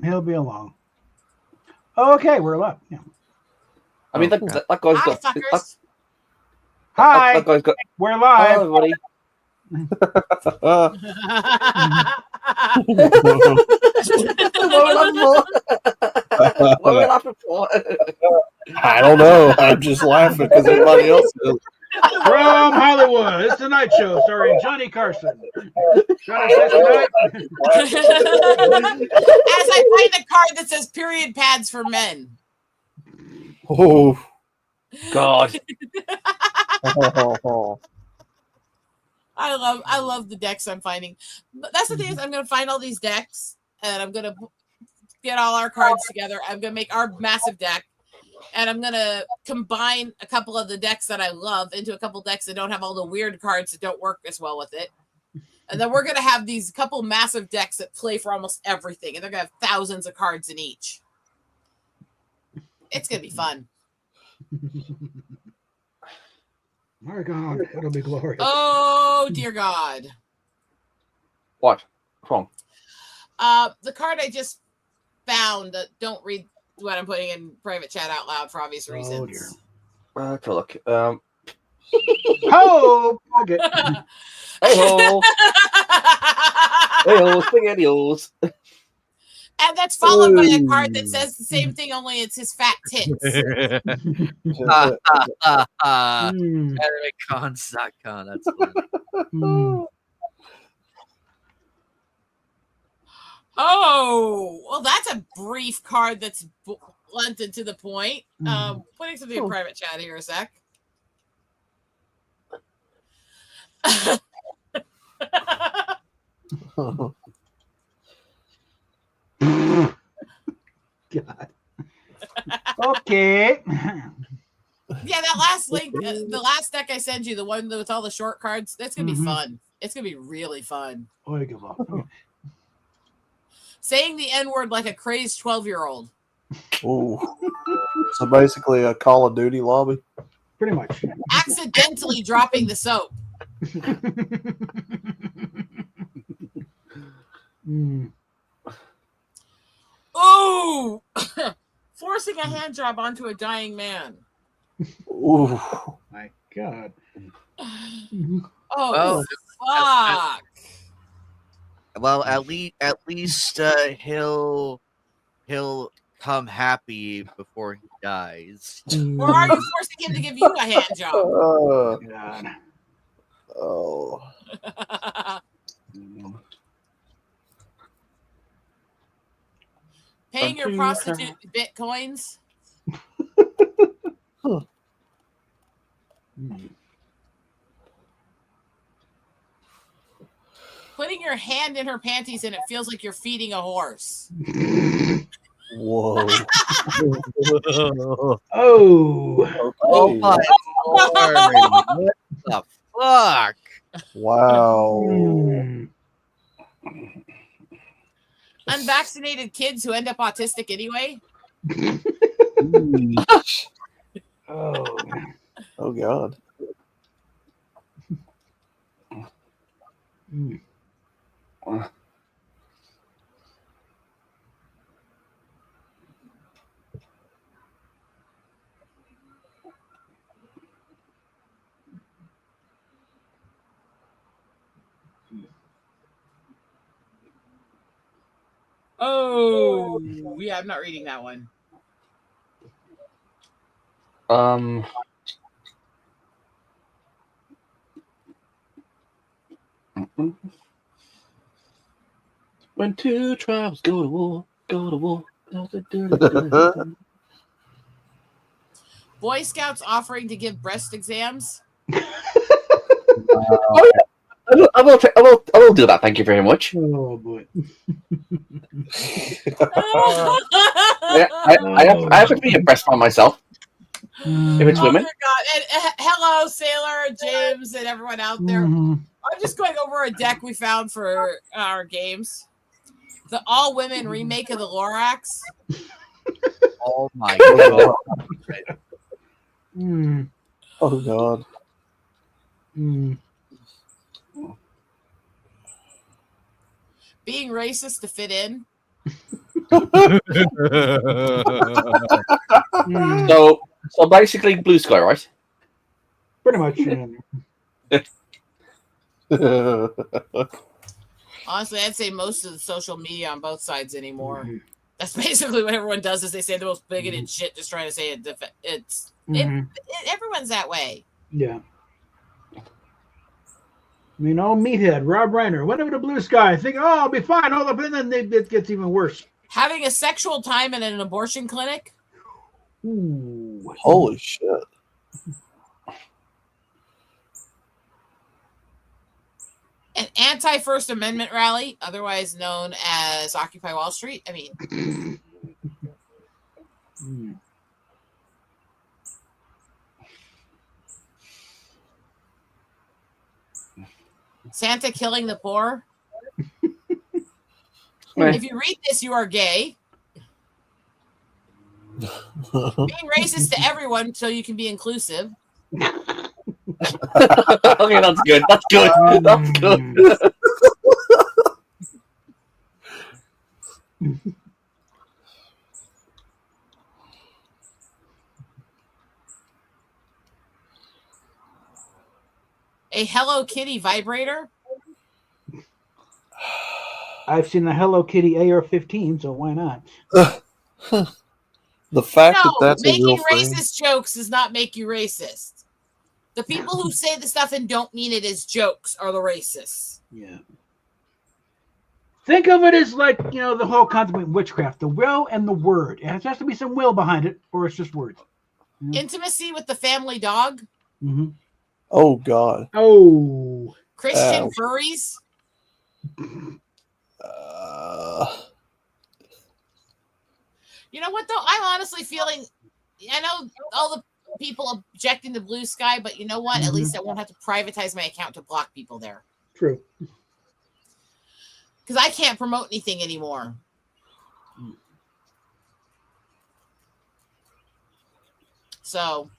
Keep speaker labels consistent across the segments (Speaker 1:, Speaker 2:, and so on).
Speaker 1: He'll be along. Okay, we're up. Yeah.
Speaker 2: I mean, that guy's
Speaker 3: Hi,
Speaker 2: got.
Speaker 3: fuckers.
Speaker 1: Hi,
Speaker 2: That guy's got.
Speaker 1: we're
Speaker 2: Hello,
Speaker 1: live.
Speaker 2: everybody. What are we laughing for?
Speaker 4: I don't know. I'm just laughing because everybody else is.
Speaker 1: From Hollywood, it's the Night Show starring Johnny Carson. Johnny Carson tonight.
Speaker 3: As I find a card that says period pads for men.
Speaker 4: Oh,
Speaker 2: God.
Speaker 3: I love the decks I'm finding. But that's the thing is I'm gonna find all these decks and I'm gonna get all our cards together. I'm gonna make our massive deck. And I'm going to combine a couple of the decks that I love into a couple decks that don't have all the weird cards that don't work as well with it. And then we're going to have these couple massive decks that play for almost everything. And they're going to have thousands of cards in each. It's going to be fun.
Speaker 1: My God, it'll be glorious.
Speaker 3: Oh, dear God.
Speaker 2: What? What's wrong?
Speaker 3: The card I just found, don't read what I'm putting in private chat out loud for obvious reasons.
Speaker 1: Oh, dear.
Speaker 2: Let's look.
Speaker 1: Oh, okay.
Speaker 2: Hey-ho. Hey-ho, spaghettios.
Speaker 3: And that's followed by a card that says the same thing, only it's his fat tits.
Speaker 5: EricCons.com. That's funny.
Speaker 3: Oh, well, that's a brief card that's blunted to the point. Putting something in private chat here a sec.
Speaker 1: God. Okay.
Speaker 3: Yeah, that last link, the last deck I sent you, the one with all the short cards, that's going to be fun. It's going to be really fun.
Speaker 1: Oh, I give up.
Speaker 3: Saying the N-word like a crazed 12-year-old.
Speaker 4: Ooh. So basically a Call of Duty lobby.
Speaker 1: Pretty much.
Speaker 3: Accidentally dropping the soap. Ooh! Forcing a hand job onto a dying man.
Speaker 4: Ooh.
Speaker 1: My God.
Speaker 3: Oh, fuck.
Speaker 5: Well, at least he'll come happy before he dies.
Speaker 3: Or are you forcing him to give you a hand job?
Speaker 1: God.
Speaker 4: Oh.
Speaker 3: Paying your prostitute bitcoins? Putting your hand in her panties and it feels like you're feeding a horse.
Speaker 4: Whoa.
Speaker 1: Oh.
Speaker 5: Oh my lord! What the fuck?
Speaker 4: Wow.
Speaker 3: Unvaccinated kids who end up autistic anyway?
Speaker 1: Oh.
Speaker 4: Oh God.
Speaker 3: Oh, yeah, I'm not reading that one.
Speaker 2: When two tribes go to war, go to war.
Speaker 3: Boy Scouts offering to give breast exams?
Speaker 2: Oh, yeah. I will do that. Thank you very much.
Speaker 1: Oh, boy.
Speaker 2: Yeah, I have to be impressed by myself. If it's women.
Speaker 3: Oh, God. And, hello, Sailor, James, and everyone out there. I'm just going over a deck we found for our games. The all-women remake of the Lorax.
Speaker 5: Oh my god!
Speaker 4: Oh God.
Speaker 3: Being racist to fit in.
Speaker 1: Hmm,
Speaker 2: So basically, Blue Sky, right?
Speaker 1: pretty much.
Speaker 3: Honestly, I'd say most of the social media on both sides anymore.
Speaker 1: Mhm.
Speaker 3: That's basically what everyone does. Is they say the most bigoted shit, just trying to say it.
Speaker 1: Mhm.
Speaker 3: Everyone's that way.
Speaker 1: Yeah. I mean, old meathead, Rob Reiner, whatever the Blue Sky. I think, oh, I'll be fine. All up, and then it gets even worse.
Speaker 3: Having a sexual time in an abortion clinic.
Speaker 1: Ooh.
Speaker 4: Holy shit.
Speaker 3: An anti-First Amendment rally, otherwise known as Occupy Wall Street. I mean,
Speaker 1: Mm.
Speaker 3: Santa killing the poor.
Speaker 2: Meh.
Speaker 3: If you read this, you are gay. Being racist to everyone so you can be inclusive.
Speaker 2: Okay, that's good. That's good. That's good.
Speaker 3: A Hello Kitty vibrator.
Speaker 1: I've seen the Hello Kitty AR-15, so why not?
Speaker 4: The fact
Speaker 3: No,
Speaker 4: that that's a
Speaker 3: making
Speaker 4: real thing.
Speaker 3: racist jokes does not make you racist. The people who say the stuff and don't mean it as jokes are the racists.
Speaker 1: Yeah. Think of it as like, the whole concept of witchcraft, the will and the word. It has to be some will behind it, or it's just words.
Speaker 3: Intimacy with the family dog.
Speaker 1: Mm-hmm.
Speaker 4: Oh God.
Speaker 1: Oh.
Speaker 3: Christian
Speaker 4: Ow.
Speaker 3: furries. You know what, though? I'm honestly feeling... I know all the people objecting to Blue Sky, but you know what? At least I won't have to privatize my account to block people there.
Speaker 1: True.
Speaker 3: Because I can't promote anything anymore. So...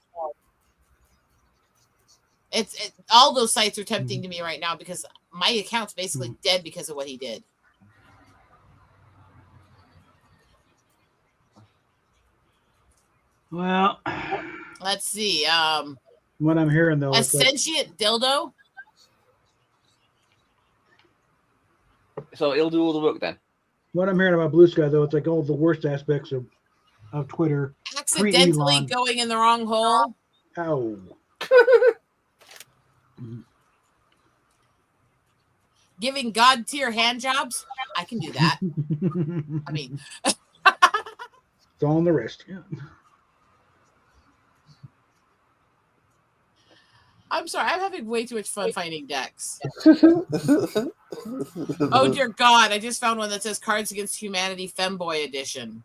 Speaker 3: all those sites are tempting to me right now because my account's basically dead because of what he did.
Speaker 1: Well,
Speaker 3: Let's see.
Speaker 1: what I'm hearing, though,
Speaker 3: A
Speaker 1: is like,
Speaker 3: sentient dildo.
Speaker 2: So it'll do all the work then.
Speaker 1: what I'm hearing about Blue Sky, though, it's like all the worst aspects of Twitter.
Speaker 3: Accidentally
Speaker 1: Elon.
Speaker 3: going in the wrong hole.
Speaker 1: Ow.
Speaker 3: Giving God tier hand jobs. I can do that. I mean,
Speaker 1: it's all on the wrist. Yeah.
Speaker 3: I'm sorry. I'm having way too much fun finding decks. Oh, dear God. I just found one that says Cards Against Humanity Femboy Edition.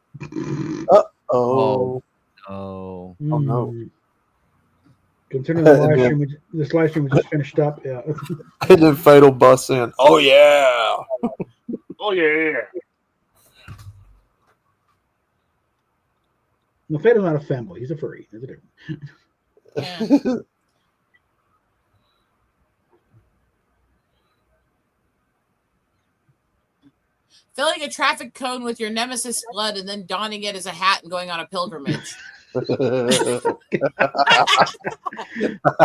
Speaker 4: Oh.
Speaker 5: Oh.
Speaker 4: Oh, no.
Speaker 1: Mm. Considering the this live stream was just finished up, yeah.
Speaker 4: And then Fatal busts in. Oh yeah.
Speaker 2: Oh yeah.
Speaker 1: No, Fatal's not a femboy. He's a furry. There's a difference.
Speaker 3: Yeah. Filling a traffic cone with your nemesis blood and then donning it as a hat and going on a pilgrimage.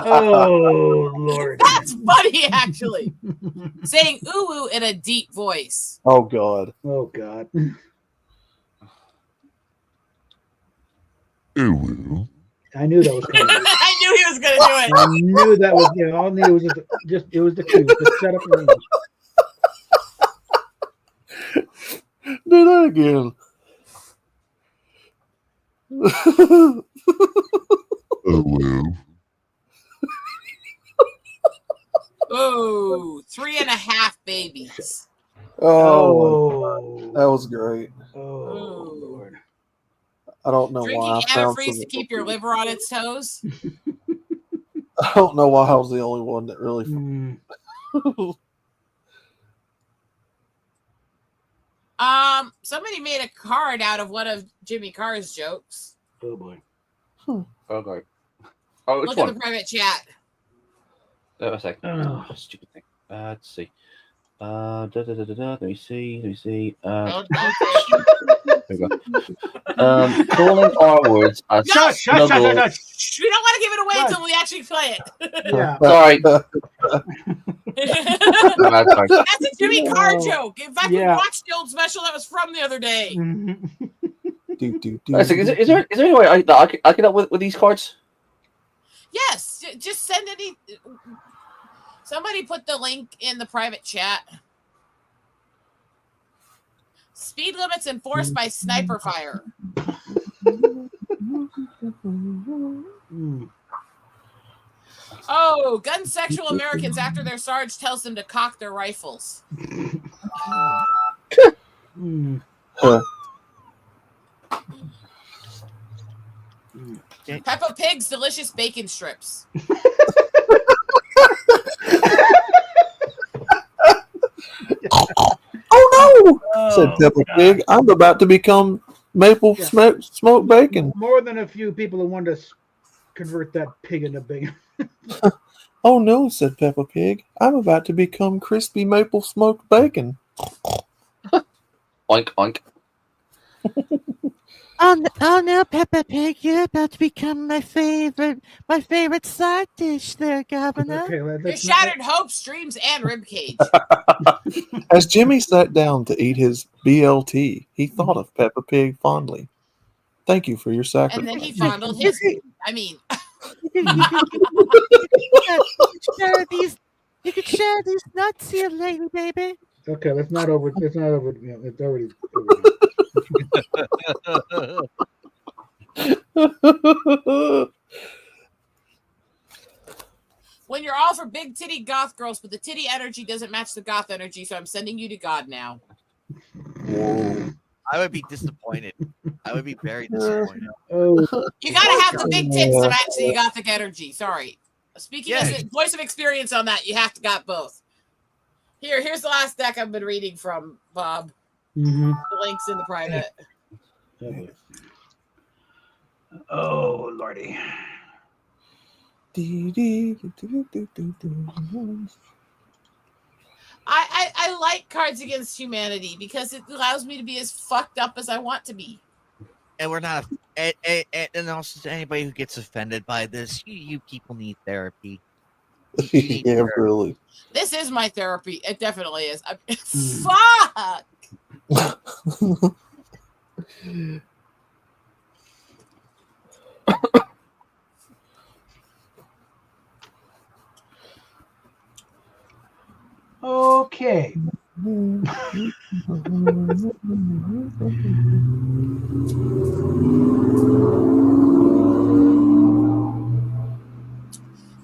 Speaker 1: Oh, Lord.
Speaker 3: That's funny, actually. Saying ooh ooh in a deep voice.
Speaker 4: Oh God.
Speaker 1: Oh, God. I knew that was coming.
Speaker 3: I knew he was going to do it.
Speaker 1: I knew that was, all I knew was just it was the cue. Just set up your range.
Speaker 4: Do that again.
Speaker 3: Ooh, 3.5 babies.
Speaker 4: Oh, that was great.
Speaker 1: Oh,
Speaker 3: Ooh.
Speaker 1: Lord.
Speaker 4: I don't know
Speaker 3: Drinking
Speaker 4: why I found
Speaker 3: antifreeze
Speaker 4: some.
Speaker 3: to keep your liver on its toes.
Speaker 4: I don't know why I was the only one that really.
Speaker 1: Mm.
Speaker 3: Somebody made a card out of one of Jimmy Carr's jokes.
Speaker 1: Oh, boy.
Speaker 2: Okay. Oh, which
Speaker 3: Look
Speaker 2: one?
Speaker 3: at the private chat.
Speaker 2: A sec.
Speaker 1: Oh.
Speaker 2: Stupid thing. Let's see. Let me see.
Speaker 3: Don't say it.
Speaker 2: There we go. Calling our words are
Speaker 1: Shut, shut, shut,
Speaker 2: snuggle.
Speaker 1: shut, shut.
Speaker 3: We don't want to give it away
Speaker 1: Right.
Speaker 3: until we actually play it.
Speaker 1: Yeah.
Speaker 2: Sorry. Sorry.
Speaker 3: That's a Jimmy Carr
Speaker 1: No.
Speaker 3: joke. In fact,
Speaker 1: Yeah.
Speaker 3: we watched the old special that was from the other day.
Speaker 1: Mhm.
Speaker 2: Is there any way I can help with these cards?
Speaker 3: Yes, just send any. Somebody put the link in the private chat. Speed limits enforced by sniper fire.
Speaker 1: Mm.
Speaker 3: Oh, gun sexual Americans after their sarge tells them to cock their rifles.
Speaker 1: Mm.
Speaker 3: Peppa Pig's delicious bacon strips.
Speaker 4: Oh no! Said
Speaker 1: Oh,
Speaker 4: Peppa
Speaker 1: God.
Speaker 4: Pig. I'm about to become maple smoked bacon.
Speaker 1: More than a few people who want to convert that pig into bacon.
Speaker 4: Oh no, said Peppa Pig. I'm about to become crispy maple smoked bacon.
Speaker 2: Oink oink.
Speaker 6: Oh no, Peppa Pig, you're about to become my favorite side dish there, Governor.
Speaker 1: Okay, well,
Speaker 3: Your
Speaker 1: that's not-
Speaker 3: shattered hopes, dreams, and ribcage.
Speaker 4: As Jimmy sat down to eat his BLT, he thought of Peppa Pig fondly. Thank you for your
Speaker 3: And
Speaker 4: sacrifice.
Speaker 3: then he fondled his. I mean,
Speaker 6: You could share these nuts here, lady baby.
Speaker 1: Okay, let's not over. It's not over. You know, it's already.
Speaker 3: when you're all for big titty goth girls, but the titty energy doesn't match the goth energy, so I'm sending you to God now.
Speaker 4: Whoa.
Speaker 5: I would be disappointed. I would be very disappointed.
Speaker 1: Oh,
Speaker 3: You gotta have the big tits to match the gothic energy. Sorry. Speaking as a voice of experience on that, you have to got both. Here's the last deck I've been reading from, Bob.
Speaker 1: mhm.
Speaker 3: The link's in the private.
Speaker 1: Oh, lordy.
Speaker 3: I like Cards Against Humanity because it allows me to be as fucked up as I want to be.
Speaker 5: And we're not. And also to anybody who gets offended by this, you people need therapy.
Speaker 4: Yeah, really.
Speaker 3: This is my therapy. It definitely is. Fuck!
Speaker 1: Okay.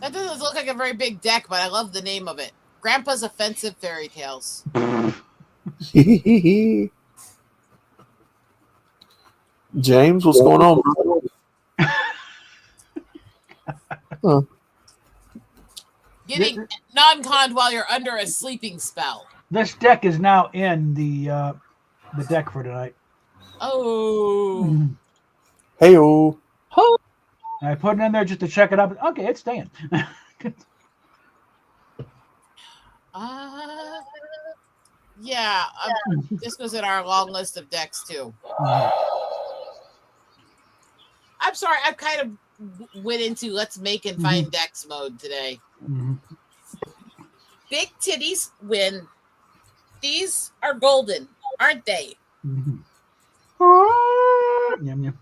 Speaker 3: That doesn't look like a very big deck, but I love the name of it. Grandpa's Offensive Fairy Tales.
Speaker 4: James, what's going on, bro?
Speaker 3: Getting non-conned while you're under a sleeping spell.
Speaker 1: This deck is now in the deck for tonight.
Speaker 3: Oh.
Speaker 4: Hey-o.
Speaker 1: I put it in there just to check it up. Okay, it's staying.
Speaker 3: Yeah. This was in our long list of decks, too. I'm sorry. I've kind of went into let's make and find decks mode today.
Speaker 1: Mhm.
Speaker 3: Big titties win. These are golden, aren't they?
Speaker 1: Mhm. Yum, yum.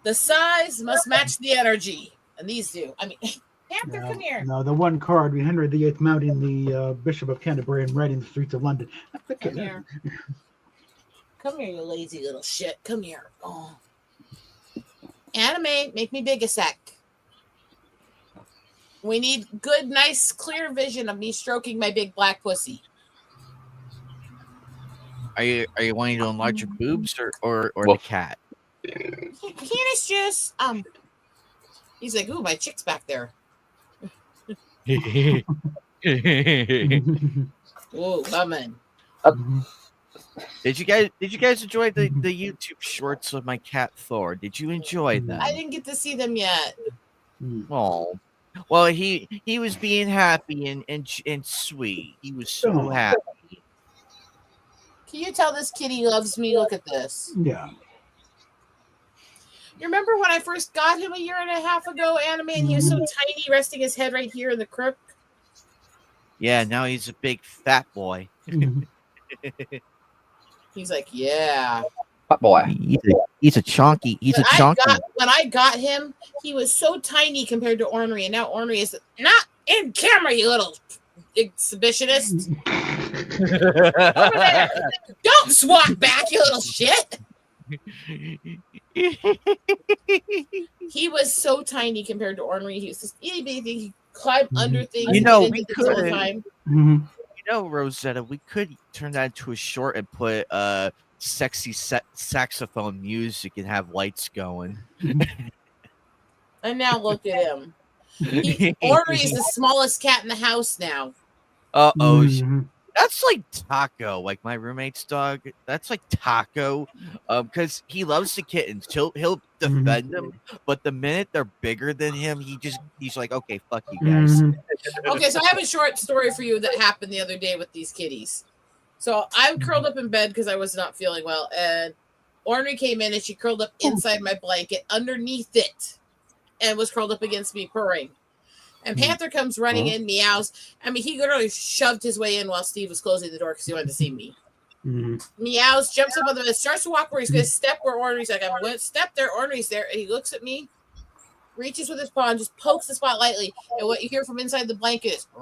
Speaker 3: The size must match the energy. And these do. I mean, Panther, come here.
Speaker 1: No, the one card, Henry VIII mounting the Bishop of Canterbury and riding the streets of London.
Speaker 3: Come here. Come here, you lazy little shit. Come here. Oh. Anime, make me big a sec. We need good, nice, clear vision of me stroking my big black pussy.
Speaker 5: Are you wanting to enlarge your boobs or
Speaker 2: Well-
Speaker 5: the cat?
Speaker 3: Penis juice. He's like, ooh, my chick's back there. Whoa, coming.
Speaker 5: Did you guys enjoy the YouTube shorts of my cat Thor? Did you enjoy them?
Speaker 3: I didn't get to see them yet.
Speaker 5: Oh, well, he was being happy and sweet. He was so happy.
Speaker 3: Can you tell this kitty loves me? Look at this.
Speaker 1: Yeah.
Speaker 3: You remember when I first got him a year and a half ago, Anime, and he was so tiny, resting his head right here in the crook?
Speaker 5: Yeah, now he's a big fat boy.
Speaker 1: Mhm.
Speaker 3: He's like, yeah.
Speaker 2: Hot boy.
Speaker 5: He's a chonky. He's a chonky.
Speaker 3: When I got him, he was so tiny compared to Ornery, and now Ornery is not in camera, you little exhibitionist. Over there. Don't swat back, you little shit. He was so tiny compared to Ornery. He was this itty bitty thing. He climbed under things.
Speaker 5: You know,
Speaker 3: and
Speaker 5: we
Speaker 3: did this all the
Speaker 5: could.
Speaker 3: time.
Speaker 1: Mhm.
Speaker 5: You know, Rosetta, we could turn that into a short and put sexy saxophone music and have lights going.
Speaker 3: And now look at him. Ornery is the smallest cat in the house now.
Speaker 5: Uh-oh.
Speaker 1: Mhm.
Speaker 5: That's like Taco, like my roommate's dog. That's like Taco, because he loves the kittens. He'll defend them, but the minute they're bigger than him, he's like, okay, fuck you guys.
Speaker 1: Mhm.
Speaker 3: Okay, so I have a short story for you that happened the other day with these kitties. So I'm curled up in bed because I was not feeling well, and Ornery came in and she curled up inside my blanket underneath it and was curled up against me purring. And Panther comes running in, meows. I mean, he literally shoved his way in while Steve was closing the door because he wanted to see me.
Speaker 1: Mhm.
Speaker 3: Meows, jumps up on the bed, starts to walk where he's going to step where Ornery's like, I'm going to step there, Ornery's there. And he looks at me, reaches with his paw, and just pokes the spot lightly. And what you hear from inside the blanket is, he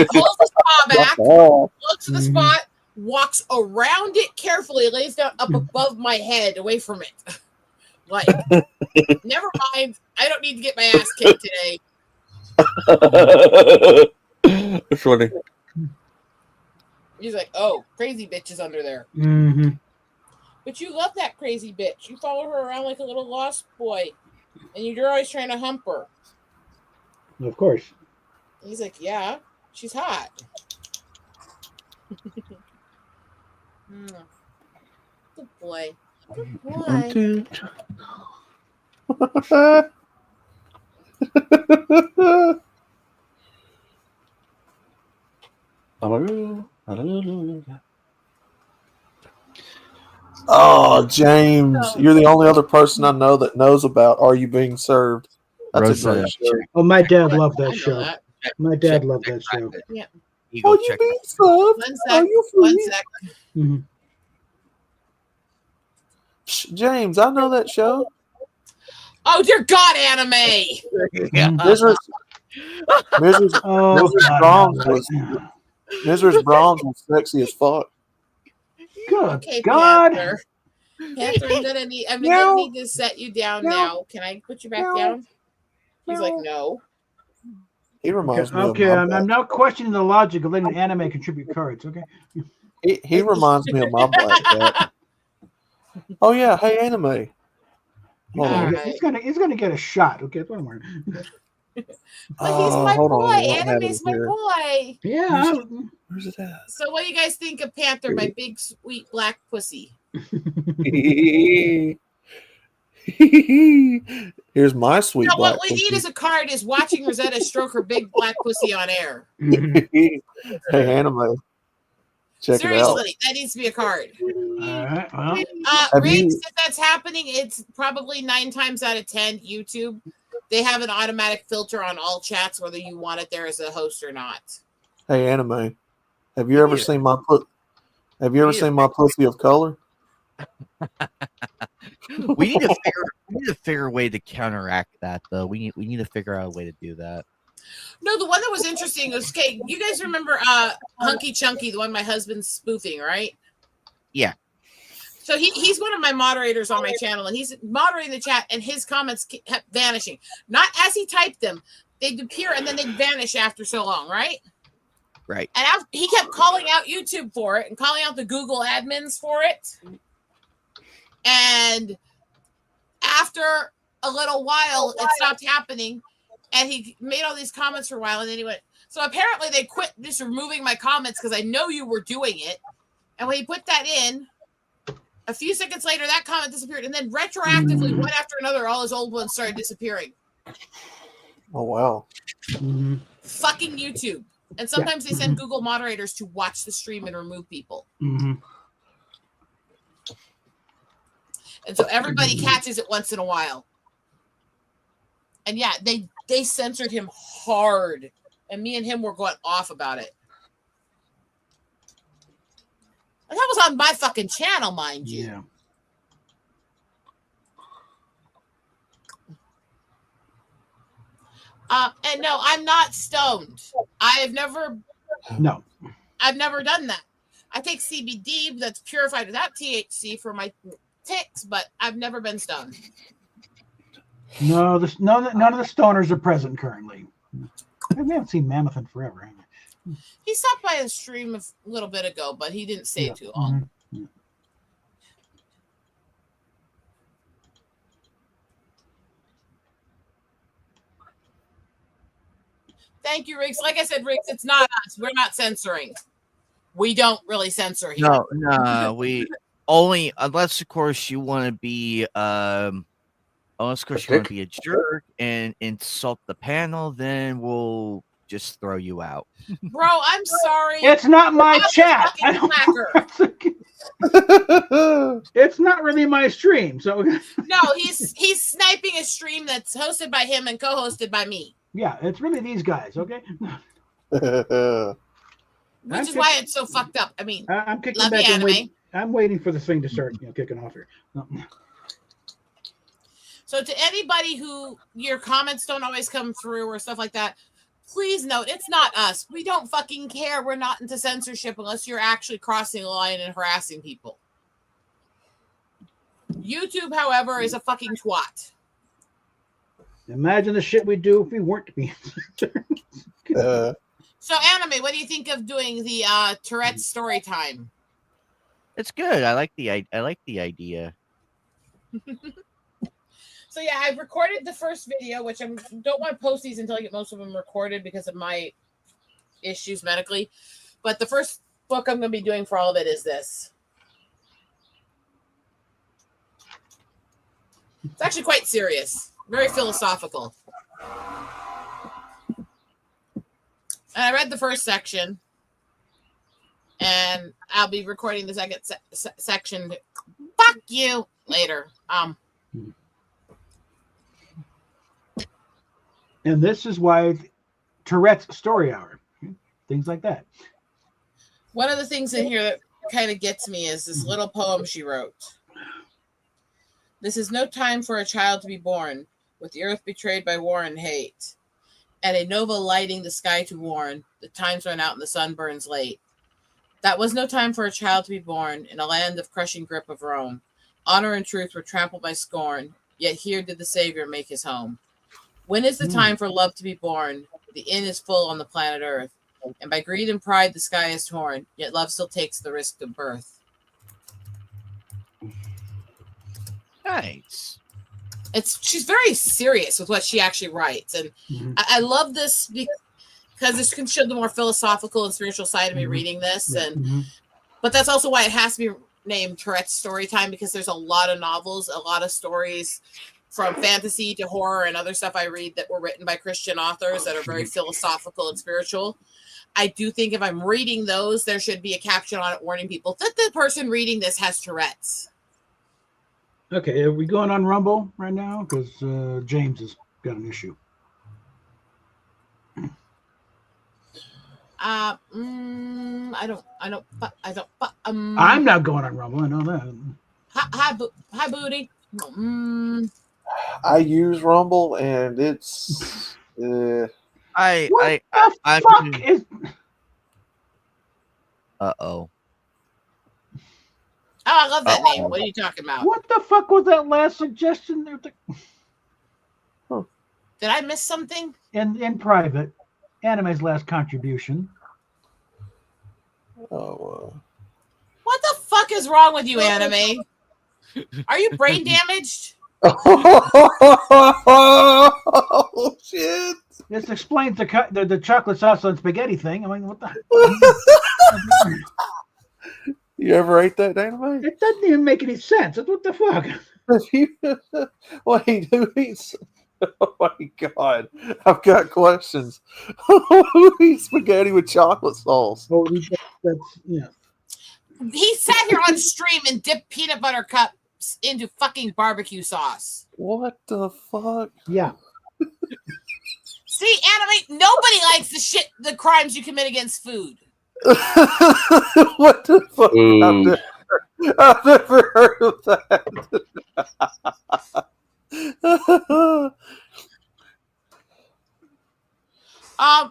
Speaker 3: pulls his paw back, looks at the spot, walks around it carefully, lays down up above my head, away from it. Like, never mind. I don't need to get my ass kicked today.
Speaker 4: It's funny.
Speaker 3: He's like, oh, crazy bitch is under there.
Speaker 1: Mhm.
Speaker 3: But you love that crazy bitch. You follow her around like a little lost boy. And you're always trying to hump her.
Speaker 1: Of course.
Speaker 3: He's like, yeah, she's hot. Good boy. Good boy.
Speaker 4: Oh, James, you're the only other person I know that knows about Are You Being Served? That's a
Speaker 5: Rosetta.
Speaker 4: great show.
Speaker 1: Oh, my dad loved
Speaker 3: I
Speaker 1: that
Speaker 3: know
Speaker 1: show.
Speaker 3: that.
Speaker 1: My dad loved that show.
Speaker 5: You
Speaker 4: Are
Speaker 5: go
Speaker 4: you
Speaker 5: check
Speaker 4: being served?
Speaker 3: One
Speaker 4: Are
Speaker 3: sec.
Speaker 4: you
Speaker 3: One
Speaker 4: free?
Speaker 3: sec.
Speaker 1: Mhm.
Speaker 4: James, I know that show.
Speaker 3: Oh, dear God, Anime.
Speaker 4: Mrs. Mrs.
Speaker 1: Oh,
Speaker 4: Mrs. Brahms was sexy as fuck.
Speaker 1: good
Speaker 3: Okay,
Speaker 1: God.
Speaker 3: Panther. Panther, I'm gonna need to set you down now. Can I put you back down? He's like, no.
Speaker 4: He reminds me
Speaker 1: Okay,
Speaker 4: of my
Speaker 1: I'm
Speaker 4: black.
Speaker 1: now questioning the logic of letting anime contribute cards. Okay.
Speaker 4: He reminds me of my black cat. Oh yeah, hey anime. Hold on.
Speaker 3: Alright.
Speaker 1: He's gonna get a shot. Okay, that's what I'm worriing.
Speaker 3: But he's my
Speaker 4: hold on,
Speaker 3: boy.
Speaker 4: what happened
Speaker 3: Anime's my
Speaker 4: here?
Speaker 3: boy.
Speaker 1: Yeah.
Speaker 4: Where's it at?
Speaker 3: So what do you guys think of Panther, my big sweet black pussy?
Speaker 4: Here's my sweet
Speaker 3: No,
Speaker 4: black
Speaker 3: what we need as a card is watching Rosetta stroke her big black pussy on air.
Speaker 4: Hey anime. Check
Speaker 3: Seriously, that needs to be a card.
Speaker 1: All right. Well,
Speaker 4: Have
Speaker 3: Riggs,
Speaker 4: you-
Speaker 3: if that's happening, it's probably 9 times out of 10 YouTube. They have an automatic filter on all chats, whether you want it there as a host or not.
Speaker 4: it out. Hey anime. Have you ever seen my seen my pussy of color?
Speaker 5: We need to figure a way to counteract that, though. We need to figure out a way to do that.
Speaker 3: No, the one that was interesting was, okay, you guys remember Hunky Chunky, the one my husband's spoofing, right?
Speaker 5: Yeah.
Speaker 3: So he's one of my moderators on my channel, and he's moderating the chat, and his comments kept vanishing. Not as he typed them. They'd appear, and then they'd vanish after so long, right?
Speaker 5: Right.
Speaker 3: And he kept calling out YouTube for it and calling out the Google admins for it. And after a little while, it stopped happening. And he made all these comments for a while. And then he went, so apparently they quit just removing my comments because I know you were doing it. And when he put that in, a few seconds later, that comment disappeared. And then retroactively, one after another, all his old ones started disappearing.
Speaker 4: Oh wow.
Speaker 1: mhm.
Speaker 3: Fucking YouTube. And sometimes they send Google moderators to watch the stream and remove people.
Speaker 1: Mm-hmm.
Speaker 3: And so everybody catches it once in a while. And yeah, they censored him hard. And me and him were going off about it. And that was on my fucking channel, mind you.
Speaker 1: Yeah.
Speaker 3: And no, I'm not stoned. I've never done that. I take CBD that's purified without THC for my tics, but I've never been stoned.
Speaker 1: No, none of the stoners are present currently. We haven't seen Mammoth in forever, have we?
Speaker 3: He stopped by a stream a little bit ago, but he didn't stay too long.
Speaker 1: Mm-hmm.
Speaker 3: Thank you, Riggs. Like I said, Riggs, it's not us. We're not censoring. We don't really censor here.
Speaker 5: No, we only unless of course you want to be unless of course you want to be a jerk and insult the panel, then we'll just throw you out.
Speaker 3: Bro, I'm sorry.
Speaker 1: It's not my chat.
Speaker 3: I don't
Speaker 1: It's not really my stream. So
Speaker 3: no, he's sniping a stream that's hosted by him and co-hosted by me.
Speaker 1: Yeah, it's really these guys, okay?
Speaker 3: Which is why it's so fucked up. I mean,
Speaker 1: I'm kicking
Speaker 3: love
Speaker 1: back
Speaker 3: the
Speaker 1: and
Speaker 3: anime.
Speaker 1: I'm waiting for this thing to start, kicking off here.
Speaker 3: So to anybody who your comments don't always come through or stuff like that, please note it's not us. We don't fucking care. We're not into censorship unless you're actually crossing the line and harassing people. YouTube, however, is a fucking twat.
Speaker 1: Imagine the shit we'd do if we weren't being censored.
Speaker 3: So, Anime, what do you think of doing the Tourette's story time?
Speaker 5: It's good. I like the idea.
Speaker 3: So yeah, I've recorded the first video, which I don't want to post these until I get most of them recorded because of my issues medically. But the first book I'm going to be doing for all of it is this. It's actually quite serious, very philosophical. And I read the first section, and I'll be recording the second section. Fuck you later.
Speaker 1: And this is why Tourette's Story Hour, things like that.
Speaker 3: One of the things in here that kind of gets me is this little poem she wrote. This is no time for a child to be born, with the earth betrayed by war and hate, and a nova lighting the sky to warn, the times run out and the sun burns late. That was no time for a child to be born, in a land of crushing grip of Rome. Honor and truth were trampled by scorn, yet here did the Savior make his home. When is the time for love to be born? The inn is full on the planet Earth, and by greed and pride the sky is torn, yet love still takes the risk of birth.
Speaker 5: Nice.
Speaker 3: She's very serious with what she actually writes, and I love this because this can show the more philosophical and spiritual side of me reading this, and but that's also why it has to be named Tourette's Storytime, because there's a lot of novels, a lot of stories from fantasy to horror and other stuff I read that were written by Christian authors that are very philosophical and spiritual. I do think if I'm reading those, there should be a caption on it warning people that the person reading this has Tourette's.
Speaker 1: Okay, are we going on Rumble right now? Because James has got an issue.
Speaker 3: I'm
Speaker 1: not going on Rumble. I know that.
Speaker 3: Hi, Booty.
Speaker 4: I use Rumble and it's
Speaker 1: Uh-oh.
Speaker 3: Oh, I love that name. What are you talking about?
Speaker 1: What the fuck was that last suggestion there?
Speaker 3: Did I miss something?
Speaker 1: In private, Anime's last contribution.
Speaker 4: oh
Speaker 3: What the fuck is wrong with you, Anime? Are you brain damaged?
Speaker 4: oh shit.
Speaker 1: This explains the chocolate sauce on spaghetti thing. I mean, what the?
Speaker 4: You ever ate that, Dynamite?
Speaker 1: It doesn't even make any sense. What the fuck?
Speaker 4: Wait, who eats? Oh my god. I've got questions. Who eats spaghetti with chocolate sauce?
Speaker 1: Oh, that's yeah.
Speaker 3: He sat here on stream and dipped peanut butter cups into fucking barbecue sauce.
Speaker 4: What the fuck?
Speaker 1: Yeah.
Speaker 3: See, Anime, nobody likes the crimes you commit against food.
Speaker 4: What the fuck?
Speaker 2: Ooh.
Speaker 4: I've never heard of that.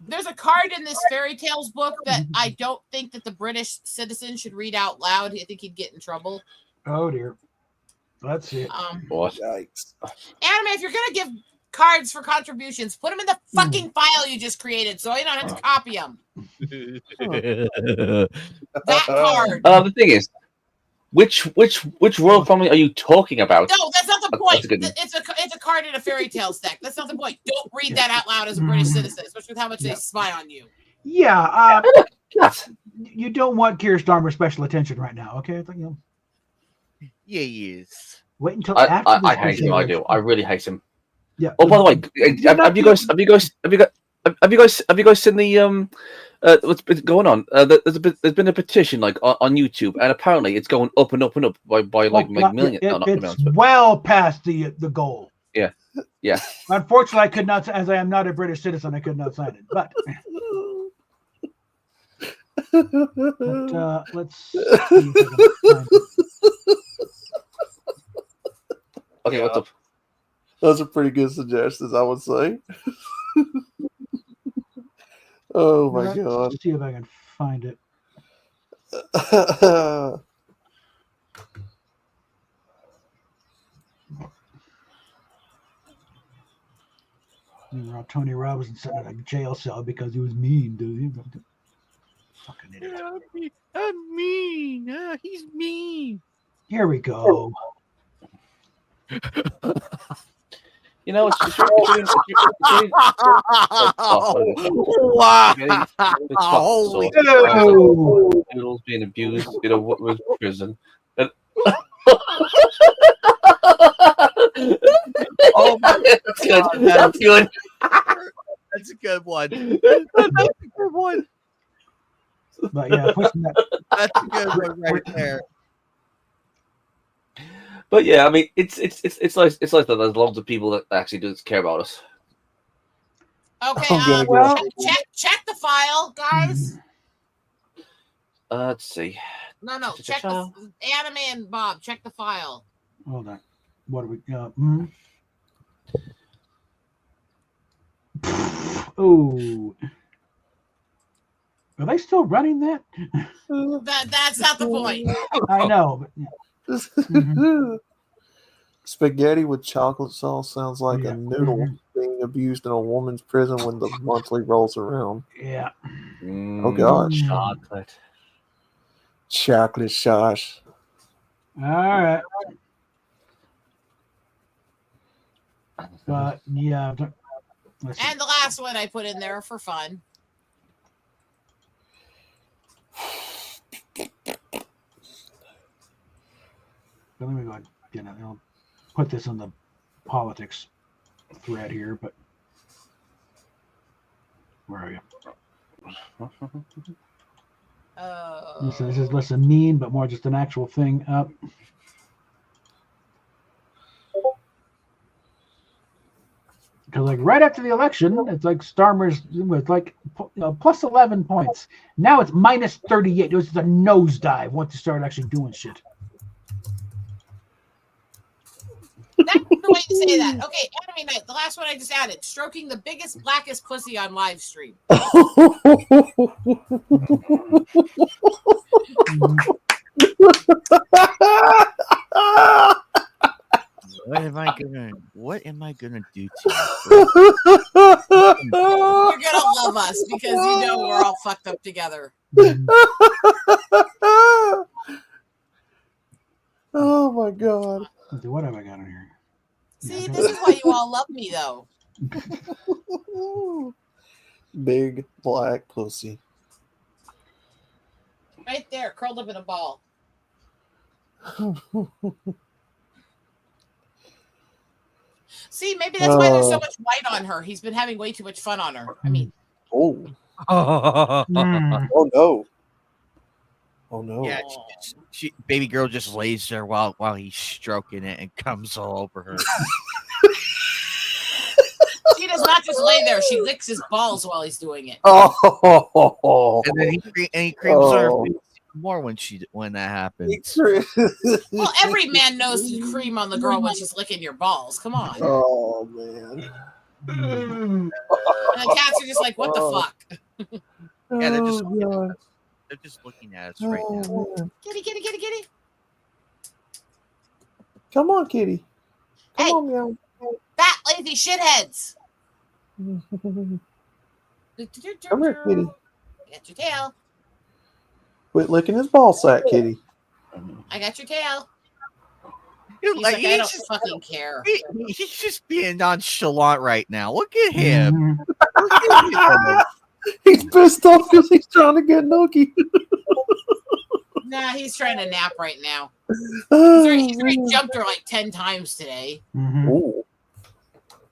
Speaker 3: There's a card in this fairy tales book that I don't think that the British citizen should read out loud. I think he'd get in trouble.
Speaker 1: Oh dear. Let's see it.
Speaker 2: What?
Speaker 4: Yikes.
Speaker 3: Anime, if you're gonna give cards for contributions, put them in the fucking file you just created, so I don't have to copy them. That card.
Speaker 2: The thing is, which royal family are you talking about?
Speaker 3: No, that's not the
Speaker 2: That's
Speaker 3: point.
Speaker 2: a good one.
Speaker 3: It's a card in a fairy tales deck. That's not the point. Don't read that out loud as a British citizen, especially with how much they spy on you.
Speaker 1: Yeah.
Speaker 2: Yes.
Speaker 1: You don't want Keir Starmer's special attention right now, okay?
Speaker 5: Yeah, he is.
Speaker 1: Wait until after.
Speaker 2: I hate him. I do. I really hate him.
Speaker 1: Yeah.
Speaker 2: Oh, by the way, have you guys seen the what's been going on? There's been a petition like on YouTube, and apparently it's going up and up and up by like millions.
Speaker 1: It's well past the goal.
Speaker 2: Yeah.
Speaker 1: Unfortunately, I could not, as I am not a British citizen, I could not sign it. But let's see if I can find it.
Speaker 2: Okay, what's up?
Speaker 4: Those are pretty good suggestions, I would say. Oh my god.
Speaker 1: Let's see if I can find it. Meanwhile, Tony Robbins sat in a jail cell because he was mean, dude. Fucking idiot.
Speaker 5: I'm mean. He's mean.
Speaker 1: Here we go.
Speaker 2: You know, it's
Speaker 5: Wow.
Speaker 2: Holy
Speaker 1: Oh.
Speaker 2: Noodles being abused in a with prison.
Speaker 5: Oh my
Speaker 2: That's good. That's good.
Speaker 5: That's a good one. That's a good one.
Speaker 1: But yeah, pushing that.
Speaker 5: That's a good one right there.
Speaker 2: But yeah, I mean, it's nice that there's lots of people that actually do care about us.
Speaker 3: Okay,
Speaker 1: well,
Speaker 3: check the file, guys.
Speaker 2: Let's see.
Speaker 3: No, check the Anime and Bob. Check the file.
Speaker 1: Hold on. What do we got? Oh. Are they still running that?
Speaker 3: That's not the point.
Speaker 1: I know. But, yeah.
Speaker 4: Spaghetti with chocolate sauce sounds like
Speaker 1: Yeah.
Speaker 4: a noodle being abused in a woman's prison when the monthly rolls around.
Speaker 1: Yeah.
Speaker 4: Oh god.
Speaker 2: Chocolate.
Speaker 4: Chocolate sauce.
Speaker 1: All right. But yeah. Let's see.
Speaker 3: And the last one I put in there for fun.
Speaker 1: Let me go ahead and I'll put this on the politics thread here, but where are you? This is less a meme, but more just an actual thing up. Because like right after the election, it's like Starmer's was like plus 11 points. Now it's minus 38. It was just a nosedive once you started actually doing shit.
Speaker 3: That's the way to say that. Okay, Anime Night, the last one I just added. Stroking the biggest, blackest pussy on live stream.
Speaker 5: What am I gonna do to you?
Speaker 3: You're gonna love us because you know we're all fucked up together.
Speaker 4: Oh my god.
Speaker 1: What have I got in here?
Speaker 3: See, this is why you all love me, though.
Speaker 4: Big black pussy.
Speaker 3: Right there, curled up in a ball. See, maybe that's why there's so much white on her. He's been having way too much fun on her. I mean,
Speaker 4: Oh,
Speaker 1: Mm.
Speaker 4: oh no. Oh no.
Speaker 5: Yeah, she baby girl just lays there while he's stroking it and comes all over her.
Speaker 3: she does not just lay there; she licks his balls while he's doing it.
Speaker 4: Oh.
Speaker 5: And then he creams on her
Speaker 4: Oh.
Speaker 5: face more when that happens.
Speaker 3: Well, every man knows to cream on the girl when she's licking your balls. Come on.
Speaker 4: Oh man.
Speaker 3: And the cats are just like, "What the fuck?"
Speaker 5: Yeah, they're just
Speaker 4: Oh, God.
Speaker 5: they're just looking at us right now.
Speaker 4: Oh, man.
Speaker 3: Kitty, kitty, kitty, kitty.
Speaker 4: Come on, kitty. Come
Speaker 3: Hey.
Speaker 4: on, meow.
Speaker 3: Fat, lazy shitheads.
Speaker 4: Come here, kitty.
Speaker 3: Get your tail.
Speaker 4: Quit licking his ball sack, kitty.
Speaker 3: I got your tail.
Speaker 5: Dude,
Speaker 3: He's
Speaker 5: like,
Speaker 3: like, I
Speaker 5: he's,
Speaker 3: don't
Speaker 5: just,
Speaker 3: fucking care.
Speaker 5: he's just being nonchalant right now. Look at him.
Speaker 1: Mhm.
Speaker 5: Look at him.
Speaker 4: He's pissed off because he's trying to get Noki.
Speaker 3: Nah, he's trying to nap right now.
Speaker 4: Oh,
Speaker 3: He's already jumped her like 10 times today.
Speaker 1: Mhm.
Speaker 4: Ooh.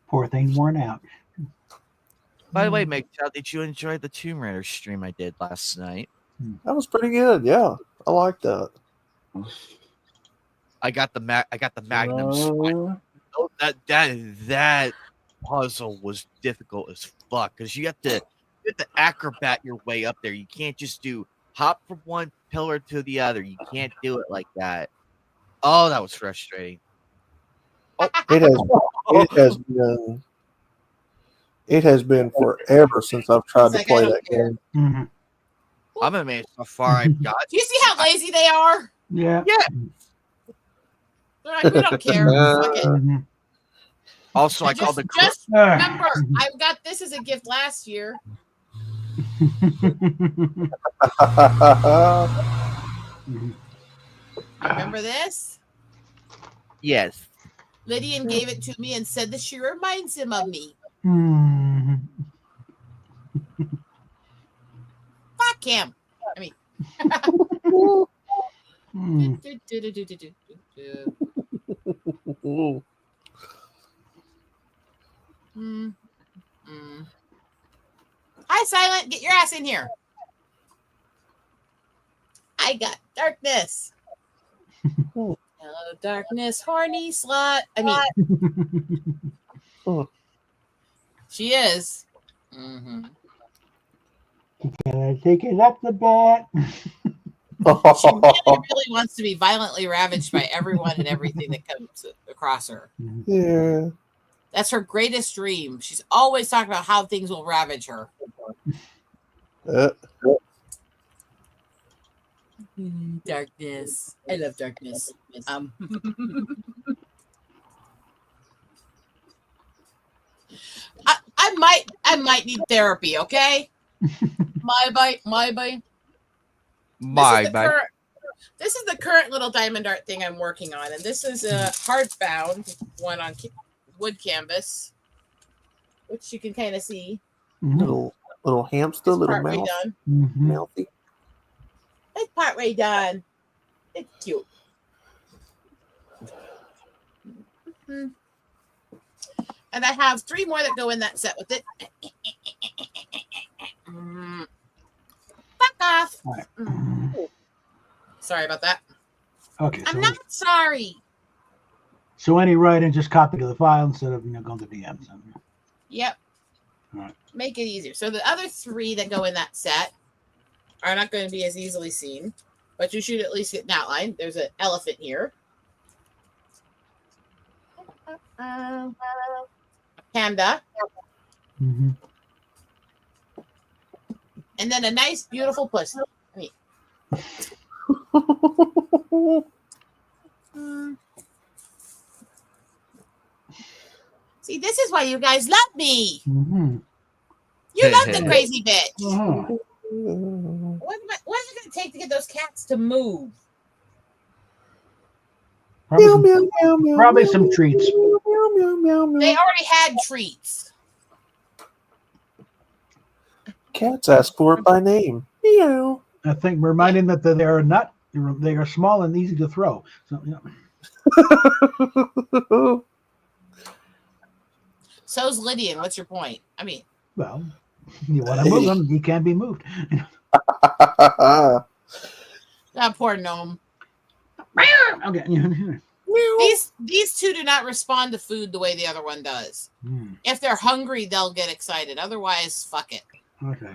Speaker 1: Poor thing worn out.
Speaker 5: By the way, Meg, did you enjoy the Tomb Raider stream I did last night?
Speaker 4: That was pretty good. Yeah, I like that.
Speaker 5: I got the Magnum Sword. Oh, that puzzle was difficult as fuck because you have to acrobat your way up there. You can't just do hop from one pillar to the other. You can't do it like that. Oh, that was frustrating.
Speaker 4: It has been forever since I've tried
Speaker 3: It's
Speaker 4: to
Speaker 3: like,
Speaker 4: play
Speaker 3: I don't
Speaker 4: that
Speaker 3: care.
Speaker 4: game.
Speaker 1: Mhm.
Speaker 5: I'm amazed how far I've got.
Speaker 3: Do you see how lazy they are?
Speaker 1: Yeah.
Speaker 3: They're like, we don't care. Fuck it.
Speaker 1: Mhm.
Speaker 5: Also, I called the
Speaker 3: Just
Speaker 1: Ah.
Speaker 3: remember, I got this as a gift last year. Remember this?
Speaker 5: yes.
Speaker 3: Lydian gave it to me and said that she reminds him of me.
Speaker 1: Mhm.
Speaker 3: Fuck him. I mean,
Speaker 1: Mm.
Speaker 3: Mm. Mm. Hi, Silent. Get your ass in here. I got darkness. Hello, darkness, horny slut. I mean, she is. Mm-hmm.
Speaker 1: Can I take it up the bat?
Speaker 3: She really wants to be violently ravaged by everyone and everything that comes across her.
Speaker 4: Yeah.
Speaker 3: That's her greatest dream. She's always talking about how things will ravage her. Darkness. I love darkness. I might need therapy, okay? My bite. This is the current little diamond art thing I'm working on, and this is a hardbound one on wood canvas, which you can kind of see.
Speaker 1: Mhm.
Speaker 4: Little hamster,
Speaker 3: This
Speaker 4: little
Speaker 3: part way
Speaker 4: mouse,
Speaker 3: done.
Speaker 1: Mhm.
Speaker 4: mouthy.
Speaker 3: This part way done. It's cute. Mhm. And I have 3 more that go in that set with it. Fuck off.
Speaker 1: All right.
Speaker 3: Sorry about that.
Speaker 1: Okay.
Speaker 3: I'm
Speaker 1: So,
Speaker 3: not sorry.
Speaker 1: so any write-in, just copy to the file instead of going to DMs.
Speaker 3: Yep.
Speaker 1: All right.
Speaker 3: Make it easier. So the other 3 that go in that set are not going to be as easily seen, but you should at least get an outline. There's an elephant here. Panda.
Speaker 1: Mm-hmm.
Speaker 3: And then a nice, beautiful pussy. I mean, see, this is why you guys love me.
Speaker 1: Mm-hmm.
Speaker 3: You love the crazy bitch.
Speaker 1: Uh-huh.
Speaker 3: What is it going to take to get those cats to move?
Speaker 1: Probably some treats.
Speaker 3: They already had treats.
Speaker 4: Cats ask for it by name. Meow.
Speaker 1: I think reminding that they are not. They are small and easy to throw. So yeah.
Speaker 3: So's Lydian. What's your point? I mean,
Speaker 1: Well, you want to move him, he can be moved.
Speaker 3: that poor gnome.
Speaker 1: Okay.
Speaker 3: These two do not respond to food the way the other one does. If they're hungry, they'll get excited. Otherwise, fuck it.
Speaker 1: Okay.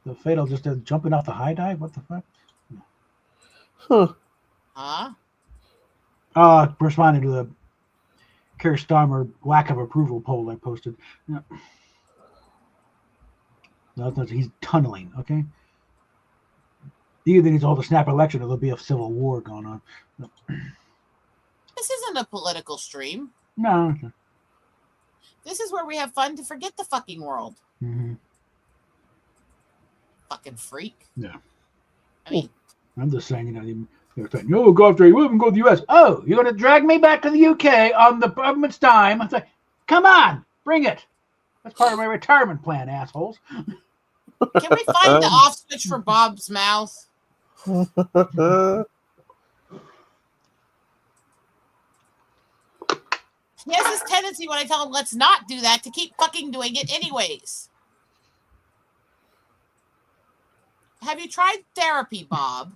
Speaker 1: The Fatal just jumping off the high dive? What the fuck?
Speaker 3: Huh?
Speaker 1: Responding to the Keir Starmer lack of approval poll I posted. Yeah. No, he's tunneling, okay? Either needs to hold a snap election or there'll be a civil war going on. No.
Speaker 3: This isn't a political stream.
Speaker 1: No.
Speaker 3: This is where we have fun to forget the fucking world.
Speaker 1: Mm-hmm.
Speaker 3: Fucking freak.
Speaker 1: Yeah.
Speaker 3: I mean,
Speaker 1: I'm just saying, they're saying, "No, go after you. We wouldn't go to the U.S." Oh, you're going to drag me back to the U.K. on the government's dime? I say, come on, bring it. That's part of my retirement plan, assholes.
Speaker 3: can we find the off switch for Bob's mouth? He has this tendency when I tell him let's not do that to keep fucking doing it anyways. Have you tried therapy, Bob?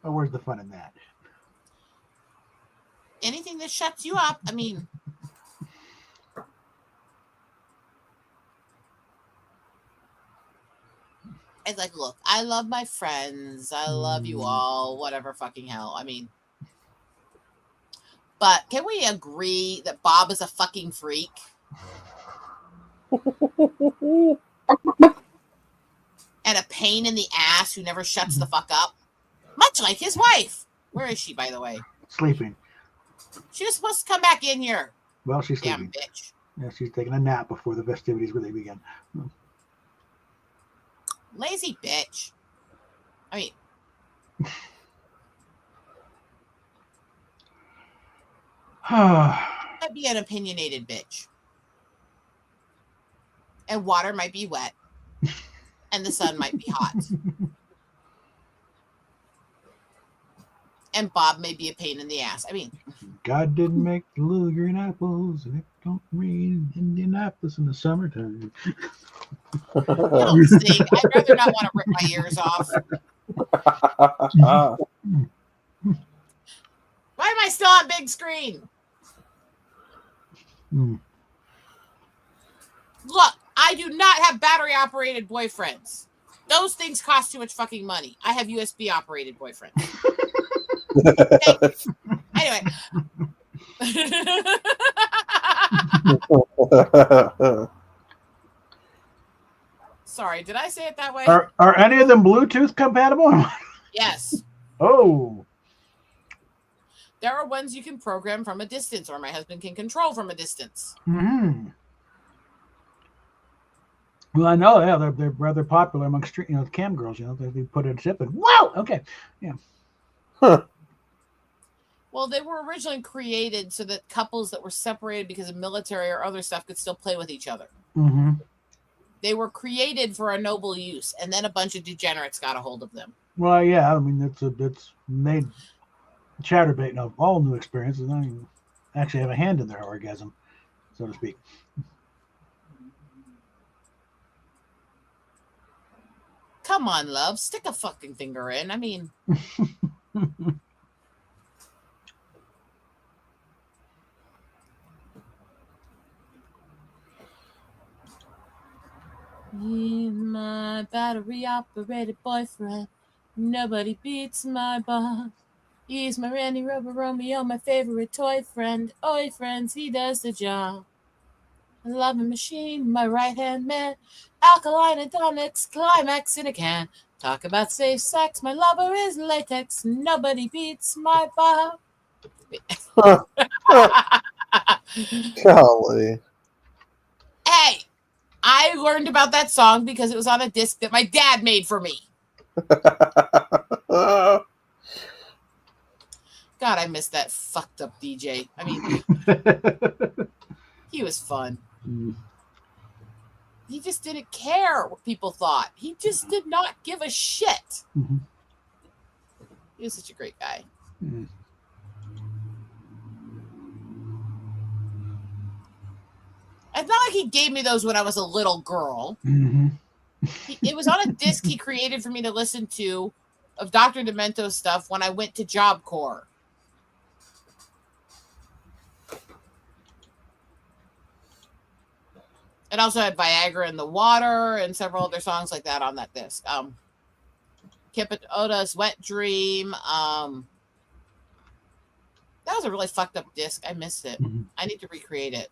Speaker 1: Oh, where's the fun in that?
Speaker 3: Anything that shuts you up. I mean, it's like, look, I love my friends. I love you all. Whatever fucking hell. I mean, but can we agree that Bob is a fucking freak? And a pain in the ass who never shuts the fuck up? Much like his wife. Where is she, by the way?
Speaker 1: Sleeping.
Speaker 3: She was supposed to come back in here.
Speaker 1: Well, she's
Speaker 3: Damn
Speaker 1: sleeping.
Speaker 3: bitch.
Speaker 1: Yeah, she's taking a nap before the festivities really begin.
Speaker 3: Lazy bitch. I mean, might be an opinionated bitch. And water might be wet. And the sun might be hot. And Bob may be a pain in the ass. I mean,
Speaker 1: God didn't make the little green apples, and it don't rain in Indianapolis in the summertime.
Speaker 3: don't sing. I'd rather not want to rip my ears off. Why am I still on big screen? Look, I do not have battery operated boyfriends. Those things cost too much fucking money. I have USB operated boyfriends. Anyway. Sorry, did I say it that way?
Speaker 1: Are any of them Bluetooth compatible?
Speaker 3: Yes.
Speaker 1: Oh.
Speaker 3: There are ones you can program from a distance, or my husband can control from a distance.
Speaker 1: Mm-hmm. Well, I know, yeah, they're rather popular amongst cam girls. They put in a tip and whoa, okay, yeah.
Speaker 4: Huh.
Speaker 3: Well, they were originally created so that couples that were separated because of military or other stuff could still play with each other.
Speaker 1: Mm-hmm.
Speaker 3: They were created for a noble use, and then a bunch of degenerates got a hold of them.
Speaker 1: Well, yeah, I mean, it's made Chatterbait all new experiences. I mean, actually have a hand in their orgasm, so to speak.
Speaker 3: Come on, love, stick a fucking finger in. I mean, he's my battery operated boyfriend. Nobody beats my boss. He's my Randy Rubber Romeo, my favorite toy friend. Oi, friends, he does the job. A loving machine, my right hand man. Alkaline and tonics, climax in a can. Talk about safe sex, my lover is latex. Nobody beats my Bob.
Speaker 4: Golly.
Speaker 3: Hey, I learned about that song because it was on a disc that my dad made for me. God, I miss that fucked up DJ. I mean, he was fun. He just didn't care what people thought. He just did not give a shit.
Speaker 1: Mm-hmm.
Speaker 3: He was such a great guy.
Speaker 1: Mm-hmm.
Speaker 3: It's not like he gave me those when I was a little girl.
Speaker 1: Mm-hmm.
Speaker 3: It was on a disc he created for me to listen to of Dr. Demento stuff when I went to Job Corps. It also had Viagra in the Water and several other songs like that on that disc. Kipit Oda's Wet Dream. That was a really fucked up disc. I missed it.
Speaker 1: Mhm.
Speaker 3: I need to recreate it.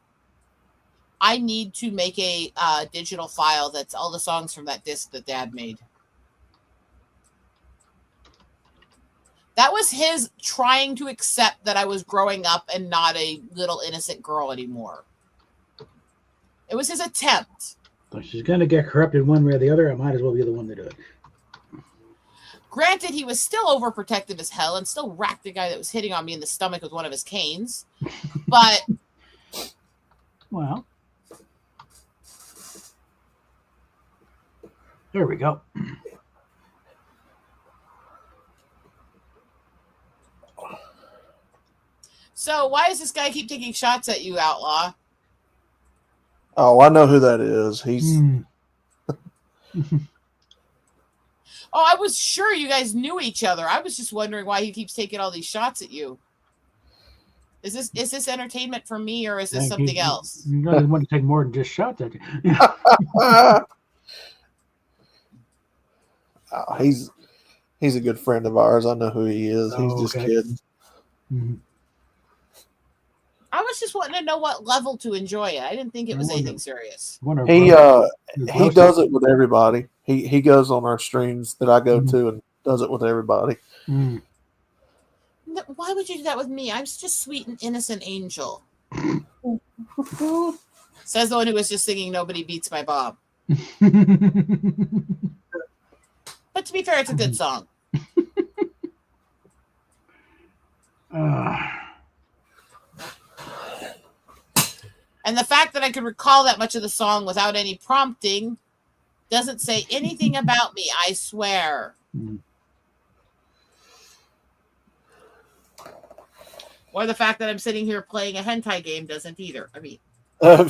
Speaker 3: I need to make a digital file that's all the songs from that disc that Dad made. That was his trying to accept that I was growing up and not a little innocent girl anymore. It was his attempt.
Speaker 1: So she's gonna get corrupted one way or the other. I might as well be the one to do it.
Speaker 3: Granted, he was still overprotective as hell and still racked the guy that was hitting on me in the stomach with one of his canes. But
Speaker 1: Well, there we go.
Speaker 3: so why does this guy keep taking shots at you, Outlaw?
Speaker 4: Oh, I know who that is. He's
Speaker 1: Mm.
Speaker 3: Oh, I was sure you guys knew each other. I was just wondering why he keeps taking all these shots at you. Is this entertainment for me or is this
Speaker 1: Thank
Speaker 3: something
Speaker 1: you.
Speaker 3: else?
Speaker 1: You don't want to take more than just shots at you.
Speaker 4: oh, he's a good friend of ours. I know who he is. He's
Speaker 1: Oh,
Speaker 4: just
Speaker 1: okay.
Speaker 4: kidding.
Speaker 1: Mhm.
Speaker 3: I was just wanting to know what level to enjoy it. I didn't think it was
Speaker 1: I wonder.
Speaker 3: anything serious.
Speaker 1: Wonder if
Speaker 4: He
Speaker 1: Rose-
Speaker 4: he does it with everybody. He goes on our streams that I go
Speaker 1: Mhm.
Speaker 4: to and does it with everybody.
Speaker 1: Mm.
Speaker 3: Why would you do that with me? I'm just sweet and innocent angel. Says the one who was just singing "Nobody Beats My Bob." But to be fair, it's a good song. And the fact that I could recall that much of the song without any prompting doesn't say anything about me, I swear.
Speaker 1: Mm.
Speaker 3: Or the fact that I'm sitting here playing a hentai game doesn't either. I mean,
Speaker 4: Uh,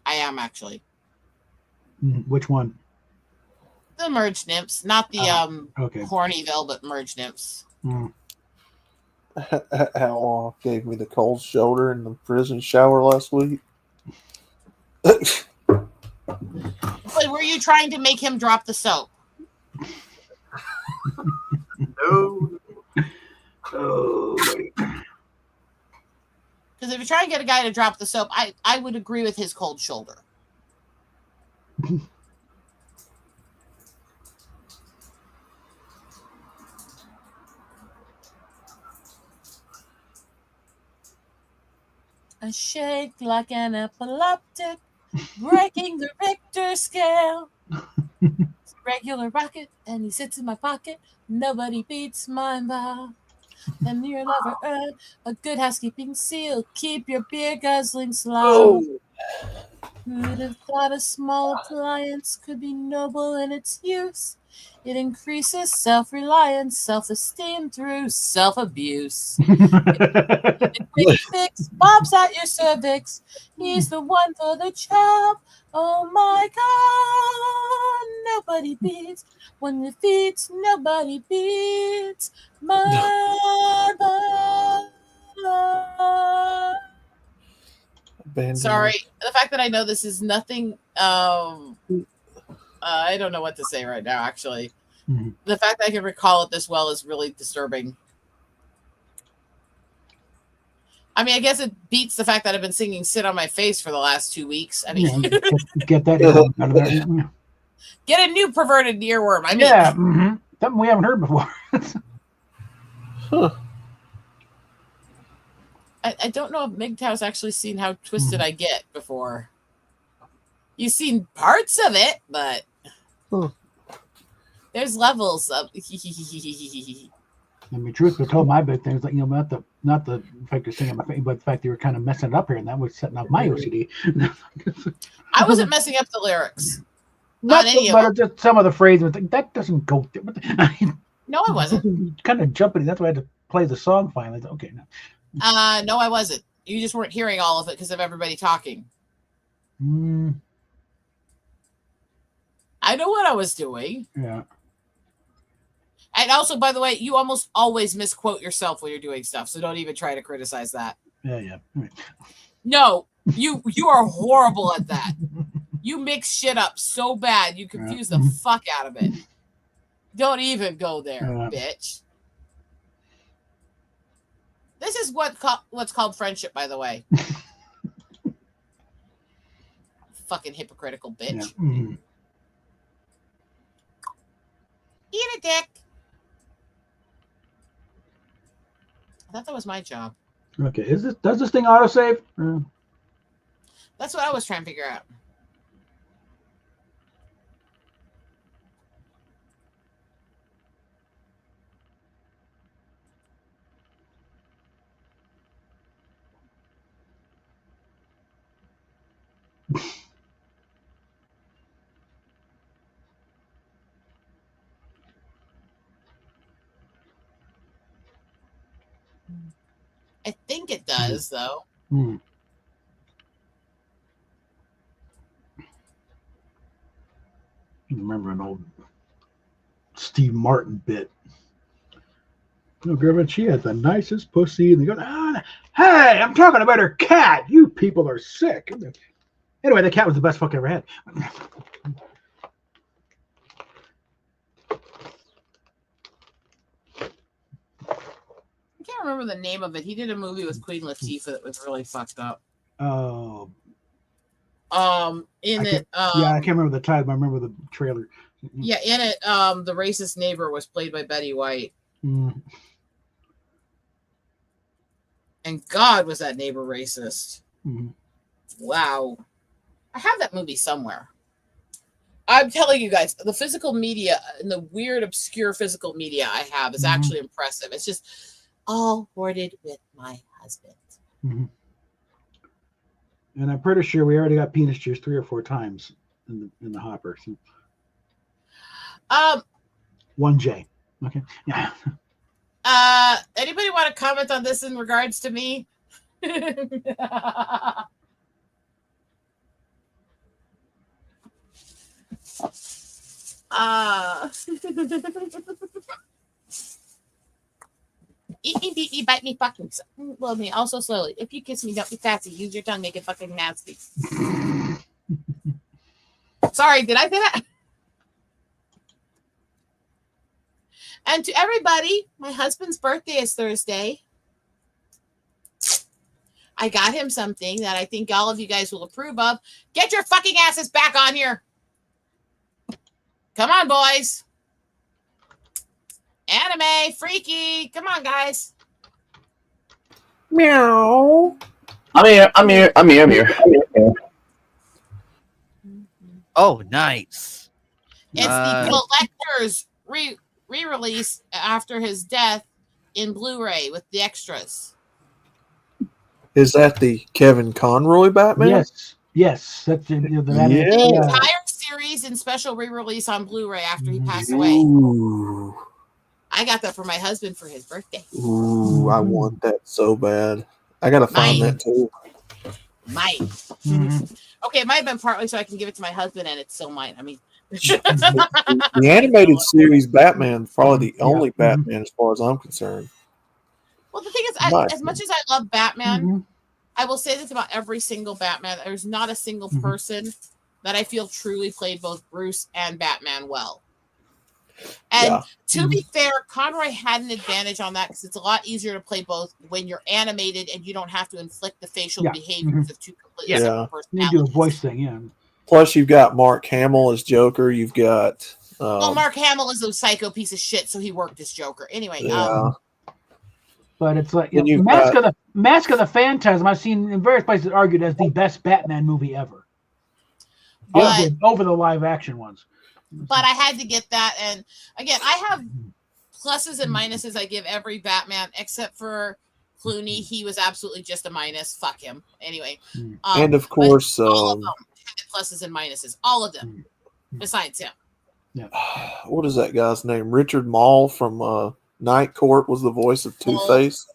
Speaker 3: I am actually.
Speaker 1: Which one?
Speaker 3: The merge nymphs, not the
Speaker 1: Okay.
Speaker 3: horny velvet merge nymphs.
Speaker 1: Mm.
Speaker 4: Outlaw gave me the cold shoulder in the prison shower last week.
Speaker 3: But were you trying to make him drop the soap?
Speaker 4: No.
Speaker 1: Oh,
Speaker 3: Because if you're trying to get a guy to drop the soap, I would agree with his cold shoulder. I shake like an epileptic, breaking the Richter scale. It's a regular rocket, and he sits in my pocket. Nobody beats my bob. And your lover earned a good housekeeping seal. Keep your beer guzzling slow. Who'd have thought a small appliance could be noble in its use? It increases self-reliance, self-esteem through self-abuse. Quick fix, Bob's at your cervix. He's the one for the job. Oh my God, nobody beats when the feats. Nobody beats my Bob.
Speaker 4: Abandoned.
Speaker 3: Sorry, the fact that I know this is nothing. I don't know what to say right now. Actually,
Speaker 1: Mhm.
Speaker 3: the fact that I can recall it this well is really disturbing. I mean, I guess it beats the fact that I've been singing "Sit on My Face" for the last 2 weeks. I mean,
Speaker 1: Yeah, get that out of there.
Speaker 3: get a new perverted earworm. I mean,
Speaker 1: Yeah, something we haven't heard before.
Speaker 4: Huh.
Speaker 3: I don't know if MGTOW's actually seen How Twisted I Get before. You've seen parts of it, but
Speaker 4: Huh.
Speaker 3: there's levels of.
Speaker 1: I mean, truth be told, my big thing is like, not the fact you're singing my face, but the fact you were kind of messing it up here, and that was setting up my OCD.
Speaker 3: I wasn't messing up the lyrics.
Speaker 1: Not
Speaker 3: any of
Speaker 1: but just some of the phrases. Like, that doesn't go.
Speaker 3: No, I wasn't.
Speaker 1: Kind of jumping. That's why I had to play the song finally. Okay, no.
Speaker 3: No, I wasn't. You just weren't hearing all of it because of everybody talking. I know what I was doing.
Speaker 1: Yeah.
Speaker 3: And also, by the way, you almost always misquote yourself when you're doing stuff, so don't even try to criticize that.
Speaker 1: Yeah. Right.
Speaker 3: No, you are horrible at that. You mix shit up so bad, you confuse the fuck out of it. Don't even go there, bitch. This is what's called friendship, by the way. Fucking hypocritical bitch.
Speaker 1: Yeah. Mm-hmm.
Speaker 3: Eat a dick. I thought that was my job.
Speaker 1: Okay. Does this thing autosave?
Speaker 3: That's what I was trying to figure out. I think it does, though.
Speaker 1: Hmm. I remember an old Steve Martin bit. No, girl, she had the nicest pussy. And they go, hey, I'm talking about her cat. You people are sick. Anyway, the cat was the best fuck I ever had.
Speaker 3: I can't remember the name of it. He did a movie with Queen Latifah that was really fucked up.
Speaker 1: Oh.
Speaker 3: I
Speaker 1: can't remember the title, but I remember the trailer.
Speaker 3: Yeah, in it, the racist neighbor was played by Betty White.
Speaker 1: Mm.
Speaker 3: And God, was that neighbor racist.
Speaker 1: Mm.
Speaker 3: Wow. I have that movie somewhere. I'm telling you guys, the physical media and the weird, obscure physical media I have is actually impressive. It's just all hoarded with my husband.
Speaker 1: Mm-hmm. And I'm pretty sure we already got penis juice 3 or 4 times in the hopper. So. 1J. Okay. Yeah.
Speaker 3: Anybody want to comment on this in regards to me? Eat me, bite me, fucking love me also slowly. If you kiss me, don't be sassy. Use your tongue, make it fucking nasty. Sorry, did I say that? And to everybody, my husband's birthday is Thursday. I got him something that I think all of you guys will approve of. Get your fucking asses back on here. Come on, boys. Anime, freaky. Come on, guys.
Speaker 4: Meow.
Speaker 2: I'm here.
Speaker 5: Oh, nice.
Speaker 3: It's the collector's re-release after his death in Blu-ray with the extras.
Speaker 4: Is that the Kevin Conroy Batman?
Speaker 1: Yes. That's
Speaker 3: The
Speaker 4: Yeah.
Speaker 3: entire series in special re-release on Blu-ray after he passed away.
Speaker 4: Ooh.
Speaker 3: I got that for my husband for his birthday.
Speaker 4: Ooh, I want that so bad. I gotta find
Speaker 3: Mine.
Speaker 4: that too.
Speaker 3: Mine. Okay, it might have been partly so I can give it to my husband, and it's still mine. I mean,
Speaker 4: The animated series Batman, probably the only Batman as far as I'm concerned.
Speaker 3: well, the thing is, as much as I love Batman, I will say this about every single Batman: there's not a single person that I feel truly played both Bruce and Batman well. And to be fair, Conroy had an advantage on that because it's a lot easier to play both when you're animated and you don't have to inflict the facial behaviors of two completely separate personalities.
Speaker 1: You do a voice thing, yeah.
Speaker 4: Plus, you've got Mark Hamill as Joker. You've got.
Speaker 3: Well, Mark Hamill is a psycho piece of shit, so he worked as Joker. Anyway,
Speaker 1: but it's like Mask of the Phantasm. I've seen in various places argued as the best Batman movie ever. Over the live action ones.
Speaker 3: But I had to get that, and again, I have pluses and minuses. I give every Batman except for Clooney. He was absolutely just a minus. Fuck him. Anyway,
Speaker 4: and of course,
Speaker 3: all of them had pluses and minuses. All of them, besides him.
Speaker 1: Yeah.
Speaker 4: What is that guy's name? Richard Mall from Night Court was the voice of Two-Face.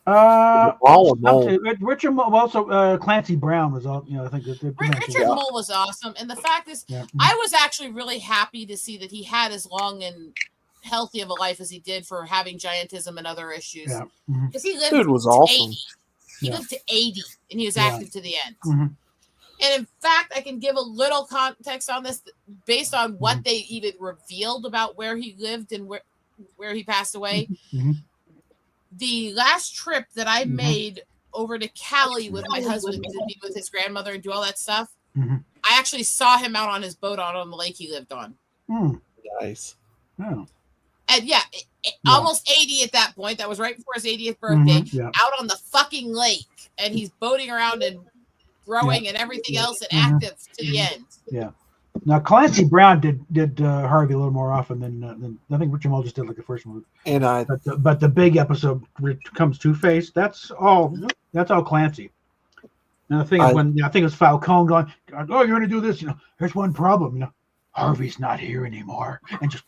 Speaker 4: All in all,
Speaker 1: Richard Mole, also Clancy Brown was all. I think that
Speaker 3: Richard Mole was awesome, and the fact is,
Speaker 1: Yeah.
Speaker 3: I was actually really happy to see that he had as long and healthy of a life as he did for having giantism and other issues.
Speaker 1: Yeah.
Speaker 3: Because he lived
Speaker 4: dude was
Speaker 3: to
Speaker 4: awesome.
Speaker 3: 80. He
Speaker 1: Yeah.
Speaker 3: lived to 80, and he was
Speaker 1: Yeah.
Speaker 3: active to the end.
Speaker 1: Mhm.
Speaker 3: And in fact, I can give a little context on this based on what
Speaker 1: Mm-hmm.
Speaker 3: they even revealed about where he lived and where he passed away.
Speaker 1: Mhm.
Speaker 3: The last trip that I
Speaker 1: Mhm.
Speaker 3: made over to Cali with my husband to be with his grandmother and do all that stuff,
Speaker 1: Mhm.
Speaker 3: I actually saw him out on his boat out on the lake he lived on.
Speaker 1: Mm.
Speaker 4: Nice.
Speaker 1: Oh.
Speaker 3: And yeah, almost 80 at that point. That was right before his 80th birthday.
Speaker 1: Mhm. Yeah.
Speaker 3: Out on the fucking lake, and he's boating around and rowing and everything else and
Speaker 1: Mhm.
Speaker 3: active to the end.
Speaker 1: Yeah. Now Clancy Brown did Harvey a little more often than I think Richard Mole just did like the first one.
Speaker 4: And I
Speaker 1: But the big episode comes Two-Face. That's all Clancy. And the thing is, when I think it was Falcone going, "Oh, you're going to do this," There's one problem, Harvey's not here anymore, and just.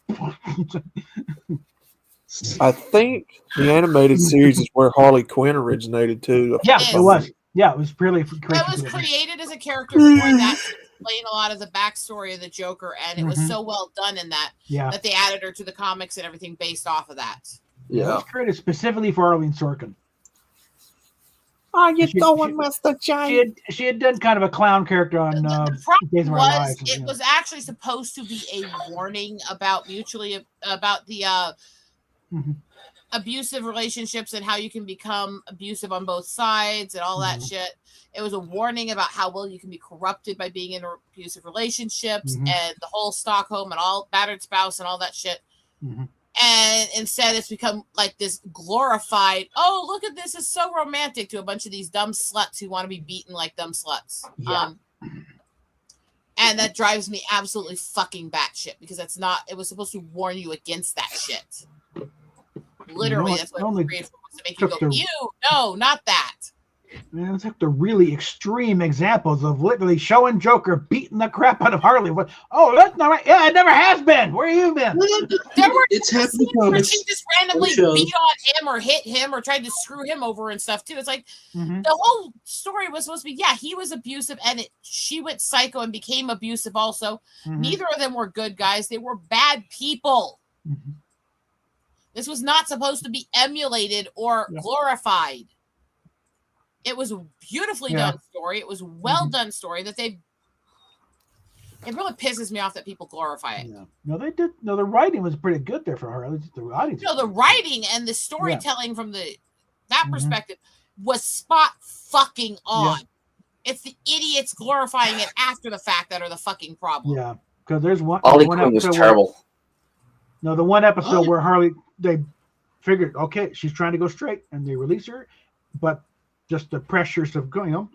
Speaker 4: I think the animated series is where Harley Quinn originated too.
Speaker 1: Yeah,
Speaker 3: Yes.
Speaker 1: it was. Yeah, it was really
Speaker 3: It was created as a character for that to explain a lot of the backstory of the Joker, and it was
Speaker 1: Mhm.
Speaker 3: so well done in that
Speaker 1: Yeah,
Speaker 3: they added her to the comics and everything based off of that.
Speaker 1: it
Speaker 4: Yeah.
Speaker 1: was created specifically for Arlene Sorkin.
Speaker 6: Are you
Speaker 1: She-
Speaker 6: going,
Speaker 1: she-
Speaker 6: Mr. J?
Speaker 1: She had done kind of a clown character on
Speaker 3: The
Speaker 1: Days
Speaker 3: problem
Speaker 1: of Our
Speaker 3: was
Speaker 1: Lives.
Speaker 3: it was actually supposed to be a warning about the
Speaker 1: Mhm.
Speaker 3: abusive relationships and how you can become abusive on both sides and all that
Speaker 1: Mhm.
Speaker 3: shit. It was a warning about how well you can be corrupted by being in abusive relationships
Speaker 1: Mhm.
Speaker 3: and the whole Stockholm and all battered spouse and all that shit.
Speaker 1: Mhm.
Speaker 3: And instead it's become like this glorified, oh, look at this, it's so romantic, to a bunch of these dumb sluts who want to be beaten like dumb sluts.
Speaker 1: Yeah.
Speaker 3: And that drives me absolutely fucking batshit, because that's not, it was supposed to warn you against that shit. Literally, that's what it was created for, was to make you go, ew, no, not that.
Speaker 1: Man, it's like the really extreme examples of literally showing Joker beating the crap out of Harley. Oh, that's not right. Yeah, it never has been. Where you been?
Speaker 3: There were
Speaker 7: It's happened
Speaker 3: scenes where
Speaker 7: comics.
Speaker 3: she just randomly
Speaker 7: shows.
Speaker 3: beat on him or hit him or tried to screw him over and stuff too. It's like
Speaker 1: Mhm.
Speaker 3: the whole story was supposed to be, yeah, he was abusive and she went psycho and became abusive also.
Speaker 1: Mhm.
Speaker 3: Neither of them were good guys. They were bad people.
Speaker 1: Mhm.
Speaker 3: This was not supposed to be emulated or
Speaker 1: Yeah.
Speaker 3: glorified. It was a beautifully
Speaker 1: Yeah.
Speaker 3: done story. It was a well
Speaker 1: Mhm.
Speaker 3: done story that it really pisses me off that people glorify it.
Speaker 1: Yeah. No, they did. No, the writing was pretty good there for Harley. The writing.
Speaker 3: No, the writing and the storytelling from that
Speaker 1: Mhm.
Speaker 3: perspective was spot fucking on. It's the idiots glorifying it after the fact that are the fucking problem.
Speaker 1: Yeah, because there's one.
Speaker 2: Harley
Speaker 1: one
Speaker 2: Quinn was
Speaker 1: episode where-
Speaker 2: terrible.
Speaker 1: No, the one episode
Speaker 7: Oh.
Speaker 1: where Harley, they figured, okay, she's trying to go straight, and they release her, but just the pressures of going,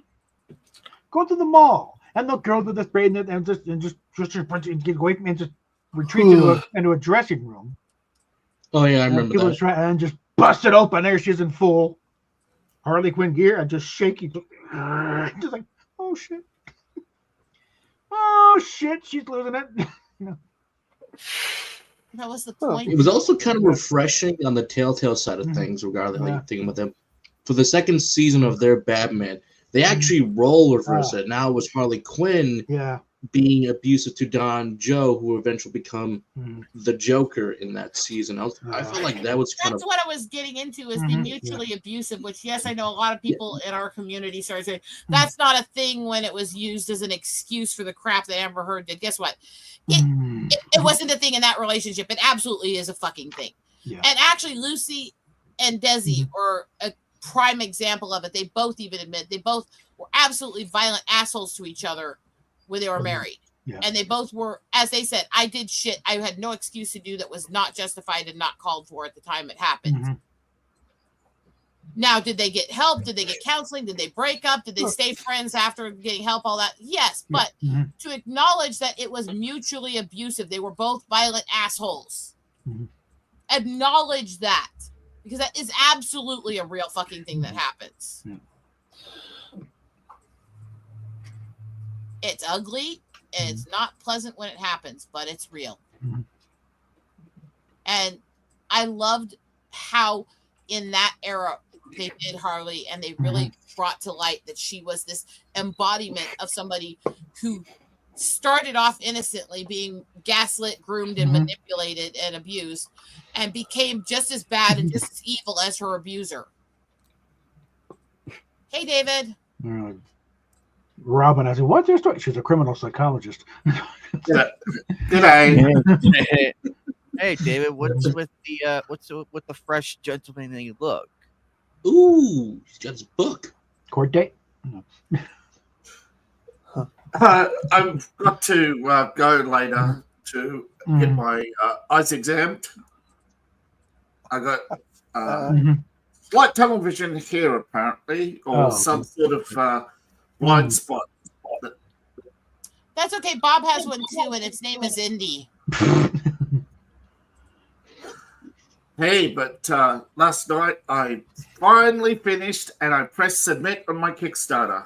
Speaker 1: go to the mall, and they'll go to the spray and just get away from me and just retreat into a dressing room.
Speaker 7: Oh yeah, I
Speaker 1: And
Speaker 7: remember
Speaker 1: people
Speaker 7: that.
Speaker 1: try and just bust it open. There she is in full Harley Quinn gear and just shaking, just like, oh shit, she's losing it.
Speaker 3: That was the
Speaker 4: Oh,
Speaker 3: point.
Speaker 7: It was also kind of refreshing on the Telltale side of things, regardless of how
Speaker 1: Yeah.
Speaker 7: you think about them. For the second season of their Batman, they actually role reversed it. Now it was Harley Quinn
Speaker 1: Yeah.
Speaker 7: being abusive to Don Joe, who eventually become
Speaker 1: Mhm.
Speaker 7: the Joker in that season. I felt like that was kind
Speaker 3: That's
Speaker 7: of
Speaker 3: what I was getting into, is the
Speaker 1: Mhm.
Speaker 3: mutually abusive, which, yes, I know a lot of people in our community started saying that's not a thing when it was used as an excuse for the crap that Amber Heard did. Guess what?
Speaker 1: Mm.
Speaker 3: It wasn't a thing in that relationship. It absolutely is a fucking thing.
Speaker 1: Yeah.
Speaker 3: And actually, Lucy and Desi are a prime example of it. They both even admit they both were absolutely violent assholes to each other when they were married.
Speaker 1: Yeah.
Speaker 3: And they both were, as they said, I did shit I had no excuse to do that was not justified and not called for at the time it happened.
Speaker 1: Mhm.
Speaker 3: Now, did they get help? Did they get counseling? Did they break up? Did they stay friends after getting help? All that? Yes. But
Speaker 1: Mhm.
Speaker 3: to acknowledge that it was mutually abusive, they were both violent assholes.
Speaker 1: Mhm.
Speaker 3: Acknowledge that, because that is absolutely a real fucking thing that happens.
Speaker 1: Yeah.
Speaker 3: It's ugly. It's not pleasant when it happens, but it's real.
Speaker 1: Mhm.
Speaker 3: And I loved how in that era they did Harley, and they really brought to light that she was this embodiment of somebody who started off innocently being gaslit, groomed, and manipulated and abused, and became just as bad and just as evil as her abuser. Hey, David.
Speaker 1: Robin, I said, what's your story? She's a criminal psychologist.
Speaker 7: Good day.
Speaker 5: Hey, David, what's with the fresh gentlemanly look?
Speaker 7: Ooh, he's got his book.
Speaker 1: Court date?
Speaker 8: I've got to go later to get my eyes examined. I got slight television here, apparently, or some sort of blind spot.
Speaker 3: That's okay. Bob has one too, and its name is Indy.
Speaker 8: Hey, but last night I finally finished and I pressed submit on my Kickstarter.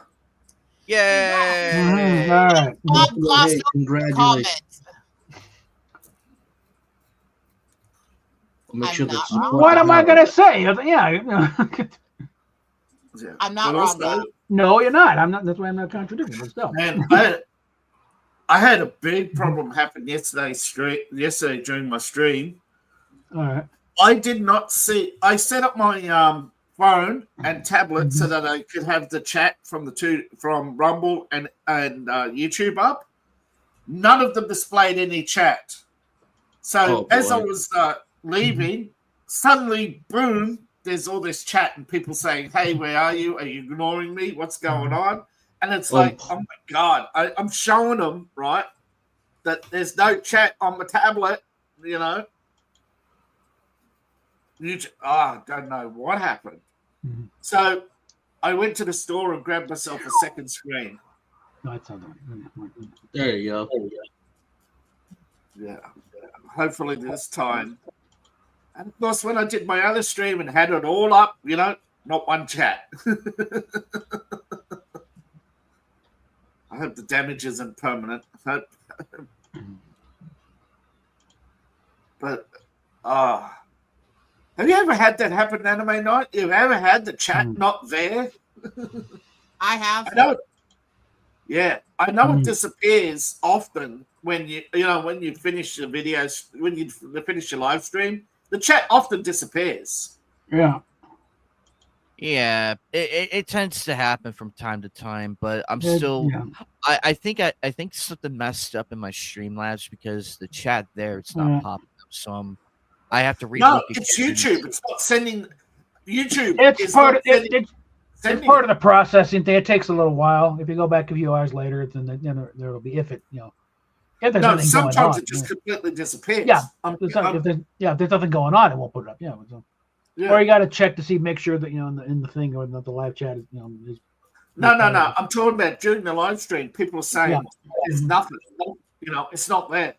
Speaker 5: Yay!
Speaker 1: All right.
Speaker 3: Bob glossed over the
Speaker 7: Congratulations.
Speaker 3: comment.
Speaker 7: Make
Speaker 3: I'm
Speaker 7: sure that
Speaker 3: not
Speaker 7: you
Speaker 3: wrong.
Speaker 1: What am I going to say? Yeah.
Speaker 8: Yeah.
Speaker 3: I'm not
Speaker 8: But
Speaker 3: wrong,
Speaker 8: also-
Speaker 3: Bob.
Speaker 1: No, you're not. I'm not. That's why I'm not contradicting. But still.
Speaker 8: Man, I had a big problem happen yesterday during my stream.
Speaker 1: All right.
Speaker 8: I did not see. I set up my phone and tablet so that I could have the chat from Rumble and YouTube up. None of them displayed any chat. So as I was leaving, suddenly, boom! There's all this chat and people saying, "Hey, where are you? Are you ignoring me? What's going on?" And it's like, oh my God, I'm showing them, right, that there's no chat on my tablet, you know. I don't know what happened. So I went to the store and grabbed myself a second screen.
Speaker 1: No, it's not.
Speaker 7: There you go.
Speaker 8: Yeah. Hopefully this time. And of course, when I did my other stream and had it all up, you know, not one chat. I hope the damage isn't permanent. But have you ever had that happen, Anime Night? You've ever had the chat not there?
Speaker 3: I have.
Speaker 8: I know. Yeah, I know it disappears often when you finish the videos, when you finish your live stream. The chat often disappears.
Speaker 1: Yeah.
Speaker 5: Yeah, it tends to happen from time to time, but I'm
Speaker 1: Yeah,
Speaker 5: still.
Speaker 1: yeah.
Speaker 5: I think something messed up in my Streamlabs because the chat there it's not
Speaker 1: Yeah.
Speaker 5: popping up, so I have to read.
Speaker 8: No, it's YouTube. It's not sending. YouTube.
Speaker 1: It's
Speaker 8: is
Speaker 1: part
Speaker 8: not
Speaker 1: of it.
Speaker 8: sending-
Speaker 1: It's
Speaker 8: sending
Speaker 1: part
Speaker 8: it.
Speaker 1: of the processing thing. It takes a little while. If you go back a few hours later, then there'll be if there's
Speaker 8: No,
Speaker 1: anything going
Speaker 8: sometimes
Speaker 1: on.
Speaker 8: it just completely disappears.
Speaker 1: Yeah.
Speaker 8: I'm-
Speaker 1: If
Speaker 8: I'm-
Speaker 1: there's nothing going on, it won't put it up. Yeah. So.
Speaker 8: yeah.
Speaker 1: Or you got to check to see, make sure that in the thing or the live chat is is.
Speaker 8: No. I'm talking about during the live stream. People are saying
Speaker 1: Yeah.
Speaker 8: there's nothing. You know, it's not there.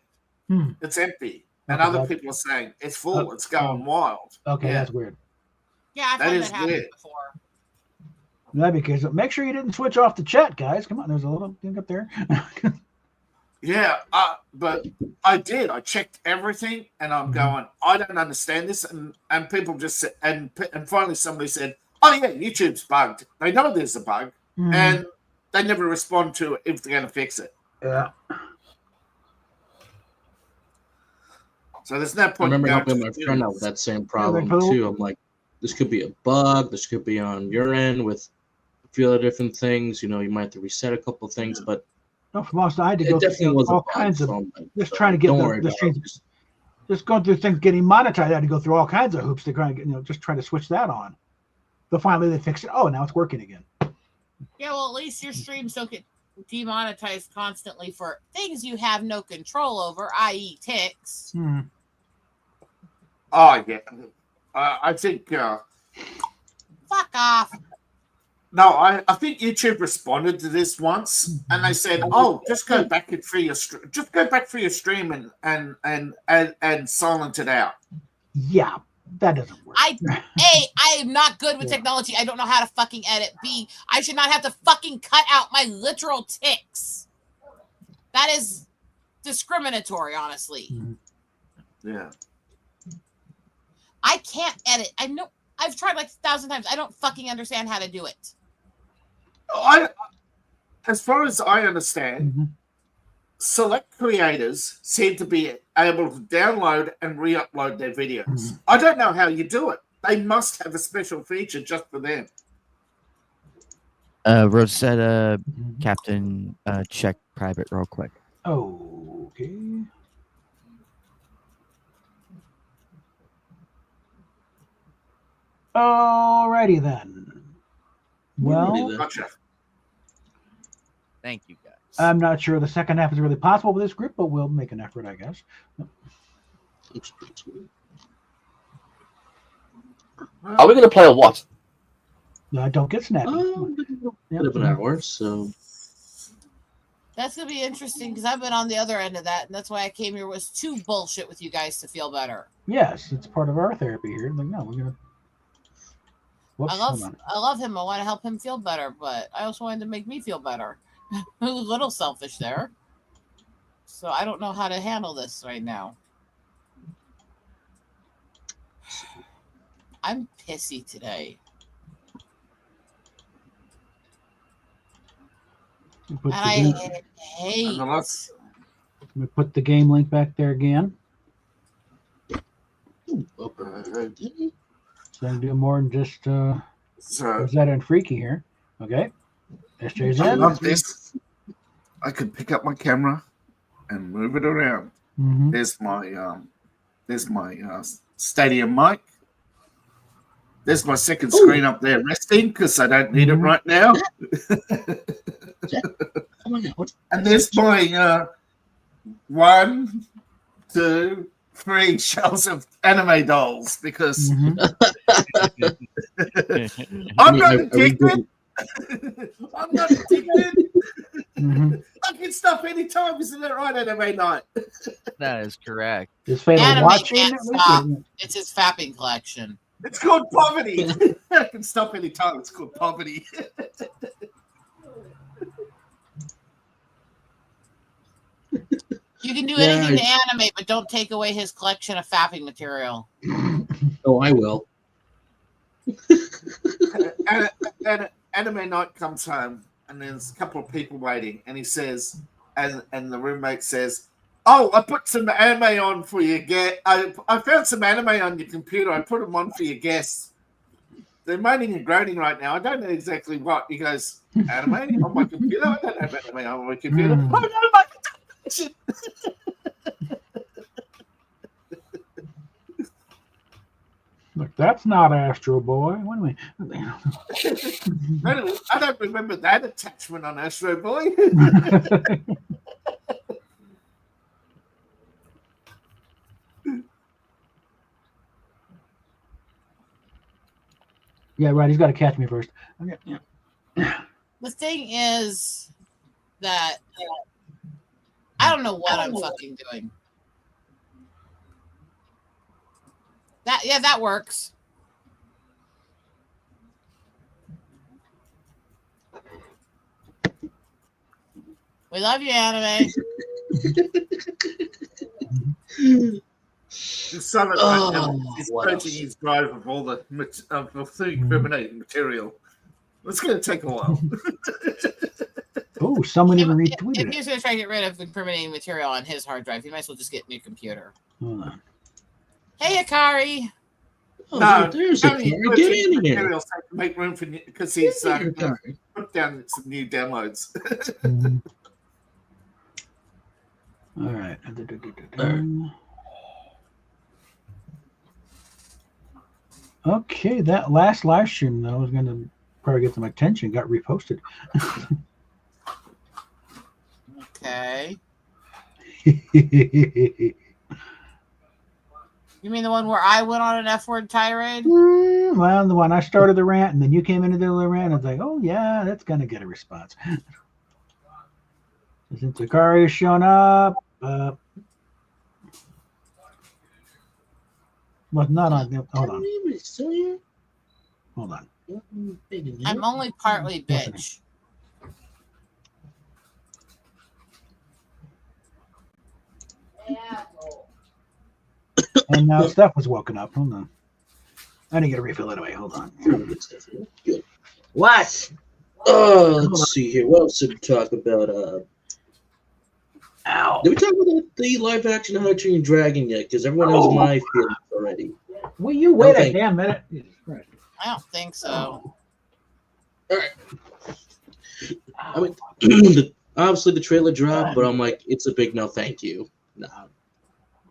Speaker 1: Hmm.
Speaker 8: It's empty. And
Speaker 1: Okay,
Speaker 8: other
Speaker 1: that-
Speaker 8: people are saying it's full.
Speaker 1: Oh,
Speaker 8: It's going wild.
Speaker 1: Okay,
Speaker 8: Yeah.
Speaker 1: that's weird.
Speaker 3: Yeah, I've
Speaker 8: That
Speaker 3: had
Speaker 8: is
Speaker 3: that happen
Speaker 8: weird.
Speaker 3: before.
Speaker 1: That'd be case. Make sure you didn't switch off the chat, guys. Come on, there's a little thing up there.
Speaker 8: Yeah, but I did. I checked everything, and I'm going, I don't understand this. And people just said, and finally somebody said, oh yeah, YouTube's bugged. They know there's a bug, and they never respond to it if they're going to fix it.
Speaker 1: Yeah.
Speaker 8: So there's no
Speaker 7: I
Speaker 8: point.
Speaker 7: remember
Speaker 8: in going
Speaker 7: helping
Speaker 8: to
Speaker 7: my
Speaker 8: the
Speaker 7: friend out
Speaker 8: videos.
Speaker 7: with that same problem
Speaker 1: cool.
Speaker 7: too. I'm like, this could be a bug. This could be on your end with a few other different things. You know, you might have to reset a couple of things, but
Speaker 1: No, from us, I had to
Speaker 7: it
Speaker 1: go
Speaker 7: definitely
Speaker 1: through
Speaker 7: was a
Speaker 1: all
Speaker 7: bug.
Speaker 1: kinds of
Speaker 7: So I'm like,
Speaker 1: just trying to get
Speaker 7: don't
Speaker 1: the
Speaker 7: worry about
Speaker 1: streams.
Speaker 7: it.
Speaker 1: Just going through things getting monetized. I had to go through all kinds of hoops to try and get, just try to switch that on. But finally they fixed it. Oh, now it's working again.
Speaker 3: Yeah, well, at least your streams don't get demonetized constantly for things you have no control over, i.e., ticks.
Speaker 8: Oh yeah, I think
Speaker 3: Fuck off.
Speaker 8: no, I think YouTube responded to this once, and they said, "Oh, just go back and free your just go back for your stream and silent it out."
Speaker 1: Yeah, that doesn't work.
Speaker 3: A, I am not good with technology. I don't know how to fucking edit. B, I should not have to fucking cut out my literal ticks. That is discriminatory, honestly.
Speaker 8: Yeah.
Speaker 3: I can't edit. I I've tried like 1,000 times. I don't fucking understand how to do it.
Speaker 8: As far as I understand,
Speaker 1: Mhm.
Speaker 8: select creators seem to be able to download and re-upload their videos.
Speaker 1: Mhm.
Speaker 8: I don't know how you do it. They must have a special feature just for them.
Speaker 5: Rosetta,
Speaker 1: Mhm.
Speaker 5: Captain, check private real quick.
Speaker 1: Okay. Alrighty then. Well,
Speaker 7: then.
Speaker 8: Gotcha.
Speaker 5: Thank you, guys.
Speaker 1: I'm not sure the second half is really possible with this group, but we'll make an effort, I guess.
Speaker 7: Looks pretty sweet.
Speaker 2: Are we going to play or what?
Speaker 1: Don't get snappy.
Speaker 7: Bit of an hour, so
Speaker 3: That's gonna be interesting because I've been on the other end of that, and that's why I came here was to bullshit with you guys to feel better.
Speaker 1: Yes, it's part of our therapy here. Like, no, we're gonna. Whoops,
Speaker 3: I
Speaker 1: hold on.
Speaker 3: love him. I want to help him feel better, but I also wanted to make me feel better. A little selfish there. So I don't know how to handle this right now. I'm pissy today.
Speaker 1: We put,
Speaker 3: And
Speaker 1: the
Speaker 3: I
Speaker 1: game,
Speaker 3: hate.
Speaker 8: And the last-
Speaker 1: we put the game link back there again.
Speaker 7: open.
Speaker 1: So I can do more than just
Speaker 8: So
Speaker 1: Rosetta and Freaky here. Okay. SJ's
Speaker 8: I
Speaker 1: in.
Speaker 8: love this. I could pick up my camera and move it around.
Speaker 1: Mhm.
Speaker 8: There's my stadium mic. There's my second screen up there resting because I don't need it right now.
Speaker 7: Come on now. What?
Speaker 8: And there's my 1, 2, 3 shelves of anime dolls because
Speaker 1: Mhm.
Speaker 8: I'm not
Speaker 7: Are we
Speaker 8: addicted.
Speaker 7: good?
Speaker 8: I'm not addicted.
Speaker 1: Mhm.
Speaker 8: I can stop anytime. Isn't that right, Anime Night?
Speaker 5: That is correct.
Speaker 1: Is Fatal
Speaker 3: Anime
Speaker 1: watching?
Speaker 3: can't
Speaker 1: at least?
Speaker 3: stop. It's his fapping collection.
Speaker 8: It's called poverty. I can stop anytime. It's called poverty.
Speaker 3: You can do
Speaker 7: Yeah,
Speaker 3: anything to animate, but don't take away his collection of fapping material.
Speaker 7: Oh, I will.
Speaker 8: and Anime Night comes home, and there's a couple of people waiting, and he says, and the roommate says, "Oh, I put some anime on for you. I found some anime on your computer. I put them on for your guests. They're moaning and groaning right now. I don't know exactly what." He goes, "Anime on my computer? I don't have anime on my computer.
Speaker 1: Hmm.
Speaker 8: Oh no, my shit."
Speaker 1: Look, that's not Astro Boy. What do we?
Speaker 8: I don't remember that attachment on Astro Boy.
Speaker 1: Yeah, right. He's got to catch me first. Okay. Yeah.
Speaker 3: The thing is that I don't know what I'm fucking doing. That works. We love you, anime.
Speaker 8: Summit right now is purging his drive of all the incriminating material. It's going to take a while.
Speaker 1: Oh, someone even
Speaker 3: If
Speaker 1: retweeted
Speaker 3: he's
Speaker 1: it.
Speaker 3: going to try to get rid of incriminating material on his hard drive, he might as well just get a new computer.
Speaker 1: Hold on.
Speaker 3: Hey, Akari.
Speaker 7: Oh,
Speaker 8: No,
Speaker 7: there's a car. Get in here.
Speaker 8: Material so I can make room for because he's
Speaker 7: Get in here, Akari.
Speaker 8: put down some new downloads.
Speaker 1: Mhm. All right. Okay, that last live stream though was going to probably get some attention. Got reposted.
Speaker 3: Okay. You mean the one where I went on an F-word tirade?
Speaker 1: Well, the one I started the rant, and then you came into the rant. I was like, "Oh yeah, that's going to get a response." Since Akari has shown up, well, not on. Hold on. Hold on.
Speaker 3: I'm only partly bitch.
Speaker 1: And now Steph was woken up. Hold on. I didn't get a refill anyway. Hold on.
Speaker 7: Good stuff. Good.
Speaker 1: What?
Speaker 7: Let's see here. What else did we talk about?
Speaker 1: Ow.
Speaker 7: Did we talk about the live action How to Train Your Dragon yet? Because everyone knows my feelings already.
Speaker 1: Will you wait a
Speaker 7: thank
Speaker 1: damn minute? Jesus Christ.
Speaker 3: I don't think so.
Speaker 7: All right. I mean, obviously the trailer dropped, but I'm like, it's a big no, thank you. No,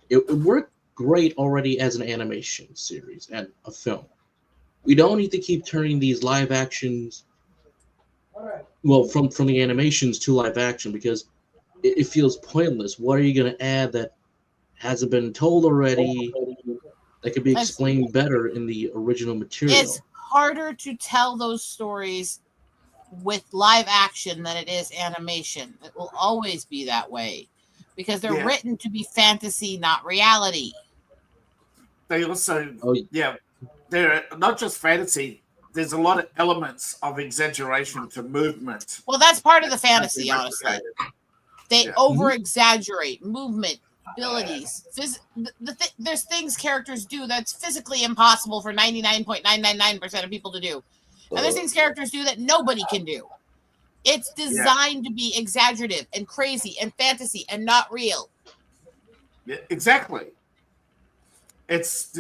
Speaker 7: it worked great already as an animation series and a film. We don't need to keep turning these live actions, well, from the animations to live action because it feels pointless. What are you going to add that hasn't been told already? That could be explained better in the original material.
Speaker 3: It's harder to tell those stories with live action than it is animation. It will always be that way because they're written to be fantasy, not reality.
Speaker 8: They also, they're not just fantasy. There's a lot of elements of exaggeration to movement.
Speaker 3: Well, that's part of the fantasy, honestly. They over exaggerate movement, abilities. There's things characters do that's physically impossible for 99.999% of people to do. And there's things characters do that nobody can do. It's designed to be exaggerative and crazy and fantasy and not real.
Speaker 8: Yeah, exactly. It's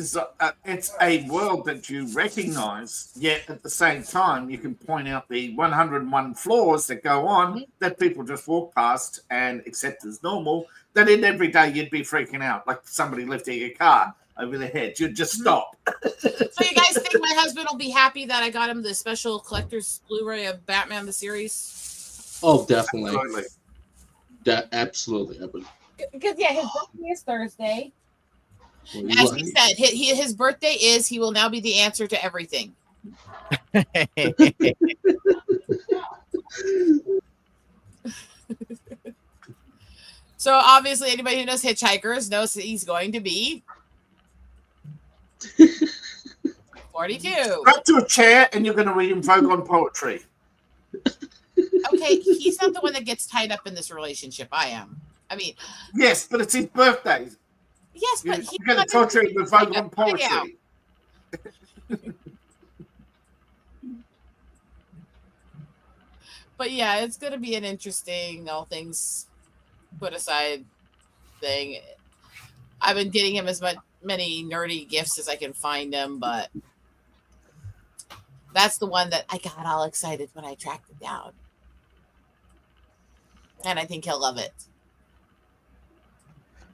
Speaker 8: a world that you recognize, yet at the same time, you can point out the 101 flaws that go on that people just walk past and accept as normal. That in every day you'd be freaking out, like somebody lifting a car over their head. You'd just stop.
Speaker 3: So you guys think my husband will be happy that I got him the special collector's Blu-ray of Batman the series?
Speaker 7: Oh, definitely.
Speaker 8: Absolutely.
Speaker 7: Absolutely.
Speaker 3: Because his birthday is Thursday.
Speaker 7: Well,
Speaker 3: as he said, his birthday is. He will now be the answer to everything. So obviously, anybody who knows Hitchhikers knows that he's going to be 42.
Speaker 8: Back to a chair, and you're going to read him Vogon poetry.
Speaker 3: Okay, he's not the one that gets tied up in this relationship. I am. I mean,
Speaker 8: yes, but it's his birthday.
Speaker 3: Yes, but he's
Speaker 8: going to torture him with Vogon poetry.
Speaker 3: But yeah, it's going to be an interesting, all things put aside thing. I've been getting him as many nerdy gifts as I can find him, but that's the one that I got all excited when I tracked it down. And I think he'll love it.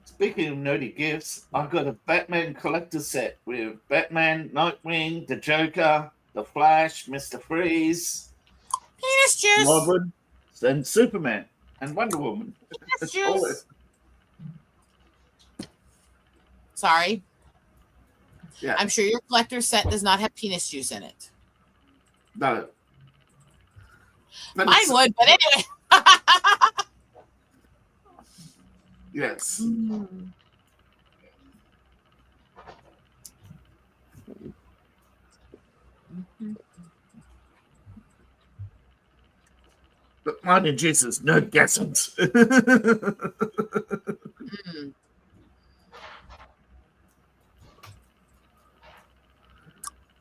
Speaker 8: Speaking of nerdy gifts, I've got a Batman collector set with Batman, Nightwing, the Joker, the Flash, Mr. Freeze,
Speaker 3: Penis juice,
Speaker 8: Robin, and Superman, and Wonder Woman.
Speaker 3: Penis juice. Sorry.
Speaker 8: Yeah.
Speaker 3: I'm sure your collector set does not have penis juice in it.
Speaker 8: No. But
Speaker 3: mine would, but anyway.
Speaker 8: Yes. But mine and Jesus, no gasms.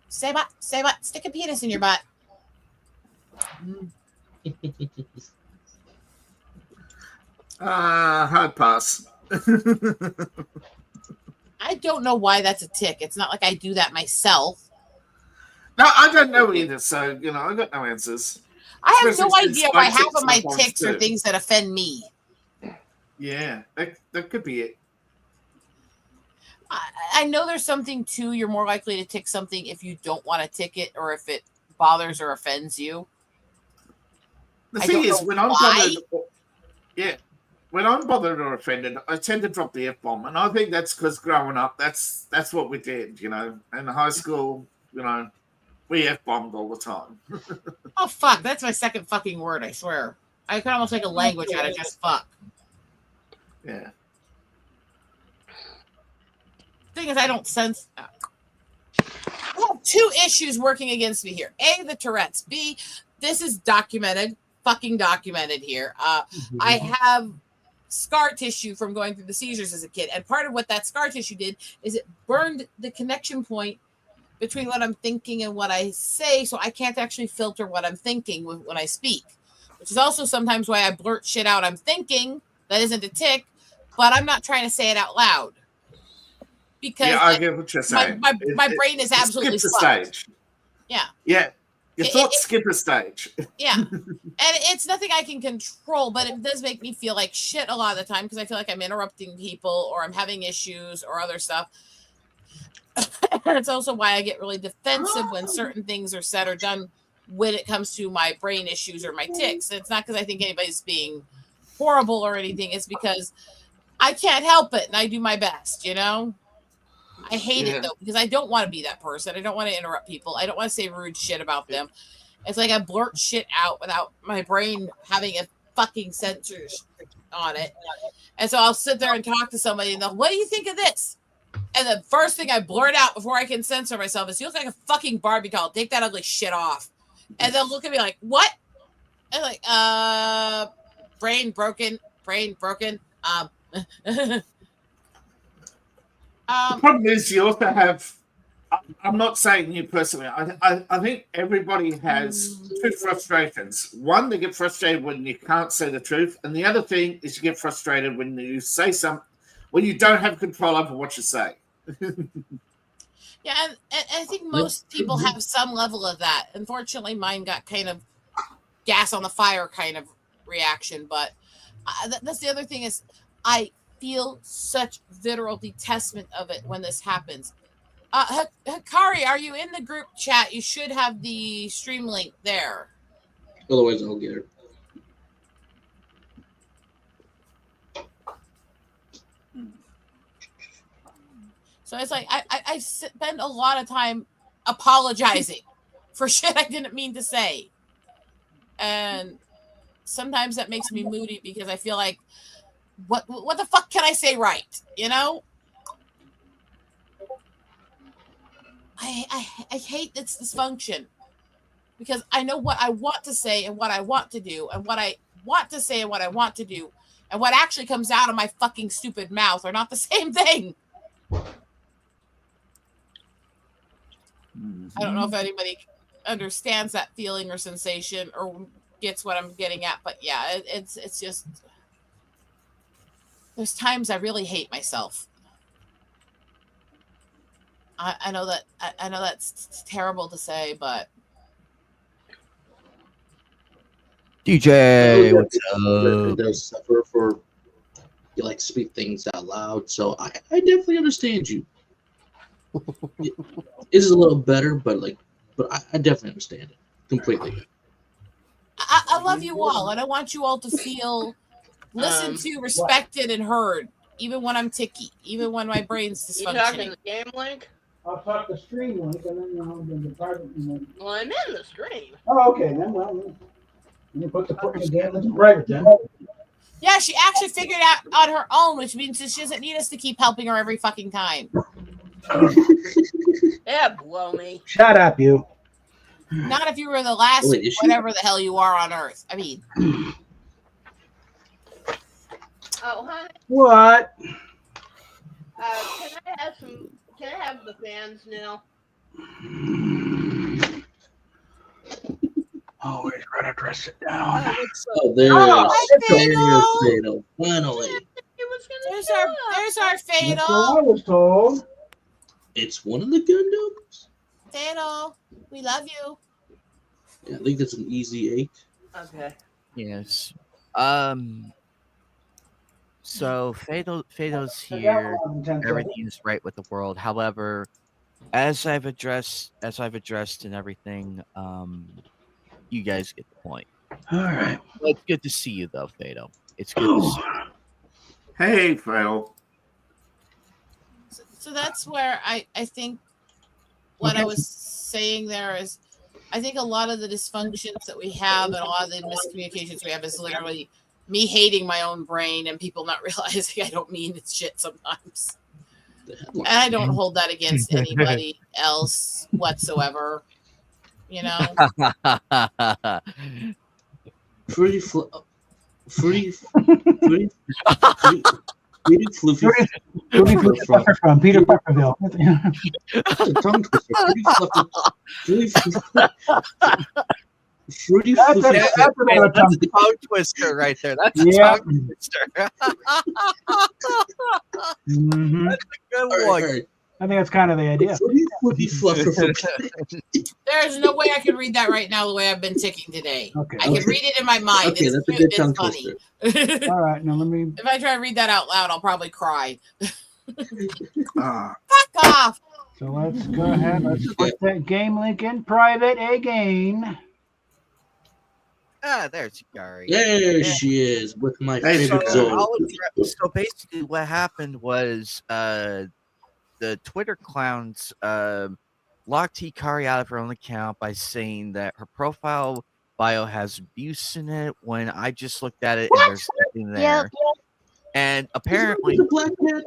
Speaker 3: Say what? Say what? Stick a penis in your butt.
Speaker 8: Hard pass.
Speaker 3: I don't know why that's a tick. It's not like I do that myself.
Speaker 8: No, I don't know either. So, I got no answers.
Speaker 3: I have no idea why half of my ticks are things that offend me.
Speaker 8: Yeah, that could be it.
Speaker 3: I know there's something too. You're more likely to tick something if you don't want to tick it or if it bothers or offends you.
Speaker 8: The thing is, when I'm bothered or offended, I tend to drop the F-bomb, and I think that's because growing up, that's what we did. In high school, we F-bombed all the time.
Speaker 3: Oh fuck, that's my second fucking word. I swear, I could almost make a language out of just fuck.
Speaker 8: Yeah.
Speaker 3: Thing is, I don't sense. I have two issues working against me here. A, the Tourette's. B, this is fucking documented here. I have scar tissue from going through the seizures as a kid, and part of what that scar tissue did is it burned the connection point between what I'm thinking and what I say, so I can't actually filter what I'm thinking when I speak, which is also sometimes why I blurt shit out I'm thinking that isn't a tick, but I'm not trying to say it out loud because
Speaker 8: Yeah, I get what you're saying.
Speaker 3: my brain is absolutely
Speaker 8: It skips a
Speaker 3: fucked.
Speaker 8: stage.
Speaker 3: Yeah.
Speaker 8: Yeah. Your thoughts skip a stage.
Speaker 3: Yeah. And it's nothing I can control, but it does make me feel like shit a lot of the time because I feel like I'm interrupting people or I'm having issues or other stuff. And it's also why I get really defensive when certain things are said or done when it comes to my brain issues or my tics. It's not because I think anybody's being horrible or anything. It's because I can't help it and I do my best, you know? I hate it though because I don't want to be that person. I don't want to interrupt people. I don't want to say rude shit about them. It's like I blurt shit out without my brain having a fucking censor on it. And so I'll sit there and talk to somebody and they'll, what do you think of this? And the first thing I blurt out before I can censor myself is, you look like a fucking Barbie doll. Take that ugly shit off. And they'll look at me like, what? And like, brain broken.
Speaker 8: The problem is you also have, I'm not saying you personally, I think everybody has two frustrations. One, they get frustrated when you can't say the truth. And the other thing is you get frustrated when you say something, when you don't have control over what you say.
Speaker 3: Yeah, and I think most people have some level of that. Unfortunately, mine got kind of gas on the fire kind of reaction. But that's the other thing is I feel such visceral detestment of it when this happens. Hikari, are you in the group chat? You should have the stream link there.
Speaker 7: Otherwise, I'll get her.
Speaker 3: So it's like I spend a lot of time apologizing for shit I didn't mean to say. And sometimes that makes me moody because I feel like, what the fuck can I say right? You know? I hate this dysfunction because I know what I want to say and what I want to do and what I want to say and what I want to do and what actually comes out of my fucking stupid mouth are not the same thing. I don't know if anybody understands that feeling or sensation or gets what I'm getting at, but yeah, it's just there's times I really hate myself. I know that I know that's terrible to say, but
Speaker 5: DJ, what's up?
Speaker 7: It does suffer for you like speak things out loud, so I definitely understand you. It is a little better, but I definitely understand it completely.
Speaker 3: I love you all, and I want you all to feel listened to, respected, and heard, even when I'm ticky, even when my brain's dysfunctioning.
Speaker 9: You talking the game link?
Speaker 1: I'll talk the stream link and then the private link.
Speaker 9: Well, I'm in the stream.
Speaker 1: Oh, okay. Then you put the game link in private then.
Speaker 3: Yeah, she actually figured it out on her own, which means that she doesn't need us to keep helping her every fucking time.
Speaker 9: Yeah, blow me.
Speaker 1: Shut up, you.
Speaker 3: Not if you were the last,
Speaker 7: Wait, is she-
Speaker 3: whatever the hell you are on Earth. I mean,
Speaker 9: Oh, hi.
Speaker 1: What?
Speaker 9: Can I have the fans now?
Speaker 1: Always gotta dress it down.
Speaker 7: Oh, there's Fatal. Finally,
Speaker 3: there's our
Speaker 1: That's what I
Speaker 3: Fatal.
Speaker 1: was told.
Speaker 7: it's one of the Gundams.
Speaker 3: Fatal, we love you.
Speaker 7: Yeah, I think that's an easy 8.
Speaker 9: Okay.
Speaker 5: Yes. So Fato's here. Everything's right with the world. However, as I've addressed and everything, you guys get the point.
Speaker 1: All right.
Speaker 5: Well, it's good to see you though, Fato. It's good to see you.
Speaker 8: Hey, Phil.
Speaker 3: So that's where I think what I was saying there is, I think a lot of the dysfunctions that we have and a lot of the miscommunications we have is literally me hating my own brain and people not realizing I don't mean it's shit sometimes. And I don't hold that against anybody else whatsoever. You know?
Speaker 7: Free Fruity Floofy.
Speaker 1: Fruity Fluffer from Peter Pufferville.
Speaker 7: That's a tongue twister. Fruity Fluffy. Fruity
Speaker 1: That's
Speaker 7: Floofy.
Speaker 1: a
Speaker 5: That's a tongue twister right there. That's a
Speaker 1: Yeah.
Speaker 5: tongue twister.
Speaker 1: Mhm.
Speaker 5: That's a good
Speaker 7: All right,
Speaker 5: one.
Speaker 7: all right.
Speaker 1: I think that's kind of the idea.
Speaker 7: Fruity Floofy Fluffer from
Speaker 3: There's no way I could read that right now the way I've been ticking today.
Speaker 1: Okay.
Speaker 3: I can read it in my mind.
Speaker 7: Okay,
Speaker 3: it's
Speaker 7: that's a
Speaker 3: cute,
Speaker 7: good
Speaker 3: it's
Speaker 7: tongue
Speaker 3: funny.
Speaker 7: twister.
Speaker 1: All right, now let me.
Speaker 3: If I try to read that out loud, I'll probably cry.
Speaker 8: Ah.
Speaker 3: Fuck off.
Speaker 1: So let's go ahead. Let's put that game link in private again.
Speaker 5: Ah, there's Hikari.
Speaker 7: There she is with my
Speaker 8: Hey,
Speaker 7: favorite
Speaker 8: so
Speaker 7: Zord.
Speaker 5: So basically, what happened was the Twitter clowns locked Hikari out of her own account by saying that her profile bio has abuse in it. When I just looked at it and there's nothing there, and apparently,
Speaker 7: The black man.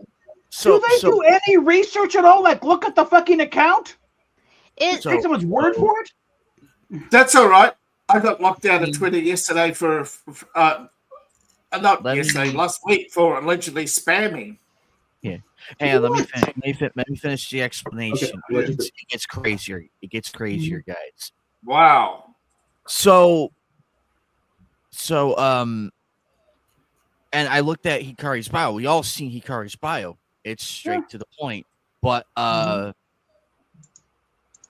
Speaker 1: Do they do any research at all? Like, look at the fucking account?
Speaker 6: It,
Speaker 5: So-
Speaker 1: Take someone's word for it?
Speaker 8: That's all right. I got locked out of Twitter yesterday for not
Speaker 5: Let me-
Speaker 8: yesterday, last week for allegedly spamming.
Speaker 5: Hey, let me finish the explanation.
Speaker 7: Okay.
Speaker 5: It gets crazier. It gets crazier, guys.
Speaker 8: Wow.
Speaker 5: So, and I looked at Hikari's bio. We all seen Hikari's bio. It's straight to the point. But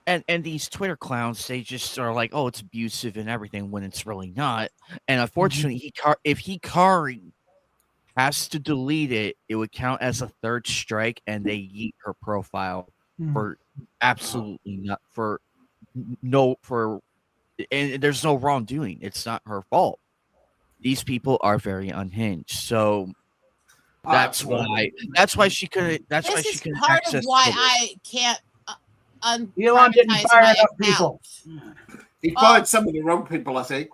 Speaker 5: and these Twitter clowns, they just are like, oh, it's abusive and everything when it's really not. And unfortunately, if Hikari has to delete it, it would count as a third strike, and they yeet her profile for absolutely not for no for, and there's no wrongdoing. It's not her fault. These people are very unhinged, so that's why she couldn't. That's why
Speaker 3: This
Speaker 5: she
Speaker 3: is
Speaker 5: couldn't
Speaker 3: part of
Speaker 5: access
Speaker 3: why
Speaker 5: Twitter.
Speaker 3: I can't
Speaker 1: Elon didn't
Speaker 3: unprivatize
Speaker 1: fire
Speaker 3: my
Speaker 1: enough people.
Speaker 3: account.
Speaker 8: He fired some of the wrong people, I think.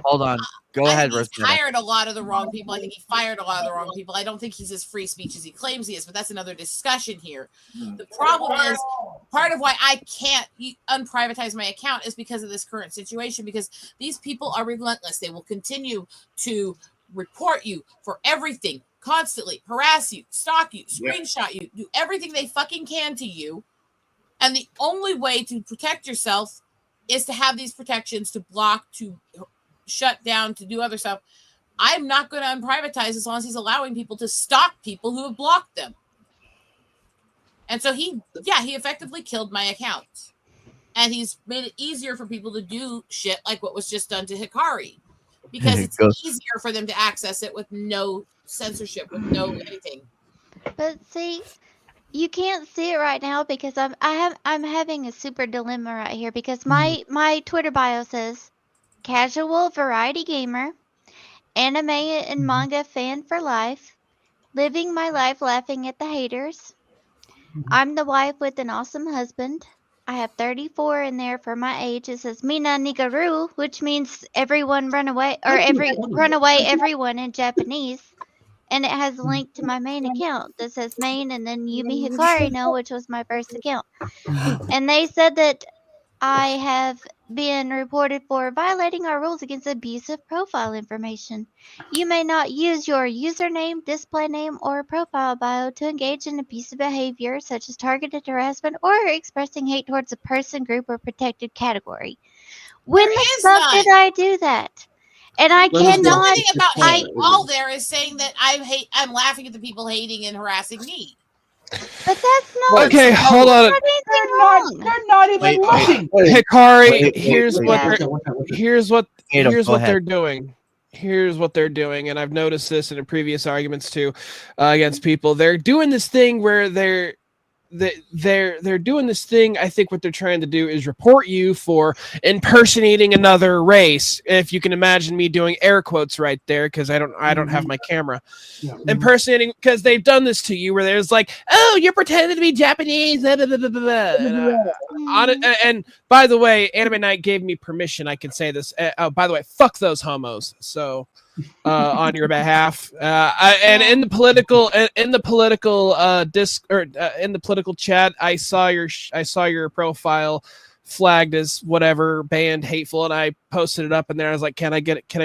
Speaker 5: Hold on, go
Speaker 3: I
Speaker 5: ahead,
Speaker 3: think he's
Speaker 5: Rosetta.
Speaker 3: hired a lot of the wrong people. I think he fired a lot of the wrong people. I don't think he's as free speech as he claims he is, but that's another discussion here. The problem is part of why I can't unprivatize my account is because of this current situation, because these people are relentless. They will continue to report you for everything, constantly harass you, stalk you, screenshot you, do everything they fucking can to you. And the only way to protect yourself is to have these protections, to block, to shut down, to do other stuff. I'm not going to unprivatize as long as he's allowing people to stalk people who have blocked them. And so he effectively killed my account. And he's made it easier for people to do shit like what was just done to Hikari. Because it's easier for them to access it with no censorship, with no anything.
Speaker 6: but see, you can't see it right now because I'm having a super dilemma right here because my Twitter bio says casual variety gamer, anime and manga fan for life, living my life laughing at the haters. I'm the wife with an awesome husband. I have 34 in there for my age. It says Mina Nigaru, which means everyone run away or run away everyone in Japanese. And it has a link to my main account that says main and then Yumi Hikari no, which was my first account. And they said that I have been reported for violating our rules against abusive profile information. You may not use your username, display name, or profile bio to engage in abusive behavior such as targeted harassment or expressing hate towards a person, group, or protected category. When
Speaker 3: There
Speaker 6: the
Speaker 3: is
Speaker 6: fuck
Speaker 3: none.
Speaker 6: did I do that? And I
Speaker 7: Let us
Speaker 3: The
Speaker 7: know.
Speaker 6: cannot.
Speaker 3: only thing about
Speaker 7: I-
Speaker 3: hate all there is saying that I'm laughing at the people hating and harassing me.
Speaker 6: But that's not.
Speaker 10: Okay, hold on.
Speaker 6: Not anything wrong.
Speaker 1: They're not even
Speaker 5: Wait,
Speaker 1: looking.
Speaker 10: Hikari,
Speaker 5: Wait,
Speaker 10: here's
Speaker 5: wait,
Speaker 10: what
Speaker 6: wait.
Speaker 10: they're
Speaker 7: Watch out.
Speaker 10: here's what
Speaker 5: Adam,
Speaker 10: here's
Speaker 5: go
Speaker 10: what
Speaker 5: ahead.
Speaker 10: they're doing. Here's what they're doing, and I've noticed this in previous arguments too against people. They're doing this thing where they're doing this thing. I think what they're trying to do is report you for impersonating another race. If you can imagine me doing air quotes right there, because I don't have my camera.
Speaker 1: Yeah.
Speaker 10: Impersonating, because they've done this to you where there's like, oh, you're pretending to be Japanese, blah, blah, blah, blah, blah, blah. And by the way, Anime Night gave me permission. I can say this. By the way, fuck those homos. So, on your behalf, and in the political chat, I saw your profile flagged as whatever, banned, hateful, and I posted it up in there. I was like, can I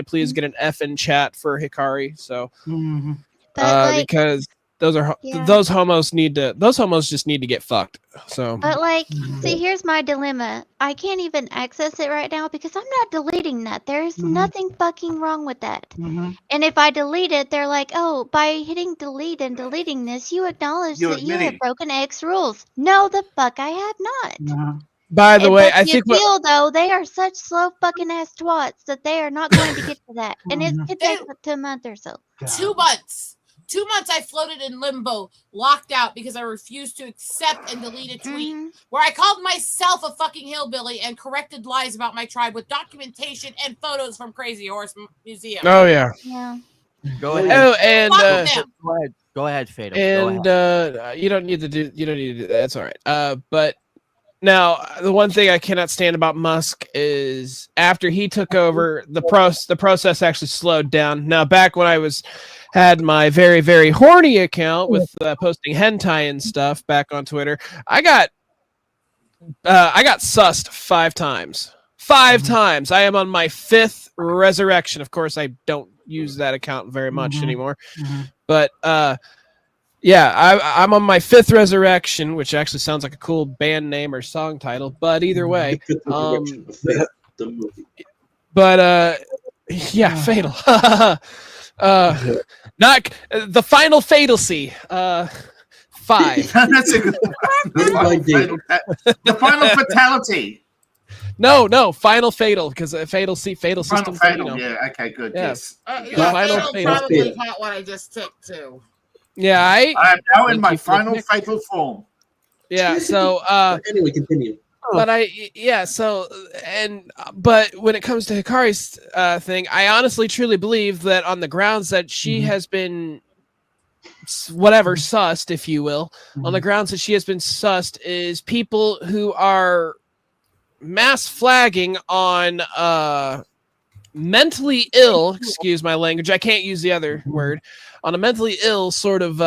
Speaker 10: please get an F in chat for Hikari? So.
Speaker 1: Mhm.
Speaker 6: But
Speaker 10: because
Speaker 6: Yeah.
Speaker 10: those homos just need to get fucked. So
Speaker 6: But like, see, here's my dilemma. I can't even access it right now because I'm not deleting that. There's nothing fucking wrong with that. And if I delete it, they're like, "Oh, by hitting delete and deleting this, you acknowledge
Speaker 8: You're
Speaker 6: that you have
Speaker 8: admitting.
Speaker 6: broken X rules." No, the fuck, I have not.
Speaker 10: by the way,
Speaker 6: But
Speaker 10: I
Speaker 6: the
Speaker 10: think what
Speaker 6: appeal, though, they are such slow fucking ass twats that they are not going to get to that, and it could take up to a month or so.
Speaker 3: 2 months. 2 months I floated in limbo, locked out because I refused to accept and delete a tweet where I called myself a fucking hillbilly and corrected lies about my tribe with documentation and photos from Crazy Horse Museum.
Speaker 10: Oh yeah.
Speaker 6: Yeah.
Speaker 5: Go ahead.
Speaker 10: Oh, and
Speaker 5: Go ahead, Fatal. Go
Speaker 10: and
Speaker 5: ahead.
Speaker 10: you don't need to do that. That's all right. But now the one thing I cannot stand about Musk is after he took over, the process actually slowed down. Now back when I had my very, very horny account with posting hentai and stuff back on Twitter, I got sussed 5 times. 5 times. I am on my 5th resurrection. Of course, I don't use that account very much anymore. But yeah, I'm on my 5th resurrection, which actually sounds like a cool band name or song title. But either way,
Speaker 7: The movie.
Speaker 10: but yeah, Fatal. Not the final fatalcy. 5.
Speaker 8: That's a good the final fatality.
Speaker 10: No, final fatal because fatal
Speaker 8: Final
Speaker 10: system.
Speaker 8: fatal. Yeah. Okay. Good.
Speaker 10: Yeah.
Speaker 8: Yes.
Speaker 3: Yeah,
Speaker 10: Final
Speaker 3: Fatal
Speaker 10: fatal.
Speaker 3: probably caught what I just took too.
Speaker 10: Yeah,
Speaker 8: I am now in
Speaker 10: Thank
Speaker 8: my
Speaker 10: you for the
Speaker 8: final
Speaker 10: pick.
Speaker 8: fatal form.
Speaker 10: Yeah, so
Speaker 7: Anyway, continue.
Speaker 10: but but when it comes to Hikari's thing, I honestly truly believe that on the grounds that she has been whatever sussed, if you will, on the grounds that she has been sussed is people who are mass flagging on mentally ill, excuse my language, I can't use the other word, on a mentally ill sort of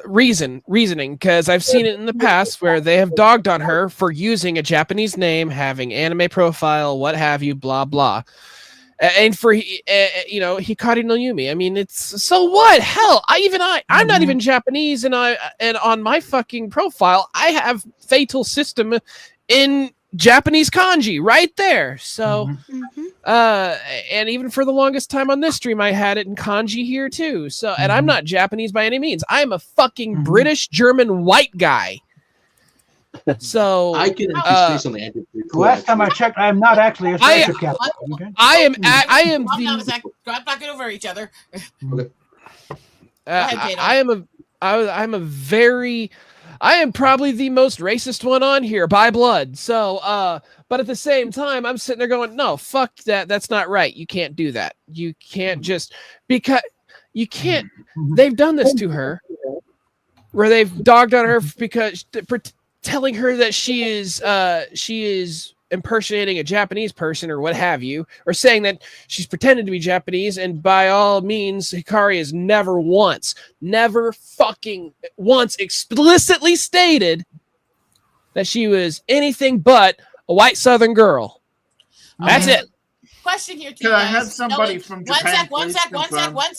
Speaker 10: reasoning, because I've seen it in the past where they have dogged on her for using a Japanese name, having anime profile, what have you, blah blah. And for Hikari no Yumi, I mean, it's so what? Hell, I'm not even Japanese, and on my fucking profile, I have Fatal System in Japanese kanji right there. So, and even for the longest time on this stream, I had it in kanji here too. So, and I'm not Japanese by any means. I'm a fucking British German white guy. So
Speaker 7: I can actually say something. I did pretty cool,
Speaker 1: Last time I checked, I am not actually a Sasha Captain. Okay?
Speaker 10: I am
Speaker 3: Calm down a
Speaker 10: the
Speaker 3: sec. Not talking over each other.
Speaker 10: I am probably the most racist one on here by blood. So, but at the same time, I'm sitting there going, no, fuck that. That's not right. You can't do that. You can't just because you can't. They've done this to her where they've dogged on her because telling her that she is impersonating a Japanese person or what have you, or saying that she's pretending to be Japanese, and by all means, Hikari has never fucking once explicitly stated that she was anything but a white Southern girl. That's it.
Speaker 3: Question here, too.
Speaker 8: Can I
Speaker 3: guys.
Speaker 8: have somebody from Japan?
Speaker 3: One
Speaker 8: please
Speaker 3: sec.
Speaker 8: confirm
Speaker 3: I'm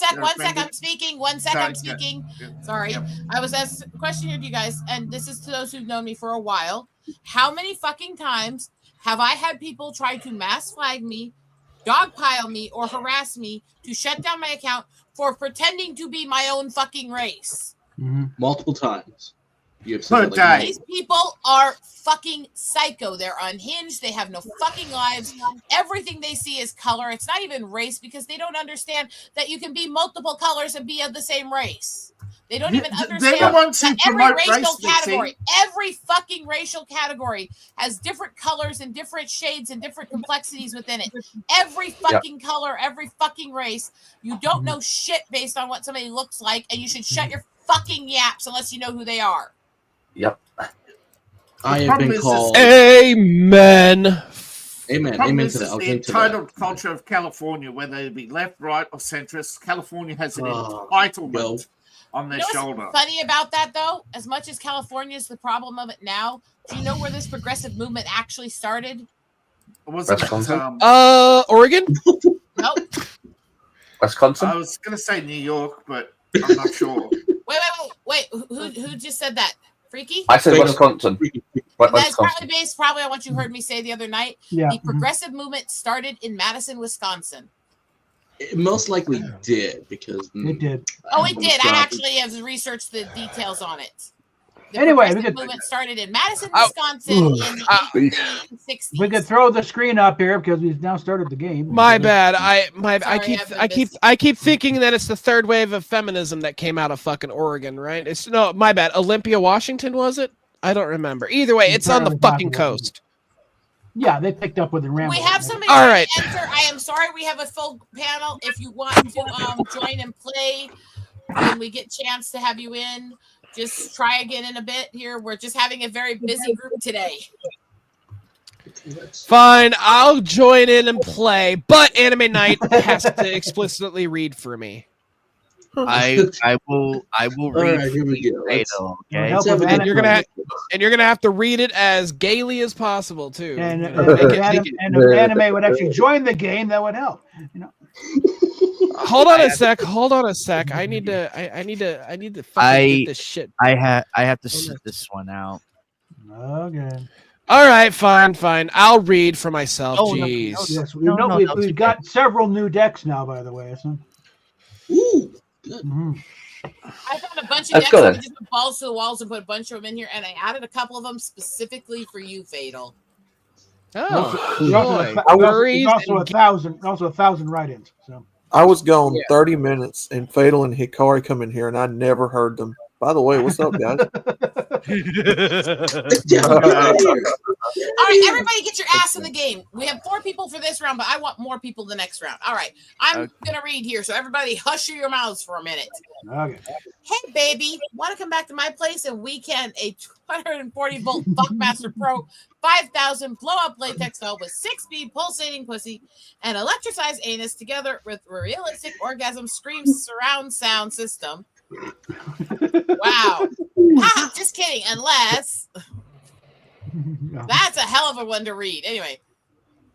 Speaker 8: they're
Speaker 3: speaking.
Speaker 8: offended?
Speaker 3: Sorry. I was asked a question here to you guys, and this is to those who've known me for a while. How many fucking times have I had people try to mass flag me, dogpile me, or harass me to shut down my account for pretending to be my own fucking race?
Speaker 7: Multiple times. You have
Speaker 8: Per day.
Speaker 3: These people are fucking psycho. They're unhinged. They have no fucking lives. Everything they see is color. It's not even race because they don't understand that you can be multiple colors and be of the same race. They don't even
Speaker 8: They're
Speaker 3: understand
Speaker 8: the ones who
Speaker 3: that every
Speaker 8: promote
Speaker 3: racial
Speaker 8: race mixing.
Speaker 3: category, every fucking racial category has different colors and different shades and different complexities within it. Every fucking color, every fucking race. You don't know shit based on what somebody looks like, and you should shut your fucking yaps unless you know who they are.
Speaker 2: Yep.
Speaker 7: I have
Speaker 8: problem
Speaker 7: been
Speaker 8: is
Speaker 7: called.
Speaker 10: Amen.
Speaker 7: Amen.
Speaker 8: Problem
Speaker 7: Amen
Speaker 8: is
Speaker 7: to that. I'll
Speaker 8: the
Speaker 7: get into that.
Speaker 8: entitled culture of California, whether it be left, right, or centrist. California has an
Speaker 7: Oh,
Speaker 8: entitlement
Speaker 7: well.
Speaker 8: on their
Speaker 3: You know
Speaker 8: shoulder.
Speaker 3: what's funny about that, though? As much as California is the problem of it now, do you know where this progressive movement actually started?
Speaker 8: Was it,
Speaker 2: Wisconsin?
Speaker 10: Oregon?
Speaker 8: no,
Speaker 3: Nope.
Speaker 2: Wisconsin.
Speaker 8: I was gonna say New York, but I'm not sure.
Speaker 3: Wait. Who just said that? Freaky?
Speaker 2: I said Wisconsin.
Speaker 3: That's probably based on what you heard me say the other night.
Speaker 1: Yeah.
Speaker 3: The progressive movement started in Madison, Wisconsin.
Speaker 7: It most likely did because
Speaker 1: It did.
Speaker 3: Oh, it did. I actually have researched the details on it. The
Speaker 1: Anyway, we
Speaker 3: progressive
Speaker 1: could-
Speaker 3: movement started in Madison, Wisconsin in the 1860s.
Speaker 1: We could throw the screen up here because we've now started the game.
Speaker 10: My bad. I
Speaker 3: Sorry,
Speaker 10: keep thinking that it's the third wave of feminism that came out of fucking Oregon, right? It's no, my bad. Olympia, Washington, was it? I don't remember. Either way, it's on the fucking coast.
Speaker 1: Yeah, they picked up with the Rambo.
Speaker 3: We have somebody
Speaker 10: All
Speaker 3: trying
Speaker 10: right.
Speaker 3: to enter. I am sorry, we have a full panel. If you want to join and play when we get a chance to have you in, just try again in a bit here. We're just having a very busy group today.
Speaker 10: Fine, I'll join in and play, but Anime Night has to explicitly read for me.
Speaker 5: I will
Speaker 7: All
Speaker 5: read
Speaker 7: right, here we go.
Speaker 5: Fatal, okay?
Speaker 1: Help
Speaker 7: Let's
Speaker 1: with
Speaker 7: have a
Speaker 1: that.
Speaker 10: You're gonna have to read it as gaily as possible too.
Speaker 1: And,
Speaker 10: You know, make it-
Speaker 1: and if anime would actually join the game, that would help. You know.
Speaker 10: Hold on a sec. I need to fucking get this shit.
Speaker 5: I have to sit this one out.
Speaker 1: Okay.
Speaker 10: All right, fine. I'll read for myself.
Speaker 5: Oh, no,
Speaker 10: Jeez.
Speaker 5: no,
Speaker 1: Yes, we
Speaker 5: No,
Speaker 1: know
Speaker 5: no,
Speaker 1: we've,
Speaker 5: no,
Speaker 1: we've
Speaker 5: it's
Speaker 1: got several new decks now, by the way. So.
Speaker 7: Ooh, good.
Speaker 1: Mhm.
Speaker 3: I found a bunch of
Speaker 2: That's
Speaker 3: decks
Speaker 2: good.
Speaker 3: and we just put balls to the walls and put a bunch of them in here, and I added a couple of them specifically for you, Fatal.
Speaker 10: Oh,
Speaker 1: There's also,
Speaker 10: boy.
Speaker 1: there's also a thousand write-ins. So.
Speaker 4: I was gone 30 minutes, and Fatal and Hikari come in here, and I never heard them. By the way, what's up, guys?
Speaker 7: Yeah, get out of here.
Speaker 3: All right, everybody get your ass in the game. We have 4 people for this round, but I want more people the next round. All right, I'm going to read here, so everybody hush your mouths for a minute.
Speaker 1: Okay.
Speaker 3: Hey, baby, want to come back to my place and we can a 240-volt Buckmaster Pro 5000 blow-up latex doll with 6-speed pulsating pussy and electricized anus together with realistic orgasm scream surround sound system. Wow. Ha, just kidding, unless... That's a hell of a one to read. Anyway.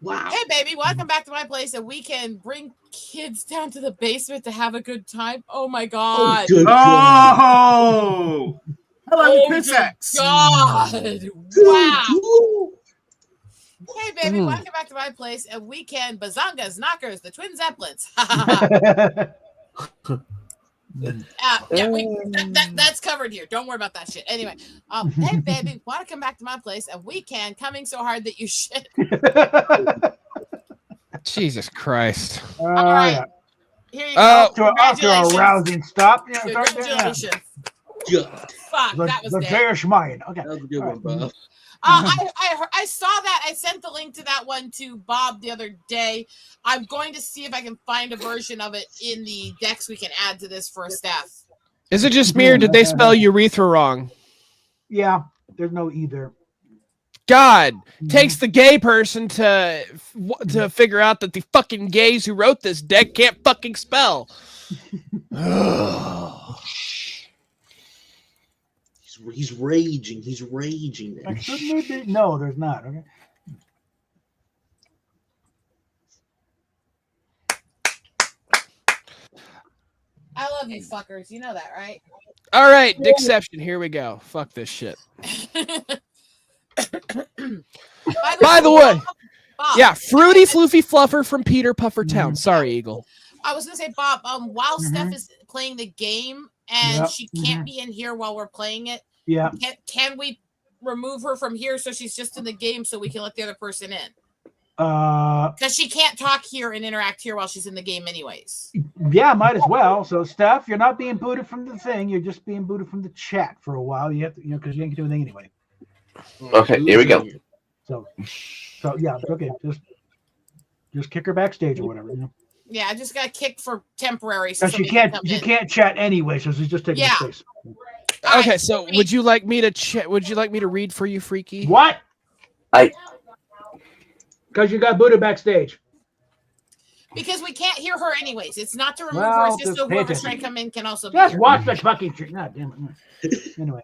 Speaker 7: Wow.
Speaker 3: Hey, baby, welcome back to my place, and we can bring kids down to the basement to have a good time. Oh my god!
Speaker 7: Good God.
Speaker 8: Oh, hello,
Speaker 3: Oh,
Speaker 8: Kusex.
Speaker 3: God! Wow! Hey, baby, welcome back to my place, and we can bazongas, knockers, the twin zeppelins. That's covered here. Don't worry about that shit. Anyway, hey, baby, want to come back to my place, and we can coming so hard that you shit.
Speaker 10: Jesus Christ.
Speaker 3: All right. Here you go.
Speaker 1: After a
Speaker 3: Congratulations.
Speaker 1: rousing stop. Yeah, start there, yeah.
Speaker 3: Congratulations.
Speaker 7: Yeah.
Speaker 3: Fuck, that was
Speaker 1: the
Speaker 3: dead.
Speaker 1: Jewish mine. Okay.
Speaker 7: That was a good one, Bob.
Speaker 3: I saw that. I sent the link to that one to Bob the other day. I'm going to see if I can find a version of it in the decks we can add to this for a staff.
Speaker 10: Is it just me or did they spell urethra wrong?
Speaker 1: Yeah, there's no either.
Speaker 10: God, takes the gay person to figure out that the fucking gays who wrote this deck can't fucking spell.
Speaker 7: He's raging. He's raging there.
Speaker 1: Like, shouldn't it be? No, there's not. Okay.
Speaker 3: I love you fuckers. You know that, right?
Speaker 10: All right, Dickception, here we go. Fuck this shit. By the way,
Speaker 3: Bob,
Speaker 10: yeah, Fruity Floofy Fluffer from Peter Puffer Town. Sorry, Eagle.
Speaker 3: I was gonna say, Bob. While Steph is playing the game and
Speaker 1: Yep.
Speaker 3: she can't be in here while we're playing it,
Speaker 1: Yeah.
Speaker 3: can we remove her from here so she's just in the game so we can let the other person in? Because she can't talk here and interact here while she's in the game, anyways.
Speaker 1: Yeah, might as well. So, Steph, you're not being booted from the thing. You're just being booted from the chat for a while. You have to, because you ain't gonna do anything anyway.
Speaker 2: Okay, here we go.
Speaker 1: So yeah, it's okay. Just kick her backstage or whatever.
Speaker 3: Yeah, I just got kicked for temporary. So
Speaker 1: Because
Speaker 3: somebody
Speaker 1: you
Speaker 3: can come in.
Speaker 1: can't chat anyway, so she's just taking
Speaker 3: Yeah.
Speaker 1: space.
Speaker 10: Okay, so would you like me to read for you, Freaky?
Speaker 1: What?
Speaker 2: I
Speaker 1: Because you got booted backstage.
Speaker 3: Because we can't hear her anyways. It's not to remove her.
Speaker 1: Well,
Speaker 3: It's just so
Speaker 1: just pay
Speaker 3: whoever's
Speaker 1: attention.
Speaker 3: trying to come in can also be
Speaker 1: Just
Speaker 3: here.
Speaker 1: watch the fucking shit. God damn it. Anyway,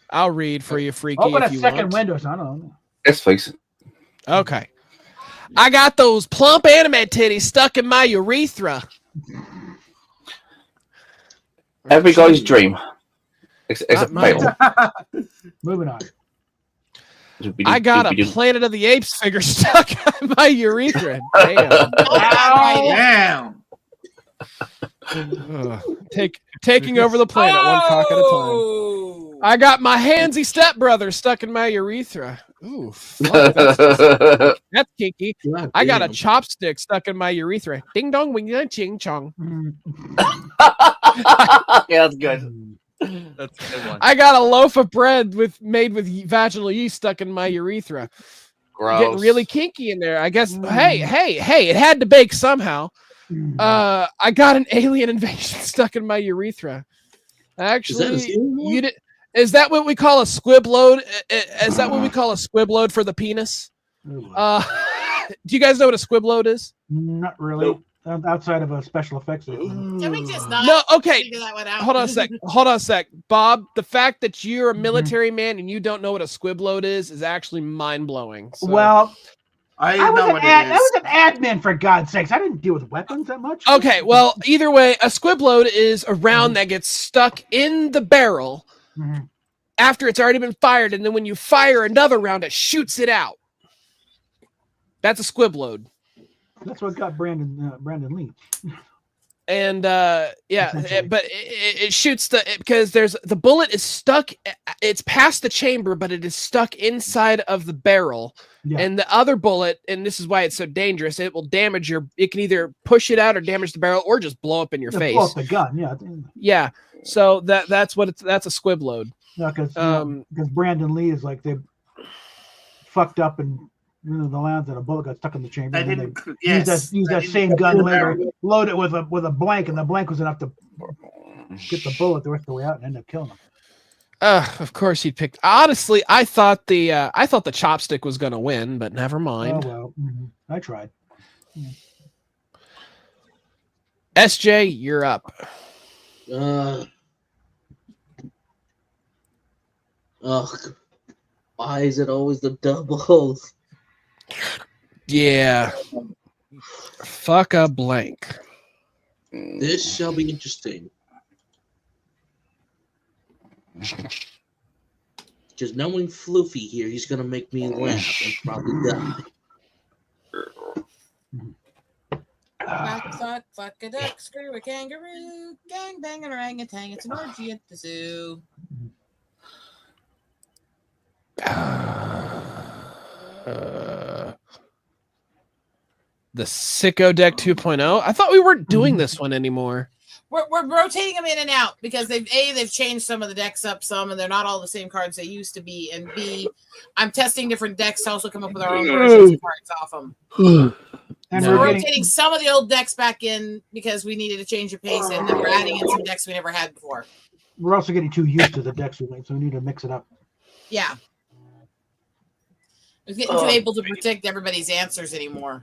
Speaker 10: I'll read for you, Freaky,
Speaker 1: open
Speaker 10: if
Speaker 1: a
Speaker 10: you
Speaker 1: second
Speaker 10: want.
Speaker 1: window. So I don't know.
Speaker 2: yes, please.
Speaker 10: Okay. I got those plump anime titties stuck in my urethra.
Speaker 2: Every guy's dream. Except
Speaker 10: mine.
Speaker 2: fail.
Speaker 1: Moving on.
Speaker 10: I got a Planet of the Apes figure stuck in my urethra. Damn.
Speaker 8: Damn.
Speaker 10: Taking over the planet one cock at a time. I got my handsy stepbrother stuck in my urethra. Ooh, fuck, that's kinky.
Speaker 7: God
Speaker 10: I got a
Speaker 7: damn.
Speaker 10: chopstick stuck in my urethra. Ding dong, wing dong, ching chong.
Speaker 2: Yeah, that's good.
Speaker 5: That's a good one.
Speaker 10: I got a loaf of bread made with vaginal yeast stuck in my urethra.
Speaker 2: Gross.
Speaker 10: Getting really kinky in there. I guess. Hey! It had to bake somehow. I got an alien invasion stuck in my urethra. Actually, is that what we call a squib load? Is that what we call a squib load for the penis? Do you guys know what a squib load is?
Speaker 1: Not really. Outside of a special effects.
Speaker 3: Can we just not
Speaker 10: No, okay.
Speaker 3: figure that one out?
Speaker 10: Hold on a sec. Bob, the fact that you're a military man and you don't know what a squib load is actually mind-blowing. So.
Speaker 1: Well,
Speaker 8: I
Speaker 1: was
Speaker 8: know
Speaker 1: an
Speaker 8: what it
Speaker 1: I
Speaker 8: is.
Speaker 1: was an admin, for God's sakes. I didn't deal with weapons that much.
Speaker 10: Okay, well, either way, a squib load is a round that gets stuck in the barrel after it's already been fired, and then when you fire another round, it shoots it out. That's a squib load.
Speaker 1: That's what got Brandon Lee.
Speaker 10: And but it shoots because the bullet is stuck. It's past the chamber, but it is stuck inside of the barrel.
Speaker 1: Yeah.
Speaker 10: And the other bullet, and this is why it's so dangerous. It will damage it can either push it out or damage the barrel, or just blow up in your face.
Speaker 1: Blow up the gun, yeah.
Speaker 10: Yeah. So that's a squib load.
Speaker 1: No, because Brandon Lee is like they fucked up and the lands and a bullet got stuck in the chamber.
Speaker 8: They
Speaker 1: And
Speaker 8: didn't.
Speaker 1: then
Speaker 8: Yes.
Speaker 1: use that same gun later, load it with a blank, and the blank was enough to get the bullet the rest of the way out and end up killing him.
Speaker 10: Of course he picked. Honestly, I thought the chopstick was gonna win, but never mind.
Speaker 1: Oh well, I tried.
Speaker 10: SJ, you're up.
Speaker 7: Why is it always the doubles?
Speaker 10: Yeah. Fuck a blank.
Speaker 7: This shall be interesting. Just knowing Floofy here, he's gonna make me laugh and probably die.
Speaker 3: Fuck a duck, screw a kangaroo, gang bang an orangutan, it's an orgy at the zoo.
Speaker 10: The Sicko Deck 2.0. I thought we weren't doing this one anymore.
Speaker 3: We're rotating them in and out because they've changed some of the decks up some, and they're not all the same cards they used to be. And B, I'm testing different decks to also come up with our own versions of cards off them.
Speaker 1: And
Speaker 3: So
Speaker 1: we're
Speaker 3: we're
Speaker 1: getting,
Speaker 3: rotating some of the old decks back in because we needed to change the pace, and then we're adding in some decks we never had before.
Speaker 1: we're also getting too used to the decks we make, so we need to mix it up.
Speaker 3: Yeah. We're getting too able to predict everybody's answers anymore.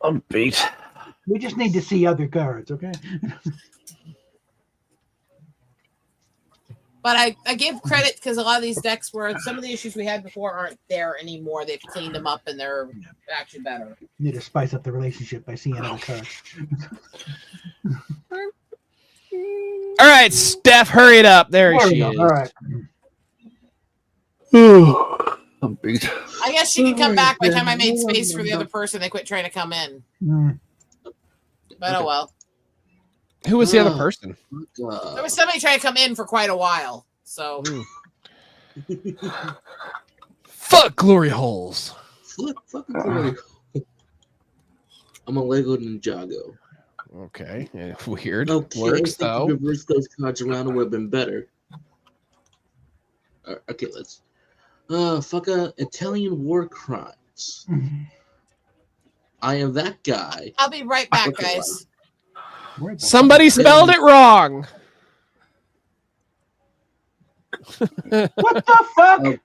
Speaker 2: I'm beat.
Speaker 1: We just need to see other cards, okay?
Speaker 3: But I give credit because a lot of these decks were some of the issues we had before aren't there anymore. They've cleaned them up and they're actually better.
Speaker 1: Need to spice up the relationship by seeing other cards.
Speaker 10: All right, Steph, hurry it up. There
Speaker 1: There we
Speaker 10: she
Speaker 1: go.
Speaker 10: is.
Speaker 1: All right.
Speaker 2: I'm beat.
Speaker 3: I guess she can come back by the time I made space for the other person. They quit trying to come in. But oh well.
Speaker 10: Who was the other person?
Speaker 3: There was somebody trying to come in for quite a while. So
Speaker 10: Fuck glory holes.
Speaker 7: Fuck glory. I'm a Lego Ninjago.
Speaker 10: Okay, yeah, weird.
Speaker 7: Okay, I
Speaker 10: Works
Speaker 7: think
Speaker 10: though.
Speaker 7: to reverse those cards around would have been better. Okay, let's. Fuck Italian war crimes. I am that guy.
Speaker 3: I'll be right back,
Speaker 7: Okay,
Speaker 3: guys.
Speaker 10: Somebody spelled it wrong.
Speaker 1: What the fuck?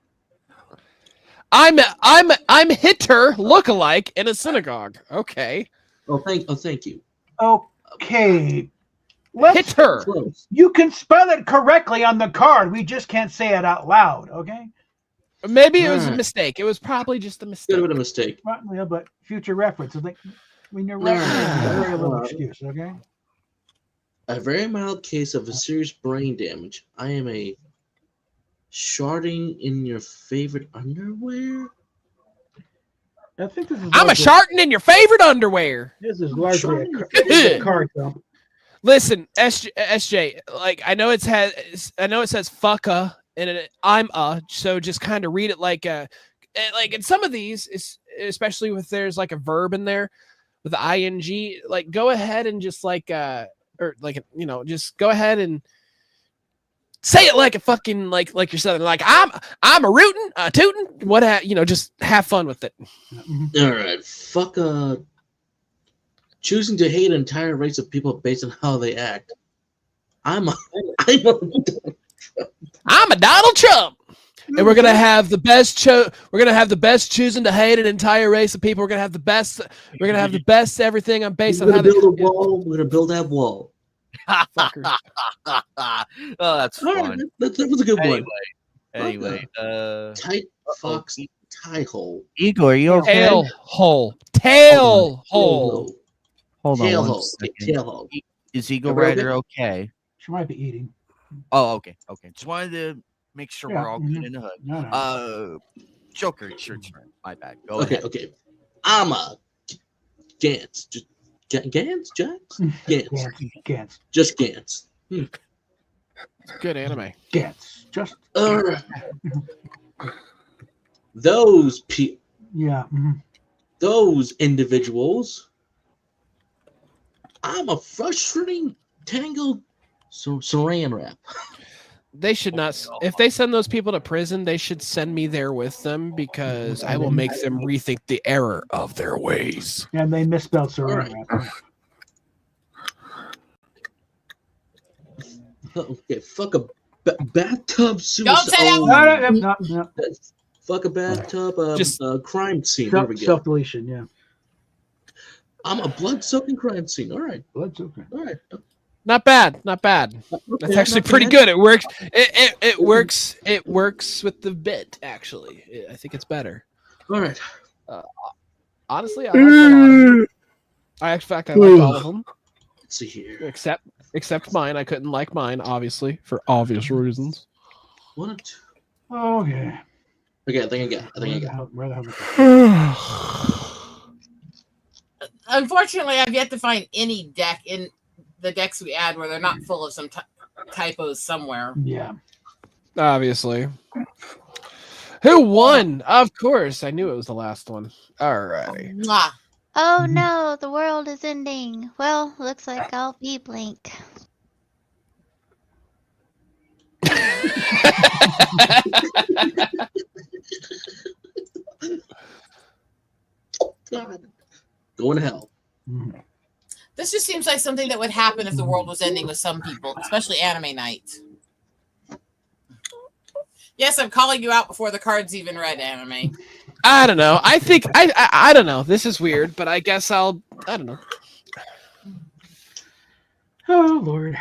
Speaker 10: I'm Hitler lookalike in a synagogue. Okay.
Speaker 7: Thank you.
Speaker 1: Okay. Let's,
Speaker 10: Hitler.
Speaker 7: Close.
Speaker 1: you can spell it correctly on the card. We just can't say it out loud, okay?
Speaker 10: Maybe it was a
Speaker 7: Alright.
Speaker 10: mistake. It was probably just a
Speaker 7: Could
Speaker 10: mistake.
Speaker 7: have been a mistake.
Speaker 1: Well, yeah, but future reference. I think when you're
Speaker 7: Alright.
Speaker 1: referencing, very little excuse. Okay.
Speaker 7: A very mild case of a serious brain damage. I am a sharding in your favorite underwear.
Speaker 1: I think this is.
Speaker 10: I'm a
Speaker 1: largely-
Speaker 10: sharting in your favorite underwear.
Speaker 1: This is largely
Speaker 7: Sharting.
Speaker 1: a car dump.
Speaker 10: Listen, SJ, like I know it says fucka and I'm so just kind of read it like in some of these, especially if there's like a verb in there with the ing, like go ahead and just like just go ahead and say it like a fucking like you're southern, like I'm a rootin', a tootin', just have fun with it.
Speaker 7: All right, fuck. Choosing to hate an entire race of people based on how they act. I'm a
Speaker 10: Donald Trump, and we're gonna have the best we're gonna have the best choosing to hate an entire race of people. We're gonna have the best. We're gonna have the best everything on based on
Speaker 7: We're
Speaker 10: how
Speaker 7: gonna
Speaker 10: they.
Speaker 7: build a wall. We're gonna build that wall.
Speaker 10: Fuckers.
Speaker 5: Oh, that's
Speaker 7: All
Speaker 5: fun.
Speaker 7: right, that was a good one.
Speaker 5: Anyway,
Speaker 7: Tight fox tie hole.
Speaker 5: Igor, are you okay?
Speaker 10: Tail hole. Tail hole.
Speaker 5: Hold on
Speaker 7: Tail
Speaker 5: one
Speaker 7: hole.
Speaker 5: second.
Speaker 7: Tail hole.
Speaker 5: Is Eagle
Speaker 7: Everybody
Speaker 5: Rider okay?
Speaker 1: She might be eating.
Speaker 5: Oh, okay. Just wanted to make sure
Speaker 1: Yeah,
Speaker 5: we're all good in the hood.
Speaker 1: No.
Speaker 5: Joker, it's your turn. My bad. Go
Speaker 7: Okay,
Speaker 5: ahead.
Speaker 7: okay. I'm a Gantz. Just Gantz, Jax? Gantz.
Speaker 1: Gantz.
Speaker 7: Just Gantz.
Speaker 10: Good anime.
Speaker 1: Gantz. Just.
Speaker 7: All right. Those
Speaker 1: Yeah. mhm.
Speaker 7: those individuals. I'm a frustrating tangled saran wrap.
Speaker 10: They should not. If they send those people to prison, they should send me there with them because I will make them rethink the error of their ways.
Speaker 1: And they misspelled saran
Speaker 7: Alright.
Speaker 1: wrap.
Speaker 7: Okay, fuck a bathtub suicide.
Speaker 3: Don't say that
Speaker 1: No.
Speaker 7: Fuck a bathtub
Speaker 10: Just-
Speaker 7: crime scene. There we go.
Speaker 1: Self deletion. Yeah.
Speaker 7: I'm a blood-soaking crime scene. All right.
Speaker 1: Blood's okay.
Speaker 7: All right.
Speaker 10: Not bad. Not bad. That's actually pretty good. It works. It works. It works with the bit. Actually, I think it's better.
Speaker 7: All right.
Speaker 10: Honestly, I like that. In fact, I like all of them
Speaker 7: Let's see here.
Speaker 10: except mine. I couldn't like mine, obviously, for obvious reasons.
Speaker 7: One, two.
Speaker 1: Okay.
Speaker 7: Okay, I think I got.
Speaker 1: Where the hell?
Speaker 3: Unfortunately, I've yet to find any deck in the decks we add where they're not full of some typos somewhere.
Speaker 1: Yeah.
Speaker 10: Obviously. Who won? Of course, I knew it was the last one. Alrighty.
Speaker 3: Mwah.
Speaker 6: Oh no, the world is ending. Well, looks like I'll be Blink.
Speaker 7: God. Going to hell.
Speaker 1: Mhm.
Speaker 3: This just seems like something that would happen if the world was ending with some people, especially anime night. Yes, I'm calling you out before the card's even read, anime.
Speaker 10: I don't know. I think I don't know. This is weird, but I guess I don't know.
Speaker 1: Oh Lord.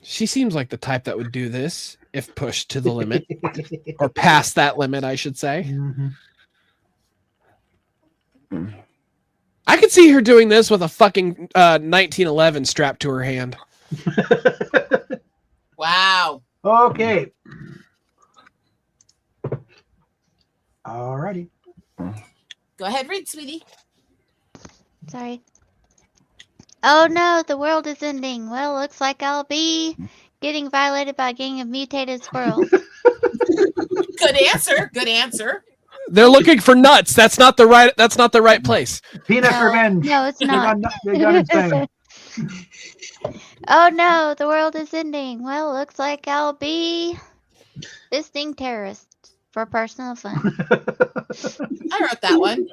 Speaker 10: She seems like the type that would do this if pushed to the limit or past that limit, I should say.
Speaker 1: Mhm.
Speaker 10: I could see her doing this with a fucking 1911 strapped to her hand.
Speaker 3: Wow.
Speaker 1: Okay. Alrighty.
Speaker 3: Go ahead, read, sweetie.
Speaker 6: Sorry. Oh no, the world is ending. Well, looks like I'll be getting violated by a gang of mutated squirrels.
Speaker 3: Good answer. Good answer.
Speaker 10: They're looking for nuts. That's not the right place.
Speaker 1: Peanut
Speaker 6: No,
Speaker 1: revenge.
Speaker 6: no, it's
Speaker 1: They
Speaker 6: not.
Speaker 1: they got insane.
Speaker 6: Oh no, the world is ending. Well, looks like I'll be visiting terrorists for personal fun.
Speaker 3: I wrote that one.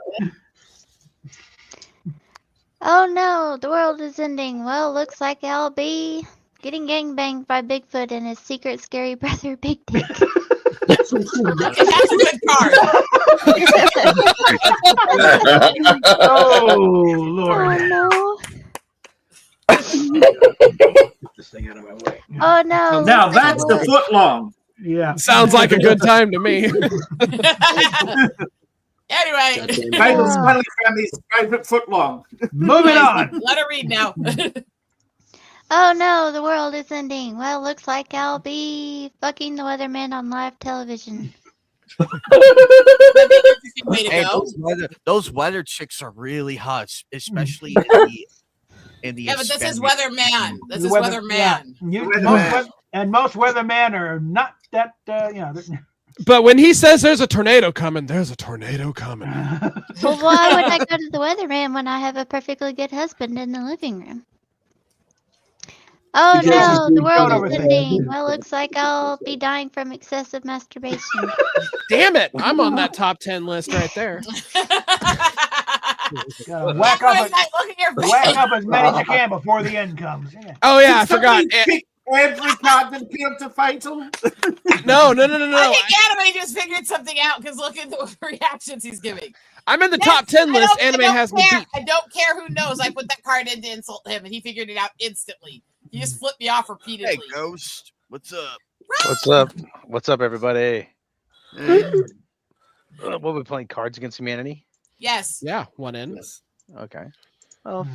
Speaker 6: Oh no, the world is ending. Well, looks like I'll be getting gangbanged by Bigfoot and his secret scary brother Big Dick.
Speaker 3: That's a good card.
Speaker 1: Oh
Speaker 6: Oh
Speaker 1: Lord.
Speaker 6: no.
Speaker 1: this thing out of my way.
Speaker 6: Oh no!
Speaker 8: Now
Speaker 6: looks like
Speaker 8: that's the
Speaker 6: we're-
Speaker 8: foot long.
Speaker 1: Yeah.
Speaker 10: Sounds like a good time to me.
Speaker 3: Anyway,
Speaker 8: David's finally found his favorite foot long.
Speaker 1: Moving on.
Speaker 3: let her read now.
Speaker 6: Oh no, the world is ending. Well, looks like I'll be fucking the weatherman on live television.
Speaker 3: Way to
Speaker 5: Hey,
Speaker 3: go.
Speaker 5: those weather chicks are really hot, especially in the
Speaker 3: Yeah, but this is
Speaker 5: Xfinity.
Speaker 3: Weatherman. This
Speaker 1: The
Speaker 3: is
Speaker 1: weather-
Speaker 3: Weatherman.
Speaker 1: yeah.
Speaker 8: Weatherman.
Speaker 1: Most weathermen are not that. They're-
Speaker 10: But when he says there's a tornado coming, there's a tornado coming.
Speaker 6: Well, why would I go to the weatherman when I have a perfectly good husband in the living room? Oh
Speaker 7: Because
Speaker 6: no,
Speaker 7: he's
Speaker 6: the
Speaker 7: doing
Speaker 6: world
Speaker 1: cover
Speaker 6: is
Speaker 1: thing.
Speaker 6: ending. Well, looks like I'll be dying from excessive masturbation.
Speaker 10: Damn it! I'm on that top 10 list right there.
Speaker 1: Gotta whack up,
Speaker 3: Look at your
Speaker 1: whack
Speaker 3: face.
Speaker 1: up as many as you can before the end comes. Yeah.
Speaker 10: Oh yeah, I
Speaker 8: Did
Speaker 10: forgot.
Speaker 8: somebody pick every card that appealed to Fatal.
Speaker 10: No.
Speaker 3: I think Anime just figured something out because look at the reactions he's giving.
Speaker 10: I'm in the
Speaker 3: Yes,
Speaker 10: top 10
Speaker 3: I
Speaker 10: list.
Speaker 3: don't-
Speaker 10: Anime
Speaker 3: I don't
Speaker 10: has me
Speaker 3: care.
Speaker 10: beat.
Speaker 3: I don't care who knows. I put that card in to insult him, and he figured it out instantly. He just flipped me off
Speaker 5: Hey,
Speaker 3: repeatedly.
Speaker 5: Ghost, what's up?
Speaker 11: What's up? What's up, everybody? What are we playing? Cards Against Humanity?
Speaker 3: Yes,
Speaker 10: Yeah, one in.
Speaker 11: Okay. Well,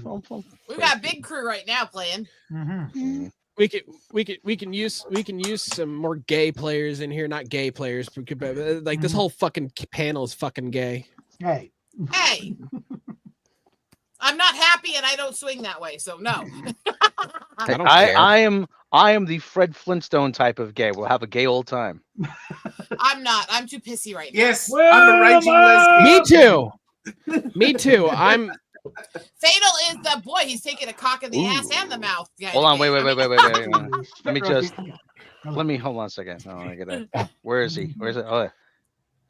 Speaker 3: we've got a big crew right now playing.
Speaker 1: Mm-hmm.
Speaker 10: We can use some more gay players in here. Not gay players, but like this whole fucking panel is fucking gay.
Speaker 1: Hey.
Speaker 3: Hey, I'm not happy, and I don't swing that way, so no.
Speaker 10: I don't care.
Speaker 11: I am the Fred Flintstone type of gay. We'll have a gay old time.
Speaker 3: I'm not. I'm too pissy right now.
Speaker 8: Yes, I'm a raging lesbian.
Speaker 10: Me too. Me too. I'm.
Speaker 3: Fatal is the boy. He's taking a cock in the ass and the mouth. Yeah,
Speaker 11: Hold on, wait.
Speaker 3: I mean,
Speaker 11: Let me hold on a second. Oh, I get it. Where is he? Where is it? Oh,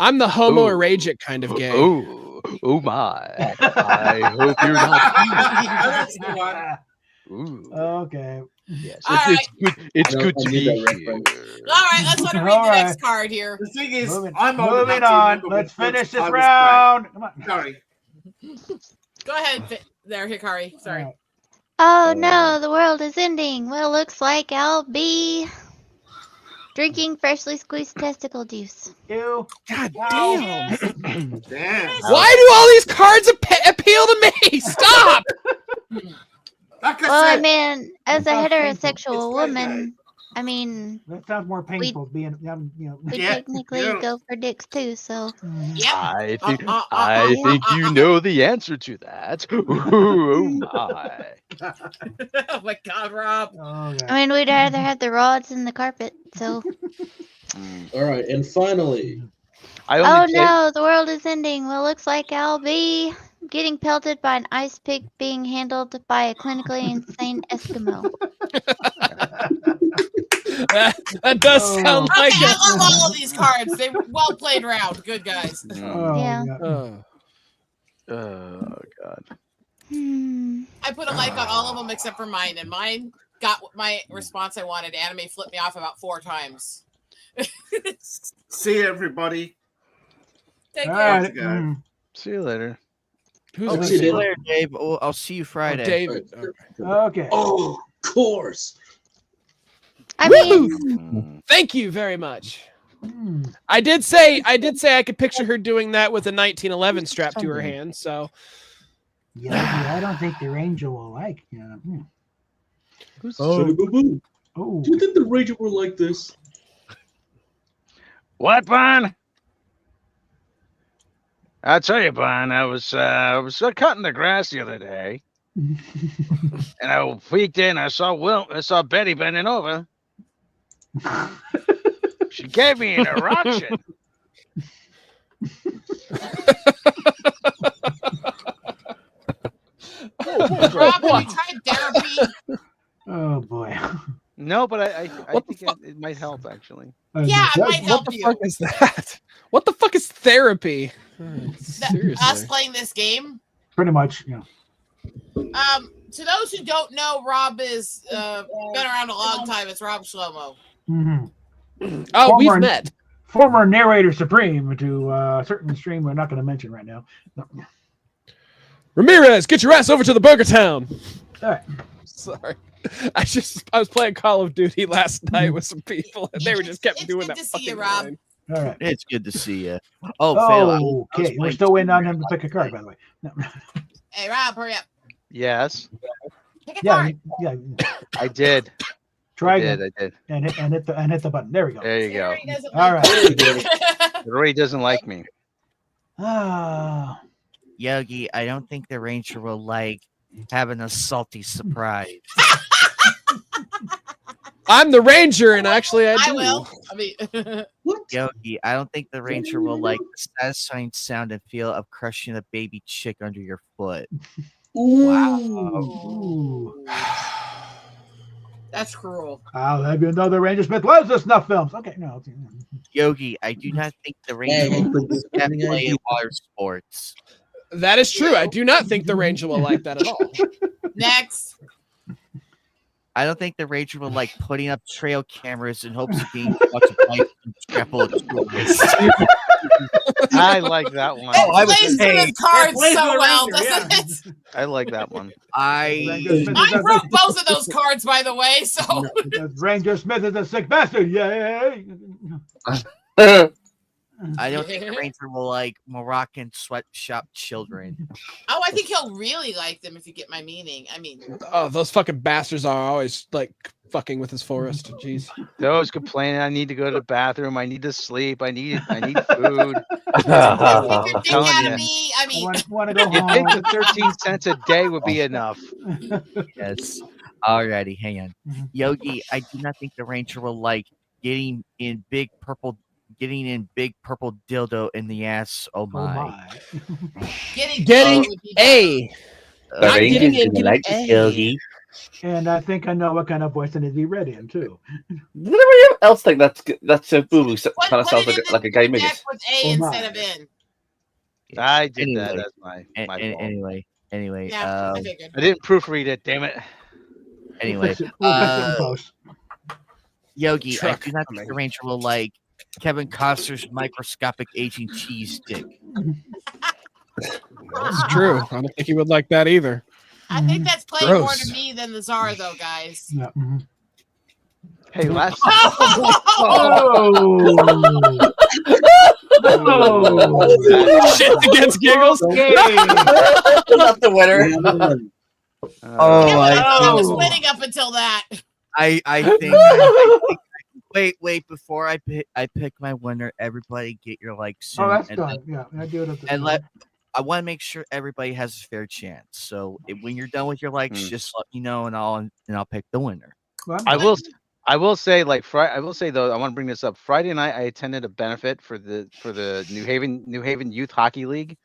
Speaker 10: I'm the homoerotic kind of gay.
Speaker 11: oh my! I hope you're not.
Speaker 8: That's the one.
Speaker 11: Ooh,
Speaker 1: Okay.
Speaker 11: yes,
Speaker 3: All
Speaker 11: it's
Speaker 7: I
Speaker 11: good
Speaker 7: don't
Speaker 11: to
Speaker 7: need
Speaker 11: be
Speaker 7: that
Speaker 11: here.
Speaker 3: All right, let's let her read the next card here.
Speaker 8: The thing is,
Speaker 1: Moving,
Speaker 8: I'm old
Speaker 1: moving
Speaker 8: enough to
Speaker 1: on.
Speaker 8: remember
Speaker 1: Let's
Speaker 8: when
Speaker 1: finish
Speaker 8: I
Speaker 1: this
Speaker 8: was
Speaker 1: round. Come on.
Speaker 8: gay. Sorry.
Speaker 3: Go ahead. There, Hikari. Sorry.
Speaker 1: All right.
Speaker 6: Oh no, the world is ending. Well, looks like I'll be drinking freshly squeezed testicle juice.
Speaker 1: Ew.
Speaker 10: God
Speaker 1: Wow.
Speaker 10: damn.
Speaker 8: Damn.
Speaker 10: Why do all these cards appeal to me? Stop.
Speaker 8: Like
Speaker 6: Well, I
Speaker 8: said,
Speaker 6: mean, as a
Speaker 1: Sounds painful.
Speaker 6: heterosexual woman, I mean,
Speaker 1: That sounds more painful. Being,
Speaker 6: we
Speaker 8: Yeah,
Speaker 6: technically
Speaker 8: yeah.
Speaker 6: go for dicks too, so.
Speaker 3: Yep.
Speaker 11: I think
Speaker 6: uh,
Speaker 11: you know the answer to that. Oh my!
Speaker 3: Oh my God, Rob.
Speaker 1: Okay.
Speaker 6: I mean, we'd rather have the rods than the carpet, so.
Speaker 7: All right, and finally,
Speaker 11: I
Speaker 6: Oh
Speaker 11: only play-
Speaker 6: no, the world is ending. Well, looks like I'll be getting pelted by an ice pick being handled by a clinically insane Eskimo.
Speaker 10: That does
Speaker 1: Oh.
Speaker 10: sound
Speaker 3: Okay,
Speaker 10: like
Speaker 3: I
Speaker 10: it.
Speaker 3: love all of these cards. They were well played round. Good guys.
Speaker 1: Oh,
Speaker 6: Yeah.
Speaker 10: Oh.
Speaker 11: Oh God!
Speaker 6: Hmm.
Speaker 3: I put a like on all of them except for mine, and mine got my response I wanted. Anime flipped me off about 4 times.
Speaker 8: see everybody.
Speaker 3: Thank
Speaker 1: All
Speaker 3: you.
Speaker 1: right.
Speaker 8: Go.
Speaker 1: Mm.
Speaker 11: See you later.
Speaker 10: Who's
Speaker 3: Oh,
Speaker 7: I'll
Speaker 10: this?
Speaker 7: see you
Speaker 5: See you
Speaker 7: later.
Speaker 5: later, Dave. I'll see you Friday.
Speaker 10: David.
Speaker 1: Okay.
Speaker 7: oh, of course.
Speaker 6: I mean,
Speaker 11: Mm.
Speaker 10: Thank you very much.
Speaker 1: Mm.
Speaker 10: I did say I could picture her doing that with a 1911 strapped to her hand. So
Speaker 1: Yeah, I don't think the Ranger will like. Mm.
Speaker 7: Oh.
Speaker 1: Oh.
Speaker 7: Do you think the Ranger were like this?
Speaker 11: What, Bon? I'll tell you, Bon. I was cutting the grass the other day, and I peeked in. I saw Betty bending over. She gave me an erection.
Speaker 3: Rob, have you tried therapy?
Speaker 1: Oh boy.
Speaker 11: No, but I
Speaker 10: What the
Speaker 11: think it might help actually.
Speaker 3: Yeah, it might
Speaker 10: what
Speaker 3: help
Speaker 10: the
Speaker 3: you.
Speaker 10: fuck is that? What the fuck is therapy?
Speaker 3: Us
Speaker 10: Seriously.
Speaker 3: playing this game.
Speaker 1: Pretty much. Yeah.
Speaker 3: To those who don't know, Rob is been around a long time. It's Rob Shlomo.
Speaker 1: Mm-hmm.
Speaker 10: Oh, we've
Speaker 1: Former-
Speaker 10: met.
Speaker 1: Former narrator supreme to a certain stream we're not going to mention right now. No.
Speaker 10: Ramirez, get your ass over to the Burger Town.
Speaker 1: All right.
Speaker 10: Sorry. I was playing Call of Duty last night with some people, and they were just kept doing
Speaker 3: good
Speaker 10: that
Speaker 3: to see you,
Speaker 10: fucking
Speaker 3: Rob.
Speaker 10: line.
Speaker 1: All right.
Speaker 5: It's good to see you. Oh, Phil, I was
Speaker 1: Okay, we're
Speaker 5: playing
Speaker 1: still waiting on
Speaker 5: Tomb
Speaker 1: him to pick a card, by the way. No.
Speaker 3: Hey, Rob, hurry up.
Speaker 11: Yes,
Speaker 3: Pick a
Speaker 1: Yeah,
Speaker 3: card.
Speaker 1: yeah.
Speaker 11: I did.
Speaker 1: Try
Speaker 11: I
Speaker 1: again
Speaker 11: did. I did.
Speaker 1: and hit the button. There we go.
Speaker 11: There you go.
Speaker 3: Terry doesn't
Speaker 1: All
Speaker 3: like
Speaker 1: right.
Speaker 3: it.
Speaker 11: Rory doesn't like me.
Speaker 1: Ah,
Speaker 5: Yogi, I don't think the Ranger will like having a salty surprise.
Speaker 10: I'm the Ranger, and actually, I do.
Speaker 3: I will. I mean,
Speaker 5: Yogi, I don't think the Ranger will like the satisfying sound and feel of crushing a baby chick under your foot.
Speaker 1: ooh.
Speaker 3: that's cruel.
Speaker 1: I'll have you another Ranger Smith. Where's the snuff films? Okay, no.
Speaker 5: Yogi, I do not think the Ranger
Speaker 7: Hey,
Speaker 5: will
Speaker 7: but
Speaker 5: have play water sports.
Speaker 10: That is true. I do not think the Ranger will like that at all.
Speaker 3: Next.
Speaker 5: I don't think the Ranger will like putting up trail cameras in hopes of being caught to bite and trample a tourist.
Speaker 11: I like that one.
Speaker 3: It
Speaker 5: I was
Speaker 3: plays
Speaker 5: saying,
Speaker 3: with cards
Speaker 1: plays
Speaker 3: so
Speaker 1: with a
Speaker 3: well,
Speaker 1: Ranger,
Speaker 3: doesn't
Speaker 1: yeah.
Speaker 3: it?
Speaker 11: I like that one.
Speaker 5: I
Speaker 3: I broke both of those cards, by the way. So
Speaker 1: Ranger Smith is a sick bastard. Yay!
Speaker 5: I don't think the Ranger will like Moroccan sweatshop children.
Speaker 3: oh, I think he'll really like them if you get my meaning. I mean,
Speaker 10: Oh, those fucking bastards are always like fucking with his forest. Jeez.
Speaker 11: Those complaining, I need to go to the bathroom. I need to sleep. I need food.
Speaker 3: get your dick
Speaker 11: telling
Speaker 3: out
Speaker 11: ya.
Speaker 3: of me. I mean,
Speaker 1: Want to go
Speaker 11: You think
Speaker 1: home?
Speaker 11: the 13 cents a day would be enough?
Speaker 5: Yes. Alrighty, hang on.
Speaker 1: Mhm.
Speaker 5: Yogi, I do not think the Ranger will like getting in big purple dildo in the ass. Oh
Speaker 1: Oh
Speaker 5: my.
Speaker 1: my!
Speaker 10: Getting
Speaker 3: would be
Speaker 10: A.
Speaker 2: The
Speaker 10: Not
Speaker 2: Rangers
Speaker 10: getting in,
Speaker 2: didn't like
Speaker 10: getting
Speaker 2: the
Speaker 10: A.
Speaker 2: Yogi.
Speaker 1: And I think I know what kind of voice I need to be ready in too.
Speaker 2: Does anybody else think that's a boo boo
Speaker 3: What-
Speaker 2: kind of
Speaker 3: put
Speaker 2: sounds
Speaker 3: it in
Speaker 2: like
Speaker 3: the
Speaker 2: a gay
Speaker 3: deck
Speaker 2: midget?
Speaker 3: with A
Speaker 1: Oh,
Speaker 3: instead
Speaker 1: my.
Speaker 3: of N.
Speaker 11: I did
Speaker 5: Anyway.
Speaker 11: that. That's my fault.
Speaker 5: Anyway,
Speaker 3: Yeah, I figured.
Speaker 11: I didn't proofread it. Damn it.
Speaker 5: anyway,
Speaker 1: We'll fix it in post.
Speaker 5: Yogi,
Speaker 10: Truck
Speaker 5: I do not think the Ranger will like Kevin Costner's microscopic aging cheese stick.
Speaker 10: That's true. I don't think he would like that either.
Speaker 3: I think that's playing more
Speaker 10: Gross.
Speaker 3: to me than the Czar, though, guys.
Speaker 1: Yeah. Mhm.
Speaker 11: Hey, last
Speaker 1: Oh.
Speaker 10: Shit against giggles.
Speaker 1: Okay.
Speaker 2: Not the winner.
Speaker 5: Oh,
Speaker 3: I was winning up until that.
Speaker 5: I think wait before I pick my winner, everybody get your likes soon.
Speaker 1: Oh, that's
Speaker 5: and
Speaker 1: done. Yeah, I do it. At the,
Speaker 5: and I want to make sure everybody has a fair chance. So when you're done with your likes, just let me know and I'll pick the winner.
Speaker 1: Well,
Speaker 11: I will say I will say though, I want to bring this up. Friday night I attended a benefit for the New Haven Youth Hockey League.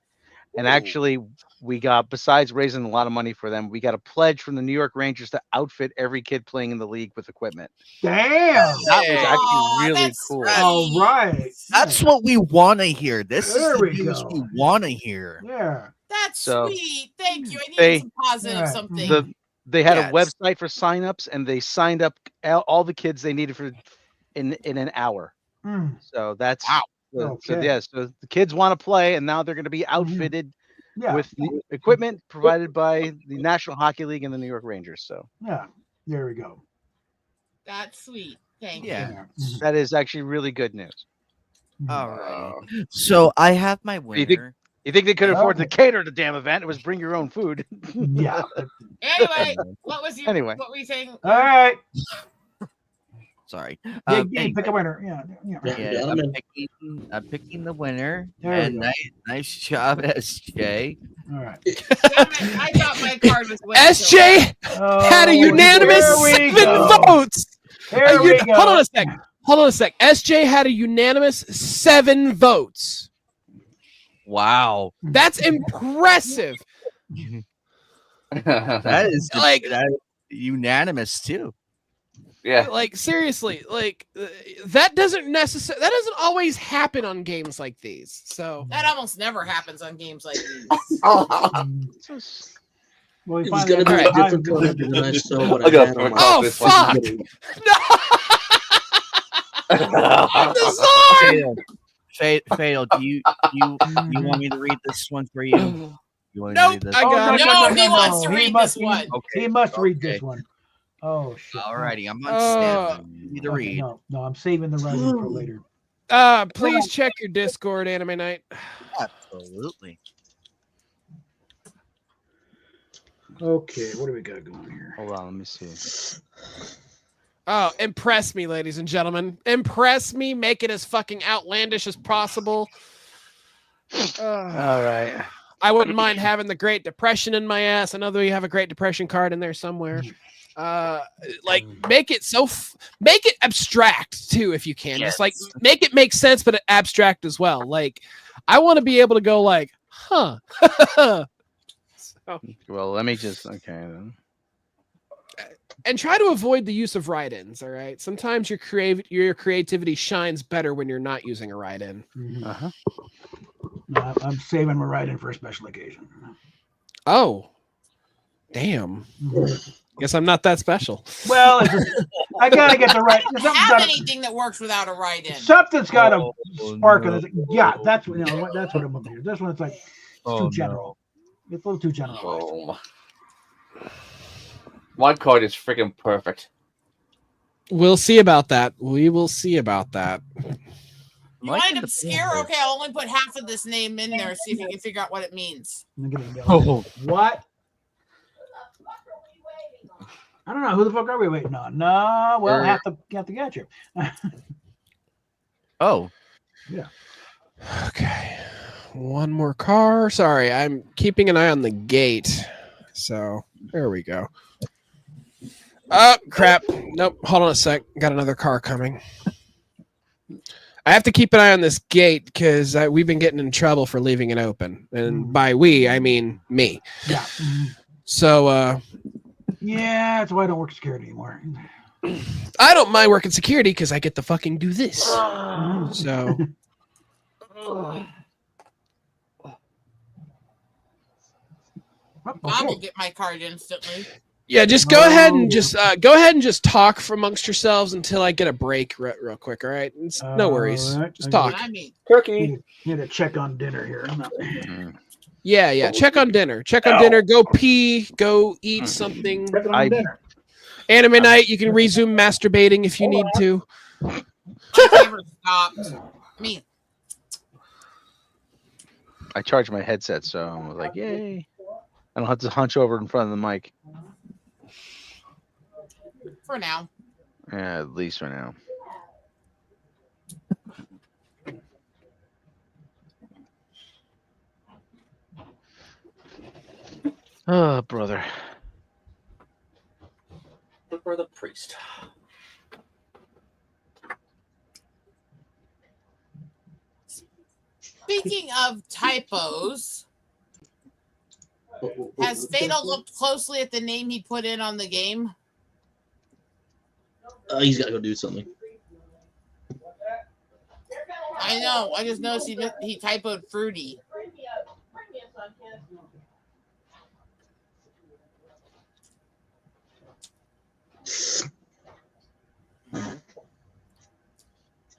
Speaker 11: And actually we got, besides raising a lot of money for them, we got a pledge from the New York Rangers to outfit every kid playing in the league with equipment.
Speaker 1: Damn.
Speaker 11: That was
Speaker 3: Aw,
Speaker 11: actually really
Speaker 3: that's
Speaker 11: cool.
Speaker 3: sweet.
Speaker 1: All right.
Speaker 5: That's what we want to hear. This
Speaker 1: There
Speaker 5: is the
Speaker 1: we
Speaker 5: news
Speaker 1: go.
Speaker 5: we want to hear.
Speaker 1: Yeah.
Speaker 3: That's
Speaker 11: So,
Speaker 3: sweet. Thank you. I needed
Speaker 11: they-
Speaker 3: some positive
Speaker 1: Right.
Speaker 3: something.
Speaker 11: They had
Speaker 5: Yes.
Speaker 11: a website for signups and they signed up all the kids they needed for in an hour.
Speaker 1: Mm.
Speaker 11: So that's
Speaker 5: Wow.
Speaker 11: So
Speaker 1: Okay.
Speaker 11: yeah, so the kids want to play, and now they're going to be outfitted
Speaker 1: Yeah.
Speaker 11: with the equipment provided by the National Hockey League and the New York Rangers. So
Speaker 1: Yeah. There we go.
Speaker 3: That's sweet. Thank
Speaker 5: Yeah.
Speaker 3: you.
Speaker 1: Mhm.
Speaker 11: that is actually really good news.
Speaker 5: All right. So I have my
Speaker 11: you think-
Speaker 5: winner.
Speaker 11: You think they could afford to
Speaker 1: Okay.
Speaker 11: cater the damn event? It was bring your own food.
Speaker 1: Yeah.
Speaker 3: Anyway, what was you?
Speaker 11: Anyway.
Speaker 3: What were you saying?
Speaker 1: All right.
Speaker 5: Sorry.
Speaker 1: Big D,
Speaker 5: Anyway,
Speaker 1: pick a winner. Yeah. Yeah.
Speaker 7: Yeah,
Speaker 5: yeah,
Speaker 7: gentlemen.
Speaker 5: I'm picking the winner.
Speaker 1: There we
Speaker 5: And
Speaker 1: go.
Speaker 5: nice job, SJ.
Speaker 1: All right.
Speaker 3: Damn it, I thought my card was winning.
Speaker 10: SJ had a
Speaker 1: Oh,
Speaker 10: unanimous
Speaker 1: here we
Speaker 10: 7
Speaker 1: go.
Speaker 10: votes.
Speaker 1: Here we go.
Speaker 10: Hold on a sec. Hold on a sec. SJ had a unanimous 7 votes.
Speaker 5: Wow.
Speaker 10: That's impressive.
Speaker 5: That is like that unanimous too.
Speaker 2: Yeah.
Speaker 10: Like seriously, like that doesn't always happen on games like these. So
Speaker 3: That almost never happens on games like these.
Speaker 1: Well, we
Speaker 7: It was
Speaker 1: finally
Speaker 7: going to be
Speaker 1: have
Speaker 7: a
Speaker 1: time
Speaker 7: different
Speaker 1: to-
Speaker 7: color than I saw what
Speaker 2: I'll
Speaker 7: I
Speaker 2: go
Speaker 7: had
Speaker 2: for
Speaker 7: on
Speaker 2: it.
Speaker 7: my.
Speaker 10: Oh,
Speaker 2: this one.
Speaker 10: fuck! No, I'm the Zard!
Speaker 5: Fatal, do you want me to read this one for you? You want me to
Speaker 10: Nope,
Speaker 5: read this?
Speaker 10: I got it.
Speaker 3: No, he wants to
Speaker 1: He
Speaker 3: read
Speaker 1: must
Speaker 3: this one.
Speaker 5: Okay,
Speaker 1: He must read
Speaker 5: okay.
Speaker 1: this one. Oh shit!
Speaker 5: Alrighty, I'm on
Speaker 10: Oh.
Speaker 5: standby. Need to
Speaker 1: Okay,
Speaker 5: read.
Speaker 1: no, I'm saving the writing for later.
Speaker 10: Please check your Discord, Anime Night.
Speaker 5: Absolutely.
Speaker 1: Okay, what do we got going here?
Speaker 11: Hold on, let me see.
Speaker 10: Oh, impress me, ladies and gentlemen. Impress me. Make it as fucking outlandish as possible.
Speaker 11: All right.
Speaker 10: I wouldn't mind having the Great Depression in my ass. I know that you have a Great Depression card in there somewhere. Like make it make it abstract too, if you can. Just like make it make sense, but abstract as well. Like I want to be able to go like, huh. So,
Speaker 11: Well, let me just then.
Speaker 10: and try to avoid the use of write-ins. All right. Sometimes your creativity shines better when you're not using a write-in.
Speaker 11: Uh-huh.
Speaker 1: No, I'm saving my writing for a special occasion.
Speaker 10: Oh, damn. Guess I'm not that special.
Speaker 1: Well, I gotta get the right.
Speaker 3: I don't have anything that works without a write-in.
Speaker 1: Something's got a spark in it. Yeah, that's what that's what I'm up here. This one, it's like too general. It's a little too general.
Speaker 2: Oh. My card is freaking perfect.
Speaker 10: We'll see about that. We will see about that.
Speaker 3: You want it obscure? Okay, I'll only put half of this name in there. See if you can figure out what it means.
Speaker 1: Oh, what? I don't know. Who the fuck are we waiting on? No, well, have to get you.
Speaker 5: Oh,
Speaker 10: yeah. Okay. One more car. Sorry, I'm keeping an eye on the gate. So there we go. Oh, crap. Nope. Hold on a sec. Got another car coming. I have to keep an eye on this gate because we've been getting in trouble for leaving it open. And by we, I mean me.
Speaker 1: Yeah.
Speaker 10: So,
Speaker 1: yeah, that's why I don't work security anymore.
Speaker 10: I don't mind working security because I get to fucking do this. So.
Speaker 3: I will get my card instantly.
Speaker 10: Yeah, just go ahead and just talk amongst yourselves until I get a break real quick. All right, no worries.
Speaker 1: Right.
Speaker 10: Just talk.
Speaker 1: Turkey. Need to check on dinner here.
Speaker 10: Yeah. Check on dinner. Go pee. Go eat something. Anime Night. You can resume masturbating if you need to.
Speaker 3: I never stopped. Me.
Speaker 11: I charged my headset, so I was like, yay. I don't have to hunch over in front of the mic.
Speaker 3: For now.
Speaker 11: Yeah, at least for now. Oh, brother.
Speaker 2: For the priest.
Speaker 3: Speaking of typos, has Fatal looked closely at the name he put in on the game?
Speaker 7: He's got to go do something.
Speaker 3: I know. I just noticed he typoed fruity.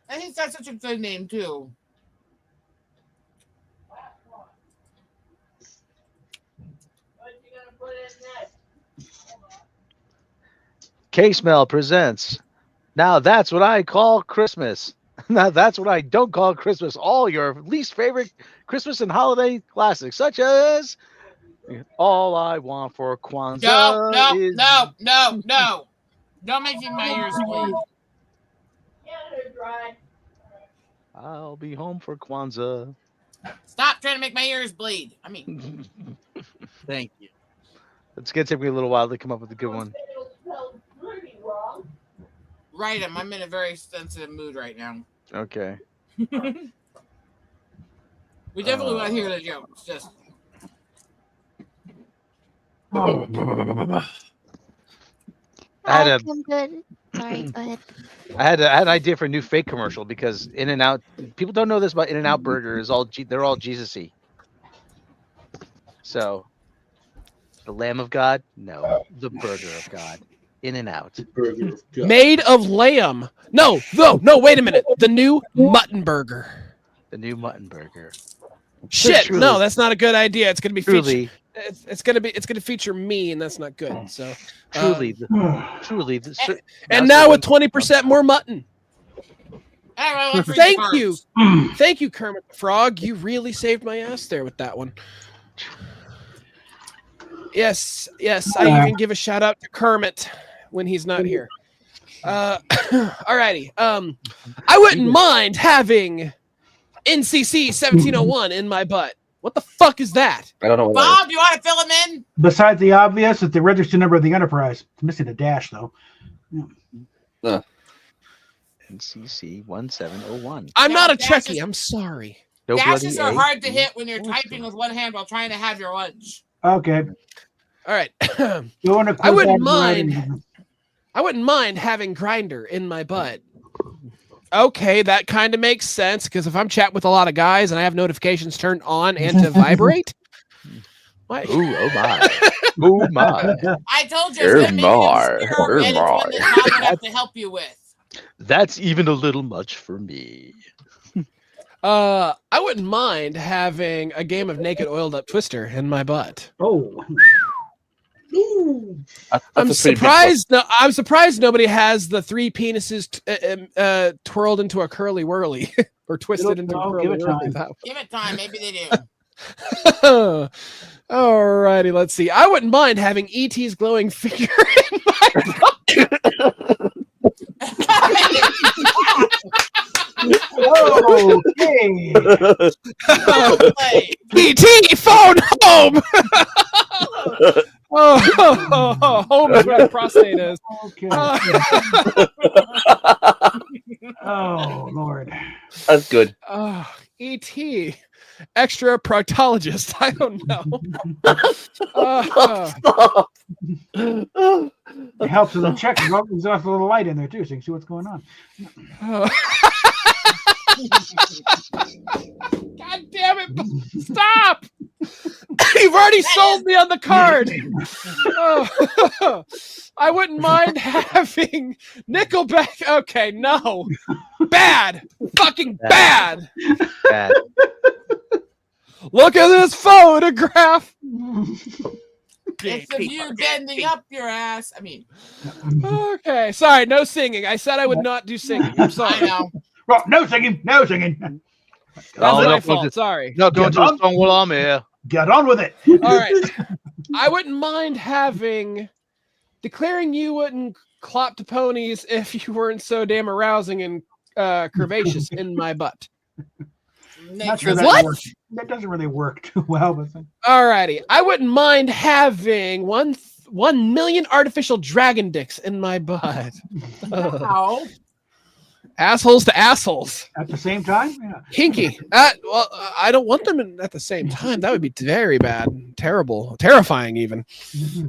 Speaker 3: And he's got such a good name too.
Speaker 11: K-Smell presents. Now that's what I call Christmas. Now that's what I don't call Christmas. All your least favorite Christmas and holiday classics, such as All I Want for Kwanzaa is...
Speaker 3: No. Don't make my ears bleed.
Speaker 11: I'll be home for Kwanzaa.
Speaker 3: Stop trying to make my ears bleed. I mean,
Speaker 5: thank you.
Speaker 11: It's going to take me a little while to come up with a good one.
Speaker 3: Write him. I'm in a very sensitive mood right now.
Speaker 11: Okay.
Speaker 3: We definitely want to hear the jokes. Just.
Speaker 6: I'm good. Sorry, go ahead.
Speaker 11: I had an idea for a new fake commercial because In-N-Out, people don't know this about In-N-Out Burger is they're all Jesus-y. So, the Lamb of God? No, the Burger of God. In-N-Out.
Speaker 10: Made of lamb. No, wait a minute. The new mutton burger.
Speaker 11: The new mutton burger.
Speaker 10: Shit,
Speaker 11: Truly.
Speaker 10: no, that's not a good idea. It's going to be
Speaker 11: Truly,
Speaker 10: it's gonna feature me, and that's not good. So
Speaker 11: Truly, truly.
Speaker 10: and now with 20% more mutton. Thank you, thank you, Kermit the Frog. You really saved my ass there with that one. Yes, I even give a shout out to Kermit when he's not here. Alrighty. I wouldn't mind having NCC 1701 in my butt. What the fuck is that?
Speaker 2: I don't know.
Speaker 3: Bob, you want to fill him in?
Speaker 1: Besides the obvious, it's the registered number of the Enterprise. It's missing a dash, though.
Speaker 11: NCC 1701.
Speaker 10: I'm
Speaker 3: No,
Speaker 10: not a
Speaker 3: dashes-
Speaker 10: Trekkie. I'm sorry.
Speaker 11: No
Speaker 3: Dashes
Speaker 11: bloody
Speaker 3: are
Speaker 11: A.
Speaker 3: hard to hit when you're typing with one hand while trying to have your lunch.
Speaker 1: Okay.
Speaker 10: All right.
Speaker 1: Going to
Speaker 10: I wouldn't
Speaker 1: writing.
Speaker 10: mind. I wouldn't mind having Grinder in my butt. Okay, that kind of makes sense because if I'm chatting with a lot of guys and I have notifications turned on and to vibrate, what?
Speaker 11: Ooh, oh my. Oh my.
Speaker 3: I told you it's going to make you obscure, and it's one that Bob would have to help you with.
Speaker 11: That's even a little much for me.
Speaker 10: I wouldn't mind having a game of Naked Oiled Up Twister in my butt.
Speaker 1: Oh.
Speaker 10: I'm surprised. No, I'm surprised nobody has the three penises twirled into a curly whirly or twisted into a curly whirly.
Speaker 3: Give it time. Maybe they do.
Speaker 10: Alrighty, let's see. I wouldn't mind having ET's glowing figure in my butt.
Speaker 1: Okay.
Speaker 10: ET phone home. Home is where the prostate is.
Speaker 1: Okay. Oh Lord.
Speaker 2: That's good.
Speaker 10: ET, extra proctologist. I don't know.
Speaker 1: It helps with the check. There's also a little light in there too, so you can see what's going on.
Speaker 10: God damn it! Stop! You've already sold me on the card. I wouldn't mind having Nickelback. Okay, no, bad, fucking bad.
Speaker 11: Bad.
Speaker 10: Look at this photograph.
Speaker 3: It's of you bending up your ass. I mean,
Speaker 10: Okay, sorry, no singing. I said I would not do singing. I'm sorry.
Speaker 3: I know.
Speaker 1: Well, no singing, no singing.
Speaker 10: That's my
Speaker 11: no,
Speaker 10: fault.
Speaker 11: just-
Speaker 10: Sorry.
Speaker 11: No, don't do a song while I'm here.
Speaker 1: Get on with it.
Speaker 10: All right. I wouldn't mind declaring you wouldn't clop to ponies if you weren't so damn arousing and curvaceous in my butt.
Speaker 1: Not sure that
Speaker 10: What?
Speaker 1: works. That doesn't really work too well, but
Speaker 10: Alrighty. I wouldn't mind having 1 million artificial dragon dicks in my butt.
Speaker 3: Wow.
Speaker 10: Assholes to assholes.
Speaker 1: at the same time, yeah.
Speaker 10: Hinky. Well, I don't want them at the same time. That would be very bad, terrible, terrifying even.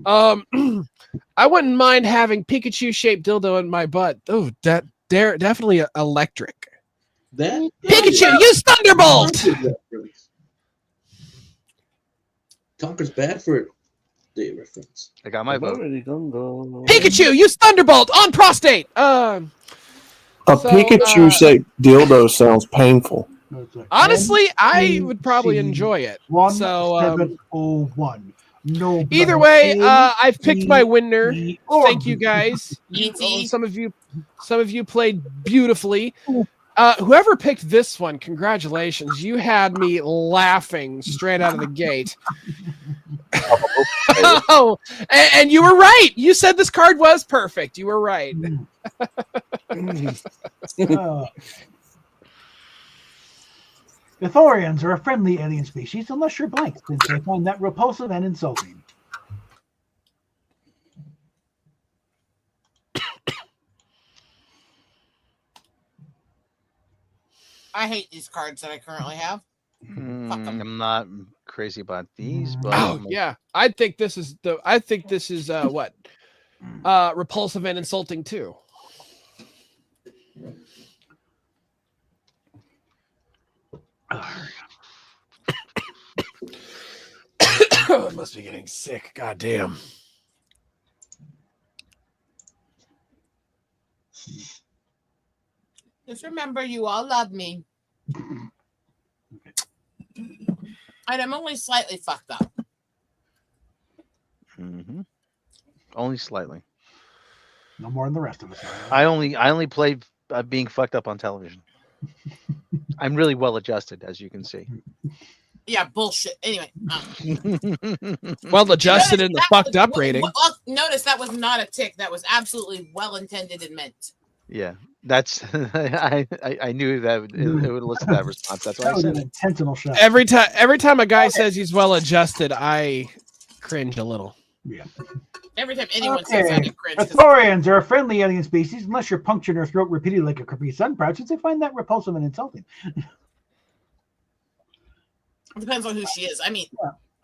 Speaker 10: I wouldn't mind having Pikachu-shaped dildo in my butt. Oh, definitely electric.
Speaker 7: That
Speaker 10: Pikachu, use Thunderbolt!
Speaker 7: Conker's bad for the reference.
Speaker 11: I got my vote.
Speaker 10: Pikachu, use Thunderbolt on prostate!
Speaker 4: A Pikachu-shaped dildo sounds painful.
Speaker 10: Honestly, I would probably enjoy it. So,
Speaker 1: 1701. No.
Speaker 10: either way, I've picked my winner.
Speaker 1: or
Speaker 10: Thank you guys. Some of you played beautifully. Whoever picked this one, congratulations. You had me laughing straight out of the gate. Oh, and you were right. You said this card was perfect. You were right.
Speaker 1: The Thorians are a friendly alien species, unless you're blank, since they find that repulsive and insulting.
Speaker 3: I hate these cards that I currently have.
Speaker 11: I'm not crazy about these, but
Speaker 10: Oh yeah, I think this is what repulsive and insulting too. I must be getting sick. God damn.
Speaker 3: Just remember, you all love me. And I'm only slightly fucked up.
Speaker 11: Only slightly.
Speaker 1: No more than the rest of us.
Speaker 11: I only play being fucked up on television. I'm really well adjusted, as you can see.
Speaker 3: Yeah, bullshit. Anyway.
Speaker 10: Well adjusted in the fucked up rating.
Speaker 3: Notice that was not a tick. That was absolutely well intended and meant.
Speaker 11: Yeah, that's I knew that it would elicit that response. That's why
Speaker 1: That
Speaker 11: I
Speaker 1: was
Speaker 11: said
Speaker 1: an
Speaker 11: it.
Speaker 1: intentional shot.
Speaker 10: Every time a guy says he's well adjusted, I cringe a little.
Speaker 1: Yeah.
Speaker 3: Every time anyone says that, I cringe. 'cause
Speaker 1: Athorians are a friendly alien species unless you're puncturing their throat repeatedly like a Capri Sun proud, since they find that repulsive and insulting.
Speaker 3: It depends on who she is. I mean,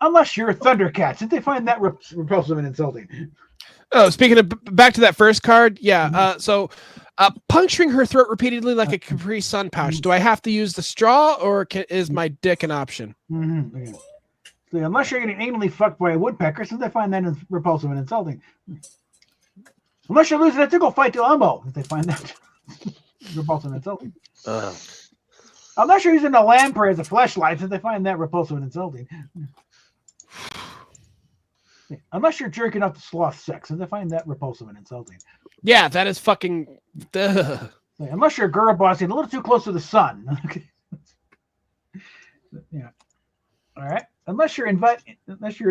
Speaker 1: Unless you're a Thundercat, since they find that repulsive and insulting.
Speaker 10: Oh, speaking of back to that first card, yeah. So, puncturing her throat repeatedly like a Capri Sun pouch. Do I have to use the straw, or is my dick an option?
Speaker 1: Mm-hmm. Okay. So, unless you're getting anally fucked by a woodpecker, since they find that repulsive and insulting. Unless you're losing a tickle fight to Elmo, since they find that repulsive and insulting. Unless you're using a lamprey as a fleshlight, since they find that repulsive and insulting. Unless you're jerking off the sloth sex, since they find that repulsive and insulting.
Speaker 10: Yeah, that is fucking.
Speaker 1: Unless you're girl bossing a little too close to the sun. Yeah. All right. Unless you're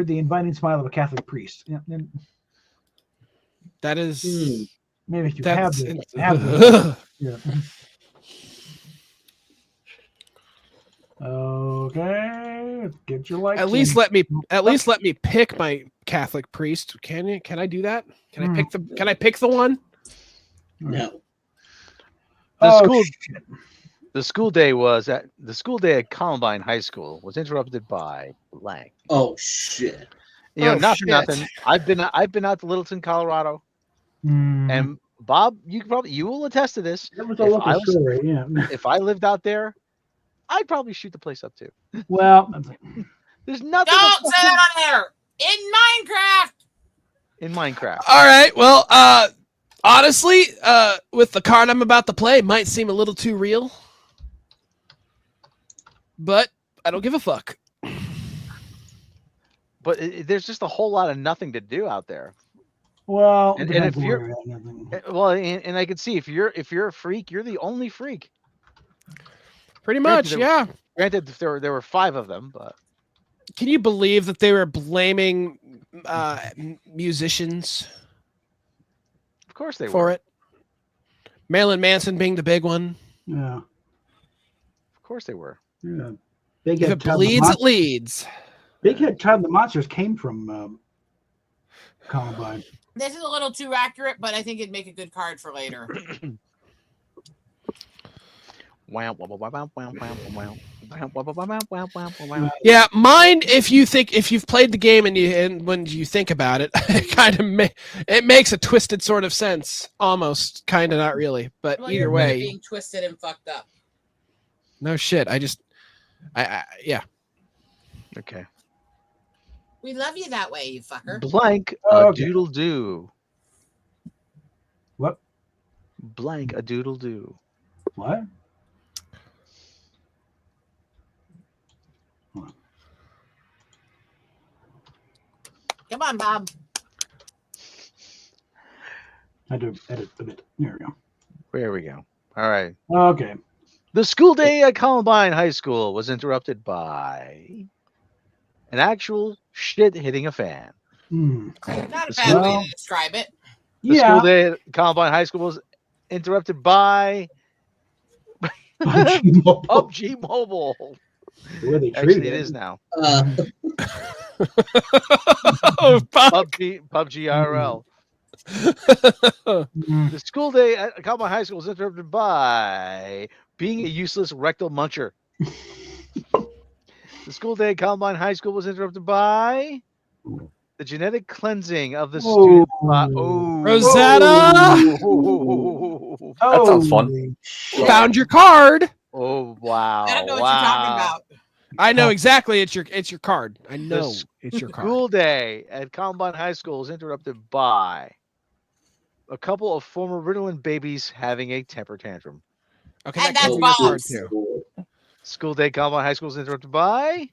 Speaker 1: the inviting smile of a Catholic priest. Yeah. Then
Speaker 10: that is.
Speaker 1: Maybe if you
Speaker 10: that's
Speaker 1: have the yeah. Okay. Get your like.
Speaker 10: At least let me pick my Catholic priest. Can you? Can I do that? Can I pick the? Can I pick the one?
Speaker 7: No.
Speaker 11: The school day at Columbine High School was interrupted by blank.
Speaker 7: Oh shit.
Speaker 11: You know, not for nothing. I've been out to Littleton, Colorado, and Bob, you will attest to this.
Speaker 1: That was a local story, yeah.
Speaker 11: If I lived out there, I'd probably shoot the place up too.
Speaker 1: Well,
Speaker 11: there's nothing.
Speaker 3: Don't say that on air. In
Speaker 11: Minecraft.
Speaker 10: All right. Well, honestly, with the card I'm about to play, it might seem a little too real, but I don't give a fuck.
Speaker 11: But there's just a whole lot of nothing to do out there.
Speaker 1: Well,
Speaker 11: and if you're and I can see if you're a freak, you're the only freak.
Speaker 10: Pretty much, yeah.
Speaker 11: Granted, there were 5 of them, but
Speaker 10: can you believe that they were blaming musicians?
Speaker 11: Of course they
Speaker 10: for
Speaker 11: were.
Speaker 10: it. Marilyn Manson being the big one.
Speaker 1: Yeah.
Speaker 11: Of course they were.
Speaker 1: Yeah.
Speaker 10: If it bleeds, it leads.
Speaker 1: Big Head Child of the Monsters came from Columbine.
Speaker 3: This is a little too accurate, but I think it'd make a good card for later.
Speaker 10: Yeah, mine. If you've played the game and when you think about it, it makes a twisted sort of sense, almost, kind of, not really, but
Speaker 3: Well,
Speaker 10: either
Speaker 3: you're
Speaker 10: way,
Speaker 3: being twisted and fucked up.
Speaker 10: no shit. I yeah.
Speaker 11: Okay.
Speaker 3: We love you that way, you fucker.
Speaker 11: Blank a doodle do.
Speaker 1: What?
Speaker 11: Blank a doodle do.
Speaker 1: What?
Speaker 3: Come on, Bob.
Speaker 1: I had to edit a bit. There we go.
Speaker 11: There we go. All right.
Speaker 1: Okay.
Speaker 11: The school day at Columbine High School was interrupted by an actual shit hitting a fan.
Speaker 3: Not a bad way to describe it.
Speaker 11: The school day at Columbine High School was interrupted by PUBG Mobile. Actually, it is now. PUBG IRL. The school day at Columbine High School was interrupted by being a useless rectal muncher. The school day at Columbine High School was interrupted by the genetic cleansing of the student.
Speaker 10: Rosetta!
Speaker 2: That sounds fun.
Speaker 10: Found your card.
Speaker 11: Oh wow!
Speaker 3: I don't know what you're talking about.
Speaker 10: I know exactly. It's your card. I know it's your card.
Speaker 11: School day at Columbine High School was interrupted by a couple of former Ritalin babies having a temper tantrum.
Speaker 10: Okay,
Speaker 3: and that's Bob's.
Speaker 11: School day at Columbine High School was interrupted by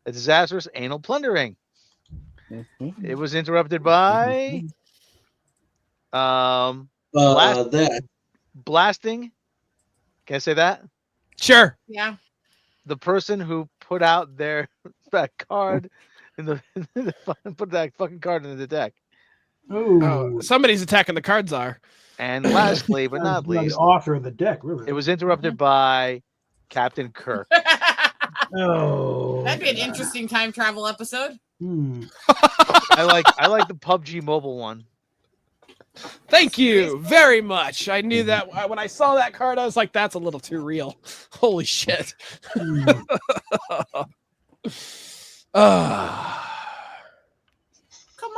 Speaker 11: a disastrous anal plundering. It was interrupted by
Speaker 7: That.
Speaker 11: Blasting. Can I say that?
Speaker 10: Sure.
Speaker 3: Yeah.
Speaker 11: The person who put out that card in the put that fucking card in the deck.
Speaker 1: Ooh.
Speaker 10: Oh, somebody's attacking the card czar.
Speaker 11: And lastly, but not
Speaker 1: the
Speaker 11: least,
Speaker 1: author of the deck, really.
Speaker 11: it was interrupted by Captain Kirk.
Speaker 1: Oh.
Speaker 3: That'd be an interesting time travel episode.
Speaker 11: I like the PUBG mobile one.
Speaker 10: Thank you very much. I knew that when I saw that card, I was like, "That's a little too real." Holy shit!
Speaker 3: Come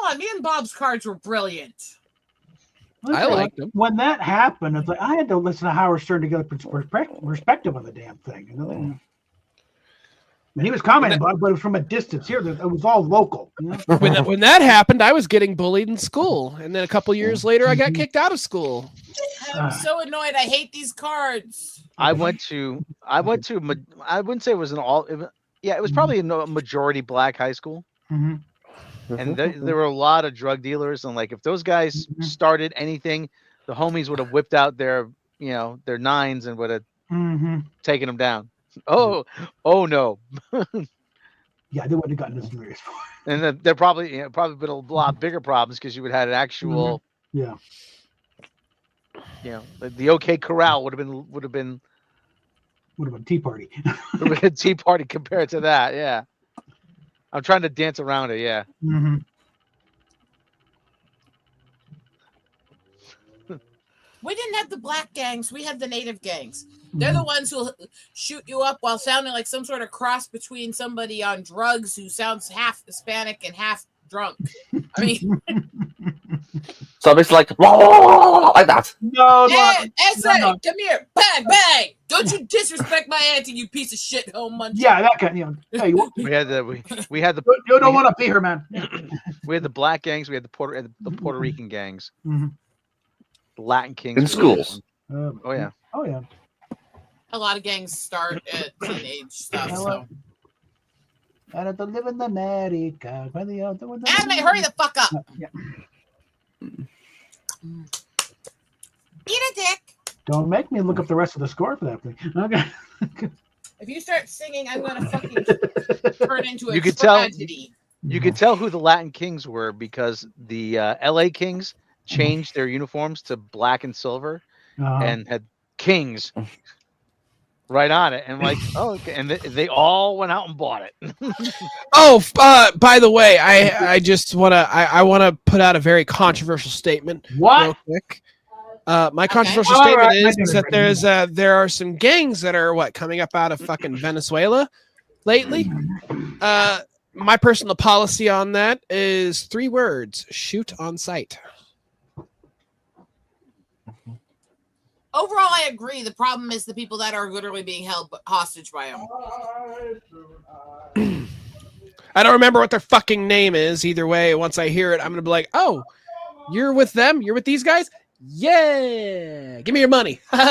Speaker 3: on, me and Bob's cards were brilliant.
Speaker 10: I liked them.
Speaker 1: When that happened, it's like I had to listen to Howard Stern to get a perspective on the damn thing. You know? And he was commenting about it, but it was from a distance. Here, it was all local. You know?
Speaker 10: When that happened, I was getting bullied in school, and then a couple years later, I got kicked out of school.
Speaker 3: I'm so annoyed. I hate these cards.
Speaker 11: I went to. I wouldn't say it was it was probably a majority black high school.
Speaker 1: Mm-hmm.
Speaker 11: And there were a lot of drug dealers, and like if those guys started anything, the homies would have whipped out their their nines and would have taken them down. Oh no!
Speaker 1: Yeah, they wouldn't have gotten as serious.
Speaker 11: And then there probably been a lot bigger problems because you would have had an actual the OK Corral would have been
Speaker 1: Tea Party.
Speaker 11: would have been a Tea Party compared to that. Yeah. I'm trying to dance around it, yeah.
Speaker 1: Mm-hmm.
Speaker 3: We didn't have the black gangs. We had the native gangs. They're the ones who'll shoot you up while sounding like some sort of cross between somebody on drugs who sounds half Hispanic and half drunk. I mean,
Speaker 2: so it's like that.
Speaker 1: No,
Speaker 3: hey, come here, bang, bang! Don't you disrespect my auntie, you piece of shit, home muncher.
Speaker 1: Yeah, that kind. Hey,
Speaker 11: we had the
Speaker 1: You don't want to be her, man.
Speaker 11: We had the black gangs. We had the Puerto Rican gangs.
Speaker 1: Mm-hmm.
Speaker 11: The Latin Kings
Speaker 2: in schools.
Speaker 11: Oh yeah.
Speaker 1: Oh yeah.
Speaker 3: A lot of gangs start at teenage stuff. So.
Speaker 1: I don't live in America.
Speaker 3: Anime, hurry the fuck up.
Speaker 1: Yeah.
Speaker 3: Eat a dick.
Speaker 1: Don't make me look up the rest of the score for that thing. Okay.
Speaker 3: If you start singing, I'm gonna fucking turn into a
Speaker 11: You could
Speaker 3: tragedy.
Speaker 11: You could tell who the Latin Kings were because the LA Kings changed their uniforms to black and silver and had Kings right on it, and like, oh, okay. And they all went out and bought it.
Speaker 10: By the way, I just wanna put out a very controversial statement.
Speaker 1: What?
Speaker 10: Real quick. My controversial statement is that there are some gangs that are coming up out of fucking Venezuela lately. My personal policy on that is 3 words: shoot on sight.
Speaker 3: Overall, I agree. The problem is the people that are literally being held hostage by them.
Speaker 10: I don't remember what their fucking name is. Either way, once I hear it, I'm gonna be like, "Oh, you're with them? You're with these guys? Yeah, give me your money. Go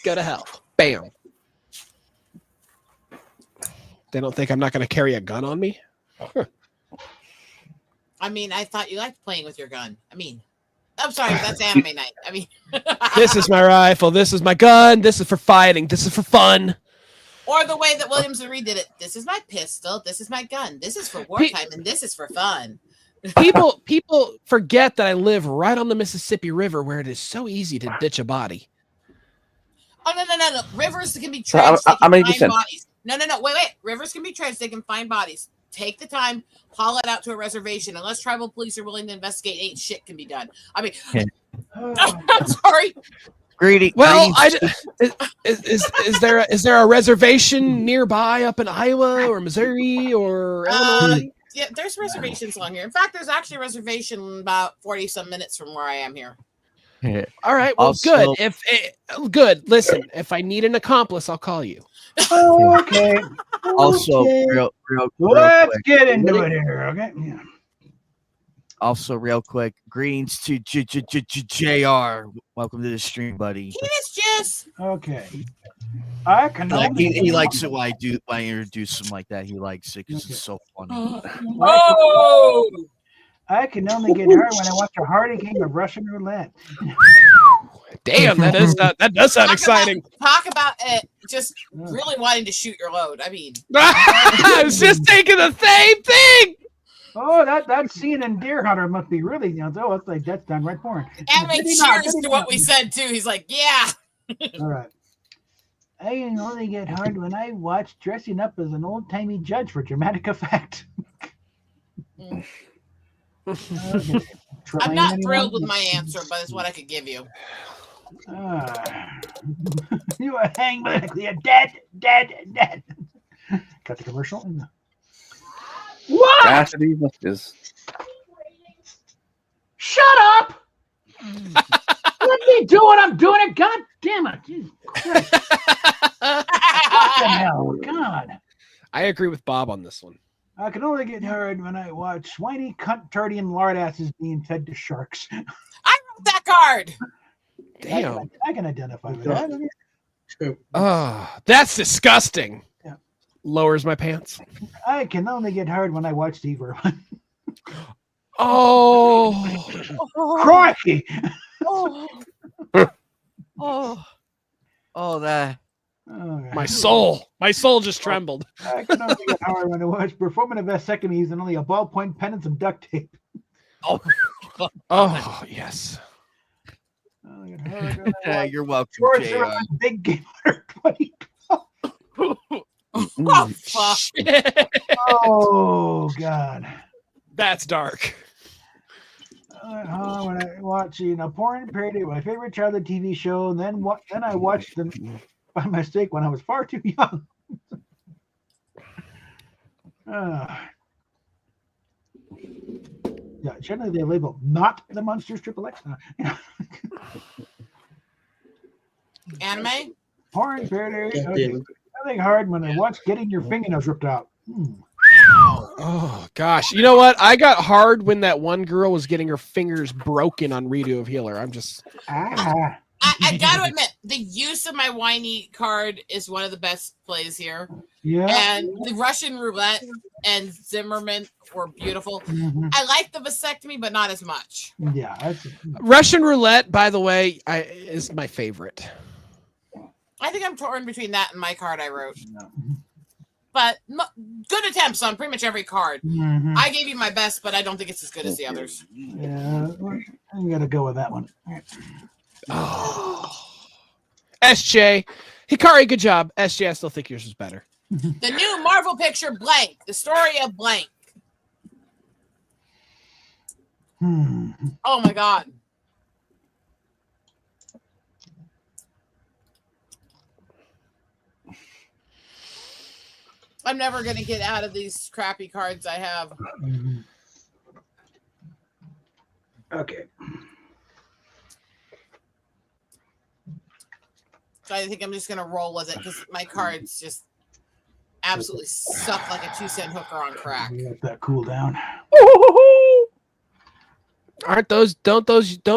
Speaker 10: to hell." Bam. They don't think I'm not gonna carry a gun on me? Huh.
Speaker 3: I mean, I thought you liked playing with your gun. I mean, I'm sorry, but that's anime night. I mean,
Speaker 10: This is my rifle. This is my gun. This is for fighting. This is for fun.
Speaker 3: or the way that Williams and Reed did it. This is my pistol. This is my gun. This is for wartime, and this is for fun.
Speaker 10: People forget that I live right on the Mississippi River, where it is so easy to ditch a body.
Speaker 3: Oh no! Rivers can be trenched. They
Speaker 2: how many
Speaker 3: can
Speaker 2: percent?
Speaker 3: find bodies. No. Wait. Rivers can be trenched. They can find bodies. Take the time, haul it out to a reservation. Unless tribal police are willing to investigate, ain't shit can be done. I mean, I'm sorry.
Speaker 5: Greedy.
Speaker 10: Well, is there a reservation nearby up in Iowa or Missouri or Illinois?
Speaker 3: Yeah, there's reservations along here. In fact, there's actually a reservation about 40 some minutes from where I am here.
Speaker 10: All right. Well,
Speaker 5: Also-
Speaker 10: good. Listen, if I need an accomplice, I'll call you.
Speaker 1: Okay.
Speaker 5: Also,
Speaker 1: Okay.
Speaker 5: real
Speaker 1: Let's
Speaker 5: quick.
Speaker 1: get into it here. Okay. Yeah.
Speaker 5: Also, real quick. Greetings to JR. Welcome to the stream, buddy.
Speaker 3: Penis Jess.
Speaker 1: Okay. I can.
Speaker 5: He likes it when I introduce him like that. He likes it because it's so funny.
Speaker 3: Oh,
Speaker 1: I can only get hard when I watch a hearty game of Russian roulette.
Speaker 10: Damn, that does sound exciting.
Speaker 3: Talk about it. Just really wanting to shoot your load. I mean,
Speaker 10: I was just thinking the same thing.
Speaker 1: Oh, that scene in Deer Hunter must be really, it's like that's done right for him.
Speaker 3: and make cheers to what we said too. He's like, yeah.
Speaker 1: All right. I can only get hard when I watch dressing up as an old-timey judge for dramatic effect.
Speaker 3: I'm not thrilled with my answer, but it's what I could give you.
Speaker 1: You are hanged, you're dead. Got the commercial. What?
Speaker 2: Cassidy is.
Speaker 1: Shut up! Let me do what I'm doing. It. God damn it! Jesus Christ. What the hell? God.
Speaker 10: I agree with Bob on this one.
Speaker 1: I can only get hard when I watch whiny, cunt, tardy, lard asses being fed to sharks.
Speaker 3: I wrote that card.
Speaker 10: Damn.
Speaker 1: I can identify with that.
Speaker 10: Oh, that's disgusting.
Speaker 1: Yeah.
Speaker 10: Lowers my pants.
Speaker 1: I can only get hard when I watch Steve Irwin.
Speaker 10: Oh.
Speaker 1: Crikey!
Speaker 5: That.
Speaker 10: My soul just trembled.
Speaker 1: I can only get hard when I watch performative vasectomies and only a ballpoint pen and some duct tape.
Speaker 10: Oh, yes.
Speaker 5: You're welcome,
Speaker 1: George
Speaker 5: JR.
Speaker 1: Zimmerman, Big Game Hunter 2012.
Speaker 3: Oh, fuck.
Speaker 1: Oh, God.
Speaker 10: That's dark.
Speaker 1: When I watch a porn parody of my favorite childhood TV show, and then I watched them by mistake when I was far too young. Yeah, generally they label not the Monsters Triple X.
Speaker 3: Anime?
Speaker 1: Porn parody. Okay. I think hard when I watch getting your fingernails ripped out.
Speaker 10: Oh gosh, you know what? I got hard when that one girl was getting her fingers broken on Redo of Healer. I'm just.
Speaker 1: Ah.
Speaker 3: I got to admit, the use of my whiny card is one of the best plays here.
Speaker 1: Yeah.
Speaker 3: And the Russian roulette and Zimmerman were beautiful.
Speaker 1: Mhm.
Speaker 3: I like the vasectomy, but not as much.
Speaker 1: Yeah.
Speaker 10: Russian roulette, by the way, is my favorite.
Speaker 3: I think I'm torn between that and my card I wrote. But good attempts on pretty much every card.
Speaker 1: Mhm.
Speaker 3: I gave you my best, but I don't think it's as good as the others.
Speaker 1: Yeah. I'm gonna go with that one.
Speaker 10: Oh. SJ. Hikari, good job. SJ, I still think yours was better.
Speaker 3: The new Marvel picture, Blank. The story of Blank. Oh my God. I'm never going to get out of these crappy cards I have.
Speaker 1: Okay.
Speaker 3: So I think I'm just going to roll with it because my cards just absolutely suck like a 2-cent hooker on crack.
Speaker 1: Let that cool down.
Speaker 10: Don't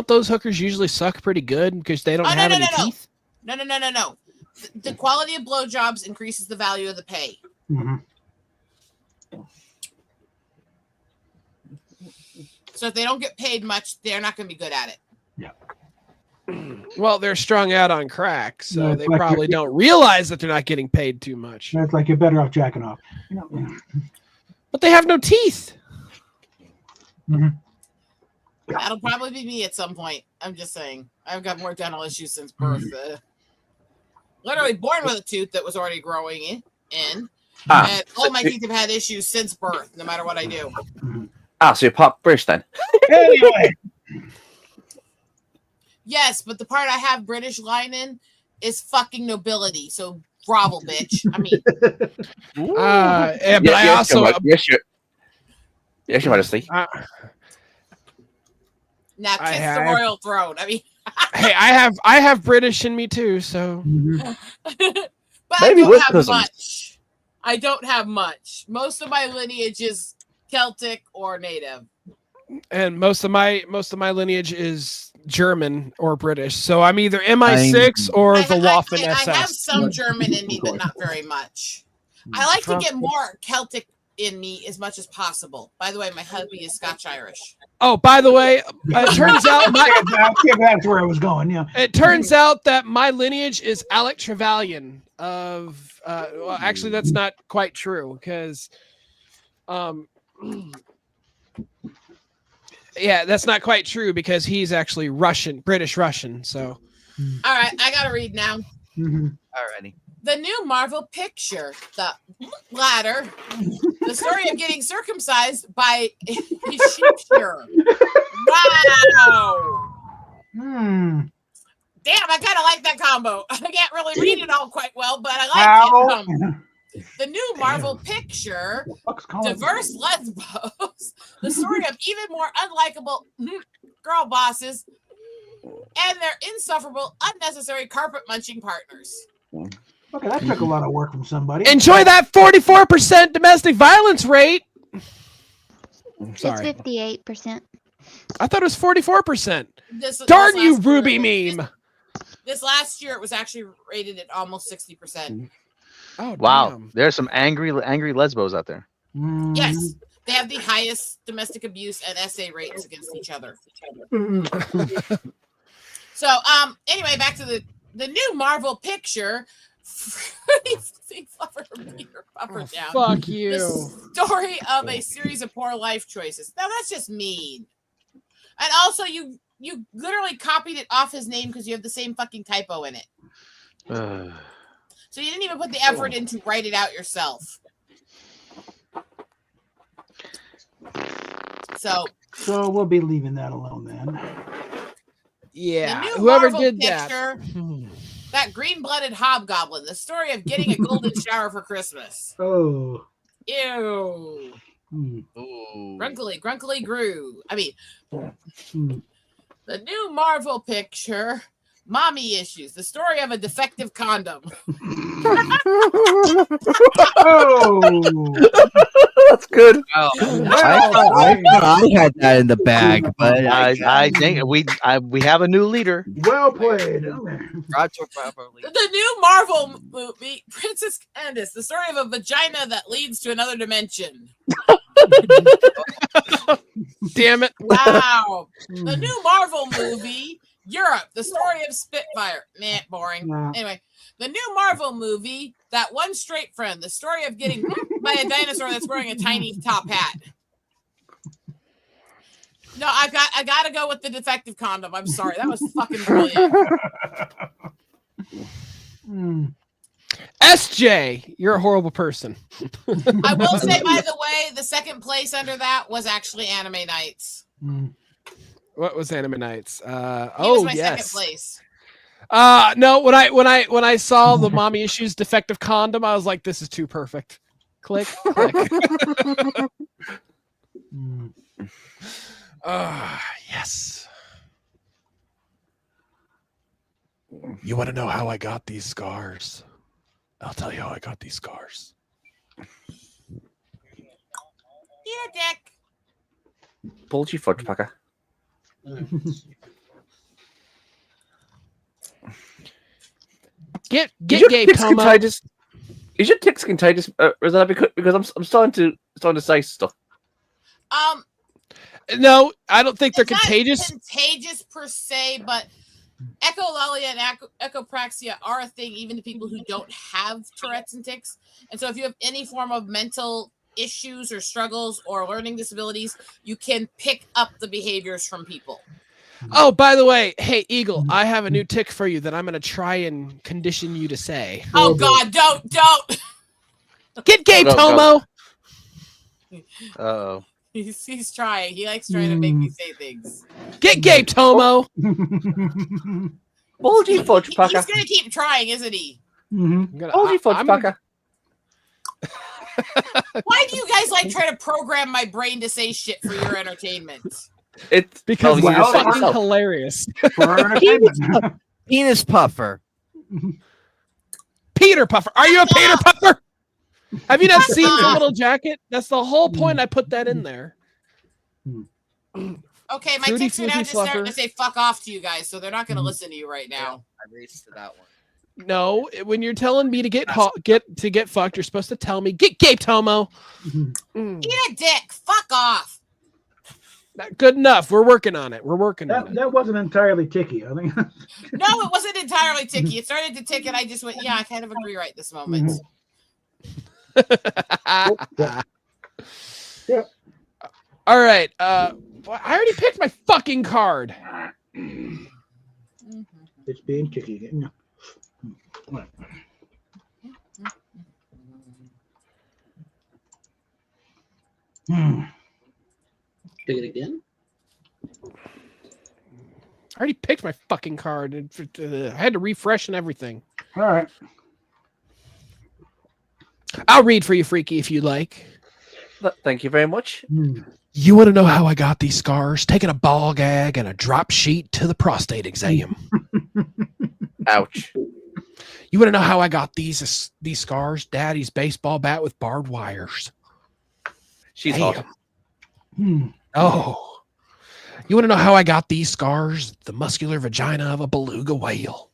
Speaker 10: those hookers usually suck pretty good because they don't have any teeth?
Speaker 3: No. The quality of blowjobs increases the value of the pay.
Speaker 1: Mm-hmm.
Speaker 3: So if they don't get paid much, they're not going to be good at it.
Speaker 1: Yeah.
Speaker 10: Well, they're strung out on crack, so
Speaker 1: Yeah,
Speaker 10: they
Speaker 1: it's like
Speaker 10: probably don't realize that they're not getting paid too much.
Speaker 1: It's like you're better off jacking off.
Speaker 10: But they have no teeth.
Speaker 1: Mm-hmm.
Speaker 3: That'll probably be me at some point. I'm just saying. I've got more dental issues since birth. Literally born with a tooth that was already growing in. And all my teeth have had issues since birth, no matter what I do.
Speaker 2: So you're part British then?
Speaker 1: Anyway.
Speaker 3: Yes, but the part I have British line in is fucking nobility. So grovel, bitch. I mean.
Speaker 10: But I also.
Speaker 2: Yes, Your Majesty.
Speaker 3: Now kiss the royal throne. I mean.
Speaker 10: Hey, I have British in me too, so.
Speaker 3: But
Speaker 2: Maybe
Speaker 3: I don't
Speaker 2: with
Speaker 3: have
Speaker 2: cousins.
Speaker 3: much. I don't have much. Most of my lineage is Celtic or native.
Speaker 10: And most of my lineage is German or British, so I'm either MI6 or the Waffen SS.
Speaker 3: I have some German in me, but not very much. I like to get more Celtic in me as much as possible. By the way, my hubby is Scotch Irish.
Speaker 10: Oh, by the way, it turns out
Speaker 1: that's where I was going. Yeah.
Speaker 10: It turns out that my lineage is Alec Trevelyan of. Well, actually, that's not quite true because, yeah, that's not quite true because he's actually Russian, British Russian. So,
Speaker 3: all right, I gotta read now.
Speaker 5: Alrighty.
Speaker 3: The new Marvel picture, The Ladder, the story of getting circumcised by a sheep shearer. Wow. Damn, I kind of like that combo. I can't really read it all quite well, but I like it. The new Marvel picture, Diverse Lesbos, the story of even more unlikable girl bosses and their insufferable, unnecessary carpet-munching partners.
Speaker 1: Okay, that took a lot of work from somebody.
Speaker 10: enjoy that 44% domestic violence rate. Sorry,
Speaker 6: It's 58%.
Speaker 10: I thought it was 44%.
Speaker 3: This
Speaker 10: Darn you,
Speaker 3: last
Speaker 10: Ruby
Speaker 3: year-
Speaker 10: meme.
Speaker 3: This last year, it was actually rated at almost 60%.
Speaker 10: Oh,
Speaker 11: Wow,
Speaker 10: damn.
Speaker 11: there's some angry lesbos out there.
Speaker 3: Yes, they have the highest domestic abuse and SA rates against each other. So, anyway, back to the new Marvel picture. Peter Puffer down.
Speaker 10: Fuck you.
Speaker 3: The story of a series of poor life choices. Now that's just mean. And also, you literally copied it off his name because you have the same fucking typo in it. So you didn't even put the effort in to write it out yourself. So
Speaker 1: we'll be leaving that alone then.
Speaker 10: Yeah,
Speaker 3: the new
Speaker 10: whoever
Speaker 3: Marvel
Speaker 10: did
Speaker 3: picture, that green-blooded hobgoblin, the story of getting a golden shower for Christmas.
Speaker 1: Oh.
Speaker 3: Ew. Grunkly grew. I mean, the new Marvel picture, Mommy Issues, the story of a defective condom.
Speaker 11: That's good.
Speaker 5: Oh, I thought I had that in the bag, but
Speaker 11: I think we have a new leader.
Speaker 1: Well played.
Speaker 3: The new Marvel movie, Princess Candace, the story of a vagina that leads to another dimension.
Speaker 10: Damn it.
Speaker 3: Wow. The new Marvel movie, Europe, the story of Spitfire. Nah, boring.
Speaker 1: Nah.
Speaker 3: Anyway, the new Marvel movie, That One Straight Friend, the story of getting by a dinosaur that's wearing a tiny top hat. No, I gotta go with the defective condom. I'm sorry. That was fucking brilliant.
Speaker 10: SJ, you're a horrible person.
Speaker 3: I will say, by the way, the second place under that was actually Anime Nights.
Speaker 10: What was Anime Nights?
Speaker 3: He was my second place.
Speaker 10: No, when I saw the Mommy Issues defective condom, I was like, this is too perfect. Click, click. Yes. You want to know how I got these scars? I'll tell you how I got these scars.
Speaker 3: Yeah, Dick.
Speaker 2: Bulgy fudge packer.
Speaker 10: Get
Speaker 2: Is your
Speaker 10: gay,
Speaker 2: tick
Speaker 10: Tomo.
Speaker 2: skintitis? Is your tick skintitis? Is that because I'm starting to say stuff?
Speaker 10: No, I don't think they're
Speaker 3: It's not
Speaker 10: contagious.
Speaker 3: Contagious per se, but echolalia and echopraxia are a thing even to people who don't have Tourette's and tics. And so if you have any form of mental issues or struggles or learning disabilities, you can pick up the behaviors from people.
Speaker 10: Oh, by the way, hey Eagle, I have a new tick for you that I'm gonna try and condition you to say.
Speaker 3: Oh God, don't.
Speaker 10: Get gay,
Speaker 11: Go, go.
Speaker 10: Tomo.
Speaker 11: Uh-oh.
Speaker 3: He's trying. He likes trying to make me say things.
Speaker 10: Get gay, Tomo.
Speaker 2: Bulgy fudge
Speaker 3: He's
Speaker 2: packer.
Speaker 3: gonna keep trying, isn't he?
Speaker 2: Bulgy fudge packer.
Speaker 3: Why do you guys like try to program my brain to say shit for your entertainment?
Speaker 2: It's
Speaker 10: Because
Speaker 2: you
Speaker 10: it's
Speaker 2: just said
Speaker 10: fucking
Speaker 2: yourself.
Speaker 10: hilarious.
Speaker 1: For our entertainment.
Speaker 5: penis puffer.
Speaker 10: Peter Puffer. Are you a Peter Puffer? Have you not seen the little jacket? That's the whole point. I put that in there.
Speaker 3: Okay, my
Speaker 10: Fruity
Speaker 3: ticks are now
Speaker 10: Floofy
Speaker 3: just starting
Speaker 10: Fluffer.
Speaker 3: to say fuck off to you guys, so they're not going to listen to you right now.
Speaker 5: I raced to that one.
Speaker 10: No, when you're telling me to get fucked, you're supposed to tell me get gaped, homo. Mm.
Speaker 3: Eat a dick. Fuck off.
Speaker 10: Not good enough. We're working on it.
Speaker 1: That wasn't entirely ticky. I think.
Speaker 3: No, it wasn't entirely ticky. It started to tick, and I just went, yeah, I kind of agree right this moment.
Speaker 1: Yeah.
Speaker 10: All right. I already picked my fucking card.
Speaker 1: It's being ticky again.
Speaker 7: Pick it again.
Speaker 10: I already picked my fucking card. I had to refresh and everything.
Speaker 1: All right.
Speaker 10: I'll read for you, Freaky, if you like.
Speaker 2: Thank you very much.
Speaker 10: You want to know how I got these scars? Taking a ball gag and a drop sheet to the prostate exam.
Speaker 2: Ouch.
Speaker 10: You want to know how I got these scars? Daddy's baseball bat with barbed wires.
Speaker 2: She's
Speaker 10: Damn.
Speaker 2: hot.
Speaker 10: Oh. You want to know how I got these scars? The muscular vagina of a beluga whale.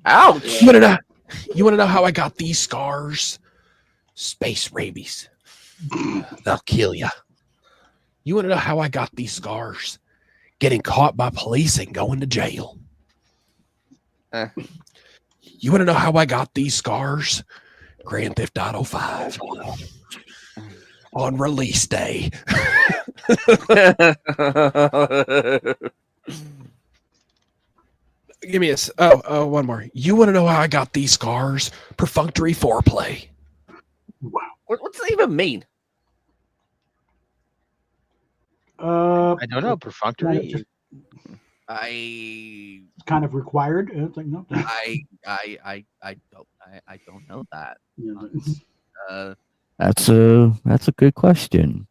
Speaker 2: Ouch.
Speaker 10: You want to know how I got these scars? Space rabies. They'll kill you. You want to know how I got these scars? Getting caught by police and going to jail. You want to know how I got these scars? Grand Theft Auto 5 on release day. Give me one more. You want to know how I got these scars? Perfunctory foreplay.
Speaker 1: Wow.
Speaker 2: What's that even mean?
Speaker 11: I don't know. Perfunctory.
Speaker 5: I
Speaker 1: Kind of required. It's like, no.
Speaker 5: I don't know that.
Speaker 1: Yeah.
Speaker 12: That's a good question.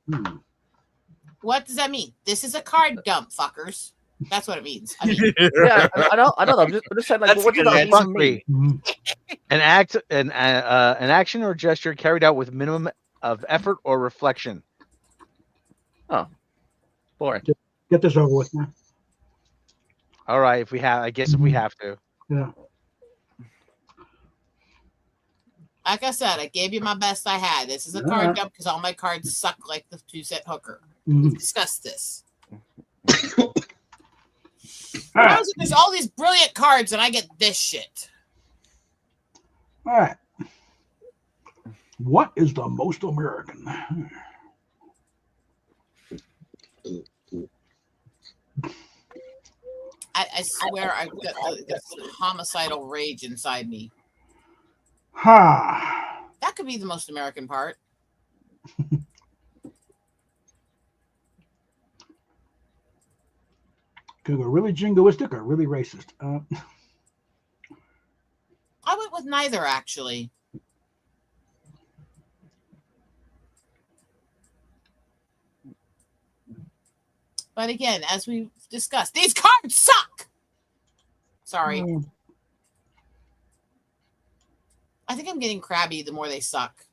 Speaker 3: What does that mean? This is a card dump, fuckers. That's what it means. I mean,
Speaker 2: Yeah, I know. I'm just saying, like,
Speaker 5: That's
Speaker 2: what does that even mean?
Speaker 11: Perfunctory. An action or gesture carried out with minimum of effort or reflection.
Speaker 2: Boring.
Speaker 1: Get this over with now.
Speaker 11: All right, if we have to.
Speaker 1: Yeah.
Speaker 3: like I said, I gave you my best I had. This is a card dump because all my cards suck like the 2-set hooker. We've discussed this. There's all these brilliant cards, and I get this shit.
Speaker 1: All right. What is the most American?
Speaker 3: I swear I've got this homicidal rage inside me. That could be the most American part.
Speaker 1: Could go really jingoistic or really racist.
Speaker 3: I went with neither, actually. But again, as we've discussed, these cards suck. Sorry. I think I'm getting crabby the more they suck.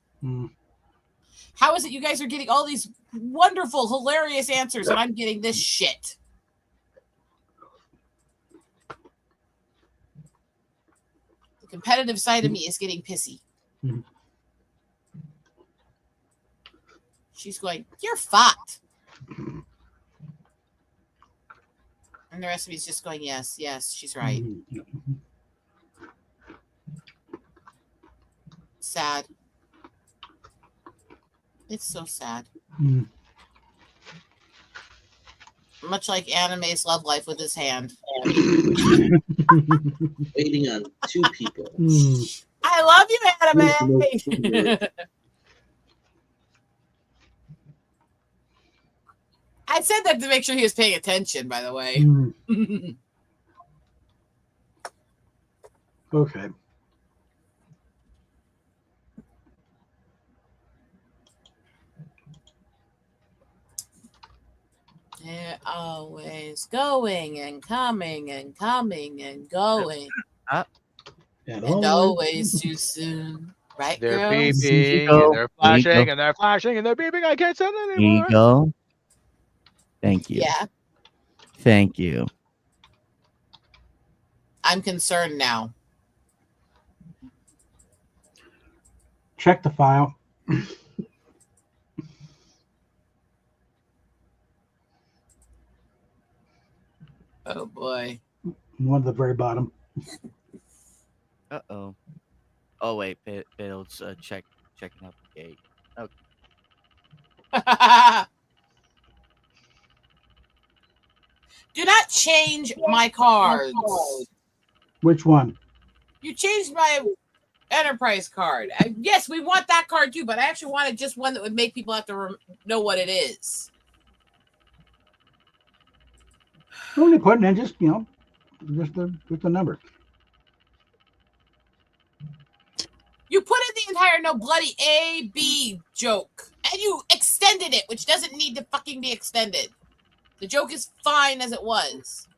Speaker 3: How is it you guys are getting all these wonderful, hilarious answers and I'm getting this shit? The competitive side of me is getting pissy. She's going, you're fucked. And the rest of me is just going, yes, yes, she's right. Sad. It's so sad. Much like Anime's love life with his hand.
Speaker 7: Waiting on two people.
Speaker 3: I love you, Anime. I said that to make sure he was paying attention, by the way.
Speaker 1: Okay.
Speaker 3: They're always going and coming and coming and going. And always too soon. Right,
Speaker 11: They're
Speaker 3: girls?
Speaker 11: beeping, and they're flashing, and they're flashing, and they're beeping. I can't send
Speaker 12: There
Speaker 11: anymore.
Speaker 12: you go. Thank you.
Speaker 3: Yeah.
Speaker 12: Thank you.
Speaker 3: I'm concerned now.
Speaker 1: check the file.
Speaker 3: Oh boy.
Speaker 1: One at the very bottom.
Speaker 5: Uh-oh. Oh, wait. Biddle's checking out the gate. Okay.
Speaker 3: Do not change my cards.
Speaker 1: Which one?
Speaker 3: You changed my Enterprise card. Yes, we want that card too, but I actually wanted just one that would make people have to know what it is.
Speaker 1: Only putting in just just the number.
Speaker 3: You put in the entire no bloody A B joke, and you extended it, which doesn't need to fucking be extended. The joke is fine as it was.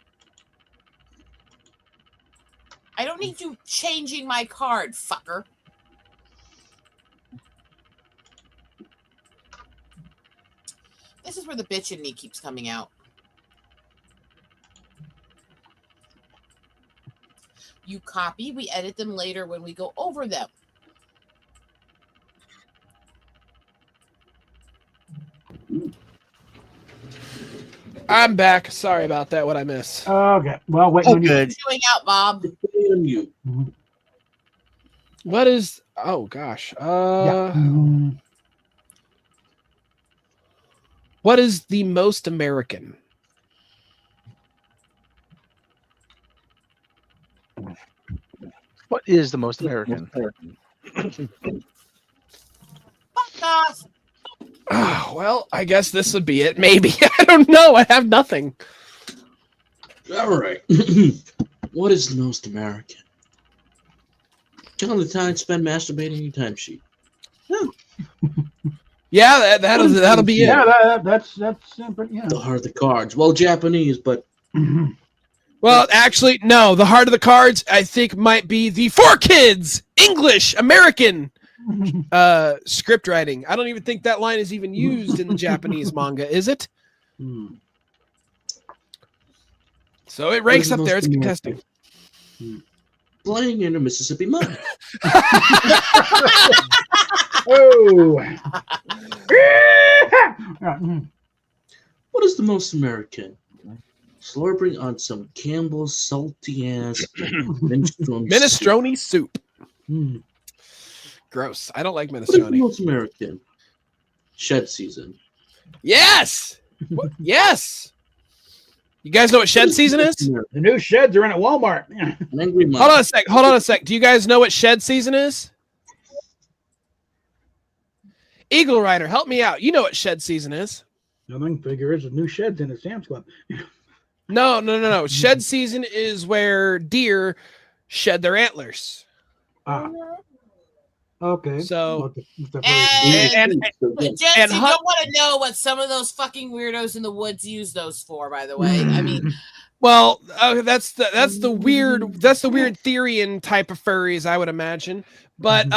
Speaker 3: I don't need you changing my card, fucker. This is where the bitch in me keeps coming out. You copy, we edit them later when we go over them.
Speaker 10: I'm back. Sorry about that. What I miss?
Speaker 1: Okay. Well, wait.
Speaker 3: Good. Chewing out, Bob.
Speaker 10: What is? Oh gosh. What is the most American?
Speaker 11: What is the most American?
Speaker 3: Fuck off.
Speaker 10: Oh, well, I guess this would be it. Maybe. I don't know. I have nothing.
Speaker 7: All right. What is the most American? Count the time spent masturbating your timesheet.
Speaker 10: Yeah, that'll be it.
Speaker 1: Yeah, that's simple. Yeah.
Speaker 7: The heart of the cards. Well, Japanese, but
Speaker 10: Well, actually, no. The heart of the cards, I think, might be the 4 kids English American script writing. I don't even think that line is even used in the Japanese manga, is it? So it ranks up there. It's contested.
Speaker 7: Playing in the Mississippi mud.
Speaker 1: Oh.
Speaker 7: What is the most American? Slobbering on some Campbell's salty ass
Speaker 10: minestrone soup. Gross. I don't like
Speaker 7: What is the
Speaker 10: minestrone.
Speaker 7: most American? Shed season.
Speaker 10: Yes. Yes. You guys know what shed season is?
Speaker 1: The new sheds are in at Walmart. Yeah.
Speaker 7: An angry mom.
Speaker 10: Hold on a sec. Do you guys know what shed season is? Eagle Rider, help me out. You know what shed season is.
Speaker 1: Nothing figure is a new sheds in a Sam's Club.
Speaker 10: No. Shed season is where deer shed their antlers.
Speaker 1: Okay.
Speaker 10: So
Speaker 3: And Jesse,
Speaker 10: and
Speaker 3: you don't want to know what some of those fucking weirdos in the woods use those for, by the way. I mean,
Speaker 10: well, that's the weird theory and type of furries, I would imagine. But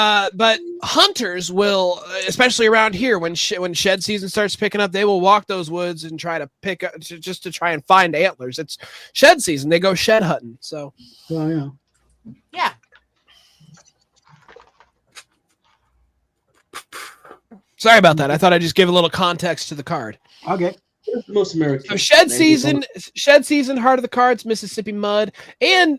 Speaker 10: hunters will, especially around here, when shed season starts picking up, they will walk those woods and try to pick up just to try and find antlers. It's shed season; they go shed hunting. So,
Speaker 3: yeah.
Speaker 10: Sorry about that. I thought I'd just give a little context to the card.
Speaker 1: Okay.
Speaker 7: Most American.
Speaker 10: So shed season, heart of the cards, Mississippi mud, and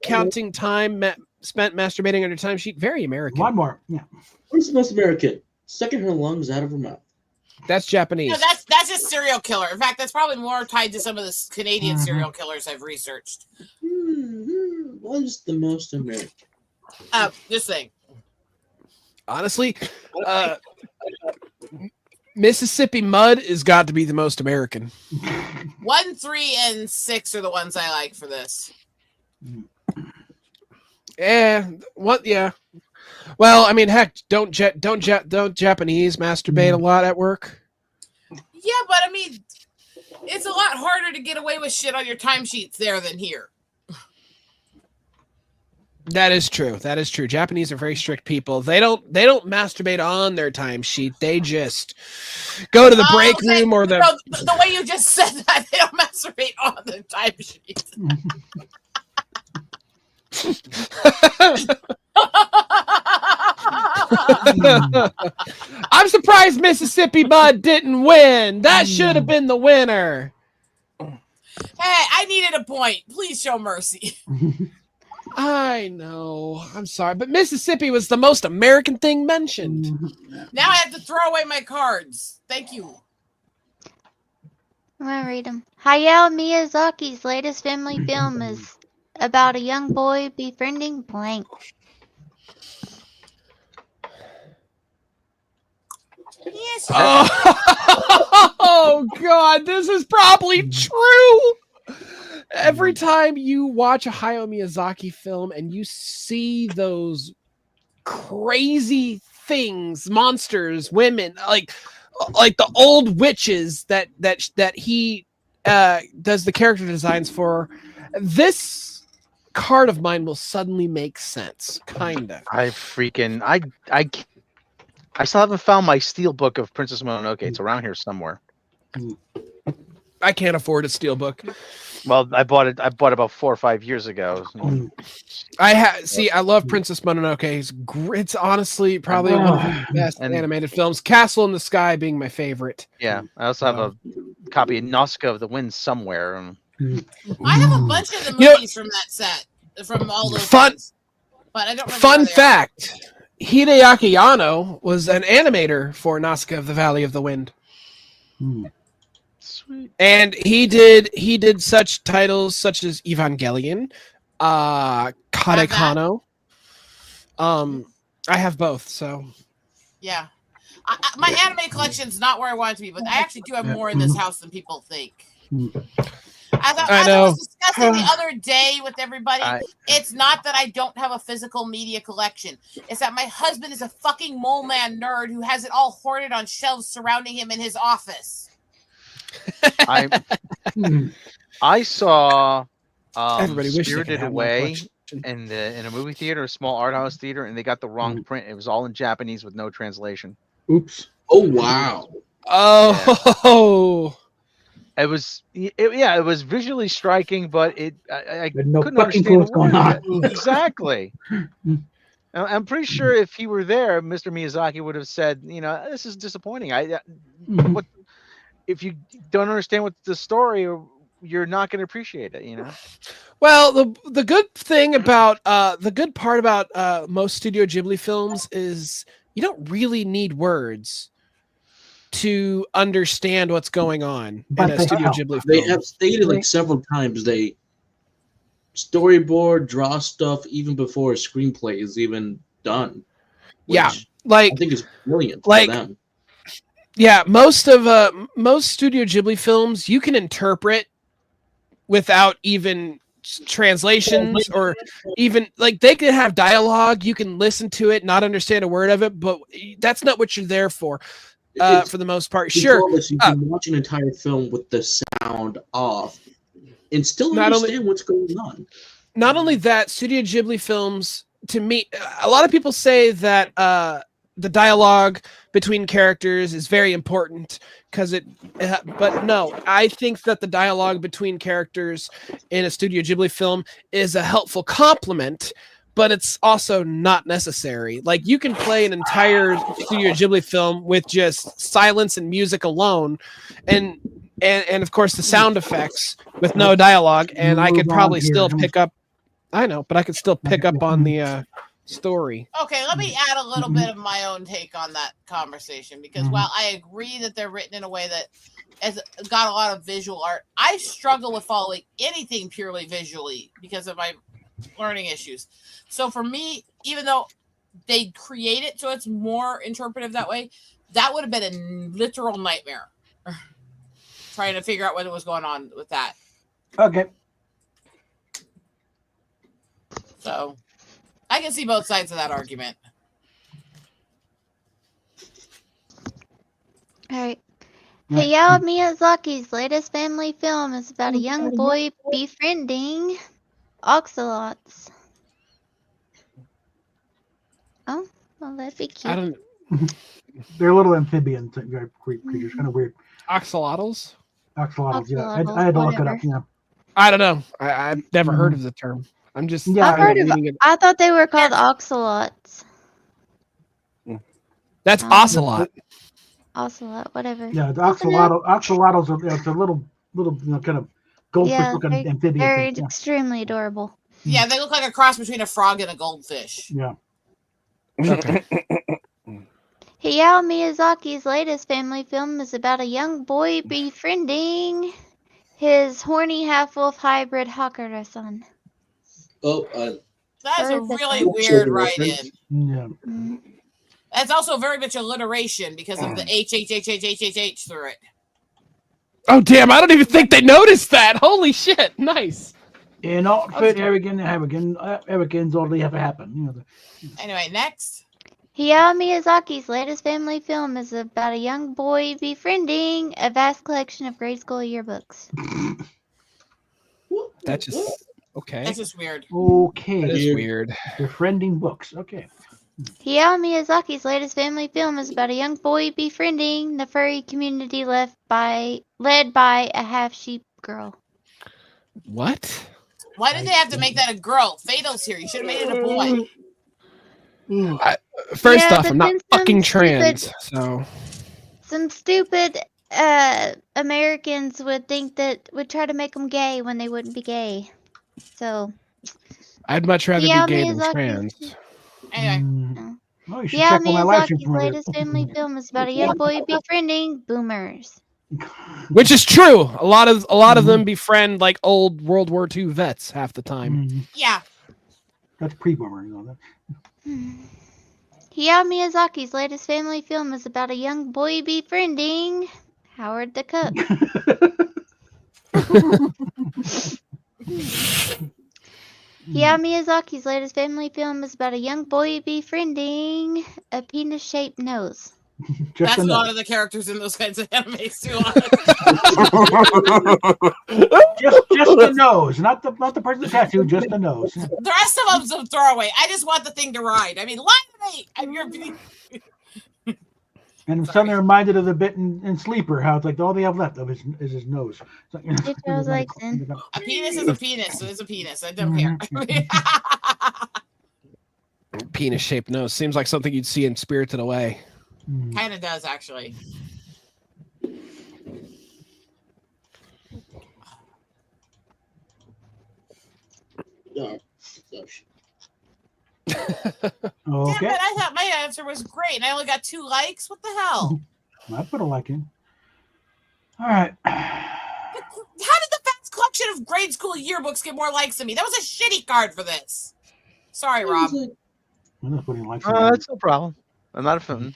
Speaker 10: counting time spent masturbating on your timesheet. Very American.
Speaker 1: One more. Yeah.
Speaker 7: What's the most American? Sucking her lungs out of her mouth.
Speaker 10: That's Japanese.
Speaker 3: No, that's a serial killer. In fact, that's probably more tied to some of the Canadian serial killers I've researched.
Speaker 7: What is the most American?
Speaker 3: Just saying.
Speaker 10: Honestly, Mississippi mud has got to be the most American.
Speaker 3: 1, 3, and 6 are the ones I like for this.
Speaker 10: What? Yeah. Well, I mean, heck, don't Japanese masturbate a lot at work?
Speaker 3: Yeah, but I mean, it's a lot harder to get away with shit on your timesheets there than here.
Speaker 10: That is true. Japanese are very strict people. They don't masturbate on their timesheet. They just go to the break room or the.
Speaker 3: No, the way you just said that, they don't masturbate on the timesheet.
Speaker 10: I'm surprised Mississippi Mud didn't win. That should have been the winner.
Speaker 3: Hey, I needed a point. Please show mercy.
Speaker 10: I know. I'm sorry, but Mississippi was the most American thing mentioned.
Speaker 3: Now I have to throw away my cards. Thank you.
Speaker 6: I'm gonna read them. Hayao Miyazaki's latest family film is about a young boy befriending blank.
Speaker 3: Yes.
Speaker 10: Oh God, this is probably true. Every time you watch a Hayao Miyazaki film and you see those crazy things, monsters, women, like the old witches that he does the character designs for, this card of mine will suddenly make sense, kinda.
Speaker 11: I still haven't found my steel book of Princess Mononoke. It's around here somewhere.
Speaker 10: I can't afford a steelbook.
Speaker 11: Well, I bought it about 4 or 5 years ago.
Speaker 10: I love Princess Mononoke. It's honestly probably one of the best animated films. Castle in the Sky being my favorite.
Speaker 11: Yeah, I also have a copy of Nausicaa of the Wind somewhere.
Speaker 3: I have a bunch of the movies from that set, from all those ones, but I don't remember.
Speaker 10: Fun fact: Hideaki Anno was an animator for Nausicaa of the Valley of the Wind.
Speaker 11: Sweet.
Speaker 10: And he did such titles such as Evangelion, Kare Kano. I have both, so
Speaker 3: Yeah. My anime collection's not where I want it to be, but I actually do have more in this house than people think. As I was discussing the other day with everybody, it's not that I don't have a physical media collection. It's that my husband is a fucking mole man nerd who has it all hoarded on shelves surrounding him in his office.
Speaker 11: I saw
Speaker 10: Everybody
Speaker 11: Spirited Away in a movie theater, a small art house theater, and they got the wrong print. It was all in Japanese with no translation.
Speaker 1: Oops.
Speaker 7: Oh wow.
Speaker 10: Oh.
Speaker 11: It was it was visually striking, but I
Speaker 1: no
Speaker 11: couldn't
Speaker 1: fucking clue
Speaker 11: understand
Speaker 1: what's going on.
Speaker 11: Exactly. I'm pretty sure if he were there, Mr. Miyazaki would have said, this is disappointing. What if you don't understand what the story, you're not going to appreciate it,
Speaker 10: Well, the good thing about the good part about most Studio Ghibli films is you don't really need words to understand what's going on in a Studio Ghibli film.
Speaker 7: They have stated like several times they storyboard, draw stuff even before a screenplay is even done.
Speaker 10: Yeah, like
Speaker 7: I think it's brilliant
Speaker 10: like,
Speaker 7: for them.
Speaker 10: Yeah, most Studio Ghibli films you can interpret without even translations, or even like they could have dialogue. You can listen to it, not understand a word of it, but that's not what you're there for the most part. Sure,
Speaker 7: you can watch an entire film with the sound off and still understand what's going on.
Speaker 10: Not only that, Studio Ghibli films, to me, a lot of people say that the dialogue between characters is very important because but no, I think that the dialogue between characters in a Studio Ghibli film is a helpful complement, but it's also not necessary. Like, you can play an entire Studio Ghibli film with just silence and music alone, and of course the sound effects with no dialogue, and I could probably still pick up. I know, but I could still pick up on the story.
Speaker 3: Okay, let me add a little bit of my own take on that conversation, because while I agree that they're written in a way that has got a lot of visual art, I struggle with following anything purely visually because of my learning issues. So for me, even though they create it so it's more interpretive that way, that would have been a literal nightmare trying to figure out what was going on with that.
Speaker 1: Okay.
Speaker 3: So I can see both sides of that argument.
Speaker 6: All right. Hayao Miyazaki's latest family film is about a young boy befriending ocelots. Oh, well, that'd be cute.
Speaker 10: I don't.
Speaker 1: They're little amphibian creatures, kind of weird.
Speaker 10: Axolotls?
Speaker 1: Axolotls, yeah. I had to look it up. Yeah.
Speaker 10: I don't know. I've never heard of the term. I'm just.
Speaker 6: I've heard of. I thought they were called ocelots.
Speaker 10: That's ocelot.
Speaker 6: Ocelot, whatever.
Speaker 1: Yeah, the
Speaker 6: Close enough.
Speaker 1: oxalotls are it's a little kind of goldfish
Speaker 6: Yeah,
Speaker 1: looking amphibian
Speaker 6: they're
Speaker 1: thing. Yeah.
Speaker 6: extremely adorable.
Speaker 3: Yeah, they look like a cross between a frog and a goldfish.
Speaker 1: Yeah.
Speaker 10: Okay.
Speaker 6: Hayao Miyazaki's latest family film is about a young boy befriending his horny half-wolf hybrid Hakura son.
Speaker 7: Oh,
Speaker 3: That's a
Speaker 6: Very
Speaker 3: really
Speaker 6: different.
Speaker 3: weird write-in.
Speaker 1: Yeah.
Speaker 3: That's also very much alliteration because of the H through it.
Speaker 10: Oh damn! I don't even think they noticed that. Holy shit! Nice.
Speaker 1: In outfit, Arrogans only have happen. You know,
Speaker 3: Anyway, next.
Speaker 6: Hayao Miyazaki's latest family film is about a young boy befriending a vast collection of grade school yearbooks.
Speaker 10: That's just okay.
Speaker 3: That's just weird.
Speaker 1: Okay.
Speaker 10: That is weird.
Speaker 1: Befriending books. Okay.
Speaker 6: Hayao Miyazaki's latest family film is about a young boy befriending the furry community led by a half-sheep girl.
Speaker 10: What?
Speaker 3: Why did they have to make that a girl? Fatal's here. You should have made it a boy.
Speaker 10: First
Speaker 6: Yeah,
Speaker 10: off,
Speaker 6: but
Speaker 10: I'm not
Speaker 6: then some
Speaker 10: fucking trans,
Speaker 6: stupid-
Speaker 10: so
Speaker 6: Some stupid Americans would try to make them gay when they wouldn't be gay. So
Speaker 10: I'd much rather
Speaker 6: Hayao
Speaker 10: be gay than
Speaker 6: Miyazaki's-
Speaker 10: trans.
Speaker 3: Anyway,
Speaker 1: Oh, you should
Speaker 6: Hayao
Speaker 1: check on my live stream
Speaker 6: Miyazaki's
Speaker 1: for it.
Speaker 6: latest family film is about a young boy befriending boomers.
Speaker 10: Which is true. A lot of them befriend like old World War II vets half the time.
Speaker 3: yeah.
Speaker 1: That's pre-boomer. You know that.
Speaker 6: Hayao Miyazaki's latest family film is about a young boy befriending Howard the Cook. Hayao Miyazaki's latest family film is about a young boy befriending a penis-shaped nose.
Speaker 1: Just
Speaker 3: That's a
Speaker 1: a
Speaker 3: lot
Speaker 1: nose.
Speaker 3: of the characters in those kinds of animes too.
Speaker 1: just the nose, not the person with the tattoo, just the nose.
Speaker 3: The rest of them's a throwaway. I just want the thing to ride. I mean, lie to me. I'm your.
Speaker 1: And I'm suddenly reminded of the bit in Sleeper, how it's like all they have left of is his nose. It's like,
Speaker 6: It goes like this.
Speaker 3: A penis is a penis. So it's a penis. I don't care.
Speaker 10: Penis-shaped nose seems like something you'd see in Spirited Away.
Speaker 3: Kind of does actually. Damn
Speaker 1: Okay.
Speaker 3: it, I thought my answer was great, and I only got 2 likes. What the hell?
Speaker 1: I put a like in. All right.
Speaker 3: How did the vast collection of grade school yearbooks get more likes than me? That was a shitty card for this. Sorry, Rob.
Speaker 1: I'm not putting likes in.
Speaker 11: That's no problem. I'm not a fan.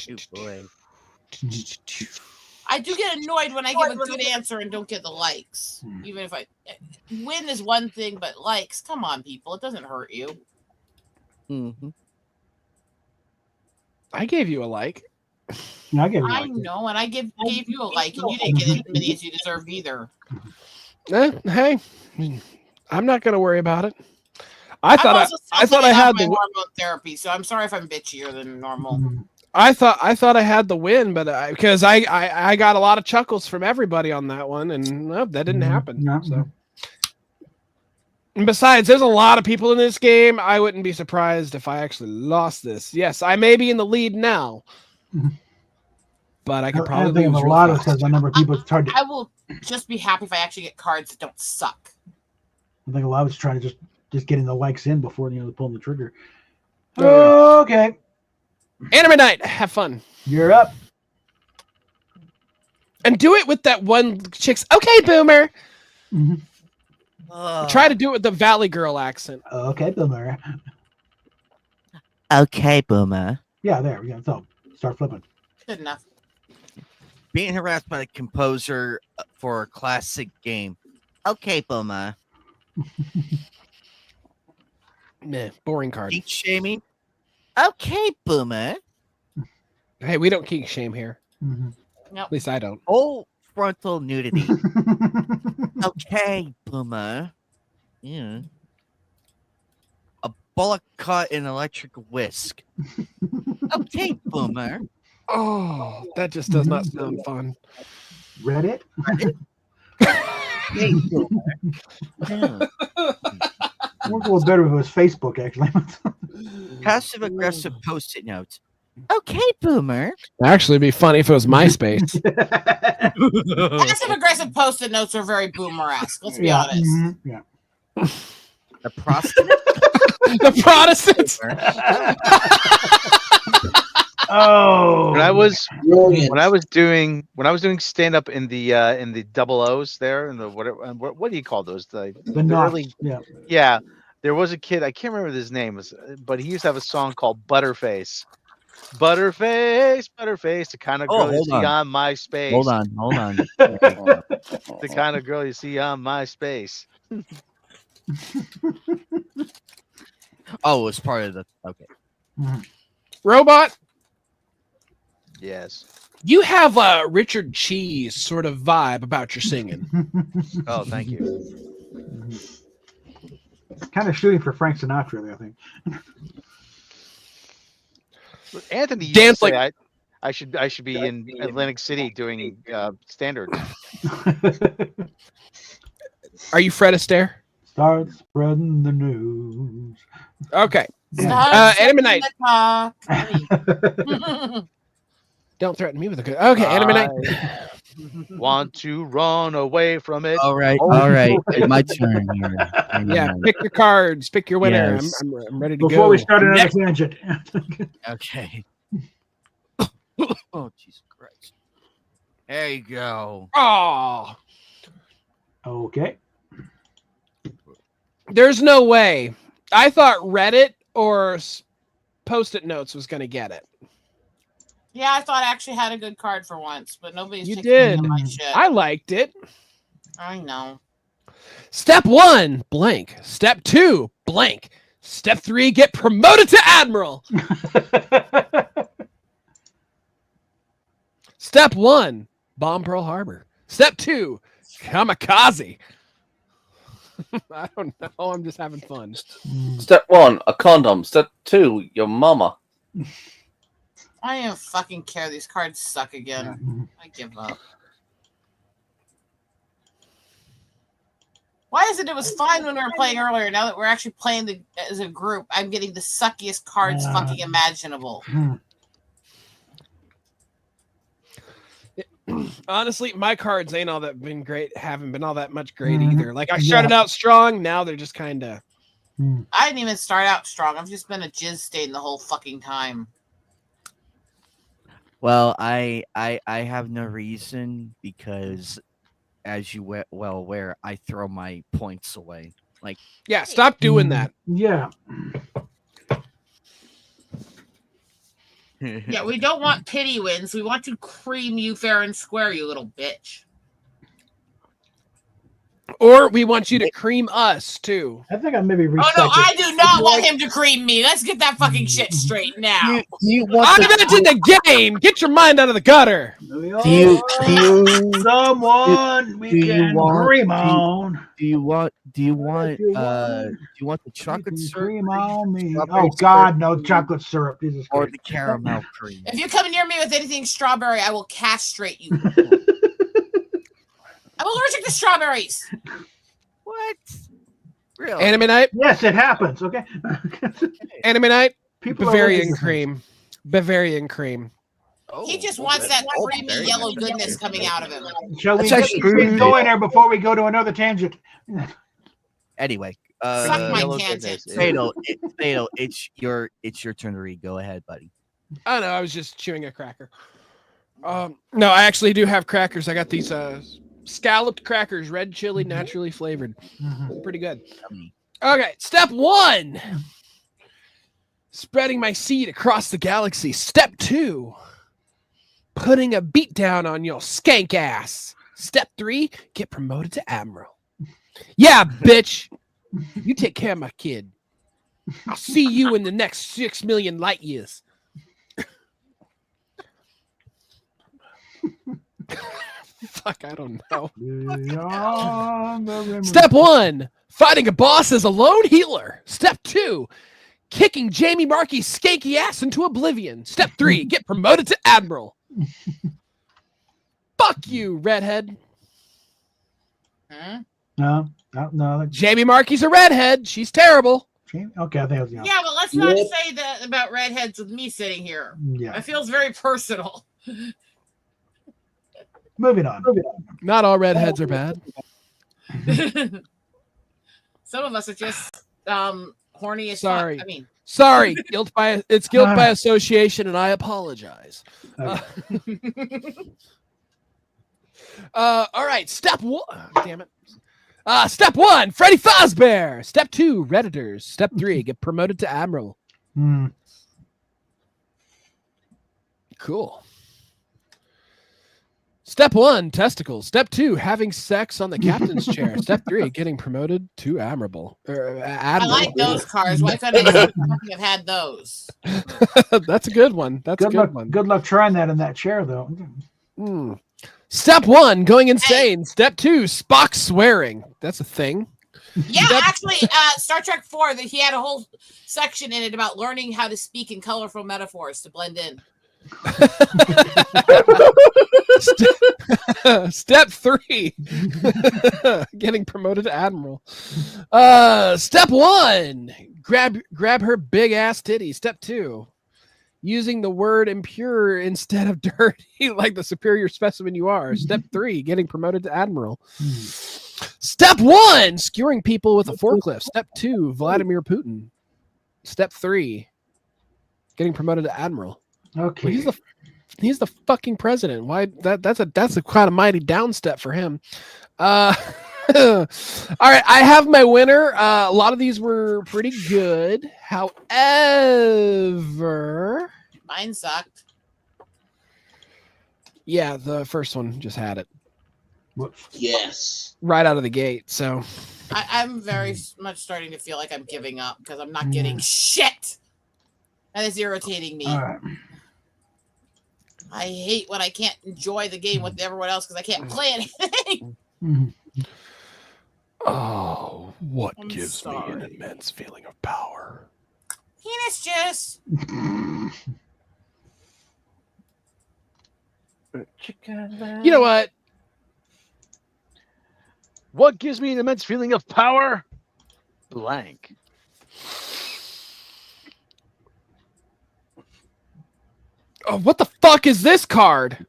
Speaker 5: Oh boy.
Speaker 3: I do get annoyed when I give a good answer and don't get the likes. Even if I win is one thing, but likes, come on, people, it doesn't hurt you.
Speaker 5: Mm-hmm.
Speaker 10: I gave you a like.
Speaker 1: Yeah, I get it.
Speaker 3: I know, and I gave you a like, and you didn't get as many as you deserved either.
Speaker 10: Hey, I'm not gonna worry about it. I
Speaker 3: I'm
Speaker 10: thought
Speaker 3: also
Speaker 10: I thought
Speaker 3: still
Speaker 10: I had
Speaker 3: my
Speaker 10: the
Speaker 3: hormone therapy, so I'm sorry if I'm bitchier than normal.
Speaker 10: I thought I had the win, but because I got a lot of chuckles from everybody on that one, and well, that didn't happen.
Speaker 1: No.
Speaker 10: So. And besides, there's a lot of people in this game. I wouldn't be surprised if I actually lost this. Yes, I may be in the lead now, but I could
Speaker 1: I
Speaker 10: probably
Speaker 1: think
Speaker 10: lose
Speaker 1: a
Speaker 10: real
Speaker 1: lot of
Speaker 10: fast.
Speaker 1: says the number of people. It's hard to.
Speaker 3: I will just be happy if I actually get cards that don't suck.
Speaker 1: I think a lot of it's trying to just getting the likes in before pulling the trigger. Okay,
Speaker 10: Anime night, have fun,
Speaker 1: you're up.
Speaker 10: and do it with that one chick's okay, boomer. Try to do it with the Valley Girl accent.
Speaker 1: Okay, boomer.
Speaker 12: Okay, boomer.
Speaker 1: Yeah, there we go. So start flipping.
Speaker 3: Good enough.
Speaker 5: Being harassed by the composer for a classic game. Okay, boomer.
Speaker 10: Meh, boring card.
Speaker 5: Kink shaming. Okay, boomer.
Speaker 10: Hey, we don't kink shame here.
Speaker 3: Nope.
Speaker 10: At least I don't.
Speaker 5: Full frontal nudity. Okay, boomer. Yeah. A bullet cut in electric whisk. Okay, boomer.
Speaker 10: Oh, that just does not sound fun.
Speaker 1: Reddit? Work a little better if it was Facebook, actually.
Speaker 5: Passive aggressive post-it notes.
Speaker 12: Okay, Boomer.
Speaker 10: Actually, it'd be funny if it was MySpace.
Speaker 3: Passive aggressive post-it notes are very boomer-esque. Let's be honest.
Speaker 1: Yeah.
Speaker 5: The Protestant.
Speaker 10: The Protestants.
Speaker 1: Oh,
Speaker 11: When I was
Speaker 7: Brilliant.
Speaker 11: doing stand up in the double O's there and the what do you call those
Speaker 1: the knots.
Speaker 11: yeah, there was a kid, I can't remember his name, but he used to have a song called Butterface. Butterface, the kind of girl you see on MySpace.
Speaker 12: Hold on.
Speaker 11: The kind of girl you see on MySpace.
Speaker 5: Oh, it was part of the
Speaker 10: Robot,
Speaker 11: Yes.
Speaker 10: you have a Richard Cheese sort of vibe about your singing.
Speaker 11: Oh, thank you.
Speaker 1: Kind of shooting for Frank Sinatra there, I think.
Speaker 11: Anthony used
Speaker 10: Dance
Speaker 11: to say I should be in Atlantic City doing standard.
Speaker 10: Are you Fred Astaire?
Speaker 1: Start spreading the news.
Speaker 10: Okay.
Speaker 3: Start
Speaker 10: Anime Night.
Speaker 3: the
Speaker 10: Don't threaten me with a good. Okay, Anime Night.
Speaker 11: Want to run away from it?
Speaker 12: All right. My turn here.
Speaker 10: Yeah, pick your cards, pick your winner.
Speaker 12: Yes.
Speaker 10: I'm ready to go.
Speaker 1: Before we start another
Speaker 10: Next.
Speaker 1: tangent.
Speaker 5: Okay. Oh, Jesus Christ. There you go.
Speaker 10: Oh,
Speaker 1: Okay.
Speaker 10: there's no way. I thought Reddit or Post-it Notes was going to get it.
Speaker 3: Yeah, I thought I actually had a good card for once, but nobody's
Speaker 10: You
Speaker 3: taking any
Speaker 10: did.
Speaker 3: of my shit.
Speaker 10: I liked it.
Speaker 3: I know.
Speaker 10: Step 1, blank. Step 2, blank. Step 3, get promoted to Admiral. Step 1, bomb Pearl Harbor. Step 2, kamikaze. I don't know. I'm just having fun.
Speaker 2: Step 1, a condom. Step 2, your mama.
Speaker 3: I don't even fucking care. These cards suck again. I give up. Why is it? It was fine when we were playing earlier. Now that we're actually playing as a group, I'm getting the suckiest cards fucking imaginable.
Speaker 10: Honestly, my cards ain't all that been great. Haven't been all that much great either. Like I started out strong. Now they're just kind of.
Speaker 3: I didn't even start out strong. I've just been a jizz stain the whole fucking time.
Speaker 5: Well, I have no reason because, as you well aware, I throw my points away. Like,
Speaker 10: yeah, stop doing that.
Speaker 1: Yeah.
Speaker 3: Yeah, we don't want pity wins. We want to cream you fair and square, you little bitch.
Speaker 10: Or we want you to cream us too.
Speaker 1: I think I maybe
Speaker 3: Oh no, I do not want him to cream me. Let's get that fucking shit straight now.
Speaker 10: I invented the game. Get your mind out of the gutter.
Speaker 1: Someone we can cream on.
Speaker 12: Do you want the chocolate syrup
Speaker 1: Cream on me.
Speaker 12: strawberry
Speaker 1: Oh God,
Speaker 12: syrup,
Speaker 1: no chocolate syrup. Jesus
Speaker 5: or
Speaker 1: Christ.
Speaker 5: the caramel cream?
Speaker 3: If you come near me with anything strawberry, I will castrate you. I'm allergic to strawberries.
Speaker 5: What? Really?
Speaker 10: Anime Night.
Speaker 1: Yes, it happens. Okay.
Speaker 10: Anime Night.
Speaker 1: People are
Speaker 10: Bavarian
Speaker 1: listening.
Speaker 10: cream. Bavarian cream.
Speaker 3: He just wants that creamy yellow goodness coming out of him.
Speaker 1: Shall we
Speaker 5: That's
Speaker 1: get
Speaker 5: actually-
Speaker 1: going there before we go to another tangent?
Speaker 5: Anyway,
Speaker 3: Suck my
Speaker 11: yellow
Speaker 3: tangent.
Speaker 11: goodness.
Speaker 5: Fatal, it's your turn to read. Go ahead, buddy.
Speaker 10: Oh no, I was just chewing a cracker. No, I actually do have crackers. I got these scalloped crackers, red chili, naturally flavored. Pretty good. Okay, step 1. Spreading my seed across the galaxy. Step 2. Putting a beat down on your skank ass. Step 3. Get promoted to Admiral. Yeah, bitch. You take care of my kid. I'll see you in the next 6 million light years. Fuck, I don't know. Step 1, fighting a boss as a lone healer. Step 2, kicking Jamie Markey's skanky ass into oblivion. Step 3, get promoted to admiral. Fuck you, redhead.
Speaker 3: Huh?
Speaker 1: No.
Speaker 10: Jamie Markey's a redhead. She's terrible.
Speaker 1: Okay, I think I was.
Speaker 3: Yeah, but let's not say that about redheads with me sitting here.
Speaker 1: Yeah.
Speaker 3: It feels very personal.
Speaker 1: Moving on.
Speaker 10: Not all redheads are bad.
Speaker 3: Some of us are just horny as
Speaker 10: Sorry.
Speaker 3: fuck. I mean,
Speaker 10: Sorry, guilt by association, and I apologize. All right, step 1. Damn it. Step 1, Freddy Fazbear. Step 2, Redditors. Step 3, get promoted to admiral. Cool. Step 1, testicles. Step 2, having sex on the captain's chair. Step 3, getting promoted to admiral.
Speaker 3: I like those cars. Why couldn't I have had those?
Speaker 10: That's a good one. That's a good one.
Speaker 1: Good luck trying that in that chair, though.
Speaker 10: Step 1, going insane. Step 2, Spock swearing. That's a thing.
Speaker 3: Yeah, actually, Star Trek 4, that he had a whole section in it about learning how to speak in colorful metaphors to blend in.
Speaker 10: Step 3, getting promoted to admiral. Step 1, grab her big ass titty. Step 2, using the word impure instead of dirty, like the superior specimen you are. Step 3, getting promoted to admiral. Step 1, skewering people with a forklift. Step 2, Vladimir Putin. Step 3, getting promoted to admiral.
Speaker 1: Okay.
Speaker 10: Well, he's the fucking president. Why that's a kind of mighty down step for him. All right, I have my winner. A lot of these were pretty good. However,
Speaker 3: mine sucked.
Speaker 10: Yeah, the first one just had it.
Speaker 7: Yes.
Speaker 10: Right out of the gate. So
Speaker 3: I'm very much starting to feel like I'm giving up because I'm not getting shit. That is irritating me.
Speaker 1: All right.
Speaker 3: I hate when I can't enjoy the game with everyone else because I can't play anything.
Speaker 10: Oh, what
Speaker 3: I'm
Speaker 10: gives
Speaker 3: sorry.
Speaker 10: me an immense feeling of power?
Speaker 3: Penis juice.
Speaker 10: You know what?
Speaker 11: What gives me an immense feeling of power? Blank.
Speaker 10: Oh, what the fuck is this card?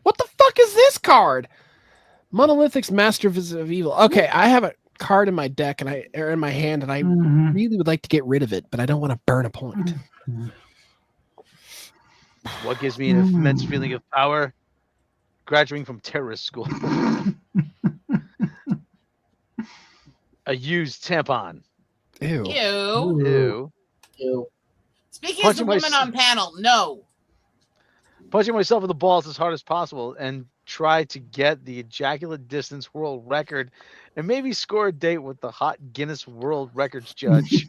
Speaker 10: What the fuck is this card? Monolithic's Master of Evil. Okay, I have a card in my deck or in my hand, and I really would like to get rid of it, but I don't want to burn a point.
Speaker 11: What gives me an immense feeling of power? Graduating from terrorist school. A used tampon.
Speaker 10: Ew.
Speaker 3: Ew.
Speaker 11: Ew.
Speaker 3: Speaking as the woman on panel, no.
Speaker 11: Punching myself in the balls as hard as possible and try to get the ejaculate distance world record and maybe score a date with the hot Guinness World Records judge.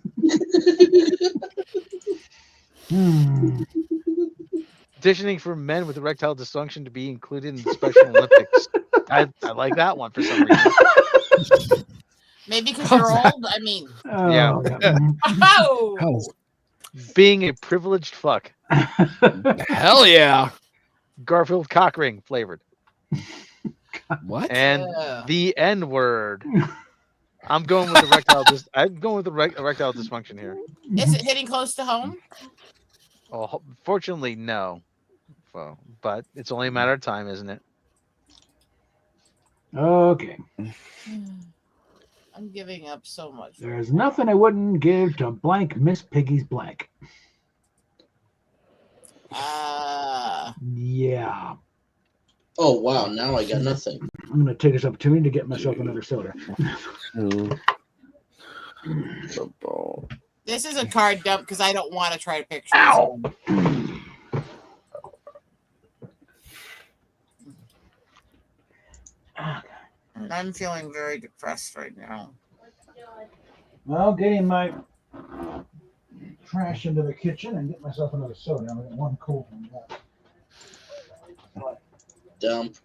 Speaker 11: Petitioning for men with erectile dysfunction to be included in the Special Olympics. I like that one for some reason.
Speaker 3: Maybe because you're old. I mean,
Speaker 11: Yeah.
Speaker 3: oh,
Speaker 11: Being a privileged fuck.
Speaker 10: Hell yeah.
Speaker 11: Garfield cock ring flavored.
Speaker 10: What?
Speaker 11: And the N word. I'm going with erectile. I'm going with erectile dysfunction here.
Speaker 3: is it hitting close to home?
Speaker 11: Oh, fortunately, no. Well, but it's only a matter of time, isn't it?
Speaker 1: Okay.
Speaker 3: I'm giving up so much.
Speaker 1: There's nothing I wouldn't give to blank Miss Piggy's blank. Yeah.
Speaker 7: Oh wow! Now I got nothing.
Speaker 1: I'm going to take this opportunity to get myself another soda.
Speaker 3: This is a card dump because I don't want to try to picture.
Speaker 1: Ow!
Speaker 3: I'm feeling very depressed right now.
Speaker 1: Well, getting my trash into the kitchen and get myself another soda. I'm going to get one cold from that.
Speaker 7: Dump.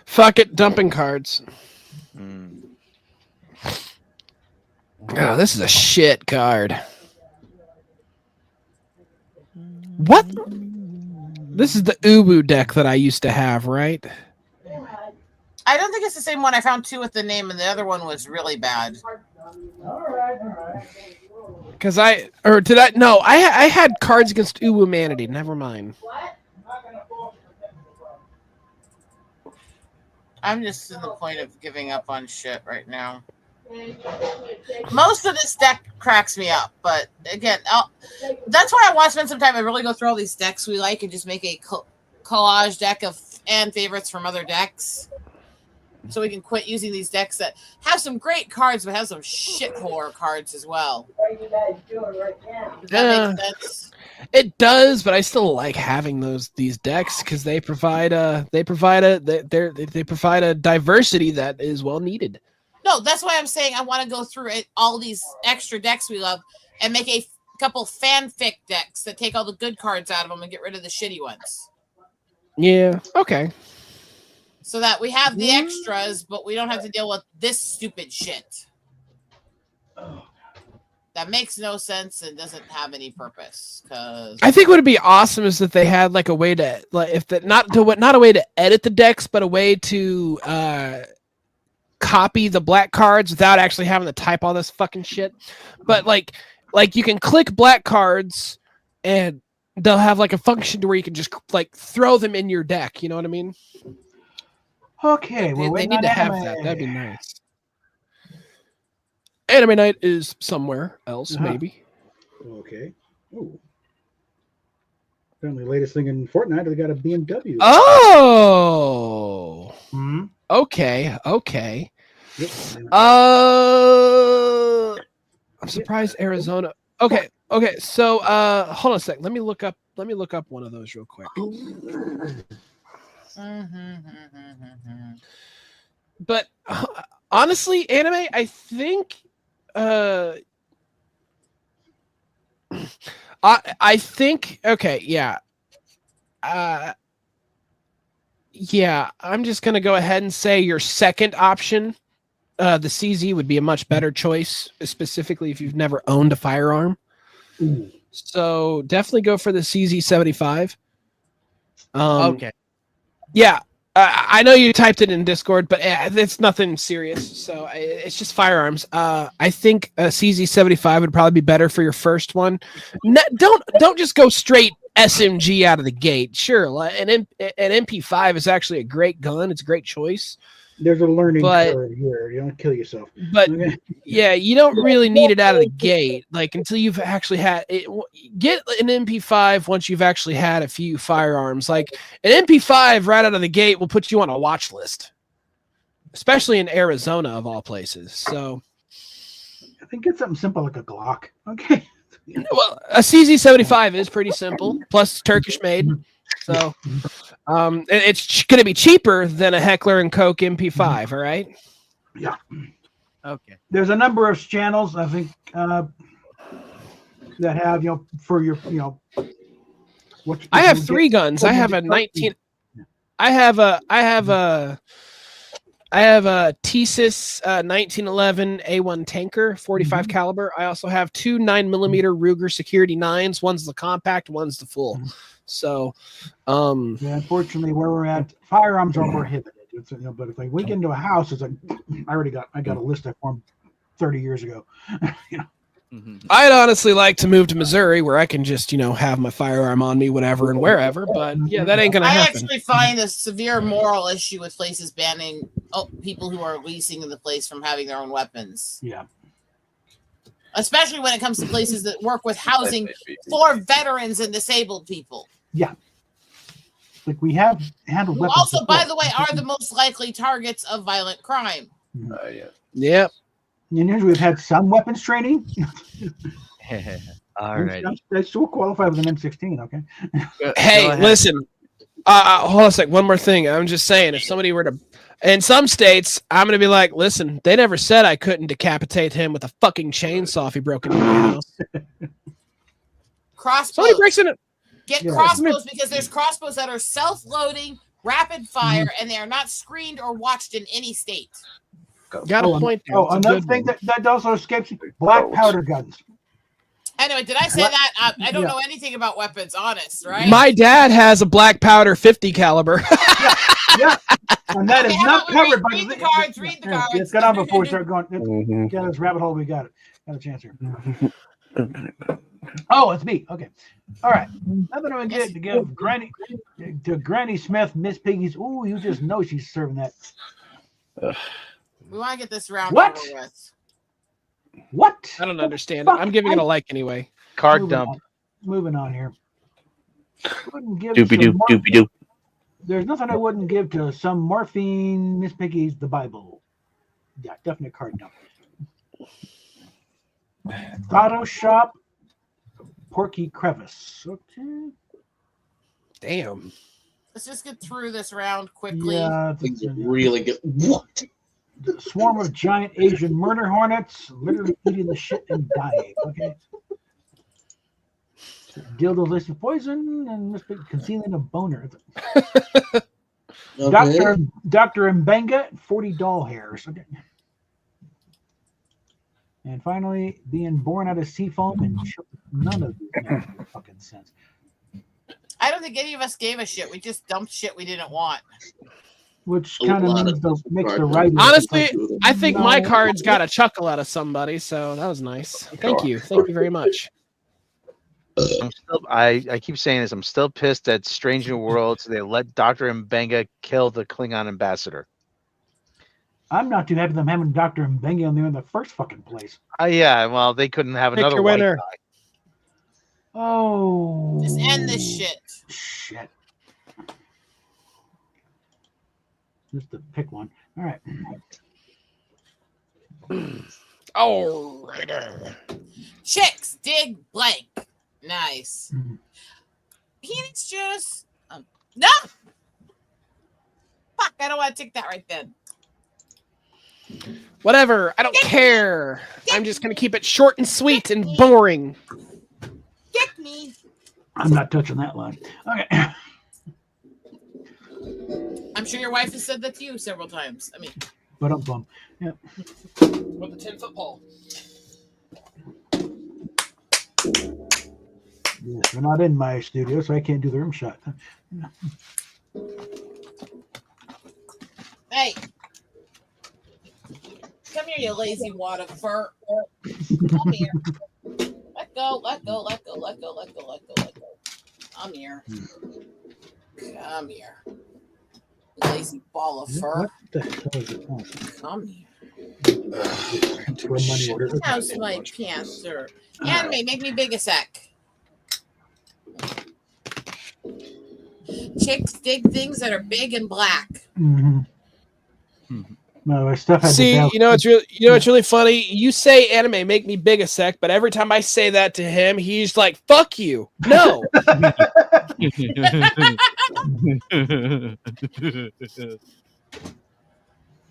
Speaker 10: Fuck it, dumping cards.
Speaker 11: Mm.
Speaker 10: Oh, this is a shit card. What? This is the Ubu deck that I used to have, right?
Speaker 3: I don't think it's the same one. I found 2 with the name, and the other one was really bad.
Speaker 10: Because I had Cards Against Ubu Humanity. Never mind.
Speaker 3: I'm just in the point of giving up on shit right now. Most of this deck cracks me up, but again, that's why I want to spend some time and really go through all these decks we like and just make a collage deck of fan favorites from other decks. So we can quit using these decks that have some great cards, but have some shit horror cards as well. Does that make sense?
Speaker 10: It does, but I still like having these decks because they provide a diversity that is well needed.
Speaker 3: No, that's why I'm saying I want to go through all these extra decks we love and make a couple fanfic decks that take all the good cards out of them and get rid of the shitty ones.
Speaker 10: Yeah. Okay.
Speaker 3: So that we have the extras, but we don't have to deal with this stupid shit. That makes no sense and doesn't have any purpose. Cause
Speaker 10: I think what would be awesome is that they had like a way to not a way to edit the decks, but a way to copy the black cards without actually having to type all this fucking shit. But like you can click black cards and they'll have like a function to where you can just like throw them in your deck. You know what I mean?
Speaker 1: Okay,
Speaker 10: they need to have that. That'd be nice. Anime Night is somewhere else, maybe.
Speaker 1: Okay. Oh. Apparently, the latest thing in Fortnite, they got a BMW.
Speaker 10: Oh. Okay.
Speaker 1: Yep.
Speaker 10: I'm surprised Arizona. Okay. So, hold on a sec. Let me look up one of those real quick. But honestly, Anime, I think I think okay, yeah. Yeah, I'm just gonna go ahead and say your second option, the CZ, would be a much better choice, specifically if you've never owned a firearm.
Speaker 1: Ooh.
Speaker 10: So definitely go for the CZ75.
Speaker 5: Okay.
Speaker 10: Yeah, I know you typed it in Discord, but it's nothing serious. So it's just firearms. I think a CZ75 would probably be better for your first one. Don't just go straight SMG out of the gate. Sure, an MP5 is actually a great gun. It's a great choice.
Speaker 1: There's a learning curve here. You don't kill yourself.
Speaker 10: But yeah, you don't really need it out of the gate. Like until you've actually had it. Get an MP5 once you've actually had a few firearms. Like an MP5 right out of the gate will put you on a watch list, especially in Arizona of all places. So
Speaker 1: I think get something simple like a Glock. Okay.
Speaker 10: Well, a CZ75 is pretty simple. Plus Turkish made. So it's going to be cheaper than a Heckler and Koch MP5, all right?
Speaker 1: Yeah.
Speaker 5: Okay.
Speaker 1: There's a number of channels, I think, that have, for your,
Speaker 10: I have 3 guns. I have a 19. I have a T-Sys 1911 A1 tanker, 45 caliber. I also have 2 9mm Ruger Security 9s. One's the compact, one's the full. So,
Speaker 1: yeah, unfortunately, where we're at, firearms are prohibited. It's, but if we get into a house, it's like I got a list I formed 30 years ago.
Speaker 10: I'd honestly like to move to Missouri where I can just, have my firearm on me, whatever and wherever. But yeah, that ain't gonna happen.
Speaker 3: I actually find a severe moral issue with places banning people who are leasing the place from having their own weapons.
Speaker 1: Yeah.
Speaker 3: Especially when it comes to places that work with housing for veterans and disabled people.
Speaker 1: Yeah. Like we have handled
Speaker 3: Who
Speaker 1: weapons.
Speaker 3: also, by
Speaker 1: before.
Speaker 3: the way, are the most likely targets of violent crime.
Speaker 2: Yeah.
Speaker 10: Yep.
Speaker 1: And usually we've had some weapons training.
Speaker 11: All right.
Speaker 1: I still qualify with an M16, okay?
Speaker 10: Hey, listen. Hold on a sec. One more thing. I'm just saying, if somebody were to, in some states, I'm going to be like, listen, they never said I couldn't decapitate him with a fucking chainsaw if he broke into my house.
Speaker 3: Crossbows.
Speaker 10: Somebody breaks into,
Speaker 3: Get
Speaker 1: Yeah.
Speaker 3: crossbows because there's crossbows that are self-loading, rapid fire, and they are not screened or watched in any state.
Speaker 10: Got a point there.
Speaker 1: Oh,
Speaker 10: That's a
Speaker 1: another
Speaker 10: good
Speaker 1: thing
Speaker 10: one.
Speaker 1: that also escapes you: black powder guns.
Speaker 3: Anyway, did I say that? I don't know anything about weapons, honest, right?
Speaker 10: My dad has a black powder 50 caliber.
Speaker 1: Yeah, and that is
Speaker 3: Okay, how
Speaker 1: not
Speaker 3: about we
Speaker 1: covered by
Speaker 3: read
Speaker 1: the
Speaker 3: the cards, read the
Speaker 1: Yeah,
Speaker 3: cards.
Speaker 1: Let's get on before we start going.
Speaker 2: Mhm.
Speaker 1: Get this rabbit hole. We got it. Got a chance here. Oh, it's me. Okay. All right. Nothing I get to give Granny Smith, Miss Piggy's. Ooh, you just know she's serving that.
Speaker 3: We want to get this round
Speaker 1: What?
Speaker 3: over with.
Speaker 1: What?
Speaker 10: I don't understand it. I'm giving it a like anyway.
Speaker 11: Card
Speaker 1: Moving
Speaker 11: dump.
Speaker 1: on. Moving on here. Wouldn't give
Speaker 2: Doopy
Speaker 1: some
Speaker 2: doop, doopy doop.
Speaker 1: There's nothing I wouldn't give to some morphine, Miss Piggy's, the Bible. Yeah, definite card dump. Auto Shop, Porky Crevice. Okay.
Speaker 10: Damn.
Speaker 3: Let's just get through this round quickly.
Speaker 1: Yeah.
Speaker 7: Things are really good. What?
Speaker 1: The swarm of giant Asian murder hornets, literally eating the shit and dying. Okay. Dildo list of poison and Miss Piggy concealing a boner.
Speaker 7: Okay.
Speaker 1: Dr. Mbenga, 40 doll hairs. Okay. And finally, being born out of sea foam and none of these make any fucking sense.
Speaker 3: I don't think any of us gave a shit. We just dumped shit we didn't want.
Speaker 1: Which
Speaker 7: A
Speaker 1: kind of
Speaker 7: lot
Speaker 1: makes
Speaker 7: of
Speaker 1: the
Speaker 7: those
Speaker 1: makes the
Speaker 7: cards.
Speaker 1: writing.
Speaker 10: Honestly, I think my
Speaker 1: No.
Speaker 10: cards got a chuckle out of somebody, so that was nice. Thank you. Thank you very much.
Speaker 11: I keep saying this. I'm still pissed at Strange New Worlds. They let Dr. Mbenga kill the Klingon ambassador.
Speaker 1: I'm not too happy them having Dr. Mbenga on there in the first fucking place.
Speaker 11: Yeah, well, they couldn't have
Speaker 10: Pick
Speaker 11: another
Speaker 10: your
Speaker 11: white
Speaker 10: winner.
Speaker 11: guy.
Speaker 1: Oh.
Speaker 3: Just end this shit.
Speaker 1: Shit. Just to pick one. All right.
Speaker 10: Oh, right.
Speaker 3: Chicks dig blank. Nice.
Speaker 1: Mhm.
Speaker 3: Penis juice. No. Fuck! I don't want to take that right then.
Speaker 10: Whatever. I don't care. I'm just gonna keep it short and sweet and boring.
Speaker 3: Kick me.
Speaker 1: I'm not touching that line. Okay.
Speaker 3: I'm sure your wife has said that to you several times. I mean,
Speaker 1: But I'm bummed. Yeah.
Speaker 10: With the 10-foot pole.
Speaker 1: Yes, they're not in my studio, so I can't do the room shot.
Speaker 3: hey, come here, you lazy wad of fur. Come here. Let go. Let go. Let go. Let go. Let go. Let go. Let go. Come here. Come here. Lazy ball of fur.
Speaker 1: What the hell is it? Oh,
Speaker 3: Come here.
Speaker 1: it's for a money order.
Speaker 3: How's my panther? Anime, make me big a sec. Chicks dig things that are big and black.
Speaker 1: Mm-hmm. No, my stuff had
Speaker 10: See,
Speaker 1: to
Speaker 10: you know it's really funny. You say anime make me big a sec, but every time I say that to him, he's like, "Fuck you." No.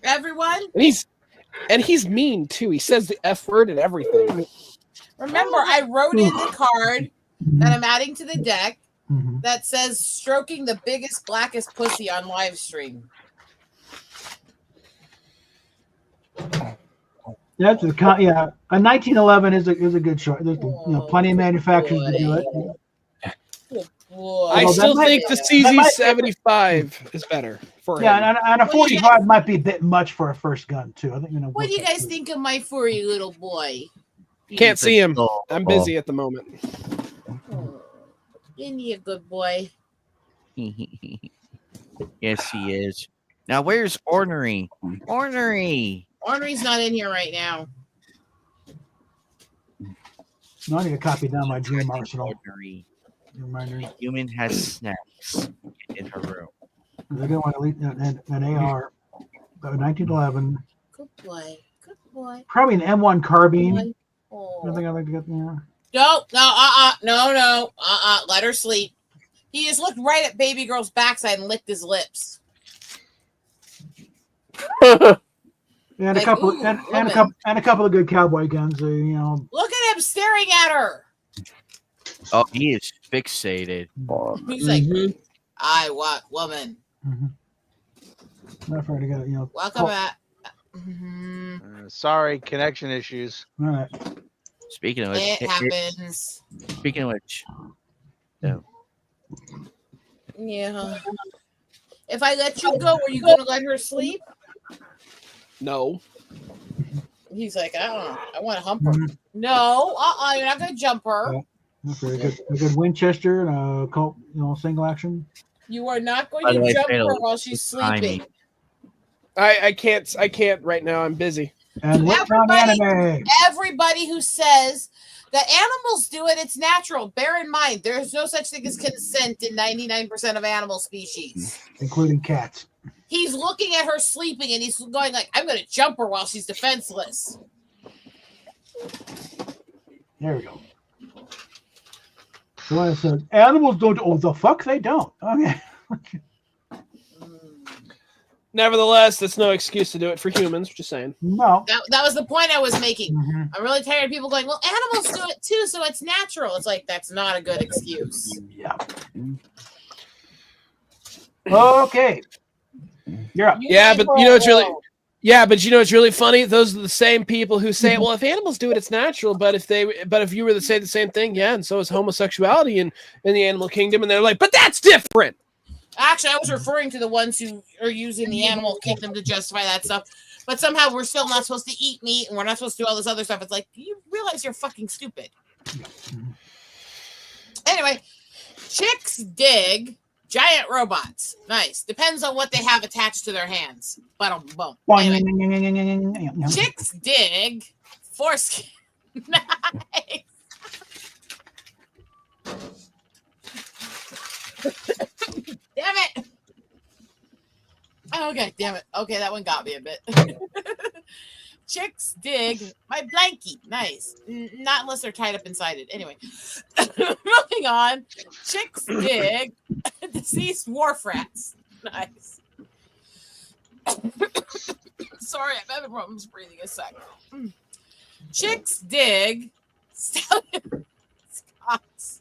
Speaker 3: Everyone,
Speaker 10: and he's mean too. He says the F word and everything.
Speaker 3: remember I wrote in the card that I'm adding to the deck
Speaker 1: Mhm.
Speaker 3: that says stroking the biggest, blackest pussy on live stream.
Speaker 1: That's a yeah. A 1911 is a good short. There's plenty of manufacturers to do it.
Speaker 3: Whoa.
Speaker 10: I
Speaker 1: Although
Speaker 10: still
Speaker 1: that
Speaker 10: think
Speaker 1: might-
Speaker 10: the
Speaker 1: that might-
Speaker 10: CZ75 is better for him.
Speaker 1: Yeah, and a 45 might be a bit much for a first gun too. I think
Speaker 3: What do you guys think of my furry little boy?
Speaker 10: Can't see him. I'm busy at the moment.
Speaker 3: Isn't he a good boy?
Speaker 5: Yes, he is. Now, where's Ornery? Ornery.
Speaker 3: Ornery's not in here right now.
Speaker 1: No, I need to copy down my dream arsenal.
Speaker 5: Ornery.
Speaker 1: Reminder.
Speaker 5: Human has snacks in her room.
Speaker 1: They didn't want to leave an AR. 1911.
Speaker 3: Good boy. Good boy.
Speaker 1: Probably an M1 carbine.
Speaker 3: Oh.
Speaker 1: I think I'd like to get. Yeah.
Speaker 3: No. Let her sleep. He just looked right at baby girl's backside and licked his lips.
Speaker 1: And
Speaker 3: Like,
Speaker 1: a couple
Speaker 3: ooh,
Speaker 1: and a couple of good cowboy guns. You know.
Speaker 3: Look at him staring at her.
Speaker 5: Oh, he is fixated.
Speaker 3: He's like, I want woman.
Speaker 1: Not afraid to get,
Speaker 3: Welcome back. Mhm.
Speaker 11: Sorry, connection issues.
Speaker 1: All right.
Speaker 5: Speaking of which,
Speaker 3: It happens.
Speaker 5: Speaking of which, no.
Speaker 3: Yeah. If I let you go, are you gonna let her sleep?
Speaker 10: No.
Speaker 3: He's like, I don't know. I want to hump her. No, you're not gonna jump her.
Speaker 1: Okay, a good Winchester and a Colt, single action.
Speaker 3: You are not going
Speaker 10: By the
Speaker 3: to
Speaker 10: way,
Speaker 3: jump
Speaker 10: Fatal,
Speaker 3: her while she's sleeping.
Speaker 10: I can't right now. I'm busy.
Speaker 1: And what's on anime?
Speaker 3: Everybody who says that animals do it, it's natural. Bear in mind, there's no such thing as consent in 99% of animal species.
Speaker 1: Including cats.
Speaker 3: He's looking at her sleeping and he's going like, I'm going to jump her while she's defenseless.
Speaker 1: There we go. So I said, animals don't. Oh, the fuck they don't. Okay.
Speaker 10: Nevertheless, that's no excuse to do it for humans. Just saying.
Speaker 1: No.
Speaker 3: That was the point I was making. I'm really tired of people going, well, animals do it too, so it's natural. It's like, that's not a good excuse.
Speaker 1: Yeah. Okay. You're up.
Speaker 10: Yeah, but you know it's really funny. Those are the same people who say, "Well, if animals do it, it's natural." But if you were to say the same thing, yeah, and so is homosexuality in the animal kingdom, and they're like, "But that's different."
Speaker 3: Actually, I was referring to the ones who are using the animal kingdom to justify that stuff. But somehow we're still not supposed to eat meat, and we're not supposed to do all this other stuff. It's like, you realize you're fucking stupid. Anyway, chicks dig giant robots. Nice. Depends on what they have attached to their hands. Boom. Anyway, chicks dig foreskin. Nice. Damn it. Okay, damn it. Okay, that one got me a bit. Chicks dig my blankie. Nice. Not unless they're tied up inside it. Anyway, moving on. Chicks dig deceased wharf rats. Nice. Sorry, I'm having problems breathing a sec. Chicks dig stallion cocks.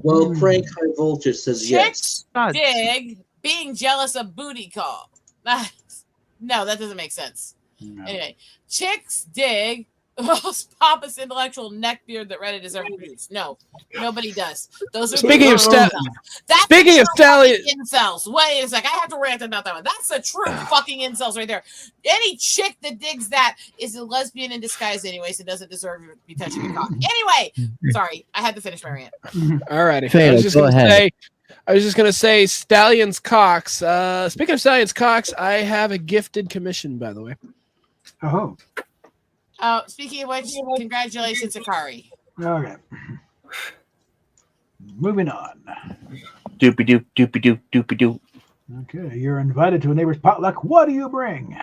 Speaker 7: Well, Frank High Voltage says yes.
Speaker 3: Chicks dig being jealous of booty call. Nice. No, that doesn't make sense. No. Anyway, chicks dig the most pompous intellectual neckbeard that Reddit has ever produced. No, nobody does. Those are
Speaker 10: Speaking of stallion,
Speaker 3: incels. Wait a sec, I have to rant about that one. That's the true fucking incels right there. Any chick that digs that is a lesbian in disguise, anyways. It doesn't deserve to be touching a cock. Anyway, sorry, I had to finish my rant.
Speaker 10: All righty.
Speaker 12: Fatal, go ahead.
Speaker 10: I was just gonna say Stallion's Cocks. Speaking of Stallion's Cocks, I have a gifted commission, by the way.
Speaker 1: Oh.
Speaker 3: Speaking of which, congratulations, Akari.
Speaker 1: Okay. Moving on.
Speaker 2: Doopy doop, doopy doop, doopy doop.
Speaker 1: Okay, you're invited to a neighbor's potluck. What do you bring?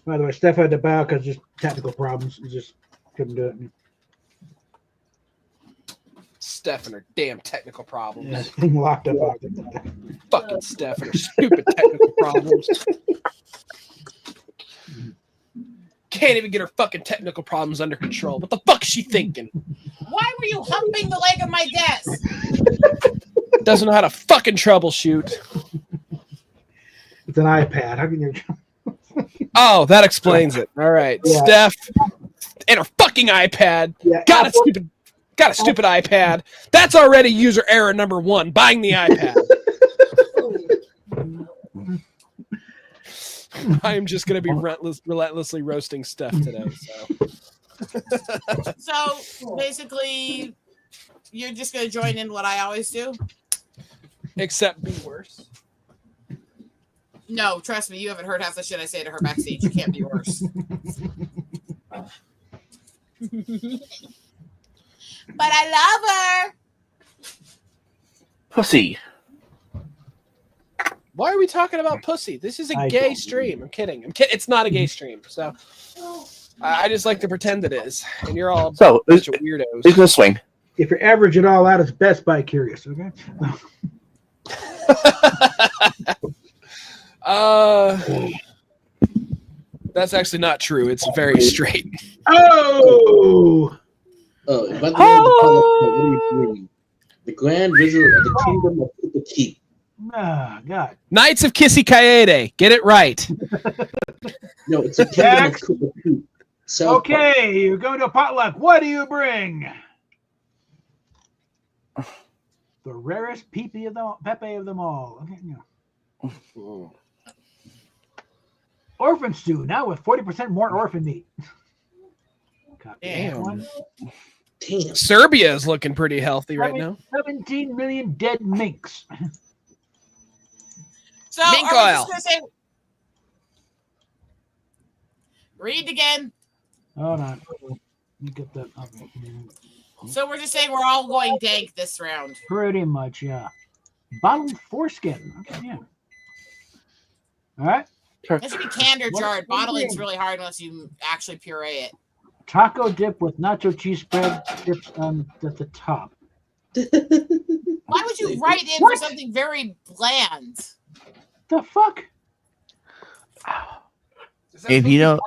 Speaker 1: By the way, Steph had to bow because just technical problems. He just couldn't do it.
Speaker 10: Steph and her damn technical problems.
Speaker 1: Yeah, being locked up.
Speaker 10: Fucking Steph and her stupid technical problems. Can't even get her fucking technical problems under control. What the fuck is she thinking?
Speaker 3: Why were you humping the leg of my desk?
Speaker 10: Doesn't know how to fucking troubleshoot.
Speaker 1: It's an iPad. How can you?
Speaker 10: Oh, that explains it. All right, yeah. Steph and her fucking iPad. Yeah, got a stupid iPad. That's already user error number 1. Buying the iPad. I am just going to be relentlessly roasting Steph today.
Speaker 3: So basically, you're just going to join in what I always do?
Speaker 10: Except be worse.
Speaker 3: No, trust me, you haven't heard half the shit I say to her backstage. You can't be worse. But I love her.
Speaker 2: Pussy.
Speaker 10: Why are we talking about pussy? This is a
Speaker 1: I
Speaker 10: gay
Speaker 1: don't.
Speaker 10: stream. I'm kidding. It's not a gay stream. So I just like to pretend it is. And you're all
Speaker 2: So,
Speaker 10: a bunch of weirdos.
Speaker 2: Who's gonna swing?
Speaker 1: If you average it all out, it's Best Buy curious. Okay.
Speaker 10: That's actually not true. It's very straight.
Speaker 1: Oh.
Speaker 7: Oh, by the end of the podcast, what are you bringing? The Grand Visit of the Kingdom of the Keep.
Speaker 1: Ah, God.
Speaker 10: Knights of Kissy Kaede. Get it right.
Speaker 7: No, it's the Kingdom
Speaker 1: Jax.
Speaker 7: of the Keep. South Park.
Speaker 1: Okay, you're going to a potluck. What do you bring? The rarest Pepe of them all. Okay, yeah. Orphan stew now with 40% more orphan meat. Copy that
Speaker 10: Damn.
Speaker 1: one.
Speaker 7: Damn.
Speaker 10: Serbia is looking pretty healthy right now.
Speaker 1: 17 million dead minks.
Speaker 3: So
Speaker 10: Mink
Speaker 3: are we
Speaker 10: oil.
Speaker 3: just gonna say? Read again.
Speaker 1: Hold on. Let me get that up.
Speaker 3: So we're just saying we're all going dank this round.
Speaker 1: Pretty much, yeah. Bottled foreskin. Okay, yeah. All right.
Speaker 3: It should be canned or
Speaker 1: What
Speaker 3: jarred.
Speaker 1: are you
Speaker 3: Bottling's
Speaker 1: doing?
Speaker 3: really hard unless you actually puree it.
Speaker 1: Taco dip with nacho cheese spread dips at the top.
Speaker 3: Why would you write in
Speaker 1: What?
Speaker 3: for something very bland?
Speaker 1: The fuck?
Speaker 5: If you don't,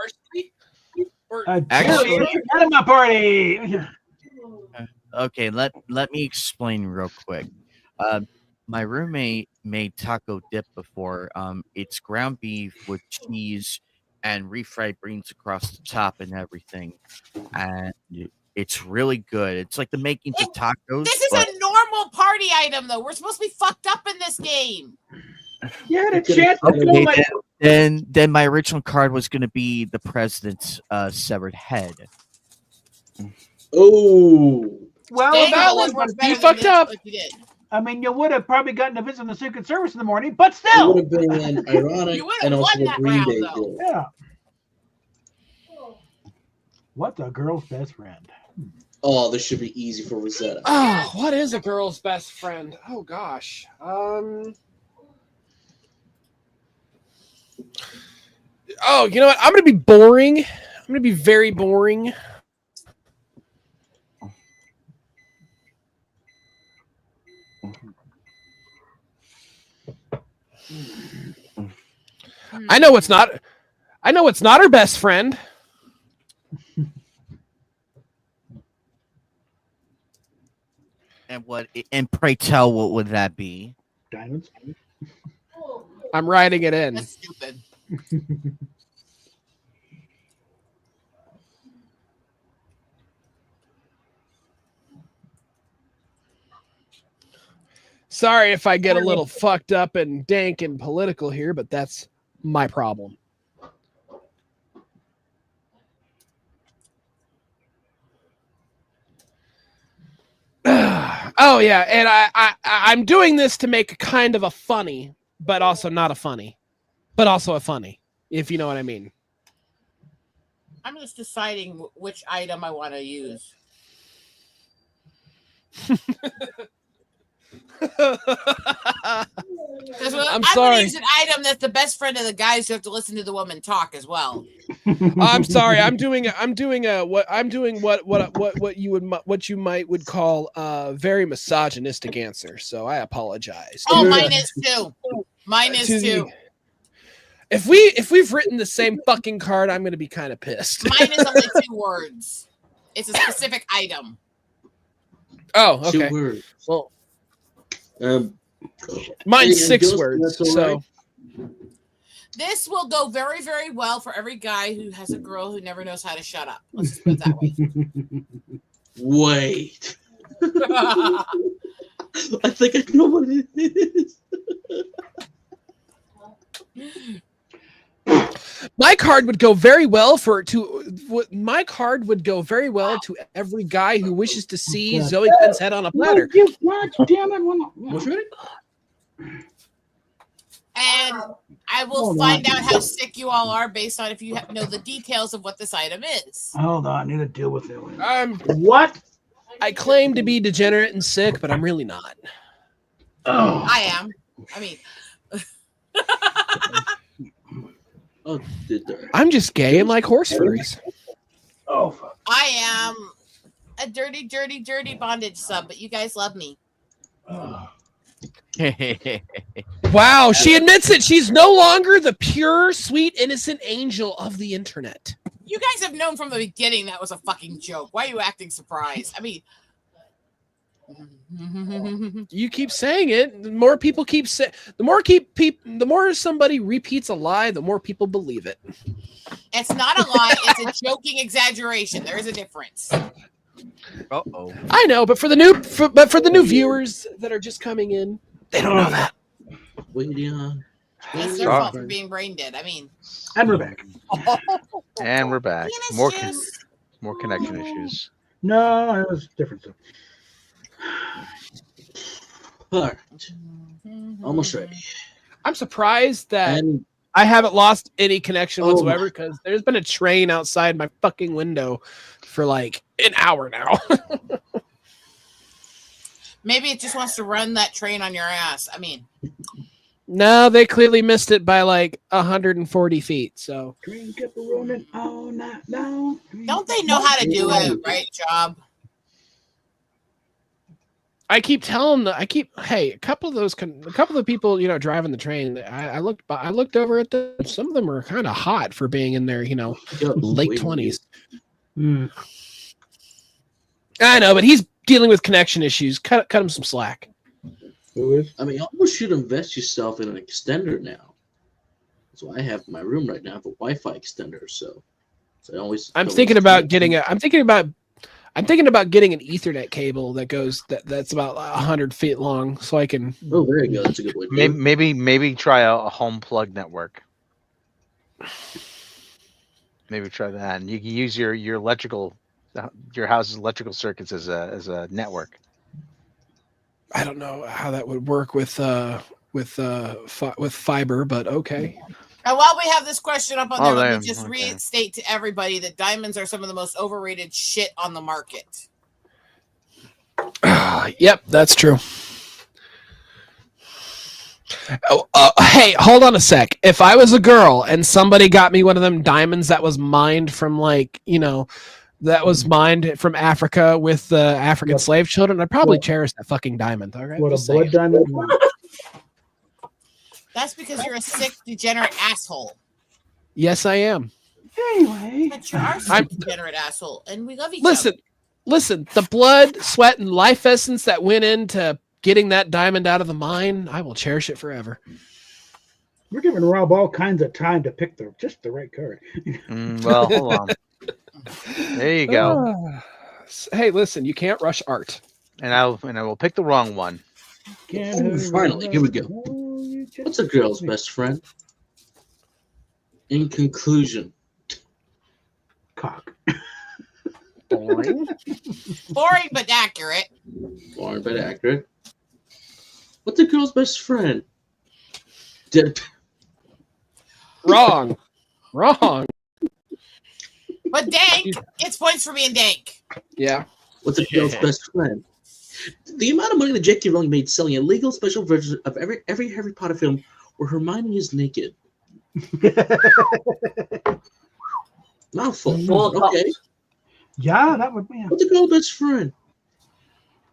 Speaker 1: Actually, enema party.
Speaker 5: okay, let me explain real quick. My roommate made taco dip before. It's ground beef with cheese and refried beans across the top and everything, and it's really good. It's like the makings of tacos.
Speaker 3: This is a normal party item, though. We're supposed to be fucked up in this game.
Speaker 1: You had a chance to
Speaker 5: Okay,
Speaker 1: go like
Speaker 5: then my original card was going to be the president's severed head.
Speaker 7: Oh.
Speaker 1: well,
Speaker 3: Dang,
Speaker 1: that
Speaker 3: it
Speaker 1: was
Speaker 3: was better
Speaker 10: you
Speaker 3: than
Speaker 10: fucked
Speaker 3: this,
Speaker 10: up.
Speaker 3: but you did.
Speaker 1: I mean, you would have probably gotten a visit from the Secret Service in the morning, but
Speaker 7: It
Speaker 1: still.
Speaker 7: would have been ironic
Speaker 3: You would've
Speaker 7: and also
Speaker 3: won
Speaker 7: a
Speaker 3: that
Speaker 7: Green
Speaker 3: round,
Speaker 7: Day
Speaker 3: though.
Speaker 7: deal.
Speaker 1: Yeah. What's a girl's best friend?
Speaker 7: Oh, this should be easy for Rosetta.
Speaker 10: Oh, what is a girl's best friend? Oh gosh. Oh, you know what? I'm gonna be boring. I'm gonna be very boring. I know it's not. I know it's not her best friend.
Speaker 5: And what? And pray tell, what would that be?
Speaker 1: Diamonds.
Speaker 10: I'm writing it in.
Speaker 3: That's stupid.
Speaker 10: Sorry if I get a little fucked up and dank and political here, but that's my problem. Oh yeah, and I'm doing this to make kind of a funny, but also not a funny, but also a funny, if you know what I mean.
Speaker 3: I'm just deciding which item I want to use. I'm
Speaker 10: sorry.
Speaker 3: going to use an item that's the best friend of the guys who have to listen to the woman talk as well.
Speaker 10: I'm sorry. what you might call a very misogynistic answer. So I apologize.
Speaker 3: Oh, mine is too. Mine is
Speaker 10: To the-
Speaker 3: too.
Speaker 10: If we've written the same fucking card, I'm gonna be kind of pissed.
Speaker 3: Mine is only 2 words. It's a specific item.
Speaker 10: Oh,
Speaker 7: Two
Speaker 10: okay.
Speaker 7: words.
Speaker 10: Well,
Speaker 7: Um,
Speaker 10: mine's
Speaker 7: and
Speaker 10: 6
Speaker 7: Ghost,
Speaker 10: words.
Speaker 7: that's all
Speaker 10: So
Speaker 7: right.
Speaker 3: This will go very, very well for every guy who has a girl who never knows how to shut up. Let's just put it that way.
Speaker 7: Wait. I think I know what it is.
Speaker 10: my card would go very well my card would go very well to every guy who wishes to see Zoe Quin's head on a platter.
Speaker 1: You God damn it!
Speaker 7: What's right?
Speaker 3: And I will find out how sick you all are based on if you know the details of what this item is.
Speaker 1: Hold on, I need to deal with it.
Speaker 10: What? I claim to be degenerate and sick, but I'm really not.
Speaker 1: Oh.
Speaker 3: I am. I mean,
Speaker 7: Oh,
Speaker 10: I'm just gay and like horse furries.
Speaker 1: Oh, fuck.
Speaker 3: I am a dirty, dirty, dirty bondage sub, but you guys love me.
Speaker 10: Wow, she admits it. She's no longer the pure, sweet, innocent angel of the internet.
Speaker 3: You guys have known from the beginning that was a fucking joke. Why are you acting surprised? I mean,
Speaker 10: You keep saying it. The more people keep saying, the more somebody repeats a lie, the more people believe it.
Speaker 3: it's not a lie. It's a joking exaggeration. There is a difference.
Speaker 5: Uh-oh.
Speaker 10: I know, but for the new viewers that are just coming in, they don't know that.
Speaker 3: It's their fault for being brain dead. I mean,
Speaker 1: And we're back.
Speaker 11: And we're back.
Speaker 3: Penis
Speaker 11: More connection issues.
Speaker 1: No, it was different stuff.
Speaker 7: All right. Almost ready.
Speaker 10: I'm surprised that
Speaker 7: And
Speaker 10: I haven't lost any connection
Speaker 7: Oh
Speaker 10: whatsoever because there's been a train outside my fucking window for like an hour now.
Speaker 3: maybe it just wants to run that train on your ass. I mean,
Speaker 10: No, they clearly missed it by like 140 feet. So
Speaker 1: Train kept rolling all night long.
Speaker 3: don't they know how to do it? Right job.
Speaker 10: I keep telling hey, a couple of the people, driving the train. I looked over at them. Some of them are kind of hot for being in their, late 20s. I know, but he's dealing with connection issues. Cut him some slack.
Speaker 1: Who is?
Speaker 7: I mean, you almost should invest yourself in an extender now. That's why I have in my room right now. I have a Wi-Fi extender, so I always.
Speaker 10: I'm thinking about getting an Ethernet cable that's about 100 feet long, so I can.
Speaker 7: Oh, there you go. That's a good way. To do it.
Speaker 11: Maybe try a home plug network. Maybe try that, and you can use your electrical, your house's electrical circuits as a network.
Speaker 10: I don't know how that would work with fiber, but okay.
Speaker 3: And while we have this question up on
Speaker 11: Oh,
Speaker 3: there, let
Speaker 11: damn.
Speaker 3: me just
Speaker 11: Okay.
Speaker 3: restate to everybody that diamonds are some of the most overrated shit on the market.
Speaker 10: Yep, that's true. Hey, hold on a sec. If I was a girl and somebody got me one of them diamonds that was mined from that was mined from Africa with the African slave children, I'd probably cherish that fucking diamond. All right,
Speaker 1: What,
Speaker 10: just
Speaker 1: a blood
Speaker 10: saying.
Speaker 1: diamond?
Speaker 3: That's because you're a sick, degenerate asshole.
Speaker 10: Yes, I am.
Speaker 1: Anyway.
Speaker 3: But you are a sick, degenerate asshole, and we love each other.
Speaker 10: Listen. The blood, sweat, and life essence that went into getting that diamond out of the mine, I will cherish it forever.
Speaker 1: We're giving Rob all kinds of time to pick just the right card.
Speaker 11: Well, hold on. There you go.
Speaker 10: Hey, listen, you can't rush art.
Speaker 11: And I will pick the wrong one.
Speaker 7: Finally, here we go. What's a girl's best friend? In conclusion,
Speaker 1: cock.
Speaker 10: Boring.
Speaker 3: Boring but accurate.
Speaker 7: Boring but accurate. What's a girl's best friend? Dead.
Speaker 10: Wrong.
Speaker 3: But dank, it's points for being dank.
Speaker 10: Yeah.
Speaker 7: What's a girl's best friend? The amount of money that J.K. Rowling made selling illegal special versions of every Harry Potter film where Hermione is naked. Mouthful. Okay.
Speaker 1: Yeah, that would be.
Speaker 7: What's a girl's best friend?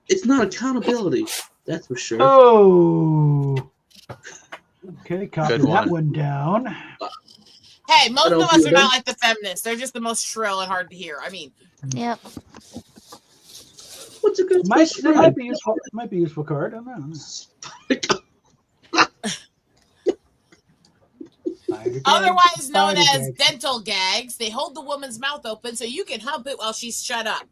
Speaker 7: It's not accountability. That's for sure.
Speaker 1: Oh. Okay, copy
Speaker 11: Good
Speaker 1: that
Speaker 11: one.
Speaker 1: one down.
Speaker 3: Hey, most
Speaker 7: I don't
Speaker 3: of us
Speaker 7: feel
Speaker 3: are not
Speaker 7: them.
Speaker 3: like the feminists. They're just the most shrill and hard to hear. I mean,
Speaker 6: Yep.
Speaker 7: What's a girl's
Speaker 1: Might,
Speaker 7: best
Speaker 1: that
Speaker 7: friend?
Speaker 1: might be useful. It might be a useful card. I don't know.
Speaker 3: otherwise known
Speaker 1: Spider
Speaker 3: as
Speaker 1: gag.
Speaker 3: dental gags, they hold the woman's mouth open so you can hump it while she's shut up.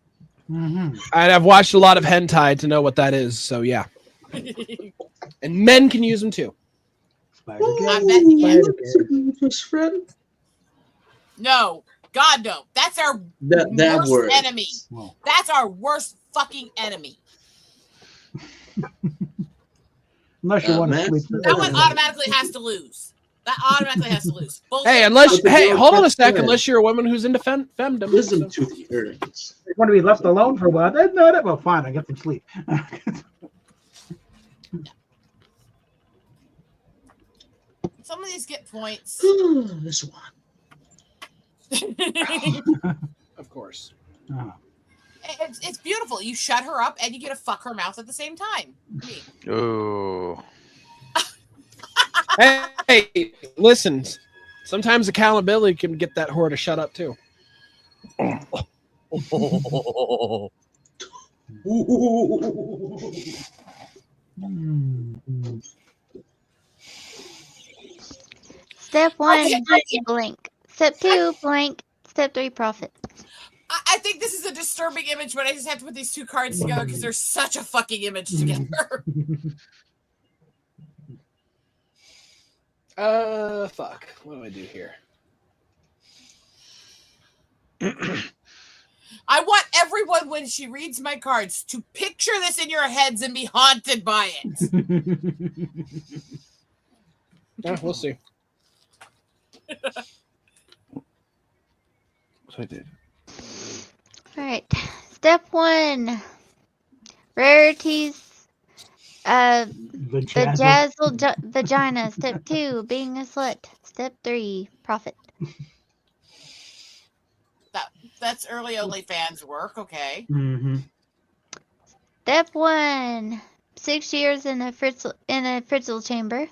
Speaker 1: Mm-hmm.
Speaker 10: And I've watched a lot of hentai to know what that is, so yeah. And men can use them too.
Speaker 1: Spider
Speaker 3: I
Speaker 1: gag.
Speaker 3: bet you can.
Speaker 1: Spider
Speaker 7: What's a
Speaker 1: gag.
Speaker 7: girl's best friend?
Speaker 3: No, God no. That's our
Speaker 7: That
Speaker 3: worst
Speaker 7: word.
Speaker 3: enemy.
Speaker 1: Well,
Speaker 3: That's our worst fucking enemy.
Speaker 1: unless you want to
Speaker 7: man.
Speaker 1: sleep.
Speaker 3: That one automatically has to lose. That automatically has to lose. Bullshit.
Speaker 10: Hey, hold on a sec. Unless you're a woman who's into femdom.
Speaker 7: Wisdom to the earnings.
Speaker 1: They want to be left alone for a while. That's not it. Well, fine. I get some sleep.
Speaker 3: Some of these get points.
Speaker 7: This one.
Speaker 10: Of course.
Speaker 3: It's beautiful. You shut her up and you get to fuck her mouth at the same time.
Speaker 11: Ooh.
Speaker 10: Hey, listen. Sometimes accountability can get that whore to shut up too.
Speaker 6: Step 1, blank. Step 2, blank. Step 3, profit.
Speaker 3: I think this is a disturbing image, but I just have to put these two cards together because they're such a fucking image together.
Speaker 10: Fuck. What do I do here?
Speaker 3: I want everyone, when she reads my cards, to picture this in your heads and be haunted by it.
Speaker 10: Yeah, we'll see.
Speaker 11: So I did.
Speaker 6: All right. Step 1, rarities. Vajazzle vagina. Step 2, being a slut. Step 3, profit.
Speaker 3: That's early OnlyFans work, okay.
Speaker 1: Mm-hmm.
Speaker 6: Step 1, 6 years in a Fritzl chamber.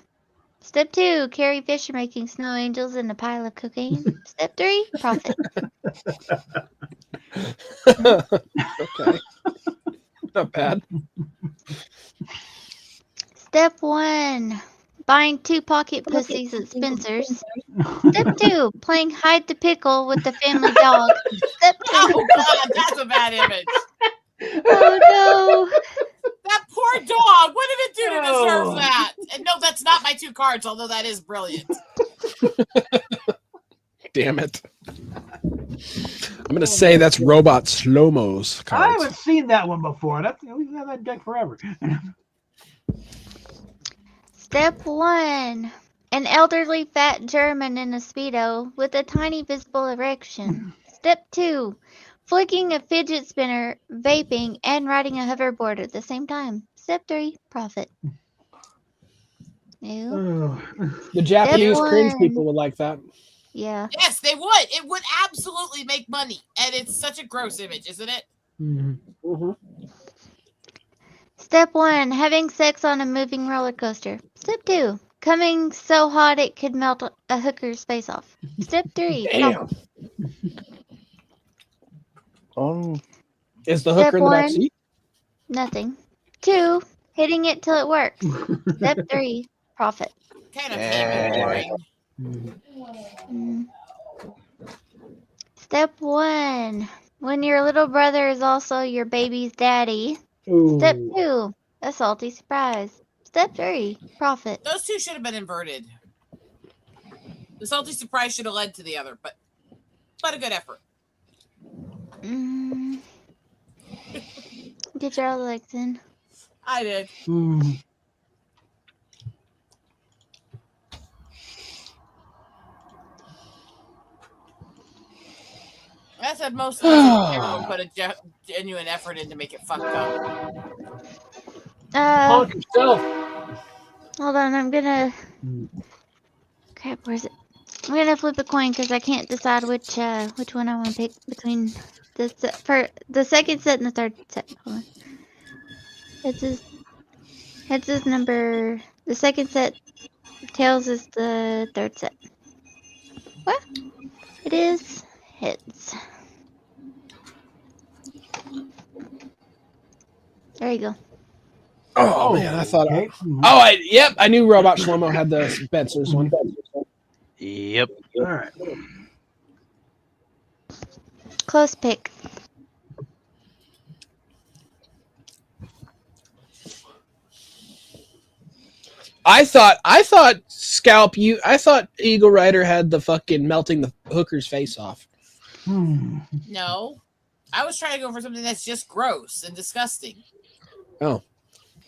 Speaker 6: Step 2, carry Fisher making snow angels in a pile of cocaine. Step 3, profit.
Speaker 10: Okay. Not bad.
Speaker 6: Step 1, buying 2 pocket pussies at Spencer's. Step 2, playing hide the pickle with the family dog. Step 2.
Speaker 3: Oh god, that's a bad image.
Speaker 6: Oh no.
Speaker 3: That poor dog. What did it do to deserve that? And no, that's not my 2 cards, although that is brilliant.
Speaker 10: Damn it. I'm gonna say that's Robot Slow-Mo's
Speaker 1: I
Speaker 10: cards.
Speaker 1: haven't seen that one before. We've had that deck forever.
Speaker 6: Step 1, an elderly fat German in a Speedo with a tiny visible erection. Step 2, flicking a fidget spinner, vaping, and riding a hoverboard at the same time. Step 3, profit. Ew.
Speaker 10: The Japanese
Speaker 6: Step
Speaker 10: cringe
Speaker 6: 1.
Speaker 10: people would like that.
Speaker 6: Yeah.
Speaker 3: Yes, they would. It would absolutely make money. And it's such a gross image, isn't it?
Speaker 10: Mm-hmm.
Speaker 6: Step 1, having sex on a moving roller coaster. Step 2, coming so hot it could melt a hooker's face off. Step 3,
Speaker 10: Damn. Is the
Speaker 6: Step
Speaker 10: hooker in the back
Speaker 6: 1,
Speaker 10: seat?
Speaker 6: nothing. 2, hitting it till it works. Step 3, profit.
Speaker 3: Kind of maybe boring.
Speaker 6: Mm. Step 1, when your little brother is also your baby's daddy.
Speaker 1: Ooh.
Speaker 6: Step 2, a salty surprise. Step 3, profit.
Speaker 3: Those two should have been inverted. The salty surprise should have led to the other, but a good effort.
Speaker 6: Mm. Get your legs in.
Speaker 3: I did. I said most of us everyone put a genuine effort in to make it fucked up.
Speaker 10: Honk yourself.
Speaker 6: Hold on, I'm gonna. Crap, where's it? I'm gonna flip a coin because I can't decide which one I want to pick between the second set and the third set. Hold on. Heads is number. The second set. Tails is the third set. What? It is heads. There you go.
Speaker 10: Oh man, I thought. I knew Robot Shlomo had the Spencer's one.
Speaker 11: Yep.
Speaker 1: All right.
Speaker 6: Close pick.
Speaker 10: I thought Scalp I thought Eagle Rider had the fucking melting the hooker's face off.
Speaker 3: No. I was trying to go for something that's just gross and disgusting.
Speaker 10: Oh.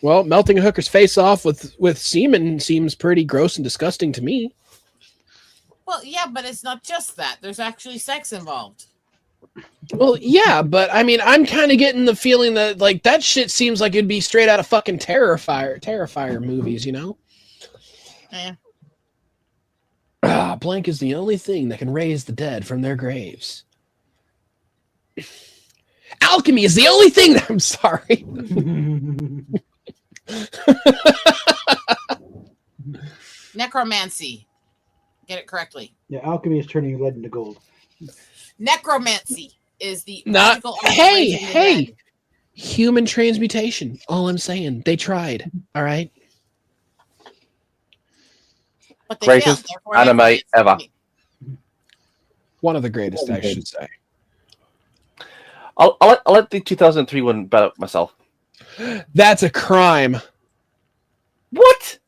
Speaker 10: Well, melting a hooker's face off with semen seems pretty gross and disgusting to me.
Speaker 3: Well, yeah, but it's not just that. There's actually sex involved.
Speaker 10: Well, yeah, but I mean, I'm kind of getting the feeling that like that shit seems like it'd be straight out of fucking Terrifier movies, you know?
Speaker 3: Yeah.
Speaker 10: Oh Point blank is the only thing that can raise the dead from their graves. Alchemy is the only thing that I'm sorry.
Speaker 3: Necromancy. Get it correctly.
Speaker 1: Yeah, alchemy is turning lead into gold.
Speaker 3: Necromancy is the
Speaker 10: Not
Speaker 3: magical art of
Speaker 10: hey,
Speaker 3: raising the
Speaker 10: hey.
Speaker 3: dead.
Speaker 10: Human transmutation. All I'm saying. They tried. All right.
Speaker 3: But they failed,
Speaker 2: Greatest
Speaker 3: therefore
Speaker 2: anime
Speaker 3: everybody's
Speaker 2: ever.
Speaker 3: funny.
Speaker 10: One of the greatest, I should say.
Speaker 2: I'll let the 2003 one bet up myself.
Speaker 10: That's a crime.
Speaker 2: What?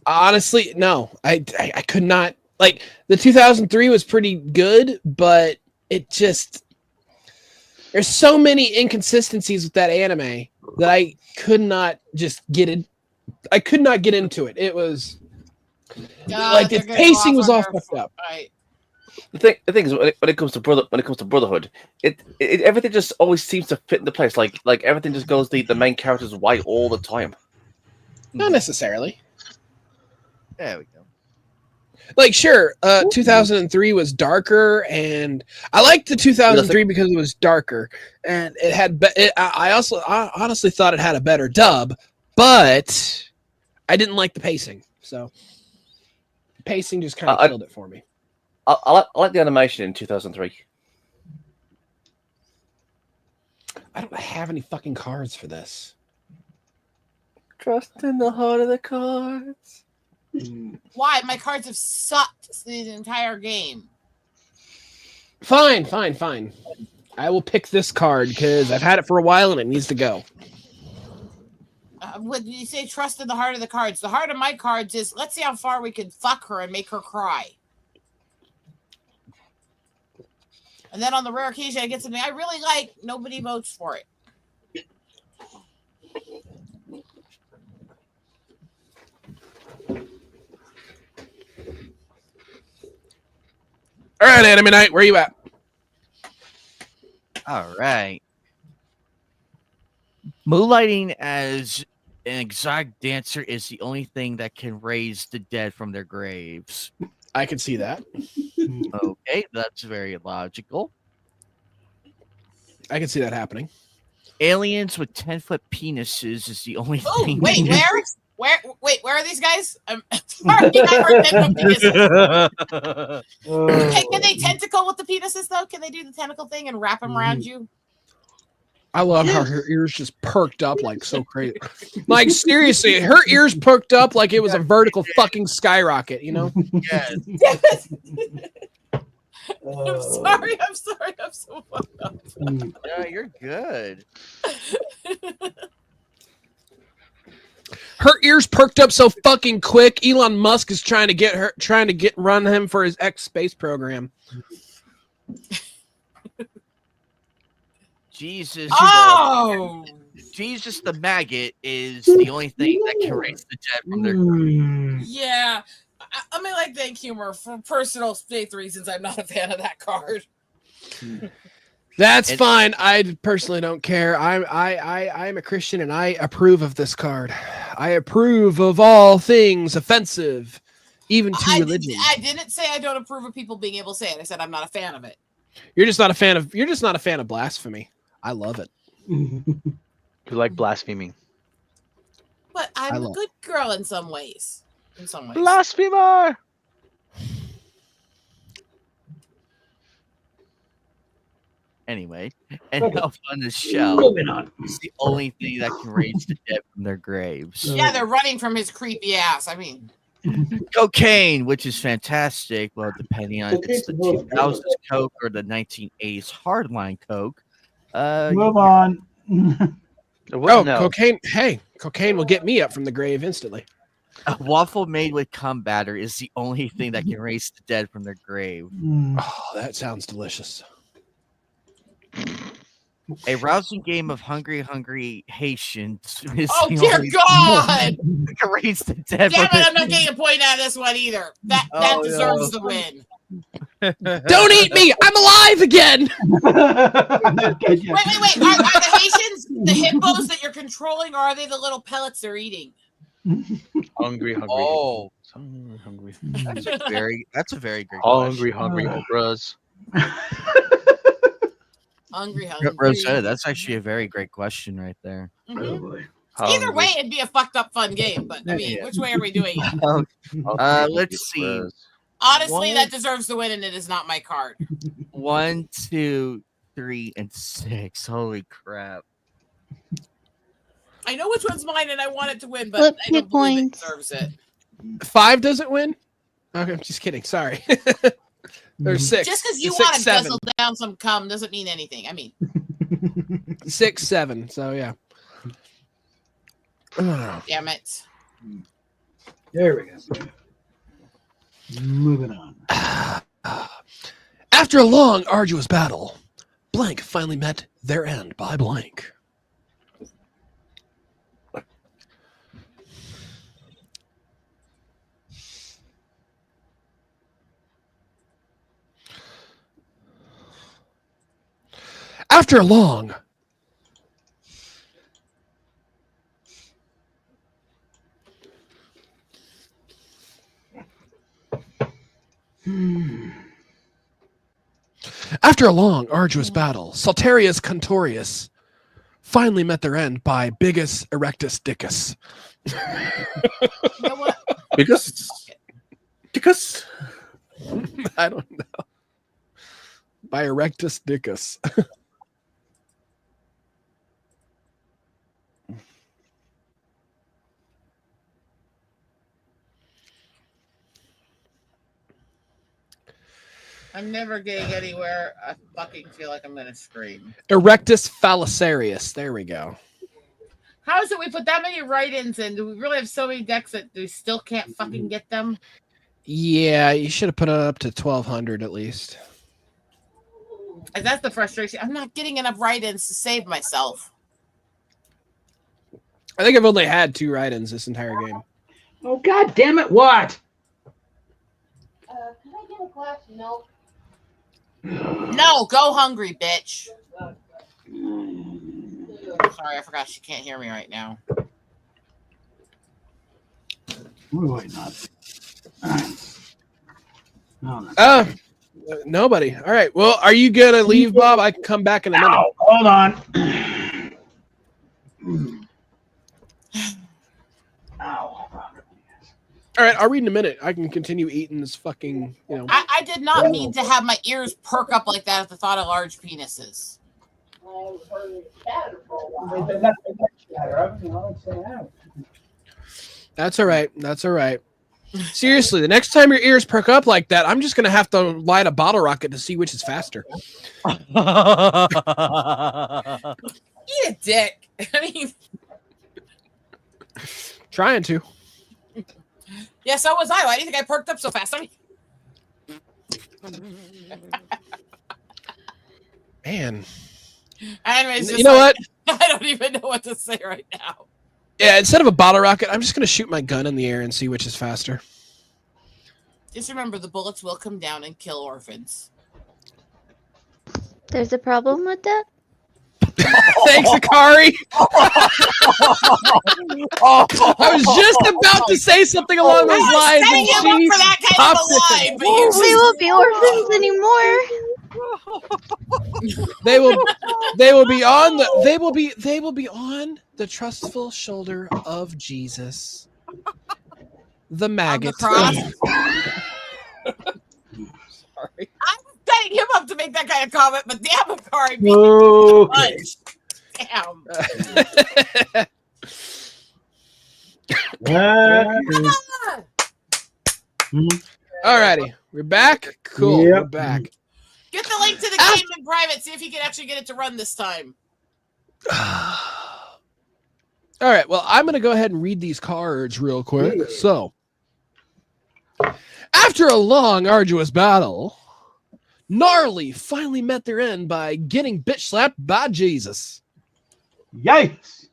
Speaker 10: Honestly, no. I could not. Like, the 2003 was pretty good, but it just... There's so many inconsistencies with that anime that I could not just get in. I could not get into it. It was... like, the
Speaker 3: they're gonna
Speaker 10: pacing
Speaker 3: go
Speaker 10: was
Speaker 3: off
Speaker 10: all
Speaker 3: on their-
Speaker 10: fucked up.
Speaker 3: Right.
Speaker 2: The thing is, when it comes to brotherhood, it everything just always seems to fit into place. Like everything just goes the main character's way all the time.
Speaker 10: Not necessarily.
Speaker 5: There we go.
Speaker 10: Like, sure, 2003 was darker, and I liked the 2003 because it was darker, and it had. I honestly thought it had a better dub, but I didn't like the pacing. So, the pacing just kind of killed it for me.
Speaker 2: I like the animation in 2003.
Speaker 10: I don't have any fucking cards for this.
Speaker 2: Trust in the heart of the cards.
Speaker 3: Why? My cards have sucked the entire game.
Speaker 10: Fine. I will pick this card because I've had it for a while and it needs to go.
Speaker 3: When you say trust in the heart of the cards, the heart of my cards is let's see how far we can fuck her and make her cry. And then on the rare occasion I get something I really like, nobody votes for it.
Speaker 10: All right, Anime Night, where you at?
Speaker 5: All right. Moonlighting as an exotic dancer is the only thing that can raise the dead from their graves.
Speaker 10: I can see that.
Speaker 5: Okay, that's very logical.
Speaker 10: I can see that happening.
Speaker 5: Aliens with 10-foot penises is the only
Speaker 3: Oh,
Speaker 5: thing.
Speaker 3: wait, where are these guys? I'm sorry, I heard 10 foot penises. Hey, can they tentacle with the penises though? Can they do the tentacle thing and wrap them around you?
Speaker 10: I love how her ears just perked up like so crazy. Like, seriously, her ears perked up like it was a vertical fucking skyrocket, you know?
Speaker 5: Yes.
Speaker 3: I'm sorry, I'm so fucked up.
Speaker 5: Yeah, you're good.
Speaker 10: Her ears perked up so fucking quick. Elon Musk is trying to run him for his X space program.
Speaker 5: Jesus.
Speaker 3: Oh!
Speaker 5: Jesus the maggot is the only thing that can raise the dead from their graves.
Speaker 3: Yeah. I mean, like, thank humor for personal faith reasons. I'm not a fan of that card.
Speaker 10: That's fine. I personally don't care. I'm a Christian and I approve of this card. I approve of all things offensive, even to religion.
Speaker 3: I didn't say I don't approve of people being able to say it. I said I'm not a fan of it.
Speaker 10: You're just not a fan of blasphemy. I love it.
Speaker 11: You like blaspheming.
Speaker 3: But I'm a good girl in some ways.
Speaker 11: Blasphemer!
Speaker 5: Anyway, and Elf on the Shelf is the only thing that can raise the dead from their graves.
Speaker 3: Yeah, they're running from his creepy ass. I mean,
Speaker 5: Cocaine, which is fantastic. Well, depending on if it's the 2000s Coke or the 1980s hardline Coke.
Speaker 1: Move on.
Speaker 10: Cocaine. Hey, cocaine will get me up from the grave instantly.
Speaker 5: A waffle made with cum batter is the only thing that can raise the dead from their grave.
Speaker 10: Oh, that sounds delicious.
Speaker 5: A rousing game of Hungry Haitians is
Speaker 3: oh
Speaker 5: the
Speaker 3: dear
Speaker 5: only
Speaker 3: God!
Speaker 5: thing that can raise the dead
Speaker 3: Damn
Speaker 5: from
Speaker 3: it! I'm
Speaker 5: their
Speaker 3: not getting a point out of this one either. That
Speaker 5: Oh,
Speaker 3: deserves
Speaker 5: no.
Speaker 3: the win.
Speaker 10: Don't eat me! I'm alive again!
Speaker 3: Wait. Are the Haitians the hippos that you're controlling, or are they the little pellets they're eating?
Speaker 11: Hungry.
Speaker 5: Oh,
Speaker 11: Hungry.
Speaker 5: that's a very great
Speaker 11: Hungry
Speaker 5: question.
Speaker 11: Obras.
Speaker 3: Hungry.
Speaker 5: Rosetta, that's actually a very great question right there.
Speaker 3: Mhm.
Speaker 1: boy.
Speaker 3: Either way, it'd be a fucked up fun game. But I mean, which way are we doing it?
Speaker 5: Let's see.
Speaker 3: Honestly, that deserves the win, and it is not my card.
Speaker 5: 1, 2, 3, and 6. Holy crap!
Speaker 3: I know which one's mine, and I want it to win, but
Speaker 6: Flip
Speaker 3: I don't
Speaker 6: hit
Speaker 3: believe it
Speaker 6: points.
Speaker 3: deserves it.
Speaker 10: 5 doesn't win. Okay, I'm just kidding. Sorry. There's 6.
Speaker 3: Just because you
Speaker 10: 6,
Speaker 3: want to
Speaker 10: 7.
Speaker 3: guzzle down some cum doesn't mean anything. I mean,
Speaker 10: 6, 7. So yeah.
Speaker 3: damn it.
Speaker 1: There we go. Moving on.
Speaker 10: After a long, arduous battle, blank finally met their end by blank. After a long, arduous battle, Saltarius Contorius finally met their end by Bigus Erectus Dickus.
Speaker 3: You know what?
Speaker 2: Because
Speaker 10: I don't know. By Erectus Dickus.
Speaker 3: I'm never getting anywhere. I fucking feel like I'm gonna scream.
Speaker 10: Erectus Phallicarius. There we go.
Speaker 3: How is it we put that many write-ins in? Do we really have so many decks that we still can't fucking get them?
Speaker 10: Yeah, you should have put it up to 1,200 at least.
Speaker 3: And that's the frustration. I'm not getting enough write-ins to save myself.
Speaker 10: I think I've only had 2 write-ins this entire game.
Speaker 1: Oh, God damn it. What?
Speaker 9: Can I get a glass of milk?
Speaker 3: No, go hungry, bitch. Sorry, I forgot she can't hear me right now.
Speaker 1: Why not?
Speaker 10: Nobody. All right. Well, are you gonna leave, Bob? I can come back in a minute.
Speaker 1: Ow, hold on. Ow.
Speaker 10: All right, I'll read in a minute. I can continue eating this fucking, you know.
Speaker 3: I did not mean to have my ears perk up like that at the thought of large penises.
Speaker 10: That's all right. That's all right. Seriously, the next time your ears perk up like that, I'm just gonna have to light a bottle rocket to see which is faster.
Speaker 3: Eat a dick. I mean,
Speaker 10: Trying to.
Speaker 3: yeah, so was I. Why do you think I perked up so fast? I mean,
Speaker 10: Man.
Speaker 3: anyways, just
Speaker 10: You know
Speaker 3: like, I don't even know what to say right now.
Speaker 10: Yeah, instead of a bottle rocket, I'm just gonna shoot my gun in the air and see which is faster.
Speaker 3: Just remember, the bullets will come down and kill orphans.
Speaker 6: There's a problem with that?
Speaker 10: Thanks, Akari. I was just about to say something along those lines.
Speaker 3: Setting
Speaker 10: and
Speaker 3: him up
Speaker 10: she
Speaker 3: for that kind of a
Speaker 10: popped it.
Speaker 3: lie, but you
Speaker 6: We won't be orphans anymore.
Speaker 10: They will be on the trustful shoulder of Jesus, the maggot.
Speaker 3: cross?
Speaker 10: Sorry.
Speaker 3: I'm setting him up to make that kind of comment, but damn, Akari, beat
Speaker 1: Okay.
Speaker 3: damn.
Speaker 10: Alrighty, we're back. Cool,
Speaker 1: Yep.
Speaker 10: we're back.
Speaker 3: Get the link to the game in private. See if you can actually get it to run this time.
Speaker 10: All right, well, I'm going to go ahead and read these cards real quick. So, after a long, arduous battle, Gnarly finally met their end by getting bitch slapped by Jesus.
Speaker 1: Yikes.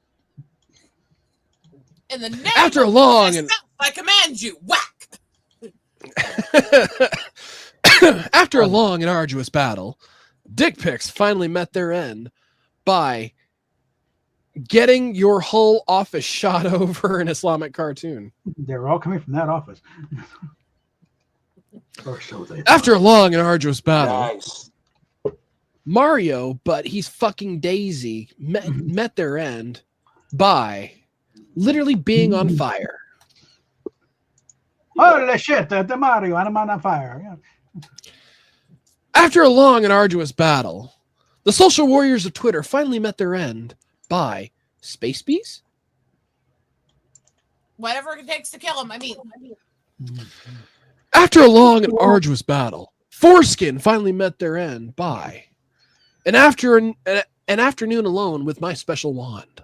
Speaker 3: In the name
Speaker 10: After a
Speaker 3: of
Speaker 10: long and
Speaker 3: myself, I command you, whack.
Speaker 10: after a long and arduous battle, Dick Pics finally met their end by getting your whole office shot over an Islamic cartoon.
Speaker 1: They're all coming from that office. Or so they
Speaker 10: After a long and arduous battle,
Speaker 13: Nice.
Speaker 10: Mario, but he's fucking Daisy, met their end by literally being on fire.
Speaker 1: Holy shit, the Mario, I'm on fire. Yeah.
Speaker 10: After a long and arduous battle, the social warriors of Twitter finally met their end by Space Bees?
Speaker 3: Whatever it takes to kill him. I mean,
Speaker 10: After a long and arduous battle, Foreskin finally met their end by an afternoon alone with my special wand.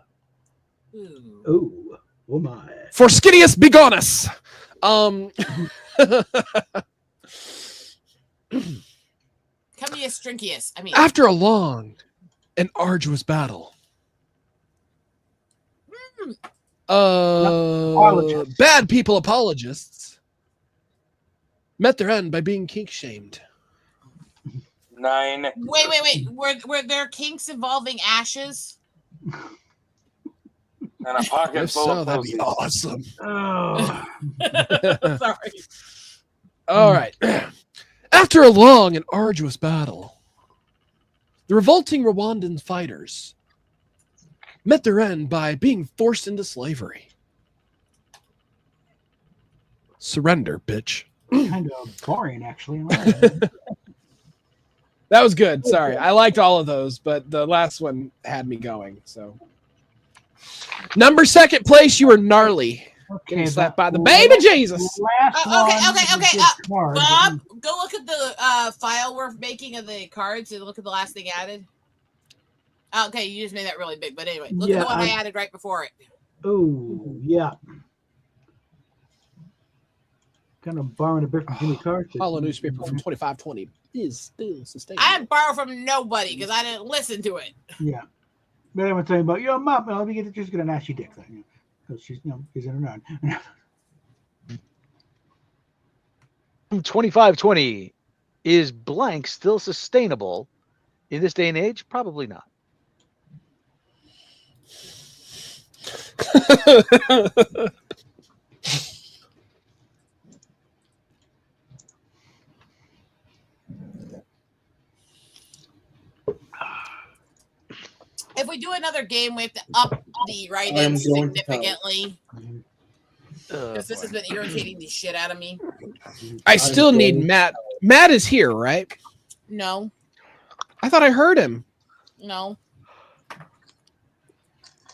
Speaker 1: Ooh, oh my.
Speaker 10: Forskinius Begonus!
Speaker 3: Cummius Strinkius. I mean,
Speaker 10: After a long and arduous battle,
Speaker 1: Apologists.
Speaker 10: bad people apologists met their end by being kink shamed.
Speaker 13: 9.
Speaker 3: wait. Were there kinks involving ashes?
Speaker 13: And a pocket
Speaker 10: If
Speaker 13: full
Speaker 10: so,
Speaker 13: of
Speaker 10: that'd be
Speaker 13: pussies.
Speaker 10: awesome.
Speaker 1: Oh.
Speaker 3: Sorry.
Speaker 10: All right. After a long and arduous battle, the revolting Rwandan fighters met their end by being forced into slavery. Surrender, bitch.
Speaker 1: Kind of boring, actually.
Speaker 10: That was good. Sorry. I liked all of those, but the last one had me going. So, number second place, you were gnarly.
Speaker 1: Okay,
Speaker 10: Slapped by the baby Jesus.
Speaker 1: Last
Speaker 3: Okay.
Speaker 1: one.
Speaker 3: Bob, go look at the file we're making of the cards and look at the last thing added. Okay, you just made that really big, but anyway, look at
Speaker 1: Yeah,
Speaker 3: the one I added right before it.
Speaker 1: Oh, yeah. Kind of borrowing a bit from Jimmy Carter.
Speaker 10: Hollow newspaper from 2520 is still sustainable.
Speaker 3: I didn't borrow from nobody because I didn't listen to it.
Speaker 1: Yeah. But everyone's saying about your mom. Well, we get just get a nasty dick thing. Because she's, she's in her own.
Speaker 11: 2520. Is blank still sustainable in this day and age? Probably not.
Speaker 3: If we do another game, we have to up the
Speaker 7: I'm
Speaker 3: write-ins
Speaker 7: going to
Speaker 3: significantly. Because this has been irritating the shit out of me.
Speaker 10: I still need Matt. Matt is here, right?
Speaker 3: No,
Speaker 10: I thought I heard him.
Speaker 3: no.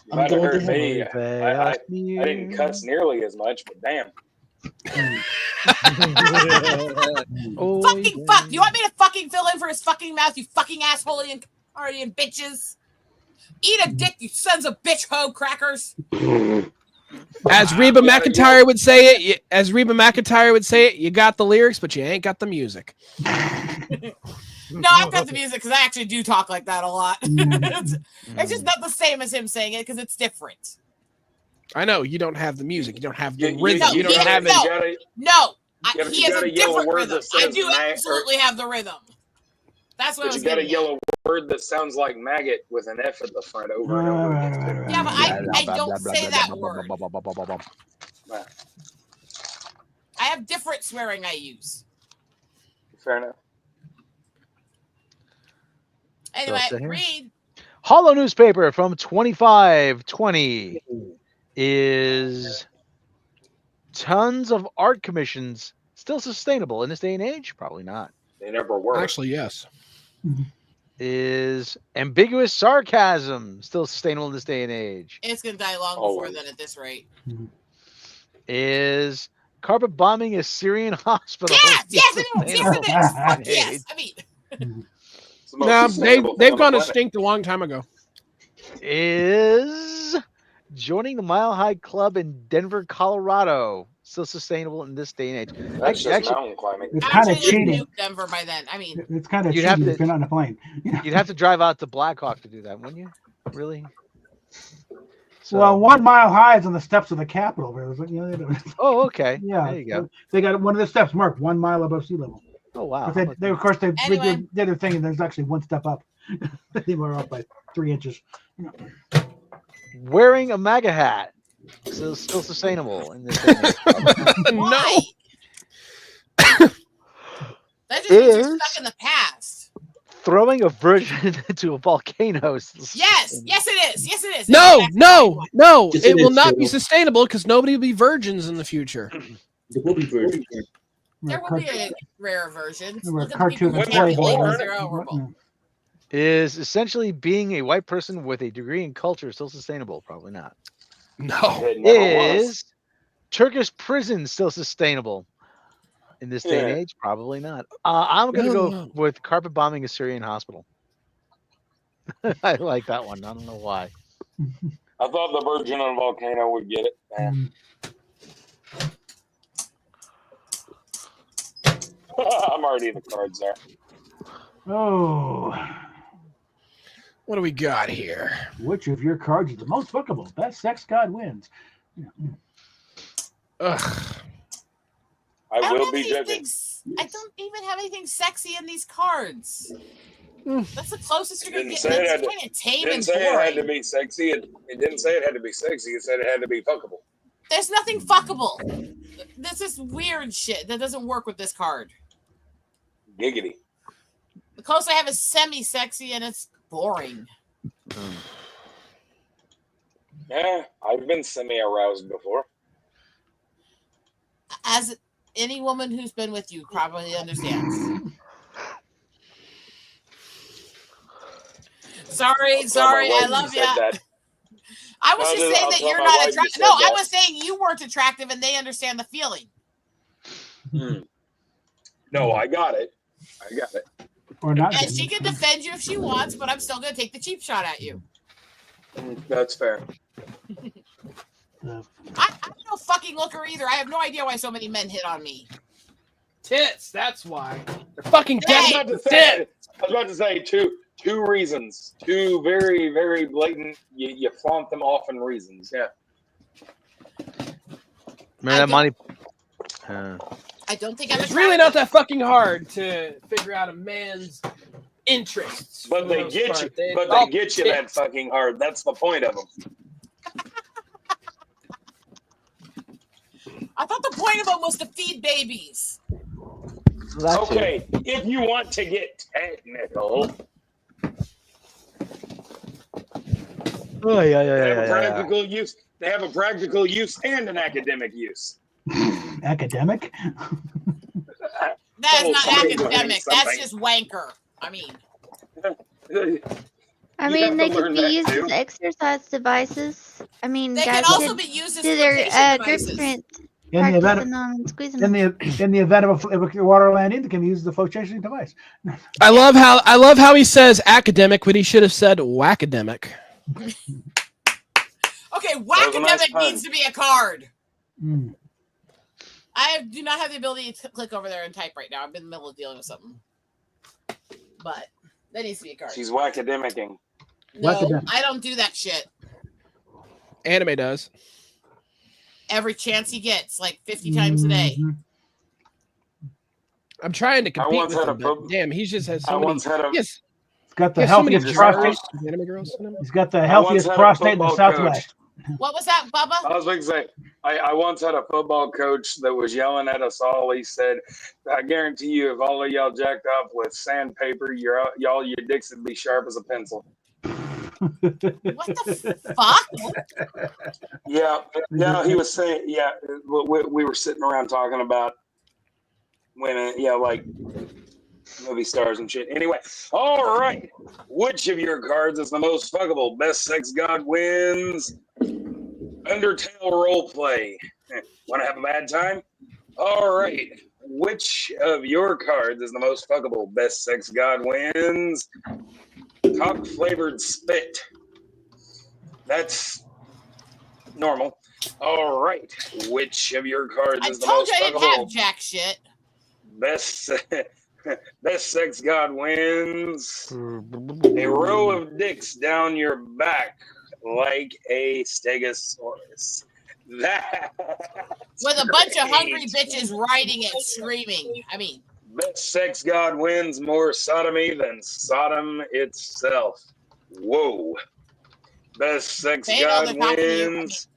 Speaker 13: You might have
Speaker 7: going
Speaker 13: heard
Speaker 7: to
Speaker 13: me. I didn't cuss nearly as much, but damn.
Speaker 3: Fucking fuck! You want me to fucking fill in for his fucking mouth, you fucking assholeian Ardian bitches? Eat a dick, you sons of bitch hoe crackers!
Speaker 10: As Reba McEntire would say it, you got the lyrics, but you ain't got the music.
Speaker 3: No, I've got the music because I actually do talk like that a lot. It's just not the same as him saying it because it's different.
Speaker 10: I know you don't have the music, you don't have the
Speaker 13: You-
Speaker 10: rhythm, you,
Speaker 3: no,
Speaker 10: don't
Speaker 3: he-
Speaker 10: have it.
Speaker 3: no.
Speaker 13: gotta-
Speaker 3: No,
Speaker 13: Yeah, but
Speaker 3: he
Speaker 13: you
Speaker 3: has
Speaker 13: gotta
Speaker 3: a
Speaker 13: yell a
Speaker 3: different
Speaker 13: word
Speaker 3: rhythm.
Speaker 13: that
Speaker 3: I
Speaker 13: says
Speaker 3: do
Speaker 13: mag-
Speaker 3: absolutely have the rhythm. That's what I
Speaker 13: But
Speaker 3: was
Speaker 13: you gotta
Speaker 3: getting
Speaker 13: yell
Speaker 3: at.
Speaker 13: a word that sounds like maggot with an F at the front over and over again.
Speaker 3: Yeah, but I don't say that word. I have different swearing I use.
Speaker 13: Fair enough.
Speaker 3: Anyway,
Speaker 11: Still here?
Speaker 3: read.
Speaker 11: Hollow newspaper from 2520 is tons of art commissions still sustainable in this day and age? Probably not.
Speaker 13: They never were.
Speaker 10: Actually, yes.
Speaker 11: Is ambiguous sarcasm still sustainable in this day and age?
Speaker 3: It's gonna die long
Speaker 13: Oh.
Speaker 3: before then at this rate.
Speaker 11: Is carpet bombing a Syrian hospital?
Speaker 3: Yes, it is. Yes, it is. Fuck yes. I mean,
Speaker 13: It's the most
Speaker 10: No,
Speaker 13: sustainable thing
Speaker 10: they've
Speaker 13: on the
Speaker 10: gone
Speaker 13: planet.
Speaker 10: extinct a long time ago.
Speaker 11: Is joining the Mile High Club in Denver, Colorado still sustainable in this day and age?
Speaker 13: That's just mountain climbing.
Speaker 1: It's kind of
Speaker 3: actually, let's
Speaker 1: cheating.
Speaker 3: nuke Denver by then. I mean,
Speaker 1: It's kind of
Speaker 11: You'd
Speaker 1: cheating
Speaker 11: have to-
Speaker 1: if you're not on a plane.
Speaker 11: You'd have to drive out to Blackhawk to do that, wouldn't you? Really? So-
Speaker 1: Well, 1 mile high is on the steps of the Capitol. Where it was like,
Speaker 11: Oh, okay.
Speaker 1: yeah,
Speaker 11: There you go.
Speaker 1: they got one of the steps marked 1 mile above sea level.
Speaker 11: Oh, wow.
Speaker 1: But they of course, they
Speaker 3: Anyway.
Speaker 1: did their thing, and there's actually one step up. They were up by 3 inches.
Speaker 11: wearing a MAGA hat. Still sustainable in this day and age.
Speaker 3: Why? That just means you're stuck in the past.
Speaker 11: Throwing a virgin into a volcano.
Speaker 3: Yes, yes it is. Yes it is.
Speaker 10: No,
Speaker 3: That's
Speaker 10: no, no.
Speaker 7: Yes,
Speaker 10: It
Speaker 7: it
Speaker 10: will
Speaker 7: is,
Speaker 10: not
Speaker 7: Phil.
Speaker 10: be sustainable because nobody will be virgins in the future.
Speaker 7: There will be virgins.
Speaker 3: There will be a rare version.
Speaker 1: There were
Speaker 3: Look at the people
Speaker 1: cartoon
Speaker 3: who
Speaker 1: and
Speaker 3: can't
Speaker 1: Playboy.
Speaker 3: believe they're overboard.
Speaker 11: Is essentially being a white person with a degree in culture still sustainable? Probably not.
Speaker 10: No.
Speaker 13: It never was.
Speaker 11: Is Turkish prison still sustainable in this day and
Speaker 13: Yeah.
Speaker 11: age? Probably not. I'm gonna go
Speaker 10: No.
Speaker 11: with carpet bombing a Syrian hospital. I like that one. I don't know why.
Speaker 13: I thought the Virgin on Volcano would get it. Man. I'm already in the cards there.
Speaker 1: Oh,
Speaker 10: What do we got here?
Speaker 1: which of your cards is the most fuckable? Best sex god wins.
Speaker 10: Ugh.
Speaker 13: I
Speaker 3: don't
Speaker 13: will
Speaker 3: have
Speaker 13: be
Speaker 3: anything
Speaker 13: judging.
Speaker 3: I don't even have anything sexy in these cards. That's the closest you're gonna
Speaker 13: Didn't
Speaker 3: get.
Speaker 13: say it had
Speaker 3: That's
Speaker 13: to-
Speaker 3: kind of tame
Speaker 13: Didn't
Speaker 3: and
Speaker 13: say it had to
Speaker 3: boring.
Speaker 13: be sexy. It didn't say it had to be sexy. It said it had to be fuckable.
Speaker 3: There's nothing fuckable. This is weird shit that doesn't work with this card.
Speaker 13: Giggity.
Speaker 3: The closest I have is semi-sexy, and it's boring.
Speaker 13: Yeah, I've been semi-aroused before.
Speaker 3: As any woman who's been with you probably understands. Sorry,
Speaker 13: I'll tell my
Speaker 3: I
Speaker 13: wife
Speaker 3: love
Speaker 13: you
Speaker 3: you.
Speaker 13: said that.
Speaker 3: I was
Speaker 13: I'll
Speaker 3: just
Speaker 13: just-
Speaker 3: saying
Speaker 13: I'll
Speaker 3: that
Speaker 13: tell
Speaker 3: you're
Speaker 13: my
Speaker 3: not
Speaker 13: wife you
Speaker 3: attractive.
Speaker 13: said
Speaker 3: No, I
Speaker 13: that.
Speaker 3: was saying you weren't attractive, and they understand the feeling.
Speaker 13: No, I got it. I got it.
Speaker 1: Or not.
Speaker 3: And she can defend you if she wants, but I'm still going to take the cheap shot at you.
Speaker 13: That's fair.
Speaker 3: I'm no fucking looker either. I have no idea why so many men hit on me.
Speaker 10: Tits, that's why. They're fucking
Speaker 13: I was
Speaker 10: dead.
Speaker 13: about to say two reasons. Two very, very blatant. You flaunt them often reasons. Yeah.
Speaker 11: Remember that money?
Speaker 3: I don't think I'm
Speaker 10: It's really not that fucking hard to figure out a man's interests.
Speaker 13: But
Speaker 10: for the
Speaker 13: they
Speaker 10: most
Speaker 13: get
Speaker 10: part.
Speaker 13: you. But
Speaker 10: all
Speaker 13: they get you that
Speaker 10: tits.
Speaker 13: fucking hard. That's the point of them.
Speaker 3: I thought the point of them was to feed babies.
Speaker 13: Okay, if you want to get technical,
Speaker 11: Oh yeah,
Speaker 13: they have a practical use. They have a practical use and an academic use.
Speaker 1: Academic?
Speaker 3: That is
Speaker 13: Oh,
Speaker 3: not
Speaker 13: somebody
Speaker 3: academic.
Speaker 13: learning
Speaker 3: That's
Speaker 13: something.
Speaker 3: just wanker. I mean,
Speaker 6: I
Speaker 13: You
Speaker 6: mean,
Speaker 13: have
Speaker 6: they
Speaker 13: to
Speaker 6: could
Speaker 13: learn
Speaker 6: be
Speaker 13: that
Speaker 6: used
Speaker 13: too.
Speaker 6: as exercise devices. I mean,
Speaker 3: they
Speaker 6: guys
Speaker 3: can also
Speaker 6: could
Speaker 3: be used as
Speaker 6: do their
Speaker 3: flirtation
Speaker 6: grip
Speaker 3: devices.
Speaker 6: strength,
Speaker 1: In the event
Speaker 6: practicing
Speaker 1: of,
Speaker 6: them and squeezing
Speaker 1: in
Speaker 6: them.
Speaker 1: the event of a water landing, they can use the flotation device.
Speaker 10: I love how he says academic when he should have said whackademic.
Speaker 3: Okay,
Speaker 13: was a nice
Speaker 3: whackademic
Speaker 13: pun.
Speaker 3: needs to be a card.
Speaker 1: Mm.
Speaker 3: Do not have the ability to click over there and type right now. I'm in the middle of dealing with something. But that needs to be a card.
Speaker 13: She's whackademicking.
Speaker 3: No,
Speaker 1: Whackademic.
Speaker 3: I don't do that shit.
Speaker 10: Anime does.
Speaker 3: Every chance he gets, like 50 times a day.
Speaker 1: Mhm.
Speaker 10: I'm trying to compete
Speaker 13: once
Speaker 10: with
Speaker 13: had
Speaker 10: him,
Speaker 13: a
Speaker 10: but
Speaker 13: pro-
Speaker 10: damn, he just has
Speaker 13: I
Speaker 10: so many.
Speaker 13: once had a.
Speaker 10: Yes,
Speaker 1: He's got
Speaker 10: he
Speaker 1: the
Speaker 10: has so many
Speaker 1: healthiest prostate.
Speaker 10: girls, anime girls in him.
Speaker 1: He's got the
Speaker 13: I
Speaker 1: healthiest
Speaker 13: once had a
Speaker 1: prostate in the
Speaker 13: football coach.
Speaker 1: Southwest.
Speaker 3: What was that, Bubba?
Speaker 13: I was going to say, I once had a football coach that was yelling at us all. He said, "I guarantee you, if all of y'all jacked off with sandpaper, your dicks would be sharp as a pencil."
Speaker 3: What the fuck?
Speaker 13: Yeah, he was saying, yeah, we were sitting around talking about women, like movie stars and shit. Anyway, all right. Which of your cards is the most fuckable? Best sex god wins. Undertale roleplay. Want to have a bad time? All right. Which of your cards is the most fuckable? Best sex god wins. Cock flavored spit. That's normal. All right. Which of your cards
Speaker 3: I
Speaker 13: is the
Speaker 3: told
Speaker 13: most
Speaker 3: you I didn't
Speaker 13: fuckable?
Speaker 3: have jack shit.
Speaker 13: Best sex god wins. A row of dicks down your back like a stegosaurus. That
Speaker 3: With a bunch of hungry bitches riding it, screaming. I mean,
Speaker 13: best sex god wins. More sodomy than Sodom itself. Whoa. Best sex
Speaker 3: Fatal,
Speaker 13: god
Speaker 3: they're talking to you.
Speaker 13: wins.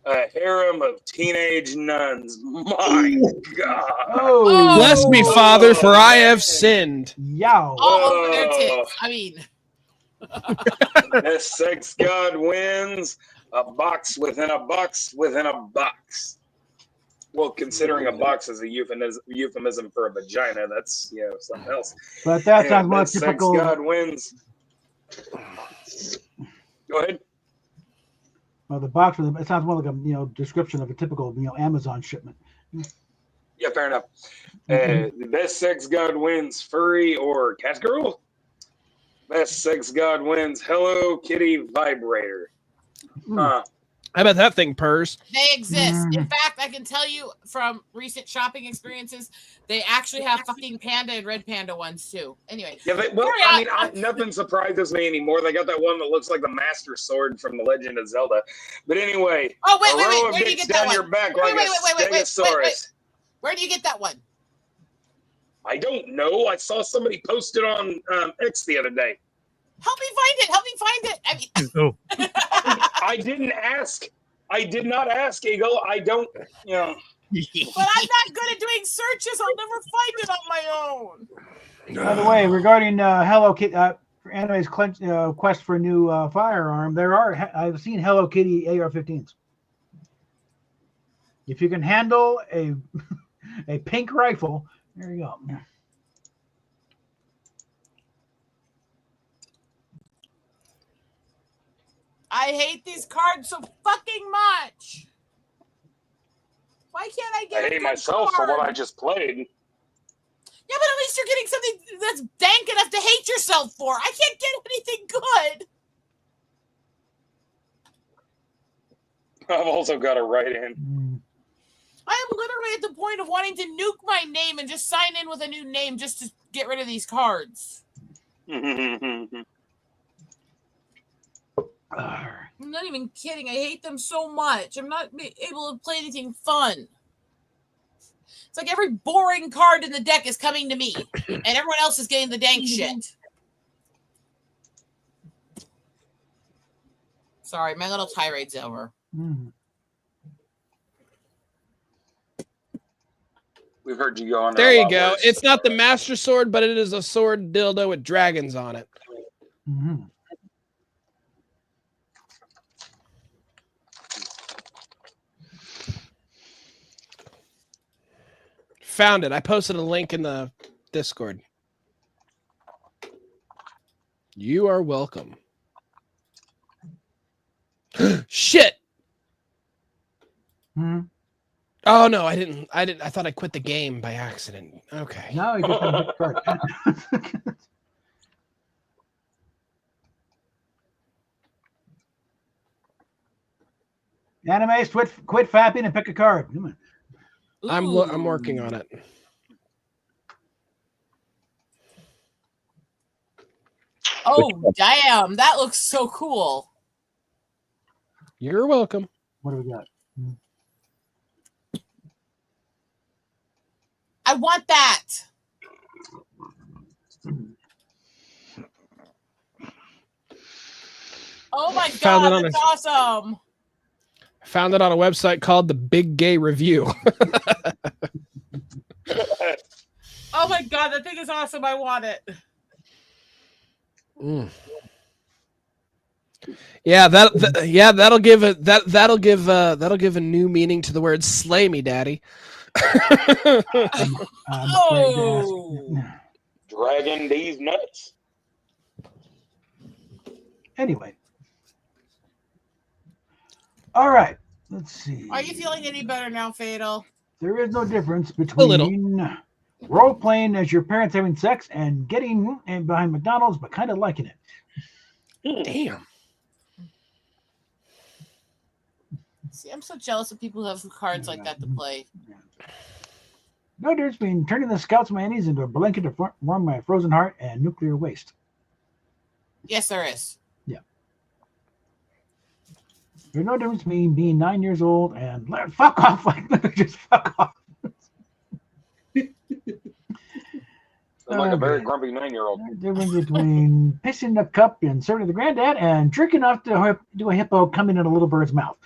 Speaker 13: A harem of teenage nuns. My God.
Speaker 1: Oh,
Speaker 10: Bless me, Father, for I have sinned.
Speaker 1: Yow.
Speaker 3: All over their tits. I mean,
Speaker 13: Best sex god wins. A box within a box within a box. Well, considering a box is a euphemism for a vagina, that's something else.
Speaker 1: But that
Speaker 13: Anyway,
Speaker 1: sounds more
Speaker 13: best sex
Speaker 1: typical.
Speaker 13: god wins. Go ahead.
Speaker 1: Well, the box with it sounds more like a description of a typical Amazon shipment.
Speaker 13: Yeah, fair enough. The best sex god wins furry or cat girl. Best sex god wins Hello Kitty vibrator.
Speaker 10: How about that thing purrs?
Speaker 3: they exist. In fact, I can tell you from recent shopping experiences, they actually have fucking panda and red panda ones too. Anyway,
Speaker 13: Yeah, nothing surprises me anymore. They got that one that looks like the Master Sword from The Legend of Zelda. But anyway,
Speaker 3: oh wait,
Speaker 13: Aroa
Speaker 3: where do you
Speaker 13: gets
Speaker 3: get that
Speaker 13: down
Speaker 3: one?
Speaker 13: your back
Speaker 3: Wait,
Speaker 13: like a
Speaker 3: wait.
Speaker 13: Stegosaurus.
Speaker 3: Where do you get that one?
Speaker 13: I don't know. I saw somebody post it on X the other day.
Speaker 3: Help me find it. I mean,
Speaker 13: I didn't ask. I did not ask, Eagle. I don't,
Speaker 3: but I'm not good at doing searches. I'll never find it on my own.
Speaker 1: By the way, regarding Hello Kitty, for Anime's quest for a new firearm, I've seen Hello Kitty AR-15s. If you can handle a pink rifle, there you go.
Speaker 3: I hate these cards so fucking much. Why can't I get
Speaker 13: I
Speaker 3: a
Speaker 13: hate
Speaker 3: good
Speaker 13: myself
Speaker 3: card?
Speaker 13: for what I just played.
Speaker 3: Yeah, but at least you're getting something that's dank enough to hate yourself for. I can't get anything good.
Speaker 13: I've also got a right hand.
Speaker 3: I am literally at the point of wanting to nuke my name and just sign in with a new name just to get rid of these cards. I'm not even kidding. I hate them so much. I'm not able to play anything fun. It's like every boring card in the deck is coming to me, and everyone else is getting the dank shit. Sorry, my little tirade's over.
Speaker 13: We've heard you go on.
Speaker 10: There you go. It's not the Master Sword, but it is a sword dildo with dragons on it. Found it. I posted a link in the Discord. You are welcome. Shit. Oh no, I didn't. I thought I quit the game by accident. Okay.
Speaker 1: Now you get the card. Anime, quit fapping and pick a card. Come on.
Speaker 10: I'm working on it.
Speaker 3: Oh, damn. That looks so cool.
Speaker 10: You're welcome.
Speaker 1: What do we got?
Speaker 3: I want that. Oh my
Speaker 10: Found it
Speaker 3: god,
Speaker 10: on
Speaker 3: that's awesome.
Speaker 10: Found it on a website called the Big Gay Review.
Speaker 3: Oh my god, that thing is awesome. I want it.
Speaker 10: Yeah, that'll give a new meaning to the word "slay me, daddy."
Speaker 3: Oh,
Speaker 13: dragging these nuts.
Speaker 1: Anyway, all right. Let's see.
Speaker 3: are you feeling any better now, Fatal?
Speaker 1: There is no difference between role playing as your parents having sex and getting behind McDonald's, but kind of liking it.
Speaker 10: Damn.
Speaker 3: See, I'm so jealous of people who have cards like that to play.
Speaker 1: No difference between turning the Scouts mayonnaise into a blanket to warm my frozen heart and nuclear waste.
Speaker 3: Yes, there is.
Speaker 1: Yeah. There's no difference between being 9 years old and fuck off, like just fuck off.
Speaker 13: Sound like a very
Speaker 1: Okay.
Speaker 13: grumpy 9-year-old.
Speaker 1: Difference between pissing the cup and serving to the granddad and drinking off to do a hippo coming in a little bird's mouth.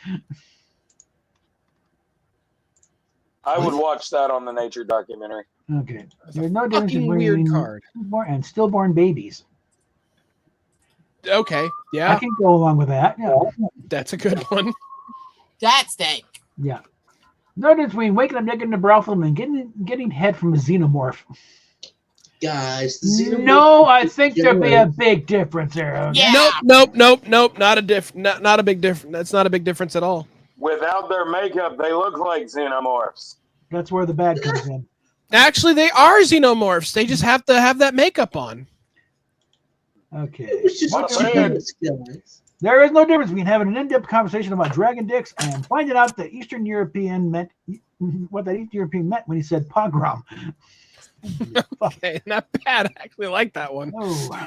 Speaker 13: I would watch that on the nature documentary.
Speaker 1: Okay. There's no difference
Speaker 10: Fucking
Speaker 1: between
Speaker 10: weird card.
Speaker 1: newborn and stillborn babies.
Speaker 10: Okay,
Speaker 1: I
Speaker 10: yeah,
Speaker 1: can go along with that. Yeah.
Speaker 10: that's a good one.
Speaker 3: That's dank.
Speaker 1: Yeah. No difference between waking up naked in a brothel and getting head from a xenomorph.
Speaker 7: Guys, the xenomorph-
Speaker 1: No, I think there'd be a big difference there. Okay?
Speaker 3: Yeah.
Speaker 10: Nope. Not a big difference. That's not a big difference at all.
Speaker 13: Without their makeup, they look like xenomorphs.
Speaker 1: That's where the bad comes in.
Speaker 10: Actually, they are xenomorphs. They just have to have that makeup on.
Speaker 1: Okay.
Speaker 7: It was just
Speaker 13: What
Speaker 7: a
Speaker 13: a
Speaker 7: chance, guys.
Speaker 1: There is no difference between having an in-depth conversation about dragon dicks and finding out that Eastern European meant what that Eastern European meant when he said pogrom.
Speaker 10: Okay, not bad. I actually like that one.
Speaker 1: Oh.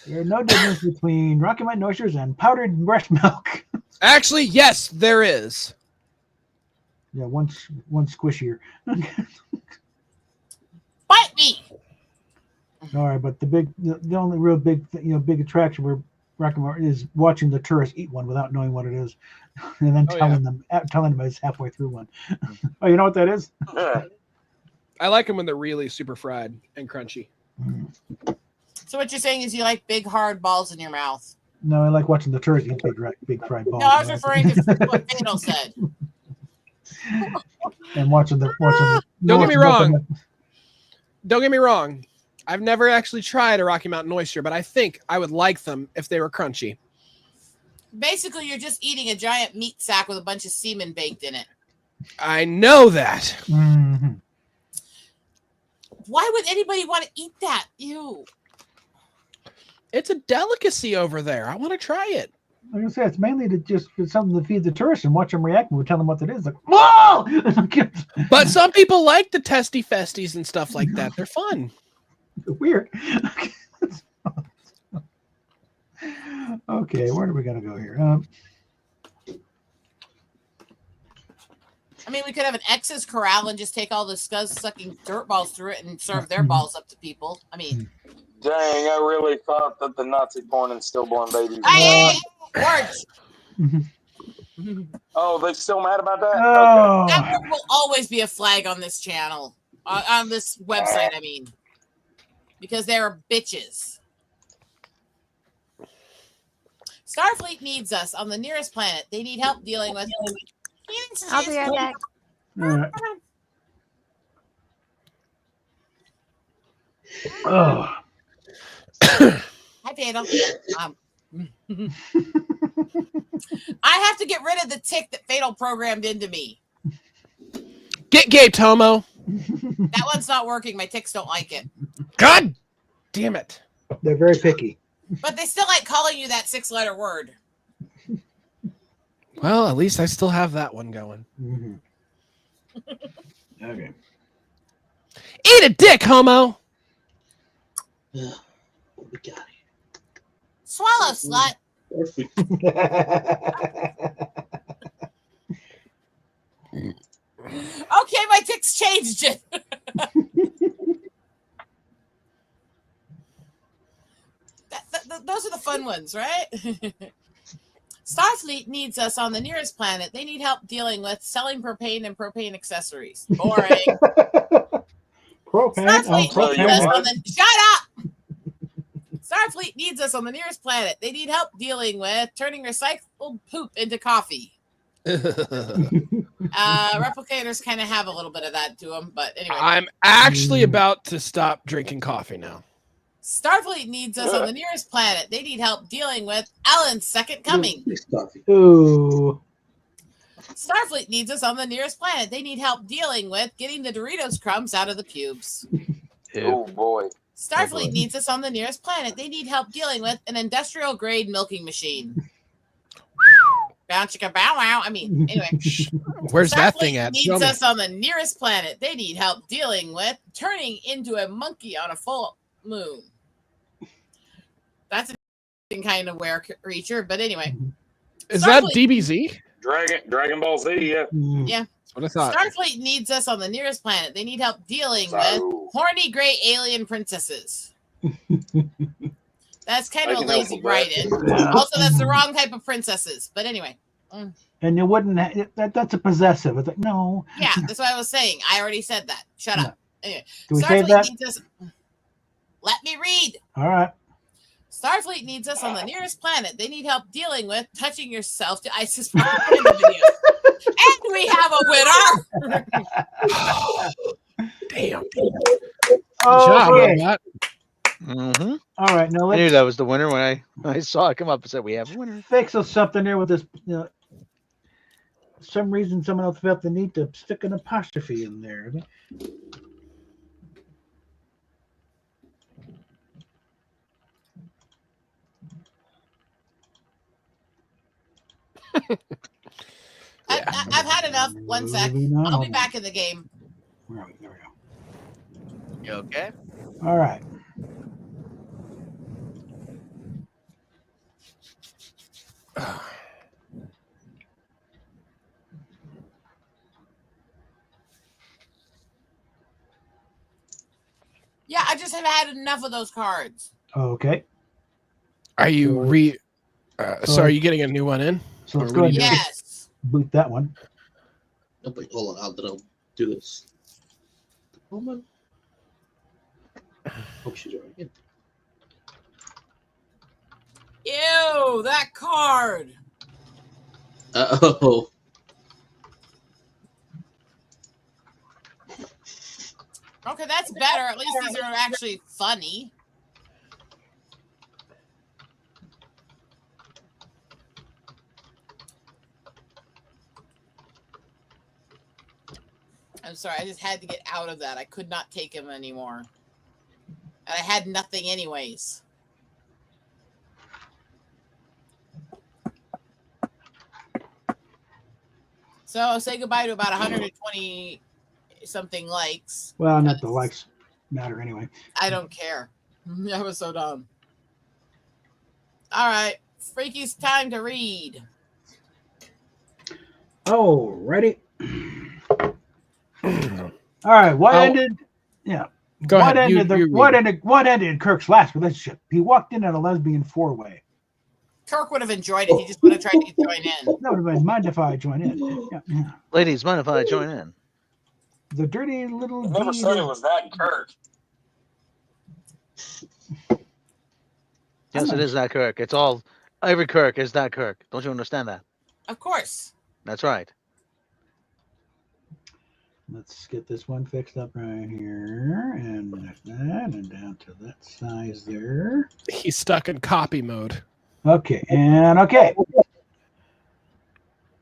Speaker 1: There's no difference between Rocky Mountain oysters and powdered breast milk.
Speaker 10: Actually, yes, there is.
Speaker 1: Yeah, one squishier.
Speaker 3: Bite me.
Speaker 1: All right, but the only real big big attraction we're recommend is watching the tourists eat one without knowing what it is, and then
Speaker 10: Oh,
Speaker 1: telling them it's halfway through one. Oh, you know what that is?
Speaker 10: I like them when they're really super fried and crunchy.
Speaker 3: So what you're saying is you like big hard balls in your mouth?
Speaker 1: No, I like watching the tourists eat big fried balls.
Speaker 3: No, I was referring to what Fatal said.
Speaker 1: And watching the.
Speaker 10: Don't get me wrong. Don't get me wrong. I've never actually tried a Rocky Mountain oyster, but I think I would like them if they were crunchy.
Speaker 3: Basically, you're just eating a giant meat sack with a bunch of semen baked in it.
Speaker 10: I know that.
Speaker 1: Mm-hmm.
Speaker 3: Why would anybody want to eat that? Ew.
Speaker 10: It's a delicacy over there. I want to try it.
Speaker 1: Like I said, it's mainly to just something to feed the tourists and watch them react. And we tell them what it is. Like, whoa!
Speaker 10: But some people like the testy festies and stuff like that. They're fun.
Speaker 1: Weird. Okay, where do we gotta go here?
Speaker 3: I mean, we could have an X's corral and just take all the scuzz-sucking dirt balls through it and serve their balls up to people. I mean,
Speaker 13: Dang, I really thought that the Nazi porn and stillborn babies.
Speaker 3: hey, words.
Speaker 13: Oh, they still mad about that?
Speaker 1: Oh.
Speaker 3: That will always be a flag on this channel, on this website. I mean, because they're bitches. Starfleet needs us on the nearest planet. They need help dealing with.
Speaker 6: I'll be right back.
Speaker 1: All right. Oh.
Speaker 3: Hi, Fatal. I have to get rid of the tick that Fatal programmed into me.
Speaker 10: Get gay, Tomo.
Speaker 3: That one's not working. My ticks don't like it.
Speaker 10: God damn it.
Speaker 1: They're very picky.
Speaker 3: But they still like calling you that 6-letter word.
Speaker 10: Well, at least I still have that one going.
Speaker 1: Mm-hmm. Okay.
Speaker 10: Eat a dick, homo.
Speaker 7: What we got here?
Speaker 3: Swallow, slut.
Speaker 7: Perfect.
Speaker 3: Okay, my ticks changed it. Those are the fun ones, right? Starfleet needs us on the nearest planet. They need help dealing with selling propane and propane accessories. Boring. Starfleet needs us on the shut up. Starfleet needs us on the nearest planet. They need help dealing with turning recycled poop into coffee. Replicators kind of have a little bit of that to them, but anyway.
Speaker 10: I'm actually about to stop drinking coffee now.
Speaker 3: Starfleet needs us on the nearest planet. They need help dealing with Alan's second coming.
Speaker 1: Ooh.
Speaker 3: Starfleet needs us on the nearest planet. They need help dealing with getting the Doritos crumbs out of the pubes.
Speaker 13: Oh boy.
Speaker 3: Starfleet needs us on the nearest planet. They need help dealing with an industrial grade milking machine. Bow chicka bow wow. I mean, anyway.
Speaker 10: Where's that thing at?
Speaker 3: Needs
Speaker 10: Show me.
Speaker 3: us on the nearest planet. They need help dealing with turning into a monkey on a full moon. That's an interesting kind of creature, but anyway.
Speaker 10: Is that
Speaker 3: Starfleet-
Speaker 10: DBZ?
Speaker 13: Dragon Ball Z, yeah.
Speaker 3: Yeah.
Speaker 10: what I thought.
Speaker 3: Starfleet needs us on the nearest planet. They need help dealing with
Speaker 13: So,
Speaker 3: horny gray alien princesses. That's kind
Speaker 13: I
Speaker 3: of a
Speaker 13: can help
Speaker 3: lazy
Speaker 13: with that.
Speaker 3: write-in. Also, that's the wrong type of princesses. But anyway.
Speaker 1: And you wouldn't. That's a possessive. It's like no.
Speaker 3: Yeah, that's what I was saying. I already said that. Shut up. Anyway,
Speaker 1: Do we say
Speaker 3: Starfleet
Speaker 1: that?
Speaker 3: needs us. Let me read.
Speaker 1: All right.
Speaker 3: Starfleet needs us on the nearest planet. They need help dealing with touching yourself to ISIS propaganda videos. And we have a winner.
Speaker 10: Damn.
Speaker 1: Oh, okay.
Speaker 11: Mm-hmm.
Speaker 1: All right. Now
Speaker 11: I knew
Speaker 1: let's
Speaker 11: that was the winner when I saw it come up and said we have a winner.
Speaker 1: fix us something there with this. For some reason, someone else felt the need to stick an apostrophe in there.
Speaker 3: I've had enough. One sec. I'll be back in the game.
Speaker 1: There we go.
Speaker 5: You okay?
Speaker 1: All right.
Speaker 3: Yeah, I just have had enough of those cards.
Speaker 1: Okay.
Speaker 10: Are you so are you getting a new one in?
Speaker 1: So let's
Speaker 10: Or
Speaker 1: go
Speaker 10: what
Speaker 1: ahead
Speaker 10: are you
Speaker 1: and
Speaker 10: doing?
Speaker 3: Yes.
Speaker 1: boot that one.
Speaker 7: Oh, wait, hold on. I'll do this. Hold on. Oh, she's already in.
Speaker 3: Ew, that card.
Speaker 7: Oh.
Speaker 3: Okay, that's better. At least these are actually funny. I'm sorry, I just had to get out of that. I could not take him anymore. And I had nothing anyways. So I'll say goodbye to about 120 something likes.
Speaker 1: Well, not the likes matter anyway.
Speaker 3: I don't care. I was so dumb. All right. Freaky's time to read.
Speaker 1: Oh, ready. All right. What ended? Yeah.
Speaker 10: Go
Speaker 1: what
Speaker 10: ahead.
Speaker 1: ended
Speaker 10: You
Speaker 1: what ended Kirk's last relationship? He walked in at a lesbian four-way.
Speaker 3: Kirk would have enjoyed it. He just would have tried to join in.
Speaker 1: That would have been mind if I join in. Yeah, yeah.
Speaker 11: Ladies, mind if I join in?
Speaker 1: The dirty little.
Speaker 13: I never said it was that Kirk.
Speaker 11: Yes, it is that Kirk. It's all every Kirk is that Kirk. Don't you understand that?
Speaker 3: Of course.
Speaker 11: That's right.
Speaker 1: Let's get this one fixed up right here, and like that, and down to that size there.
Speaker 10: He's stuck in copy mode.
Speaker 1: Okay, and okay.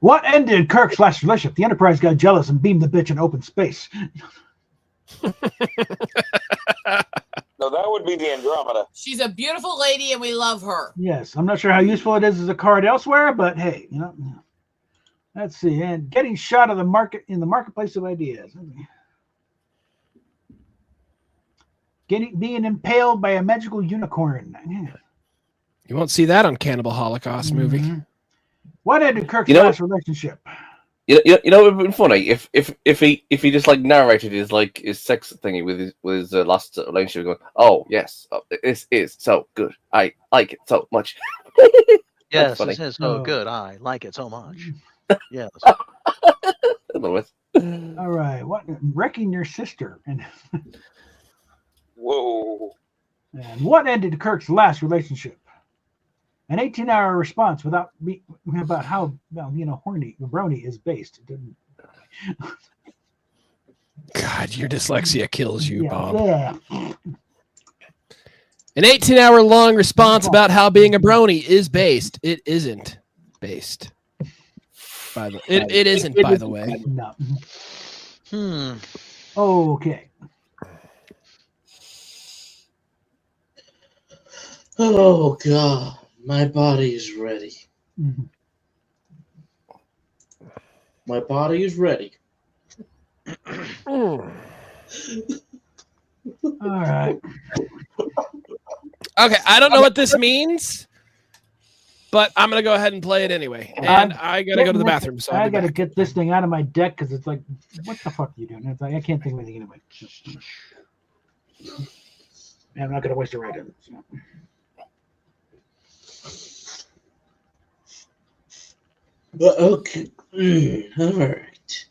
Speaker 1: What ended Kirk's last relationship? The Enterprise got jealous and beamed the bitch in open space.
Speaker 13: No, that would be the Andromeda.
Speaker 3: She's a beautiful lady and we love her.
Speaker 1: Yes, I'm not sure how useful it is as a card elsewhere, but hey, you know. Let's see, and getting shot of the market in the marketplace of ideas. Being impaled by a magical unicorn.
Speaker 10: You won't see that on Cannibal Holocaust movie.
Speaker 1: What ended Kirk's
Speaker 2: You know-
Speaker 1: last relationship?
Speaker 2: You know, it would have been funny if he just like narrated his sex thingy with his last relationship, going, "Oh yes, this is so good. I like it so much."
Speaker 11: Yes,
Speaker 2: funny.
Speaker 11: this is so good. I like it so much. Yes.
Speaker 1: All right, what wrecking your sister and
Speaker 13: Whoa.
Speaker 1: and what ended Kirk's last relationship? An 18-hour response about how horny Brony is based. It didn't.
Speaker 10: God, your dyslexia kills you,
Speaker 1: Yeah,
Speaker 10: Bob.
Speaker 1: yeah.
Speaker 10: An 18-hour long response about how being a brony is based. It isn't based. It isn't, by the way.
Speaker 1: No. Okay.
Speaker 7: Oh God, my body is ready.
Speaker 1: Mhm.
Speaker 7: My body is ready.
Speaker 1: All right.
Speaker 10: Okay, I don't know what this means, but I'm gonna go ahead and play it anyway. And I gotta go to the bathroom, so I'll
Speaker 1: I
Speaker 10: be
Speaker 1: gotta
Speaker 10: back.
Speaker 1: get this thing out of my deck because it's like, what the fuck are you doing? It's like I can't think of anything anyway. And I'm not gonna waste a ride on it. So.
Speaker 7: Okay. All right.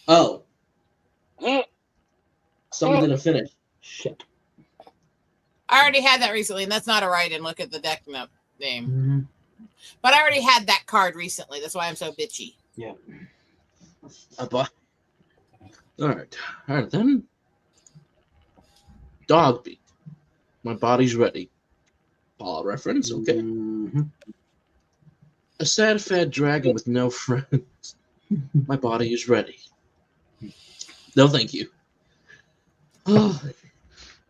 Speaker 7: Oh. Someone didn't finish.
Speaker 1: Shit.
Speaker 3: I already had that recently, and that's not a write-in. Look at the deck name.
Speaker 1: Mm-hmm.
Speaker 3: But I already had that card recently. That's why I'm so bitchy.
Speaker 1: Yeah.
Speaker 7: All right. All right, then. Dog beat. My body's ready. Paul reference, okay.
Speaker 1: Mm-hmm.
Speaker 7: A sad, fat dragon with no friends. My body is ready. No, thank you. Oh,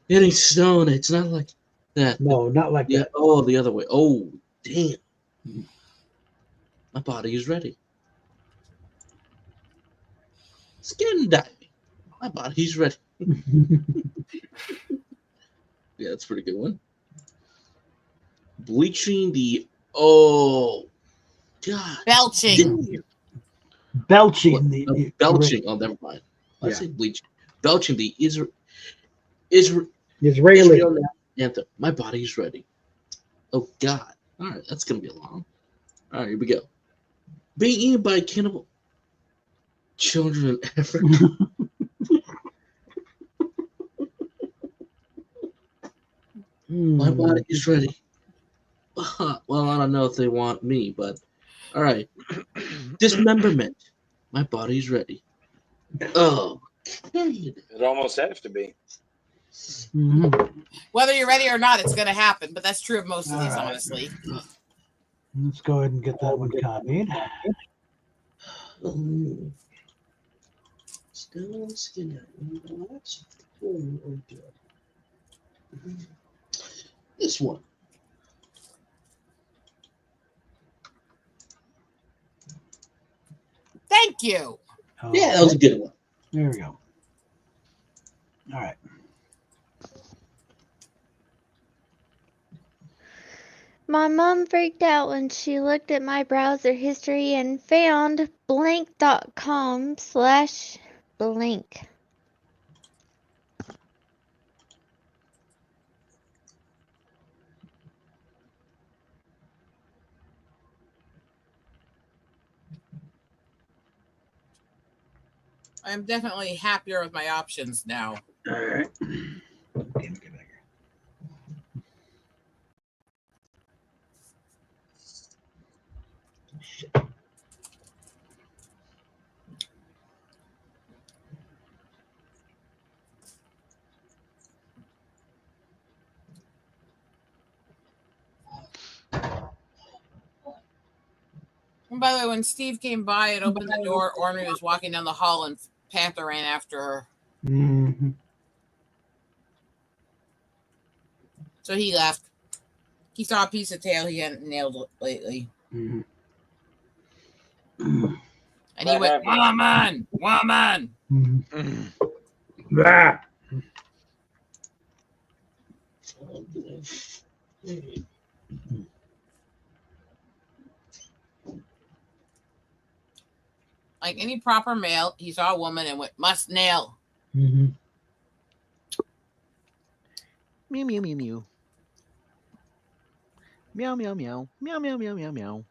Speaker 7: hitting stone. It's not like that.
Speaker 1: No, not like that.
Speaker 7: Oh, the other way. Oh, damn. My body is ready. Skin diving. My body's ready. Yeah, that's a pretty good one. Bleaching the. Oh, God.
Speaker 3: Belching.
Speaker 1: Belching.
Speaker 7: Belching. Oh, never mind. I say bleaching. Belching the
Speaker 1: Israeli
Speaker 7: Israel anthem. My body's ready. Oh, God. All right, that's going to be long. All right, here we go. Being eaten by cannibal children in Africa. My body is ready. Well, I don't know if they want me, but all right. Dismemberment. My body's ready. Oh,
Speaker 13: It almost has to be.
Speaker 3: Whether you're ready or not, it's going to happen. But that's true of most of these, honestly.
Speaker 1: Let's go ahead and get that one copied.
Speaker 7: Still skin. This one.
Speaker 3: Thank you.
Speaker 7: Yeah, that was a good one.
Speaker 1: There we go. All right.
Speaker 6: My mom freaked out when she looked at my browser history and found blank.com/blank.
Speaker 3: I'm definitely happier with my options now.
Speaker 1: All right.
Speaker 3: And by the way, when Steve came by and opened the door, Ornery was walking down the hall and Panther ran after her.
Speaker 1: Mm-hmm.
Speaker 3: So he left. He saw a piece of tail he hadn't nailed lately.
Speaker 1: Mm-hmm.
Speaker 3: And he went, woman, woman.
Speaker 1: Ah.
Speaker 3: Like any proper male, he saw a woman and went, must nail.
Speaker 1: Mm-hmm.
Speaker 11: Mew mew mew mew. Meow meow meow. Meow meow meow meow meow.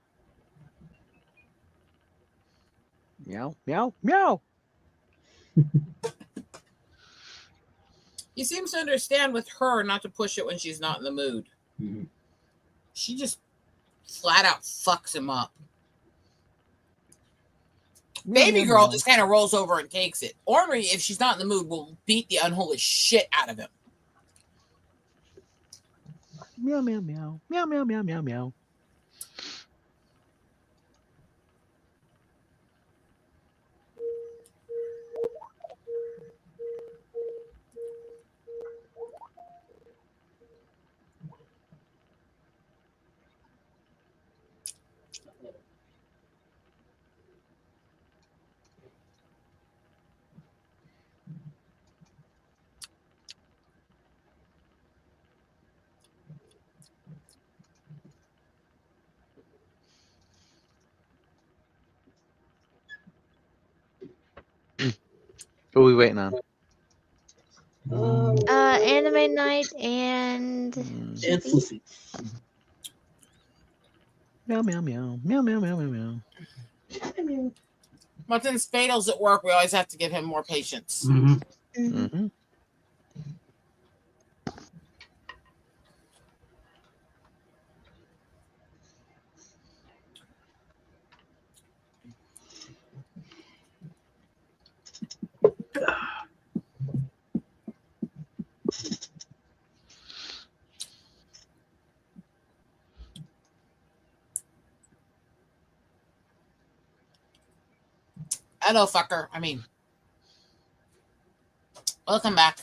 Speaker 11: Meow meow meow.
Speaker 3: He seems to understand with her not to push it when she's not in the mood.
Speaker 1: Mm-hmm.
Speaker 3: She just flat out fucks him up. Baby girl just kind of rolls over and takes it. Ornery, if she's not in the mood, will beat the unholy shit out of him.
Speaker 11: Meow meow meow. Meow meow meow meow meow. Who are we waiting on?
Speaker 6: Anime Night and
Speaker 7: And Fluffy.
Speaker 11: Meow meow meow meow meow meow meow meow.
Speaker 3: But since Fatal's at work, we always have to give him more patience.
Speaker 11: Mm-hmm.
Speaker 3: Hello, fucker. I mean, welcome back.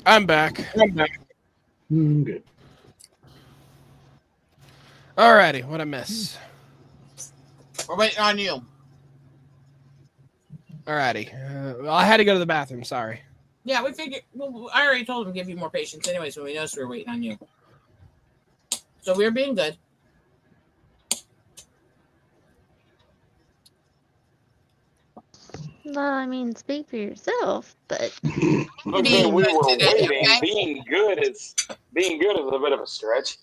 Speaker 10: I'm back.
Speaker 1: Good.
Speaker 10: Alrighty, what I miss?
Speaker 3: We're waiting on you.
Speaker 10: Alrighty. Well, I had to go to the bathroom. Sorry.
Speaker 3: Yeah, we figured. Well, I already told him to give you more patience, anyways. When we noticed we were waiting on you, so we were being good.
Speaker 6: Well, I mean, speak for yourself, but
Speaker 13: Okay,
Speaker 3: Being
Speaker 13: we
Speaker 3: good
Speaker 13: were
Speaker 3: today,
Speaker 13: waiting.
Speaker 3: okay?
Speaker 13: Being good is a bit of a stretch.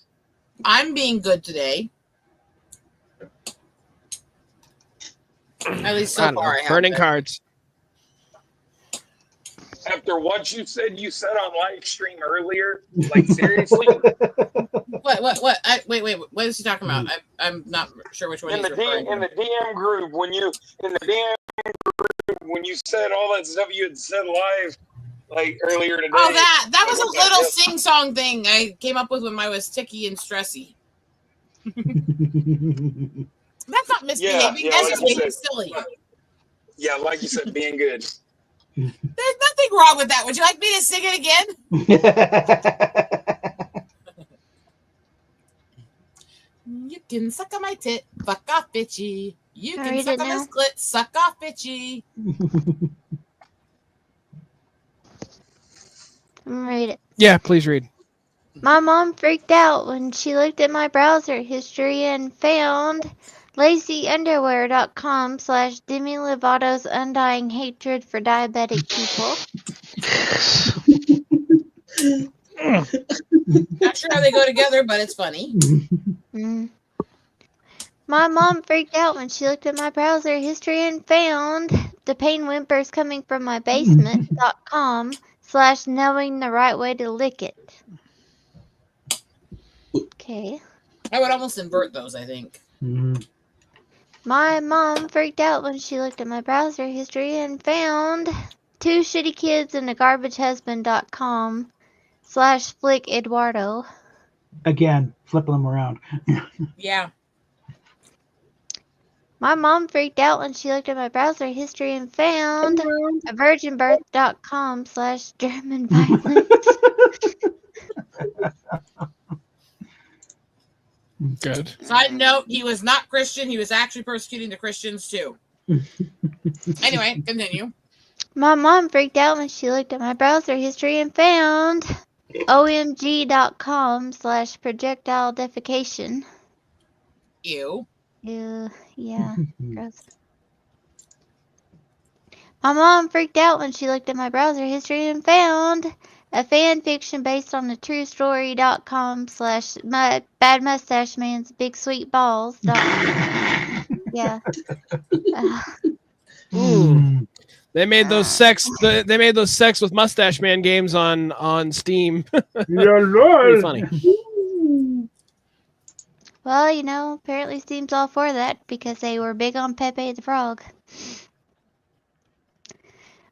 Speaker 3: I'm being good today. At least
Speaker 10: I
Speaker 3: so
Speaker 10: don't know.
Speaker 3: far, I have
Speaker 10: Burning
Speaker 3: been.
Speaker 10: cards.
Speaker 13: After what you said on live stream earlier, like seriously,
Speaker 3: What? Wait. What is he talking about? I'm not sure which one
Speaker 13: in
Speaker 3: he's
Speaker 13: the
Speaker 3: referring
Speaker 13: in
Speaker 3: to.
Speaker 13: the DM group when you said all that stuff you had said live like earlier today.
Speaker 3: Oh, that was
Speaker 13: What
Speaker 3: a
Speaker 13: the
Speaker 3: little
Speaker 13: hell?
Speaker 3: sing-song thing I came up with when I was ticky and stressy. That's not misbehaving.
Speaker 13: Yeah,
Speaker 3: That's
Speaker 13: like
Speaker 3: just
Speaker 13: you
Speaker 3: being
Speaker 13: said.
Speaker 3: silly.
Speaker 13: Yeah, like you said, being good.
Speaker 3: There's nothing wrong with that. Would you like me to sing it again? You can suck on my tit, fuck off, bitchy. You
Speaker 6: Can I
Speaker 3: can
Speaker 6: read
Speaker 3: suck
Speaker 6: it
Speaker 3: on
Speaker 6: now?
Speaker 3: this clit, suck off, bitchy.
Speaker 6: I'm gonna read it.
Speaker 10: Yeah, please read.
Speaker 6: My mom freaked out when she looked at my browser history and found lacyunderwear.com/Demi Lovato's undying hatred for diabetic people.
Speaker 3: Not sure how they go together, but it's funny.
Speaker 6: Mm. My mom freaked out when she looked at my browser history and found the pain whimpers coming from my basement.com/knowing the right way to lick it. Okay.
Speaker 3: I would almost invert those, I think.
Speaker 6: My mom freaked out when she looked at my browser history and found 2 shitty kids and a garbage husband.com/Flick Eduardo.
Speaker 1: Again, flipping them around.
Speaker 3: Yeah.
Speaker 6: My mom freaked out when she looked at my browser history and found a virginbirth.com/German violence.
Speaker 10: Good.
Speaker 3: Side note, he was not Christian. He was actually persecuting the Christians, too. Anyway, continue.
Speaker 6: My mom freaked out when she looked at my browser history and found omg.com/projectile defecation.
Speaker 3: Ew.
Speaker 6: Ew, yeah, gross. My mom freaked out when she looked at my browser history and found a fan fiction based on the true story.com/my bad mustache man's big sweet balls. Yeah.
Speaker 10: They made those sex. They made those sex with Mustache Man games on Steam. Pretty funny.
Speaker 6: Well, you know, apparently Steam's all for that because they were big on Pepe the Frog.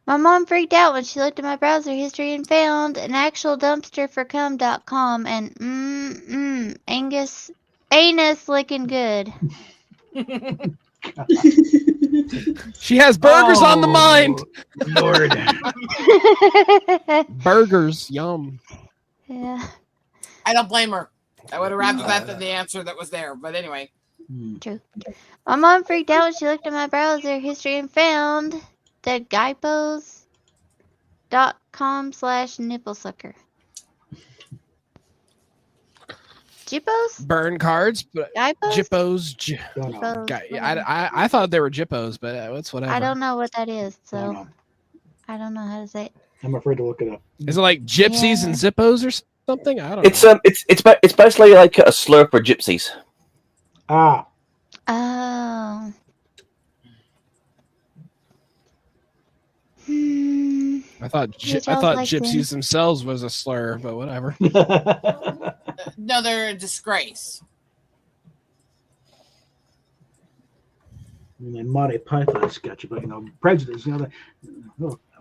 Speaker 6: My mom freaked out when she looked at my browser history and found an actual dumpster for cum.com and anus looking good.
Speaker 10: She has burgers on the mind.
Speaker 1: Lord.
Speaker 10: Burgers, yum.
Speaker 6: Yeah,
Speaker 3: I don't blame her. I would have rather that than the answer that was there. But anyway.
Speaker 6: true. My mom freaked out when she looked at my browser history and found the guipos.com/nipple sucker. Jippos?
Speaker 10: burn cards, but
Speaker 6: Jippos?
Speaker 10: Jippos.
Speaker 1: Don't know.
Speaker 6: Jippos,
Speaker 10: Guy-
Speaker 6: whatever.
Speaker 10: I thought they were Jippos, but it's whatever.
Speaker 6: I don't know what that is,
Speaker 1: Don't
Speaker 6: so
Speaker 1: know.
Speaker 6: I don't know how to say it.
Speaker 1: I'm afraid to look it up.
Speaker 10: Is it like gypsies
Speaker 6: Yeah.
Speaker 10: and zippos or something? I don't know.
Speaker 2: It's basically like a slur for gypsies.
Speaker 1: Ah,
Speaker 6: Oh. Hmm.
Speaker 10: I thought
Speaker 6: Which
Speaker 10: I
Speaker 6: else
Speaker 10: thought
Speaker 6: like
Speaker 10: gypsies themselves was a slur, but whatever.
Speaker 3: No, they're a disgrace.
Speaker 1: and then Monty Python sketch about prejudice.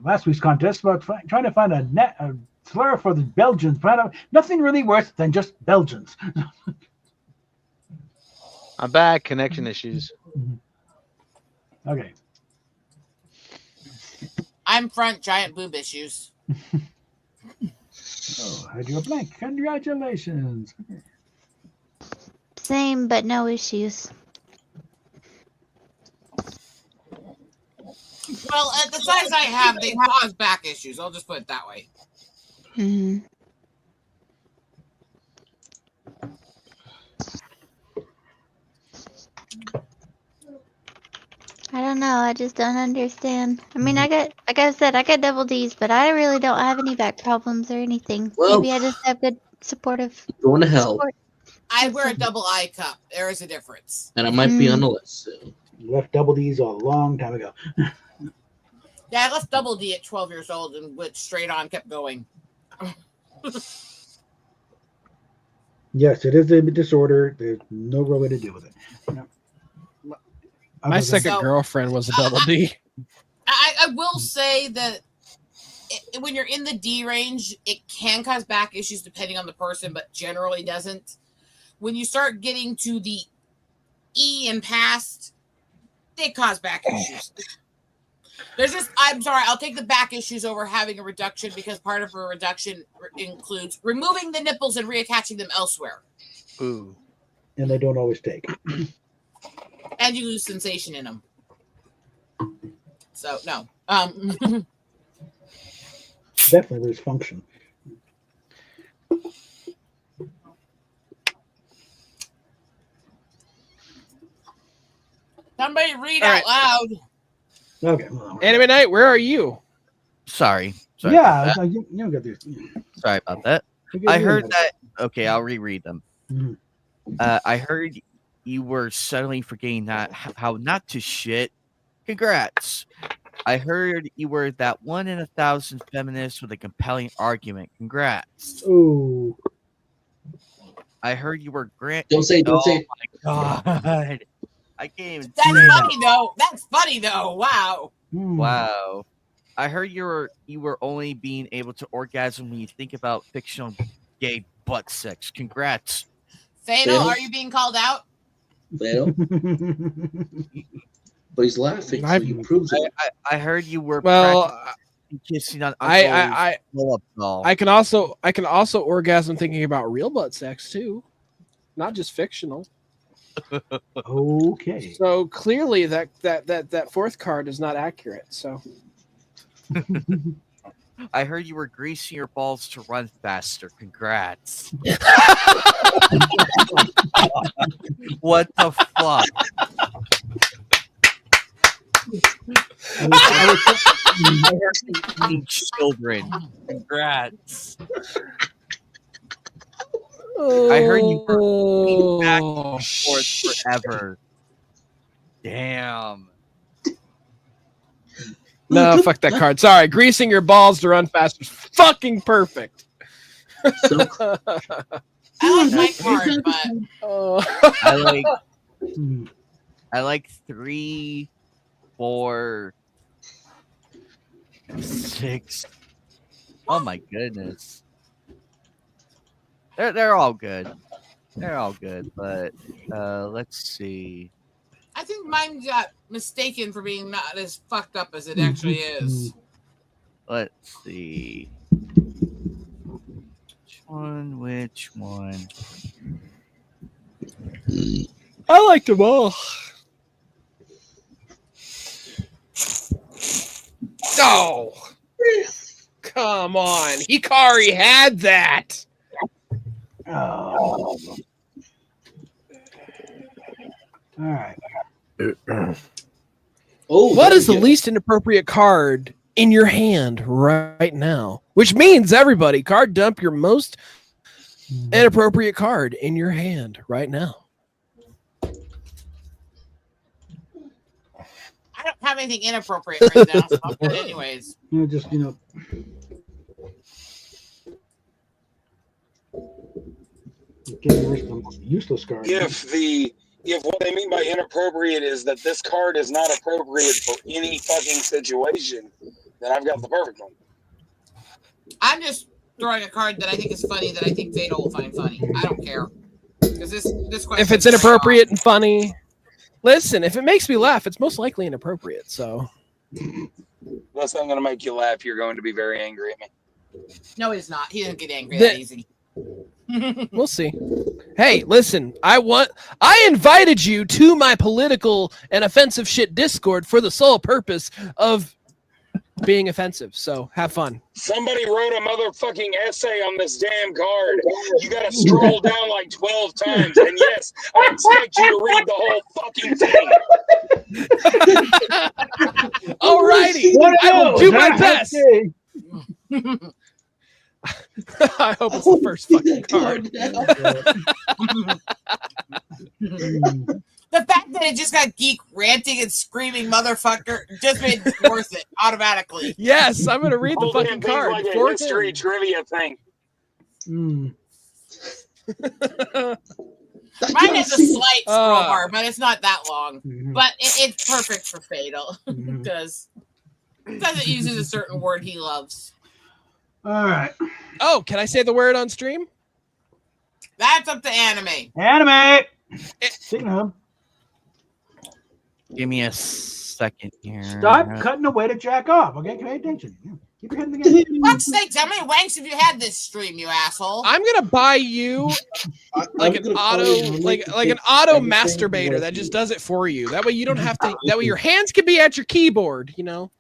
Speaker 1: Last week's contest about trying to find a slur for the Belgians. Find out nothing really worse than just Belgians.
Speaker 11: I'm back. Connection issues.
Speaker 1: Okay.
Speaker 3: I'm front giant boob issues.
Speaker 1: Oh, I drew a blank. Congratulations.
Speaker 6: Same, but no issues.
Speaker 3: Well, at the size I have, they cause back issues. I'll just put it that way.
Speaker 6: Hmm. I don't know. I just don't understand. I mean, like I said, I got double D's, but I really don't have any back problems or anything.
Speaker 7: Well,
Speaker 6: Maybe I just have good supportive.
Speaker 7: Going to hell.
Speaker 6: support.
Speaker 3: I wear a double I cup. There is a difference.
Speaker 7: And I might be on the list soon.
Speaker 1: Left double D's a long time ago.
Speaker 3: Yeah, I left double D at 12 years old and went straight on, kept going.
Speaker 1: Yes, it is a disorder. There's no real way to deal with it.
Speaker 10: My second
Speaker 3: So-
Speaker 10: girlfriend was a double D.
Speaker 3: I will say that when you're in the D range, it can cause back issues depending on the person, but generally doesn't. When you start getting to the E and past, they cause back issues. I'm sorry, I'll take the back issues over having a reduction because part of a reduction includes removing the nipples and reattaching them elsewhere.
Speaker 11: Ooh.
Speaker 1: And they don't always take.
Speaker 3: And you lose sensation in them. So, no.
Speaker 1: Definitely lose function.
Speaker 3: Somebody read
Speaker 10: All
Speaker 3: out
Speaker 10: right.
Speaker 3: loud.
Speaker 1: Okay.
Speaker 10: Anime Night, where are you?
Speaker 5: Sorry.
Speaker 1: Yeah,
Speaker 5: about that.
Speaker 1: you don't get this.
Speaker 5: Sorry about that.
Speaker 1: Okay,
Speaker 5: I
Speaker 1: you
Speaker 5: heard
Speaker 1: know.
Speaker 5: that. Okay, I'll reread them.
Speaker 1: Mhm.
Speaker 5: I heard you were suddenly forgetting how not to shit. Congrats. I heard you were that 1 in 1,000 feminist with a compelling argument. Congrats.
Speaker 1: Ooh.
Speaker 5: I heard you were Grant.
Speaker 7: Don't say, don't
Speaker 5: Oh
Speaker 7: say.
Speaker 5: my god. I can't even
Speaker 3: That's
Speaker 5: say
Speaker 3: funny, though. That's funny, though. Wow.
Speaker 1: Hmm.
Speaker 5: Wow. I heard you were only being able to orgasm when you think about fictional gay butt sex. Congrats.
Speaker 3: Fatal,
Speaker 7: Fatal?
Speaker 3: are you being called out?
Speaker 7: Fatal. But he's laughing, so
Speaker 10: I've-
Speaker 7: he proves it.
Speaker 5: I heard you were
Speaker 10: Well,
Speaker 5: practicing kissing on
Speaker 10: I
Speaker 5: blow up doll.
Speaker 10: I can also orgasm thinking about real butt sex too, not just fictional.
Speaker 1: Okay.
Speaker 10: So clearly that fourth card is not accurate. So
Speaker 5: I heard you were greasing your balls to run faster. Congrats. What the fuck? I heard you eating children. Congrats. I heard you were eating back and forth forever. Damn.
Speaker 10: no, fuck that card. Sorry, greasing your balls to run faster is fucking perfect.
Speaker 7: So,
Speaker 3: I like my card, but
Speaker 10: Oh.
Speaker 5: I like 3, 4, 6. Oh my goodness. They're all good. They're all good, but let's see.
Speaker 3: I think mine got mistaken for being not as fucked up as it actually is.
Speaker 5: Let's see. Which one?
Speaker 10: I liked them all. Oh, come on. Hikari had that.
Speaker 1: Oh. All right.
Speaker 7: Oh,
Speaker 10: What
Speaker 7: very
Speaker 10: is the
Speaker 7: good.
Speaker 10: least inappropriate card in your hand right now? Which means everybody, card dump your most inappropriate card in your hand right now.
Speaker 3: I don't have anything inappropriate right now, so I'm good anyways.
Speaker 1: Just getting rid of the most useless card.
Speaker 13: If what they mean by inappropriate is that this card is not appropriate for any fucking situation, then I've got the perfect one.
Speaker 3: I'm just throwing a card that I think is funny that I think Fatal will find funny. I don't care. Because this question
Speaker 10: If it's inappropriate and funny, listen, if it makes me laugh, it's most likely inappropriate. So,
Speaker 13: Unless I'm going to make you laugh, you're going to be very angry at me.
Speaker 3: No, he's not. He doesn't get angry that easy.
Speaker 10: we'll see. Hey, listen, I invited you to my political and offensive shit Discord for the sole purpose of being offensive. So have fun.
Speaker 13: Somebody wrote a motherfucking essay on this damn card. You got to scroll down like 12 times. And yes, I expect you to read the whole fucking thing.
Speaker 10: Alrighty, I will do my best. I hope it's the first fucking card.
Speaker 3: The fact that it just got geek ranting and screaming motherfucker just made it worth it automatically.
Speaker 10: Yes, I'm gonna read the
Speaker 13: Whole damn
Speaker 10: fucking
Speaker 13: thing's
Speaker 10: card.
Speaker 13: like a
Speaker 10: for
Speaker 13: history
Speaker 10: him.
Speaker 13: trivia thing.
Speaker 3: Mine is a slight scroll bar, but it's not that long. But it's perfect for Fatal because it uses a certain word he loves.
Speaker 1: All right.
Speaker 10: Oh, can I say the word on stream?
Speaker 3: That's up to anime.
Speaker 1: Anime. Signal.
Speaker 12: Give me a second here.
Speaker 1: Stop cutting away to jack off. Okay, pay attention. Yeah. Keep your head in the game.
Speaker 3: What snakes? How many wanks have you had this stream, you asshole?
Speaker 10: I'm gonna buy you like an auto masturbator that just does it for you. That way you don't have to. That way your hands can be at your keyboard. You know,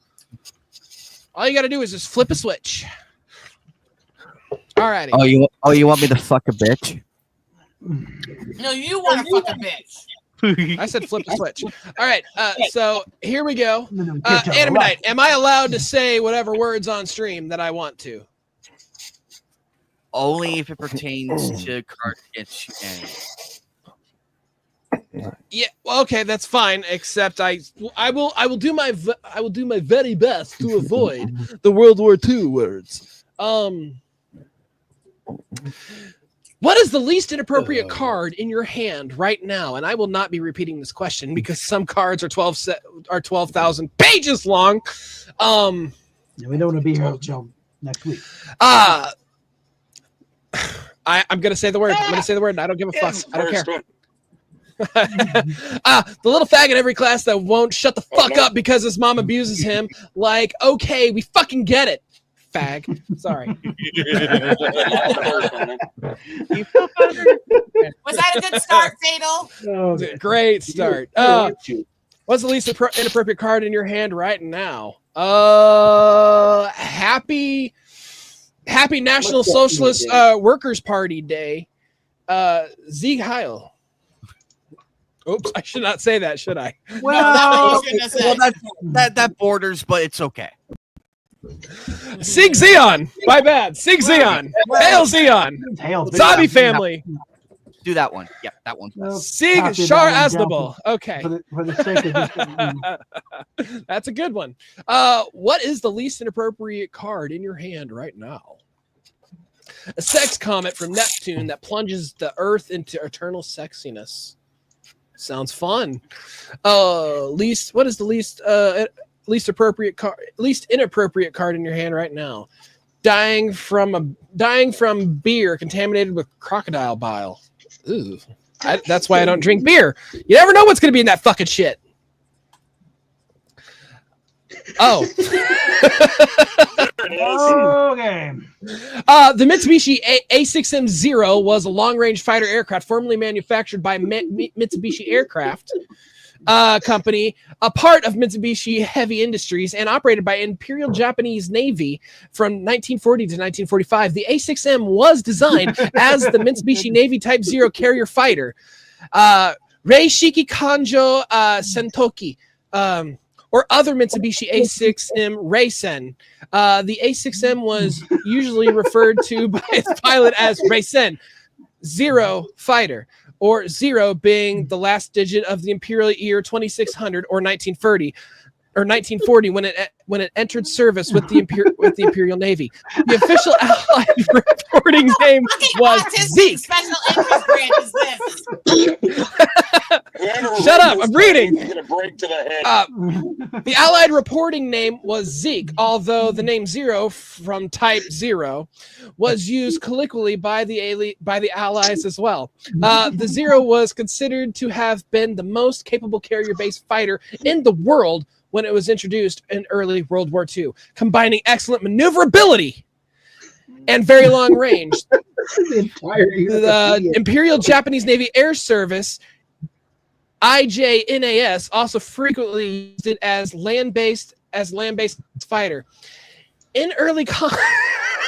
Speaker 10: all you got to do is just flip a switch. Alrighty.
Speaker 12: You want me to fuck a bitch?
Speaker 3: No, you want to fuck a bitch.
Speaker 10: I said flip the switch. All right, so here we go. Anime Night, am I allowed to say whatever words on stream that I want to?
Speaker 5: Only if it pertains to card against humanity.
Speaker 10: Yeah, well, okay, that's fine. Except I will do my very best to avoid the World War II words. What is the least inappropriate card in your hand right now? And I will not be repeating this question because some cards are 12,000 pages long.
Speaker 1: Yeah, we don't want to be here until next week.
Speaker 10: I'm gonna say the word. I'm gonna say the word. And I don't give a fuck. I don't care. The little fag in every class that won't shut the fuck up because his mom abuses him. Like, okay, we fucking get it. Fag. Sorry.
Speaker 3: Was that a good start, Fatal?
Speaker 1: Oh,
Speaker 10: great start. What's the least inappropriate card in your hand right now? Happy National Socialist Workers Party Day. Sieg Heil. Oops, I should not say that, should I?
Speaker 3: Well,
Speaker 5: that borders, but it's okay.
Speaker 10: Sig Zeon. My bad. Sig Zeon. Hail Zeon. Zombie family.
Speaker 5: Do that one. Yeah, that one.
Speaker 10: Sig Shar Aznable. Okay.
Speaker 1: For the sake of this.
Speaker 10: That's a good one. What is the least inappropriate card in your hand right now? A sex comet from Neptune that plunges the Earth into eternal sexiness. Sounds fun. What is the least inappropriate card in your hand right now? Dying from beer contaminated with crocodile bile. Ooh. That's why I don't drink beer. You never know what's going to be in that fucking shit. Oh.
Speaker 1: Okay.
Speaker 10: The Mitsubishi A6M0 was a long-range fighter aircraft formerly manufactured by Mitsubishi Aircraft Company, a part of Mitsubishi Heavy Industries, and operated by Imperial Japanese Navy from 1940 to 1945. The A6M was designed as the Mitsubishi Navy Type 0 carrier fighter. Reishiki Kanjo Sentoki, or other Mitsubishi A6M Reisen. The A6M was usually referred to by its pilot as Reisen, Zero Fighter, or zero being the last digit of the imperial year 2600 or 1930. Or 1940, when it entered service with the Imperial Navy. The official Allied reporting name was Zeke.
Speaker 3: Special interest grant is this?
Speaker 10: Shut up! I'm reading.
Speaker 13: Get a break to the head.
Speaker 10: The Allied reporting name was Zeke, although the name Zero from Type Zero was used colloquially by the Allies as well. The Zero was considered to have been the most capable carrier-based fighter in the world when it was introduced in early World War II, combining excellent maneuverability and very long range. The Imperial Japanese Navy Air Service, IJNAS, also frequently used it as land-based fighter. In early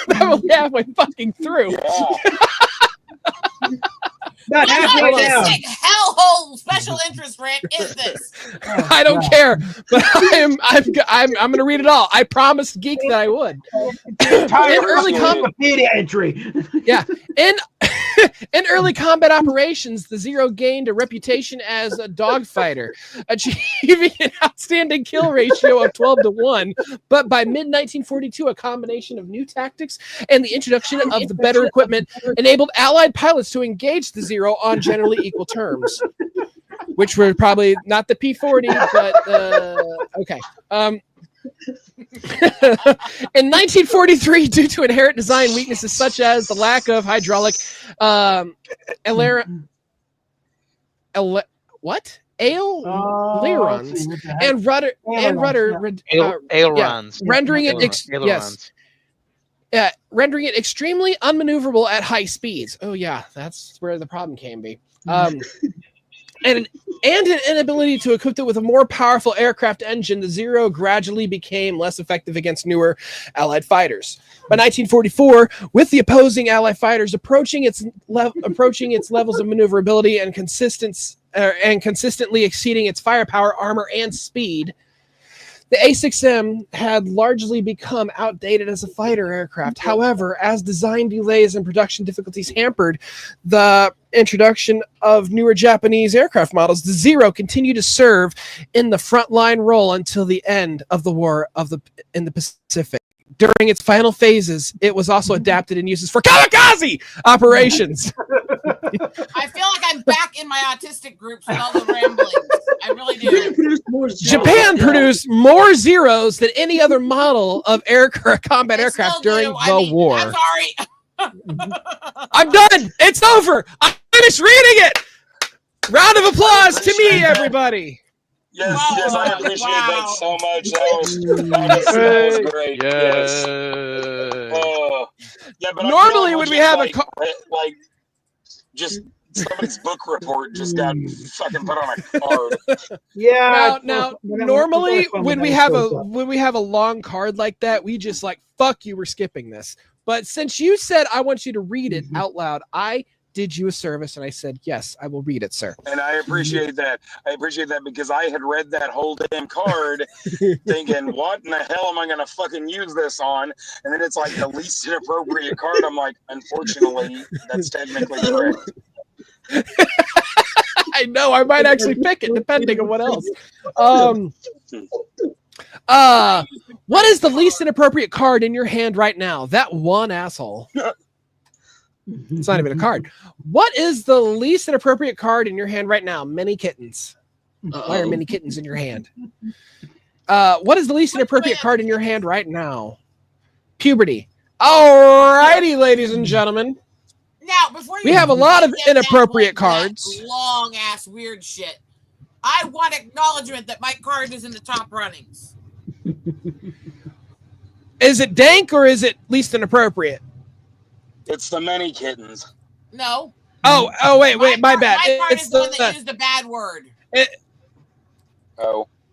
Speaker 10: I'm only halfway fucking through.
Speaker 1: Not halfway
Speaker 3: What
Speaker 1: down.
Speaker 3: sick hellhole special interest grant is this?
Speaker 10: I don't care, but I'm going to read it all. I promised Geek that I would.
Speaker 1: Entire
Speaker 10: In early
Speaker 1: Wikipedia entry.
Speaker 10: Yeah, in early combat operations, the Zero gained a reputation as a dogfighter, achieving an outstanding kill ratio of 12-1. But by mid-1942, a combination of new tactics and the introduction of the better equipment enabled Allied pilots to engage the Zero on generally equal terms, which were probably not the P-40, but okay. In 1943, due to inherent design weaknesses such as the lack of hydraulic ailerons and rudder
Speaker 11: ailerons,
Speaker 10: rendering it extremely unmaneuverable at high speeds. Oh yeah, that's where the problem can be. And an inability to equip it with a more powerful aircraft engine, the Zero gradually became less effective against newer Allied fighters. By 1944, with the opposing Allied fighters approaching its levels of maneuverability and consistently exceeding its firepower, armor, and speed, the A6M had largely become outdated as a fighter aircraft. However, as design delays and production difficulties hampered the introduction of newer Japanese aircraft models, the Zero continued to serve in the frontline role until the end of the war in the Pacific. During its final phases, it was also adapted and uses for kamikaze operations.
Speaker 3: I feel like I'm back in my autistic groups with all the ramblings. I really do.
Speaker 10: Japan produced more Zeros than any other model of combat aircraft during the war.
Speaker 3: I'm sorry.
Speaker 10: I'm done. It's over. I finished reading it. Round of applause to me, everybody.
Speaker 13: Yes, yes, I appreciate that so much. That was great. Yes. Yeah, but
Speaker 10: normally when we have
Speaker 13: like just somebody's book report just got fucking put on a card.
Speaker 1: Yeah.
Speaker 10: Now, normally when we have a long card like that, we just like, fuck you, we're skipping this. But since you said I want you to read it out loud, I did you a service, and I said, yes, I will read it, sir.
Speaker 13: And I appreciate that. I appreciate that because I had read that whole damn card thinking, what in the hell am I going to fucking use this on? And then it's like the least inappropriate card. I'm like, unfortunately, that's technically correct.
Speaker 10: I know. I might actually pick it depending on what else. What is the least inappropriate card in your hand right now? That one asshole. It's not even a card. What is the least inappropriate card in your hand right now? Many kittens. Why are many kittens in your hand? What is the least inappropriate card in your hand right now? Puberty. Alrighty, ladies and gentlemen.
Speaker 3: Now, before
Speaker 10: we have a lot of inappropriate cards.
Speaker 3: Long ass weird shit. I want acknowledgement that my card is in the top runnings.
Speaker 10: Is it dank or is it least inappropriate?
Speaker 13: It's the many kittens.
Speaker 3: No.
Speaker 10: Oh, wait, my bad.
Speaker 3: My card is the one that used the bad word.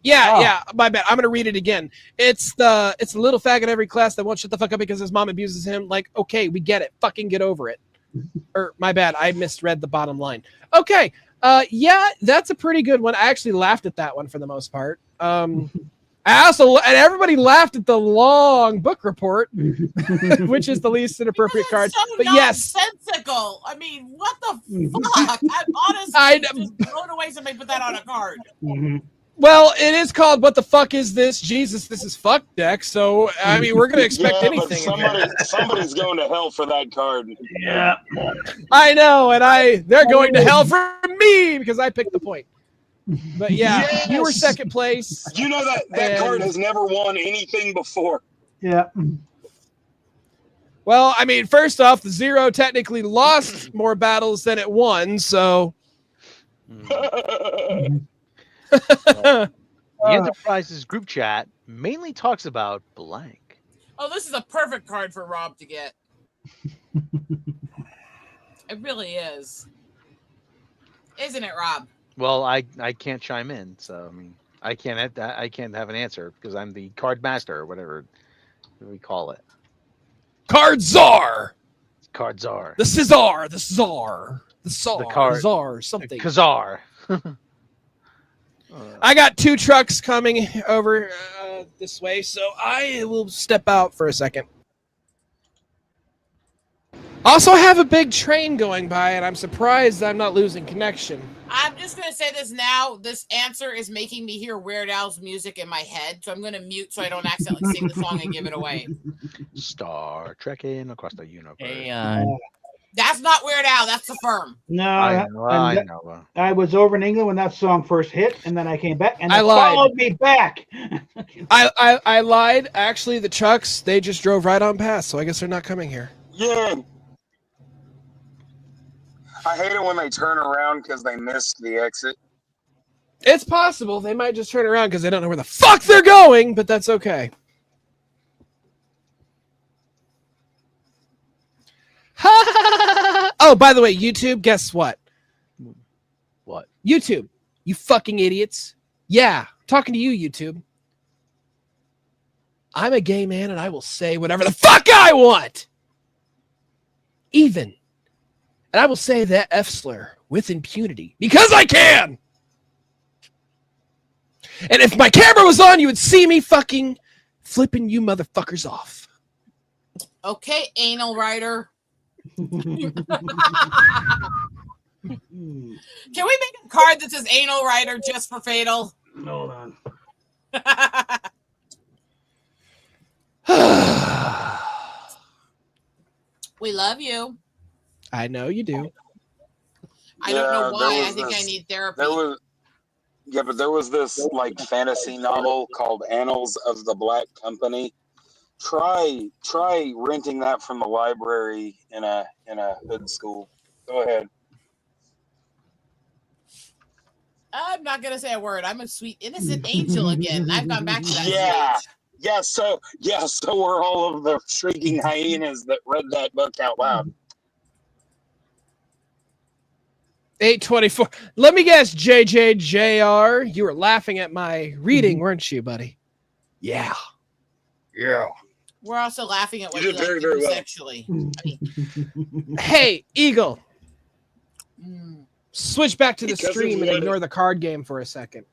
Speaker 10: Yeah, my bad. I'm gonna read it again. It's the little fag in every class that won't shut the fuck up because his mom abuses him. Like, okay, we get it. Fucking get over it. Or my bad, I misread the bottom line. Okay. Yeah, that's a pretty good one. I actually laughed at that one for the most part. I also, and everybody laughed at the long book report, which is the least inappropriate card.
Speaker 3: So
Speaker 10: But yes,
Speaker 3: nonsensical. I mean, what the fuck? I'm honestly just blown away somebody put that on a card.
Speaker 10: well, it is called "What the fuck is this?" Jesus, this is fuck deck. So I mean, we're gonna expect
Speaker 13: Yeah, but
Speaker 10: anything.
Speaker 13: somebody's going to hell for that card.
Speaker 1: Yeah.
Speaker 10: I know, and they're going to hell for me because I picked the point. But yeah, you were
Speaker 13: Yes!
Speaker 10: second place.
Speaker 13: You know that
Speaker 10: And-
Speaker 13: card has never won anything before.
Speaker 1: Yeah.
Speaker 10: Well, I mean, first off, the Zero technically lost more battles than it won, so.
Speaker 11: The Enterprises group chat mainly talks about blank.
Speaker 3: Oh, this is a perfect card for Rob to get. It really is. Isn't it, Rob?
Speaker 11: Well, I can't chime in, so I mean I can't have an answer because I'm the card master or whatever we call it.
Speaker 10: Card Czar!
Speaker 11: Card czar.
Speaker 10: The Czar, the Czar, the Czar,
Speaker 11: The card-
Speaker 10: Czar, something.
Speaker 11: Kazar.
Speaker 10: I got 2 trucks coming over this way, so I will step out for a second. Also, I have a big train going by, and I'm surprised I'm not losing connection.
Speaker 3: I'm just going to say this now. This answer is making me hear Weird Al's music in my head, so I'm going to mute so I don't accidentally sing the song and give it away.
Speaker 11: Star Trekking across the universe.
Speaker 3: That's not Weird Al. That's the firm.
Speaker 1: No,
Speaker 11: I know. I
Speaker 1: and
Speaker 11: know.
Speaker 1: I was over in England when that song first hit, and then I came back, and
Speaker 10: I
Speaker 1: it
Speaker 10: lied.
Speaker 1: followed me back.
Speaker 10: I lied. Actually, the trucks, they just drove right on past, so I guess they're not coming here.
Speaker 13: Yeah. I hate it when they turn around because they missed the exit.
Speaker 10: It's possible. They might just turn around because they don't know where the fuck they're going, but that's okay. Oh, by the way, YouTube, guess what?
Speaker 11: What?
Speaker 10: YouTube, you fucking idiots. Yeah, talking to you, YouTube. I'm a gay man and I will say whatever the fuck I want. Even. And I will say that F slur with impunity because I can. And if my camera was on, you would see me fucking flipping you motherfuckers off.
Speaker 3: Okay, anal writer. Can we make a card that says anal writer just for Fatal?
Speaker 1: Hold on.
Speaker 3: We love you.
Speaker 10: I know you do.
Speaker 3: I don't know
Speaker 13: Yeah,
Speaker 3: why.
Speaker 13: there
Speaker 3: I
Speaker 13: was
Speaker 3: think I
Speaker 13: this-
Speaker 3: need therapy.
Speaker 13: But there was this like fantasy novel called Annals of the Black Company. Try renting that from the library in a hood school. Go ahead.
Speaker 3: I'm not gonna say a word. I'm a sweet innocent angel again. I've gone back to that
Speaker 13: Yeah.
Speaker 3: stage.
Speaker 13: So were all of the shrieking hyenas that read that book out loud.
Speaker 10: 824. Let me guess, JJJR. You were laughing at my reading, weren't you, buddy? Yeah. Yeah.
Speaker 3: We're also laughing at what
Speaker 13: You
Speaker 3: you
Speaker 13: did
Speaker 3: like
Speaker 13: very,
Speaker 3: to
Speaker 13: very
Speaker 3: do
Speaker 13: well.
Speaker 3: sexually.
Speaker 10: Hey, Eagle.
Speaker 3: Mm.
Speaker 10: Switch back to the
Speaker 13: Because of
Speaker 10: stream and
Speaker 13: what-
Speaker 10: ignore the card game for a second.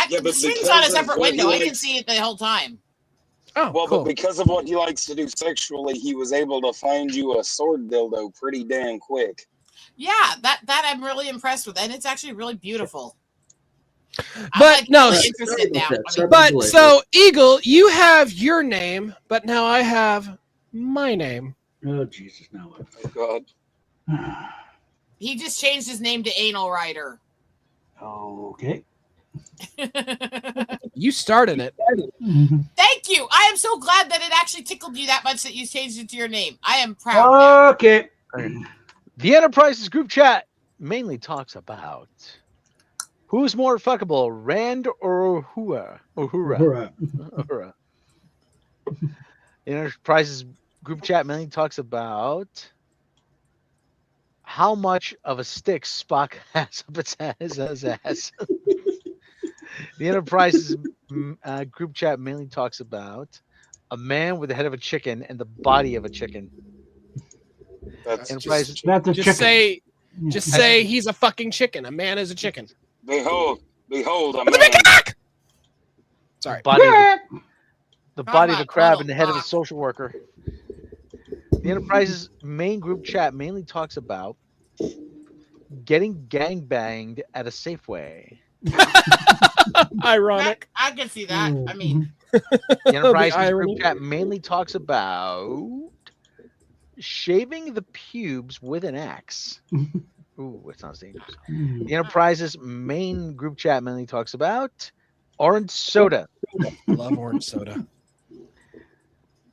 Speaker 13: Yeah,
Speaker 3: The
Speaker 13: but
Speaker 3: stream's
Speaker 13: because
Speaker 3: on a
Speaker 13: of
Speaker 3: separate
Speaker 13: what
Speaker 3: window.
Speaker 13: he
Speaker 3: I can
Speaker 13: likes-
Speaker 3: see it the whole time.
Speaker 10: Oh,
Speaker 13: Well,
Speaker 10: cool.
Speaker 13: but because of what he likes to do sexually, he was able to find you a sword dildo pretty damn quick.
Speaker 3: Yeah, that I'm really impressed with, and it's actually really beautiful.
Speaker 10: But no,
Speaker 3: really interested now. I mean,
Speaker 10: but so Eagle, you have your name, but now I have my name.
Speaker 1: Oh Jesus! Now what?
Speaker 13: Oh God.
Speaker 3: he just changed his name to Anal Rider.
Speaker 1: Okay.
Speaker 10: You started it.
Speaker 3: Thank you. I am so glad that it actually tickled you that much that you changed it to your name. I am proud.
Speaker 1: Okay.
Speaker 11: The Enterprises group chat mainly talks about who's more fuckable, Rand or Uhura.
Speaker 1: Uhura.
Speaker 11: Uhura. The Enterprises group chat mainly talks about how much of a stick Spock has up his ass. The Enterprises group chat mainly talks about a man with the head of a chicken and the body of a chicken.
Speaker 13: That's
Speaker 11: Enterprise-
Speaker 13: just,
Speaker 1: That's a
Speaker 10: Just
Speaker 1: chicken.
Speaker 10: say Just say he's a fucking chicken. A man is a chicken.
Speaker 13: Behold, a
Speaker 10: But the big
Speaker 13: man.
Speaker 10: cock! Sorry.
Speaker 11: The body of a crab and the head of a social worker. The Enterprise's main group chat mainly talks about getting gangbanged at a Safeway.
Speaker 10: Ironic.
Speaker 3: I can see that. I mean,
Speaker 11: The Enterprise's
Speaker 10: The
Speaker 11: group
Speaker 10: irony.
Speaker 11: chat mainly talks about shaving the pubes with an axe. Ooh, it sounds dangerous. The Enterprise's main group chat mainly talks about orange soda.
Speaker 10: Love orange soda.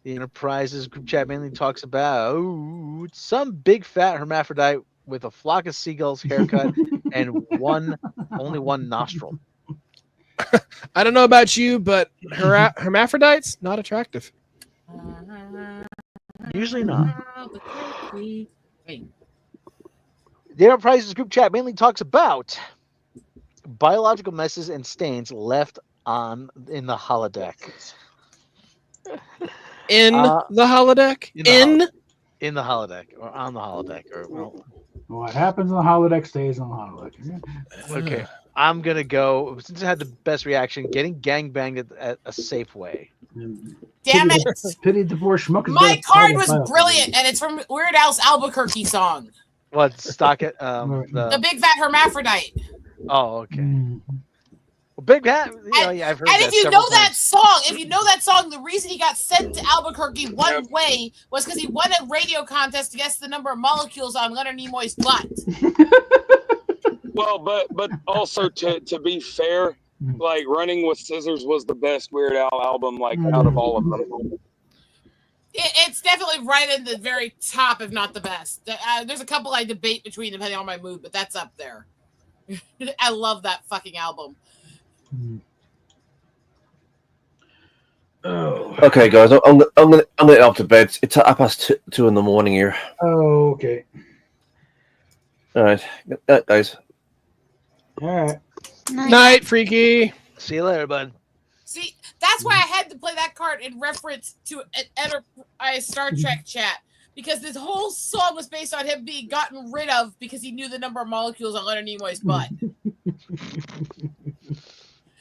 Speaker 11: The Enterprise's group chat mainly talks about some big fat hermaphrodite with a flock of seagulls haircut and only one nostril.
Speaker 10: I don't know about you, but hermaphrodites not attractive.
Speaker 11: Usually not.
Speaker 3: Wait.
Speaker 11: The Enterprise's group chat mainly talks about biological messes and stains left in the holodeck.
Speaker 10: In the holodeck?
Speaker 11: In the holodeck or on the holodeck or
Speaker 1: What happens in the holodeck stays in the holodeck.
Speaker 11: okay. I'm gonna go since it had the best reaction. Getting gangbanged at a Safeway.
Speaker 3: Damn it!
Speaker 1: Pity the poor schmuck.
Speaker 3: My card was brilliant, and it's from Weird Al's Albuquerque song.
Speaker 11: What stock it?
Speaker 3: The Big Fat Hermaphrodite.
Speaker 11: Oh, okay. Well, Big Hat. Yeah, I've heard
Speaker 3: And
Speaker 11: that
Speaker 3: if you
Speaker 11: several
Speaker 3: know that song, the reason he got sent to Albuquerque one way was because he won a radio contest to guess the number of molecules on Leonard Nimoy's butt.
Speaker 13: Well, but also to be fair, like Running with Scissors was the best Weird Al album, like out of all of them.
Speaker 3: It's definitely right in the very top, if not the best. There's a couple I debate between depending on my mood, but that's up there. I love that fucking album.
Speaker 1: Oh.
Speaker 2: Okay, guys, I'm gonna get off to bed. It's 2:30 in the morning here.
Speaker 1: Oh, okay.
Speaker 2: All right, good, guys.
Speaker 1: All right.
Speaker 10: Night, freaky.
Speaker 11: See you later, bud.
Speaker 3: See, that's why I had to play that card in reference to an Enterprise Star Trek chat. Because this whole song was based on him being gotten rid of because he knew the number of molecules on Leonard Nimoy's butt.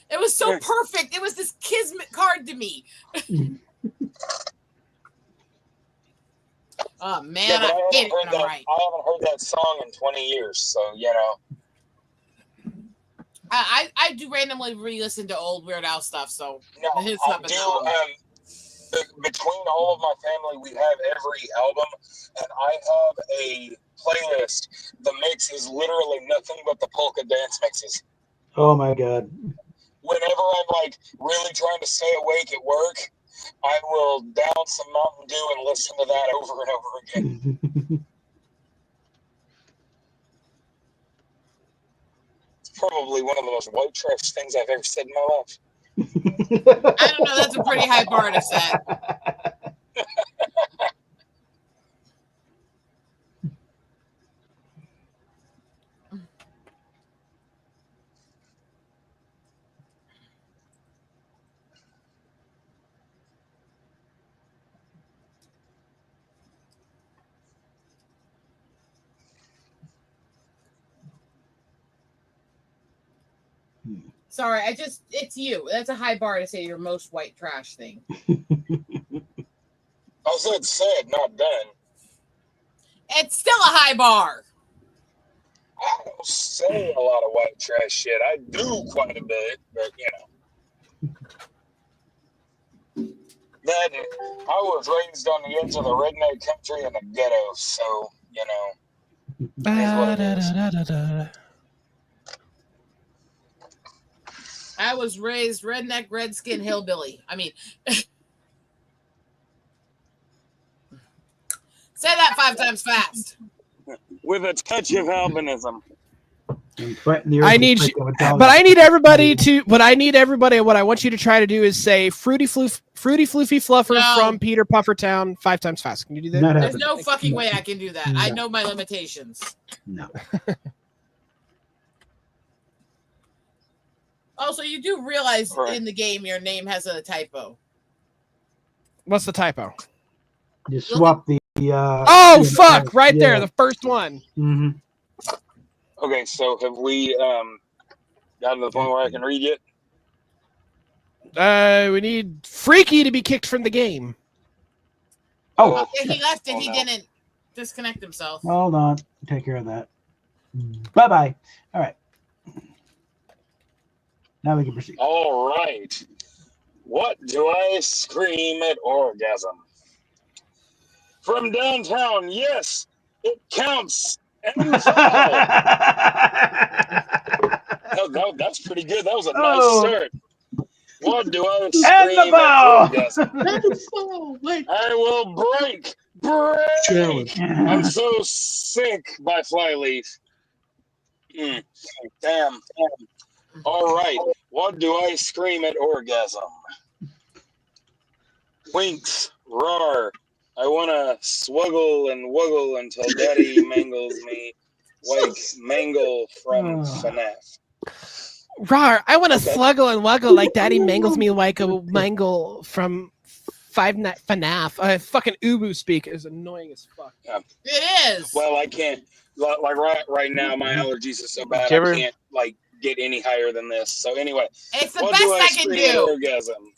Speaker 3: It was so perfect. It was this kismet card to me. Oh man,
Speaker 13: Yeah, but
Speaker 3: I hate it when I'm right.
Speaker 13: I haven't heard that song in 20 years, so you know.
Speaker 3: I do randomly re-listen to old Weird Al stuff, so
Speaker 13: No,
Speaker 3: it's
Speaker 13: I
Speaker 3: not been
Speaker 13: do.
Speaker 3: that long.
Speaker 13: Between all of my family, we have every album, and I have a playlist. The mix is literally nothing but the polka dance mixes.
Speaker 1: Oh my god.
Speaker 13: Whenever I'm like really trying to stay awake at work, I will down some Mountain Dew and listen to that over and over again. It's probably one of the most white trash things I've ever said in my life.
Speaker 3: I don't know. That's a pretty high bar to set. Sorry, it's you. That's a high bar to say your most white trash thing.
Speaker 13: I said, not done.
Speaker 3: It's still a high bar.
Speaker 13: I don't say a lot of white trash shit. I do quite a bit, but you know. Then I was raised on the edge of the redneck country in the ghetto, so you know. It is what it is.
Speaker 3: I was raised redneck, redskin, hillbilly. I mean, say that 5 times fast.
Speaker 13: With a touch of albinism.
Speaker 10: I need everybody to. What I want you to try to do is say Fruity Floofy Fluffer from Peter Puffertown 5 times fast. Can you do that?
Speaker 3: There's no fucking way I can do that. I know my limitations.
Speaker 1: No.
Speaker 3: Also, you do realize in the game your name has a typo.
Speaker 10: What's the typo?
Speaker 1: You swap the.
Speaker 10: Oh fuck! Right there, the first one.
Speaker 1: Mm-hmm.
Speaker 13: Okay, so have we gotten to the point where I can read yet?
Speaker 10: We need Freaky to be kicked from the game.
Speaker 1: Oh,
Speaker 3: Yeah, he left and
Speaker 13: Oh,
Speaker 3: he
Speaker 13: no.
Speaker 3: didn't disconnect himself.
Speaker 1: hold on. Take care of that. Bye-bye. All right. Now we can proceed.
Speaker 13: All right. What do I scream at orgasm? From downtown, yes, it counts. And fall. That's pretty good. That was a nice
Speaker 1: Oh.
Speaker 13: start. What do I
Speaker 1: And the
Speaker 13: scream at
Speaker 1: ball.
Speaker 13: orgasm? I will break.
Speaker 7: Challenge.
Speaker 13: I'm so sick by Flyleaf. Damn. All right. What do I scream at orgasm? Winks. Roar. I want to swuggle and wuggle until daddy mangles me like Mangle from FNAF.
Speaker 10: Rawr, I want to
Speaker 13: Okay.
Speaker 10: sluggle and wuggle like Daddy mangles me like a mangle from Five Nights FNAF. Fucking Ubu speak is annoying as fuck.
Speaker 3: It is.
Speaker 13: Well, I can't. Like right now, my allergies are so bad.
Speaker 11: Did you ever-
Speaker 13: I can't like get any higher than this. So anyway,
Speaker 3: It's the
Speaker 13: what
Speaker 3: best
Speaker 13: do
Speaker 3: I can
Speaker 13: scream at
Speaker 3: do.
Speaker 13: Orgasm.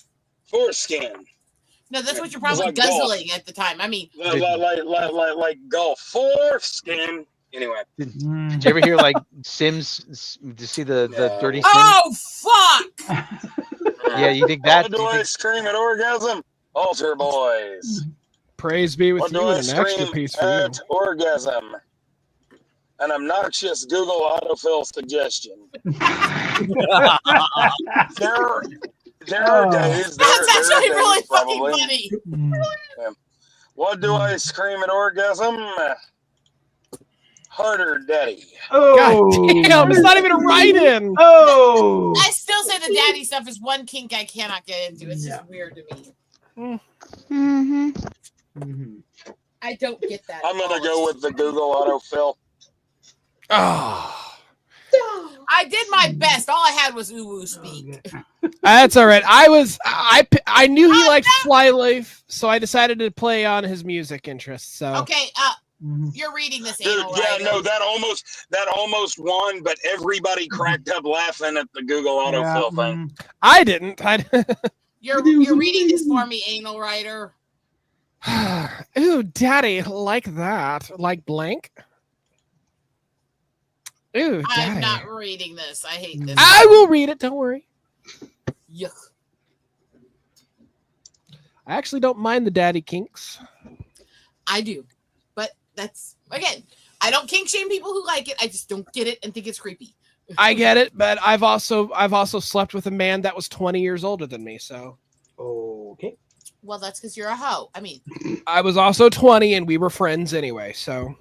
Speaker 13: Foreskin.
Speaker 3: No, that's what you're
Speaker 13: It's
Speaker 3: probably
Speaker 13: like golf.
Speaker 3: guzzling at the time. I mean,
Speaker 13: Like golf. Foreskin. Anyway.
Speaker 11: Did you ever hear like Sims? Did you see the Dirty Sims?
Speaker 3: oh fuck!
Speaker 11: Yeah, you think that?
Speaker 13: What do I scream at orgasm? Altar boys.
Speaker 10: Praise be with
Speaker 13: What
Speaker 10: you
Speaker 13: do I
Speaker 10: and an extra
Speaker 13: scream
Speaker 10: piece for you.
Speaker 13: at orgasm? An obnoxious Google autofill suggestion. There are days.
Speaker 3: That's
Speaker 13: there are
Speaker 3: actually
Speaker 13: days
Speaker 3: really fucking
Speaker 13: probably.
Speaker 3: funny.
Speaker 13: Yeah. What do I scream at orgasm? Harder, daddy.
Speaker 1: Oh.
Speaker 10: God damn, it's not even a write-in.
Speaker 1: Oh.
Speaker 3: I still say the daddy stuff is one kink I cannot get into. It's just weird to me.
Speaker 6: Mm-hmm.
Speaker 3: I don't get that.
Speaker 13: I'm gonna go with the Google autofill.
Speaker 10: Oh,
Speaker 3: I did my best. All I had was uwu speak.
Speaker 10: that's all right. I knew he liked Flyleaf, so I decided to play on his music interests. So
Speaker 3: Okay, you're reading this.
Speaker 13: Dude,
Speaker 3: anal,
Speaker 13: yeah,
Speaker 3: right?
Speaker 13: no, that almost won, but everybody cracked up laughing at the Google autofill thing.
Speaker 10: I didn't.
Speaker 3: You're reading this for me, anal writer.
Speaker 10: Ooh, daddy, like that, like blank. Ooh,
Speaker 3: I'm
Speaker 10: daddy.
Speaker 3: not reading this. I hate this.
Speaker 10: I will read it. Don't worry.
Speaker 3: Yuck.
Speaker 10: I actually don't mind the daddy kinks.
Speaker 3: I do, but that's again. I don't kink shame people who like it. I just don't get it and think it's creepy.
Speaker 10: I get it, but I've also slept with a man that was 20 years older than me. So
Speaker 1: okay.
Speaker 3: Well, that's because you're a hoe. I mean,
Speaker 10: I was also 20, and we were friends anyway. So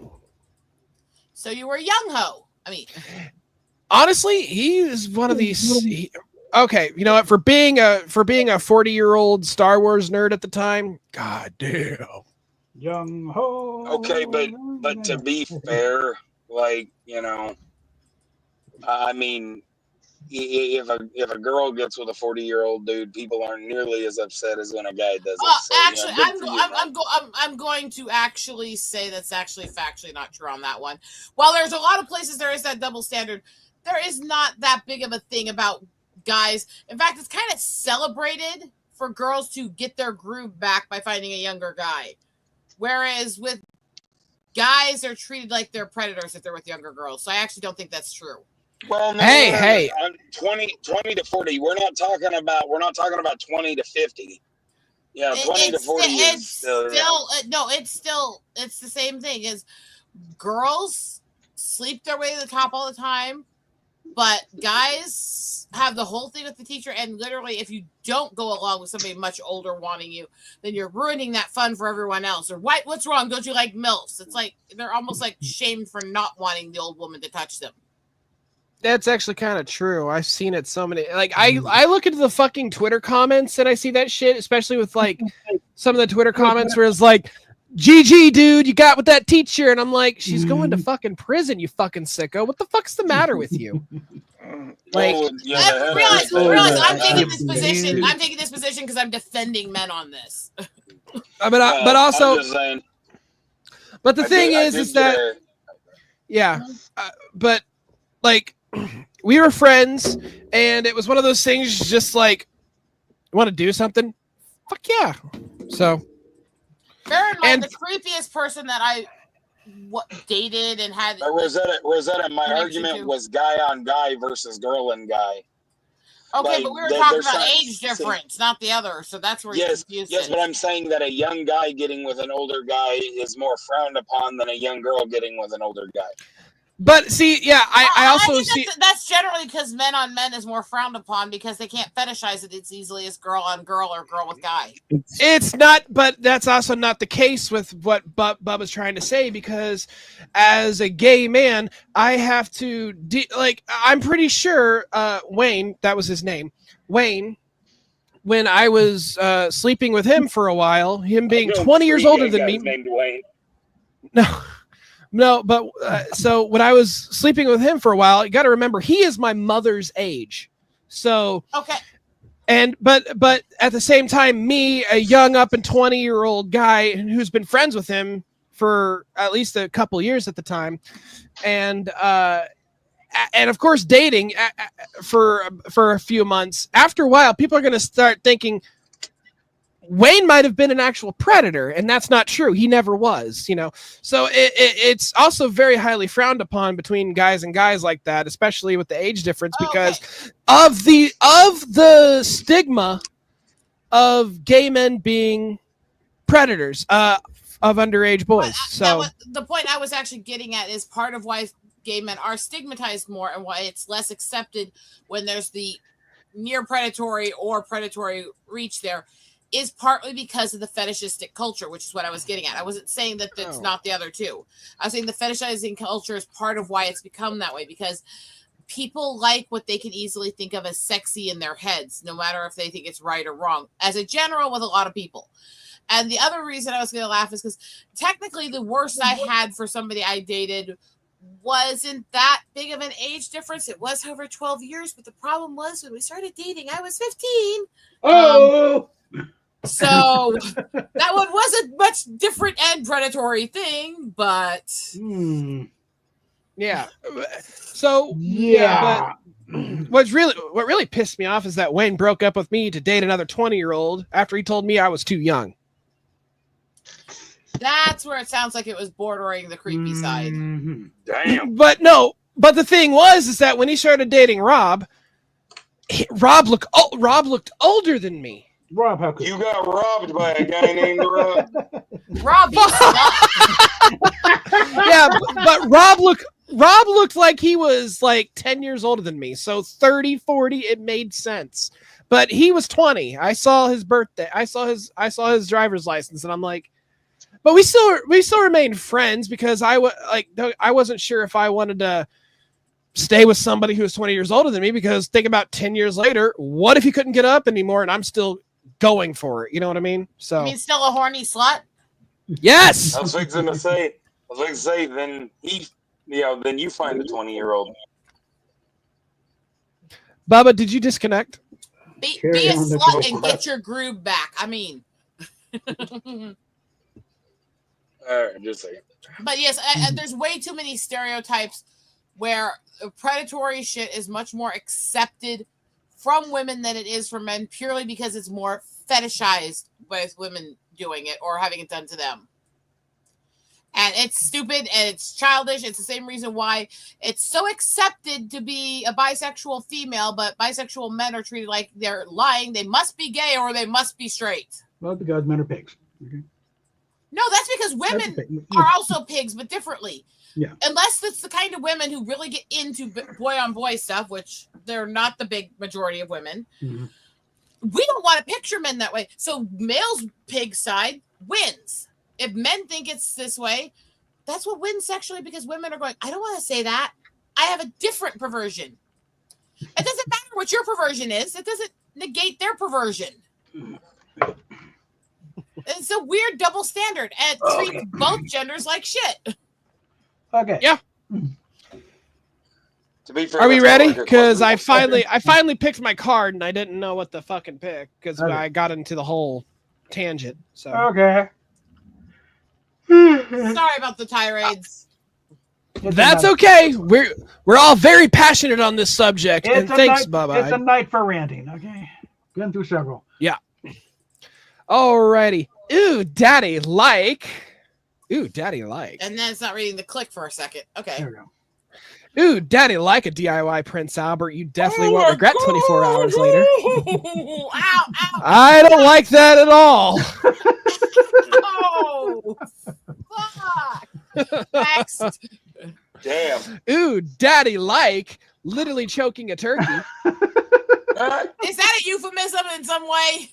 Speaker 3: you were a young hoe. I mean,
Speaker 10: honestly, he is one of these. Okay, you know what? For being a 40-year-old Star Wars nerd at the time, god damn.
Speaker 1: Young ho.
Speaker 13: Okay, but to be fair, like, you know, I mean, if a girl gets with a 40-year-old dude, people aren't nearly as upset as when a guy does it. So,
Speaker 3: actually,
Speaker 13: you know, good for you, man.
Speaker 3: I'm going to actually say that's actually factually not true on that one. While there's a lot of places there is that double standard, there is not that big of a thing about guys. In fact, it's kind of celebrated for girls to get their groove back by finding a younger guy. Whereas with guys, they're treated like they're predators if they're with younger girls. So I actually don't think that's true.
Speaker 13: Well, no,
Speaker 10: Hey.
Speaker 13: 20 to 40. We're not talking about 20 to 50. Yeah, 20 to 40 is still it's the same thing as girls sleep their way to the top all the time, but guys have the whole thing with the teacher, and literally if you don't go along with somebody much older wanting you, then you're ruining that fun for everyone else. Or what's wrong? Don't you like MILFs? It's like they're almost like shamed for not wanting the old woman to touch them.
Speaker 10: That's actually kind of true. I've seen it so many. Like I look into the fucking Twitter comments and I see that shit, especially with like some of the Twitter comments where it's like, "GG, dude, you got with that teacher," and I'm like, "She's going to fucking prison, you fucking sicko. What the fuck's the matter with you?" Like,
Speaker 3: realize I'm taking this position. I'm taking this position because I'm defending men on this.
Speaker 10: but also,
Speaker 13: I'm just saying,
Speaker 10: but the thing
Speaker 13: I
Speaker 10: is
Speaker 13: did
Speaker 10: that
Speaker 13: get
Speaker 10: yeah, but like we were friends, and it was one of those things. Just like, you want to do something? Fuck yeah! So,
Speaker 3: bear in mind, the creepiest person that I dated and had.
Speaker 13: Rosetta, my
Speaker 3: connection
Speaker 13: argument
Speaker 3: to.
Speaker 13: was guy on guy versus girl and guy.
Speaker 3: Okay,
Speaker 13: Like,
Speaker 3: but we were
Speaker 13: they're
Speaker 3: talking about
Speaker 13: trying-
Speaker 3: age difference, not the other. So that's where you
Speaker 13: Yes,
Speaker 3: confused
Speaker 13: yes,
Speaker 3: it.
Speaker 13: but I'm saying that a young guy getting with an older guy is more frowned upon than a young girl getting with an older guy.
Speaker 10: but see, yeah, I also
Speaker 3: think
Speaker 10: see.
Speaker 3: that's generally because men on men is more frowned upon because they can't fetishize it as easily as girl on girl or girl with guy.
Speaker 10: It's not, but that's also not the case with what Bubba's trying to say, because as a gay man, I have to I'm pretty sure Wayne, that was his name, Wayne, when I was sleeping with him for a while, him being 20 years older than me.
Speaker 13: Named Wayne.
Speaker 10: No, but so when I was sleeping with him for a while, you got to remember he is my mother's age. So
Speaker 3: okay.
Speaker 10: And but at the same time, me, a young up and 20-year-old guy who's been friends with him for at least a couple years at the time, and of course dating for a few months. After a while, people are going to start thinking Wayne might have been an actual predator, and that's not true. He never was, you know. So it's also very highly frowned upon between guys and guys like that, especially with the age difference, because of the stigma of gay men being predators of underage boys. So
Speaker 3: the point I was actually getting at is part of why gay men are stigmatized more and why it's less accepted when there's the near predatory or predatory reach there. Is partly because of the fetishistic culture, which is what I was getting at. I wasn't saying that it's not the other two. I was saying the fetishizing culture is part of why it's become that way, because people like what they can easily think of as sexy in their heads, no matter if they think it's right or wrong, as a general with a lot of people. And the other reason I was going to laugh is because technically the worst I had for somebody I dated wasn't that big of an age difference. It was over 12 years, but the problem was when we started dating, I was 15. So that one was a much different and predatory thing, but
Speaker 10: yeah. So
Speaker 1: yeah.
Speaker 10: But what really pissed me off is that Wayne broke up with me to date another 20-year-old after he told me I was too young.
Speaker 3: That's where it sounds like it was bordering the creepy side.
Speaker 13: Damn.
Speaker 10: But the thing is that when he started dating Rob, Rob looked older than me.
Speaker 1: Rob, how could
Speaker 13: you got robbed by a guy named Rob?
Speaker 3: Rob,
Speaker 10: yeah, but Rob looked like he was like 10 years older than me. So 30, 40, it made sense. But he was 20. I saw his birthday. I saw his driver's license, and I'm like, but we still remained friends because I wasn't sure if I wanted to stay with somebody who was 20 years older than me, because think about 10 years later, what if he couldn't get up anymore and I'm still going for it? You know what I mean? So
Speaker 3: I mean, still a horny slut?
Speaker 10: Yes.
Speaker 13: I was fixing to say, then then you find a 20-year-old.
Speaker 10: Bubba, did you disconnect?
Speaker 3: Be a slut and get your groove back. I mean.
Speaker 13: All right, just saying.
Speaker 3: But yes, there's way too many stereotypes where predatory shit is much more accepted from women than it is from men, purely because it's more fetishized with women doing it or having it done to them. And it's stupid and it's childish. It's the same reason why it's so accepted to be a bisexual female, but bisexual men are treated like they're lying. They must be gay or they must be straight.
Speaker 1: Well, because men are pigs. Okay.
Speaker 3: No, that's because women are also pigs, but differently.
Speaker 1: Yeah.
Speaker 3: Unless it's the kind of women who really get into boy on boy stuff, which they're not the big majority of women.
Speaker 1: Mm-hmm.
Speaker 3: We don't want to picture men that way. So male's pig side wins. If men think it's this way, that's what wins sexually, because women are going, I don't want to say that. I have a different perversion. It doesn't matter what your perversion is. It doesn't negate their perversion. It's a weird double standard and treats both genders like shit.
Speaker 1: Okay.
Speaker 10: Yeah.
Speaker 13: To be fair,
Speaker 10: Are we
Speaker 13: that's
Speaker 10: ready?
Speaker 13: not like a
Speaker 10: Because I
Speaker 13: question.
Speaker 10: finally picked my card and I didn't know what to fucking pick because
Speaker 1: Okay.
Speaker 10: I got into the whole tangent. So
Speaker 1: Okay.
Speaker 3: Sorry about the tirades.
Speaker 10: That's okay. We're all very passionate on this subject. And thanks, Bubba.
Speaker 1: It's a night for ranting. Okay, been through several.
Speaker 10: Yeah. Alrighty. Ooh, daddy like.
Speaker 3: And then it's not reading the click for a second. Okay.
Speaker 1: There we go.
Speaker 10: Ooh, daddy like a DIY Prince Albert. You definitely won't regret 24 hours later.
Speaker 3: Ow, ow.
Speaker 10: I don't like that at all.
Speaker 3: Oh, fuck. Next.
Speaker 13: Damn.
Speaker 10: Ooh, daddy like literally choking a turkey.
Speaker 3: Is that a euphemism in some way?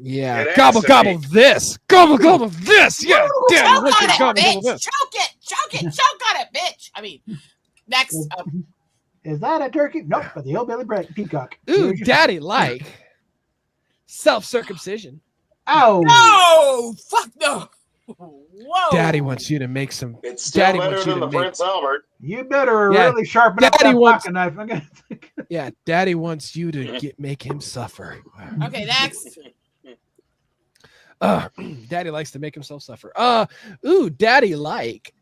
Speaker 10: Yeah.
Speaker 13: It
Speaker 10: Gobble,
Speaker 13: has to
Speaker 10: gobble this. Gobble, gobble this. Yeah. Daddy
Speaker 3: Choke
Speaker 10: like
Speaker 3: on
Speaker 10: a
Speaker 3: it,
Speaker 10: gobble,
Speaker 3: bitch.
Speaker 10: gobble this.
Speaker 3: Choke on it, bitch. I mean, next.
Speaker 1: Is that a turkey? Nope, but the hillbilly peacock.
Speaker 10: Ooh, daddy like self-circumcision.
Speaker 1: Ow.
Speaker 3: No, fuck no. Whoa.
Speaker 10: Daddy wants you to make some.
Speaker 13: It's still
Speaker 10: Daddy
Speaker 13: better
Speaker 10: wants you
Speaker 13: than
Speaker 10: to
Speaker 13: the
Speaker 10: make.
Speaker 13: Prince Albert.
Speaker 1: You better
Speaker 10: Yeah,
Speaker 1: really sharpen up
Speaker 10: Daddy
Speaker 1: that
Speaker 10: wants-
Speaker 1: pocket knife. Okay.
Speaker 10: Yeah, Daddy wants you to make him suffer.
Speaker 3: Okay, next.
Speaker 10: Daddy likes to make himself suffer. Ooh, Daddy like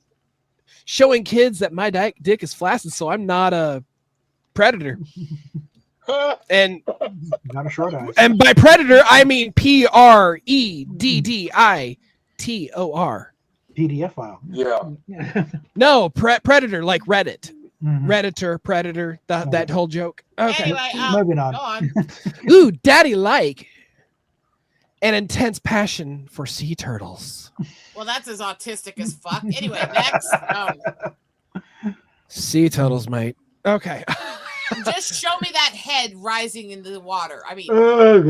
Speaker 10: showing kids that my dick is flaccid, so I'm not a predator. And
Speaker 1: Not a short eye.
Speaker 10: and by predator, I mean PREDDITOR.
Speaker 1: PDF file.
Speaker 13: Yeah.
Speaker 10: No, predator like Reddit.
Speaker 1: Mhm.
Speaker 10: Redditor, predator, that whole joke. Okay.
Speaker 3: Anyway,
Speaker 1: Moving on.
Speaker 3: go on.
Speaker 10: Ooh, Daddy like an intense passion for sea turtles.
Speaker 3: Well, that's as autistic as fuck. Anyway, next.
Speaker 10: Sea turtles, mate. Okay.
Speaker 3: Just show me that head rising into the water. I mean,
Speaker 1: Oh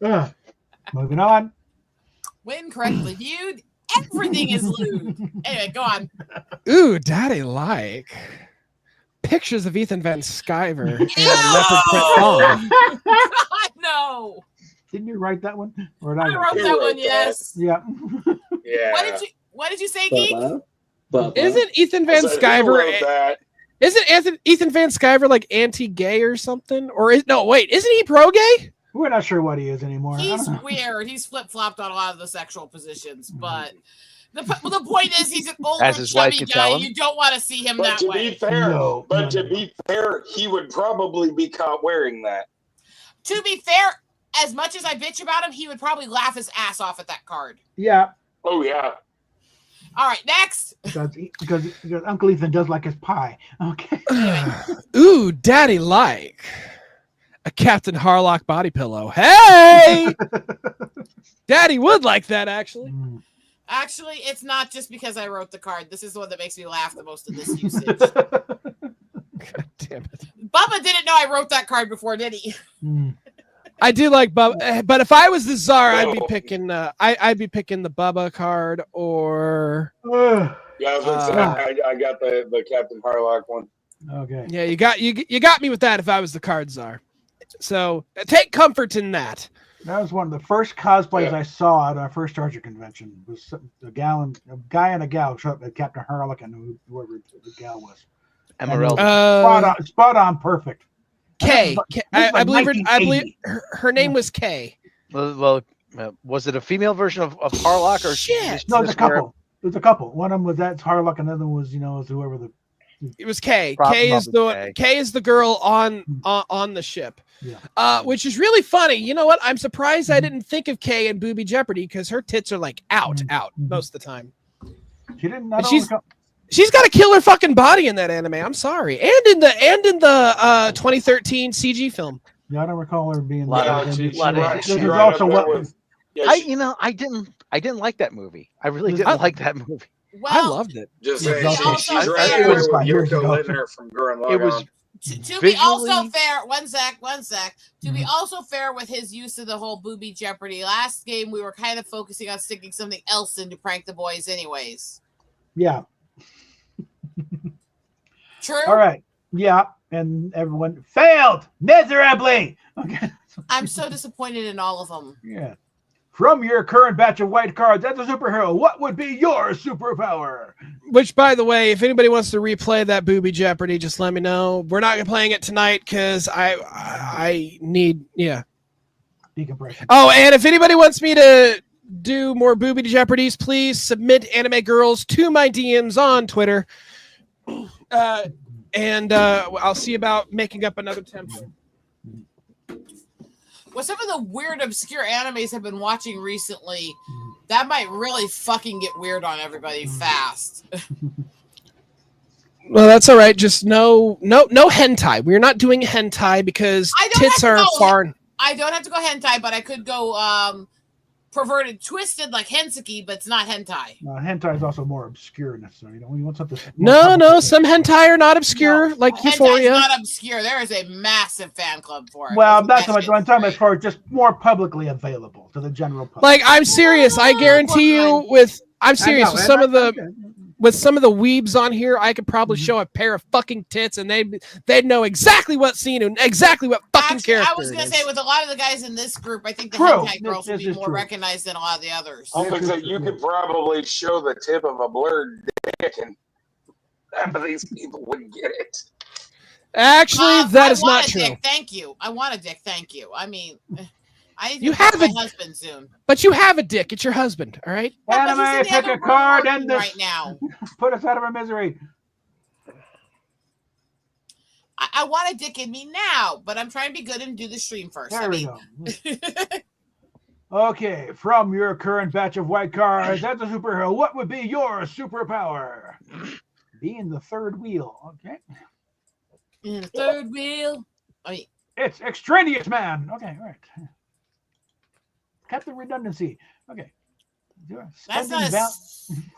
Speaker 1: god. Moving on.
Speaker 3: when correctly viewed, everything is lewd. Anyway, go on.
Speaker 10: Ooh, Daddy like pictures of Ethan Van Sciver in a leopard print thong.
Speaker 3: God, no.
Speaker 1: Didn't you write that one? Or did
Speaker 3: I wrote that one, yes.
Speaker 1: Yeah.
Speaker 13: Yeah.
Speaker 3: What did you say, Geek?
Speaker 10: Isn't Ethan Van
Speaker 13: I said, who
Speaker 10: Sciver?
Speaker 13: wrote that?
Speaker 10: Isn't Ethan Van Sciver like anti-gay or something? Or isn't he pro-gay?
Speaker 1: We're not sure what he is anymore. I
Speaker 3: He's
Speaker 1: don't know.
Speaker 3: weird. He's flip-flopped on a lot of the sexual positions, but the point is he's an older,
Speaker 11: As his wife
Speaker 3: chubby
Speaker 11: could tell
Speaker 3: guy.
Speaker 11: him.
Speaker 3: You don't want to see him
Speaker 13: But
Speaker 3: that
Speaker 13: to
Speaker 3: way.
Speaker 13: be fair,
Speaker 1: No,
Speaker 13: to be fair, he would probably be caught wearing that.
Speaker 3: To be fair, as much as I bitch about him, he would probably laugh his ass off at that card.
Speaker 1: Yeah.
Speaker 13: Oh yeah.
Speaker 3: All right, next.
Speaker 1: Because Uncle Ethan does like his pie. Okay.
Speaker 10: Ooh, Daddy like a Captain Harlock body pillow. Hey, Daddy would like that actually.
Speaker 3: Actually, it's not just because I wrote the card. This is the one that makes me laugh the most of this usage.
Speaker 10: God damn it.
Speaker 3: Bubba didn't know I wrote that card before, did he?
Speaker 10: I do like Bubba, but if I was the czar, I'd be picking. I'd be picking the Bubba card or.
Speaker 13: Yeah, I was gonna say, I got the Captain Harlock one.
Speaker 1: Okay.
Speaker 10: Yeah, you got me with that. If I was the card czar, so take comfort in that.
Speaker 1: That was one of the first cosplays I saw at our first Charger convention. Was a guy and a gal showed up at Captain Harlock and whoever the gal was.
Speaker 11: Emerald.
Speaker 1: Spot on, perfect.
Speaker 10: Kay. I believe
Speaker 1: 1980.
Speaker 10: her name was Kay.
Speaker 11: Well, was it a female version of Harlock or
Speaker 10: Shit?
Speaker 1: No, it's a couple. There's a couple. One of them was that Harlock, and the other one was was whoever the.
Speaker 10: It was Kay.
Speaker 11: Probably
Speaker 10: Kay is the girl on the ship.
Speaker 1: Yeah.
Speaker 10: Which is really funny. You know what? I'm surprised I didn't think of Kay in Booby Jeopardy because her tits are like out most of the time.
Speaker 1: She didn't.
Speaker 10: And she's got a killer fucking body in that anime. I'm sorry, and in the 2013 CG film.
Speaker 1: Yeah, I don't recall her being.
Speaker 11: There's
Speaker 1: also what.
Speaker 11: I didn't like that movie. I really didn't like that movie.
Speaker 3: Well,
Speaker 10: I loved it.
Speaker 13: Just
Speaker 1: Yeah,
Speaker 13: saying,
Speaker 1: it's
Speaker 13: she's
Speaker 1: also
Speaker 13: right
Speaker 1: fair.
Speaker 13: there with
Speaker 1: Years ago.
Speaker 13: Yoko Lindner from Gurren Lagann.
Speaker 11: It was
Speaker 3: To be also
Speaker 11: visually-
Speaker 3: fair, one sec. To be also fair with his use of the whole Booby Jeopardy, last game we were kind of focusing on sticking something else in to prank the boys anyways.
Speaker 1: Yeah.
Speaker 3: True?
Speaker 1: All right. Yeah, and everyone failed miserably. Okay.
Speaker 3: I'm so disappointed in all of them.
Speaker 1: Yeah. From your current batch of white cards as a superhero, what would be your superpower?
Speaker 10: Which, by the way, if anybody wants to replay that Booby Jeopardy, just let me know. We're not playing it tonight because I need
Speaker 1: decompression.
Speaker 10: Oh, and if anybody wants me to do more booby jeopardies, please submit anime girls to my DMs on Twitter. And I'll see about making up another template.
Speaker 3: Well, some of the weird, obscure animes I've been watching recently, that might really fucking get weird on everybody fast.
Speaker 10: Well, that's all right. Just no hentai. We're not doing hentai because tits are far.
Speaker 3: I don't have to go hentai, but I could go perverted, twisted like hensuki, but it's not hentai.
Speaker 1: Hentai is also more obscure necessarily. You know, you want something.
Speaker 10: No. Some hentai are not obscure, like
Speaker 3: Hentai
Speaker 10: Euphoria.
Speaker 3: is not obscure. There is a massive fan club for it.
Speaker 1: Well, that's what I'm talking about as far as just more publicly available to the general public.
Speaker 10: Like, I'm serious. I guarantee you, I'm serious with some of the. With some of the weebs on here, I could probably show a pair of fucking tits, and they'd know exactly what scene and exactly what fucking character.
Speaker 3: I was gonna say, with a lot of the guys in this group, I think the
Speaker 1: True.
Speaker 3: hentai girls
Speaker 1: This
Speaker 3: would be
Speaker 1: is
Speaker 3: more
Speaker 1: true.
Speaker 3: recognized than a lot of the others.
Speaker 13: I think that you could probably show the tip of a blurred dick, and half of these people wouldn't get it.
Speaker 10: Actually, that is
Speaker 3: I want
Speaker 10: not
Speaker 3: a
Speaker 10: true.
Speaker 3: Dick, thank you. I want a dick. Thank you. I mean, I need
Speaker 10: You
Speaker 3: to have
Speaker 10: have
Speaker 3: my
Speaker 10: a-
Speaker 3: husband soon.
Speaker 10: But you have a dick. It's your husband, all right?
Speaker 3: Yeah, but he's in
Speaker 1: Anime,
Speaker 3: the
Speaker 1: pick
Speaker 3: other
Speaker 1: a
Speaker 3: room
Speaker 1: card
Speaker 3: working
Speaker 1: and this.
Speaker 3: right now.
Speaker 1: Put us out of our misery.
Speaker 3: I want a dick in me now, but I'm trying to be good and do the stream first.
Speaker 1: There we go. Okay, from your current batch of white cards, as a superhero, what would be your superpower? Being the third wheel. Okay.
Speaker 3: In the third wheel. I mean,
Speaker 1: It's extraneous man. Okay, all right. Cut the redundancy. Okay.
Speaker 3: That's
Speaker 1: Spending,
Speaker 3: not a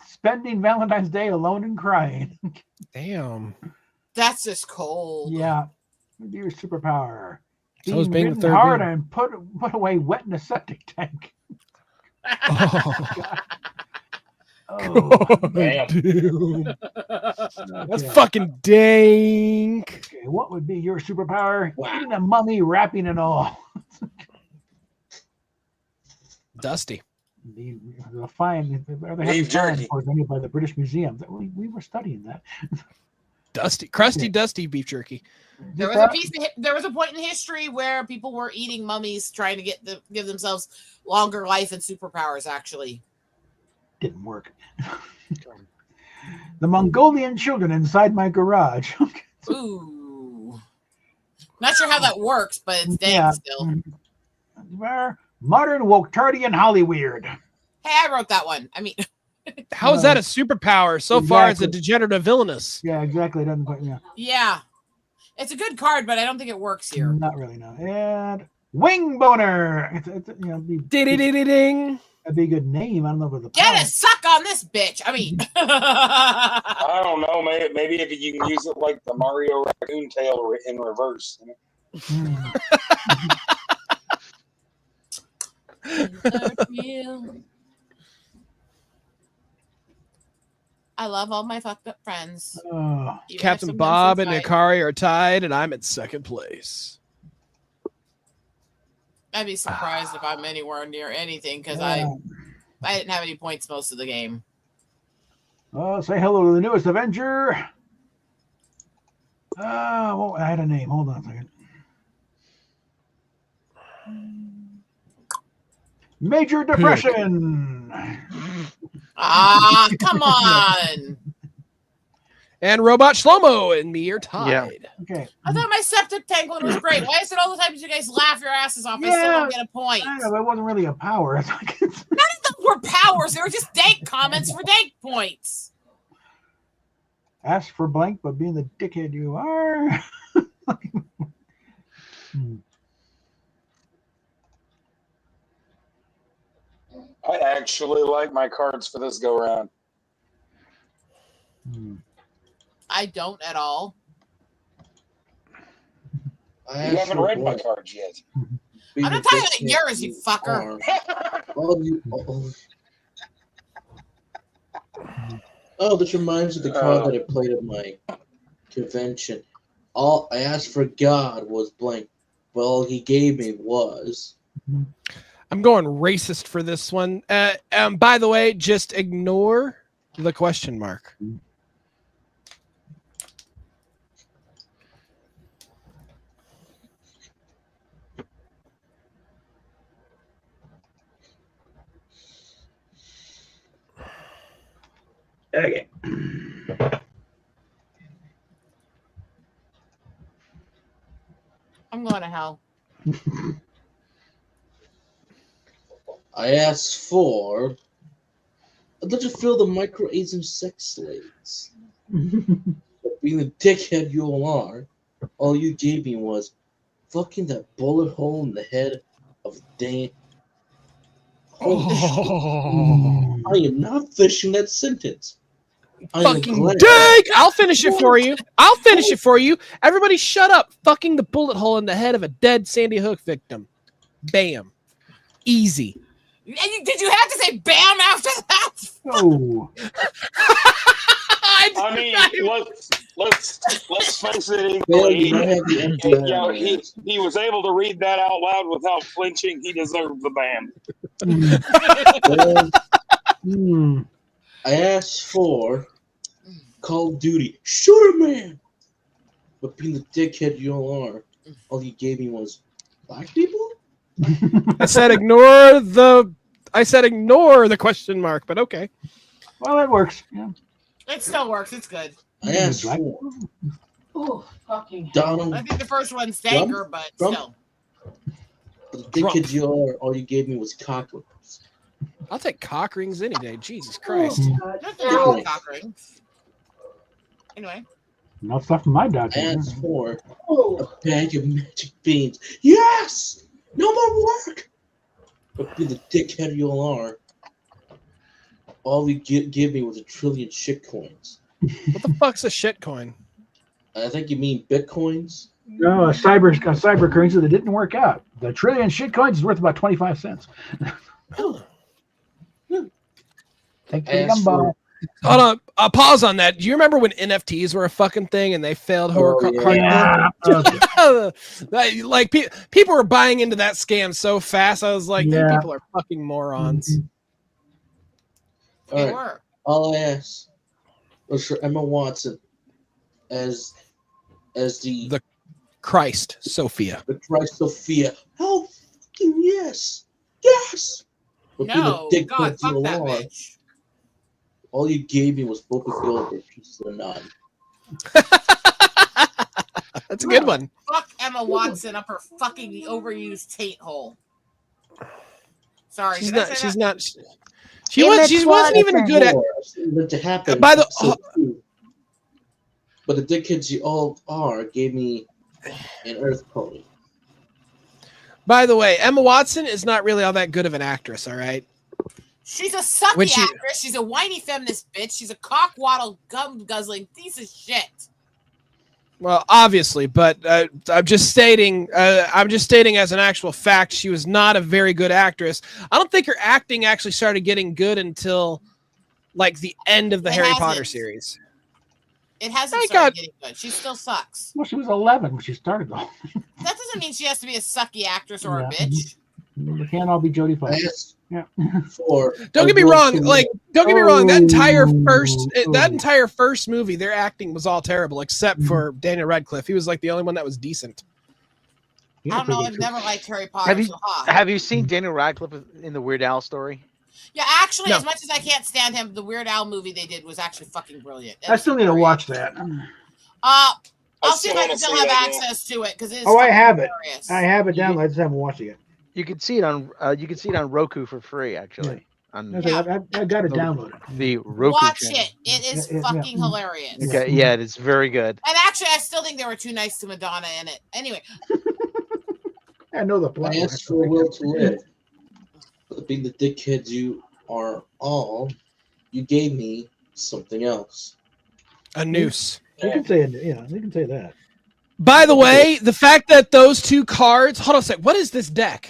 Speaker 1: spending Valentine's Day alone and crying.
Speaker 10: Damn.
Speaker 3: That's just cold.
Speaker 1: Yeah. Would be your superpower.
Speaker 10: So is being the
Speaker 1: ridden
Speaker 10: third
Speaker 1: hard
Speaker 10: wheel.
Speaker 1: and put away wet in a septic tank.
Speaker 10: Oh,
Speaker 13: Damn.
Speaker 10: dude. That's
Speaker 1: Okay.
Speaker 10: fucking dank.
Speaker 1: Okay, what would be your superpower? Eating a mummy, wrapping and all.
Speaker 10: Dusty.
Speaker 1: The fine, they have
Speaker 13: Beef
Speaker 1: a fine
Speaker 13: jerky.
Speaker 1: for it by the British Museum. We were studying that.
Speaker 10: Dusty. Crusty, dusty beef jerky.
Speaker 3: There was a point in history where people were eating mummies, trying to give themselves longer life and superpowers. Actually,
Speaker 1: Didn't work. The Mongolian children inside my garage.
Speaker 3: ooh, not sure how that works, but it's dank
Speaker 1: Yeah.
Speaker 3: still.
Speaker 1: Modern Wotardian Hollyweird.
Speaker 3: Hey, I wrote that one. I mean,
Speaker 10: How is that a superpower? So far, it's a
Speaker 1: Exactly.
Speaker 10: degenerative illness.
Speaker 1: Yeah, exactly. It doesn't quite, yeah.
Speaker 3: yeah, it's a good card, but I don't think it works here.
Speaker 1: Not really, no. And Wing Boner. It's
Speaker 10: Ding.
Speaker 1: that'd be a good name. I don't know about the
Speaker 3: Get
Speaker 1: power.
Speaker 3: a suck on this bitch. I mean,
Speaker 13: I don't know. Maybe if you can use it like the Mario raccoon tail in reverse.
Speaker 3: third wheel. I love all my fucked up friends.
Speaker 1: Oh.
Speaker 3: Even if
Speaker 10: Captain
Speaker 3: sometimes
Speaker 10: Bob
Speaker 3: they
Speaker 10: and
Speaker 3: fight.
Speaker 10: Ikari are tied, and I'm in second place.
Speaker 3: I'd be surprised if I'm anywhere near anything because
Speaker 1: Yeah.
Speaker 3: I didn't have any points most of the game.
Speaker 1: Oh, say hello to the newest Avenger. Well, I had a name. Hold on a second. Major Depression.
Speaker 3: Ah, come on!
Speaker 10: And Robot Shlomo and me are tied.
Speaker 1: Okay.
Speaker 3: I thought my septic tank one was great. Why is it all the time you guys laugh your asses off? I still
Speaker 1: Yeah.
Speaker 3: don't get a point.
Speaker 1: I know, it wasn't really a power. It's like
Speaker 3: None of them were powers. They were just dank comments for dank points.
Speaker 1: ask for blank, but being the dickhead you are.
Speaker 13: I actually like my cards for this go round.
Speaker 3: I don't at all.
Speaker 7: I
Speaker 13: You
Speaker 7: asked
Speaker 13: haven't
Speaker 7: for
Speaker 13: read my
Speaker 7: what?
Speaker 13: cards yet.
Speaker 7: Be
Speaker 3: I'm
Speaker 7: the
Speaker 3: not talking about
Speaker 7: dickhead
Speaker 3: yours, you fucker.
Speaker 7: Oh, this reminds me of the card that I played at my convention. All I asked for God was blank, but all he gave me was.
Speaker 10: I'm going racist for this one. By the way, just ignore the question mark.
Speaker 1: Okay.
Speaker 3: I'm going to hell.
Speaker 7: I asked for. I'd like to feel the micro-Asian sex slaves. Being the dickhead you all you gave me was fucking that bullet hole in the head of Dane. Holy shit. I am not finishing that sentence. I am
Speaker 10: Fucking
Speaker 7: glad.
Speaker 10: dig! I'll finish it for you. I'll finish it for you. Everybody shut up. Fucking the bullet hole in the head of a dead Sandy Hook victim. Bam. Easy.
Speaker 3: And did you have to say bam after that?
Speaker 1: Oh.
Speaker 13: I mean, let's face it. He was able to read that out loud without flinching. He deserved the ban.
Speaker 7: I asked for Call of Duty Shooter Man, but being the dickhead you all you gave me was black people.
Speaker 10: I said ignore the question mark, but okay.
Speaker 1: Well, that works. Yeah.
Speaker 3: It still works. It's good.
Speaker 7: I asked for
Speaker 3: Oh, fucking
Speaker 7: Donald.
Speaker 3: I think the first one's Stanker, but still.
Speaker 7: But the dickhead you all you gave me was cockroaches.
Speaker 10: I'll take cock rings any day. Jesus Christ.
Speaker 3: Nothing wrong with cock rings. Anyway.
Speaker 1: No stuff from my doctor.
Speaker 7: I asked for a bag of magic beans. Yes! No more work! But be the dickhead you all you give me was 1 trillion shit coins.
Speaker 10: What the fuck's a shit coin?
Speaker 7: I think you mean bitcoins.
Speaker 1: No, a cyber currency that didn't work out. The 1 trillion shit coins is worth about 25 cents. Take the gumball.
Speaker 10: Hold on, pause on that. Do you remember when NFTs were a fucking thing and they failed hardcore? Like people were buying into that scam so fast. I was like, you people are fucking morons.
Speaker 7: All right. All I asked was for Emma Watson as the
Speaker 10: Christ Sophia.
Speaker 7: The Christ Sophia. Oh, fucking yes, yes. But
Speaker 3: No, God, fuck that bitch.
Speaker 7: All you gave me was Booker Goldberg. She's a nun.
Speaker 10: That's a good one.
Speaker 3: Fuck Emma Watson up her fucking overused taint hole. Sorry,
Speaker 10: She's
Speaker 3: did I
Speaker 10: not.
Speaker 3: say
Speaker 10: She's
Speaker 3: that?
Speaker 10: not. She wasn't even a good at.
Speaker 7: To happen.
Speaker 10: By the
Speaker 7: but the dickheads you all are gave me an Earth pony.
Speaker 10: By the way, Emma Watson is not really all that good of an actress. All right.
Speaker 3: She's a sucky actress. She's a whiny feminist bitch. She's a cock-waddle, gum-guzzling piece of shit.
Speaker 10: Well, obviously, but I'm just stating. I'm just stating as an actual fact. She was not a very good actress. I don't think her acting actually started getting good until like the end of the Harry Potter series.
Speaker 3: It hasn't started getting good. She still sucks.
Speaker 1: Well, she was 11 when she started, though.
Speaker 3: That doesn't mean she has to be a sucky actress or a bitch.
Speaker 1: We can't all be Jodie Foster. Yeah.
Speaker 10: Don't get me wrong. Like, don't get me wrong. That entire first movie, their acting was all terrible, except for Daniel Radcliffe. He was like the only one that was decent.
Speaker 3: I don't know. I've never liked Harry Potter.
Speaker 11: Have you seen Daniel Radcliffe in the Weird Al story?
Speaker 3: Yeah, actually, as much as I can't stand him, the Weird Al movie they did was actually fucking brilliant.
Speaker 1: I still need to watch that.
Speaker 3: I'll see if I can still have access to it because it is.
Speaker 1: Oh, I have it.
Speaker 3: hilarious.
Speaker 1: I have it downloaded. I just haven't watched it yet.
Speaker 11: You can see it on Roku for free, actually.
Speaker 1: I got it downloaded.
Speaker 11: The Roku
Speaker 3: Watch
Speaker 11: channel.
Speaker 3: it. It is fucking hilarious.
Speaker 11: Okay, yeah, it's very good.
Speaker 3: And actually, I still think they were too nice to Madonna in it. Anyway.
Speaker 1: I know the plot.
Speaker 7: I asked for a will to live. But being the dickheads you are all, you gave me something else.
Speaker 10: A noose.
Speaker 1: You can say it. Yeah, you can say that.
Speaker 10: By the way, the fact that those two cards. Hold on a sec. What is this deck?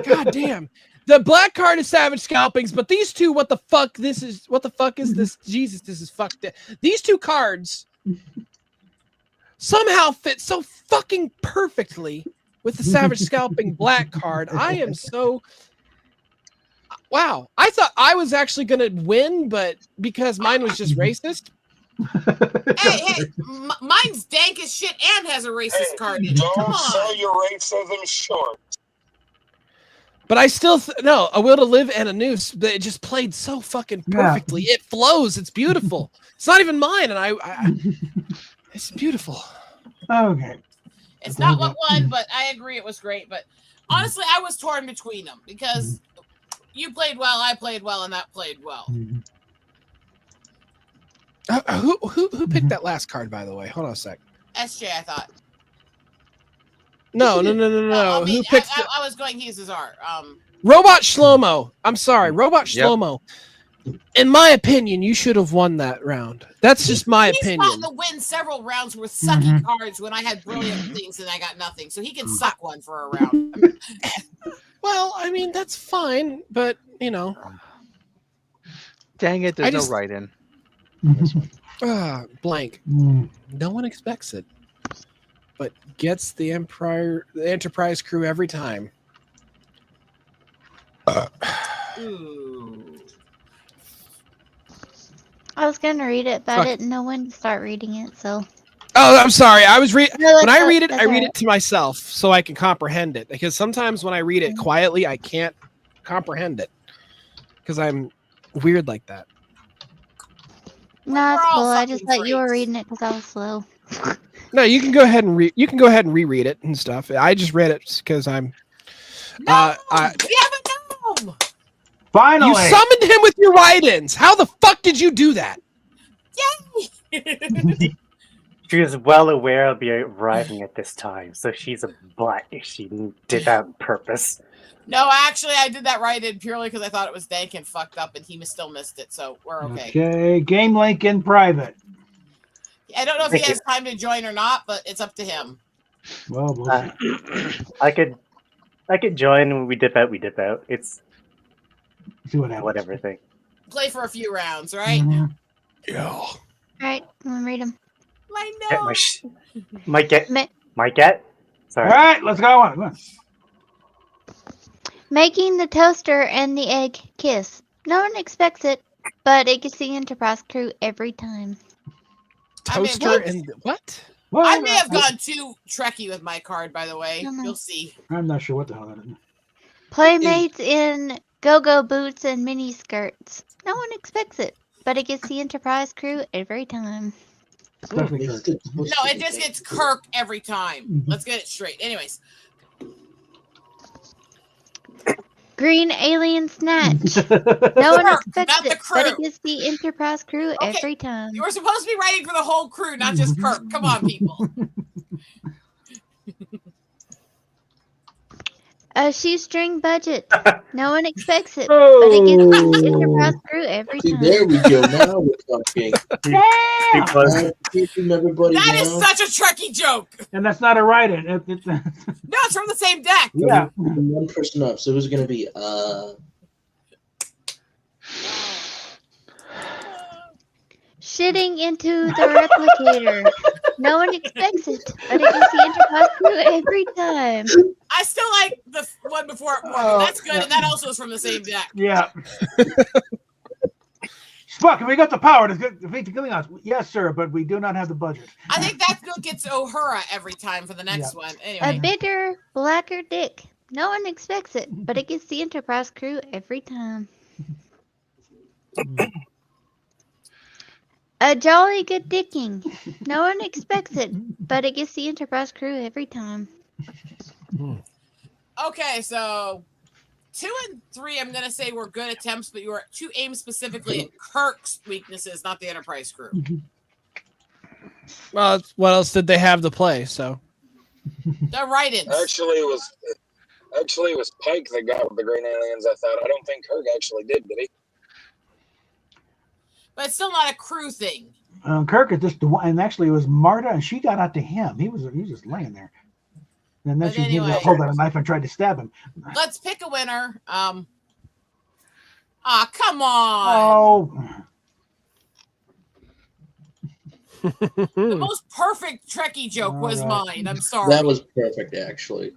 Speaker 10: God damn. The black card is Savage Scalpings, but these two, what the fuck is this? Jesus, this is fucked. These two cards somehow fit so fucking perfectly with the Savage Scalping black card. I am so... Wow. I thought I was actually going to win, but because mine was just racist.
Speaker 3: Hey, mine's dank as shit and has a racist card in it. Come
Speaker 13: Don't
Speaker 3: on.
Speaker 13: sell your racism short.
Speaker 10: But I still no, A Will to Live and a Noose. But it just played so fucking
Speaker 1: Yeah.
Speaker 10: perfectly. It flows. It's beautiful. It's not even mine, and I it's beautiful.
Speaker 1: Okay.
Speaker 3: It's not what won, but I agree it was great. But honestly, I was torn between them because you played well, I played well, and that played well.
Speaker 10: Who picked that last card, by the way? Hold on a sec.
Speaker 3: SJ, I thought.
Speaker 10: No.
Speaker 3: I mean,
Speaker 10: Who picked
Speaker 3: I was going He's his art.
Speaker 10: Robot Shlomo? I'm sorry, Robot
Speaker 11: Yep.
Speaker 10: Shlomo. In my opinion, you should have won that round. That's just my
Speaker 3: He's
Speaker 10: opinion.
Speaker 3: gotten to win several rounds with sucky cards when I had brilliant things and I got nothing. So he can suck one for a round.
Speaker 10: Well, I mean, that's fine, but you know.
Speaker 11: Dang it, there's
Speaker 10: I just-
Speaker 11: no write-in.
Speaker 10: Blank. No one expects it, but gets the Enterprise crew every time.
Speaker 3: Ooh.
Speaker 6: I was gonna read it, but
Speaker 10: Fuck.
Speaker 6: I didn't know when to start reading it. So
Speaker 10: Oh, I'm sorry. I was reading
Speaker 6: No,
Speaker 10: when
Speaker 6: that's
Speaker 10: I read it.
Speaker 6: that's
Speaker 10: I read
Speaker 6: alright.
Speaker 10: it to myself so I can comprehend it. Because sometimes when I read it quietly, I can't comprehend it because I'm weird like that.
Speaker 6: no, it's
Speaker 3: all
Speaker 6: cool. I just
Speaker 3: fucking
Speaker 6: thought you were
Speaker 3: freaks.
Speaker 6: reading it because I was slow.
Speaker 10: No, you can go ahead and reread it and stuff. I just read it because I'm.
Speaker 3: No,
Speaker 10: I,
Speaker 3: you haven't known.
Speaker 1: Finally.
Speaker 10: you summoned him with your write-ins. How the fuck did you do that?
Speaker 3: Yay!
Speaker 14: She was well aware of you arriving at this time, so she's a butt if she did that on purpose.
Speaker 3: No, actually, I did that right in purely because I thought it was dank and fucked up, and he still missed it, so we're okay.
Speaker 1: Okay. Game link in private.
Speaker 3: I don't know if he has time to join or not, but it's up to him.
Speaker 1: Well, we'll see.
Speaker 14: I could join when we dip out. We dip out. It's
Speaker 1: See what happens.
Speaker 14: whatever thing.
Speaker 3: Play for a few rounds, right?
Speaker 10: Yeah.
Speaker 6: All right, I'm gonna read them.
Speaker 3: I
Speaker 14: Get
Speaker 3: know.
Speaker 14: might get.
Speaker 1: All
Speaker 14: Sorry.
Speaker 1: right, let's go on. Come on.
Speaker 6: Making the toaster and the egg kiss. No one expects it, but it gets the Enterprise crew every time.
Speaker 10: Toaster
Speaker 3: what?
Speaker 10: and what?
Speaker 1: Well,
Speaker 3: I may have gone too Trekkie with my card, by the way.
Speaker 6: No, no.
Speaker 3: You'll see.
Speaker 1: I'm not sure what the hell that is.
Speaker 6: Playmates in go-go boots and mini skirts. No one expects it, but it gets the Enterprise crew every time.
Speaker 1: Definitely Kirk.
Speaker 3: No, it just gets Kirk every time. Let's get it straight. Anyways,
Speaker 6: Green alien snatch. No one
Speaker 3: Kirk,
Speaker 6: expects
Speaker 3: not the
Speaker 6: it, but it
Speaker 3: crew.
Speaker 6: gets the Enterprise crew
Speaker 3: Okay,
Speaker 6: every time.
Speaker 3: you were supposed to be writing for the whole crew, not just Kirk. Come on, people.
Speaker 6: A shoestring budget. No one expects it, but it gets the Enterprise crew every
Speaker 7: See,
Speaker 6: time.
Speaker 7: there we go. Now we're talking.
Speaker 1: Damn!
Speaker 7: Everybody
Speaker 3: That is
Speaker 7: now.
Speaker 3: such a Trekkie joke.
Speaker 1: And that's not a write-in.
Speaker 3: No, it's from the same deck.
Speaker 1: Yeah.
Speaker 7: One person up. So who's it gonna be?
Speaker 6: Shitting into the replicator. No one expects it, but it gets the Enterprise crew every time.
Speaker 3: I still like the one before it more. That's good, and that also is from the same deck.
Speaker 1: Yeah. Spock, have we got the power to defeat the Klingons? Yes, sir, but we do not have the budget.
Speaker 3: I think that gets Uhura every time for the next one.
Speaker 6: A
Speaker 3: Anyway,
Speaker 6: bigger, blacker dick. No one expects it, but it gets the Enterprise crew every time. A jolly good dicking. No one expects it, but it gets the Enterprise crew every time.
Speaker 3: okay, so 2 and 3, I'm gonna say were good attempts, but you were too aimed specifically at Kirk's weaknesses, not the Enterprise crew.
Speaker 10: Well, what else did they have to play? So
Speaker 3: The write-ins.
Speaker 13: Actually, it was Pike that got with the Green Aliens. I thought. I don't think Kirk actually did he?
Speaker 3: But it's still not a crew thing.
Speaker 1: Kirk is just the one, and actually it was Marta, and she got out to him. He was just laying there. And then
Speaker 3: But
Speaker 1: she
Speaker 3: anyway.
Speaker 1: pulled out a knife and tried to stab him.
Speaker 3: Let's pick a winner. Come on.
Speaker 1: Oh.
Speaker 3: The most perfect Trekkie joke was
Speaker 1: All right.
Speaker 3: mine. I'm sorry.
Speaker 7: That was perfect, actually.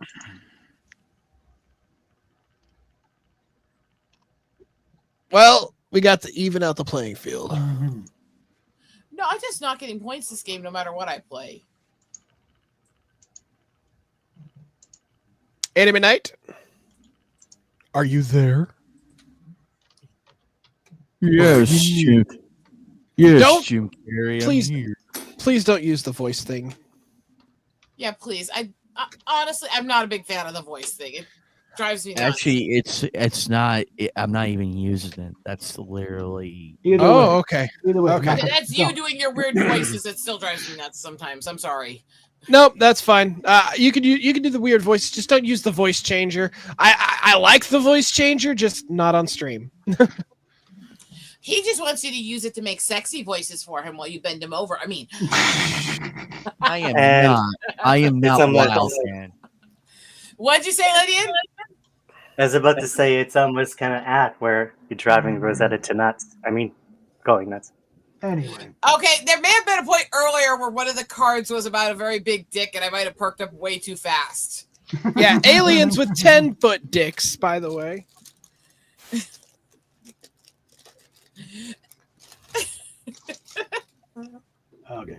Speaker 10: well, we got to even out the playing field.
Speaker 3: No, I'm just not getting points this game no matter what I play.
Speaker 10: Anime night. Are you there?
Speaker 12: Yes, Jim. Yes,
Speaker 10: Don't-
Speaker 12: Jim Carrey. I'm
Speaker 10: Please,
Speaker 12: here.
Speaker 10: please don't use the voice thing.
Speaker 3: Yeah, please. I honestly, I'm not a big fan of the voice thing. It drives me nuts.
Speaker 12: Actually, it's not. I'm not even using it. That's literally.
Speaker 1: Either
Speaker 10: Oh,
Speaker 1: way.
Speaker 10: okay.
Speaker 1: Either way.
Speaker 10: Okay.
Speaker 3: That's you doing your weird voices. It still drives me nuts sometimes. I'm sorry.
Speaker 10: Nope, that's fine. You can do the weird voice. Just don't use the voice changer. I like the voice changer, just not on stream.
Speaker 3: He just wants you to use it to make sexy voices for him while you bend him over. I mean,
Speaker 12: I am
Speaker 14: And
Speaker 12: not. I am
Speaker 14: it's
Speaker 12: not
Speaker 14: almost-
Speaker 12: wild, man.
Speaker 3: what'd you say, Lydian?
Speaker 14: I was about to say it's almost kind of at where you're driving Rosetta to nuts. I mean, going nuts.
Speaker 1: Anyway.
Speaker 3: Okay, there may have been a point earlier where one of the cards was about a very big dick, and I might have perked up way too fast.
Speaker 10: Yeah, aliens with 10-foot dicks, by the way.
Speaker 1: Okay.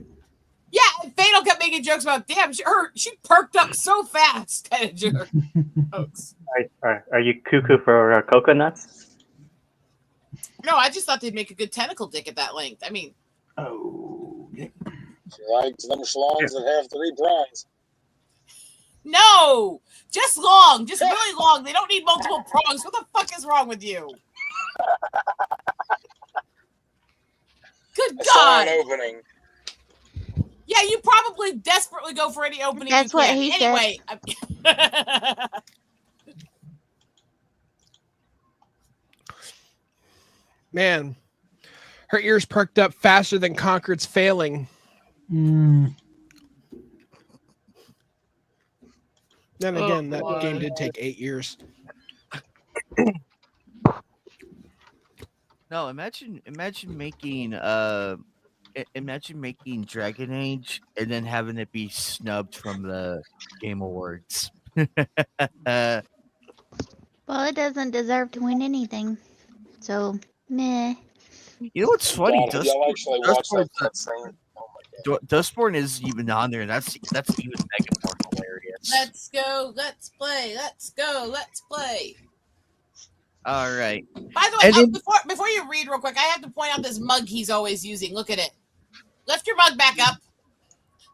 Speaker 3: Yeah, and Fatal kept making jokes about, damn, she perked up so fast. Kind of jokes.
Speaker 14: Are you cuckoo for coconuts?
Speaker 3: No, I just thought they'd make a good tentacle dick at that length. I mean,
Speaker 1: Oh. Yeah.
Speaker 13: She likes them schlongs that have 3 prongs.
Speaker 3: no, just long, just really long. They don't need multiple prongs. What the fuck is wrong with you? Good
Speaker 13: I saw
Speaker 3: God.
Speaker 13: an opening.
Speaker 3: Yeah, you probably desperately go for any opening.
Speaker 6: That's
Speaker 3: you
Speaker 6: what
Speaker 3: can.
Speaker 6: he said.
Speaker 3: Anyway,
Speaker 10: Man, her ears perked up faster than Concord's failing.
Speaker 1: Mm.
Speaker 10: Then
Speaker 3: Oh,
Speaker 10: again, that
Speaker 3: boy.
Speaker 10: game did take 8 years.
Speaker 5: No, imagine making imagine making Dragon Age and then having it be snubbed from the Game Awards.
Speaker 6: Well, it doesn't deserve to win anything. So, meh.
Speaker 5: You know what's funny?
Speaker 13: God, y'all actually watched that cutscene. Oh my God.
Speaker 5: Dustborn isn't even on there, and that's even mega more hilarious.
Speaker 3: let's go, let's play, let's go, let's play.
Speaker 5: All right.
Speaker 3: By the way,
Speaker 5: And then-
Speaker 3: before you read real quick, I have to point out this mug he's always using. Look at it. Lift your mug back up.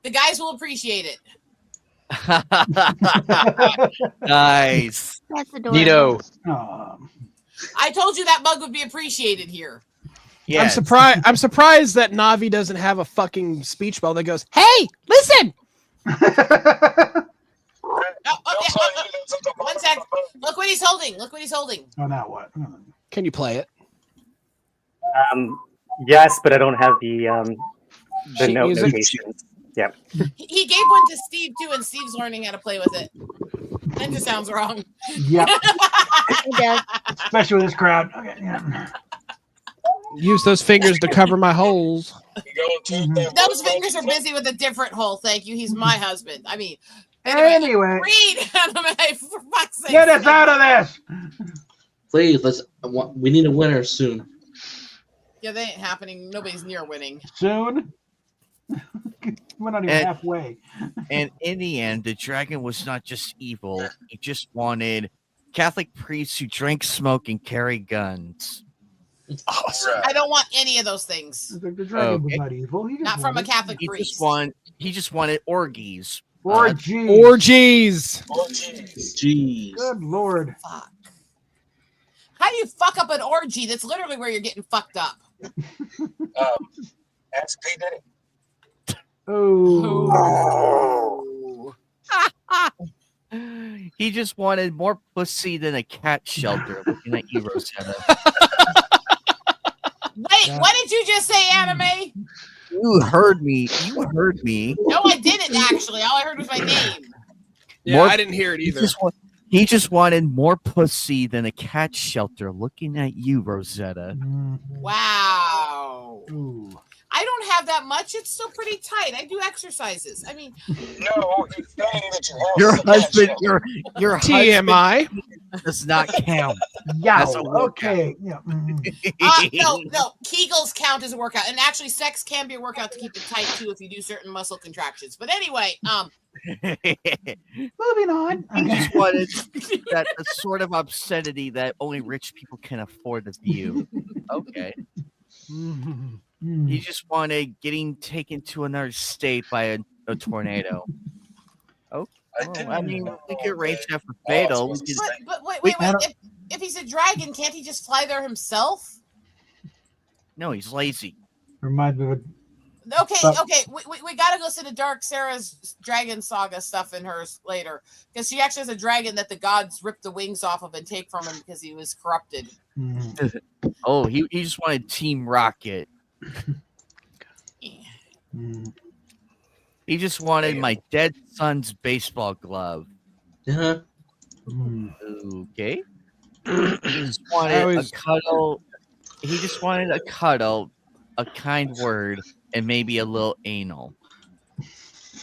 Speaker 3: The guys will appreciate it.
Speaker 5: Nice.
Speaker 6: That's adorable.
Speaker 11: Neato.
Speaker 3: I told you that mug would be appreciated here.
Speaker 10: I'm surprised. I'm surprised that Navi doesn't have a fucking speech bubble that goes, "Hey, listen."
Speaker 3: One sec. Look what he's holding. Look what he's holding.
Speaker 1: Oh, now what?
Speaker 10: Can you play it?
Speaker 14: Yes, but I don't have the
Speaker 10: Sheet
Speaker 14: note
Speaker 10: music?
Speaker 14: notations. Yeah.
Speaker 3: He gave one to Steve too, and Steve's learning how to play with it. That just sounds wrong.
Speaker 1: Yep.
Speaker 6: It does.
Speaker 1: Especially with this crowd. Okay. Yeah.
Speaker 10: Use those fingers to cover my holes.
Speaker 3: Those fingers are busy with a different hole. Thank you. He's my husband. I mean,
Speaker 1: Anyway.
Speaker 3: read anime for fuck's sake.
Speaker 1: Get us out of this.
Speaker 7: Please, we need a winner soon.
Speaker 3: Yeah, they ain't happening. Nobody's near winning.
Speaker 1: Soon. We're not even
Speaker 5: And-
Speaker 1: halfway.
Speaker 5: And in the end, the dragon was not just evil; he just wanted Catholic priests who drank, smoke, and carry guns.
Speaker 3: I don't want any of those things.
Speaker 1: The dragon was
Speaker 5: Okay.
Speaker 1: not evil. He just
Speaker 3: Not from a
Speaker 1: wanted
Speaker 3: Catholic
Speaker 5: He
Speaker 3: priest.
Speaker 5: just wanted orgies.
Speaker 1: orgies.
Speaker 10: Orgies.
Speaker 7: Jeez.
Speaker 1: Good lord.
Speaker 3: Fuck. How do you fuck up an orgy? That's literally where you're getting fucked up.
Speaker 13: Ask P. Diddy.
Speaker 1: Oh.
Speaker 5: He just wanted more pussy than a cat shelter. Looking at you, Rosetta.
Speaker 3: Wait, what did you just say, anime?
Speaker 5: You heard me. You heard me.
Speaker 3: No, I didn't actually. All I heard was my name.
Speaker 10: Yeah,
Speaker 5: More-
Speaker 10: I didn't hear it either.
Speaker 5: He just wanted more pussy than a cat shelter. Looking at you, Rosetta.
Speaker 3: Wow.
Speaker 1: Ooh.
Speaker 3: I don't have that much. It's still pretty tight. I do exercises. I mean,
Speaker 13: No, he's saying that you have
Speaker 5: Your
Speaker 13: some cat
Speaker 5: husband,
Speaker 13: shelter.
Speaker 5: your
Speaker 10: TMI.
Speaker 5: husband does not count.
Speaker 10: That's
Speaker 1: Yow.
Speaker 10: a workout.
Speaker 1: Okay. Yeah. mhm.
Speaker 3: No. Kegels count as a workout, and actually, sex can be a workout to keep it tight too if you do certain muscle contractions. But anyway,
Speaker 1: Moving on.
Speaker 12: He just wanted that sort of obscenity that only rich people can afford to view. Okay. He just wanted getting taken to another state by a tornado. Oh, well, I mean, we could arrange that for Fatal. We could,
Speaker 3: but wait. If he's a dragon, can't he just fly there himself?
Speaker 12: no, he's lazy.
Speaker 1: Reminds me of
Speaker 3: Okay. We gotta go see the Dark Sarah's Dragon Saga stuff in hers later, because she actually has a dragon that the gods ripped the wings off of and take from him because he was corrupted.
Speaker 12: Oh, he just wanted Team Rocket. He just wanted my dead son's baseball glove.
Speaker 7: Uh-huh.
Speaker 12: Okay. He just wanted a cuddle. He just wanted a cuddle, a kind word, and maybe a little anal.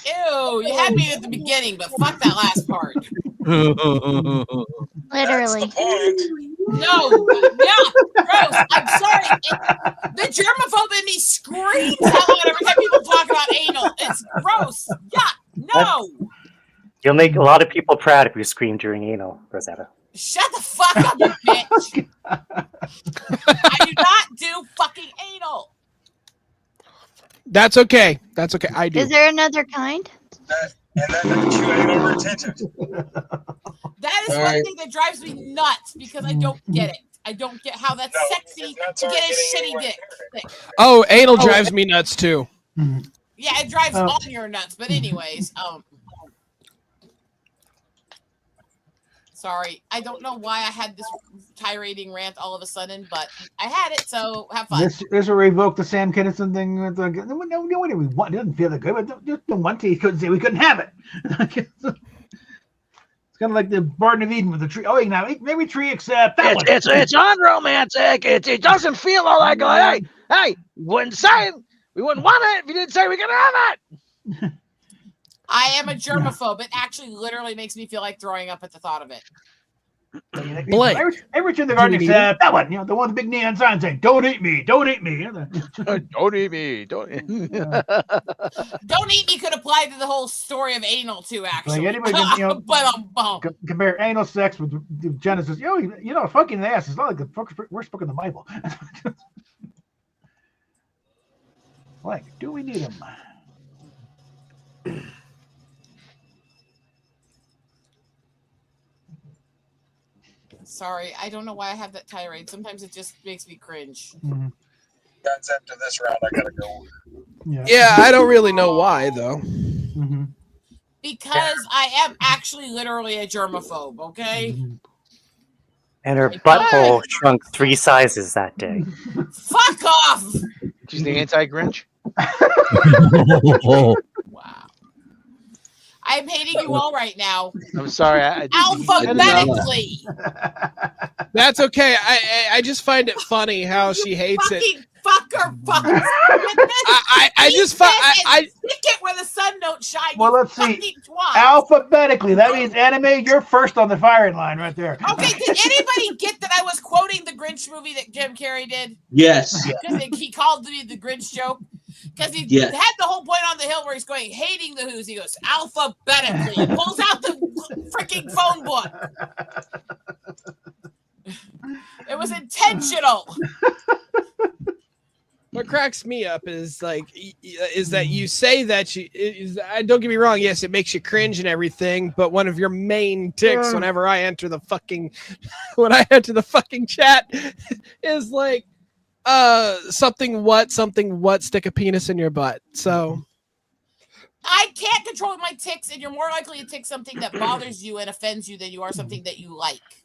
Speaker 3: Ew, you had me at the beginning, but fuck that last part.
Speaker 6: Literally.
Speaker 3: No, yeah, gross. I'm sorry. The germaphobe in me screams out loud every time people talk about anal. It's gross. Yeah, no.
Speaker 14: You'll make a lot of people proud if you scream during anal, Rosetta.
Speaker 3: Shut the fuck up, you bitch. I do not do fucking anal.
Speaker 10: That's okay. That's okay. I do.
Speaker 6: Is there another kind?
Speaker 13: And that makes you anal retentive.
Speaker 3: That is one thing that drives me nuts because I don't get it. I don't get how that's sexy to get a shitty dick.
Speaker 10: Oh, anal drives me nuts too.
Speaker 3: Yeah, it drives all your nuts. But anyways, sorry. I don't know why I had this tirading rant all of a sudden, but I had it, so have fun.
Speaker 1: This will revoke the Sam Kinison thing. No, we want. It doesn't feel that good, but just don't want to. He couldn't say we couldn't have it. It's kind of like the Garden of Eden with the tree. Oh, now maybe tree accept that one.
Speaker 15: It's unromantic. It doesn't feel all that good. Hey, we wouldn't want it if you didn't say we could have it.
Speaker 3: I am a germaphobe. It actually literally makes me feel like throwing up at the thought of it.
Speaker 1: Blake. Every tree in the garden except that one. The one with the big neon sign saying, "Don't eat me, don't eat me."
Speaker 15: Don't eat me. Don't eat me.
Speaker 3: Don't eat me could apply to the whole story of anal too, actually.
Speaker 1: Like anybody can, compare anal sex with Genesis. Fucking the ass is not like the worst book in the Bible. Like, do we need him?
Speaker 3: Sorry, I don't know why I have that tirade. Sometimes it just makes me cringe.
Speaker 13: That's after this round. I gotta go.
Speaker 10: Yeah, I don't really know why though.
Speaker 3: Because I am actually literally a germaphobe, okay?
Speaker 14: And her butthole shrunk 3 sizes that day.
Speaker 3: Fuck off!
Speaker 11: She's the anti-Grinch.
Speaker 3: Wow. I'm hating you all right now.
Speaker 11: I'm sorry.
Speaker 3: Alphabetically.
Speaker 10: That's okay. I just find it funny how she hates it.
Speaker 3: Fucker, fucker.
Speaker 10: I just find
Speaker 3: stick it where the sun don't shine.
Speaker 1: Well, let's see. Alphabetically, that means anime. You're first on the firing line right there.
Speaker 3: Okay, did anybody get that I was quoting the Grinch movie that Jim Carrey did?
Speaker 7: Yes.
Speaker 3: Because he called me the Grinch joke. Because he
Speaker 7: Yes.
Speaker 3: had the whole point on the hill where he's going, hating the Who's. He goes, alphabetically. He pulls out the freaking phone book. It was intentional.
Speaker 10: What cracks me up is that you say that don't get me wrong, yes, it makes you cringe and everything, but one of your main ticks whenever I enter the fucking chat is like something what stick a penis in your butt. So
Speaker 3: I can't control my ticks, and you're more likely to tick something that bothers you and offends you than you are something that you like.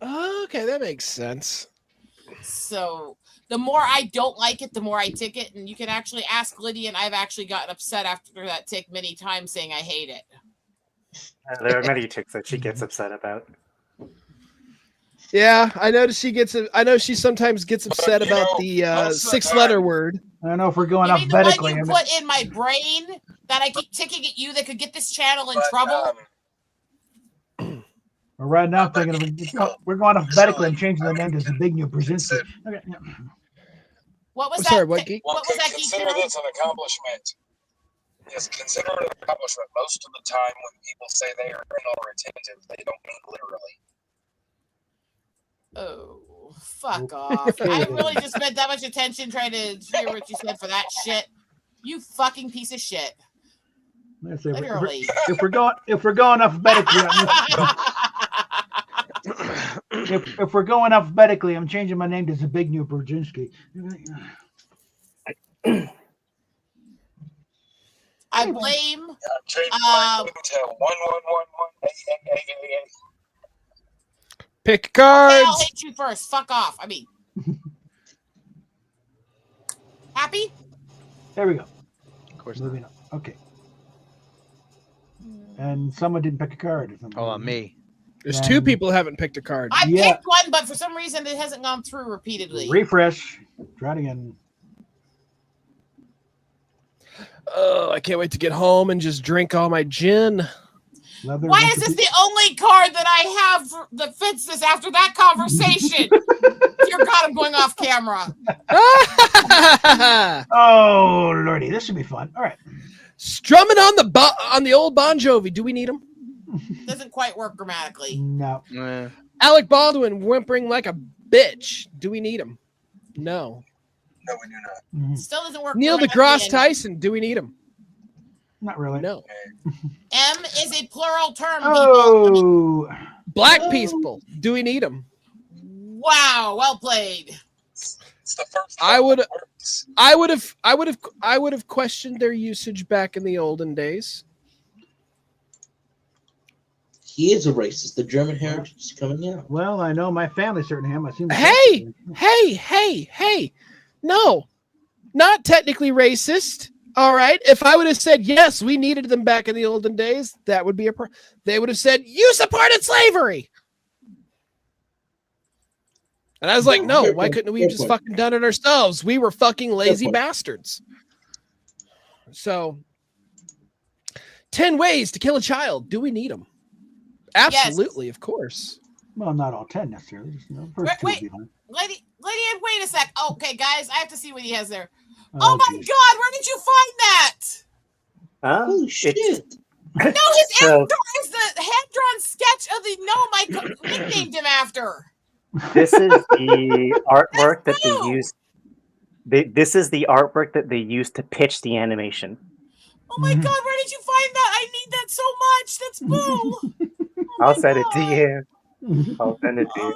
Speaker 10: Okay, that makes sense.
Speaker 3: So the more I don't like it, the more I tick it. And you can actually ask Lydia, and I've actually gotten upset after that tick many times saying I hate it.
Speaker 14: There are many ticks that she gets upset about.
Speaker 10: Yeah, I know she sometimes gets upset about the 6-letter word.
Speaker 1: I don't know if we're going
Speaker 3: The
Speaker 1: alphabetically.
Speaker 3: one you put in my brain that I keep ticking at you that could get this channel in trouble.
Speaker 1: Well, right now, I'm thinking of, we're going alphabetically. I'm changing the name to Zbigniew Brzezinski. Okay. Yeah.
Speaker 3: What was
Speaker 10: I'm
Speaker 3: that?
Speaker 10: sorry, what, Geek?
Speaker 3: What was that, Geek?
Speaker 13: Consider this an accomplishment. Yes, consider it an accomplishment. Most of the time, when people say they are anal retentive, they don't mean literally.
Speaker 3: Oh, fuck off. I really just spent that much attention trying to hear what you said for that shit. You fucking piece of shit.
Speaker 1: Let's see,
Speaker 3: Literally.
Speaker 1: if we're going alphabetically, if we're going alphabetically, I'm changing my name to Zbigniew Brzezinski.
Speaker 3: I blame.
Speaker 13: Change my name to 1111.
Speaker 10: Pick
Speaker 3: Okay,
Speaker 10: cards.
Speaker 3: I'll hit you first. Fuck off. I mean, happy?
Speaker 1: There we go.
Speaker 11: Of course.
Speaker 1: Moving on. Okay. And someone didn't pick a card.
Speaker 11: Oh, me.
Speaker 10: There's two people who haven't picked a card.
Speaker 3: I picked one, but for some reason it hasn't gone through repeatedly.
Speaker 1: Refresh. Try it again.
Speaker 10: Oh, I can't wait to get home and just drink all my gin.
Speaker 3: Why is this the only card that I have that fits this after that conversation? Dear God, I'm going off camera.
Speaker 1: Oh lordy, this should be fun. All right.
Speaker 10: Strumming on the old Bon Jovi. Do we need him?
Speaker 3: Doesn't quite work grammatically.
Speaker 1: No.
Speaker 10: Alec Baldwin whimpering like a bitch. Do we need him? No.
Speaker 13: No, we do not.
Speaker 3: Still doesn't work.
Speaker 10: Neil
Speaker 3: grammatically
Speaker 10: deGrasse
Speaker 3: and
Speaker 10: Tyson. Do we need him?
Speaker 1: Not really.
Speaker 10: No.
Speaker 3: M is a plural term.
Speaker 1: Oh.
Speaker 10: Black people. Do we need him?
Speaker 3: Wow, well played.
Speaker 13: It's the first.
Speaker 10: I would have questioned their usage back in the olden days.
Speaker 7: He is a racist. The German heritage is coming out.
Speaker 1: Well, I know my family certainly have. I seem.
Speaker 10: Hey. No, not technically racist. All right. If I would have said yes, we needed them back in the olden days, that would be they would have said you supported slavery. And I was like, no, why couldn't we have just fucking done it ourselves? We were fucking lazy bastards. So, 10 ways to kill a child. Do we need them? Absolutely, of course.
Speaker 1: Well, not all 10 necessarily. Just, first two would be fine.
Speaker 3: Lady, wait a sec. Okay, guys, I have to see what he has there. Oh my God, where did you find that?
Speaker 14: Oh
Speaker 7: shit!
Speaker 3: No, his avatar is the hand-drawn sketch of the gnome I nicknamed him after.
Speaker 14: This is the artwork that they used. This is the artwork that they used to pitch the animation.
Speaker 3: Oh my God, where did you find that? I need that so much. That's bull.
Speaker 14: I'll send it to you. I'll send it to you.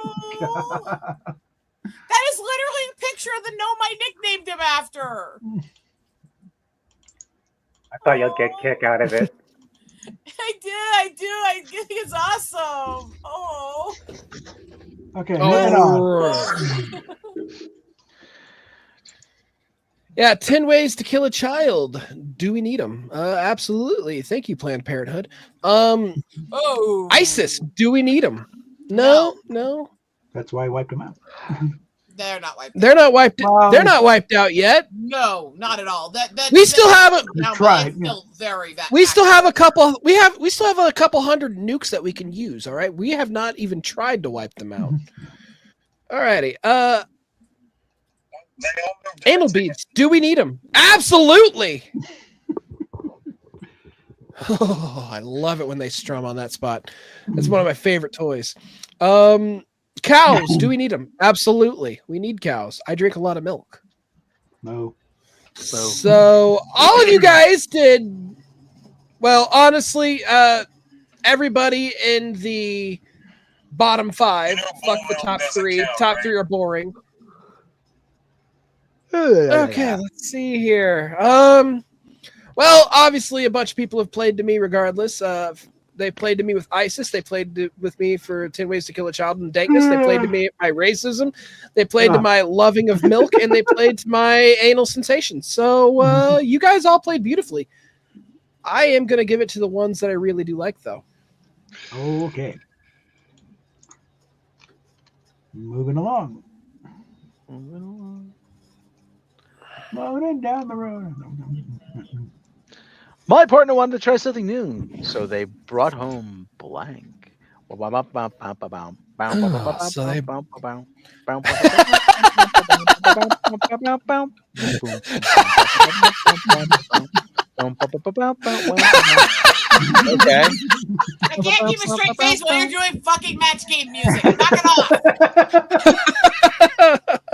Speaker 3: That is literally a picture of the gnome I nicknamed him after.
Speaker 14: I thought you'll get a kick out of it.
Speaker 3: I do. I think it's awesome. Oh.
Speaker 1: Okay, moving on.
Speaker 10: Yeah, 10 ways to kill a child. Do we need them? Absolutely. Thank you, Planned Parenthood. ISIS. Do we need them? No.
Speaker 1: That's why I wiped them out.
Speaker 3: They're not wiped.
Speaker 10: They're not wiped. They're not wiped out yet.
Speaker 3: No, not at all.
Speaker 10: We still have a.
Speaker 3: Still very bad.
Speaker 10: We still have a couple. We still have a couple hundred nukes that we can use. All right. We have not even tried to wipe them out. Alrighty. Anal beads. Do we need them? Absolutely. Oh, I love it when they strum on that spot. It's one of my favorite toys. Cows. Do we need them? Absolutely. We need cows. I drink a lot of milk.
Speaker 1: No.
Speaker 10: So all of you guys did well. Honestly, everybody in the bottom 5. Fuck the top 3. Top 3 are boring. Okay, let's see here. Well, obviously, a bunch of people have played to me regardless. They played to me with ISIS. They played with me for 10 Ways to Kill a Child and Dankness. They played to me my racism. They played to my loving of milk, and they played to my anal sensation. So you guys all played beautifully. I am going to give it to the ones that I really do like, though.
Speaker 1: Okay. Moving along. Moving down the road.
Speaker 11: My partner wanted to try something new, so they brought home blank.
Speaker 10: So they
Speaker 11: Okay.
Speaker 3: I can't keep a straight face while you're doing fucking match game music. Knock it off.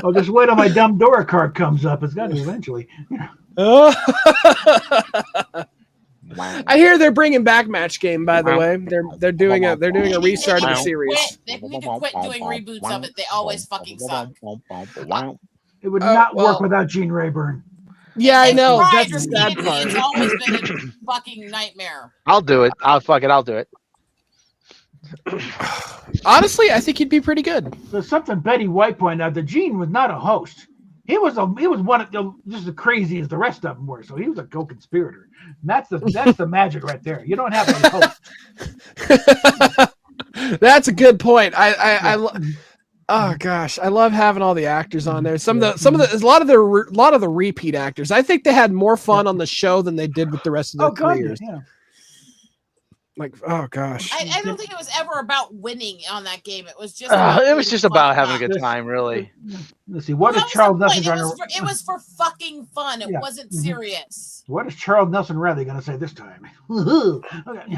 Speaker 1: Oh, just wait till my dumb Dora card comes up. It's got to eventually.
Speaker 10: I hear they're bringing back match game. By the way, they're doing a restart of the series.
Speaker 3: They need to quit doing reboots of it. They always fucking suck.
Speaker 1: It would not work without Gene Rayburn.
Speaker 10: Yeah, I know.
Speaker 3: Tried
Speaker 10: That's the sad
Speaker 3: repeatedly.
Speaker 10: part.
Speaker 3: It's always been a fucking nightmare.
Speaker 11: I'll do it. I'll do it.
Speaker 10: Honestly, I think he'd be pretty good.
Speaker 1: There's something Betty White pointed out that Gene was not a host. He was one of just as crazy as the rest of them were. So he was a co-conspirator. And that's the magic right there. You don't have a host.
Speaker 10: That's a good point. Oh gosh, I love having all the actors on there. A lot of the repeat actors. I think they had more fun on the show than they did with the rest of their careers.
Speaker 1: Yeah.
Speaker 10: Like, oh gosh,
Speaker 3: I don't think it was ever about winning on that game. It was just
Speaker 11: about having a good time, really.
Speaker 1: Let's see. What is Charles Nelson?
Speaker 3: It was for fucking fun. It wasn't serious.
Speaker 1: What is Charles Nelson Riley going to say this time? Okay.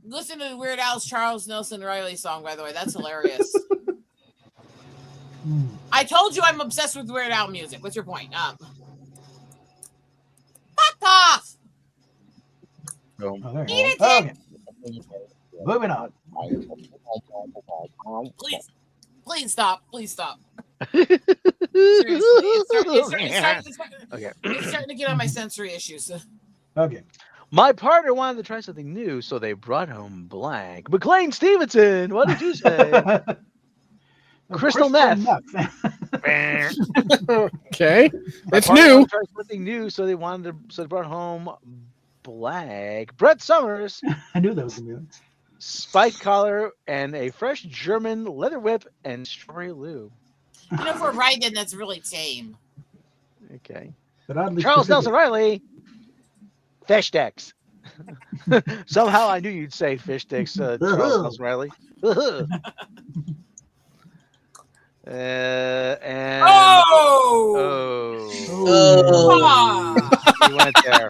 Speaker 3: Listen to Weird Al's Charles Nelson Riley song, by the way. That's hilarious. I told you I'm obsessed with Weird Al music. What's your point? Fuck off.
Speaker 1: Oh,
Speaker 3: Eat it,
Speaker 1: okay. Moving on.
Speaker 3: Please stop. Please stop. Seriously, it's starting to get on my sensory issues.
Speaker 1: Okay.
Speaker 11: My partner wanted to try something new, so they brought home blank. McLean Stevenson, what did you say? Crystal meth.
Speaker 10: Okay, it's
Speaker 11: My partner
Speaker 10: new.
Speaker 11: wanted to try something new, so they brought home blank. Brett Summers.
Speaker 1: I knew that was going to be
Speaker 11: Spike collar and a fresh German leather whip and strawberry lube.
Speaker 3: You know, for Raiden, that's really tame.
Speaker 11: Okay.
Speaker 1: But oddly
Speaker 11: Charles
Speaker 1: specific.
Speaker 11: Nelson Riley. Fish sticks. Somehow I knew you'd say fish sticks, Charles Nelson Riley. And you went there.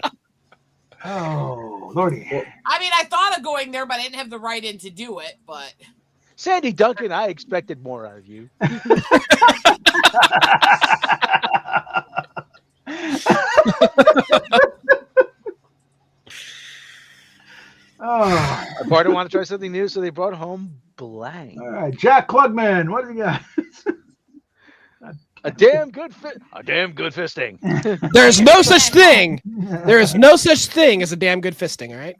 Speaker 1: Oh, Lordy.
Speaker 3: I mean, I thought of going there, but I didn't have the right in to do it. But
Speaker 11: Sandy Duncan, I expected more out of you.
Speaker 1: Oh.
Speaker 11: My partner wanted to try something new, so they brought home blank.
Speaker 1: All right, Jack Klugman. What do you got?
Speaker 11: A damn good fisting.
Speaker 10: There's no such thing. There is no such thing as a damn good fisting. All right.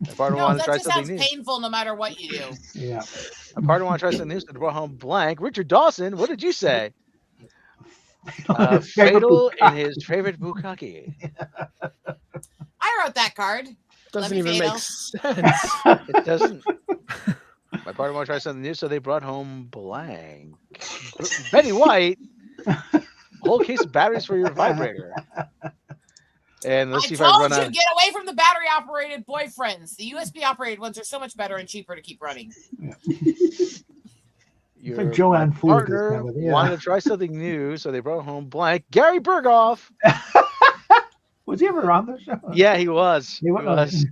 Speaker 11: My partner
Speaker 3: no,
Speaker 11: wanted
Speaker 3: that
Speaker 11: to try
Speaker 3: just
Speaker 11: something
Speaker 3: sounds
Speaker 11: new.
Speaker 3: painful no matter what you do.
Speaker 1: Yeah.
Speaker 11: My partner wanted to try something new, so they brought home blank. Richard Dawson, what did you say? Fatal in his favorite bukkake.
Speaker 3: I wrote that card.
Speaker 10: Doesn't
Speaker 3: Let me
Speaker 10: even
Speaker 3: fatal.
Speaker 10: make sense.
Speaker 11: It doesn't. My partner wanted to try something new, so they brought home blank. Betty White, whole case of batteries for your vibrator. And let's see if I
Speaker 3: told
Speaker 11: run
Speaker 3: you,
Speaker 11: out.
Speaker 3: get away from the battery-operated boyfriends. The USB-operated ones are so much better and cheaper to keep running.
Speaker 11: Your
Speaker 1: like Joanne Ford.
Speaker 11: partner wanted to try something new, so they brought home blank. Gary Berghoff.
Speaker 1: Was he ever on the show?
Speaker 11: Yeah, he was.
Speaker 1: He was.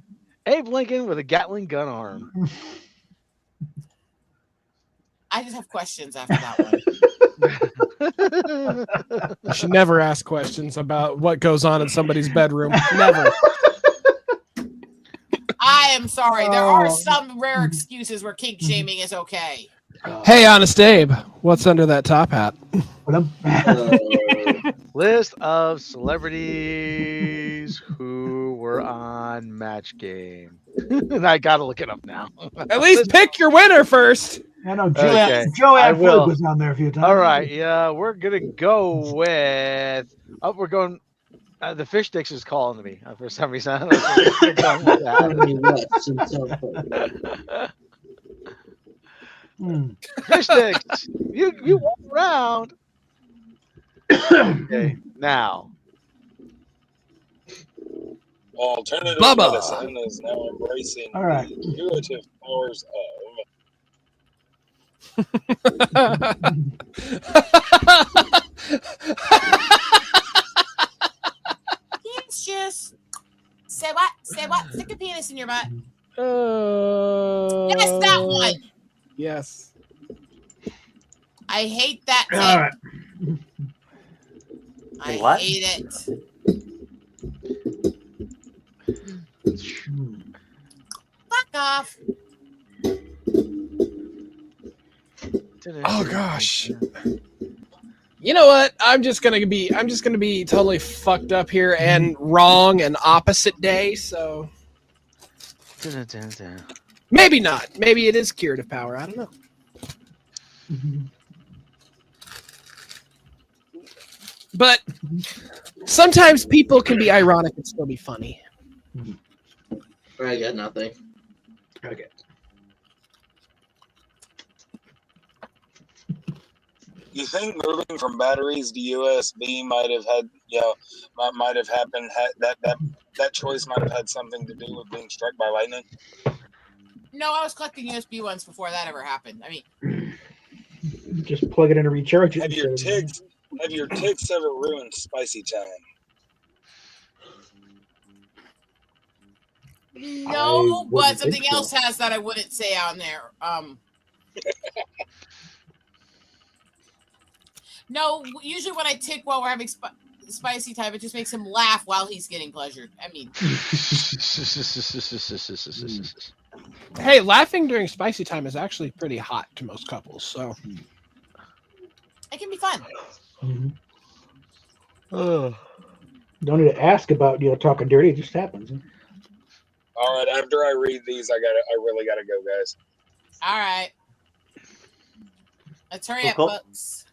Speaker 11: Abe Lincoln with a Gatling gun arm.
Speaker 3: I just have questions after that one.
Speaker 10: You should never ask questions about what goes on in somebody's bedroom. Never.
Speaker 3: I am sorry. There are some rare excuses where kink shaming is okay.
Speaker 10: Hey, Honest Abe, what's under that top hat?
Speaker 11: List of celebrities who were on Match Game. And I gotta look it up now.
Speaker 10: At least pick your winner first.
Speaker 1: I know
Speaker 11: Okay,
Speaker 1: Joanne
Speaker 11: I will.
Speaker 1: Ford was on there a few times.
Speaker 11: All right, yeah, we're gonna go with. Oh, we're going. The fish sticks is calling to me for some reason. We're going with that. Fish sticks. You walk around. Okay, now.
Speaker 13: Alternative
Speaker 10: Bubba.
Speaker 13: medicine is now embracing
Speaker 1: All right.
Speaker 13: the curative powers of
Speaker 3: Penis juice. Say what? Say what? Stick a penis in your butt. Yes, that one.
Speaker 10: Yes.
Speaker 3: I hate that
Speaker 1: All
Speaker 3: tape.
Speaker 1: right.
Speaker 3: I
Speaker 14: What?
Speaker 3: hate it. Fuck off.
Speaker 10: Oh gosh. You know what? I'm just gonna be totally fucked up here and wrong and opposite day. So maybe not. Maybe it is curative power. I don't know. But sometimes people can be ironic and still be funny.
Speaker 7: I got nothing.
Speaker 1: Okay.
Speaker 13: You think moving from batteries to USB might have had, might have happened? That choice might have had something to do with being struck by lightning.
Speaker 3: No, I was collecting USB ones before that ever happened. I mean,
Speaker 1: Just plug it in and recharge it.
Speaker 13: Have your ticks ever ruined spicy time?
Speaker 3: no,
Speaker 1: I
Speaker 3: but
Speaker 1: wouldn't
Speaker 3: something
Speaker 1: think so.
Speaker 3: else has that I wouldn't say on there. No, usually when I tick while we're having spicy time, it just makes him laugh while he's getting pleasured. I mean,
Speaker 10: Hey, laughing during spicy time is actually pretty hot to most couples. So
Speaker 3: it can be fun.
Speaker 1: Don't need to ask about talking dirty. It just happens.
Speaker 13: All right, after I read these, I really gotta go, guys.
Speaker 3: All right. Let's hurry up,
Speaker 14: Cool.
Speaker 3: folks.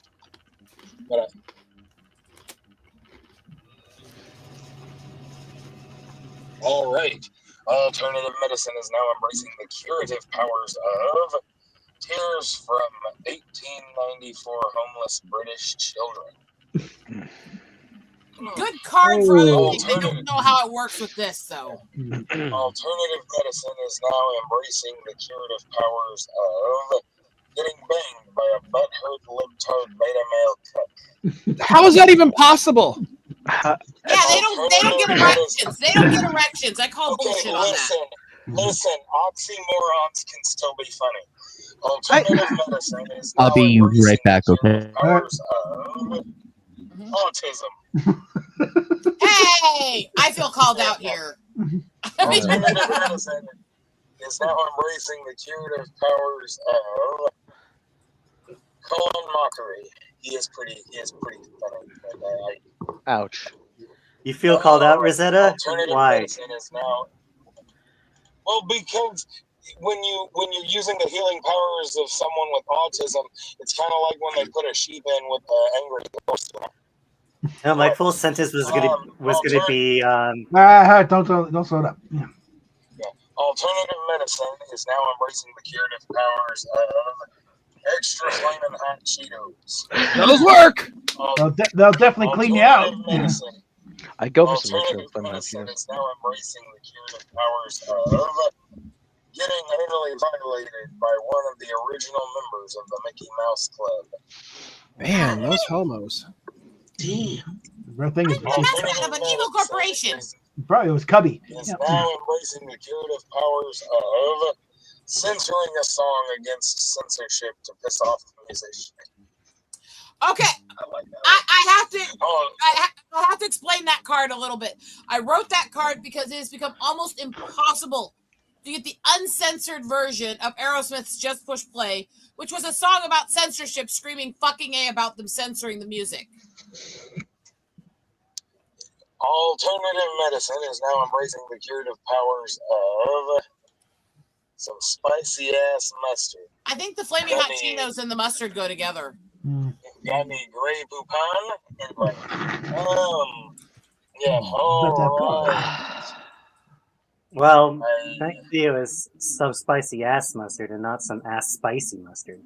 Speaker 13: All right. Alternative medicine is now embracing the curative powers of tears from 1894 homeless British children.
Speaker 3: Good card for other
Speaker 13: Oh.
Speaker 3: things. They don't know how it works with this, though.
Speaker 13: Alternative medicine is now embracing the curative powers of getting banged by a butthurt libtard beta male cuck.
Speaker 10: how is that even possible?
Speaker 3: Yeah, they don't get erections. They don't get erections. I call bullshit on that.
Speaker 13: Listen, oxymorons can still be funny. Alternative medicine is now
Speaker 12: I'll be
Speaker 13: embracing
Speaker 12: right back,
Speaker 13: the
Speaker 12: okay?
Speaker 13: powers of autism.
Speaker 3: Hey, I feel called out here.
Speaker 13: Alternative medicine is now embracing the curative powers of Colin Mockery. He is pretty funny.
Speaker 11: Ouch.
Speaker 14: You feel called out, Rosetta?
Speaker 13: Alternative
Speaker 14: Why?
Speaker 13: medicine is now because when you're using the healing powers of someone with autism, it's kind of like when they put a sheep in with the angry horse.
Speaker 14: No, my full sentence was gonna be
Speaker 1: Don't slow it up. Yeah.
Speaker 13: Alternative medicine is now embracing the curative powers of extra flaming hot Cheetos.
Speaker 10: Those work.
Speaker 1: They'll definitely clean you out.
Speaker 13: Alternative medicine.
Speaker 11: I go for some extra
Speaker 13: Alternative
Speaker 11: fun
Speaker 13: medicine is now embracing the curative powers of getting anally violated by one of the original members of the Mickey Mouse Club.
Speaker 10: Man, those homos.
Speaker 1: Damn. The real thing is,
Speaker 3: Mascot of an evil corporation.
Speaker 1: probably it was Cubby.
Speaker 13: Is
Speaker 1: Yeah.
Speaker 13: now embracing the curative powers of censoring a song against censorship to piss off the musician.
Speaker 3: Okay, I have to. I have to explain that card a little bit. I wrote that card because it has become almost impossible to get the uncensored version of Aerosmith's "Just Push Play," which was a song about censorship, screaming "fucking A" about them censoring the music.
Speaker 13: Alternative medicine is now embracing the curative powers of some spicy ass mustard.
Speaker 3: I think the flaming hot Cheetos and the mustard go together.
Speaker 13: Got me Grey Poupon and like, yeah, all right.
Speaker 14: Well, thank you is some spicy ass mustard and not some ass spicy mustard.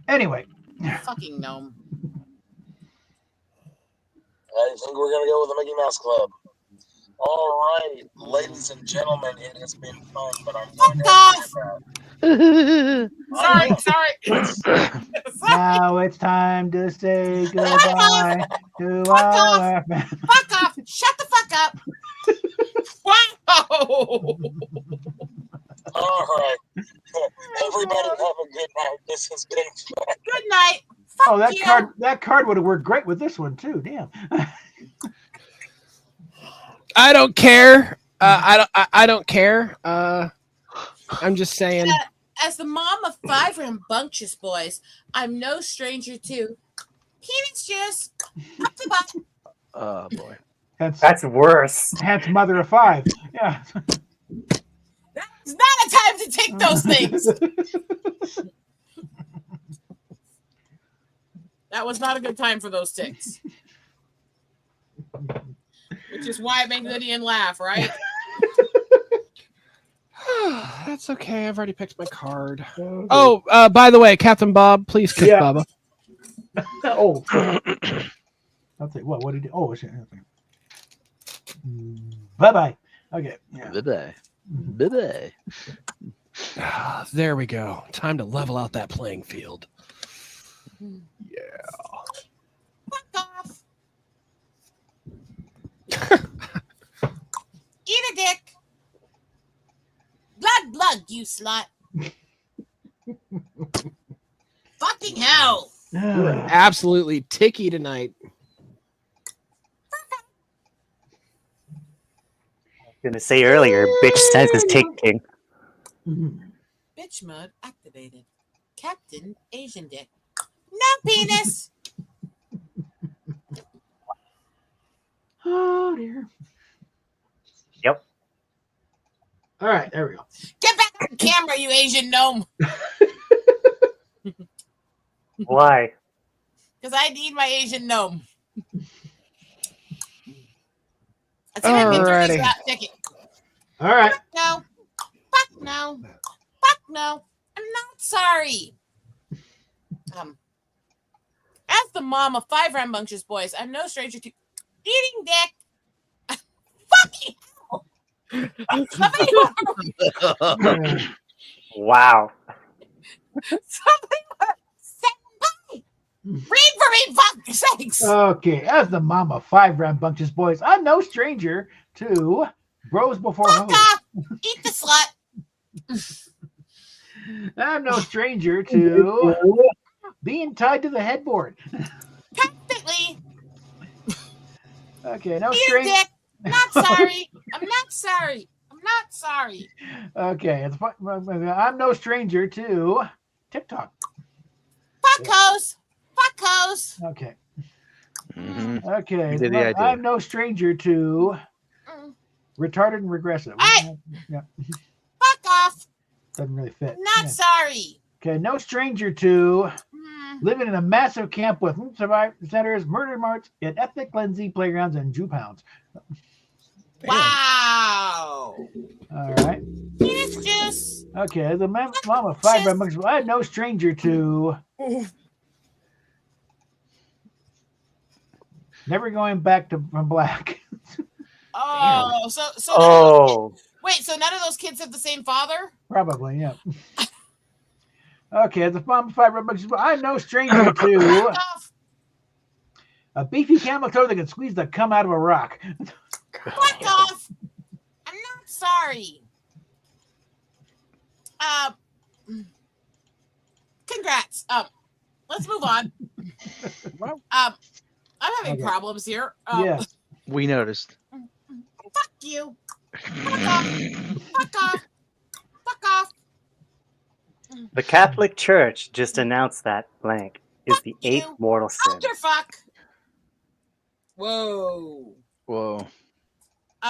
Speaker 1: Anyway.
Speaker 3: Fucking gnome.
Speaker 13: I think we're gonna go with the Mickey Mouse Club. All right, ladies and gentlemen, it has been fun, but I'm going to have
Speaker 3: Sorry.
Speaker 1: Now it's time to say goodbye to all our fans.
Speaker 3: Fuck off. Shut the fuck up. Wow.
Speaker 13: All right. Everybody have a good night. This has been fun.
Speaker 3: Good night.
Speaker 1: Oh, that card would have worked great with this one too. Damn.
Speaker 10: I don't care. I don't care. I'm just saying.
Speaker 3: As the mom of 5 rambunctious boys, I'm no stranger to penis juice up the butt.
Speaker 11: Oh boy.
Speaker 14: That's worse.
Speaker 1: Hence mother of 5. Yeah.
Speaker 3: It's not a time to take those things. That was not a good time for those ticks. Which is why it made Lydian laugh, right?
Speaker 10: That's okay. I've already picked my card. Oh, by the way, Captain Bob, please kick Bubba.
Speaker 1: Oh. I'll say what did he do? Oh, shit. Bye-bye. Okay. Yeah.
Speaker 11: Bye-bye. Bye-bye.
Speaker 10: There we go. Time to level out that playing field. Yeah.
Speaker 3: Fuck off. Eat a dick. Blood, you slut. Fucking hell.
Speaker 10: We're absolutely ticky tonight.
Speaker 14: Gonna say earlier, bitch sense is ticking.
Speaker 3: Bitch mode activated. Captain Asian dick. No penis.
Speaker 1: Oh dear.
Speaker 14: Yep.
Speaker 1: All right, there we go.
Speaker 3: Get back on camera, you Asian gnome.
Speaker 14: Why?
Speaker 3: Because I need my Asian gnome.
Speaker 10: Alrighty.
Speaker 1: All right.
Speaker 3: No. Fuck no. Fuck no. I'm not sorry. As the mom of 5 rambunctious boys, I'm no stranger to eating dick. Fucking hell. Somebody
Speaker 14: Wow.
Speaker 3: Read for me, fuck's sakes.
Speaker 1: Okay, as the mom of 5 rambunctious boys, I'm no stranger to bros before hoes.
Speaker 3: Eat the slut.
Speaker 1: I'm no stranger to being tied to the headboard.
Speaker 3: Practically.
Speaker 1: Okay, no
Speaker 3: Eat a
Speaker 1: stranger.
Speaker 3: dick. Not sorry. I'm not sorry. I'm not sorry.
Speaker 1: Okay, I'm no stranger to TikTok.
Speaker 3: Fuck hoes. Fuck hoes.
Speaker 1: Okay.
Speaker 11: Okay.
Speaker 1: Okay, I'm no stranger to retarded and regressive. Yeah.
Speaker 3: Fuck off.
Speaker 1: Doesn't really fit.
Speaker 3: Not sorry.
Speaker 1: Okay, no stranger to living in a massive camp with survivor centers, murder marts, and ethnic cleansing playgrounds and Jew pounds.
Speaker 3: Wow.
Speaker 1: All right.
Speaker 3: Penis juice.
Speaker 1: Okay, the mom of 5 rambunctious. I'm no stranger to never going back to from black.
Speaker 3: Oh, so
Speaker 14: Oh.
Speaker 3: wait, so none of those kids have the same father?
Speaker 1: Probably, yeah. Okay, the mom of 5 rambunctious. I'm no stranger to a beefy camel toe that can squeeze the cum out of a rock.
Speaker 3: Fuck off. I'm not sorry. Congrats. Let's move on. I'm having problems here.
Speaker 1: Yes.
Speaker 11: We noticed.
Speaker 3: Fuck you. Fuck off. Fuck off. Fuck off.
Speaker 14: The Catholic Church just announced that blank is the 8th mortal sin.
Speaker 3: Fuck. Whoa.
Speaker 11: Whoa.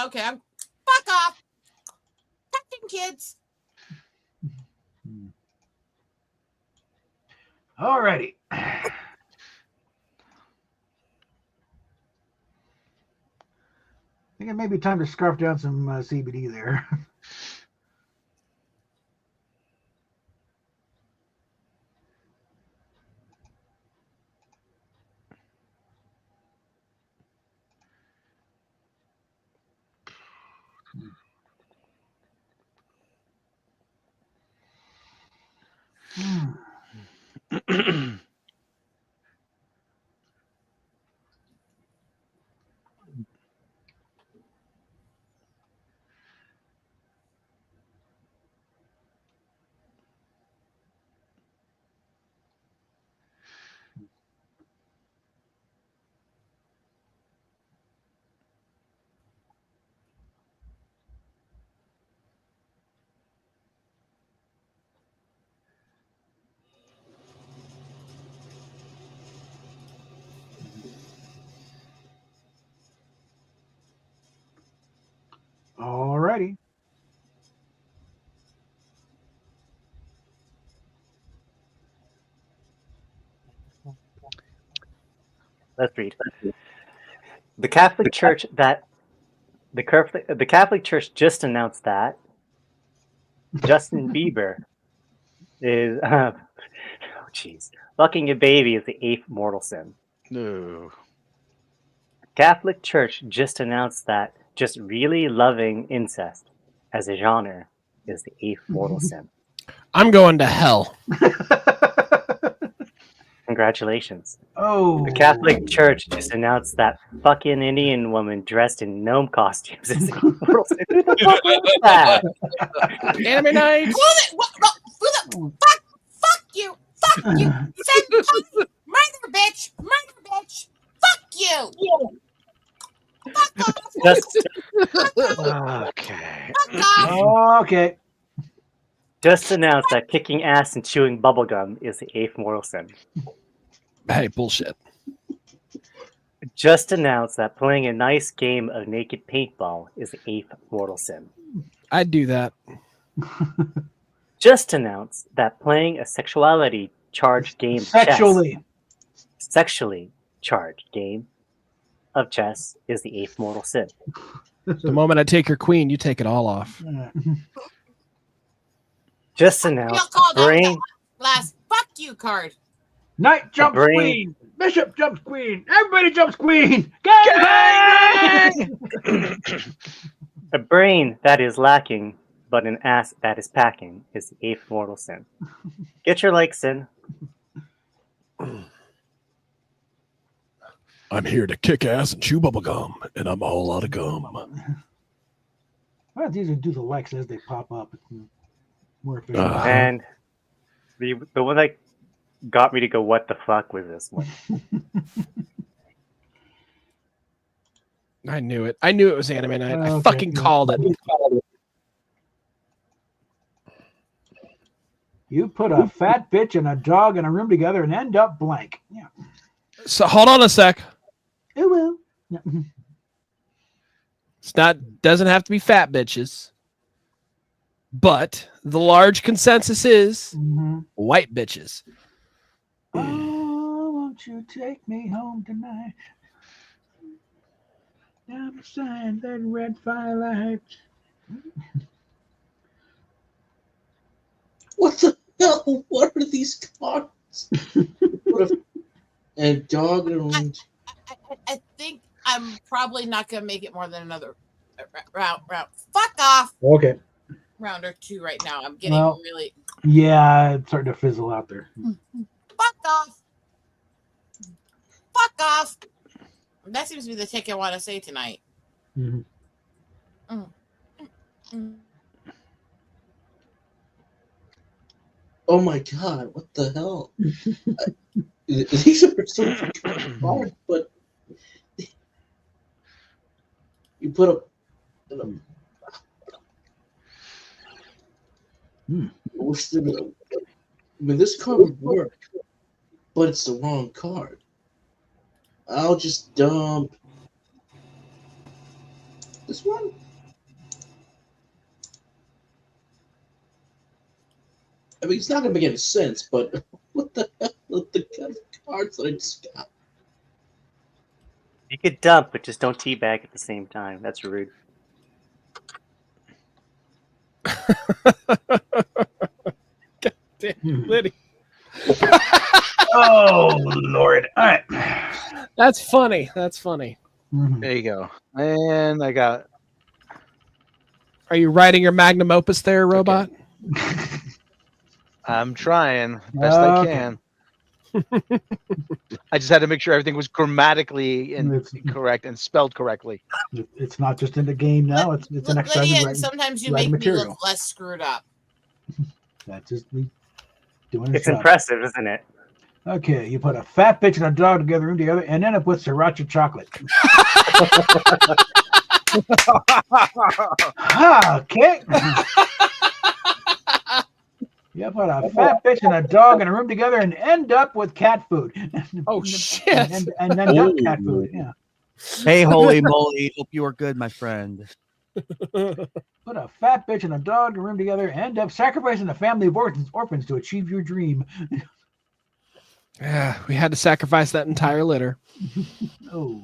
Speaker 3: Okay, I'm fuck off. Fucking kids.
Speaker 1: Alrighty. I think it may be time to scarf down some CBD there. Alrighty.
Speaker 14: Let's read. The Catholic Church the Catholic Church just announced that Justin Bieber is fucking a baby is the 8th mortal sin.
Speaker 11: No.
Speaker 14: Catholic Church just announced that just really loving incest as a genre is the 8th mortal sin.
Speaker 10: I'm going to hell.
Speaker 14: Congratulations.
Speaker 1: Oh.
Speaker 14: The Catholic Church just announced that fucking Indian woman dressed in gnome costumes is the 8th mortal sin. Who the fuck was that?
Speaker 10: Anime night.
Speaker 3: Fuck you. Fuck you. Murder bitch. Murder bitch. Fuck you.
Speaker 14: Okay.
Speaker 1: Okay.
Speaker 14: Just announced that kicking ass and chewing bubblegum is the 8th mortal sin.
Speaker 10: Hey, bullshit.
Speaker 14: Just announced that playing a nice game of naked paintball is the 8th mortal sin.
Speaker 10: I'd do that.
Speaker 14: Just announced that playing a sexually charged game
Speaker 1: Sexually
Speaker 14: charged game of chess is the 8th mortal sin.
Speaker 10: The moment I take your queen, you take it all off.
Speaker 14: Just announced brain
Speaker 3: Last fuck you card.
Speaker 1: Knight jumps
Speaker 14: brain-
Speaker 1: queen. Bishop jumps queen. Everybody jumps queen. Gang!
Speaker 14: a brain that is lacking, but an ass that is packing is the 8th mortal sin. Get your likes in.
Speaker 16: I'm here to kick ass and chew bubble gum, and I'm all out of gum.
Speaker 1: Why don't these do the likes as they pop up? More efficient.
Speaker 14: And the one that got me to go, what the fuck was this one?
Speaker 10: I knew it. I knew it was anime night. I
Speaker 1: Okay.
Speaker 10: fucking called it.
Speaker 1: You put a fat bitch and a dog in a room together and end up blank. Yeah.
Speaker 10: So hold on a sec.
Speaker 1: It will. Yeah.
Speaker 10: It's not doesn't have to be fat bitches. But the large consensus is white bitches.
Speaker 1: Oh, won't you take me home tonight? Down beside that red firelight.
Speaker 7: What the hell? What are these cards? And dog and
Speaker 3: I think I'm probably not gonna make it more than another round. Fuck off.
Speaker 1: Okay.
Speaker 3: Round or two right now. I'm getting
Speaker 1: Well,
Speaker 3: really
Speaker 1: Yeah, it's starting to fizzle out there.
Speaker 3: fuck off. Fuck off. That seems to be the take I want to say tonight.
Speaker 1: Mhm.
Speaker 7: oh my god, what the hell? These are so fucking hard, but you put a. I mean, this card would work, but it's the wrong card. I'll just dump this one. I mean, it's not going to make any sense, but what the hell with the kind of cards that I just got?
Speaker 14: You could dump, but just don't teabag at the same time. That's rude.
Speaker 10: Liddy.
Speaker 1: Oh Lord! All right.
Speaker 10: That's funny. That's funny.
Speaker 11: There you go. And I got.
Speaker 10: Are you writing your magnum opus there, robot?
Speaker 11: I'm trying best I
Speaker 1: Okay.
Speaker 11: can. I just had to make sure everything was grammatically correct and spelled correctly.
Speaker 1: It's not just in the game now. It's an exercise in
Speaker 3: Lydia,
Speaker 1: writing,
Speaker 3: sometimes you
Speaker 1: writing
Speaker 3: make me
Speaker 1: material.
Speaker 3: look less screwed up.
Speaker 1: That's just me doing his
Speaker 14: It's
Speaker 1: job.
Speaker 14: impressive, isn't it?
Speaker 1: Okay, you put a fat bitch and a dog together, room together, and then it puts sriracha chocolate. Okay. You put a fat bitch and a dog in a room together and end up with cat food.
Speaker 10: Oh shit!
Speaker 1: And then duck cat food. Yeah.
Speaker 12: Hey, holy moly! Hope you are good, my friend.
Speaker 1: Put a fat bitch and a dog in a room together and end up sacrificing a family of orphans to achieve your dream.
Speaker 10: Yeah, we had to sacrifice that entire litter.
Speaker 1: Oh,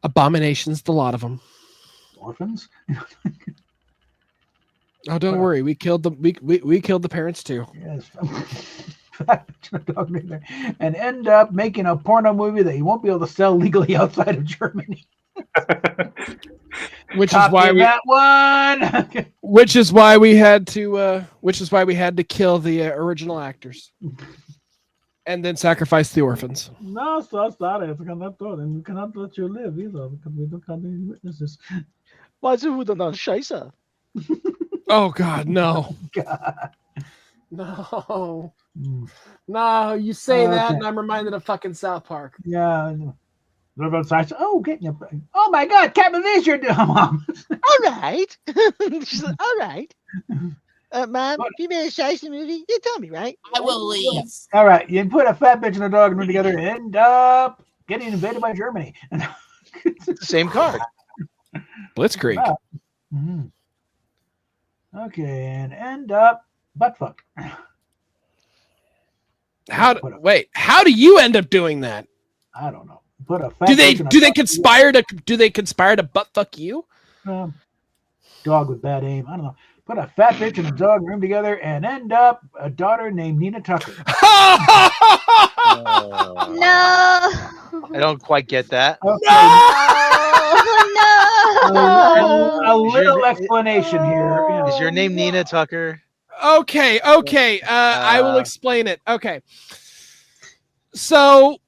Speaker 10: Abominations, the lot of them.
Speaker 1: orphans?
Speaker 10: Oh, don't worry, we killed the we killed the parents too.
Speaker 1: Yes. Fat bitch and a dog together and end up making a porno movie that you won't be able to sell legally outside of Germany.
Speaker 10: Which
Speaker 1: Copy
Speaker 10: is why we
Speaker 1: that one.
Speaker 10: which is why we had to kill the original actors. And then sacrifice the orphans.
Speaker 1: No, so sorry. I cannot do it. And we cannot let you live either because we don't have any witnesses.
Speaker 15: Why do we not Scheiße?
Speaker 10: Oh God, no.
Speaker 1: God.
Speaker 10: No. No, you say that and I'm reminded of fucking South Park.
Speaker 1: Yeah. What about size? Oh, getting you. Oh my God, Captain This, you're doing, Mom.
Speaker 15: All right. She's like, all right. Mom, if you made a Scheiße movie, you tell me, right?
Speaker 3: I will leave.
Speaker 1: All right, you put a fat bitch and a dog in a room together and end up getting invaded by Germany.
Speaker 11: Same card.
Speaker 10: Blitzkrieg.
Speaker 1: Wow. Mhm. Okay, and end up butt fuck.
Speaker 10: How do you end up doing that?
Speaker 1: I don't know. Put a fat
Speaker 10: Do they
Speaker 1: bitch and a
Speaker 10: do they
Speaker 1: dog-
Speaker 10: conspire to butt fuck you?
Speaker 1: Dog with bad aim. I don't know. Put a fat bitch and a dog in a room together and end up a daughter named Nina Tucker.
Speaker 6: No.
Speaker 11: I don't quite get that.
Speaker 1: A little explanation here. Yeah.
Speaker 11: Is your name Nina Tucker?
Speaker 10: Okay. I will explain it. Okay. So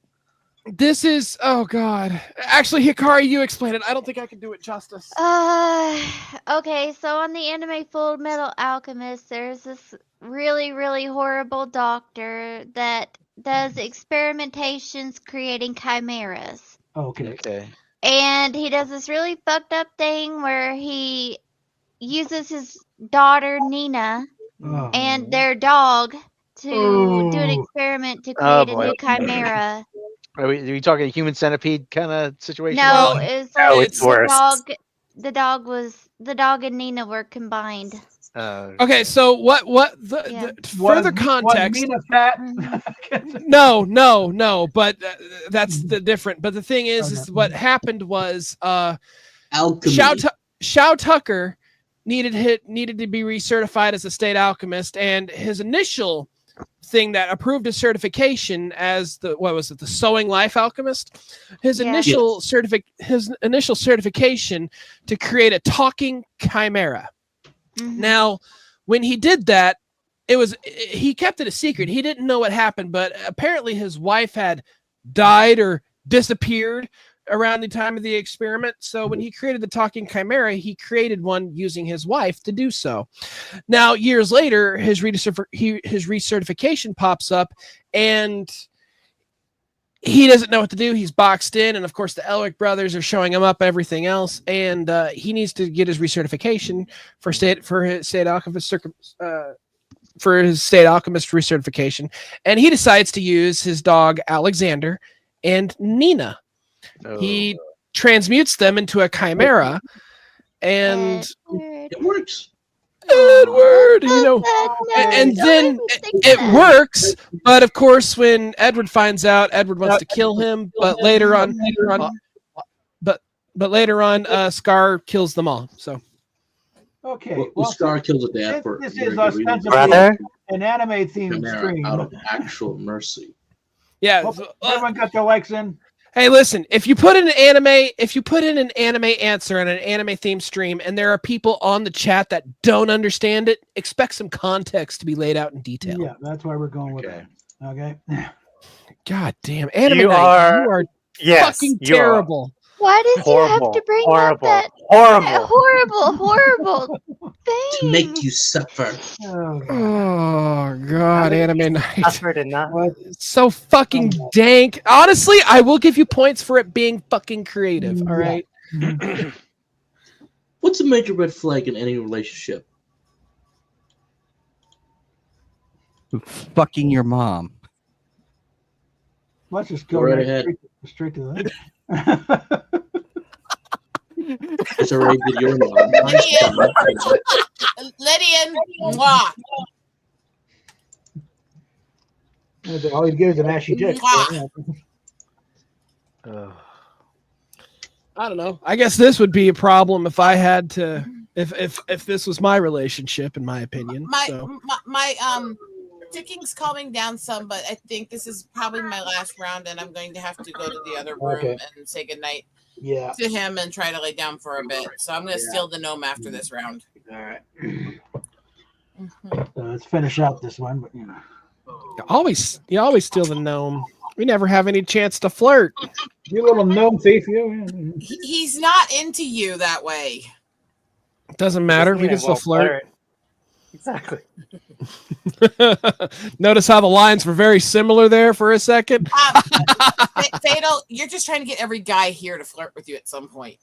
Speaker 10: this is God. Actually, Hikari, you explain it. I don't think I can do it justice.
Speaker 6: Okay, so on the anime Full Metal Alchemist, there's this really, really horrible doctor that does experimentations creating chimeras.
Speaker 1: Okay.
Speaker 6: And he does this really fucked up thing where he uses his daughter Nina and their dog to do an experiment to
Speaker 11: Oh,
Speaker 6: create a
Speaker 11: boy.
Speaker 6: new chimera.
Speaker 11: Are we talking a human centipede kind of situation?
Speaker 6: No, it's
Speaker 11: it's worse.
Speaker 6: The dog and Nina were combined.
Speaker 10: Okay, so what the further context?
Speaker 1: Was Nina fat?
Speaker 10: No, but that's the different. But the thing is what happened was Shao Tucker needed to be recertified as a state alchemist, and his initial thing that approved his certification as the Sewing Life Alchemist, his initial certification to create a talking chimera. Now, when he did that, he kept it a secret. He didn't know what happened, but apparently his wife had died or disappeared around the time of the experiment. So when he created the talking chimera, he created one using his wife to do so. Now, years later, his recertification pops up, and he doesn't know what to do. He's boxed in, and of course, the Elric brothers are showing him up, everything else, and he needs to get his recertification for his state alchemist recertification, and he decides to use his dog Alexander and Nina. He transmutes them into a chimera, and
Speaker 7: it works.
Speaker 10: Edward, and then it works. But of course, when Edward finds out, Edward wants to kill him. But later on, Scar kills them all. So.
Speaker 1: Okay.
Speaker 7: Well, Scar kills a dad for
Speaker 1: this is ostensibly an anime themed
Speaker 7: Chimera
Speaker 1: stream.
Speaker 7: out of actual mercy.
Speaker 10: Yeah.
Speaker 1: Hope everyone got their likes in.
Speaker 10: Hey, listen, if you put in an anime answer on an anime themed stream, and there are people on the chat that don't understand it, expect some context to be laid out in detail.
Speaker 1: Yeah, that's why we're going with it. Okay.
Speaker 10: God damn, Anime
Speaker 14: You
Speaker 10: Night,
Speaker 14: are-
Speaker 10: you are
Speaker 14: Yes,
Speaker 10: fucking
Speaker 14: you are.
Speaker 10: terrible.
Speaker 6: Why did you have
Speaker 14: Horrible,
Speaker 6: to bring
Speaker 14: horrible,
Speaker 6: up that
Speaker 14: horrible.
Speaker 6: horrible
Speaker 7: To
Speaker 6: thing?
Speaker 7: make you suffer.
Speaker 10: Oh God, Anime Night.
Speaker 14: Suffered enough.
Speaker 10: So fucking dank. Honestly, I will give you points for it being fucking creative. All right.
Speaker 7: What's a major red flag in any relationship?
Speaker 12: Fucking your mom.
Speaker 1: Let's just go
Speaker 7: Go right
Speaker 1: right
Speaker 7: ahead.
Speaker 1: straight to that.
Speaker 7: It's already did your mom.
Speaker 3: Lydian, mwah.
Speaker 17: All you get is an ashy dick.
Speaker 10: I don't know. I guess this would be a problem if I had to, if this was my relationship, in my opinion.
Speaker 3: My ticking's calming down some, but I think this is probably my last round, and I'm going to have to go to the other room
Speaker 17: Okay.
Speaker 3: and say goodnight
Speaker 17: Yeah.
Speaker 3: to him and try to lay down for a bit. So I'm going to steal the gnome after this round.
Speaker 17: All right. Let's finish out this one, but
Speaker 10: You always steal the gnome. We never have any chance to flirt.
Speaker 17: You little gnome thief, you.
Speaker 3: He's not into you that way.
Speaker 10: Doesn't matter. We can still flirt.
Speaker 14: Exactly.
Speaker 10: Notice how the lines were very similar there for a second.
Speaker 3: Fatal, you're just trying to get every guy here to flirt with you at some point.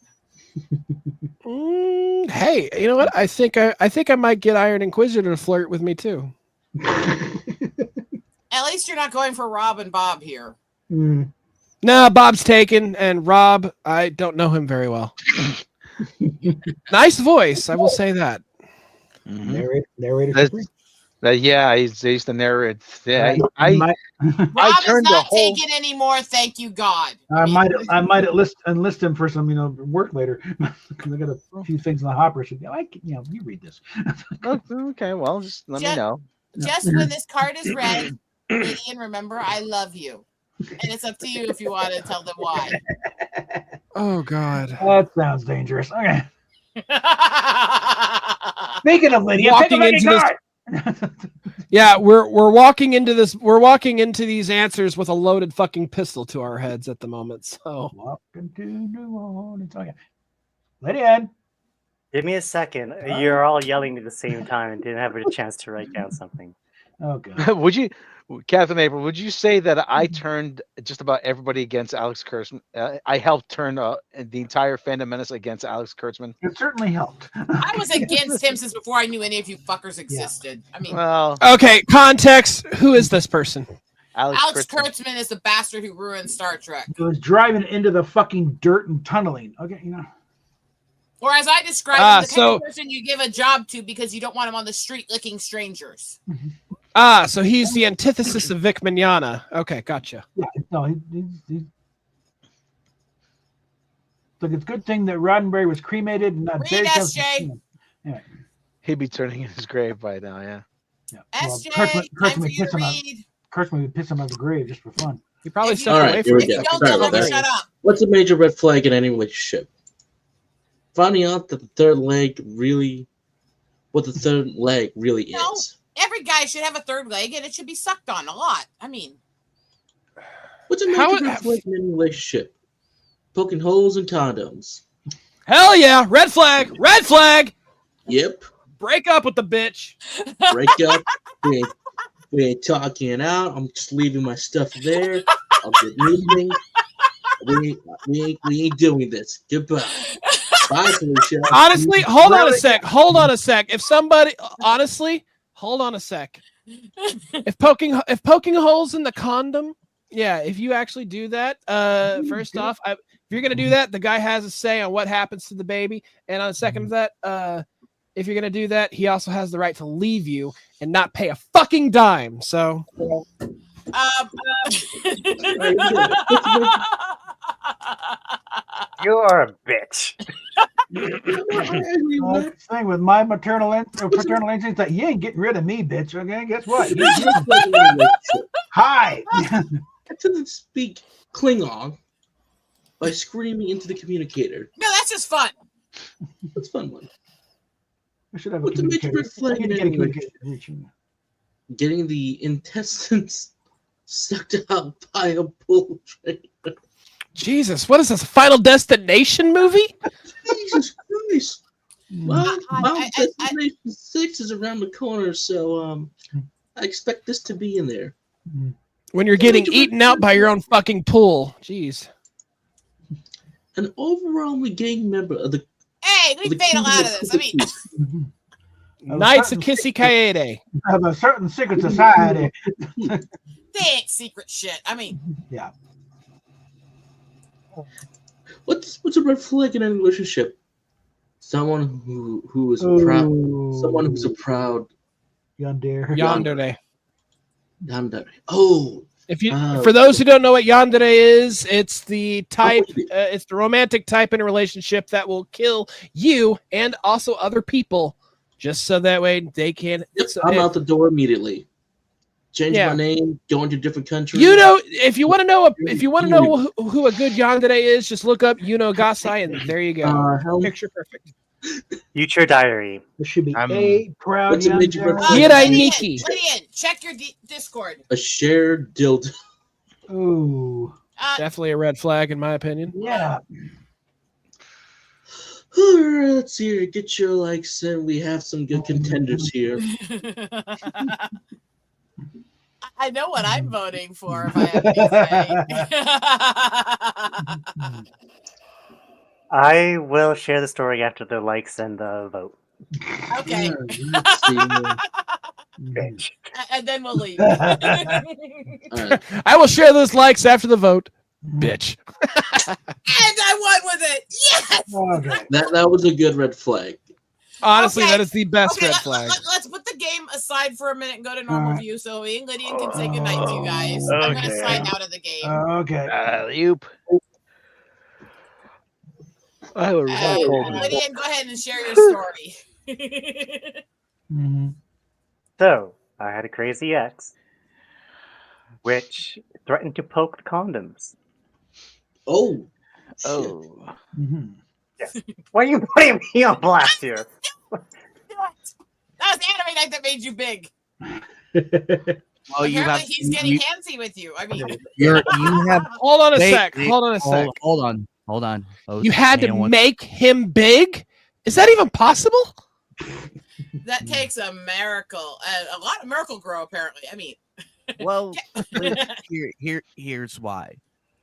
Speaker 10: Hey, you know what? I think I might get Iron Inquisitor to flirt with me too.
Speaker 3: At least you're not going for Rob and Bob here.
Speaker 10: No, Bob's taken, and Rob, I don't know him very well. Nice voice, I will say that.
Speaker 17: Narrator.
Speaker 11: Yeah, he's the narrator. Yeah, I
Speaker 3: Rob is
Speaker 11: turned the
Speaker 3: not
Speaker 11: whole.
Speaker 3: taken anymore, thank you God.
Speaker 17: I might enlist him for some work later. Because I got a few things in the hopper. So you read this.
Speaker 11: Okay, well, just let me know.
Speaker 3: Just when this card is read, Gideon, remember, I love you. And it's up to you if you want to tell them why.
Speaker 10: Oh God.
Speaker 17: That sounds dangerous. Okay. Speaking of Lydia,
Speaker 10: Walking into this. Yeah, we're walking into this. We're walking into these answers with a loaded fucking pistol to our heads at the moment. So.
Speaker 17: Walking to New Orleans. Okay. Lydia.
Speaker 14: Give me a second. You're all yelling at the same time and didn't have a chance to write down something.
Speaker 17: Oh God.
Speaker 11: Would you, Captain April? Would you say that I turned just about everybody against Alex Kurtzman? I helped turn the entire Fandom Menace against Alex Kurtzman.
Speaker 17: It certainly helped.
Speaker 3: I was against him since before I knew any of you fuckers existed. I mean,
Speaker 11: Well,
Speaker 10: Okay, context. Who is this person?
Speaker 3: Alex Kurtzman is the bastard who ruined Star Trek.
Speaker 17: It was driving into the fucking dirt and tunneling. Okay,
Speaker 3: Or as I described him, the kind of person you give a job to because you don't want him on the street licking strangers.
Speaker 10: So he's the antithesis of Vic Mignogna. Okay, gotcha.
Speaker 17: Yeah, no, he's look, it's a good thing that Roddenberry was cremated and not
Speaker 3: Read SJ.
Speaker 17: Yeah.
Speaker 11: He'd be turning in his grave by now. Yeah.
Speaker 3: SJ,
Speaker 17: Kurtzman would piss him out of the grave just for fun.
Speaker 10: He probably
Speaker 7: All
Speaker 10: stepped away
Speaker 7: right,
Speaker 10: from
Speaker 7: here we
Speaker 10: it.
Speaker 7: go. Sorry about that. What's a major red flag in any relationship? Finding out that the third leg really is.
Speaker 3: Every guy should have a third leg and it should be sucked on a lot. I mean,
Speaker 7: What's a major red flag in any relationship? Poking holes in condoms.
Speaker 10: Hell yeah! Red flag! Red flag!
Speaker 7: Yep.
Speaker 10: Break up with the bitch.
Speaker 7: Break up. We ain't talking it out. I'm just leaving my stuff there. I'll get moving. We ain't doing this. Goodbye. Bye, Felicia.
Speaker 10: Honestly, hold on a sec. Hold on a sec. If somebody, honestly, hold on a sec. If poking holes in the condom, yeah, if you actually do that, first off, if you're gonna do that, the guy has a say on what happens to the baby. And on the second of that, if you're gonna do that, he also has the right to leave you and not pay a fucking dime. So.
Speaker 14: You are a bitch.
Speaker 17: Thing with my paternal instinct that you ain't getting rid of me, bitch. Okay, guess what? Hi.
Speaker 7: I didn't speak Klingon by screaming into the communicator.
Speaker 3: no, that's just fun.
Speaker 7: That's a fun one.
Speaker 17: I should have
Speaker 7: What's a major red flag in any
Speaker 17: communicator.
Speaker 7: Getting the intestines sucked out by a bull train.
Speaker 10: Jesus, what is this? Final Destination movie?
Speaker 7: Jesus Christ! Well, Destination 6 is around the corner, so I expect this to be in there.
Speaker 10: When you're getting eaten out by your own fucking pool. Jeez.
Speaker 7: An overwhelming gang member of the.
Speaker 3: Hey, leave Fatal out of this. I mean,
Speaker 10: Knights of Kissy Kaede.
Speaker 17: Of a certain secret society.
Speaker 3: they ain't secret shit. I mean,
Speaker 17: yeah.
Speaker 7: What's a red flag in a relationship? Someone who is proud. Someone who's a proud.
Speaker 17: Yandere.
Speaker 7: Yandere. Oh.
Speaker 10: If you, for those who don't know what yandere is, it's the type, it's the romantic type in a relationship that will kill you and also other people, just so that way they can.
Speaker 7: Yep, I'm out the door immediately. Change my name, go into different countries.
Speaker 10: You know, if you want to know, who a good yandere is, just look up Yuno Gasai, and there you go. Picture perfect.
Speaker 14: Future diary.
Speaker 17: There should be a proud
Speaker 3: Lydian, check your Discord.
Speaker 7: A shared dildo.
Speaker 17: Ooh.
Speaker 10: Definitely a red flag, in my opinion.
Speaker 17: Yeah.
Speaker 7: All right, let's see here. Get your likes in. We have some good contenders here.
Speaker 3: I know what I'm voting for, if I have to say.
Speaker 14: I will share the story after the likes and the vote.
Speaker 3: Okay. And then we'll leave.
Speaker 10: I will share those likes after the vote, bitch.
Speaker 3: And I won with it. Yes.
Speaker 7: That was a good red flag.
Speaker 10: Honestly, that is the best red flag.
Speaker 3: Let's put the game aside for a minute and go to normal view so me and Lydian can say goodnight to you guys. I'm going to sign out of the game.
Speaker 17: Okay.
Speaker 3: Lydian, go ahead and share your story.
Speaker 14: So, I had a crazy ex, which threatened to poke the condoms.
Speaker 7: Oh.
Speaker 14: Yes. Why are you putting me on blast here?
Speaker 3: That was anime night that made you big.
Speaker 5: Oh, you have.
Speaker 3: He's getting handsy with you. I mean,
Speaker 5: you have.
Speaker 10: Hold on a sec. Hold on a sec.
Speaker 5: Hold on. Oh,
Speaker 10: you had to make him big? Is that even possible?
Speaker 3: That takes a miracle. A lot of Miracle Grow, apparently. I mean,
Speaker 5: well, here's why.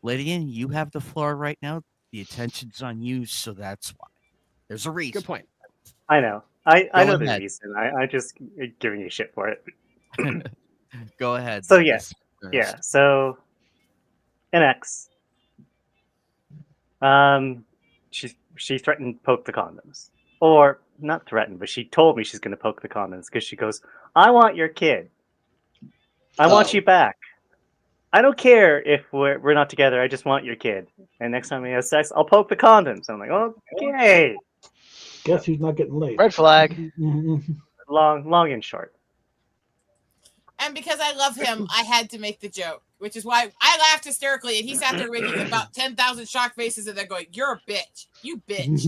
Speaker 5: Lydian, you have the floor right now. The attention's on you, so that's why. There's a reason.
Speaker 10: Good point.
Speaker 14: I know. I know the
Speaker 5: ahead.
Speaker 14: reason. I just giving you shit for it.
Speaker 5: Go ahead.
Speaker 14: So yes, yeah. So an ex. She threatened to poke the condoms, or not threatened, but she told me she's going to poke the condoms because she goes, "I want your kid. I want you back. I don't care if we're not together. I just want your kid. And next time we have sex, I'll poke the condoms." I'm like, okay.
Speaker 17: Guess who's not getting laid?
Speaker 15: Red flag.
Speaker 14: Long and short.
Speaker 3: and because I love him, I had to make the joke, which is why I laughed hysterically, and he sat there making about 10,000 shock faces, and they're going, "You're a bitch, you bitch."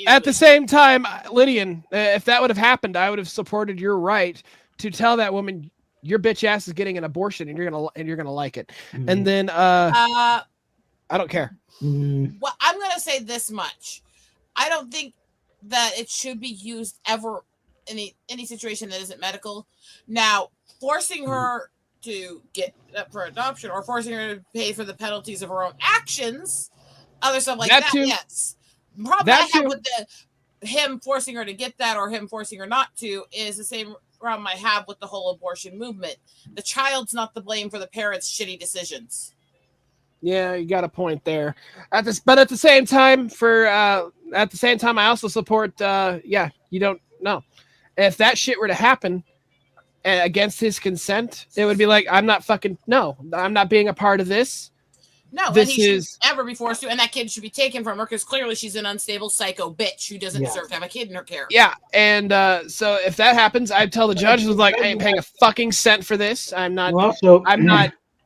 Speaker 10: At the same time, Lydian, if that would have happened, I would have supported your right to tell that woman your bitch ass is getting an abortion, and you're gonna like it. And then I don't care.
Speaker 3: Well, I'm gonna say this much: I don't think that it should be used ever in any situation that isn't medical. Now, forcing her to get up for adoption or forcing her to pay for the penalties of her own actions, other stuff like that, yes. The problem I have with him forcing her to get that or him forcing her not to is the same problem I have with the whole abortion movement. The child's not the blame for the parents' shitty decisions.
Speaker 10: Yeah, you got a point there. But at the same time, I also support. You don't know if that shit were to happen against his consent. It would be like, I'm not being a part of this.
Speaker 3: No,
Speaker 10: this
Speaker 3: and he shouldn't ever be forced to, and that kid should be taken from her because clearly she's an unstable psycho bitch who doesn't deserve to have a kid in her care.
Speaker 10: Yeah, and so if that happens, I'd tell the judge, like, I ain't paying a fucking cent for this. I'm not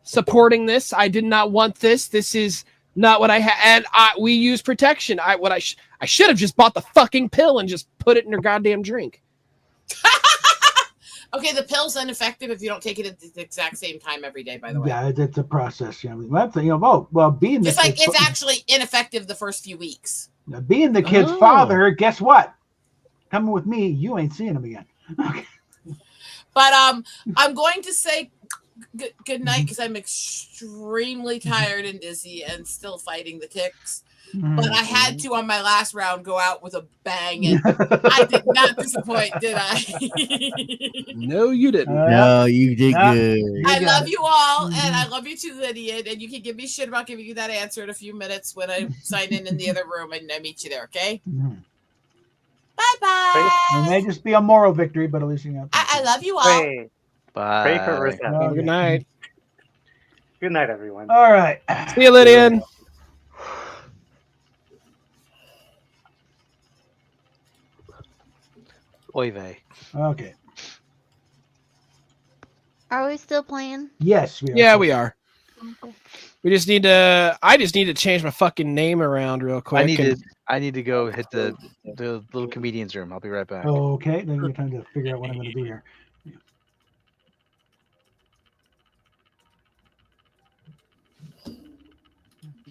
Speaker 10: supporting this. I did not want this. This is not what I had. And we use protection. I should have just bought the fucking pill and just put it in her goddamn drink.
Speaker 3: Okay, the pill's ineffective if you don't take it at the exact same time every day. By the way,
Speaker 17: Yeah, it's a process. Yeah, that's being the
Speaker 3: just like
Speaker 17: kid's
Speaker 3: it's actually ineffective the first few weeks.
Speaker 17: being the kid's
Speaker 3: Oh.
Speaker 17: father. Guess what? Coming with me, you ain't seeing him again.
Speaker 3: But I'm going to say good night because I'm extremely tired and dizzy and still fighting the ticks. But I had to on my last round go out with a bang, and I did not disappoint, did I?
Speaker 10: No, you didn't.
Speaker 12: No, you did good.
Speaker 3: I love you all, and I love you too, Lydia. And you can give me shit about giving you that answer in a few minutes when I sign in the other room and I meet you there. Okay? Bye bye.
Speaker 17: It may just be a moral victory, but at least you know.
Speaker 3: I love you all.
Speaker 14: Pray,
Speaker 11: Bye.
Speaker 14: pray for Rosetta.
Speaker 10: Good night.
Speaker 14: Good night, everyone.
Speaker 17: All right.
Speaker 10: See you, Lydian.
Speaker 11: Oy vey.
Speaker 17: Okay.
Speaker 6: Are we still playing?
Speaker 17: Yes, we are.
Speaker 10: Yeah, we are. We just need to. I just need to change my fucking name around real quick.
Speaker 11: I need to go hit the little comedian's room. I'll be right back.
Speaker 17: Okay, then we have time to figure out what I'm going to do here.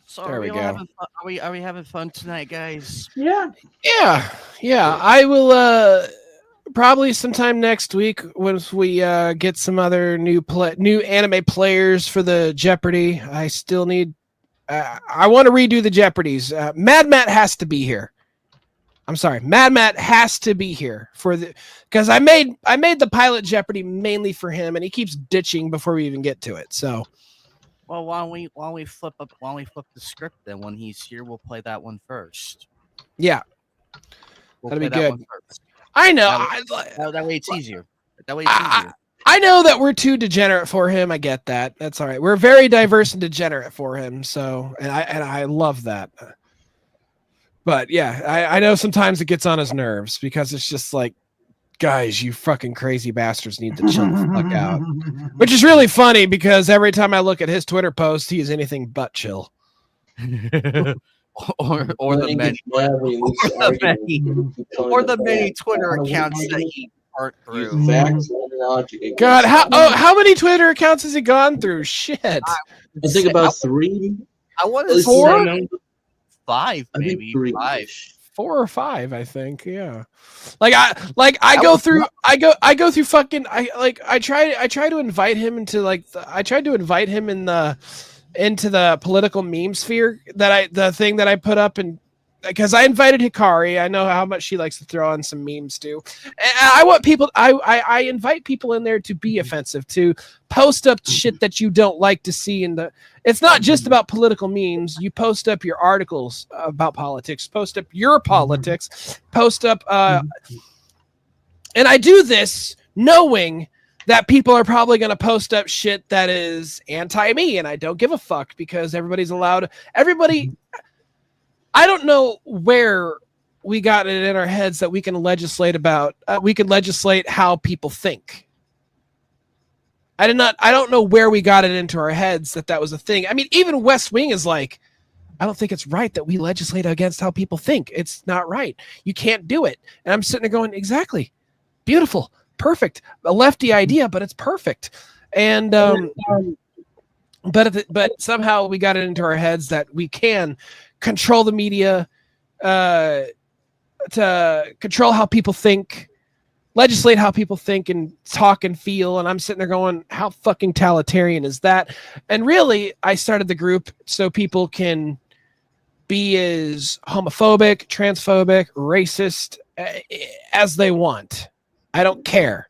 Speaker 12: So
Speaker 10: There
Speaker 12: are
Speaker 10: we
Speaker 12: all
Speaker 10: go.
Speaker 12: having fun? Are we having fun tonight, guys?
Speaker 17: Yeah.
Speaker 10: Yeah. I will probably sometime next week once we get some other new anime players for the Jeopardy. I still need. I want to redo the Jeopardies. Mad Matt has to be here. I'm sorry, Mad Matt has to be here because I made the pilot Jeopardy mainly for him, and he keeps ditching before we even get to it. So.
Speaker 12: Well, why don't we flip the script then? When he's here, we'll play that one first.
Speaker 10: Yeah,
Speaker 12: We'll
Speaker 10: that'd be
Speaker 12: play that
Speaker 10: good.
Speaker 12: one first.
Speaker 10: I know.
Speaker 12: That way it's easier. That way it's easier.
Speaker 10: I know that we're too degenerate for him. I get that. That's all right. We're very diverse and degenerate for him. So, and I love that. But yeah, I know sometimes it gets on his nerves because it's just like, guys, you fucking crazy bastards need to chill the fuck out. Which is really funny because every time I look at his Twitter post, he is anything but chill.
Speaker 12: or the many Twitter accounts that he burnt through.
Speaker 10: God, how many Twitter accounts has he gone through? Shit.
Speaker 7: I think about 3.
Speaker 12: I want to say 5, maybe 5.
Speaker 10: 4 or 5, I think. Yeah. I go through fucking I try to invite him into I tried to invite him into the political meme sphere the thing that I put up, and because I invited Hikari. I know how much she likes to throw on some memes too. And I want people I invite people in there to be offensive, to post up shit that you don't like to see it's not just about political memes. You post up your articles about politics, post up your politics, post up and I do this knowing that people are probably going to post up shit that is anti-me, and I don't give a fuck because everybody's allowed. I don't know where we got it in our heads that we can legislate about. We can legislate how people think. I don't know where we got it into our heads that was a thing. I mean, even West Wing is like, I don't think it's right that we legislate against how people think. It's not right. You can't do it. And I'm sitting there going, exactly. Beautiful. Perfect. A lefty idea, but it's perfect. And but somehow we got it into our heads that we can control the media, to control how people think, legislate how people think and talk and feel. And I'm sitting there going, how fucking totalitarian is that? And really, I started the group so people can be as homophobic, transphobic, racist as they want. I don't care.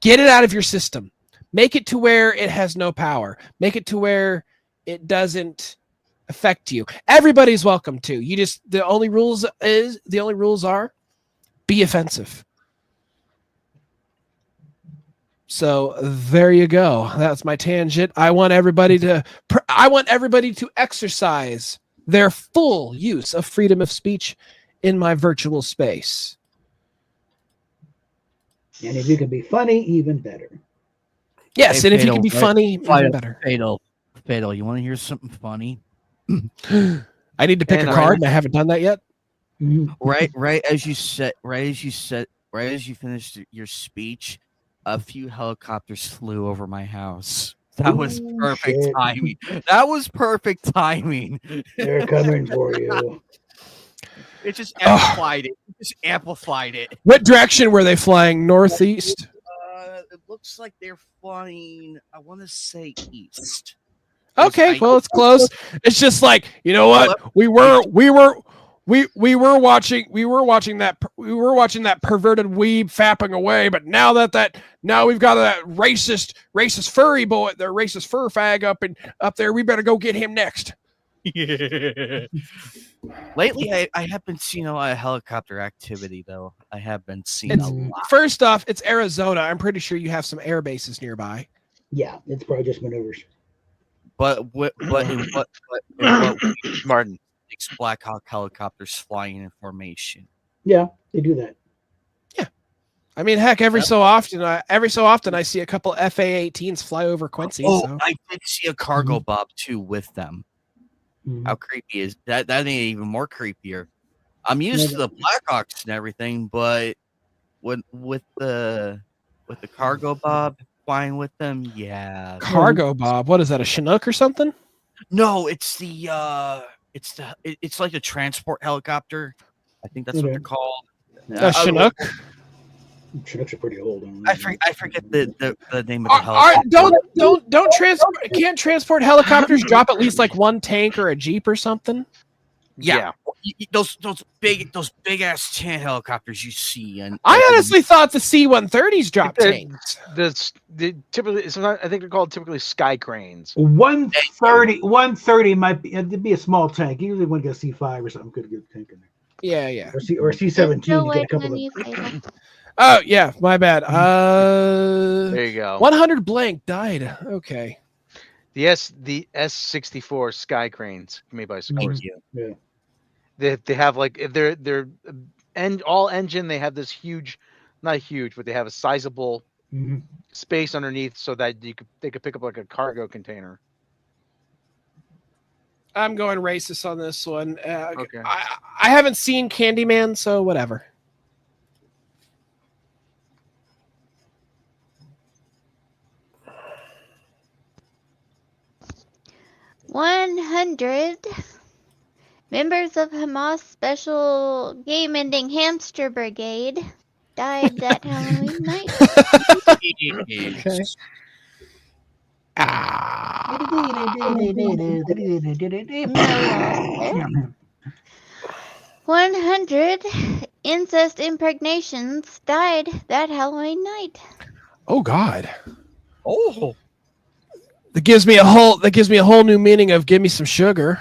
Speaker 10: Get it out of your system. Make it to where it has no power. Make it to where it doesn't affect you. Everybody's welcome to. The only rules are be offensive. So there you go. That's my tangent. I want everybody to exercise their full use of freedom of speech in my virtual space.
Speaker 17: And if you can be funny, even better.
Speaker 10: Yes,
Speaker 12: Hey,
Speaker 10: and if you
Speaker 12: Fatal,
Speaker 10: can be
Speaker 12: right?
Speaker 10: funny, even better.
Speaker 12: Fatal, you want to hear something funny?
Speaker 10: I need to pick a card, and I haven't done that yet.
Speaker 12: Right as you finished your speech, a few helicopters flew over my house. That was
Speaker 17: Ooh,
Speaker 12: perfect
Speaker 17: shit.
Speaker 12: timing. That was perfect timing.
Speaker 17: They're coming for you.
Speaker 12: It just amplified it. It just amplified it.
Speaker 10: What direction were they flying? Northeast?
Speaker 12: It looks like they're flying. I want to say east.
Speaker 10: Okay, well it's close. It's just like, you know what? We were watching that perverted weeb fapping away, but now we've got that racist furry boy, the racist fur fag up there. We better go get him next.
Speaker 12: Lately, I have been seeing a lot of helicopter activity, though. I have been seeing a lot.
Speaker 10: First off, it's Arizona. I'm pretty sure you have some air bases nearby.
Speaker 17: Yeah, it's probably just maneuvers.
Speaker 12: But in what
Speaker 11: Martin
Speaker 12: makes Black Hawk helicopters flying in formation?
Speaker 17: Yeah, they do that.
Speaker 10: I mean, heck, every so often I see a couple FA-18s fly over Quincy.
Speaker 12: Oh,
Speaker 10: so.
Speaker 12: I did see a cargo bob too with them. How creepy is that? That made it even more creepier. I'm used to the Blackhawks and everything, but with the cargo bob flying with them, yeah.
Speaker 10: Cargo bob. What is that? A Chinook or something?
Speaker 12: No, it's like a transport helicopter. I think that's what they're called.
Speaker 10: A Chinook.
Speaker 17: Chinooks are pretty old.
Speaker 12: I forget the name of the helicopter.
Speaker 10: Don't transport. Can't transport helicopters drop at least like one tank or a jeep or something?
Speaker 12: Yeah. Those big ass tan helicopters you see, and
Speaker 10: I honestly thought the C-130s dropped tanks.
Speaker 11: Typically, I think they're called typically sky cranes.
Speaker 17: 130 might be. It'd be a small tank. Usually, when you get a C5 or something, could get a tank in there.
Speaker 10: Yeah.
Speaker 17: Or C-17. You get a couple of.
Speaker 10: Oh yeah, my bad.
Speaker 11: There you go.
Speaker 10: 100 blank died. Okay.
Speaker 11: The S-64 sky cranes made by Sikorsky.
Speaker 17: Yeah.
Speaker 11: They have like they're all engine. They have this huge, not huge, but they have a sizable space underneath so that they could pick up like a cargo container.
Speaker 10: I'm going racist on this one.
Speaker 11: Okay.
Speaker 10: I haven't seen Candyman, so whatever.
Speaker 6: $100 members of Hamas Special Game-Ending Hamster Brigade died that Halloween night.
Speaker 10: Okay.
Speaker 6: 100 incest impregnations died that Halloween night.
Speaker 10: Oh God.
Speaker 12: Oh.
Speaker 10: That gives me a whole new meaning of give me some sugar.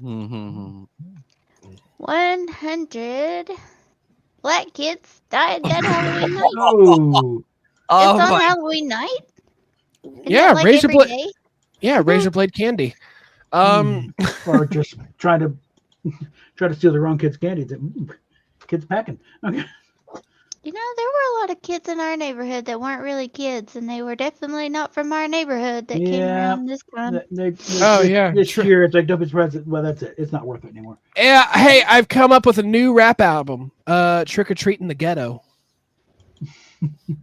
Speaker 6: 100 black kids died that Halloween night.
Speaker 17: Oh.
Speaker 6: It's on Halloween night? Isn't
Speaker 10: Yeah,
Speaker 6: it like
Speaker 10: razor
Speaker 6: every
Speaker 10: blade.
Speaker 6: day?
Speaker 10: Yeah, razor blade candy.
Speaker 17: Or just try to steal the wrong kid's candy. Kids packing. Okay.
Speaker 6: You know, there were a lot of kids in our neighborhood that weren't really kids, and they were definitely not from our neighborhood that came around this time.
Speaker 17: This year, it's like don't be surprised. Well, that's it. It's not worth it anymore.
Speaker 10: Yeah, hey, I've come up with a new rap album. Trick or Treat in the Ghetto.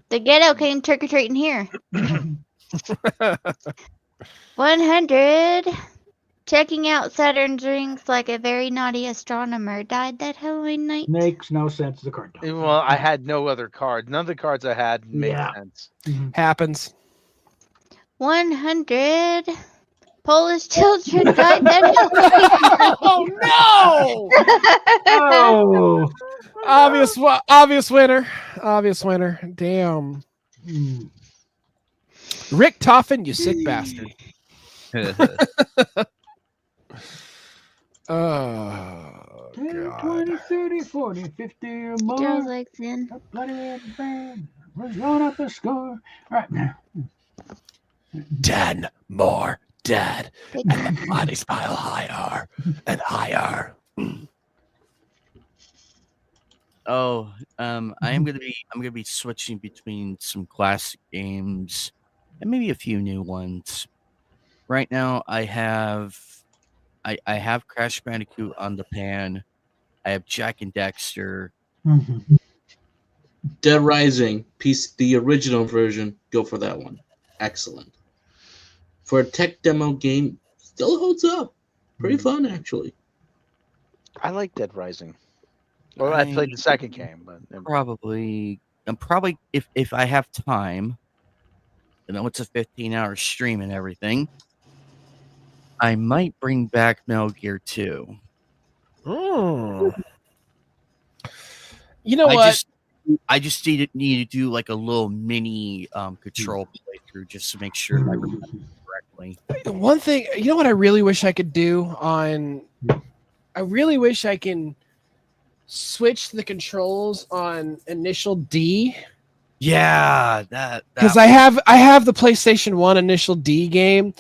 Speaker 6: The ghetto came trick-or-treating here. 100 checking out Saturn's rings like a very naughty astronomer died that Halloween night.
Speaker 17: Makes no sense. The card.
Speaker 11: Well, I had no other card. None of the cards I had made sense.
Speaker 10: Happens.
Speaker 6: 100 Polish children died that Halloween night.
Speaker 10: Oh no!
Speaker 17: Oh.
Speaker 10: Obvious winner. Obvious winner. Damn. Rick Toffin, you sick bastard. Oh,
Speaker 17: 10, 20, 30, 40, 50 or more.
Speaker 6: Joe's legs in.
Speaker 17: Plenty of band. Let's run up the score. All right, now.
Speaker 16: 10 more dead. And the bodies pile higher and higher.
Speaker 12: Oh, I'm gonna be switching between some classic games and maybe a few new ones. Right now, I have Crash Bandicoot on the pan. I have Jack and Dexter.
Speaker 7: Dead Rising, the original version, go for that one. Excellent. For a tech demo game, still holds up. Pretty fun, actually.
Speaker 15: I like Dead Rising. Well, I played the second game, but
Speaker 12: I'm probably if I have time, you know, it's a 15-hour stream and everything, I might bring back Metal Gear 2.
Speaker 10: You know what?
Speaker 12: I just need to do like a little mini control playthrough just to make sure I remember correctly.
Speaker 10: One thing, you know what I really wish I could do on... I really wish I can switch the controls on Initial D.
Speaker 12: Yeah, that
Speaker 10: Because I have the PlayStation 1 Initial D game,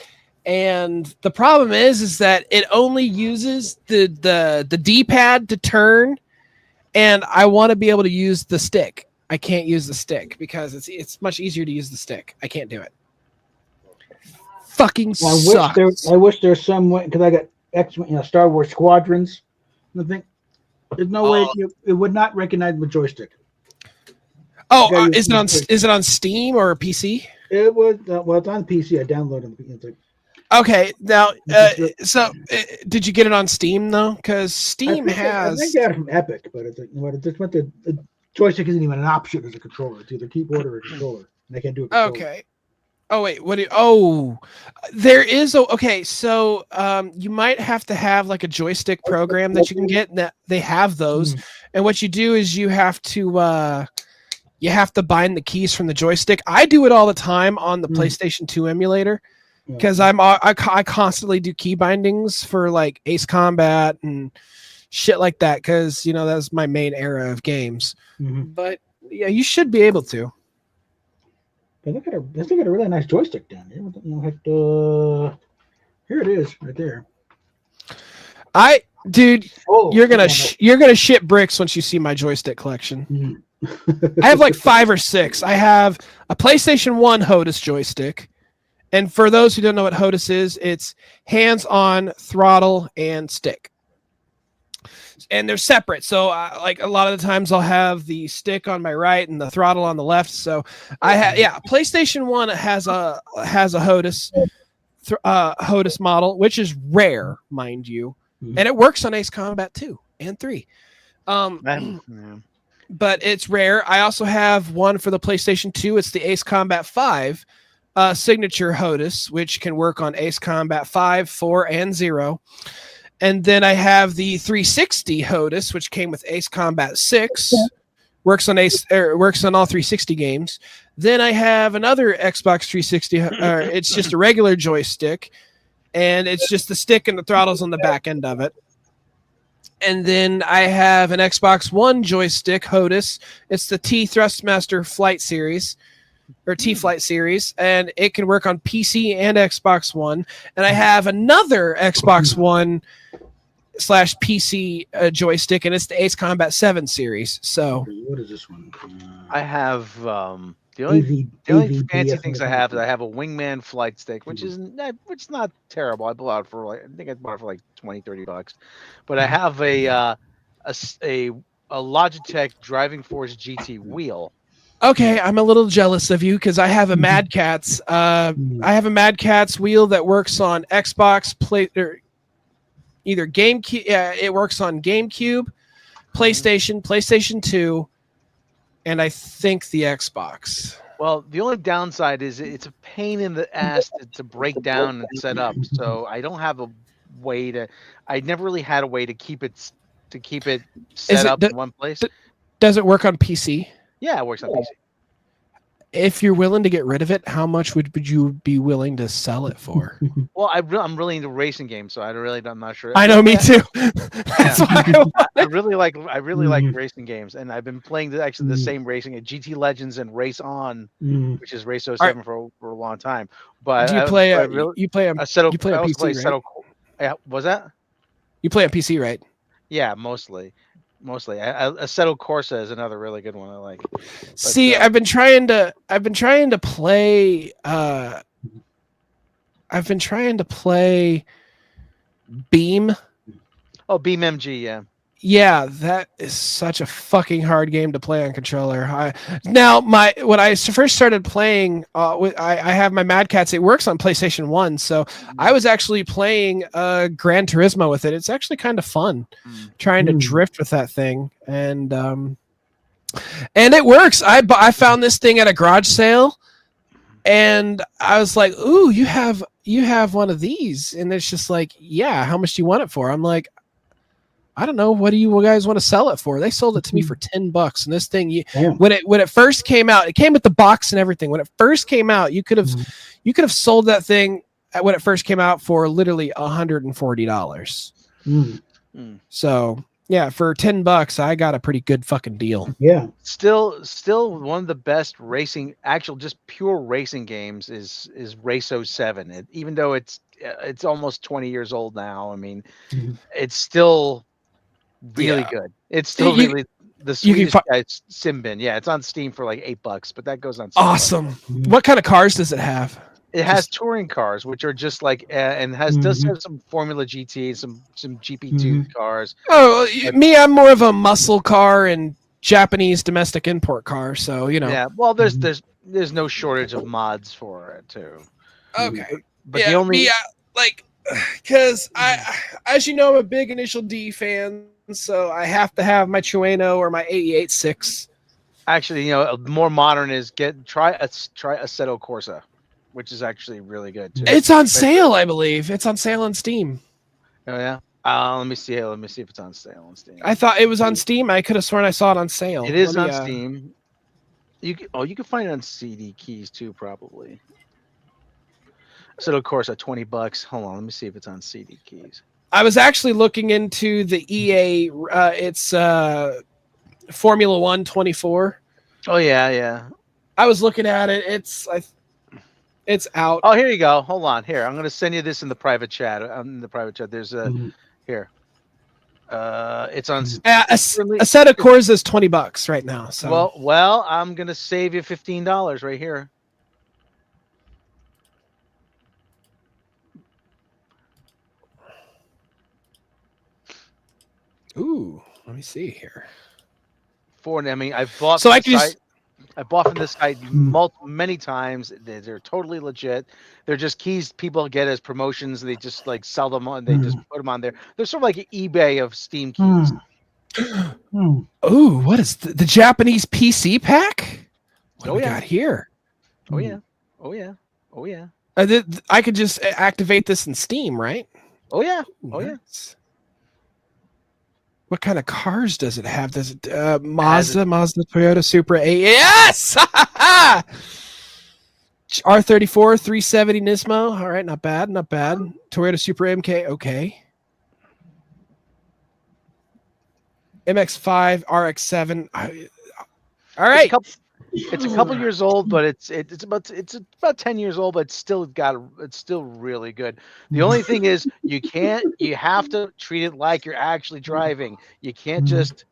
Speaker 10: and the problem is that it only uses the D-pad to turn, and I want to be able to use the stick. I can't use the stick because it's much easier to use the stick. I can't do it. Fucking sucks.
Speaker 17: I wish there's some way, because I got Star Wars Squadrons. I think there's no way it would not recognize the joystick.
Speaker 10: Oh, is it on Steam or PC?
Speaker 17: It was well, it's on PC. I downloaded it.
Speaker 10: Okay, now, did you get it on Steam though? Because Steam has.
Speaker 17: I think I got it from Epic, but the joystick isn't even an option as a controller. It's either keyboard or a controller. And they can't do it.
Speaker 10: Okay. Oh wait, there is so you might have to have like a joystick program that you can get. That they have those, and what you do is you have to bind the keys from the joystick. I do it all the time on the PlayStation 2 emulator because I constantly do key bindings for like Ace Combat and shit like that because that's my main era of games. But yeah, you should be able to.
Speaker 17: They got a really nice joystick down there. Here it is, right there.
Speaker 10: You're gonna shit bricks once you see my joystick collection. I have like 5 or 6. I have a PlayStation 1 HOTAS joystick, and for those who don't know what HOTAS is, it's hands-on, throttle, and stick. And they're separate, so like a lot of the times I'll have the stick on my right and the throttle on the left. So PlayStation 1 has a HOTAS model, which is rare, mind you, and it works on Ace Combat 2 and 3. But it's rare. I also have one for the PlayStation 2. It's the Ace Combat 5 signature HOTAS, which can work on Ace Combat 5, 4, and 0. And then I have the 360 HOTAS, which came with Ace Combat 6, works on all 360 games. Then I have another Xbox 360. It's just a regular joystick, and it's just the stick and the throttles on the back end of it. And then I have an Xbox One joystick HOTAS. It's the T Thrustmaster Flight Series. Or T-Flight series, and it can work on PC and Xbox One. And I have another Xbox One / PC joystick, and it's the Ace Combat 7 series. So
Speaker 17: what is this one?
Speaker 15: I have the only fancy things I have is I have a Wingman flight stick, which is not terrible. I bought it for I bought it for like $20-$30. But I have a Logitech Driving Force GT wheel.
Speaker 10: Okay, I'm a little jealous of you because I have a Mad Catz. I have a Mad Catz wheel that works on Xbox, either GameCube. It works on GameCube, PlayStation 2, and I think the Xbox.
Speaker 15: Well, the only downside is it's a pain in the ass to break down and set up. So I don't have a way to. I never really had a way to keep it set up in one place.
Speaker 10: Does it work on PC?
Speaker 15: Yeah, it works on PC.
Speaker 10: If you're willing to get rid of it, how much would you be willing to sell it for?
Speaker 15: Well, I'm really into racing games, so I'm not sure.
Speaker 10: I know, me too. That's why
Speaker 15: I really like racing games, and I've been playing the same racing at GT Legends and Race On, which is Race 07 for a long time. But
Speaker 10: do you play on
Speaker 15: PC, right? Was that?
Speaker 10: You play on PC, right?
Speaker 15: Yeah, mostly. Assetto Corsa is another really good one I like.
Speaker 10: See, I've been trying to play. I've been trying to play Beam.
Speaker 15: Oh, Beam MG, yeah.
Speaker 10: Yeah, that is such a fucking hard game to play on controller. When I first started playing, I have my Mad Catz. It works on PlayStation 1, so I was actually playing Gran Turismo with it. It's actually kind of fun trying to drift with that thing, and it works. I found this thing at a garage sale, and I was like, "Ooh, you have one of these?" And it's just like, "Yeah, how much do you want it for?" I'm like, I don't know. What do you guys want to sell it for? They sold it to me for $10. And this thing, when it first came out, it came with the box and everything. When it first came out, you could have sold that thing when it first came out for literally $140. So yeah, for $10, I got a pretty good fucking deal.
Speaker 17: Yeah.
Speaker 15: Still one of the best racing, just pure racing games is Race 07. Even though it's almost 20 years old now. I mean, it's still really good. It's still really the Swedish guy Simbin. Yeah, it's on Steam for like $8, but that goes on Steam.
Speaker 10: Awesome. What kind of cars does it have?
Speaker 15: It has touring cars, which are just like, and does have some Formula GT, some GP2 cars.
Speaker 10: Oh, me, I'm more of a muscle car and Japanese domestic import car. So
Speaker 15: Yeah. Well, there's no shortage of mods for it too.
Speaker 10: Okay.
Speaker 15: But the only
Speaker 10: because as you know, I'm a big Initial D fan, so I have to have my Chueno or my 88.6.
Speaker 15: Actually, more modern is try Assetto Corsa, which is actually really good too.
Speaker 10: It's on sale, I believe. It's on sale on Steam.
Speaker 15: Oh yeah. Let me see if it's on sale on Steam.
Speaker 10: I thought it was on Steam. I could have sworn I saw it on sale.
Speaker 15: It is on Steam. You can find it on CD Keys too, probably. So of course at $20. Hold on, let me see if it's on CD Keys.
Speaker 10: I was actually looking into the EA. It's Formula 1 24.
Speaker 15: Oh yeah.
Speaker 10: I was looking at it. It's out.
Speaker 15: Oh, here you go. Hold on. Here, I'm gonna send you this in the private chat. There's here. It's on.
Speaker 10: Assetto Corsa is $20 right now. So
Speaker 15: well, I'm gonna save you $15 right here.
Speaker 10: Ooh, let me see here.
Speaker 15: I've bought.
Speaker 10: So I can just.
Speaker 15: I bought from this site many times. They're totally legit. They're just keys people get as promotions. They just like sell them on. They just put them on there. They're sort of like an eBay of Steam keys.
Speaker 10: Ooh, what is the Japanese PC pack? What do we got here?
Speaker 15: Oh yeah.
Speaker 10: I could just activate this in Steam, right?
Speaker 15: Oh yeah.
Speaker 10: What kind of cars does it have? Does it Mazda, Toyota Supra 8? Yes! R34, 370 Nismo. All right, not bad. Toyota Supra MK, okay. MX-5, RX-7. All right.
Speaker 15: It's a couple years old, but it's about 10 years old, but it's still really good. The only thing is you have to treat it like you're actually driving. You can't just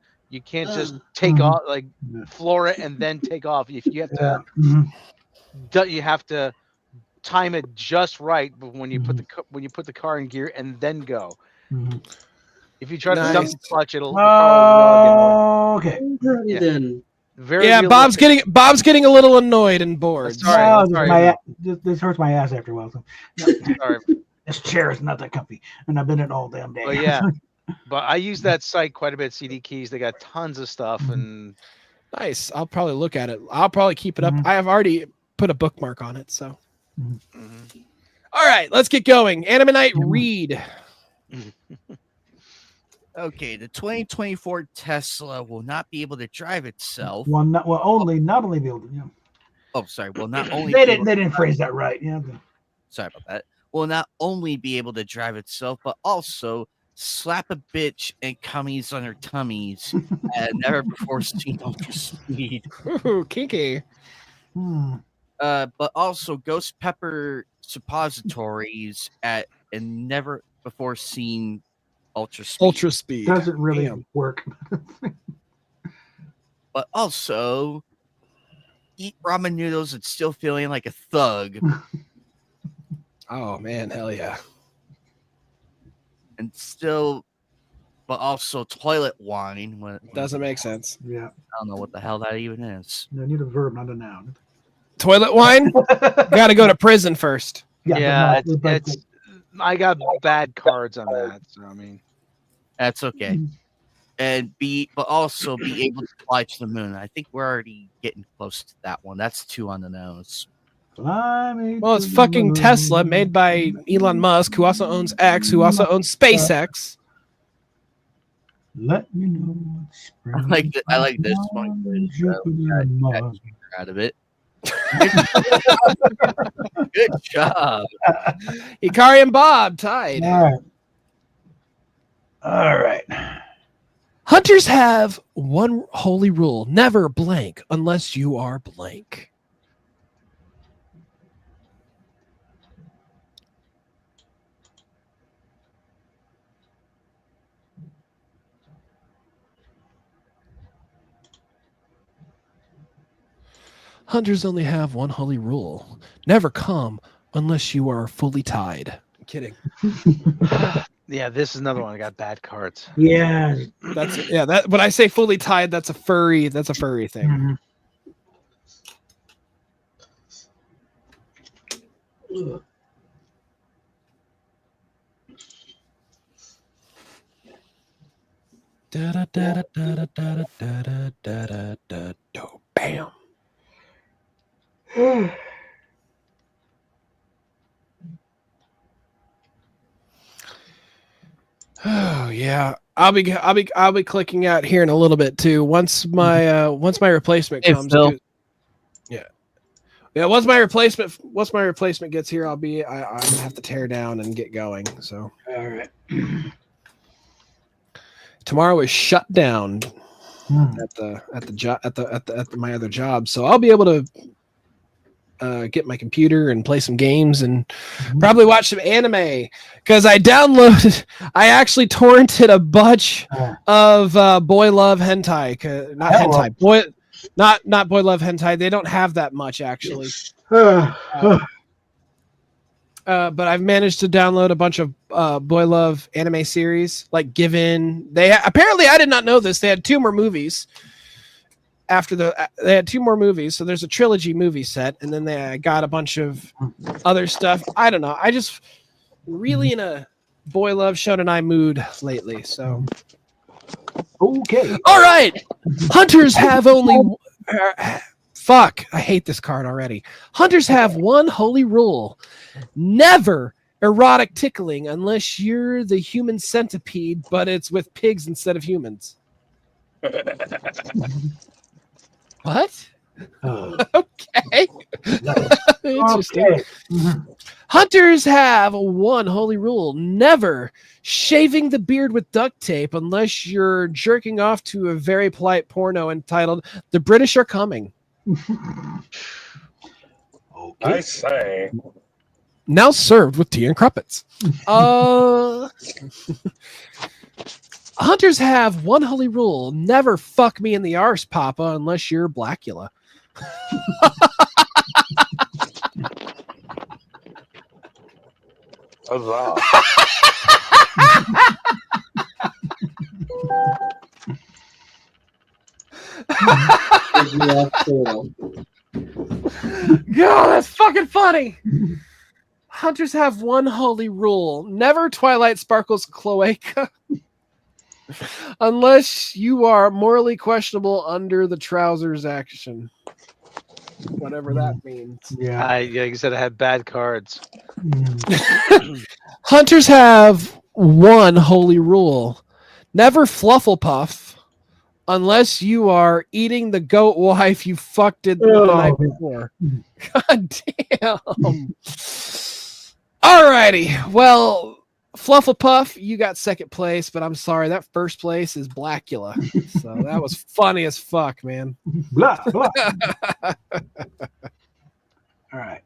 Speaker 15: take off, like floor it and then take off. If you have to time it just right when you put the car in gear and then go. If you try to dump the clutch, it'll
Speaker 17: okay.
Speaker 15: Then
Speaker 10: Bob's getting a little annoyed and bored.
Speaker 17: Sorry. This hurts my ass after a while. So.
Speaker 15: Sorry.
Speaker 17: This chair is not that comfy, and I've been in all damn day.
Speaker 15: Oh yeah, but I use that site quite a bit. CD Keys, they got tons of stuff and
Speaker 10: nice. I'll probably look at it. I'll probably keep it up. I have already put a bookmark on it. So, all right, let's get going. Anime Night read.
Speaker 12: Okay, the 2024 Tesla will not be able to drive itself.
Speaker 17: Not only be able to. Yeah.
Speaker 12: Oh, sorry. Well, not only
Speaker 17: they didn't phrase that right. Yeah.
Speaker 12: Sorry about that. Will not only be able to drive itself, but also slap a bitch and cummies on her tummies at never before seen ultra speed.
Speaker 10: Ooh, kinky.
Speaker 12: But also ghost pepper suppositories at a never before seen ultra speed.
Speaker 17: Doesn't really work.
Speaker 12: But also eat ramen noodles and still feeling like a thug.
Speaker 10: Oh man, hell yeah.
Speaker 12: And still
Speaker 5: but also toilet wine.
Speaker 10: Doesn't make sense.
Speaker 1: Yeah.
Speaker 5: I don't know what the hell that even is.
Speaker 1: I need a verb, not a noun.
Speaker 10: Toilet wine? Got to go to prison first.
Speaker 15: Yeah, it's I got bad cards on that. So I mean,
Speaker 5: That's okay. And but also be able to fly to the moon. I think we're already getting close to that one. That's 2 on the nose.
Speaker 10: Well, it's fucking Tesla, made by Elon Musk, who also owns X, who also owns SpaceX.
Speaker 1: Let me know.
Speaker 5: I like this one. Out of it. Good job.
Speaker 10: Ikari and Bob tied.
Speaker 1: All right.
Speaker 10: Hunters have one holy rule: never blank unless you are blank. Hunters only have one holy rule: never come unless you are fully tied. I'm kidding.
Speaker 15: yeah, this is another one. I got bad cards.
Speaker 17: Yeah,
Speaker 10: that when I say fully tied, that's a furry thing.
Speaker 1: Ugh.
Speaker 10: Da da da da da da da da da da da. Bam. Oh yeah, I'll be clicking out here in a little bit too. Once my replacement comes. Yeah. Once my replacement gets here, I'm gonna have to tear down and get going. So.
Speaker 17: All right.
Speaker 10: Tomorrow is shut down at the job at my other job, so I'll be able to get my computer and play some games and probably watch some anime because I actually torrented a bunch of Boy Love hentai, not Boy Love hentai. They don't have that much actually. But I've managed to download a bunch of Boy Love anime series, like Given. Apparently I did not know this. They had 2 more movies. They had 2 more movies, so there's a trilogy movie set, and then they got a bunch of other stuff. I don't know. I just really in a Boy Love Shonen mood lately. So
Speaker 17: okay,
Speaker 10: all right. Hunters have only. Fuck, I hate this card already. Hunters have one holy rule: never erotic tickling unless you're the human centipede, but it's with pigs instead of humans. What? Okay. Interesting.
Speaker 17: Okay.
Speaker 10: Hunters have one holy rule: never shaving the beard with duct tape unless you're jerking off to a very polite porno entitled "The British Are Coming."
Speaker 13: I say.
Speaker 10: Now served with tea and crumpets. Hunters have one holy rule: never fuck me in the arse, Papa, unless you're Blackula.
Speaker 13: Huzzah.
Speaker 10: God, that's fucking funny. Hunters have one holy rule: never Twilight Sparkle's cloaca unless you are morally questionable under the trousers action. Whatever that means.
Speaker 17: Yeah.
Speaker 15: Like I said, I had bad cards.
Speaker 10: Hunters have one holy rule: never Flufflepuff unless you are eating the goat wife you fucked it the night before. God damn. Alrighty. Well, Flufflepuff, you got second place, but I'm sorry, that first place is Blackula. So that was funny as fuck, man.
Speaker 17: Blah, blah. All right.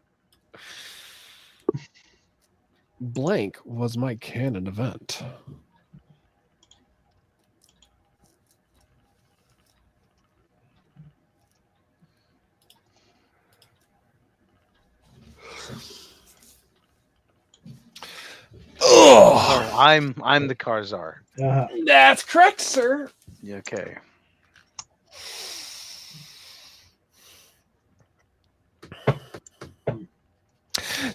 Speaker 10: Blank was my canon event.
Speaker 15: Oh, I'm the car czar.
Speaker 10: That's correct, sir.
Speaker 15: Okay.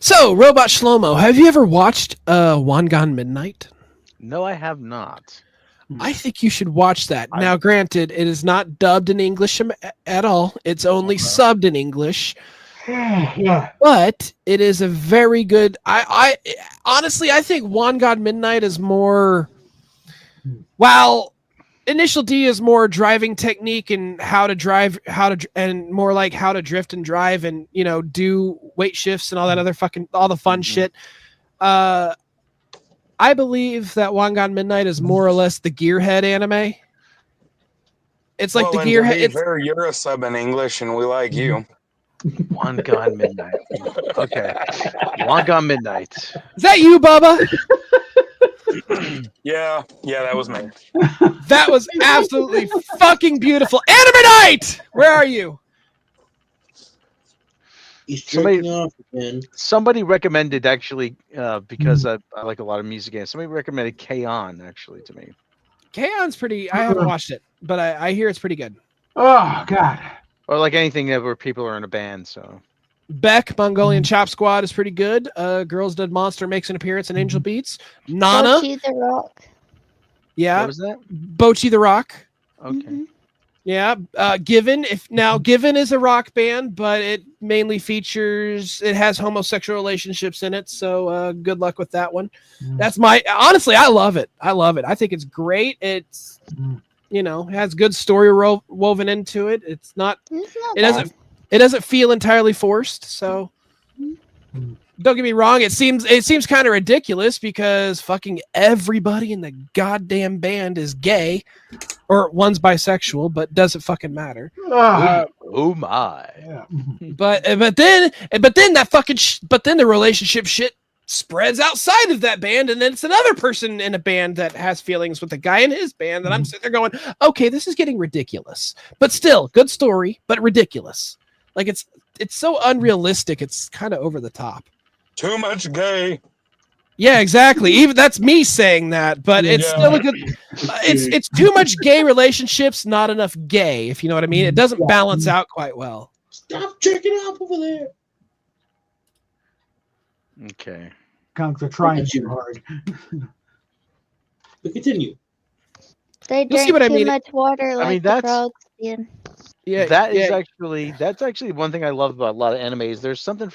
Speaker 10: So, Robot Shlomo, have you ever watched Wangan Midnight?
Speaker 15: No, I have not.
Speaker 10: I think you should watch that. Now, granted, it is not dubbed in English at all. It's only subbed in English.
Speaker 17: Yeah.
Speaker 10: But it is a very good. I honestly, I think Wangan Midnight is more. While Initial D is more driving technique and how to drive, and more like how to drift and drive, and do weight shifts and all that other all the fun shit. I believe that Wangan Midnight is more or less the Gearhead anime. It's like the Gearhead.
Speaker 13: You're a sub in English, and we like you.
Speaker 15: Wangan Midnight. Okay. Wangan Midnight.
Speaker 10: Is that you, Bubba?
Speaker 13: Yeah, that was me.
Speaker 10: That was absolutely fucking beautiful. Anime Night! Where are you?
Speaker 15: Somebody recommended actually because I like a lot of music games. Somebody recommended K-On! Actually to me.
Speaker 10: K-On's pretty. I haven't watched it, but I hear it's pretty good.
Speaker 17: Oh God.
Speaker 15: Or like anything where people are in a band. So
Speaker 10: Beck, Mongolian Chop Squad is pretty good. Girls Dead Monster makes an appearance in Angel Beats. Nana.
Speaker 6: Bochi the Rock.
Speaker 10: Yeah.
Speaker 15: What was that?
Speaker 10: Bochi the Rock.
Speaker 15: Okay.
Speaker 10: Yeah. Given Given is a rock band, but it mainly it has homosexual relationships in it. So good luck with that one. That's honestly, I love it. I think it's great. It's it has good story woven into it. It doesn't feel entirely forced. So don't get me wrong. It seems kind of ridiculous because fucking everybody in the goddamn band is gay or one's bisexual, but doesn't fucking matter.
Speaker 15: Oh my.
Speaker 17: Yeah.
Speaker 10: But then the relationship shit spreads outside of that band, and then it's another person in a band that has feelings with the guy in his band, and I'm sitting there going, okay, this is getting ridiculous. But still, good story, but ridiculous. Like it's so unrealistic, it's kind of over the top.
Speaker 13: Too much gay.
Speaker 10: Yeah, exactly. Even that's me saying that, but it's still a good. It's too much gay relationships, not enough gay. If you know what I mean, it doesn't balance out quite well.
Speaker 7: Stop jerking off over there.
Speaker 15: Okay.
Speaker 17: Conks are trying too hard.
Speaker 7: But continue.
Speaker 6: They
Speaker 10: You'll see
Speaker 6: drink
Speaker 10: what I
Speaker 6: too
Speaker 10: mean.
Speaker 6: much water like the
Speaker 15: that's-
Speaker 6: frogs did.
Speaker 10: Yeah,
Speaker 15: that's actually one thing I love about a lot of animes. There's something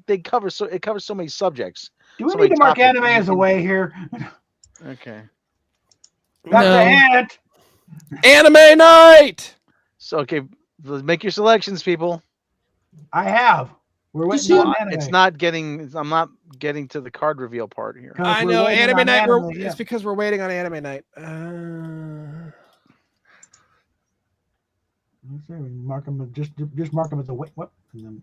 Speaker 15: they cover so many subjects.
Speaker 17: Do we
Speaker 15: so
Speaker 17: need
Speaker 15: many
Speaker 17: to mark
Speaker 15: topics.
Speaker 17: anime as a way here?
Speaker 15: Okay.
Speaker 17: Got
Speaker 10: No.
Speaker 17: the ant.
Speaker 10: Anime night.
Speaker 15: So okay, make your selections, people.
Speaker 17: I have. We're waiting on anime.
Speaker 15: It's not getting. I'm not getting to the card reveal part here.
Speaker 10: I
Speaker 17: we're
Speaker 10: know
Speaker 17: waiting
Speaker 10: anime
Speaker 17: on
Speaker 10: night.
Speaker 17: anime, yeah.
Speaker 10: It's because we're waiting on anime night.
Speaker 17: Mark them. Just mark them as a wait. What? And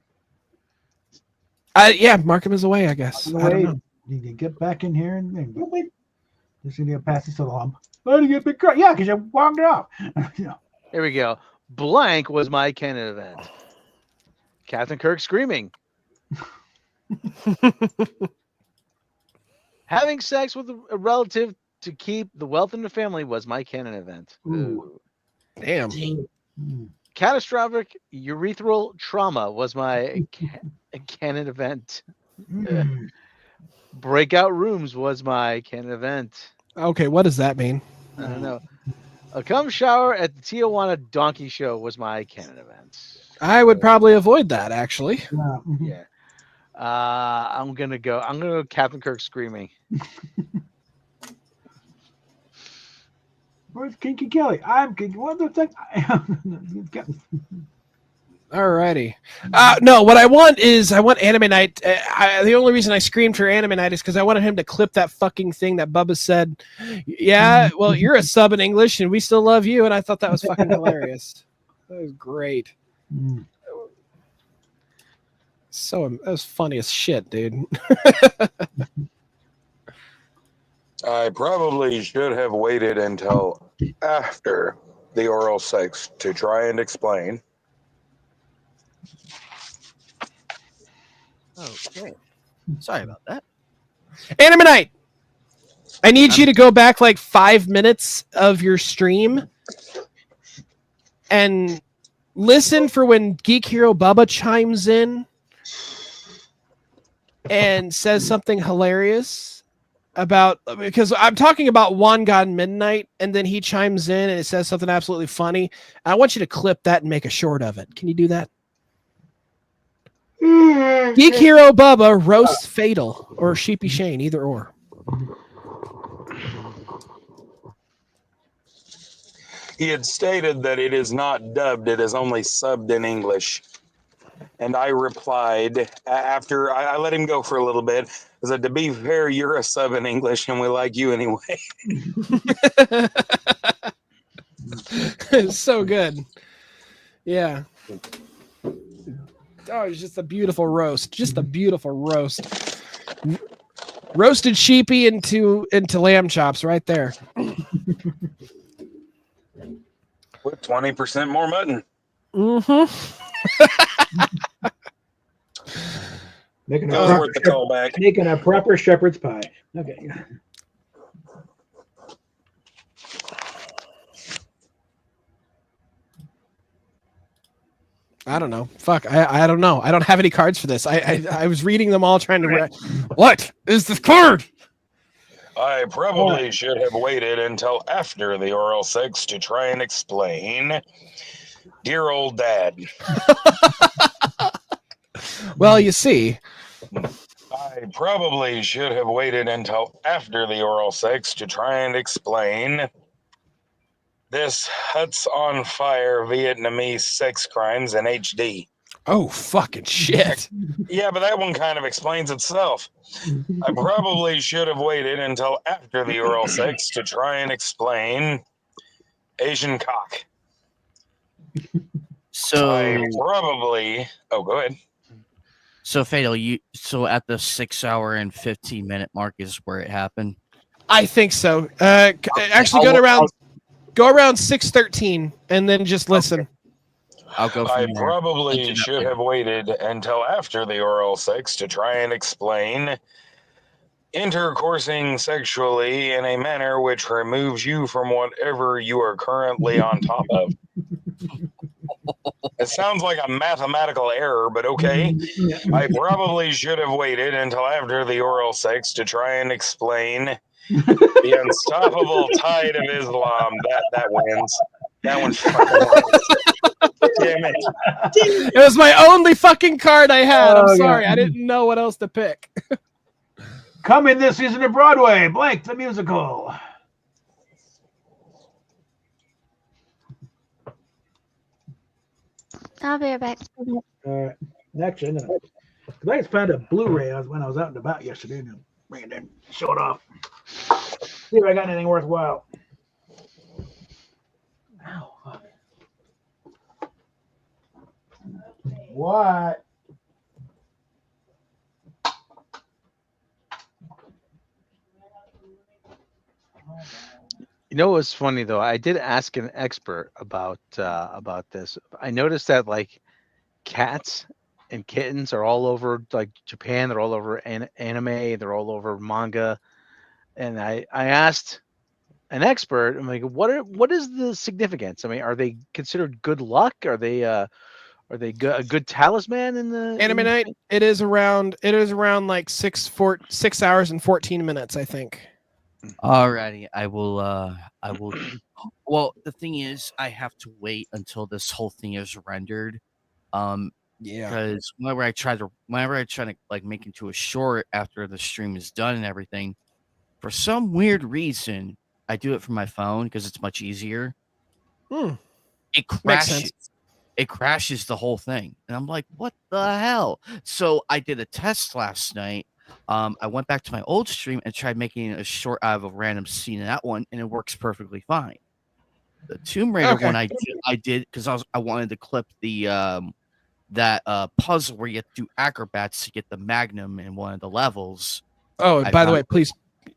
Speaker 10: Yeah, mark him as away, I guess.
Speaker 17: then
Speaker 10: I don't know.
Speaker 17: you can get back in here and wait. Just need to pass this along. Why do you get big cry? Yeah, because you walked it off.
Speaker 15: Here we go. Blank was my canon event. Captain Kirk screaming. Having sex with a relative to keep the wealth in the family was my canon event.
Speaker 17: Ooh.
Speaker 10: Damn.
Speaker 15: Catastrophic urethral trauma was my canon event. Breakout rooms was my canon event.
Speaker 10: Okay, what does that mean?
Speaker 15: I don't know. A cum shower at the Tijuana Donkey Show was my canon event.
Speaker 10: I would probably avoid that, actually.
Speaker 15: Yeah. I'm gonna go Captain Kirk screaming.
Speaker 17: Where's Kinky Kelly? I'm Kinky. What the fuck?
Speaker 10: Alrighty. No, what I want anime night. The only reason I screamed for anime night is because I wanted him to clip that fucking thing that Bubba said. Yeah, well, you're a sub in English, and we still love you, and I thought that was fucking hilarious. That was great. That was funny as shit, dude.
Speaker 13: I probably should have waited until after the oral sex to try and explain.
Speaker 5: Okay. Sorry about that.
Speaker 10: Animanite, I need you to go back like 5 minutes of your stream and listen for when Geek Hero Bubba chimes in and says something hilarious about, because I'm talking about One Gone Midnight, and then he chimes in and it says something absolutely funny. I want you to clip that and make a short of it. Can you do that? Geek Hero Bubba roasts Fatal or Sheepy Shane, either or.
Speaker 13: He had stated that it is not dubbed, it is only subbed in English. And I replied, after I let him go for a little bit, I said, to be fair, you're a sub in English and we like you anyway.
Speaker 10: It's so good. Yeah. Oh, it's just a beautiful roast. Just a beautiful roast. Roasted sheepy into lamb chops right there.
Speaker 13: With 20% more mutton.
Speaker 10: Mm-hmm.
Speaker 17: Making
Speaker 13: Worth the callback.
Speaker 17: making a proper shepherd's pie. Okay.
Speaker 10: I don't know. Fuck. I don't know. I don't have any cards for this. I was reading them all trying to. What is this card?
Speaker 13: I probably should have waited until after the oral sex to try and explain. Dear old dad.
Speaker 10: Well, you see.
Speaker 13: I probably should have waited until after the oral sex to try and explain. This Huts on Fire Vietnamese sex crimes in HD.
Speaker 10: Oh, fucking shit.
Speaker 13: Yeah, but that one kind of explains itself. I probably should have waited until after the oral sex to try and explain Asian cock.
Speaker 12: So
Speaker 13: I probably. Oh, go ahead.
Speaker 12: So Fatal, so at the 6 hour and 15 minute mark is where it happened.
Speaker 10: I think so. Actually, go around 6:13 and then just listen.
Speaker 12: I'll go.
Speaker 13: I probably should have waited until after the oral sex to try and explain intercoursing sexually in a manner which removes you from whatever you are currently on top of. It sounds like a mathematical error, but okay. I probably should have waited until after the oral sex to try and explain the unstoppable tide of Islam. That wins. That one's fucking wins. Damn it.
Speaker 10: It was my only fucking card I had. I'm sorry. I didn't know what else to pick.
Speaker 17: Coming this season to Broadway, Blank the Musical.
Speaker 6: I'll be right back.
Speaker 17: Actually, I'm gonna, cause I just found a Blu-ray when I was out and about yesterday and bring it in, show it off. See if I got anything worthwhile. Ow, fuck. What?
Speaker 15: You know what's funny though? I did ask an expert about this. I noticed that like cats and kittens are all over like Japan. They're all over anime. They're all over manga. And I asked an expert. I'm like, what is the significance? I mean, are they considered good luck? Are they a good talisman in the
Speaker 10: Animanite? It is around like 6 hours and 14 minutes, I think.
Speaker 12: Alrighty, I will. Well, the thing is, I have to wait until this whole thing is rendered.
Speaker 10: Yeah.
Speaker 12: Because whenever I try to like make into a short after the stream is done and everything, for some weird reason, I do it from my phone because it's much easier. It
Speaker 10: Makes sense.
Speaker 12: crashes. It crashes the whole thing, and I'm like, "What the hell?" So I did a test last night. I went back to my old stream and tried making a short out of a random scene in that one, and it works perfectly fine. The Tomb Raider one I did because I wanted to clip the that puzzle where you have to do acrobats to get the Magnum in one of the levels.
Speaker 10: Oh, by the way, please,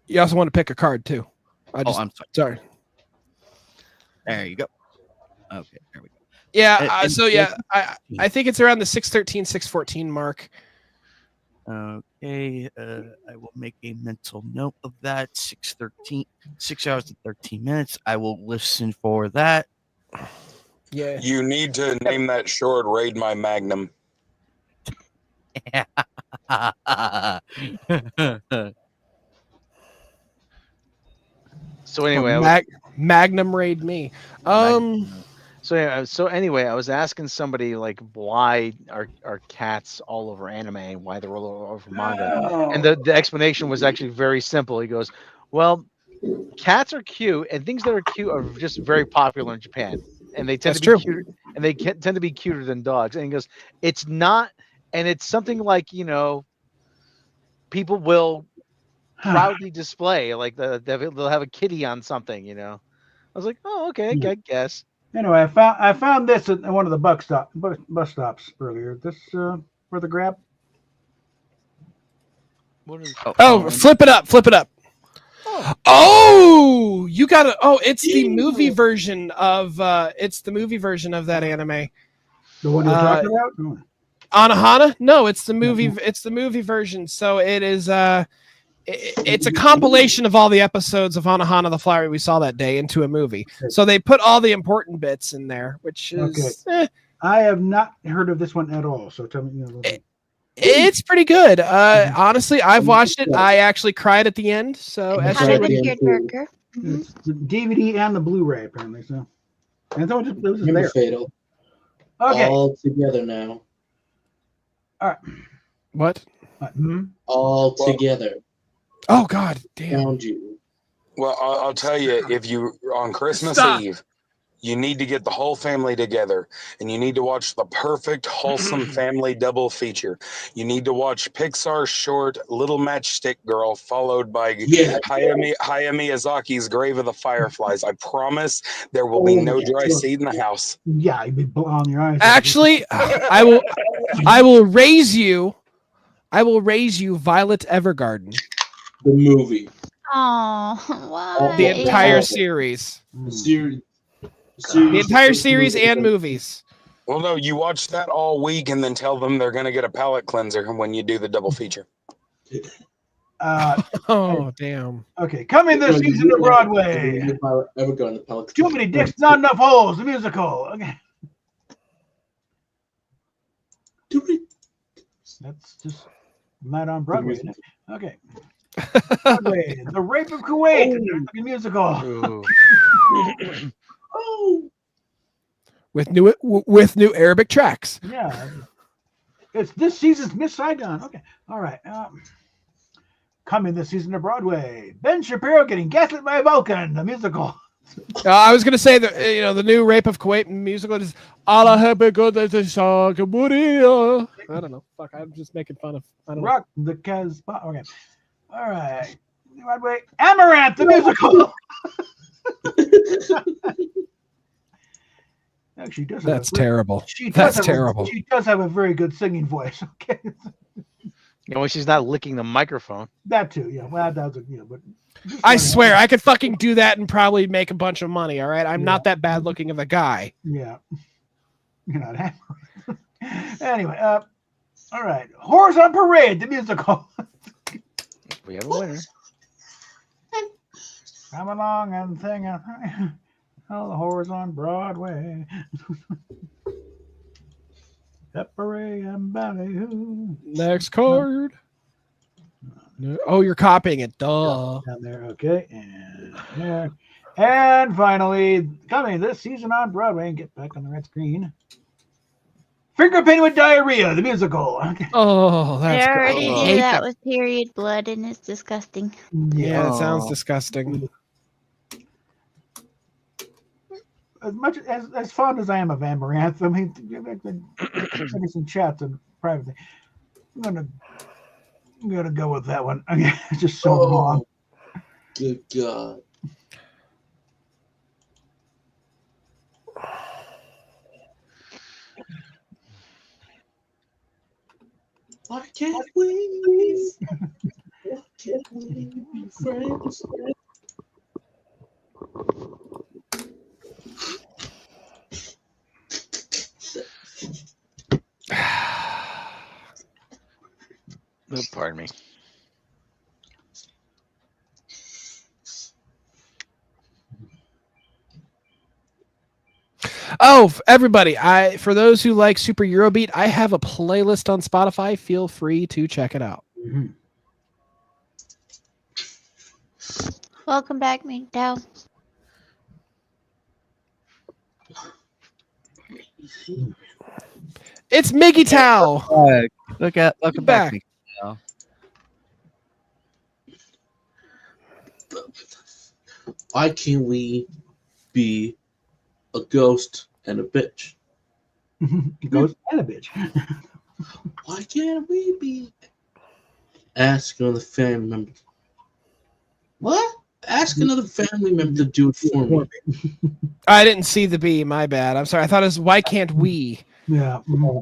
Speaker 10: you also want to pick a card too.
Speaker 12: I'm sorry.
Speaker 10: Sorry.
Speaker 12: There you go. Okay, there we go.
Speaker 10: Yeah.
Speaker 12: And
Speaker 10: I think it's around the 6:13, 6:14 mark.
Speaker 12: Okay. Okay, I will make a mental note of that. 6 hours and 13 minutes. I will listen for that.
Speaker 10: Yeah.
Speaker 13: You need to name that short "Raid My Magnum."
Speaker 15: So anyway, I was,
Speaker 10: Magnum raid me.
Speaker 15: So anyway, I was asking somebody like why are cats all over anime and why they're all over manga, and the explanation was actually very simple. He goes, "Well, cats are cute, and things that are cute are just very popular in Japan, and they tend
Speaker 10: That's
Speaker 15: to be
Speaker 10: true.
Speaker 15: cute, and they tend to be cuter than dogs." And he goes, "It's not, and it's something like people will proudly display like they'll have a kitty on something, I was like, oh, okay, I guess."
Speaker 17: Anyway, I found this at one of the bus stops earlier. This for the grab.
Speaker 15: What is?
Speaker 10: Flip it up. Oh, you got it. Oh, it's the movie version of that anime.
Speaker 17: The one you're talking about?
Speaker 10: Anohana? No, it's the movie. It's the movie version. So it is. It's a compilation of all the episodes of Anohana the Flower we saw that day into a movie. So they put all the important bits in there, which is.
Speaker 17: I have not heard of this one at all. So tell me.
Speaker 10: It's pretty good. Honestly, I've watched it. I actually cried at the end. So
Speaker 17: It's
Speaker 6: Tearjerker.
Speaker 17: It's the DVD and the Blu-ray apparently. So and so it was
Speaker 7: Remember
Speaker 17: there.
Speaker 7: Fatal.
Speaker 17: Okay.
Speaker 7: All together now.
Speaker 17: All right.
Speaker 10: What?
Speaker 7: All together.
Speaker 10: Oh God, damn.
Speaker 7: Found you.
Speaker 13: Well, I'll tell you, if you on Christmas Eve, you need to get the whole family together, and you need to watch the perfect, wholesome family double feature. You need to watch Pixar's short Little Matchstick Girl, followed by Hayao Miyazaki's Grave of the Fireflies. I promise there will be no dry seat in the house.
Speaker 17: Yeah, you'd be blowing your eyes.
Speaker 10: Actually, I will raise you Violet Evergarden.
Speaker 7: The movie.
Speaker 6: Oh, why?
Speaker 10: The entire series. The entire series and movies.
Speaker 13: Well, no, you watch that all week and then tell them they're going to get a palate cleanser when you do the double feature.
Speaker 10: Oh, damn.
Speaker 17: Okay, coming this season to Broadway. Too many dicks, not enough holes. The musical. Okay. That's just not on Broadway, isn't it? Okay. Broadway, The Rape of Kuwait, the musical.
Speaker 10: With new Arabic tracks.
Speaker 17: Yeah. It's this season's Miss Saigon. Okay. All right. Coming this season to Broadway. Ben Shapiro getting gaslit by a Vulcan, the musical.
Speaker 10: I was gonna say that the new Rape of Kuwait musical is Allah Happy God I don't know. Fuck, I'm just making fun of. I don't
Speaker 17: Rock the Casbah. Okay. All right. Broadway. Amaranth, the musical. Actually, does.
Speaker 10: That's terrible.
Speaker 17: That's
Speaker 10: terrible.
Speaker 17: She does have a very good singing voice. Okay.
Speaker 15: When she's not licking the microphone.
Speaker 17: That too. Yeah. Well, that's but.
Speaker 10: I swear, I could fucking do that and probably make a bunch of money. All right, I'm not that bad looking of a guy.
Speaker 17: Yeah. You're not happy. Anyway, all right. Horrors on Parade, the musical.
Speaker 15: We have a winner.
Speaker 17: Come along and sing it. All the horrors on Broadway. Peppery and ballyhoo.
Speaker 10: Next card. No. Oh, you're copying it. Duh.
Speaker 17: Down there. Okay. And there. And finally, coming this season on Broadway, and get back on the red screen. Finger Painting with Diarrhea, the musical. Okay.
Speaker 10: Oh, that's
Speaker 6: I already
Speaker 10: gross.
Speaker 6: knew that was period blood, and it's disgusting.
Speaker 10: Yeah, it sounds disgusting.
Speaker 17: As much as fond as I am of Amaranth, I mean, send me some chats and privately. I'm gonna go with that one. I mean, it's just so long.
Speaker 7: Good God. Why can't we? Why can't we be friends?
Speaker 15: Oh, pardon me.
Speaker 10: Oh, everybody! For those who like Super Eurobeat, I have a playlist on Spotify. Feel free to check it out.
Speaker 1: Mm-hmm.
Speaker 6: Welcome back, McDowell.
Speaker 10: It's Mickey Tao.
Speaker 12: Welcome back. Mickey Tao.
Speaker 7: Why can't we be a ghost and a bitch?
Speaker 17: Ghost and a bitch.
Speaker 7: Why can't we be? Ask another family member. What? Ask another family member to do it for me.
Speaker 10: I didn't see the B. My bad. I'm sorry. I thought it was why can't we?
Speaker 17: Yeah.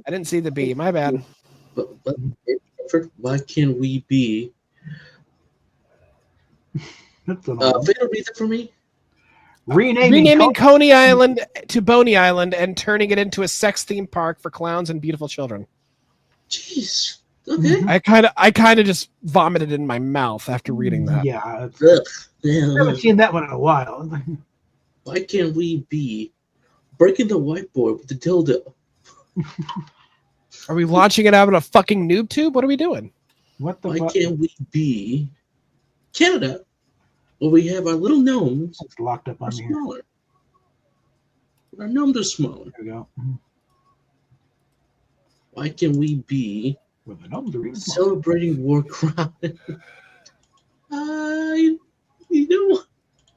Speaker 10: I didn't see the B. My bad.
Speaker 7: But why can't we be? Vader, read that for me.
Speaker 10: Renaming Coney Island to Boney Island and turning it into a sex theme park for clowns and beautiful children.
Speaker 7: Jeez. Okay.
Speaker 10: I kind of just vomited in my mouth after reading that.
Speaker 17: Yeah. I haven't seen that one in a while.
Speaker 7: Why can't we be breaking the whiteboard with the dildo?
Speaker 10: Are we launching it out of a fucking noob tube? What are we doing?
Speaker 17: What the
Speaker 7: Why
Speaker 17: fuck?
Speaker 7: can't we be Canada, where we have our little gnomes
Speaker 17: It's locked up on here.
Speaker 7: smaller? Our gnomes are smaller.
Speaker 17: There we go.
Speaker 7: Why can't we be
Speaker 17: Well, the gnomes are even smaller.
Speaker 7: celebrating Warcraft? You know,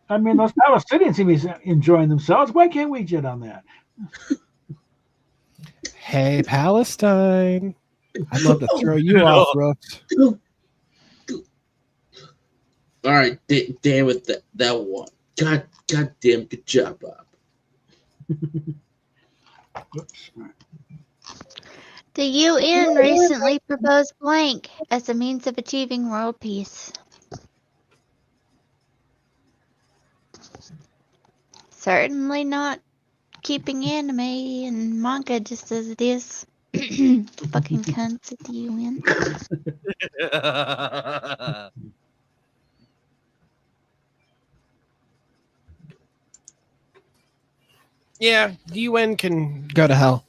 Speaker 17: I mean, those Palestinians seem to be enjoying themselves. Why can't we get on that?
Speaker 10: Hey, Palestine. I'd love to throw you off, Brooks.
Speaker 7: all right, damn it, that one. God damn, good job, Bob.
Speaker 6: The UN recently proposed blank as a means of achieving world peace. Certainly not keeping anime and manga just as it is. Fucking cunts at the UN.
Speaker 10: Yeah, the UN can go to hell.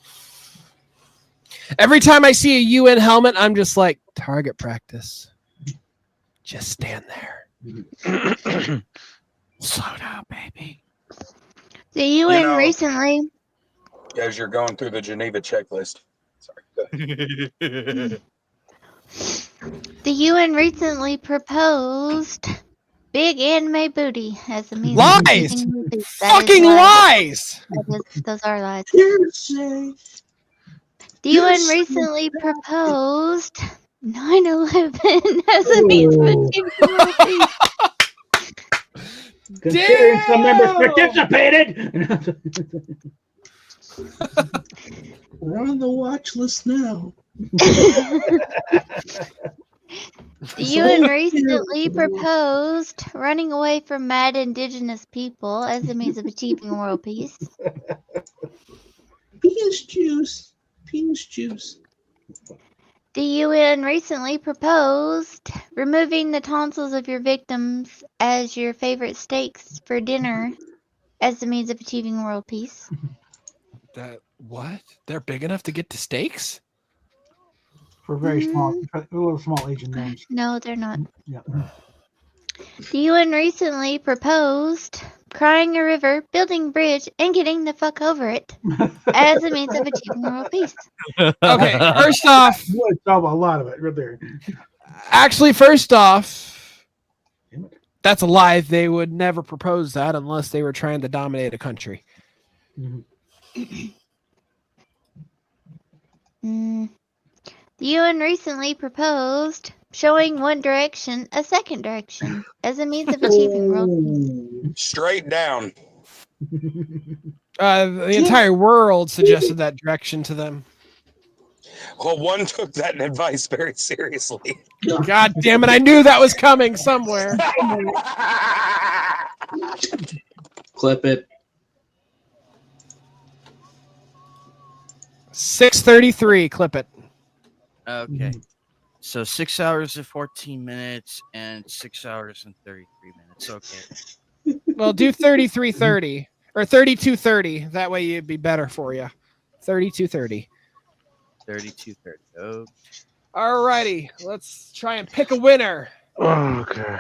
Speaker 10: Every time I see a UN helmet, I'm just like, target practice. Just stand there. Slow down, baby.
Speaker 6: The UN
Speaker 13: know-
Speaker 6: recently
Speaker 13: As you're going through the Geneva checklist. Sorry.
Speaker 6: The UN recently proposed big anime booty as a means of
Speaker 10: Lies!
Speaker 6: achieving world peace. That is
Speaker 10: Fucking
Speaker 6: lies.
Speaker 10: lies!
Speaker 6: Those are lies.
Speaker 7: Hearsay.
Speaker 6: The UN recently proposed 9/11 as a means of achieving world peace.
Speaker 17: Considering some members participated.
Speaker 7: We're on the watch list now.
Speaker 6: The UN recently proposed running away from mad indigenous people as a means of achieving world peace.
Speaker 7: Penis juice. Penis juice.
Speaker 6: The UN recently proposed removing the tonsils of your victims as your favorite steaks for dinner as a means of achieving world peace.
Speaker 10: That what? They're big enough to get to steaks?
Speaker 17: For very small, for little small Asian names.
Speaker 6: No, they're not.
Speaker 17: Yeah.
Speaker 6: The UN recently proposed crying a river, building a bridge, and getting the fuck over it as a means of achieving world peace.
Speaker 10: Okay, first off,
Speaker 17: Would solve a lot of it right there.
Speaker 10: actually, first off, that's a lie. They would never propose that unless they were trying to dominate a country.
Speaker 6: The UN recently proposed showing one direction a second direction as a means of achieving world peace.
Speaker 13: Straight down.
Speaker 10: The entire world suggested that direction to them.
Speaker 13: Well, one took that advice very seriously.
Speaker 10: God damn it! I knew that was coming somewhere.
Speaker 7: Clip it.
Speaker 10: 6:33. Clip it.
Speaker 12: Okay. So 6 hours and 14 minutes and 6 hours and 33 minutes. Okay.
Speaker 10: Well, do 33:30 or 32:30. That way it'd be better for you. 32:30.
Speaker 12: 32:30. Oh.
Speaker 10: All righty. Let's try and pick a winner.
Speaker 15: Okay.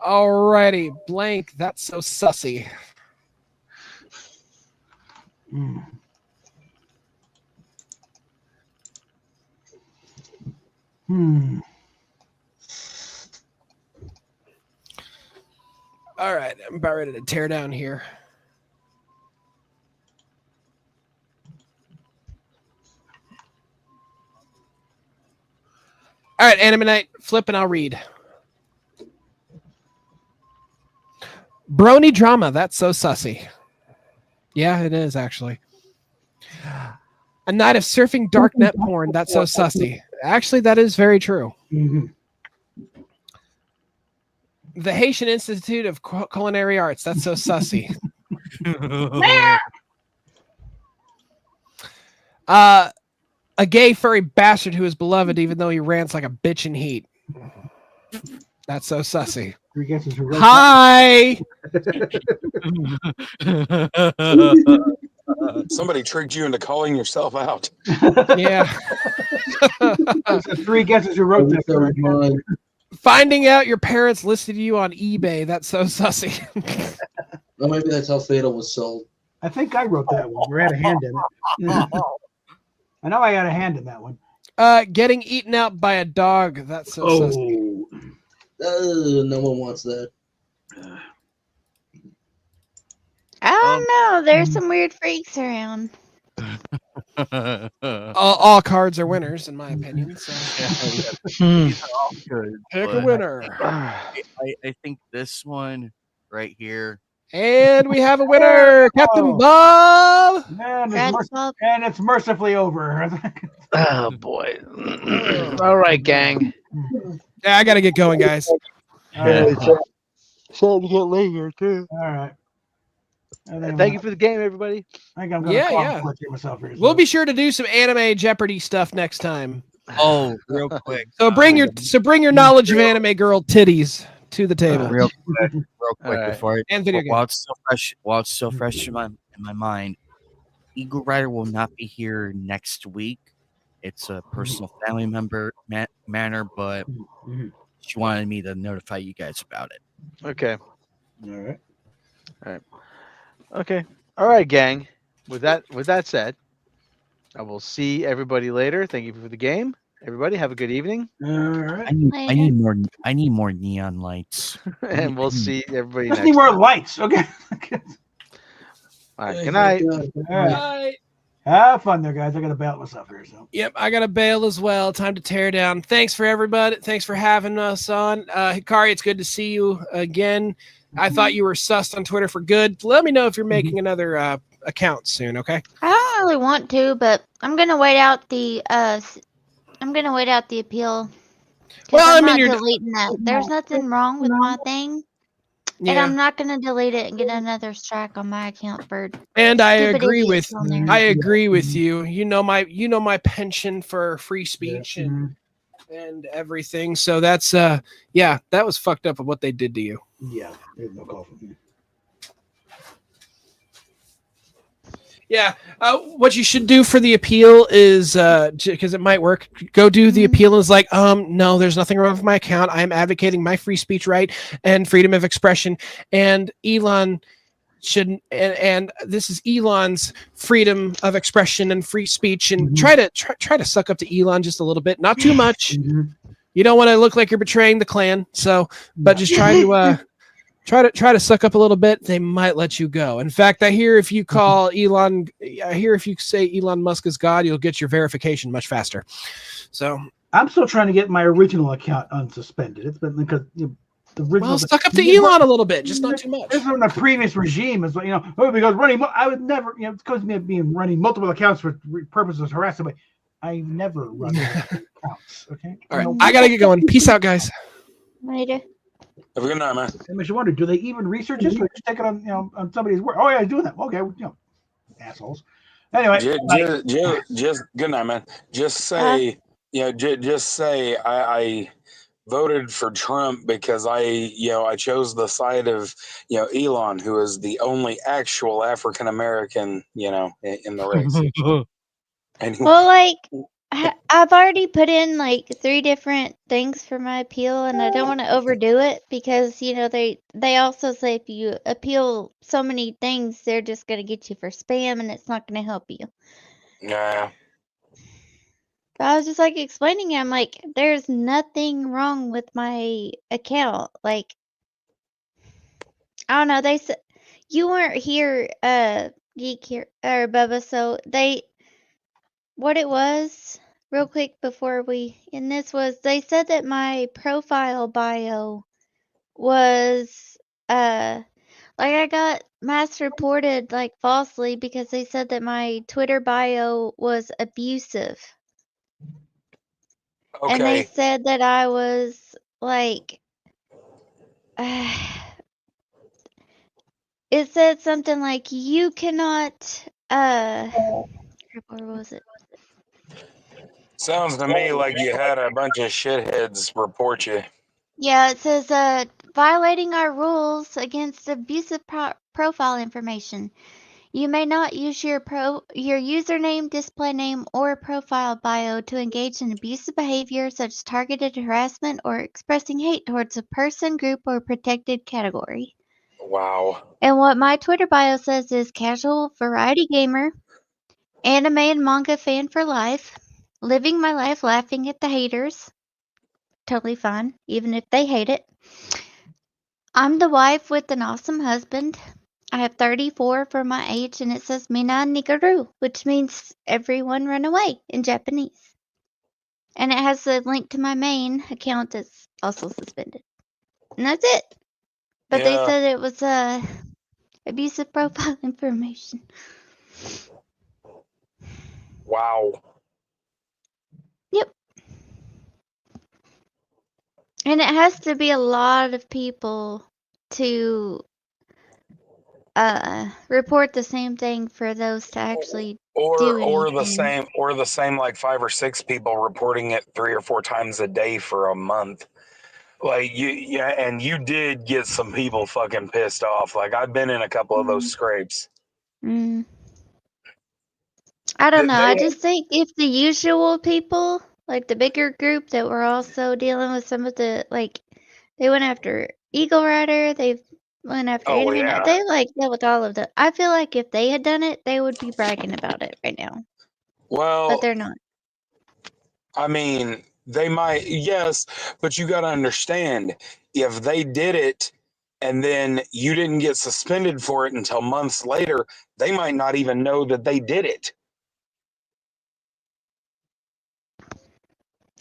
Speaker 10: All righty. Blank. That's so sussy. All right, I'm about ready to tear down here. All right, Anime Night, flip and I'll read. Brony drama, that's so sussy. Yeah, it is actually. A night of surfing darknet porn, that's so sussy. Actually, that is very true. The Haitian Institute of Culinary Arts, that's so sussy. A gay furry bastard who is beloved even though he rants like a bitch in heat. That's so sussy. Hi.
Speaker 13: Somebody tricked you into calling yourself out.
Speaker 10: Yeah.
Speaker 17: Three guesses who wrote that.
Speaker 10: Finding out your parents listed you on eBay. That's so sussy.
Speaker 7: Well, maybe that's how Fatal was sold.
Speaker 17: I think I wrote that one. We had a hand in it. I know I had a hand in that one.
Speaker 10: Getting eaten out by a dog. That's so sussy.
Speaker 7: No one wants that.
Speaker 6: I don't know. There's some weird freaks around.
Speaker 10: All cards are winners, in my opinion. So.
Speaker 12: These are all good.
Speaker 10: Pick a
Speaker 12: but
Speaker 10: winner.
Speaker 12: I think this one right here.
Speaker 10: And we have a winner, Captain Bob.
Speaker 17: And it's mercifully over.
Speaker 15: Oh boy! All right, gang.
Speaker 10: Yeah, I gotta get going, guys.
Speaker 15: Starting to get late here too.
Speaker 17: All right.
Speaker 15: Thank you for the game, everybody.
Speaker 17: I think I'm gonna
Speaker 10: Yeah.
Speaker 17: myself here.
Speaker 10: We'll be sure to do some anime Jeopardy stuff next time.
Speaker 12: Oh, real quick.
Speaker 10: So bring your knowledge of anime girl titties to the table.
Speaker 12: Real quick
Speaker 15: right.
Speaker 12: before
Speaker 10: And video
Speaker 12: while it's so fresh in my mind, Eagle Rider will not be here next week. It's a personal family member manner, but she wanted me to notify you guys about it.
Speaker 15: Okay.
Speaker 17: All right.
Speaker 15: Okay. All right, gang. With that said, I will see everybody later. Thank you for the game. Everybody, have a good evening.
Speaker 17: All right.
Speaker 12: I need more neon lights.
Speaker 15: And we'll see everybody
Speaker 17: Let's
Speaker 15: next
Speaker 17: need more
Speaker 15: time.
Speaker 17: lights. Okay.
Speaker 15: All right. Good night.
Speaker 17: All right. Have fun there, guys. I gotta bail myself here. So.
Speaker 10: Yep, I got to bail as well. Time to tear down. Thanks for everybody. Thanks for having us on. Hikari, it's good to see you again. I thought you were sussed on Twitter for good. Let me know if you're making another account soon, okay?
Speaker 6: I don't really want to, but I'm gonna wait out the appeal.
Speaker 10: Well,
Speaker 6: I'm
Speaker 10: I mean,
Speaker 6: not deleting that. There's nothing wrong with my thing. And
Speaker 10: Yeah.
Speaker 6: I'm not gonna delete it and get another strike on my account for
Speaker 10: And I
Speaker 6: stupid
Speaker 10: agree
Speaker 6: idiots
Speaker 10: with
Speaker 6: on there.
Speaker 10: I agree with you. You know my penchant for free speech and everything. So that's that was fucked up of what they did to you.
Speaker 17: Yeah. There's no call from me.
Speaker 10: Yeah. What you should do for the appeal is because it might work. Go do the appeal and it's like, no, there's nothing wrong with my account. I am advocating my free speech right and freedom of expression. And Elon shouldn't. And this is Elon's freedom of expression and free speech. And try to suck up to Elon just a little bit, not too much. You don't want to look like you're betraying the clan. So, but just try to. Try to suck up a little bit. They might let you go. In fact, I hear if you call Elon, if you say Elon Musk is God, you'll get your verification much faster. So
Speaker 17: I'm still trying to get my original account unsuspended. It's been because the original.
Speaker 10: suck up to Elon a little bit, just not too much.
Speaker 17: This from the previous regime is because running. I would never, it's because me being running multiple accounts for purposes of harassment. I never run accounts. Okay.
Speaker 10: All right, I gotta get going. Peace out, guys.
Speaker 6: Later.
Speaker 13: Have a good night, man.
Speaker 17: It makes you wonder: do they even research this, or just take it on on somebody's word? Oh yeah, he's doing that. Okay, assholes. Anyway,
Speaker 13: Just good night, man. Just say, just say I voted for Trump because I chose the side of Elon, who is the only actual African American in the race. Anyway.
Speaker 6: Well, like I've already put in like 3 different things for my appeal, and I don't want to overdo it because they also say if you appeal so many things, they're just gonna get you for spam, and it's not gonna help you.
Speaker 13: Yeah.
Speaker 6: But I was just like explaining it. I'm like, there's nothing wrong with my account. Like, I don't know. They said you weren't here, Geek here or Bubba. So what it was, real quick before we end this, was they said that my profile bio was like I got mass reported like falsely because they said that my Twitter bio was abusive.
Speaker 13: Okay.
Speaker 6: And they said that I was like, it said something like, you cannot, where was it?
Speaker 13: Sounds to me like you had a bunch of shitheads report you.
Speaker 6: Yeah, it says, violating our rules against abusive profile information. You may not use your username, display name, or profile bio to engage in abusive behavior such as targeted harassment or expressing hate towards a person, group, or protected category.
Speaker 13: Wow.
Speaker 6: And what my Twitter bio says is casual variety gamer, anime and manga fan for life, living my life laughing at the haters. Totally fine, even if they hate it. I'm the wife with an awesome husband. I have 34 for my age, and it says Mina Nigaru, which means everyone run away in Japanese. And it has a link to my main account that's also suspended. And that's it. But they said it was abusive profile information.
Speaker 13: Wow.
Speaker 6: Yep. And it has to be a lot of people to report the same thing for those to actually do anything.
Speaker 13: or the same like 5 or 6 people reporting it 3 or 4 times a day for a month. Like and you did get some people fucking pissed off. Like I've been in a couple of those scrapes.
Speaker 6: I don't know. I just think if the usual people, like the bigger group that were also dealing with some of the, like, they went after Eagle Rider, they went after Enemy Night, they like dealt with all of the. I feel like if they had done it, they would be bragging about it right now.
Speaker 13: Well,
Speaker 6: but they're not.
Speaker 13: I mean, they might, yes, but you got to understand, if they did it and then you didn't get suspended for it until months later, they might not even know that they did it.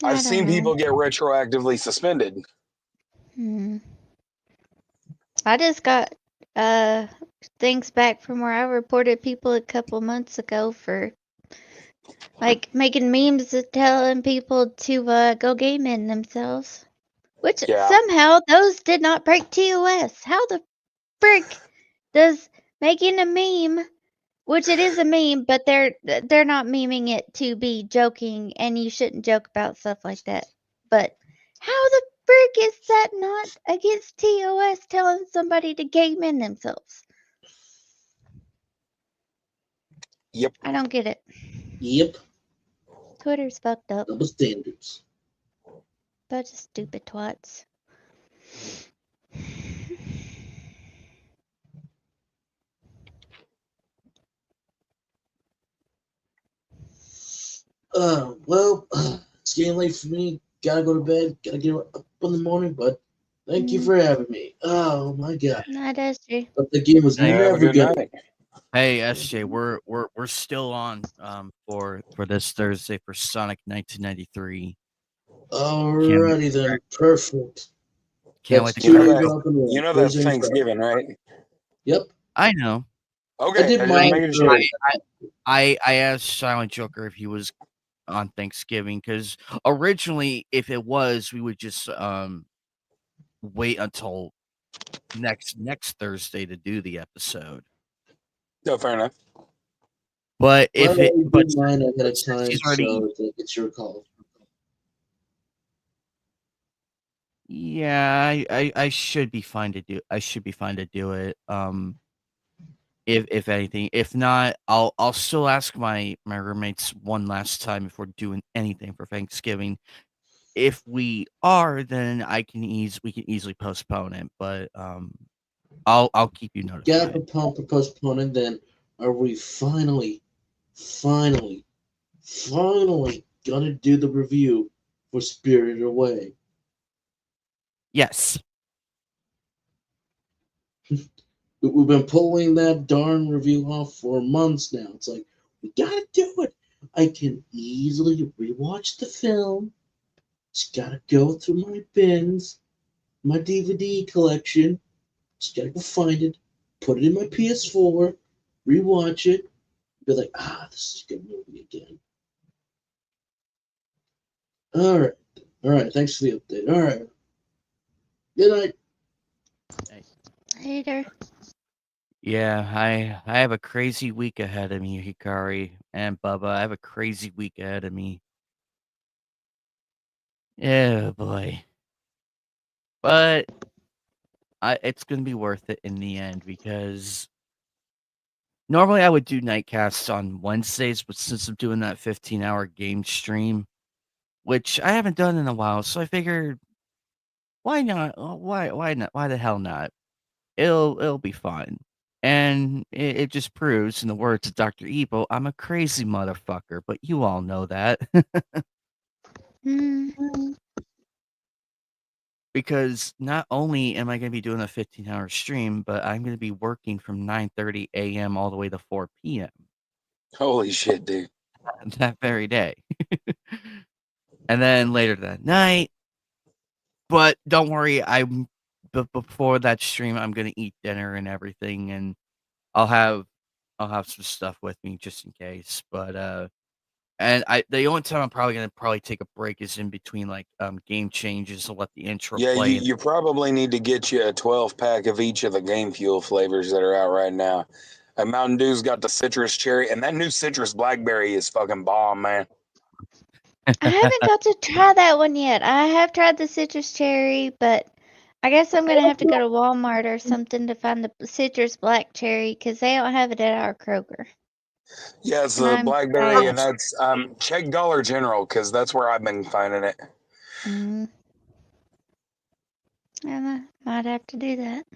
Speaker 13: I've seen people get retroactively suspended.
Speaker 6: I just got things back from where I reported people a couple months ago for like making memes telling people to go game in themselves. Which somehow those did not break TOS. How the frick does making a meme, which it is a meme, but they're not memeing it to be joking, and you shouldn't joke about stuff like that. But how the frick is that not against TOS telling somebody to game in themselves?
Speaker 13: Yep.
Speaker 6: I don't get it.
Speaker 7: Yep.
Speaker 6: Twitter's fucked up.
Speaker 7: Double standards.
Speaker 6: Bunch of stupid twats.
Speaker 7: Well, it's getting late for me. Gotta go to bed. Gotta get up in the morning. But thank you for having me. Oh my god.
Speaker 6: Night, SJ.
Speaker 7: But the game was never good.
Speaker 12: Hey SJ, we're still on for this Thursday for Sonic 1993.
Speaker 7: Alrighty then, perfect.
Speaker 12: Can't
Speaker 7: That's
Speaker 12: wait to
Speaker 7: Tuesday,
Speaker 12: get
Speaker 7: rock and roll.
Speaker 13: You know
Speaker 7: Thursday
Speaker 13: that's
Speaker 7: and Friday.
Speaker 13: Thanksgiving, right?
Speaker 7: Yep.
Speaker 12: I know.
Speaker 13: Okay.
Speaker 7: I did mine early.
Speaker 12: I asked Silent Joker if he was on Thanksgiving because originally, if it was, we would just wait until next Thursday to do the episode.
Speaker 13: No, fair enough.
Speaker 5: But if
Speaker 7: Well,
Speaker 5: it,
Speaker 7: you
Speaker 5: but
Speaker 7: did mine ahead of
Speaker 5: since
Speaker 7: time,
Speaker 5: he's already,
Speaker 7: so it's your call.
Speaker 5: yeah, I should be fine to do. I should be fine to do it. If anything, if not, I'll still ask my roommates one last time if we're doing anything for Thanksgiving. If we are, then we can easily postpone it. But I'll keep you
Speaker 7: Gotta
Speaker 5: notified.
Speaker 7: postpone it. Then are we finally gonna do the review for Spirited Away?
Speaker 5: Yes.
Speaker 7: We've been pulling that darn review off for months now. It's like, we gotta do it. I can easily rewatch the film. Just gotta go through my bins, my DVD collection. Just gotta go find it, put it in my PS4, rewatch it, be like, this is a good movie again. All right. Thanks for the update. All right. Good night.
Speaker 6: Later.
Speaker 5: Yeah, I have a crazy week ahead of me, Hikari and Bubba. I have a crazy week ahead of me. Yeah, boy. But it's gonna be worth it in the end because normally I would do nightcasts on Wednesdays, but since I'm doing that 15-hour game stream, which I haven't done in a while, so I figured, why not? Why not? Why the hell not? It'll be fun. And it just proves, in the words of Dr. Evil, I'm a crazy motherfucker, but you all know that. Because not only am I going to be doing a 15-hour stream, but I'm going to be working from 9:30 a.m. all the way to 4 p.m.
Speaker 13: Holy shit, dude.
Speaker 5: that very day. And then later that night. But don't worry, before that stream, I'm going to eat dinner and everything, and I'll have some stuff with me just in case. But and the only time I'm probably gonna take a break is in between like game changes to let the intro
Speaker 13: Yeah,
Speaker 5: play.
Speaker 13: you probably need to get you a 12-pack of each of the Game Fuel flavors that are out right now. And Mountain Dew's got the citrus cherry, and that new citrus blackberry is fucking bomb, man.
Speaker 6: I haven't got to try that one yet. I have tried the citrus cherry, but I guess I'm gonna have to go to Walmart or something to find the citrus black cherry because they don't have it at our Kroger.
Speaker 13: Yeah, it's
Speaker 6: And
Speaker 13: the
Speaker 6: I'm
Speaker 13: blackberry, and
Speaker 6: sad.
Speaker 13: that's check Dollar General because that's where I've been finding it.
Speaker 6: And I might have to do that.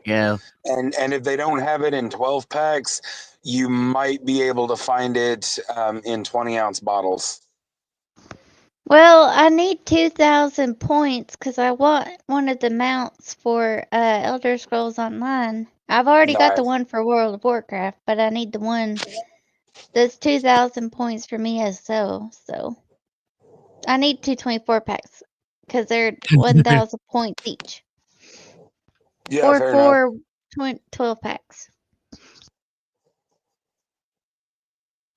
Speaker 5: Yeah.
Speaker 13: And if they don't have it in 12 packs, you might be able to find it in 20-ounce bottles.
Speaker 6: Well, I need 2,000 points because I want one of the mounts for Elder Scrolls Online. I've already got the one for World of Warcraft, but I need the one that's 2,000 points for me as so. So I need 224 packs because they're 1,000 points each.
Speaker 13: Yeah,
Speaker 6: or
Speaker 13: fair
Speaker 6: for 12 packs.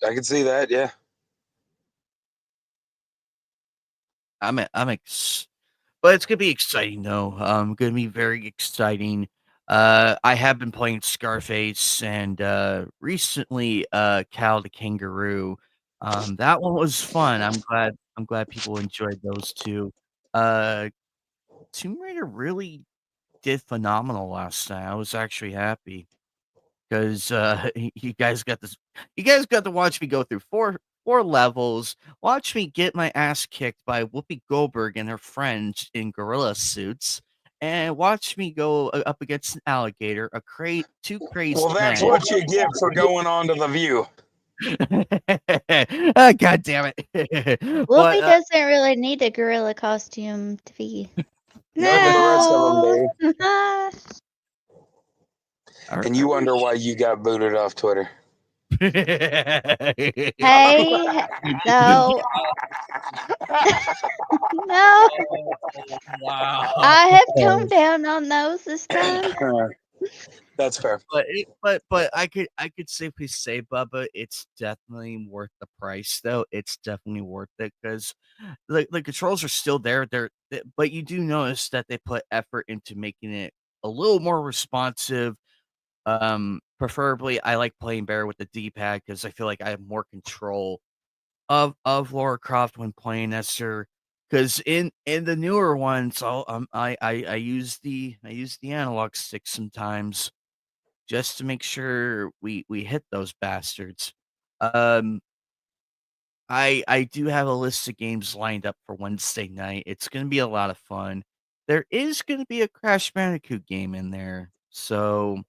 Speaker 13: I can see that, yeah.
Speaker 5: But it's gonna be exciting though. Gonna be very exciting. I have been playing Scarface and recently Cal the Kangaroo. That one was fun. I'm glad people enjoyed those two. Tomb Raider really did phenomenal last night. I was actually happy because you guys got to watch me go through four levels, watch me get my ass kicked by Whoopi Goldberg and her friends in gorilla suits, and watch me go up against an alligator, two crazy
Speaker 13: Well, that's
Speaker 5: men.
Speaker 13: what you get for going on to The View.
Speaker 5: Oh, God damn it.
Speaker 6: Whoopi doesn't really need a gorilla costume to be.
Speaker 13: No, but the rest of them do.
Speaker 6: No.
Speaker 13: And you wonder why you got booted off Twitter.
Speaker 6: Hey, no. No.
Speaker 5: Wow.
Speaker 6: I have toned down on those this time.
Speaker 13: That's fair.
Speaker 5: But I could safely say, Bubba, it's definitely worth the price, though. It's definitely worth it because the controls are still there. But you do notice that they put effort into making it a little more responsive, Preferably, I like playing better with the D-pad because I feel like I have more control of Lara Croft when playing as her. Because in the newer ones, I use the analog stick sometimes just to make sure we hit those bastards. I do have a list of games lined up for Wednesday night. It's going to be a lot of fun. There is going to be a Crash Bandicoot game in there, so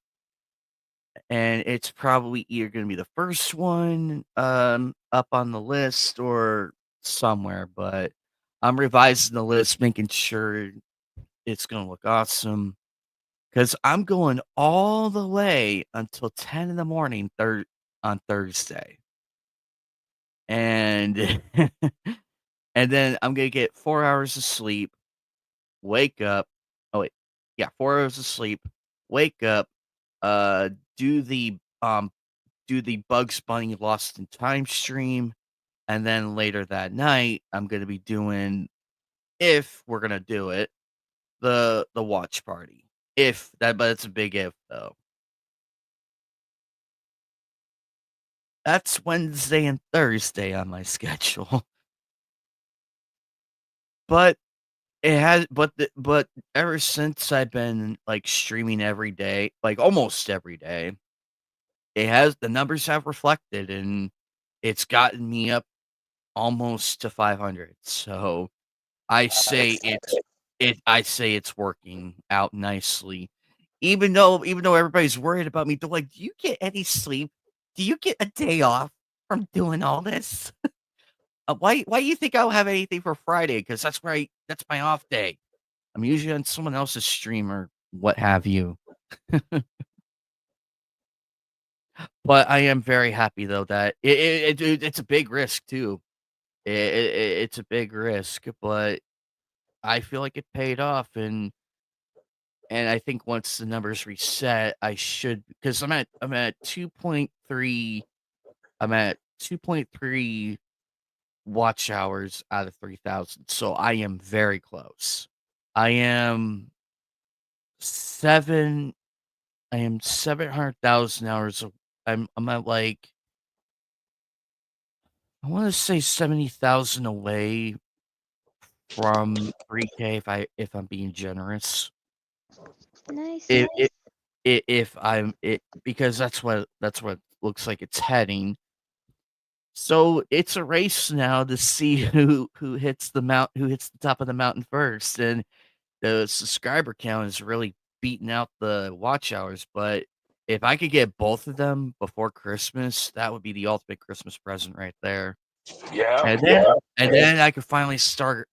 Speaker 5: and it's probably either going to be the first one up on the list or somewhere. But I'm revising the list, making sure it's going to look awesome because I'm going all the way until 10 in the morning on Thursday. And and then I'm gonna get 4 hours of sleep, wake up. Oh wait, yeah, 4 hours of sleep, wake up, do the Bugs Bunny Lost in Time stream, and then later that night I'm gonna be doing, if we're gonna do it, the watch party. But it's a big if though. That's Wednesday and Thursday on my schedule. But but ever since I've been like streaming every day, like almost every day, the numbers have reflected and it's gotten me up almost to 500. So I say it's working out nicely. Even though everybody's worried about me, they're like, "Do you get any sleep? Do you get a day off from doing all this?" Why do you think I'll have anything for Friday? Because that's my off day. I'm usually on someone else's stream or what have you. But I am very happy though that it's a big risk too. It's a big risk, but I feel like it paid off, and I think once the numbers reset, I should, because I'm at 2.3. I'm at 2.3 watch hours out of 3,000. So I am very close. I am 700,000 hours. I'm at like, I want to say 70,000 away from 3K if I'm being generous.
Speaker 6: Nice.
Speaker 5: If I'm it, because that's what looks like it's heading. So it's a race now to see who hits the top of the mountain first, and the subscriber count is really beating out the watch hours. But if I could get both of them before Christmas, that would be the ultimate Christmas present right there.
Speaker 13: Yeah,
Speaker 5: and then I could finally start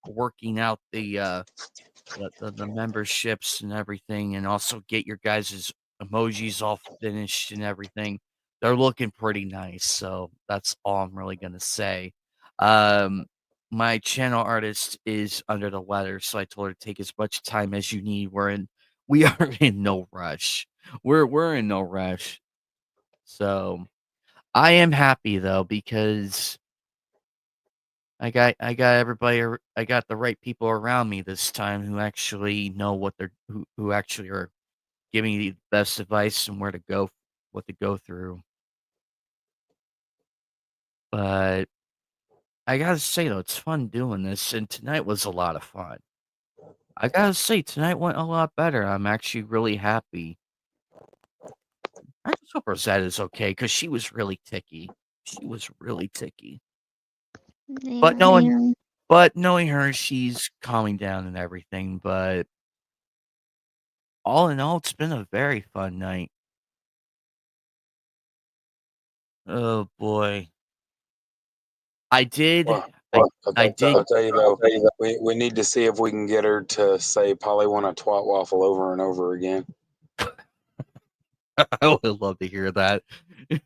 Speaker 5: working out the memberships and everything, and also get your guys' emojis all finished and everything. They're looking pretty nice, so that's all I'm really gonna say. My channel artist is under the weather, so I told her to take as much time as you need. We are in no rush. We're in no rush. So I am happy though, because I got everybody. I got the right people around me this time who actually know what who actually are giving me the best advice and what to go through. But I gotta say though, it's fun doing this, and tonight was a lot of fun. I gotta say, tonight went a lot better. I'm actually really happy. I just hope Rosetta's okay, because she was really ticky. But knowing her, she's calming down and everything. But all in all, it's been a very fun night. Oh boy. I did.
Speaker 13: I'll tell you though, we need to see if we can get her to say Polly want a twat waffle over and over again.
Speaker 5: I would love to hear that.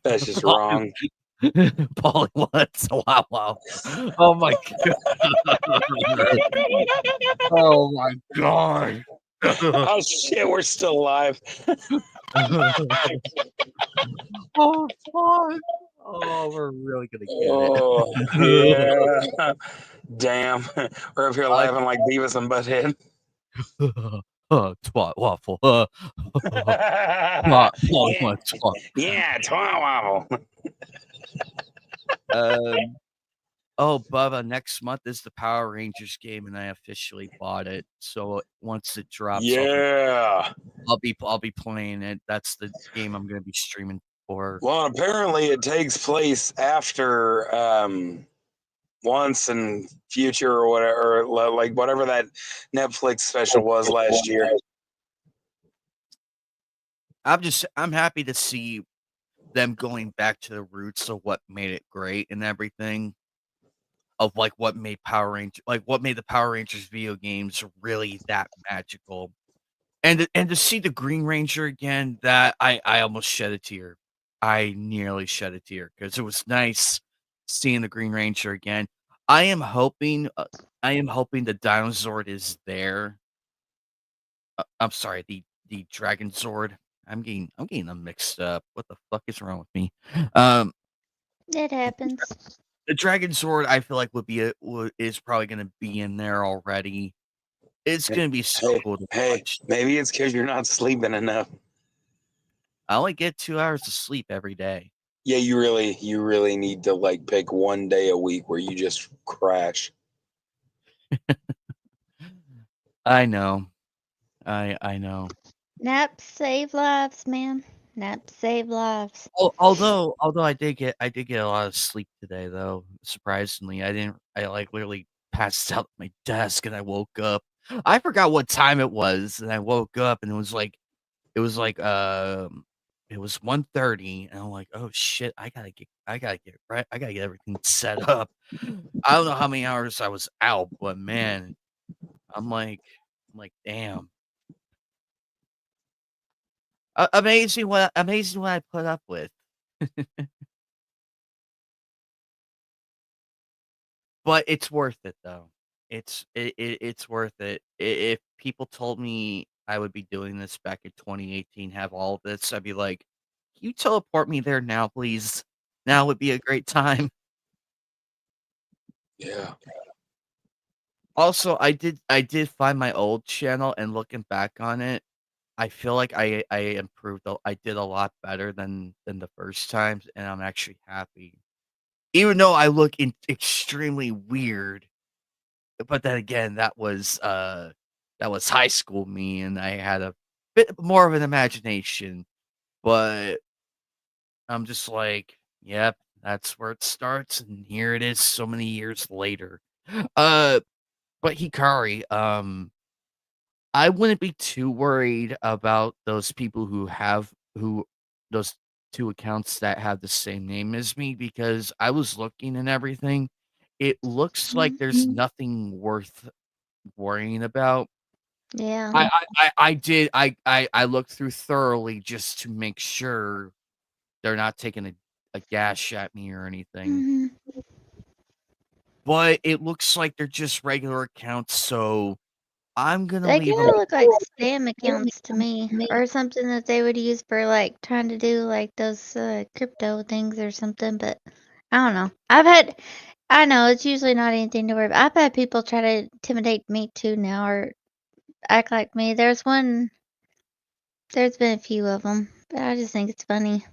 Speaker 13: That's just wrong.
Speaker 5: Polly wants a wow. Oh my god. Oh my god.
Speaker 13: Oh shit, we're still alive.
Speaker 5: Oh fuck. Oh, we're really gonna get
Speaker 13: it. Yeah. Damn. We're up here laughing like Beavis and Butthead.
Speaker 5: Twat waffle.
Speaker 13: Yeah, twat waffle.
Speaker 12: Oh, Bubba, next month is the Power Rangers game, and I officially bought it. So once it drops,
Speaker 13: Yeah.
Speaker 12: I'll be playing it. That's the game I'm going to be streaming for.
Speaker 13: Well, apparently it takes place after Once and Future or whatever, or like whatever that Netflix special was last year.
Speaker 12: I'm happy to see them going back to the roots of what made it great and everything. Of like what made the Power Rangers video games really that magical. And to see the Green Ranger again, that I almost shed a tear. I nearly shed a tear because it was nice seeing the Green Ranger again. I am hoping the Dinozord is there. I'm sorry, the Dragon Zord. I'm getting them mixed up. What the fuck is wrong with me?
Speaker 6: It happens.
Speaker 12: The Dragon Zord, I feel like is probably going to be in there already. It's going to be so cool to watch.
Speaker 13: Maybe it's because you're not sleeping enough.
Speaker 12: I only get 2 hours of sleep every day.
Speaker 13: Yeah, you really need to like pick one day a week where you just crash.
Speaker 12: I know. I know.
Speaker 6: Naps save lives, man. Naps save lives.
Speaker 12: Although I did get a lot of sleep today, though. Surprisingly, I like literally passed out at my desk and I woke up. I forgot what time it was, and I woke up and it was 1:30, and I'm like, oh shit, I gotta get right, I gotta get everything set up. I don't know how many hours I was out, but man, I'm like, damn. Amazing what I put up with. But it's worth it though. It's worth it. If people told me I would be doing this back in 2018, have all this, I'd be like, "Can you teleport me there now, please? Now would be a great time."
Speaker 13: Yeah.
Speaker 12: Also, I did find my old channel, and looking back on it, I feel like I improved. I did a lot better than the first times, and I'm actually happy. Even though I look extremely weird, but then again, that was high school me, and I had a bit more of an imagination. But I'm just like, yep, that's where it starts, and here it is, so many years later. But Hikari, I wouldn't be too worried about those people those 2 accounts that have the same name as me, because I was looking and everything. It looks like there's nothing worth worrying about.
Speaker 6: Yeah.
Speaker 12: I looked through thoroughly just to make sure they're not taking a gash at me or anything. But it looks like they're just regular accounts, so I'm gonna
Speaker 6: They
Speaker 12: leave
Speaker 6: kind
Speaker 12: them.
Speaker 6: of look like spam accounts to me, or something that they would use for like trying to do like those crypto things or something. But I don't know. I know it's usually not anything to worry about. I've had people try to intimidate me too now, or act like me. There's been a few of them, but I just think it's funny.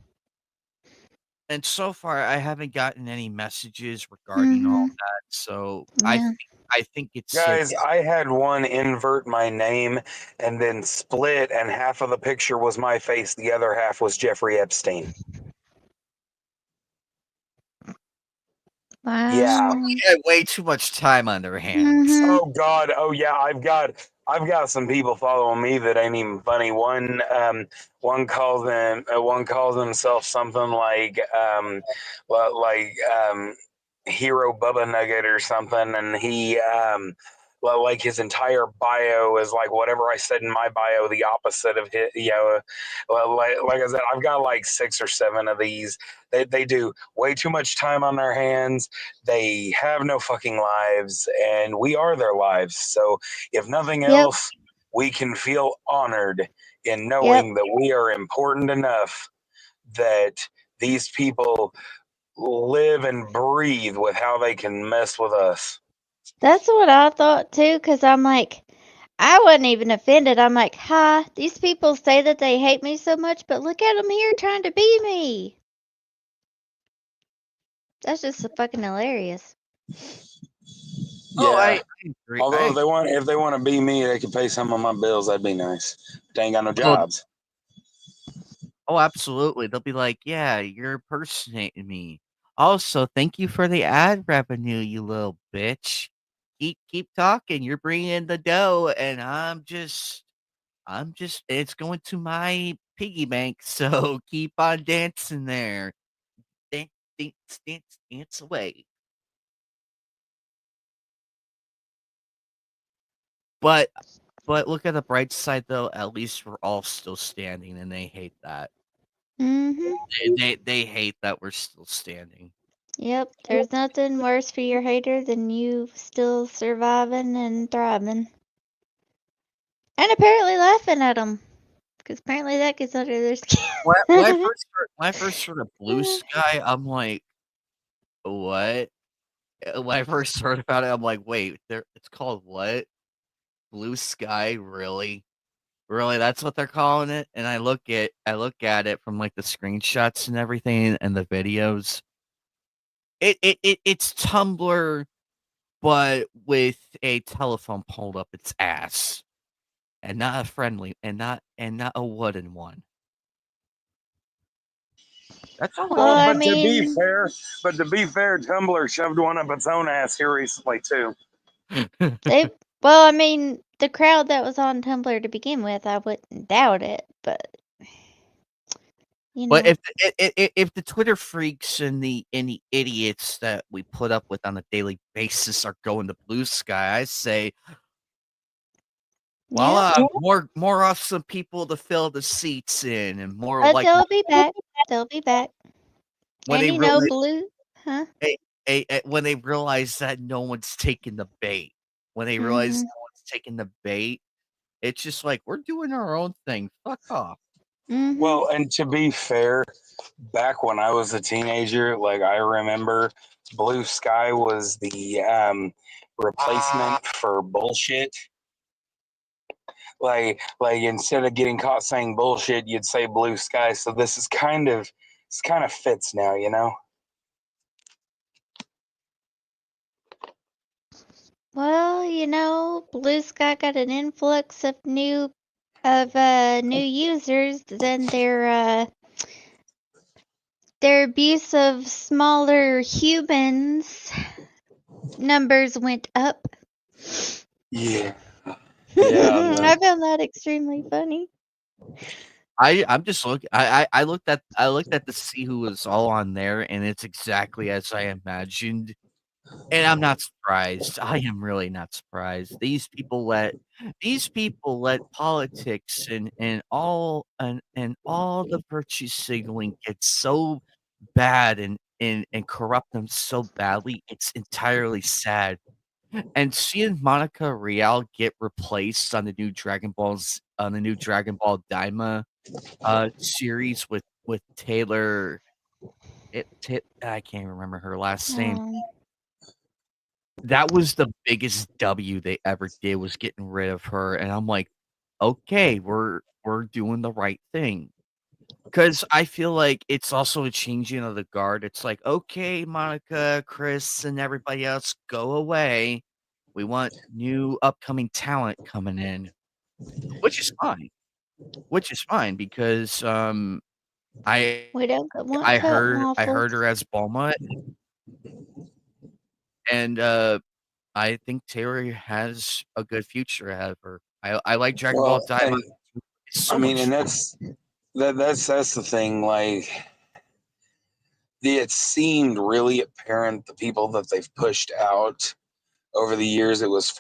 Speaker 12: And so far, I haven't gotten any messages regarding all that. So
Speaker 6: Yeah.
Speaker 12: I think it's
Speaker 13: Guys,
Speaker 12: safe.
Speaker 13: I had one invert my name and then split, and half of the picture was my face, the other half was Jeffrey Epstein.
Speaker 6: Wow.
Speaker 13: Yeah.
Speaker 12: They had way too much time on their hands.
Speaker 13: Oh God. Oh yeah. I've got some people following me that ain't even funny. One calls himself something like Hero Bubba Nugget or something, and he like his entire bio is like whatever I said in my bio, the opposite of his. Like I said, I've got like 6 or 7 of these. They do way too much time on their hands. They have no fucking lives, and we are their lives. So if nothing else, we can feel honored in knowing that we are important enough that these people live and breathe with how they can mess with us.
Speaker 6: That's what I thought too, because I'm like, I wasn't even offended. I'm like, ha, these people say that they hate me so much, but look at them here trying to be me. That's just so fucking hilarious.
Speaker 13: Yeah.
Speaker 5: Oh, I agree.
Speaker 13: Although if they want to be me, they can pay some of my bills. That'd be nice. They ain't got no
Speaker 5: Well,
Speaker 13: jobs.
Speaker 5: Oh, absolutely. They'll be like, "Yeah, you're impersonating me." Also, thank you for the ad revenue, you little bitch. Keep talking. You're bringing in the dough, and I'm just. It's going to my piggy bank. So keep on dancing there. Dance, dance, dance, dance away. But look at the bright side, though. At least we're all still standing, and they hate that.
Speaker 6: Mm-hmm.
Speaker 5: They hate that we're still standing.
Speaker 6: Yep, there's nothing worse for your hater than you still surviving and thriving. And apparently laughing at them. Because apparently that gets under their skin.
Speaker 5: When I first heard of Blue Sky, I'm like, what? When I first heard about it, I'm like, wait, it's called what? Blue Sky, really? Really, that's what they're calling it? And I look at it from like the screenshots and everything and the videos. It's Tumblr, but with a telephone pulled up its ass. And not a friendly and not a wooden one. That's all.
Speaker 6: Well, I
Speaker 13: to be
Speaker 6: mean,
Speaker 13: fair, Tumblr shoved one up its own ass here recently too.
Speaker 6: well, I mean, the crowd that was on Tumblr to begin with, I wouldn't doubt it, but you know.
Speaker 5: But if the Twitter freaks and the idiots that we put up with on a daily basis are going to Blue Sky, I say, well, more awesome people to fill the seats in, and more
Speaker 6: But
Speaker 5: like
Speaker 6: they'll be back. They'll be back.
Speaker 5: when
Speaker 6: And
Speaker 5: they
Speaker 6: you know,
Speaker 5: realize,
Speaker 6: Blue, huh?
Speaker 5: when they realize that no one's taking the bait. When they realize
Speaker 6: Mhm.
Speaker 5: no one's taking the bait, it's just like we're doing our own thing. Fuck off.
Speaker 6: Mm-hmm.
Speaker 13: Well, and to be fair, back when I was a teenager, like I remember Blue Sky was the replacement for bullshit. Like instead of getting caught saying bullshit, you'd say Blue Sky. So this kind of fits now, you know?
Speaker 6: Well, you know, Blue Sky got an influx of new users. Then their abuse of smaller humans numbers went up.
Speaker 13: Yeah.
Speaker 6: I found that extremely funny.
Speaker 5: I'm just looking. I looked at to see who was all on there, and it's exactly as I imagined. And I'm not surprised. I am really not surprised. These people let politics and all the virtue signaling get so bad and corrupt them so badly. It's entirely sad. And seeing Monica Real get replaced on the new Dragon Ball Daima series with Taylor. I can't remember her last name. That was the biggest W they ever did, was getting rid of her, and I'm like, okay, we're doing the right thing. Because I feel like it's also a changing of the guard. It's like, okay, Monica, Chris, and everybody else, go away. We want new upcoming talent coming in, which is fine. Because
Speaker 6: We don't want
Speaker 5: I
Speaker 6: cut
Speaker 5: heard her
Speaker 6: waffles.
Speaker 5: as Bulma, and I think Taylor has a good future ahead of her. I like Dragon Ball Daima.
Speaker 13: And, I mean, and that's the thing. Like, it seemed really apparent the people that they've pushed out over the years, it was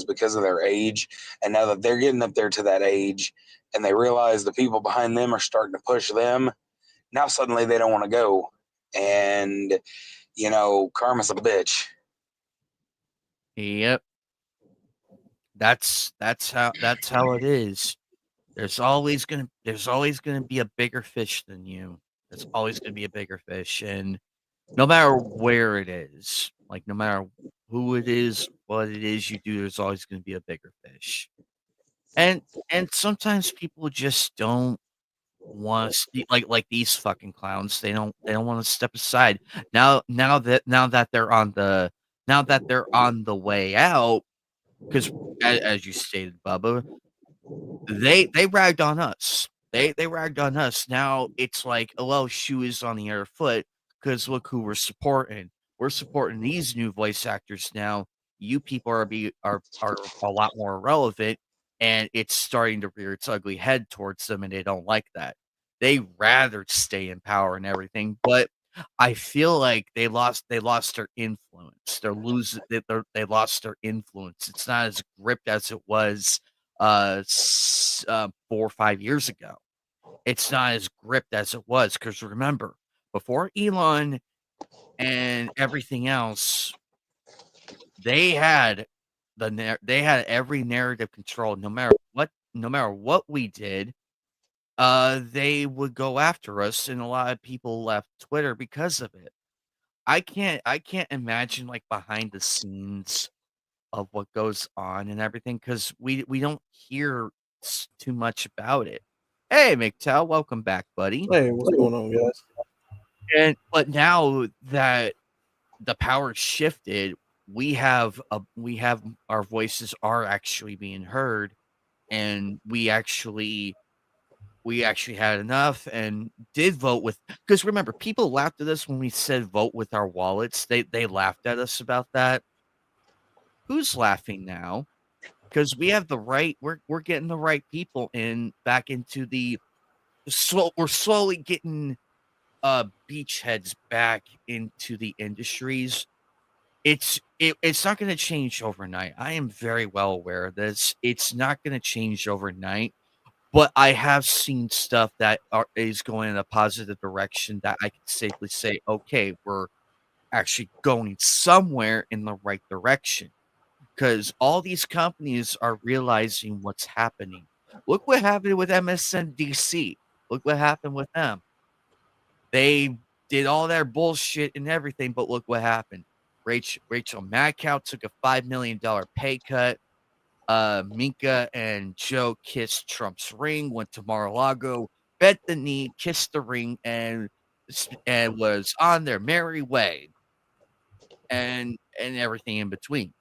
Speaker 13: because of their age, and now that they're getting up there to that age, and they realize the people behind them are starting to push them, now suddenly they don't want to go, and karma's a bitch.
Speaker 5: Yep. That's how it is. There's always gonna be a bigger fish than you. There's always gonna be a bigger fish, and no matter where it is, like no matter who it is, what it is you do, there's always gonna be a bigger fish. and sometimes people just don't want to like these fucking clowns. They don't want to step aside. Now that they're on the way out, because as you stated, Bubba, they ragged on us. They ragged on us. Now it's like, oh well, shoe is on the other foot because look who we're supporting. We're supporting these new voice actors now. You people are a lot more relevant, and it's starting to rear its ugly head towards them, and they don't like that. They rather stay in power and everything, but I feel like they lost their influence. They lost their influence. It's not as gripped as it was 4 or 5 years ago. It's not as gripped as it was because remember, before Elon and everything else, they had they had every narrative control. No matter what we did, they would go after us, and a lot of people left Twitter because of it. I can't imagine like behind the scenes of what goes on and everything because we don't hear too much about it. Hey, McTell, welcome back, buddy.
Speaker 4: Hey, what's going on, guys?
Speaker 5: But now that the power shifted, we have our voices are actually being heard, and we actually had enough and did vote with, because remember, people laughed at us when we said vote with our wallets. They laughed at us about that. Who's laughing now? Because we have the right, we're getting the right people back into we're slowly getting beachheads back into the industries. It's not going to change overnight. I am very well aware of this. It's not going to change overnight, but I have seen stuff that is going in a positive direction that I can safely say, okay, we're actually going somewhere in the right direction. Because all these companies are realizing what's happening. Look what happened with MSNBC. Look what happened with them. They did all their bullshit and everything, but look what happened. Rachel Maddow took a $5 million pay cut. Minka and Joe kissed Trump's ring, went to Mar-a-Lago, bent the knee, kissed the ring, and was on their merry way. And everything in between.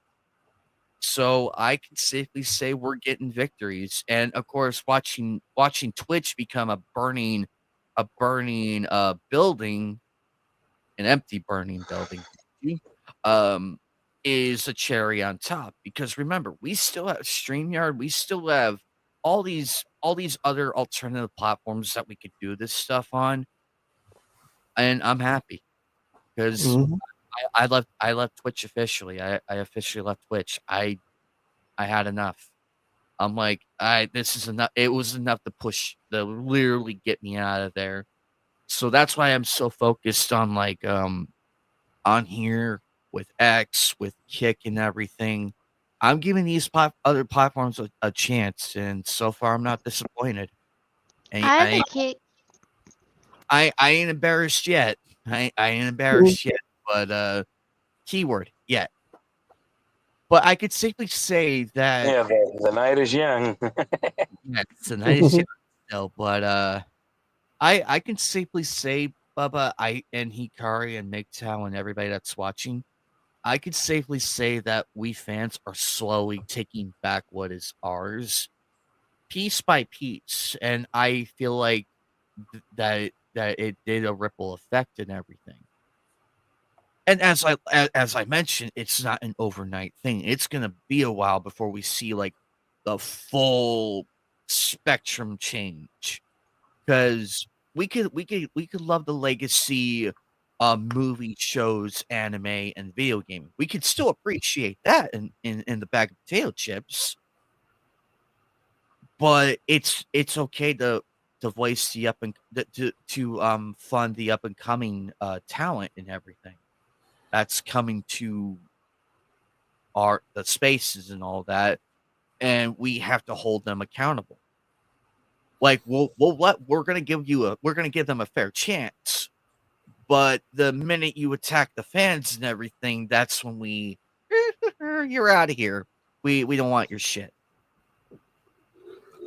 Speaker 5: So I can safely say we're getting victories, and of course, watching Twitch become a burning building, an empty burning building, is a cherry on top. Because remember, we still have StreamYard, we still have all these other alternative platforms that we could do this stuff on, and I'm happy because. I left Twitch officially. I officially left Twitch. I had enough. I'm like, this is enough. It was enough to literally get me out of there. So that's why I'm so focused on like on here with X, with Kick and everything. I'm giving these other platforms a chance, and so far I'm not disappointed. And
Speaker 6: I have a Kick.
Speaker 5: I ain't embarrassed yet. I ain't embarrassed yet. But keyword yet. But I could safely say that
Speaker 13: the night is young.
Speaker 5: yes, the night is young still. But I can safely say, Bubba, and Hikari and MGTOW and everybody that's watching, I could safely say that we fans are slowly taking back what is ours, piece by piece, and I feel like that it did a ripple effect and everything. And as I mentioned, it's not an overnight thing. It's gonna be a while before we see like the full spectrum change. Because we could love the legacy movie, shows, anime, and video gaming. We could still appreciate that in the bag of potato chips. But it's okay to voice the to fund the up and coming talent and everything that's coming to the spaces and all that, and we have to hold them accountable. Like we're gonna give them a fair chance, but the minute you attack the fans and everything, that's when you're out of here. We don't want your shit.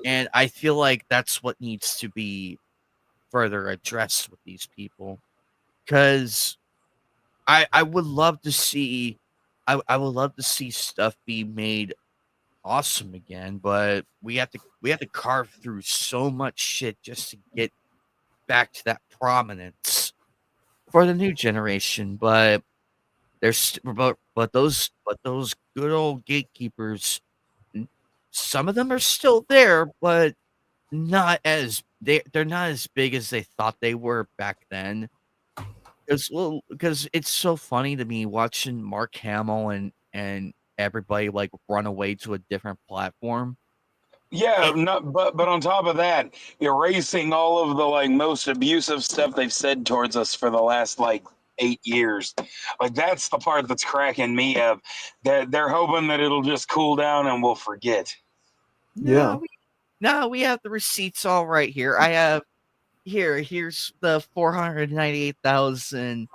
Speaker 5: And I feel like that's what needs to be further addressed with these people. Because I would love to see I would love to see stuff be made awesome again, but we have to carve through so much shit just to get back to that prominence for the new generation. But there's but those good old gatekeepers, some of them are still there, but not as they're not as big as they thought they were back then. Because it's so funny to me watching Mark Hamill and everybody like run away to a different platform.
Speaker 13: Yeah, but on top of that, erasing all of the like most abusive stuff they've said towards us for the last like 8 years. Like that's the part that's cracking me up. They're hoping that it'll just cool down and we'll forget.
Speaker 4: Yeah.
Speaker 5: No, we have the receipts all right here. I have here's the 498,000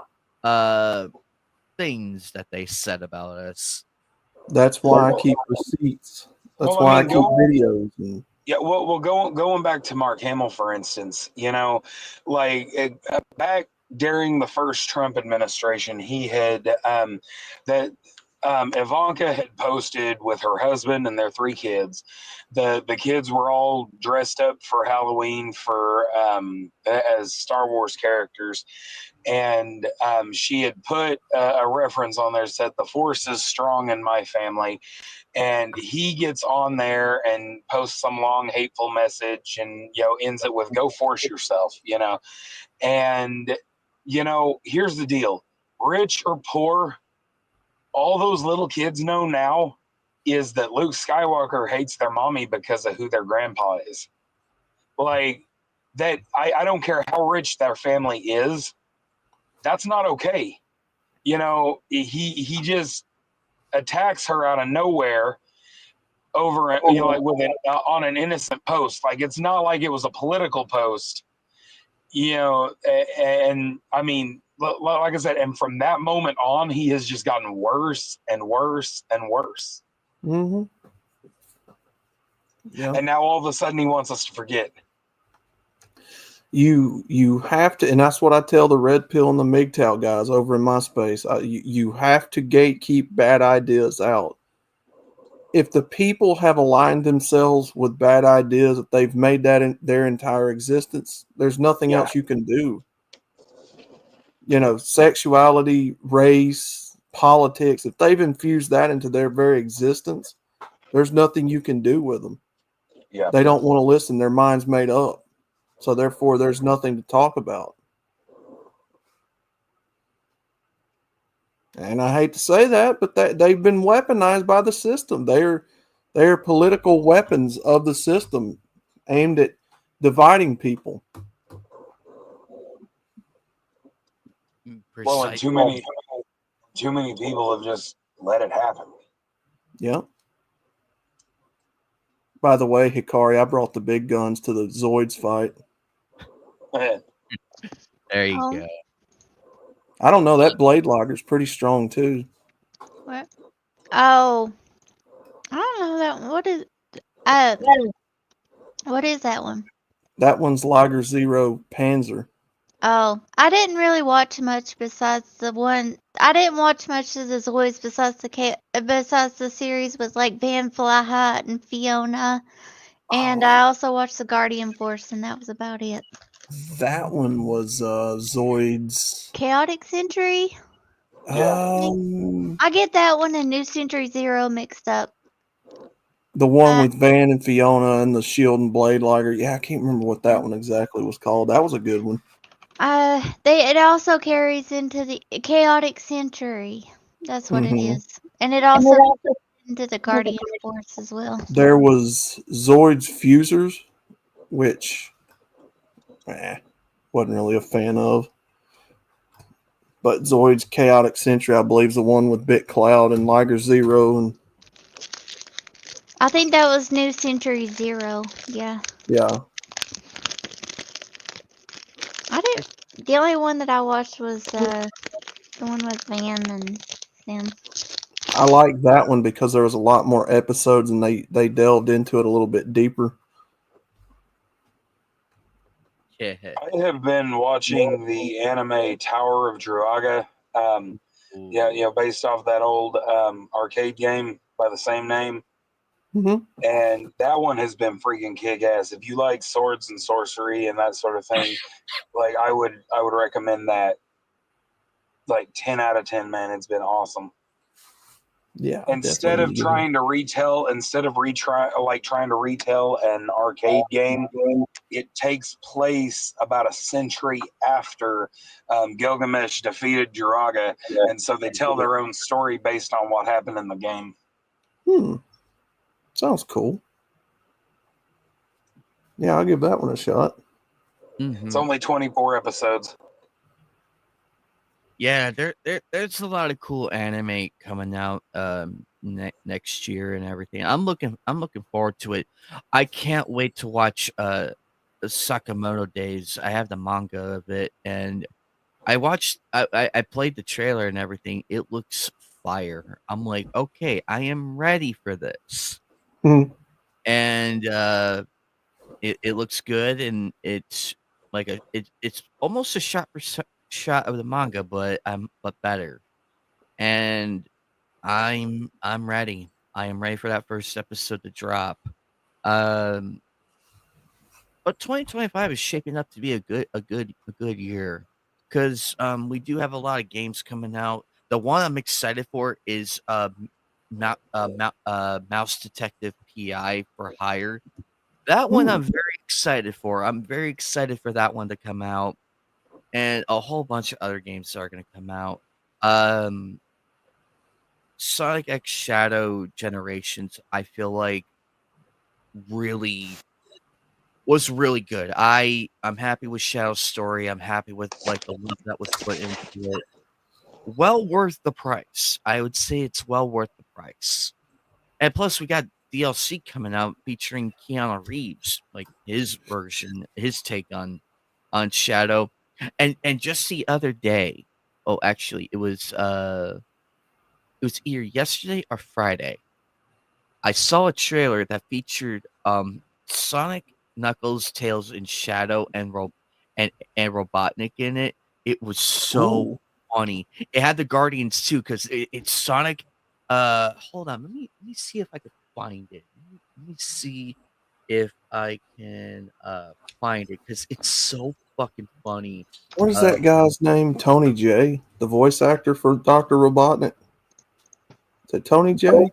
Speaker 5: things that they said about us.
Speaker 4: That's why I keep receipts. That's
Speaker 13: Well,
Speaker 4: why
Speaker 13: I
Speaker 4: I
Speaker 13: mean,
Speaker 4: keep videos. And
Speaker 13: Yeah, well, going back to Mark Hamill, for instance, back during the first Trump administration, he had that Ivanka had posted with her husband and their 3 kids. The kids were all dressed up for Halloween as Star Wars characters, and she had put a reference on there that said, "The Force is strong in my family." And he gets on there and posts some long hateful message and ends it with "Go force yourself," and here's the deal: rich or poor, all those little kids know now is that Luke Skywalker hates their mommy because of who their grandpa is. Like that, I don't care how rich their family is, that's not okay. He just attacks her out of nowhere over on an innocent post. Like it's not like it was a political post, and I mean, like I said, and from that moment on, he has just gotten worse and worse and worse.
Speaker 4: mm-hmm. Yeah.
Speaker 13: And now all of a sudden he wants us to forget.
Speaker 4: You have to, and that's what I tell the Red Pill and the MGTOW guys over in my space. You have to gatekeep bad ideas out. If the people have aligned themselves with bad ideas, if they've made that in their entire existence, there's nothing else you can do. Sexuality, race, politics, if they've infused that into their very existence, there's nothing you can do with them.
Speaker 13: Yeah.
Speaker 4: They don't want to listen. Their mind's made up. So therefore, there's nothing to talk about. And I hate to say that, but they've been weaponized by the system. They're political weapons of the system aimed at dividing people.
Speaker 13: Well, and too many people have just let it happen.
Speaker 4: Yeah. By the way, Hikari, I brought the big guns to the Zoids fight.
Speaker 5: There you go.
Speaker 4: I don't know. That blade logger's pretty strong too.
Speaker 6: What? Oh, I don't know that. What is that one?
Speaker 4: That one's Lager Zero Panzer.
Speaker 6: Oh, I didn't really watch much besides the one. I didn't watch much of the Zoids besides the series with like Van Flyhut and Fiona, and I also watched the Guardian Force, and that was about it.
Speaker 4: That one was Zoids.
Speaker 6: Chaotic Century. I get that one and New Century Zero mixed up.
Speaker 4: The one with Van and Fiona and the Shield and Blade Lager. Yeah, I can't remember what that one exactly was called. That was a good one.
Speaker 6: It also carries into the Chaotic Century. That's what it is, and it also into the Guardian Force as well.
Speaker 4: There was Zoids Fusers, which wasn't really a fan of. But Zoids Chaotic Century, I believe, is the one with Bit Cloud and Liger Zero, and
Speaker 6: I think that was New Century Zero. Yeah.
Speaker 4: Yeah.
Speaker 6: The only one that I watched was the one with Van and Sam.
Speaker 4: I like that one because there was a lot more episodes and they delved into it a little bit deeper.
Speaker 13: I have been watching the anime Tower of Druaga. Based off that old arcade game by the same name.
Speaker 4: Mm-hmm.
Speaker 13: And that one has been freaking kick ass. If you like swords and sorcery and that sort of thing, like I would recommend that. Like 10 out of 10, man. It's been awesome.
Speaker 4: Yeah.
Speaker 13: Instead of trying to retell an arcade game, it takes place about a century after Gilgamesh defeated Jiraga, and so they tell their own story based on what happened in the game.
Speaker 4: Sounds cool. Yeah, I'll give that one a shot.
Speaker 13: It's only 24 episodes.
Speaker 12: Yeah, there's a lot of cool anime coming out next year and everything. I'm looking forward to it. I can't wait to watch Sakamoto Days. I have the manga of it, and I played the trailer and everything. It looks fire. I'm like, okay, I am ready for this. And it looks good, and it's like it's almost a shot of the manga, but better. And I'm ready. I am ready for that first episode to drop. But 2025 is shaping up to be a good year, because we do have a lot of games coming out. The one I'm excited for is Mouse Detective PI for Hire. That one I'm very excited for. I'm very excited for that one to come out, and a whole bunch of other games are going to come out. Sonic X Shadow Generations, I feel like was really good. I'm happy with Shadow's story. I'm happy with like the love that was put into it. Well worth the price. I would say it's well worth the price. And plus, we got DLC coming out featuring Keanu Reeves, like his version, his take on Shadow. And just the other day, actually, it was either yesterday or Friday. I saw a trailer that featured Sonic, Knuckles, Tails, and Shadow and Robotnik in it. It was so funny. It had the Guardians too, because it's Sonic. Hold on, let me see if I can find it. Let me see if I can find it, because it's so fucking funny.
Speaker 4: What is that guy's name? Tony J, the voice actor for Dr. Robotnik. Is it Tony J?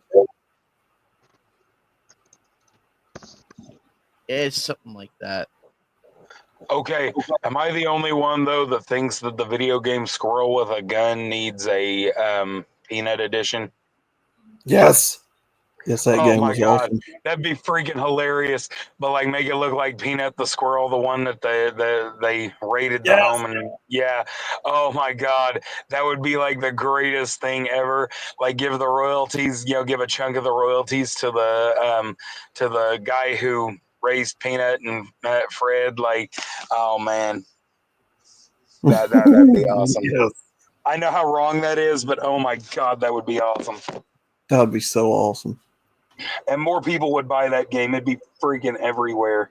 Speaker 12: It's something like that.
Speaker 13: Okay, am I the only one though that thinks that the video game Squirrel with a Gun needs a Peanut edition?
Speaker 4: Yes. Yes, that game
Speaker 13: my
Speaker 4: was
Speaker 13: God.
Speaker 4: awesome.
Speaker 13: That'd be freaking hilarious. But like make it look like Peanut the squirrel, the one that they raided the home, and oh my God. That would be like the greatest thing ever. Like give the royalties, give a chunk of the royalties to the guy who raised Peanut and Fred. Like, oh man. That'd be awesome.
Speaker 4: Yes.
Speaker 13: I know how wrong that is, but oh my God, that would be awesome.
Speaker 4: That would be so awesome.
Speaker 13: And more people would buy that game. It'd be freaking everywhere.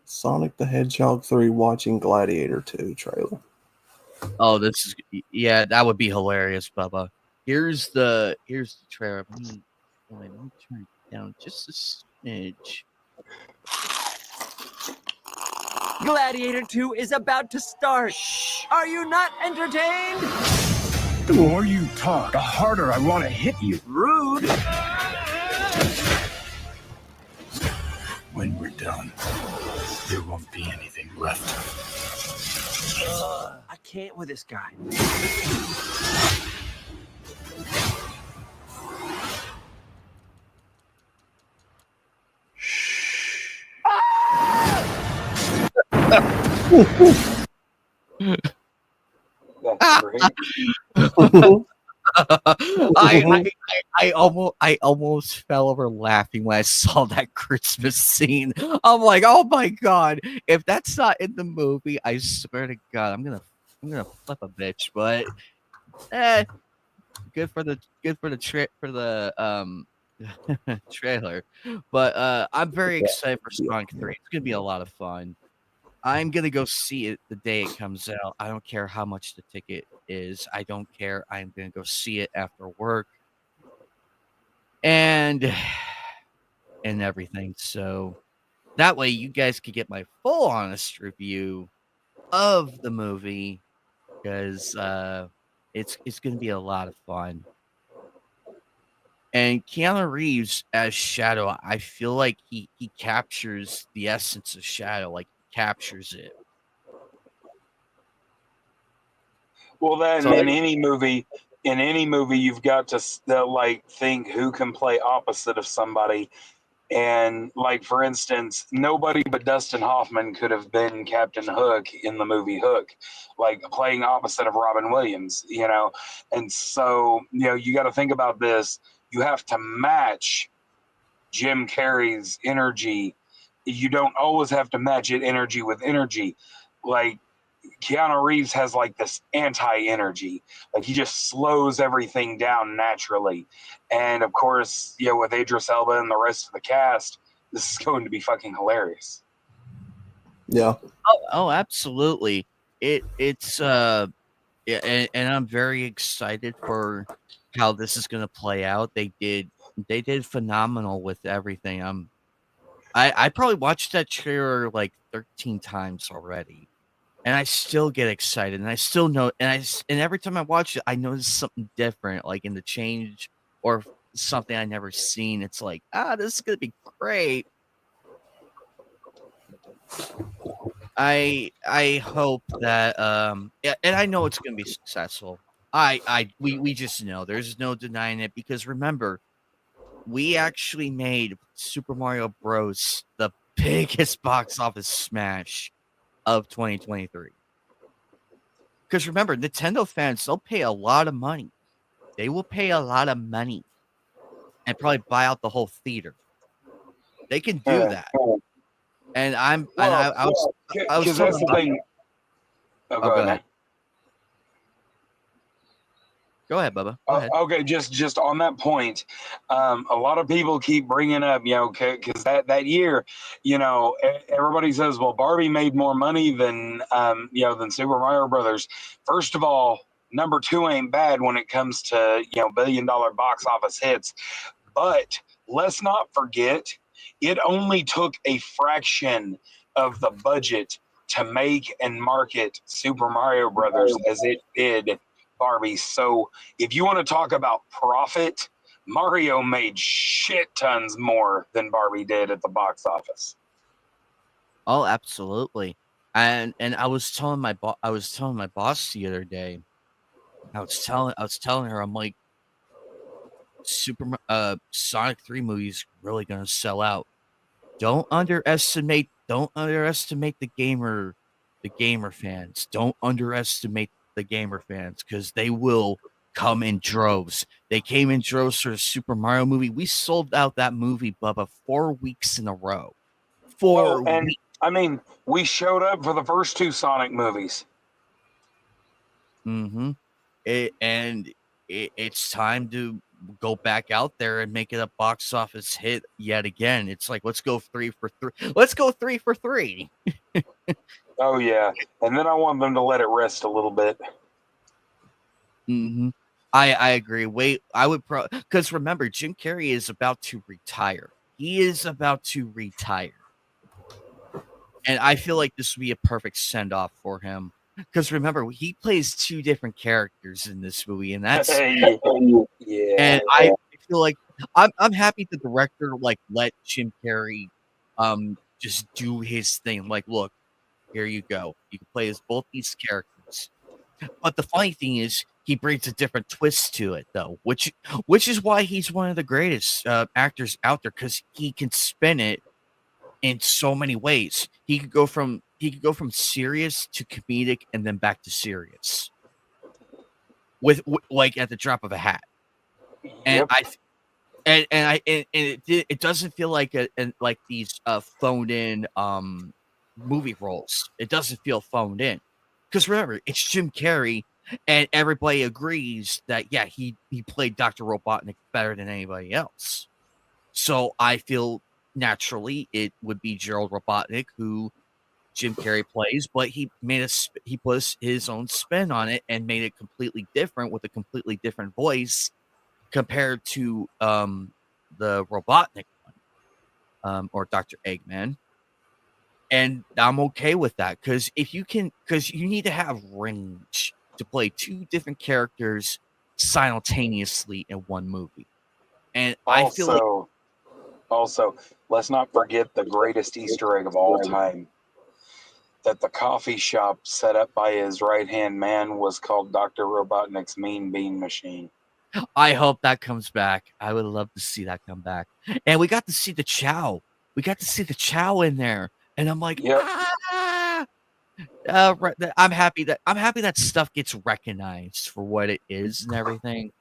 Speaker 4: Sonic the Hedgehog 3 watching Gladiator 2 trailer.
Speaker 12: Oh, that would be hilarious, Bubba. Here's the trailer. Let me turn it down just a smidge.
Speaker 18: Gladiator 2 is about to start. Are you not entertained?
Speaker 19: The more you talk, the harder I want to hit you.
Speaker 18: Rude.
Speaker 19: When we're done, there won't be anything left.
Speaker 18: I can't with this guy.
Speaker 12: I almost fell over laughing when I saw that Christmas scene. I'm like, oh my God, if that's not in the movie, I swear to God, I'm gonna flip a bitch. But good for the trailer. But I'm very excited for Sonic 3. It's gonna be a lot of fun. I'm gonna go see it the day it comes out. I don't care how much the ticket is. I don't care. I'm gonna go see it after work and everything. So that way you guys could get my full honest review of the movie, because it's gonna be a lot of fun. And Keanu Reeves as Shadow, I feel like he captures the essence of Shadow, like he captures it.
Speaker 13: Well, then
Speaker 12: So-
Speaker 13: in any movie, you've got to like think who can play opposite of somebody. And like, for instance, nobody but Dustin Hoffman could have been Captain Hook in the movie Hook, like playing opposite of Robin Williams, you know? And so, you know, you got to think about this. You have to match Jim Carrey's energy. You don't always have to match it energy with energy. Like, Keanu Reeves has like this anti-energy. Like, he just slows everything down naturally. And of course, you know, with Idris Elba and the rest of the cast, this is going to be fucking hilarious.
Speaker 4: Yeah.
Speaker 12: Oh, absolutely. It's yeah, and I'm very excited for how this is going to play out. They did phenomenal with everything. I probably watched that trailer like 13 times already, and I still get excited, and I still know, and every time I watch it, I notice something different, like in the change or something I never seen. It's like, this is gonna be great. I hope that yeah, and I know it's gonna be successful. We just know, there's no denying it, because remember, we actually made Super Mario Bros. The biggest box office smash of 2023. Because remember, Nintendo fans, they'll pay a lot of money. They will pay a lot of money and probably buy out the whole theater. They can do that. And I was
Speaker 13: Because that's the thing. Oh,
Speaker 12: go ahead. Go ahead, Bubba. Go ahead.
Speaker 13: Okay, just on that point, a lot of people keep bringing up, you know, because that year, you know, everybody says, well, Barbie made more money than, you know, than Super Mario Brothers. First of all, number 2 ain't bad when it comes to, you know, $1 billion box office hits. But let's not forget, it only took a fraction of the budget to make and market Super Mario Brothers as it did Barbie. So if you want to talk about profit, Mario made shit tons more than Barbie did at the box office.
Speaker 12: Oh, absolutely. And I was telling my boss the other day. I was telling her, I'm like, Sonic 3 movie's really gonna sell out. Don't underestimate the gamer fans. Don't underestimate the gamer fans, because they will come in droves. They came in droves for the Super Mario movie. We sold out that movie, Bubba, 4 weeks in a row. 4
Speaker 13: And
Speaker 12: weeks.
Speaker 13: I mean, we showed up for the first 2 Sonic movies.
Speaker 12: Mm-hmm. It's time to go back out there and make it a box office hit yet again. It's like, let's go 3 for 3. Let's go 3 for 3.
Speaker 13: Oh yeah, and then I want them to let it rest a little bit.
Speaker 12: Mm-hmm. I agree. Wait, I would because remember, Jim Carrey is about to retire. He is about to retire, and I feel like this would be a perfect send off for him. Because remember, he plays 2 different characters in this movie, and that's
Speaker 13: yeah.
Speaker 12: And I feel like I'm happy the director like let Jim Carrey just do his thing. Like, look, here you go. You can play as both these characters. But the funny thing is, he brings a different twist to it, though, which is why he's one of the greatest actors out there, because he can spin it in so many ways. He could go from serious to comedic and then back to serious with like at the drop of a hat. And it doesn't feel like like these phoned in movie roles. It doesn't feel phoned in, because remember, it's Jim Carrey, and everybody agrees that he played Dr. Robotnik better than anybody else. So I feel naturally it would be Gerald Robotnik who
Speaker 5: Jim Carrey plays, but he put his own spin on it and made it completely different with a completely different voice compared to the Robotnik one, or Dr. Eggman. And I'm okay with that because you need to have range to play two different characters simultaneously in one movie. And I feel like
Speaker 13: Also, let's not forget the greatest Easter egg of all time. That the coffee shop set up by his right-hand man was called Dr. Robotnik's Mean Bean Machine.
Speaker 5: I hope that comes back. I would love to see that come back. And we got to see the Chow. We got to see the Chow in there. And I'm like, I'm happy that stuff gets recognized for what it is and everything.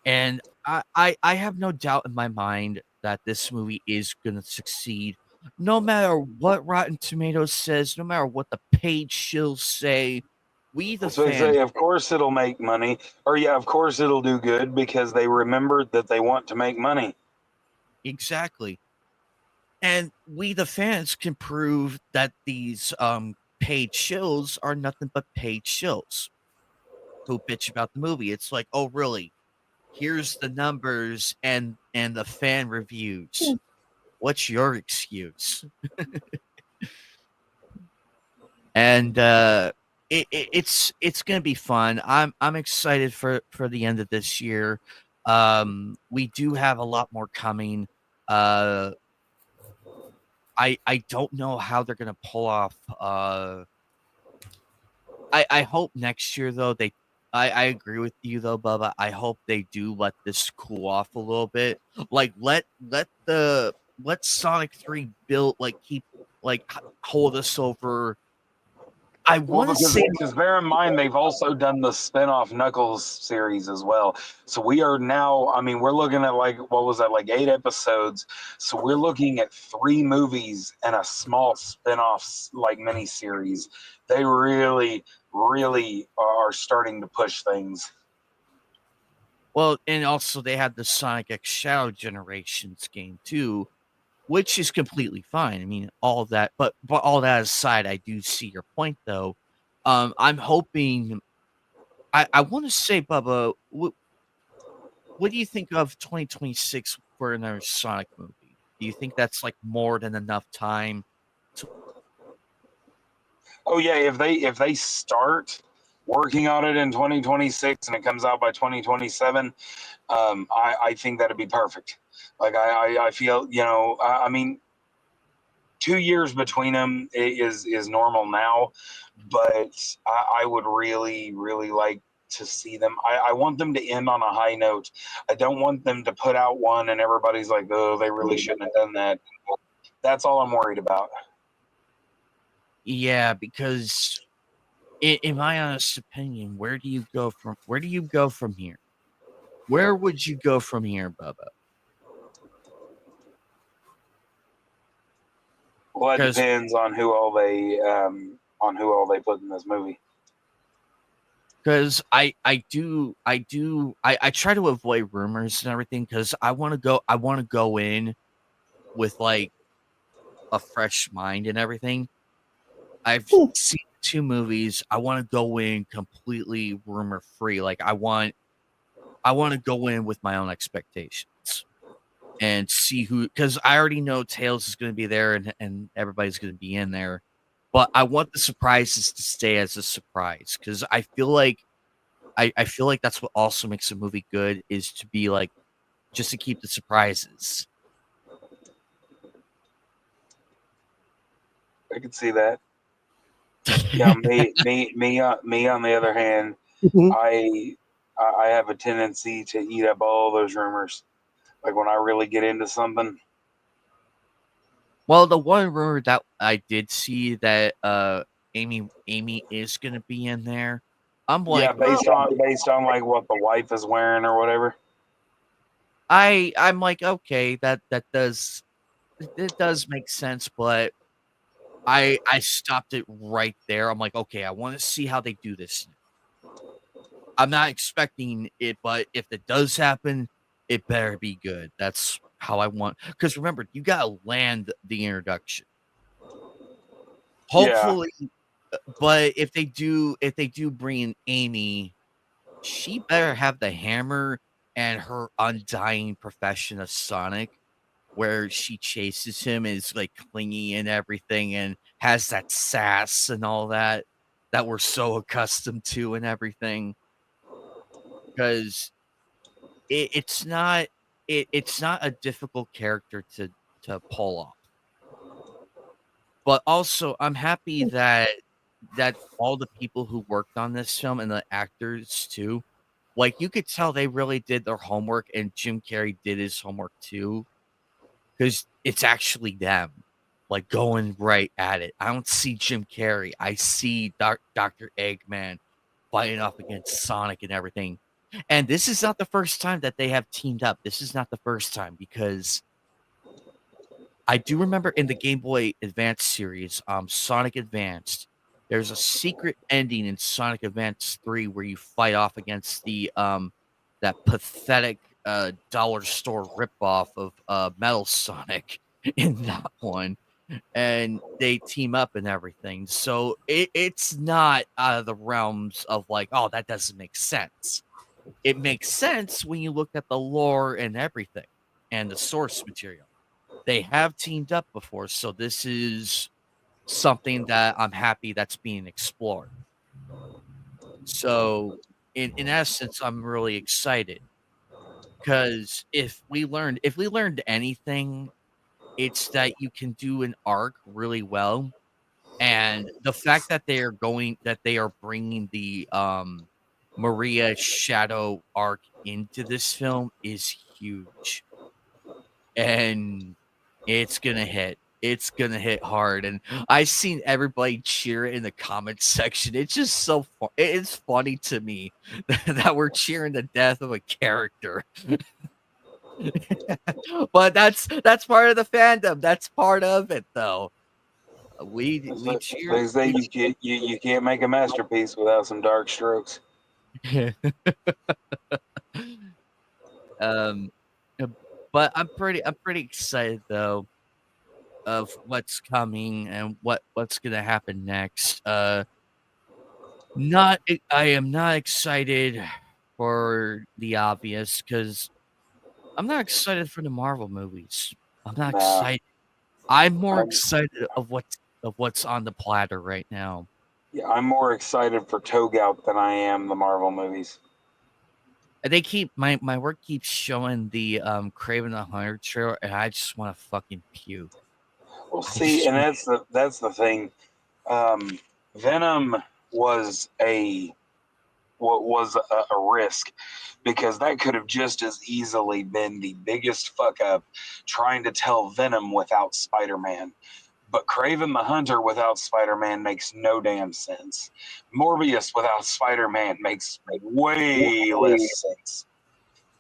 Speaker 5: And I have no doubt in my mind that this movie is going to succeed, no matter what Rotten Tomatoes says, no matter what the paid shills say. We the
Speaker 13: So they
Speaker 5: fans,
Speaker 13: say, of course it'll make money, or of course it'll do good because they remembered that they want to make money.
Speaker 5: exactly. And we the fans can prove that these paid shills are nothing but paid shills who bitch about the movie. It's like, oh really? Here's the numbers and the fan reviews. What's your excuse? And it's gonna be fun. I'm excited for the end of this year. We do have a lot more coming. I don't know how they're gonna pull off. I hope next year though I agree with you though, Bubba. I hope they do let this cool off a little bit. Like let Sonic 3 build keep hold us over. I want to say
Speaker 13: because bear in mind they've also done the spin-off Knuckles series as well. So we are now, I mean, we're looking at 8 episodes. So we're looking at 3 movies and a small spin-off mini series. They really are starting to push things.
Speaker 5: Well, and also they had the Sonic X Shadow Generations game too, which is completely fine. I mean, all that, but all that aside, I do see your point though. I'm hoping. I want to say, Bubba, what do you think of 2026 for another Sonic movie? Do you think that's more than enough time?
Speaker 13: Oh yeah, if they start working on it in 2026 and it comes out by 2027, I think that'd be perfect. I feel, I mean, 2 years between them is normal now, but I would really like to see them. I want them to end on a high note. I don't want them to put out one and everybody's like, oh, they really shouldn't have done that. That's all I'm worried about.
Speaker 5: Yeah, because in my honest opinion, where do you go from here? Where would you go from here, Bubba?
Speaker 13: Well, it depends on who all they put in this movie.
Speaker 5: Because I try to avoid rumors and everything because I want to go in with a fresh mind and everything. I've seen 2 movies. I want to go in completely rumor free. I want to go in with my own expectations and see who, because I already know Tails is going to be there and everybody's going to be in there, but I want the surprises to stay as a surprise because I feel like that's what also makes a movie good, is to be just to keep the surprises.
Speaker 13: I can see that. Yeah, me on the other hand, I have a tendency to eat up all those rumors. When I really get into something.
Speaker 5: Well, the one rumor that I did see that Amy is gonna be in there. I'm
Speaker 13: based on what the wife is wearing or whatever.
Speaker 5: I'm okay, that does make sense, but I stopped it right there. I'm like, okay, I want to see how they do this. I'm not expecting it, but if it does happen, it better be good. That's how I want. Because remember, you gotta land the introduction.
Speaker 12: Hopefully, but if they do bring in Amy, she better have the hammer and her undying profession of Sonic, where she chases him, is like clingy and everything, and has that sass and all that we're so accustomed to and everything. Because it's not a difficult character to pull off. But also, I'm happy that all the people who worked on this film and the actors too, like you could tell they really did their homework, and Jim Carrey did his homework too, because it's actually them, like going right at it. I don't see Jim Carrey. I see Dr. Eggman fighting off against Sonic and everything. And this is not the first time that they have teamed up. This is not the first time, because I do remember in the Game Boy Advance series, Sonic Advanced, there's a secret ending in Sonic Advance 3 where you fight off against the that pathetic dollar store ripoff of Metal Sonic in that one, and they team up and everything. So it's not out of the realms of like, oh, that doesn't make sense. It makes sense when you look at the lore and everything and the source material. They have teamed up before, so this is something that I'm happy that's being explored. So in essence, I'm really excited, because if we learned anything, it's that you can do an arc really well, and the fact that they are bringing the Maria Shadow arc into this film is huge, and it's gonna hit hard. And I've seen everybody cheer in the comments section. It's just so fun. It's funny to me that we're cheering the death of a character. But that's part of the fandom. That's part of it, though. We cheer.
Speaker 13: They say you can't make a masterpiece without some dark strokes.
Speaker 12: But I'm pretty excited though of what's coming and what's gonna happen next. I am not excited for the obvious, because I'm not excited for the Marvel movies. I'm not excited. I'm more excited of what's on the platter right now.
Speaker 13: Yeah, I'm more excited for Togout than I am the Marvel movies.
Speaker 12: They keep my work keeps showing the Kraven the Hunter trailer, and I just want to fucking puke.
Speaker 13: Well, see, and that's the thing. Venom was a risk, because that could have just as easily been the biggest fuck up trying to tell Venom without Spider-Man. But Kraven the Hunter without Spider-Man makes no damn sense. Morbius without Spider-Man makes way less sense.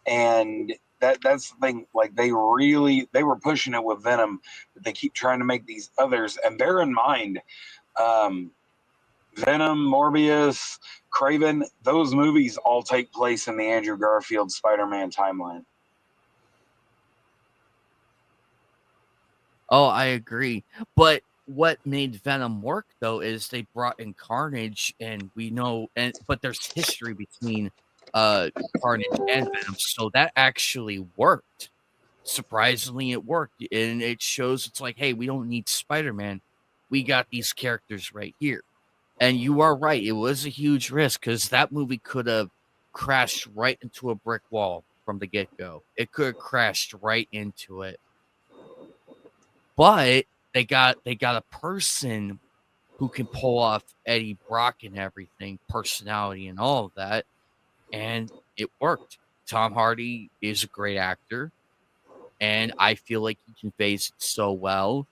Speaker 13: And that's the thing. Like, they were pushing it with Venom, but they keep trying to make these others. And bear in mind, Venom, Morbius, Kraven, those movies all take place in the Andrew Garfield Spider-Man timeline.
Speaker 12: Oh, I agree. But what made Venom work though is they brought in Carnage, and we know, but there's history between Carnage and Venom, so that actually worked. Surprisingly, it worked, and it shows it's like, hey, we don't need Spider-Man. We got these characters right here. And you are right; it was a huge risk, because that movie could have crashed right into a brick wall from the get-go. It could have crashed right into it. But they got a person who can pull off Eddie Brock and everything, personality and all of that, and it worked. Tom Hardy is a great actor, and I feel like he conveys it so well.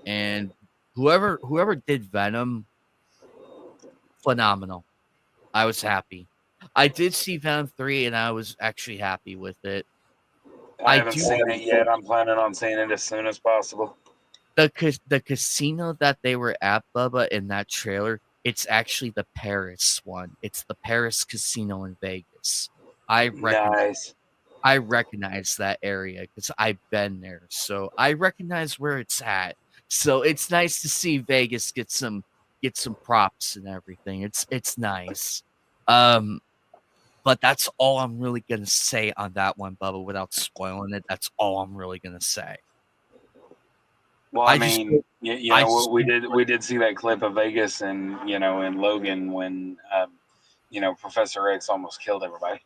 Speaker 12: And whoever did Venom, phenomenal. I was happy. I did see Venom 3, and I was actually happy with it.
Speaker 13: I haven't seen it yet. I'm planning on seeing it as soon as possible.
Speaker 12: The casino that they were at, Bubba, in that trailer, it's actually the Paris one. It's the Paris casino in Vegas. I recognize that area because I've been there. So I recognize where it's at. So it's nice to see Vegas get some props and everything. It's nice. But that's all I'm really gonna say on that one, Bubba, without spoiling it. That's all I'm really gonna say.
Speaker 13: Well, I mean, you know what we did see that clip of Vegas and in Logan when Professor X almost killed everybody.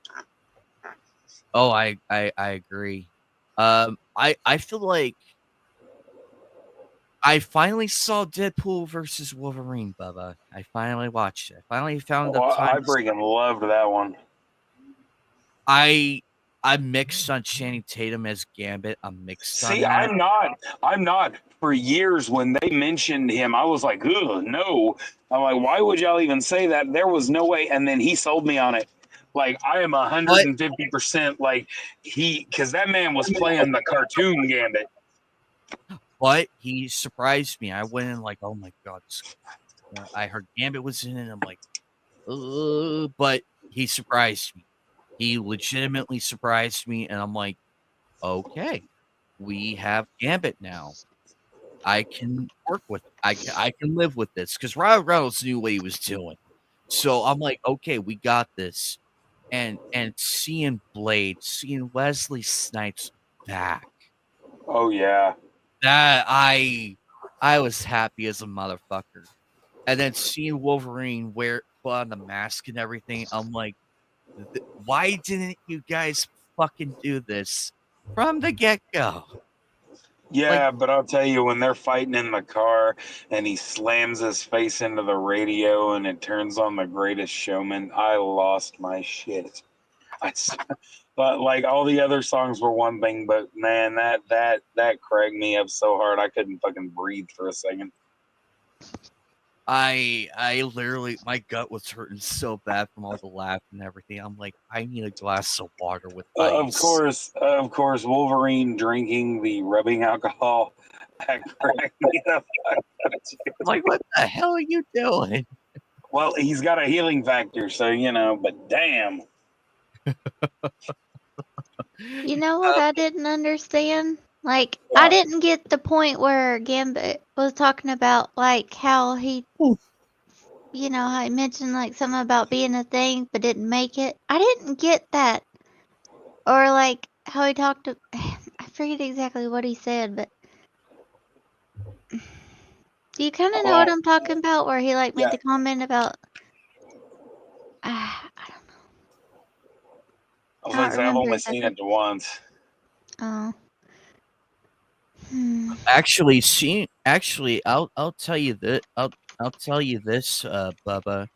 Speaker 12: Oh, I agree. I feel like I finally saw Deadpool versus Wolverine, Bubba. I finally watched it. I finally found the time.
Speaker 13: I freaking loved that one.
Speaker 12: I'm mixed on Channing Tatum as Gambit. I'm mixed
Speaker 13: See,
Speaker 12: on that.
Speaker 13: I'm not. For years, when they mentioned him, I was like, ugh, no. I'm like, why would y'all even say that? There was no way. And then he sold me on it. Like, I am 150% like because that man was playing the cartoon Gambit.
Speaker 12: But he surprised me. I went in like, oh my God. I heard Gambit was in it. I'm like, but he surprised me. He legitimately surprised me. And I'm like, okay, we have Gambit now. I can work with it. I can live with this because Ryan Reynolds knew what he was doing. So I'm like, okay, we got this. And seeing Blade, seeing Wesley Snipes back.
Speaker 13: Oh yeah.
Speaker 12: That I was happy as a motherfucker. And then seeing Wolverine put on the mask and everything, I'm like, why didn't you guys fucking do this from the get-go?
Speaker 13: Yeah, but I'll tell you, when they're fighting in the car and he slams his face into the radio and it turns on The Greatest Showman, I lost my shit. But like all the other songs were one thing, but man, that cracked me up so hard I couldn't fucking breathe for a second.
Speaker 12: I literally, my gut was hurting so bad from all the laugh and everything. I'm like, I need a glass of water with ice.
Speaker 13: Of course, Wolverine drinking the rubbing alcohol. That cracked me up.
Speaker 12: Like, what the hell are you doing?
Speaker 13: Well, he's got a healing factor, so but damn.
Speaker 6: You know what I didn't understand? Like, I didn't get the point where Gambit was talking about, like, how he, how he mentioned, like, something about being a thing but didn't make it. I didn't get that. Or, like, how he talked to, I forget exactly what he said, but do you kind of know what I'm talking about? Where he, like, made the comment about,
Speaker 13: I was like, I've only seen it once.
Speaker 6: Oh.
Speaker 12: Actually, I'll tell you that I'll tell you this, Bubba.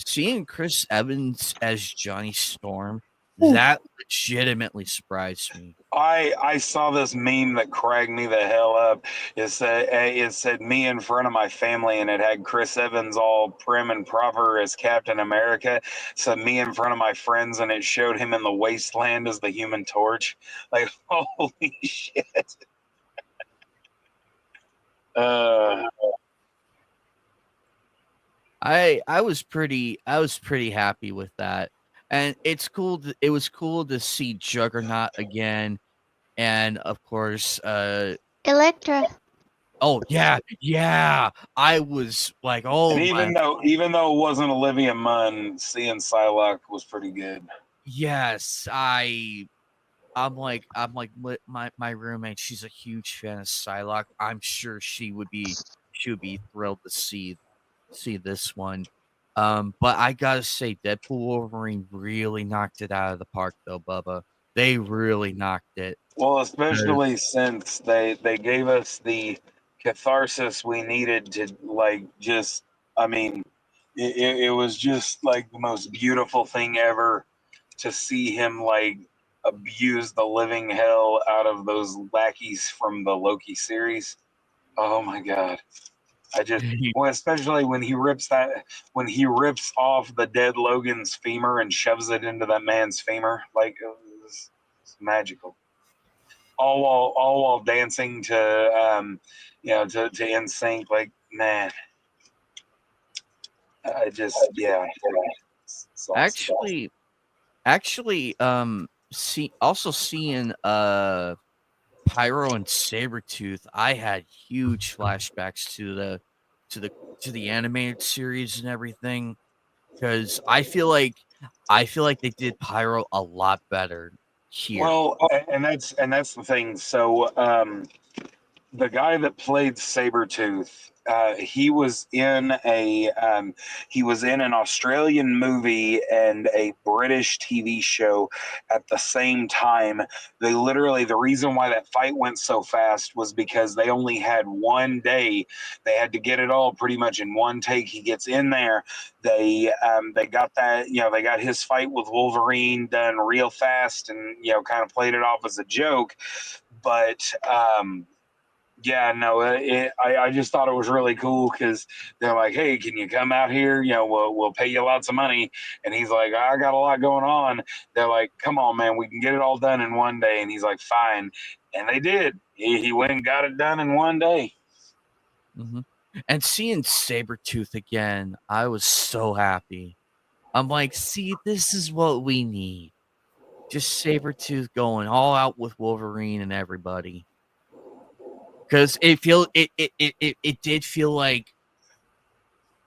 Speaker 12: Seeing Chris Evans as Johnny Storm, that legitimately surprised me.
Speaker 13: I saw this meme that cracked me the hell up. It said me in front of my family, and it had Chris Evans all prim and proper as Captain America. So me in front of my friends, and it showed him in the wasteland as the Human Torch. Like, holy shit.
Speaker 12: I was pretty happy with that, and it was cool to see Juggernaut again, and of course,
Speaker 6: Elektra.
Speaker 12: Oh yeah. I was like, oh,
Speaker 13: and even though it wasn't Olivia Munn, seeing Psylocke was pretty good.
Speaker 12: Yes, I'm like my roommate. She's a huge fan of Psylocke. I'm sure she would be thrilled to see this one. But I gotta say, Deadpool Wolverine really knocked it out of the park, though, Bubba. They really knocked it.
Speaker 13: Well, especially since they gave us the catharsis we needed to it was just like the most beautiful thing ever to see him like abuse the living hell out of those lackeys from the Loki series. Oh my god. Especially when he rips off the dead Logan's femur and shoves it into that man's femur, like it's magical. All while dancing to NSYNC, like, man.
Speaker 12: Actually, seeing Pyro and Sabretooth, I had huge flashbacks to the animated series and everything, because I feel like they did Pyro a lot better here.
Speaker 13: Well, and that's the thing. So the guy that played Sabretooth, he was in an Australian movie and a British TV show at the same time. The reason why that fight went so fast was because they only had one day. They had to get it all pretty much in one take. He gets in there. They got that, they got his fight with Wolverine done real fast and, kind of played it off as a joke. But, yeah, no, I just thought it was really cool because they're like, hey, can you come out here? We'll pay you lots of money. And he's like, I got a lot going on. They're like, come on, man, we can get it all done in one day. And he's like, fine. And they did. He went and got it done in one day.
Speaker 12: Mm-hmm. And seeing Sabretooth again, I was so happy. I'm like, see, this is what we need. Just Sabretooth going all out with Wolverine and everybody. Because it did feel like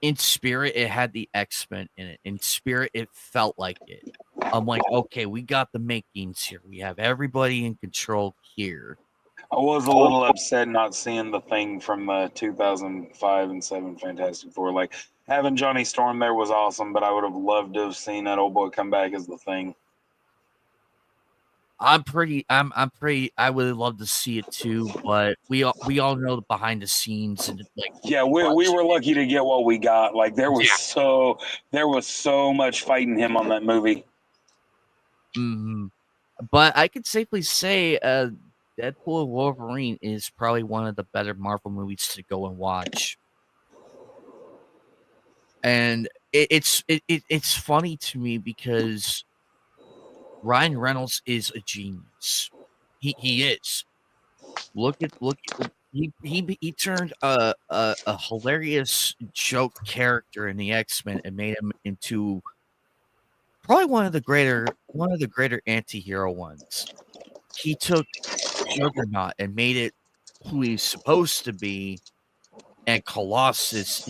Speaker 12: in spirit it had the X-Men in it. In spirit it felt like it. I'm like, okay, we got the makings here. We have everybody in control here.
Speaker 13: I was a little upset not seeing the Thing from 2005 and 7 Fantastic Four. Like having Johnny Storm there was awesome, but I would have loved to have seen that old boy come back as the Thing.
Speaker 12: I would love to see it too, but we all know the behind the scenes and like.
Speaker 13: Yeah, we were lucky to get what we got. Like there was so much fighting him on that movie.
Speaker 12: Mm-hmm. But I could safely say, Deadpool and Wolverine is probably one of the better Marvel movies to go and watch. And it's funny to me because Ryan Reynolds is a genius. He is. Look at he turned a hilarious joke character in the X-Men and made him into probably one of the greater anti-hero ones. He took Juggernaut and made it who he's supposed to be, and Colossus.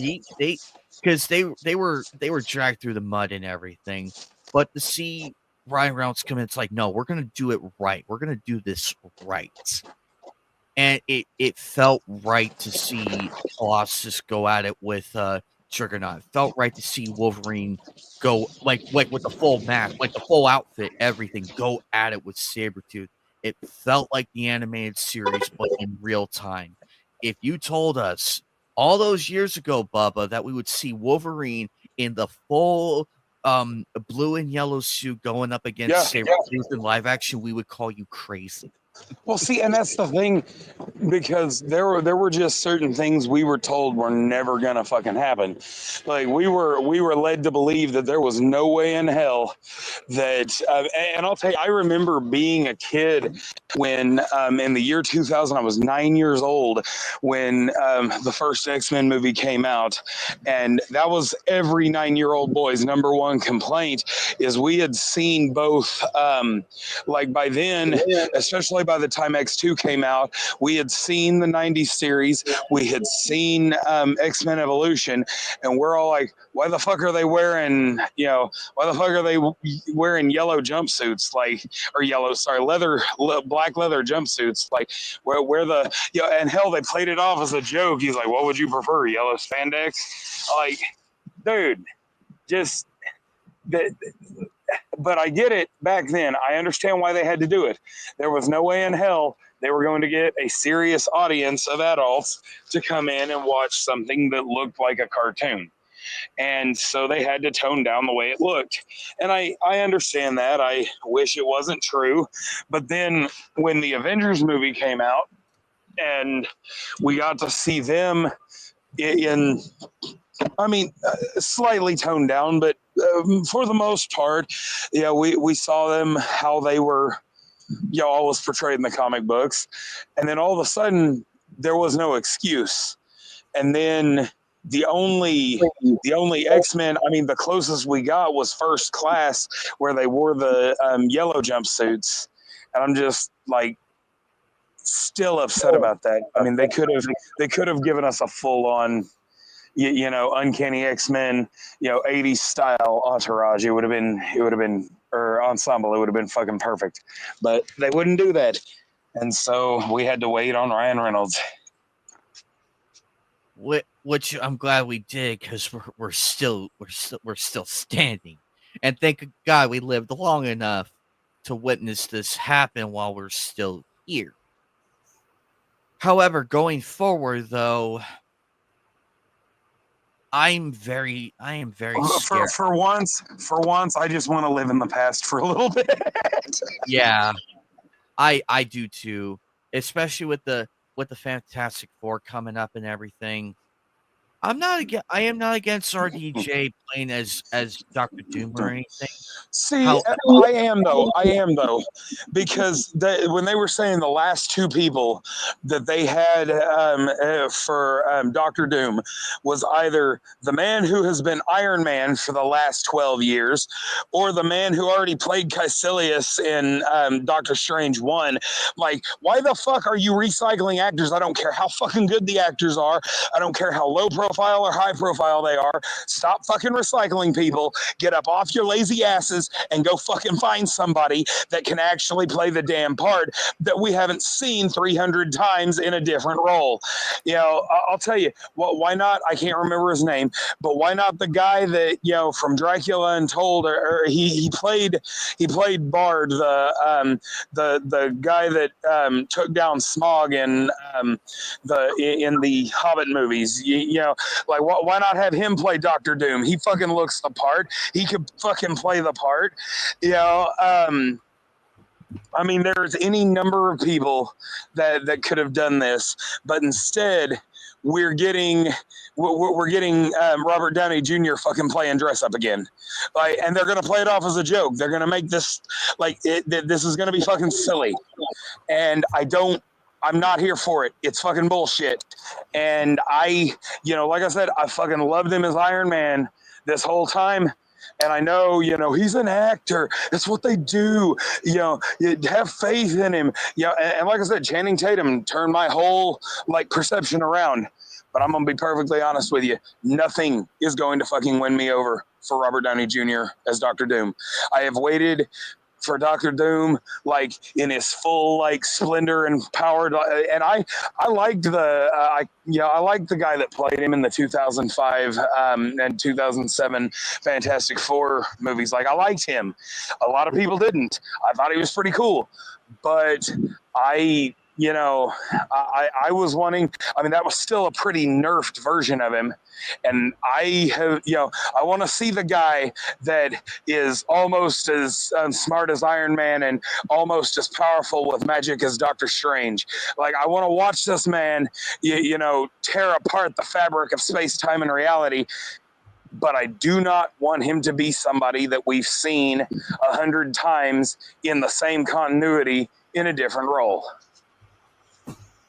Speaker 12: Because they were dragged through the mud and everything, but to see Ryan Reynolds come in, it's like, no, we're gonna do it right. We're gonna do this right, and it felt right to see Colossus go at it with Juggernaut. It felt right to see Wolverine go like with the full mask, like the full outfit, everything, go at it with Sabretooth. It felt like the animated series, but in real time. If you told us all those years ago, Bubba, that we would see Wolverine in the full blue and yellow suit going up against Sabretooth in live action, we would call you crazy.
Speaker 13: Well, see, and that's the thing, because there were just certain things we were told were never gonna fucking happen. Like we were led to believe that there was no way in hell that. And I'll tell you, I remember being a kid when in the year 2000, I was 9 years old when the first X-Men movie came out, and that was every 9-year-old boy's number one complaint is we had seen both. Like by then, especially by the time X2 came out, we had seen the 90s series, we had seen X-Men Evolution, and we're all like, why the fuck are they wearing, yellow jumpsuits, black leather jumpsuits, like where the, and hell, they played it off as a joke. He's like, what would you prefer, yellow spandex? Like, dude, just that. But I get it back then. I understand why they had to do it. There was no way in hell they were going to get a serious audience of adults to come in and watch something that looked like a cartoon. And so they had to tone down the way it looked. And I understand that. I wish it wasn't true. But then when the Avengers movie came out and we got to see them in slightly toned down, but for the most part, we saw them how they were, always portrayed in the comic books, and then all of a sudden there was no excuse. And then the only X-Men, the closest we got was First Class, where they wore the yellow jumpsuits, and I'm just like, still upset about that. I mean, they could have given us a full on, Uncanny X-Men, 80s style entourage. It would have been, or ensemble. It would have been fucking perfect, but they wouldn't do that, and so we had to wait on Ryan Reynolds.
Speaker 5: Which I'm glad we did, because we're still standing, and thank God we lived long enough to witness this happen while we're still here. However, going forward, though, I am very scared.
Speaker 13: For once, I just want to live in the past for a little bit.
Speaker 5: Yeah, I do too, especially with the Fantastic Four coming up and everything. I am not against RDJ playing as Dr. Doom or anything.
Speaker 13: See, I am though, because when they were saying the last two people that they had for Dr. Doom was either the man who has been Iron Man for the last 12 years, or the man who already played Caecilius in Doctor Strange 1. Like, why the fuck are you recycling actors? I don't care how fucking good the actors are. I don't care how low profile or high profile they are. Stop fucking recycling people. Get up off your lazy asses and go fucking find somebody that can actually play the damn part that we haven't seen 300 times in a different role. I'll tell you, why not? I can't remember his name, but why not the guy that, from Dracula Untold, or he played Bard, the guy that took down Smaug in the Hobbit movies. Like, why not have him play Dr. Doom? He fucking looks the part. He could fucking play the part. I mean, there's any number of people that could have done this, but instead we're getting Robert Downey Jr. fucking playing dress up again, like, and they're gonna play it off as a joke. They're gonna make this this is gonna be fucking silly, and I'm not here for it. It's fucking bullshit. And like I said, I fucking loved him as Iron Man this whole time. And I know, he's an actor. It's what they do. You have faith in him. And like I said, Channing Tatum turned my whole perception around. But I'm gonna be perfectly honest with you. Nothing is going to fucking win me over for Robert Downey Jr. as Dr. Doom. I have waited for Dr. Doom, in his full splendor and power, and I liked I liked the guy that played him in the 2005 and 2007 Fantastic Four movies. I liked him. A lot of people didn't. I thought he was pretty cool, but I was wanting. I mean, that was still a pretty nerfed version of him, and I want to see the guy that is almost as smart as Iron Man and almost as powerful with magic as Doctor Strange. I want to watch this man, tear apart the fabric of space, time, and reality. But I do not want him to be somebody that we've seen 100 times in the same continuity in a different role.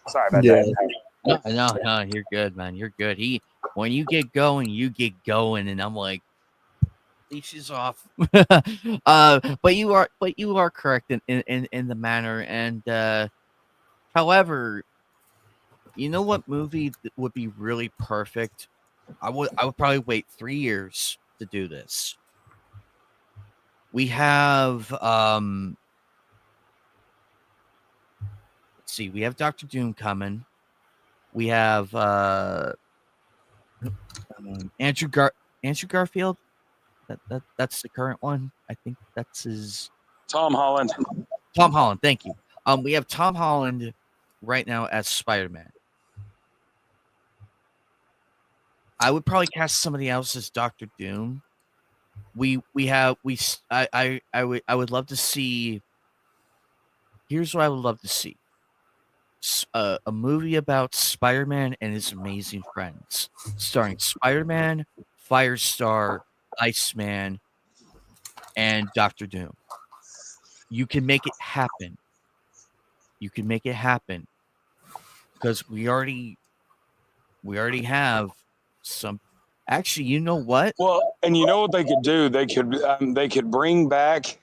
Speaker 13: Sorry about that.
Speaker 5: No, you're good, man. You're good. When you get going, and I'm like, leash is off. But you are correct in the manner. And however, you know what movie would be really perfect? I would probably wait 3 years to do this. We have we have Dr. Doom coming. We have Andrew Garfield. That's the current one. I think that's his.
Speaker 13: Tom Holland.
Speaker 5: Tom Holland. Thank you. We have Tom Holland right now as Spider-Man. I would probably cast somebody else as Dr. Doom. I would love to see. Here's what I would love to see. A movie about Spider-Man and his amazing friends, starring Spider-Man, Firestar, Iceman, and Dr. Doom. You can make it happen. Because we already have some. Actually, you know what?
Speaker 13: Well, and you know what they could do? They could bring back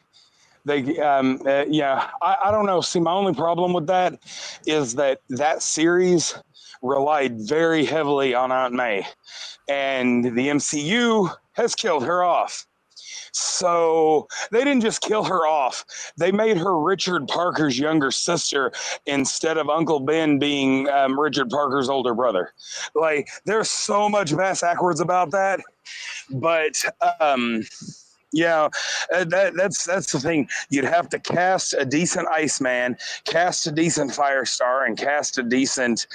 Speaker 13: I don't know. See, my only problem with that is that series relied very heavily on Aunt May, and the MCU has killed her off. So they didn't just kill her off. They made her Richard Parker's younger sister instead of Uncle Ben being Richard Parker's older brother. Like, there's so much bass backwards about that. But that's the thing. You'd have to cast a decent Iceman, cast a decent Firestar, and cast a decent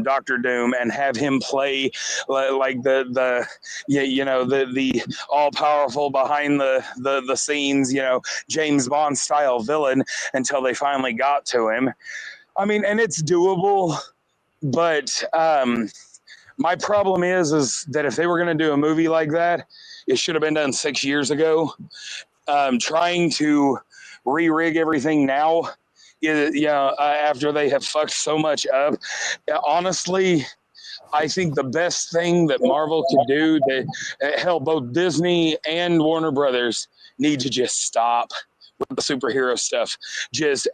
Speaker 13: Doctor Doom, and have him play like the all powerful behind the scenes, James Bond style villain until they finally got to him. I mean, and it's doable, but my problem is that if they were going to do a movie like that, it should have been done 6 years ago. Trying to re-rig everything now, after they have fucked so much up. Honestly, I think the best thing that Marvel could do, both Disney and Warner Brothers need to just stop with the superhero stuff.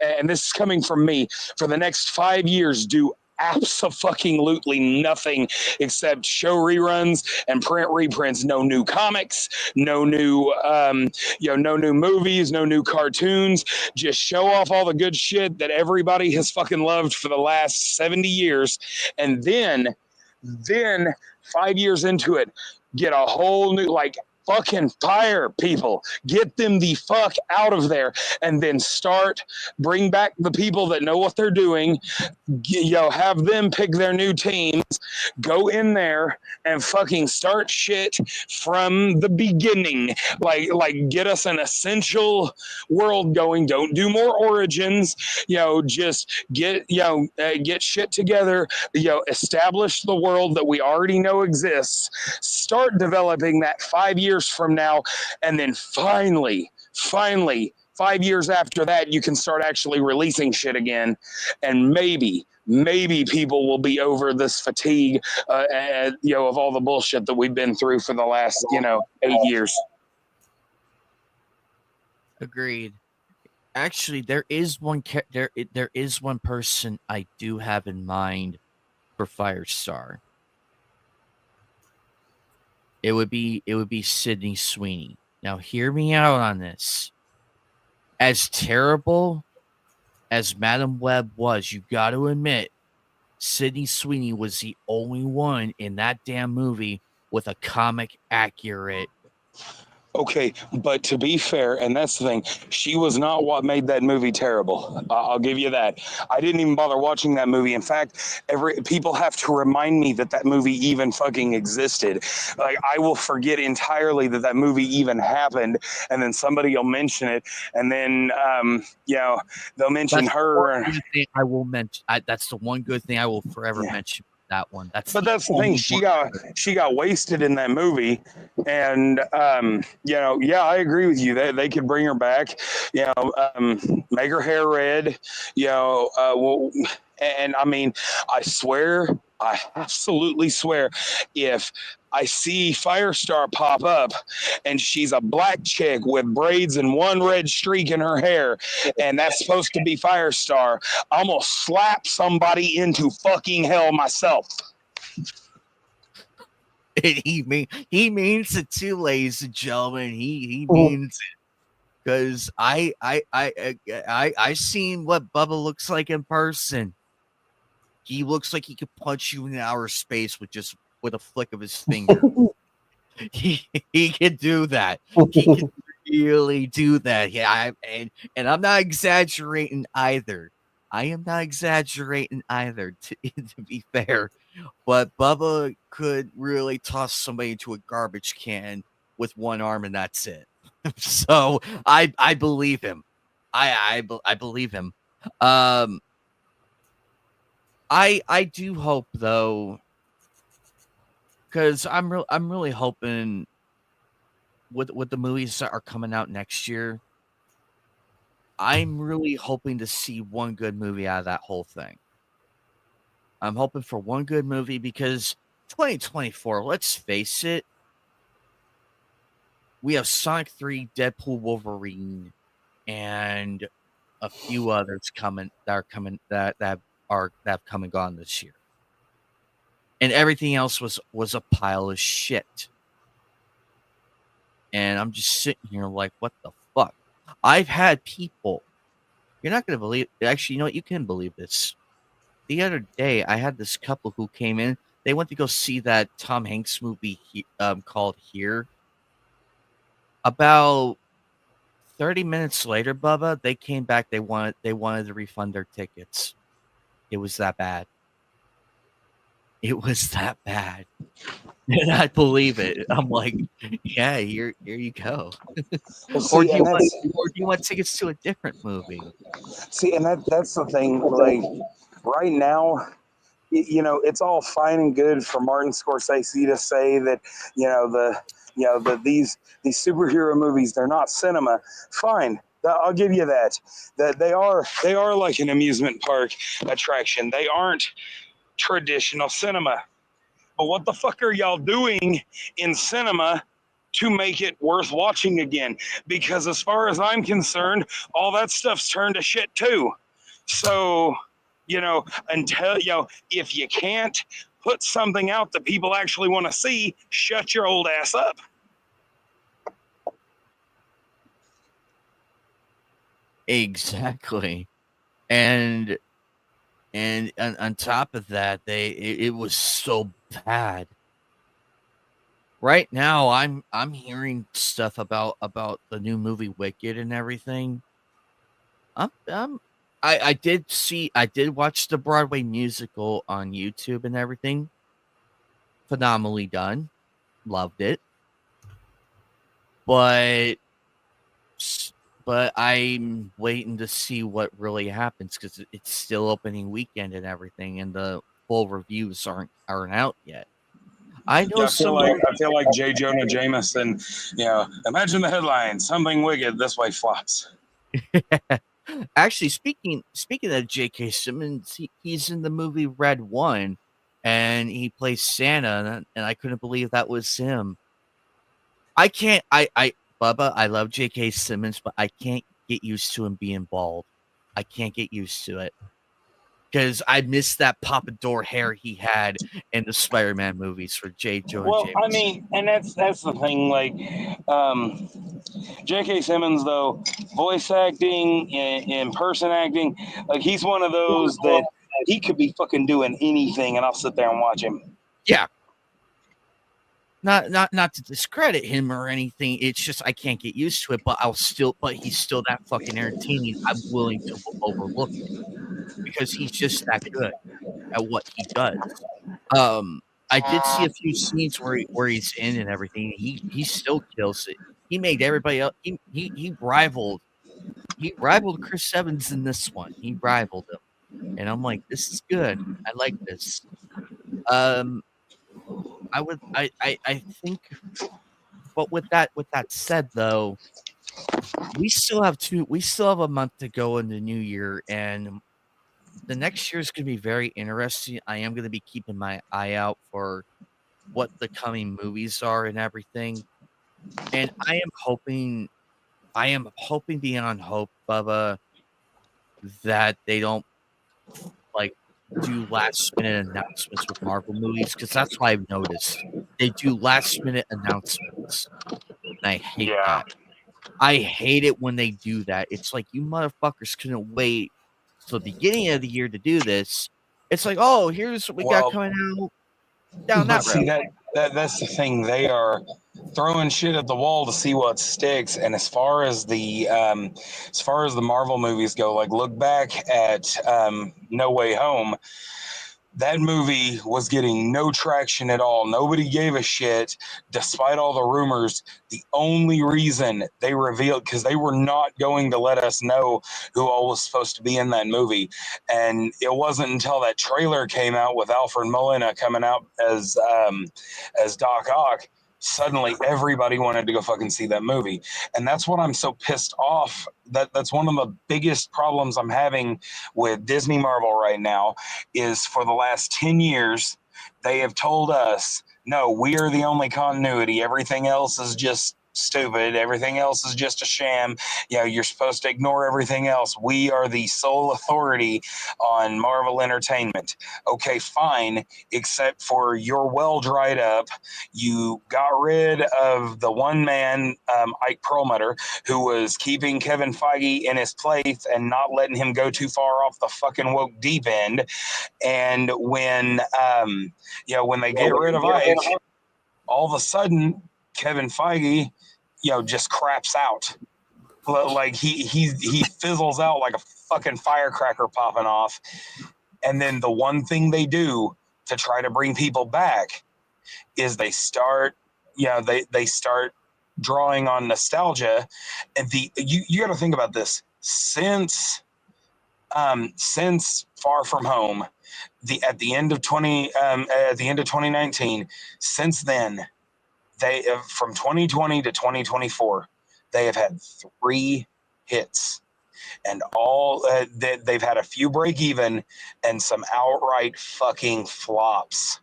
Speaker 13: And this is coming from me, for the next 5 years, do abso-fucking-lutely nothing except show reruns and print reprints. No new comics, no new no new movies, no new cartoons. Just show off all the good shit that everybody has fucking loved for the last 70 years, and then 5 years into it, get a whole new, fucking fire people, get them the fuck out of there, and then bring back the people that know what they're doing, have them pick their new teams, go in there and fucking start shit from the beginning, like get us an essential world going. Don't do more origins, just get shit together, establish the world that we already know exists, start developing that 5 years from now, and then finally 5 years after that, you can start actually releasing shit again, and maybe people will be over this fatigue of all the bullshit that we've been through for the last 8 years.
Speaker 12: Agreed. Actually, there is one person I do have in mind for Firestar. It would be Sydney Sweeney. Now, hear me out on this. As terrible as Madam Web was, you got to admit, Sydney Sweeney was the only one in that damn movie with a comic accurate.
Speaker 13: Okay, but to be fair, and that's the thing, she was not what made that movie terrible. I'll give you that. I didn't even bother watching that movie. In fact, people have to remind me that movie even fucking existed. Like, I will forget entirely that movie even happened, and then somebody will mention it, and then they'll mention her.
Speaker 12: I will mention. That's the one good thing I will forever mention. That one. That's the
Speaker 13: thing. She got wasted in that movie, and I agree with you. They could bring her back, make her hair red, and I mean, I absolutely swear, if I see Firestar pop up and she's a black chick with braids and one red streak in her hair, and that's supposed to be Firestar, I'm gonna slap somebody into fucking hell myself.
Speaker 12: He means it too, ladies and gentlemen. He means it, because I seen what Bubba looks like in person. He looks like he could punch you in outer space with a flick of his finger. he can do that. He can really do that. Yeah, and I'm not exaggerating either. I am not exaggerating either, to be fair. But Bubba could really toss somebody into a garbage can with one arm, and that's it. So I believe him. I believe him. I do hope, though, because I'm really hoping with the movies that are coming out next year, I'm really hoping to see one good movie out of that whole thing. I'm hoping for one good movie, because 2024, let's face it, we have Sonic 3, Deadpool, Wolverine, and a few others that have come and gone this year. And everything else was a pile of shit. And I'm just sitting here like, what the fuck? I've had people, you're not going to believe, actually, you know what? You can believe this. The other day, I had this couple who came in. They went to go see that Tom Hanks movie called Here. About 30 minutes later, Bubba, they came back. They wanted to refund their tickets. It was that bad. It was that bad. And I believe it. I'm like, yeah, here you go. Or do you want tickets to a different movie?
Speaker 13: See, and that's the thing. Like right now, you know, it's all fine and good for Martin Scorsese to say that, these superhero movies, they're not cinema. Fine. I'll give you that. That they are like an amusement park attraction. They aren't traditional cinema. But what the fuck are y'all doing in cinema to make it worth watching again? Because as far as I'm concerned, all that stuff's turned to shit too. So, if you can't put something out that people actually want to see, shut your old ass up.
Speaker 12: Exactly. And on top of that, it was so bad. Right now, I'm hearing stuff about the new movie Wicked and everything. I did watch the Broadway musical on YouTube and everything. Phenomenally done. Loved it. But I'm waiting to see what really happens because it's still opening weekend and everything, and the full reviews aren't out yet. I know
Speaker 13: I feel like J. Jonah Jameson. Imagine the headline: "Something wicked this way flops."
Speaker 12: Actually, speaking of J.K. Simmons, he's in the movie Red One, and he plays Santa, and I couldn't believe that was him. Bubba, I love J.K. Simmons, but I can't get used to him being bald. I can't get used to it. Because I miss that pompadour hair he had in the Spider-Man movies for J. Jonah Jameson.
Speaker 13: I mean, and that's the thing. Like, J.K. Simmons, though, voice acting and person acting, like he's one of those that he could be fucking doing anything, and I'll sit there and watch him.
Speaker 12: Yeah. Not to discredit him or anything. It's just I can't get used to it. But he's still that fucking entertaining. I'm willing to overlook it because he's just that good at what he does. I did see a few scenes where he's in and everything. He still kills it. He made everybody else. He rivaled Chris Evans in this one. He rivaled him, and I'm like, this is good. I like this. I think, but with that said, though, we still have a month to go in the new year, and the next year is going to be very interesting. I am going to be keeping my eye out for what the coming movies are and everything, and I am hoping beyond hope, Bubba, that they don't do last minute announcements with Marvel movies, because that's what I've noticed. They do last minute announcements, and I hate that. I hate it when they do that. It's like, you motherfuckers couldn't wait till the beginning of the year to do this. It's like, oh, here's what we got coming out down that road.
Speaker 13: See, that's the thing. They are throwing shit at the wall to see what sticks. And as far as the Marvel movies go, like look back at No Way Home. That movie was getting no traction at all. Nobody gave a shit, despite all the rumors. The only reason they revealed, because they were not going to let us know who all was supposed to be in that movie. And it wasn't until that trailer came out with Alfred Molina coming out as Doc Ock, suddenly everybody wanted to go fucking see that movie. And that's what I'm so pissed off. That's one of the biggest problems I'm having with Disney Marvel right now is for the last 10 years, they have told us, no, we are the only continuity. Everything else is just stupid. Everything else is just a sham. You know, you're supposed to ignore everything else. We are the sole authority on Marvel Entertainment. Okay, fine, except for you're well dried up. You got rid of the one man, Ike Perlmutter, who was keeping Kevin Feige in his place and not letting him go too far off the fucking woke deep end. And when when they get rid of Ike, all of a sudden Kevin Feige, just craps out. Like he fizzles out like a fucking firecracker popping off. And then the one thing they do to try to bring people back is they start drawing on nostalgia. And you got to think about this. Since Far From Home, at the end of 2019, since then, they from 2020 to 2024, they have had 3 hits, and all they've had a few break even and some outright fucking flops,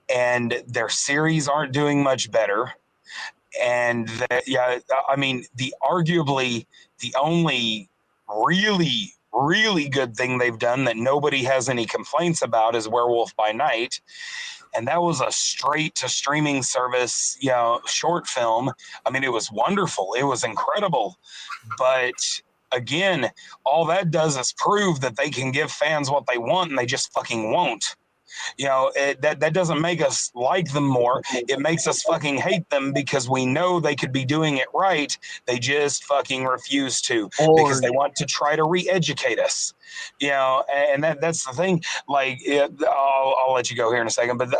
Speaker 13: and their series aren't doing much better. And arguably the only really good thing they've done that nobody has any complaints about is Werewolf by Night. And that was a straight to streaming service, short film. I mean, it was wonderful. It was incredible. But again, all that does is prove that they can give fans what they want, and they just fucking won't. That doesn't make us like them more. It makes us fucking hate them because we know they could be doing it right. They just fucking refuse to because they want to try to re-educate us. And that's the thing. Like, I'll let you go here in a second, but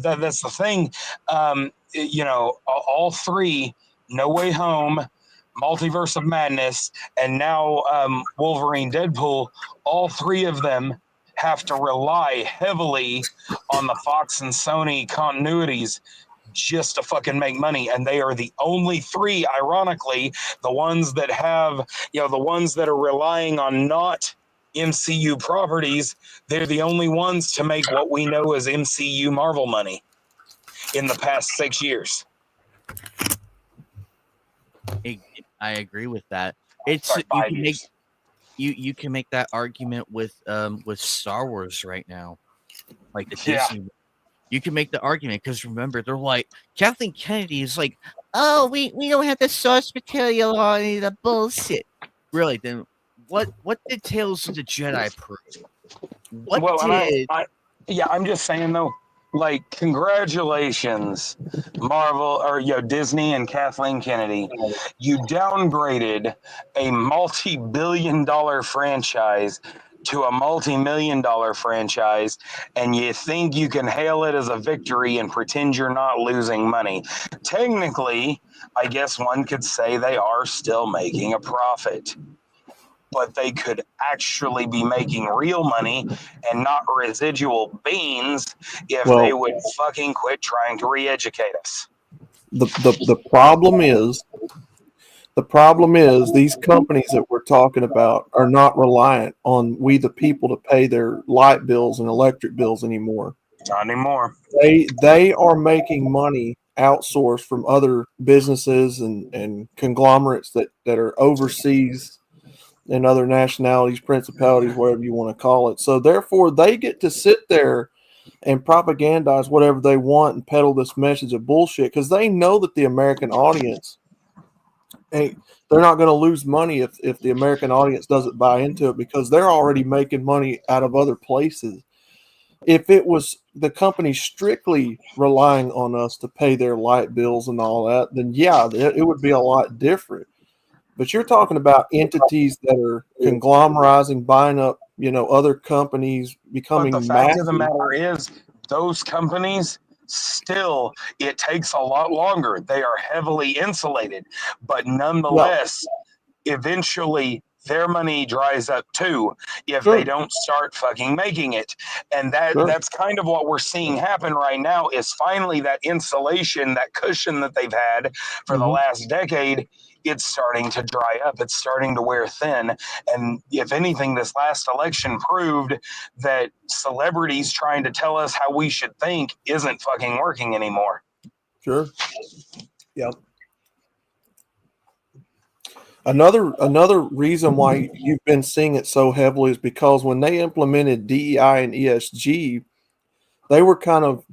Speaker 13: that's the thing. All 3, No Way Home, Multiverse of Madness, and now Wolverine, Deadpool, all 3 of them have to rely heavily on the Fox and Sony continuities just to fucking make money. And they are the only 3, ironically, the ones that have, the ones that are relying on not MCU properties. They're the only ones to make what we know as MCU Marvel money in the past 6 years.
Speaker 12: I agree with that. You can make that argument with Star Wars right now, like the Disney. You can make the argument because remember they're like Kathleen Kennedy is like, oh, we don't have the source material or any of the bullshit. Really? Then what did Tales of the Jedi prove?
Speaker 13: I'm just saying though. Like, congratulations, Marvel or Disney and Kathleen Kennedy. You downgraded a multi-billion-dollar franchise to a multi-million-dollar franchise, and you think you can hail it as a victory and pretend you're not losing money. Technically, I guess one could say they are still making a profit, but they could actually be making real money and not residual beans if they would fucking quit trying to re-educate us.
Speaker 4: The problem is these companies that we're talking about are not reliant on we the people to pay their light bills and electric bills anymore.
Speaker 13: Not anymore.
Speaker 4: They are making money outsourced from other businesses and conglomerates that are overseas and other nationalities, principalities, whatever you want to call it. So therefore, they get to sit there and propagandize whatever they want and peddle this message of bullshit because they know that the American audience, they're not going to lose money if the American audience doesn't buy into it because they're already making money out of other places. If it was the company strictly relying on us to pay their light bills and all that, then yeah, it would be a lot different. But you're talking about entities that are conglomerizing, buying up, other companies, becoming
Speaker 13: But the fact
Speaker 4: massive.
Speaker 13: of the matter is, those companies still, it takes a lot longer. They are heavily insulated, but nonetheless, eventually their money dries up too if they don't start fucking making it. And that's kind of what we're seeing happen right now is finally that insulation, that cushion that they've had for the last decade, it's starting to dry up. It's starting to wear thin. And if anything, this last election proved that celebrities trying to tell us how we should think isn't fucking working anymore.
Speaker 4: Sure. Yep. Another reason why you've been seeing it so heavily is because when they implemented DEI and ESG, they were kind of,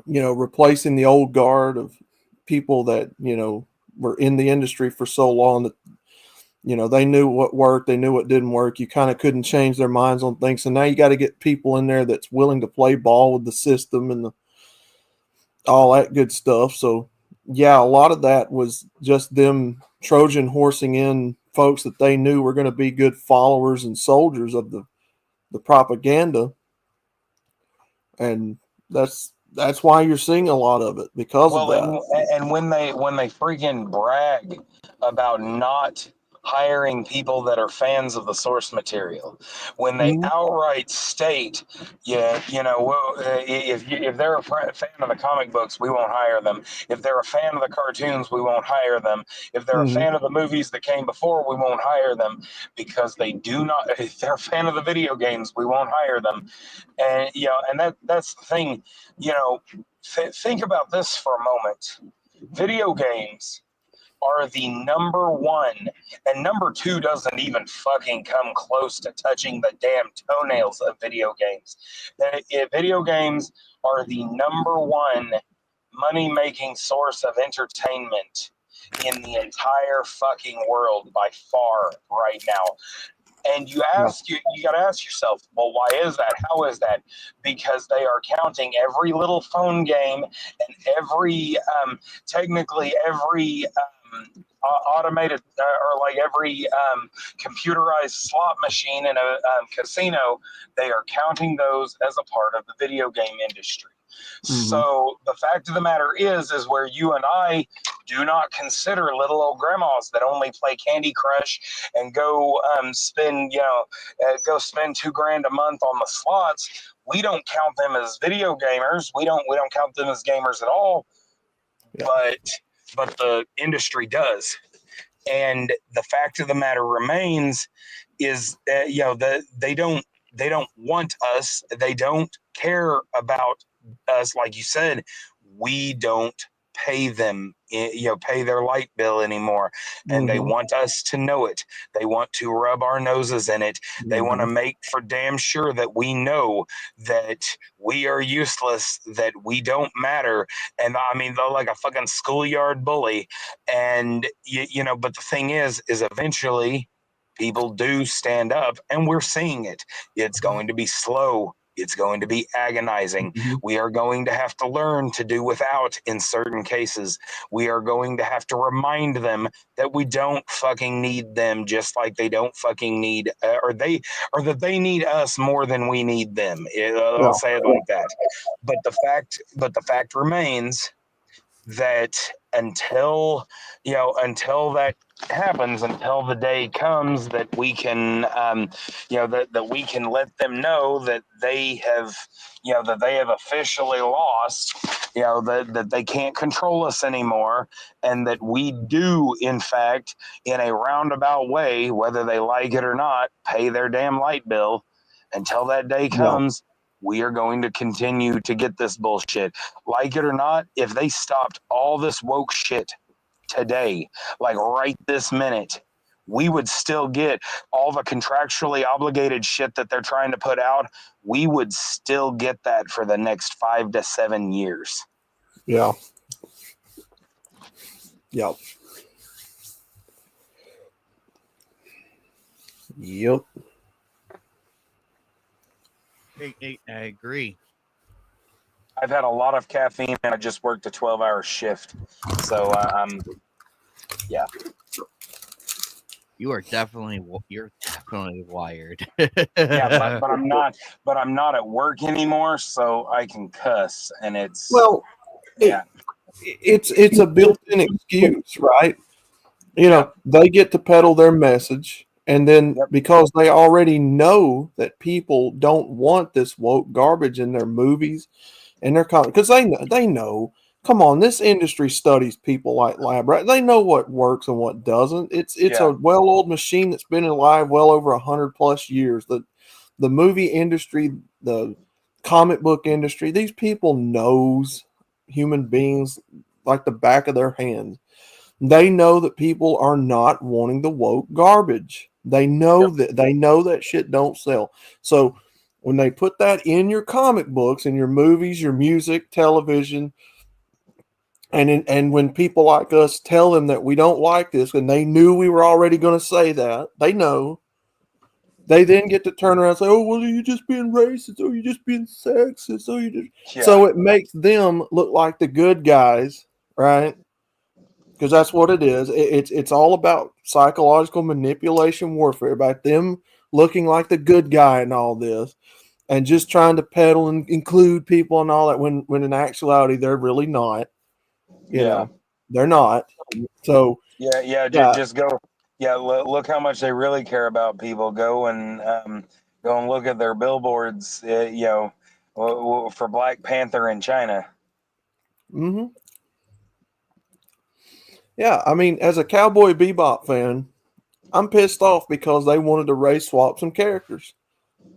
Speaker 4: replacing the old guard of people that, were in the industry for so long that, they knew what worked, they knew what didn't work. You kind of couldn't change their minds on things. So now you got to get people in there that's willing to play ball with the system and all that good stuff. So yeah, a lot of that was just them Trojan horsing in folks that they knew were going to be good followers and soldiers of the propaganda. And that's why you're seeing a lot of it because of that.
Speaker 13: And when they freaking brag about not hiring people that are fans of the source material, when they outright state, if they're a fan of the comic books, we won't hire them. If they're a fan of the cartoons, we won't hire them. If they're a fan of the movies that came before, we won't hire them, because they do not. If they're a fan of the video games, we won't hire them. And and that's the thing. Think about this for a moment. Video games are the number one, and number two doesn't even fucking come close to touching the damn toenails of video games. Video games are the number one money-making source of entertainment in the entire fucking world by far right now. And you got to ask yourself, well, why is that? How is that? Because they are counting every little phone game and technically every automated or like every computerized slot machine in a casino. They are counting those as a part of the video game industry. So the fact of the matter is where you and I do not consider little old grandmas that only play Candy Crush and go spend $2,000 a month on the slots. We don't count them as video gamers. We don't count them as gamers at all. Yeah. But the industry does. And the fact of the matter remains is they don't want us. They don't care about us. Like you said, we don't pay them, pay their light bill anymore. And they want us to know it. They want to rub our noses in it. They want to make for damn sure that we know that we are useless, that we don't matter. And I mean, they're like a fucking schoolyard bully. And, but the thing is eventually people do stand up, and we're seeing it. It's going to be slow. It's going to be agonizing. We are going to have to learn to do without in certain cases. We are going to have to remind them that we don't fucking need them, just like they don't fucking need, or that they need us more than we need them. I'll say it like that. But the fact remains that until that happens, until the day comes that we can that we can let them know that they have officially lost, that they can't control us anymore, and that we do in fact, in a roundabout way, whether they like it or not, pay their damn light bill. Until that day comes, we are going to continue to get this bullshit. Like it or not, if they stopped all this woke shit today, like right this minute, we would still get all the contractually obligated shit that they're trying to put out. We would still get that for the next 5 to 7 years.
Speaker 4: Yeah. Yep. Yep.
Speaker 5: I agree.
Speaker 13: I've had a lot of caffeine, and I just worked a 12-hour shift. So yeah.
Speaker 5: You're definitely wired.
Speaker 13: Yeah, but I'm not. But I'm not at work anymore, so I can cuss, and it's
Speaker 4: it's a built-in excuse, right? They get to peddle their message. And then because they already know that people don't want this woke garbage in their movies and their comics, because they know, come on, this industry studies people like Lab, right? They know what works and what doesn't. It's a well-oiled machine that's been alive well over 100+ years. The movie industry, the comic book industry, these people knows human beings like the back of their hand. They know that people are not wanting the woke garbage. They know that shit don't sell. So when they put that in your comic books, in your movies, your music, television, and when people like us tell them that we don't like this, and they knew we were already going to say that, they know. They then get to turn around and say, "Oh, well, you're just being racist. Oh, you're just being sexist. Oh, you just."
Speaker 13: Yeah.
Speaker 4: So it makes them look like the good guys, right? Because that's what it is. It's all about psychological manipulation warfare, about them looking like the good guy in all this, and just trying to peddle and include people and all that. When in actuality they're really not. You know, they're not. So
Speaker 13: Just go. Yeah, look how much they really care about people. Go and look at their billboards. For Black Panther in China.
Speaker 4: Mm-hmm. Yeah, I mean, as a Cowboy Bebop fan, I'm pissed off because they wanted to race swap some characters.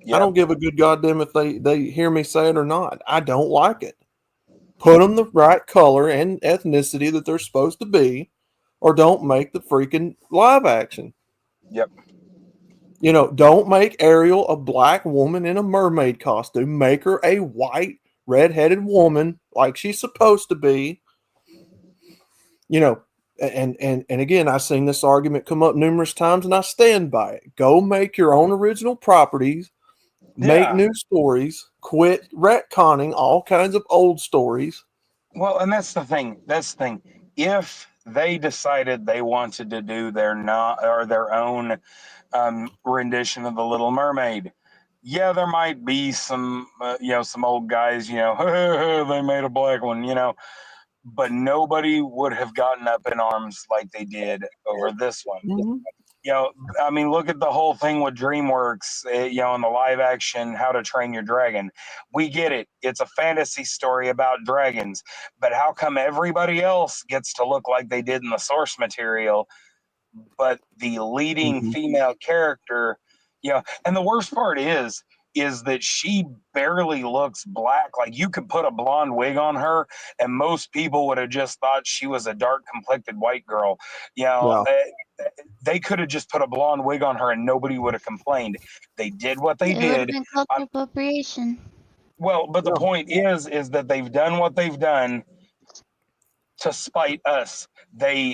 Speaker 4: I don't give a good goddamn if they hear me say it or not. I don't like it. Put them the right color and ethnicity that they're supposed to be, or don't make the freaking live action.
Speaker 13: Yep.
Speaker 4: You know, don't make Ariel a black woman in a mermaid costume. Make her a white, red-headed woman like she's supposed to be. You know, and again, I've seen this argument come up numerous times, and I stand by it. Go make your own original properties. Make new stories. Quit retconning all kinds of old stories.
Speaker 13: Well, and that's the thing. If they decided they wanted to do their own rendition of the Little Mermaid, there might be some some old guys, they made a black one, but nobody would have gotten up in arms like they did over this one.
Speaker 4: Mm-hmm.
Speaker 13: I mean, look at the whole thing with DreamWorks, in the live action How to Train Your Dragon. We get it. It's a fantasy story about dragons. But how come everybody else gets to look like they did in the source material, but the leading female character, and the worst part is that she barely looks black. Like, you could put a blonde wig on her and most people would have just thought she was a dark complected white girl. They could have just put a blonde wig on her and nobody would have complained. They did what they
Speaker 6: It would have
Speaker 13: did.
Speaker 6: been cultural appropriation.
Speaker 13: Well, but the point is that they've done what they've done to spite us. They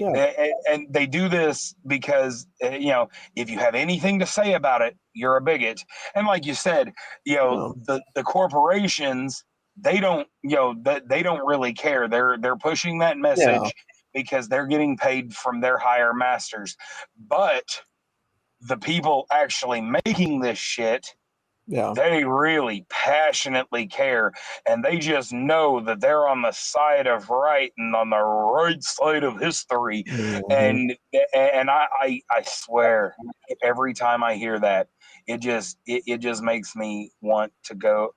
Speaker 13: do this because if you have anything to say about it, you're a bigot. And like you said, the corporations, they don't they don't really care. They're pushing that message because they're getting paid from their higher masters. But the people actually making this shit, they really passionately care, and they just know that they're on the side of right and on the right side of history. And I swear, every time I hear that, it just makes me want to go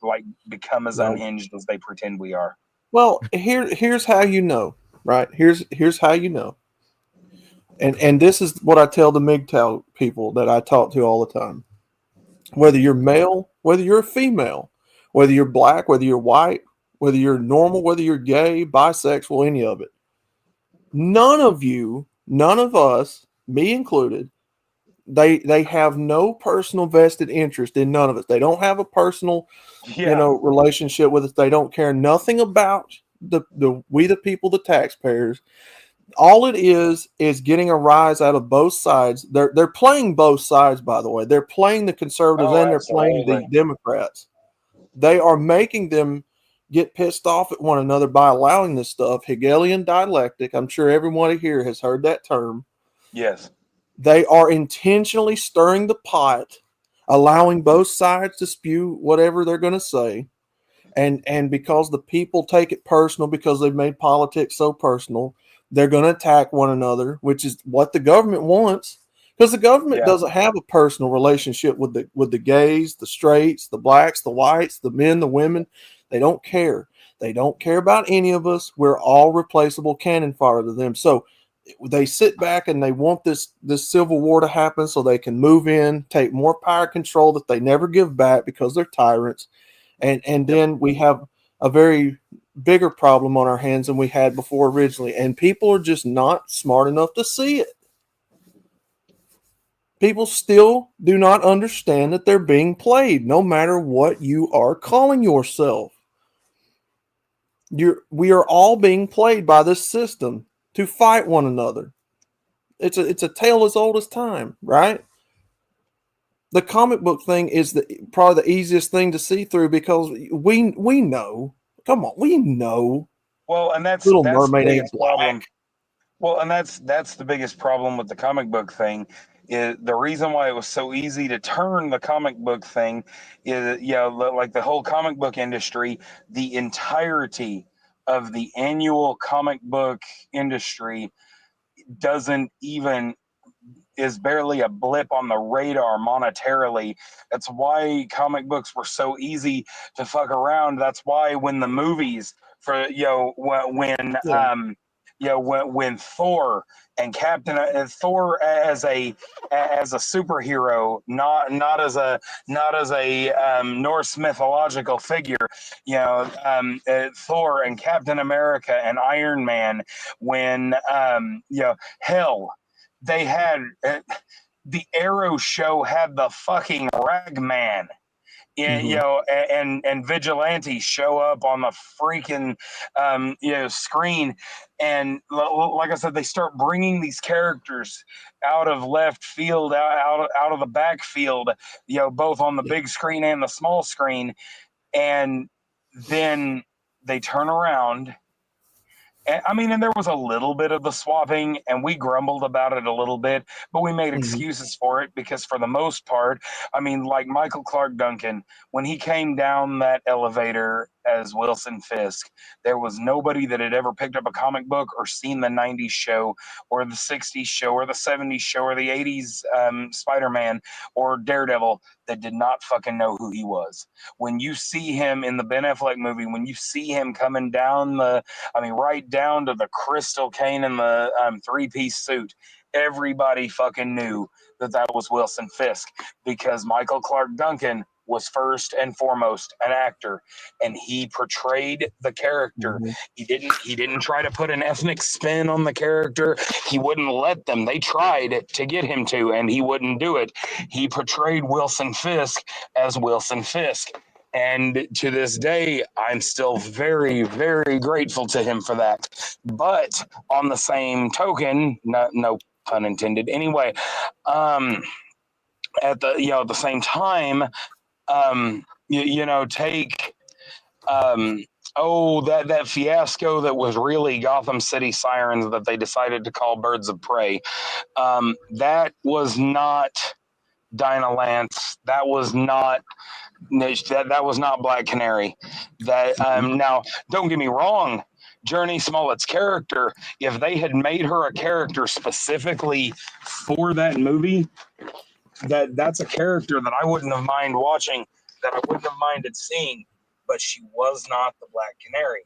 Speaker 13: become as unhinged as they pretend we are.
Speaker 4: Well, here's how you know, right? Here's how you know. And this is what I tell the MGTOW people that I talk to all the time. Whether you're male, whether you're a female, whether you're black, whether you're white, whether you're normal, whether you're gay, bisexual, any of it. None of us, me included, they have no personal vested interest in none of us. They don't have a personal, relationship with us. They don't care nothing about we the people, the taxpayers. All it is getting a rise out of both sides. They're playing both sides, by the way. They're playing the conservatives and they're playing the Democrats. They are making them get pissed off at one another by allowing this stuff. Hegelian dialectic. I'm sure everybody here has heard that term.
Speaker 13: Yes.
Speaker 4: They are intentionally stirring the pot, allowing both sides to spew whatever they're going to say. And because the people take it personal, because they've made politics so personal, they're going to attack one another, which is what the government wants, because the government doesn't have a personal relationship with the gays, the straights, the blacks, the whites, the men, the women. They don't care. They don't care about any of us. We're all replaceable cannon fodder to them. So they sit back and they want this civil war to happen so they can move in, take more power control that they never give back because they're tyrants. And then we have a very bigger problem on our hands than we had before originally, and people are just not smart enough to see it. People still do not understand that they're being played, no matter what you are calling yourself. We are all being played by this system to fight one another. It's a tale as old as time, right? The comic book thing is probably the easiest thing to see through because we know. Come on, we know.
Speaker 13: Well, and that's
Speaker 4: Little
Speaker 13: the
Speaker 4: Mermaid ain't
Speaker 13: biggest
Speaker 4: black.
Speaker 13: problem. Well, and that's the biggest problem with the comic book thing. Is the reason why it was so easy to turn the comic book thing is, like the whole comic book industry, the entirety of the annual comic book industry is barely a blip on the radar monetarily. That's why comic books were so easy to fuck around. That's why when the movies for when Thor and Captain Thor as a superhero, not as a Norse mythological figure, Thor and Captain America and Iron Man, when hell, they had the Arrow show had the fucking Ragman. And vigilantes show up on the freaking screen, and like I said, they start bringing these characters out of left field, out of the backfield, both on the big screen and the small screen, and then they turn around. And there was a little bit of the swapping, and we grumbled about it a little bit, but we made excuses for it because, for the most part, like Michael Clark Duncan, when he came down that elevator as Wilson Fisk, there was nobody that had ever picked up a comic book or seen the 90s show or the 60s show or the 70s show or the 80s Spider-Man or Daredevil that did not fucking know who he was. When you see him in the Ben Affleck movie, when you see him coming down right down to the crystal cane in the three-piece suit, everybody fucking knew that was Wilson Fisk, because Michael Clark Duncan was first and foremost an actor, and he portrayed the character. He didn't try to put an ethnic spin on the character. He wouldn't let them. They tried to get him to, and he wouldn't do it. He portrayed Wilson Fisk as Wilson Fisk. And to this day, I'm still very, very grateful to him for that. But on the same token, no pun intended. Anyway, at the same time, take that fiasco that was really Gotham City Sirens that they decided to call Birds of Prey. That was not Dinah Lance. That was not Black Canary. Now, don't get me wrong, Journey Smollett's character, if they had made her a character specifically for that movie, that's a character that I wouldn't have minded watching, that I wouldn't have minded seeing, but she was not the Black Canary.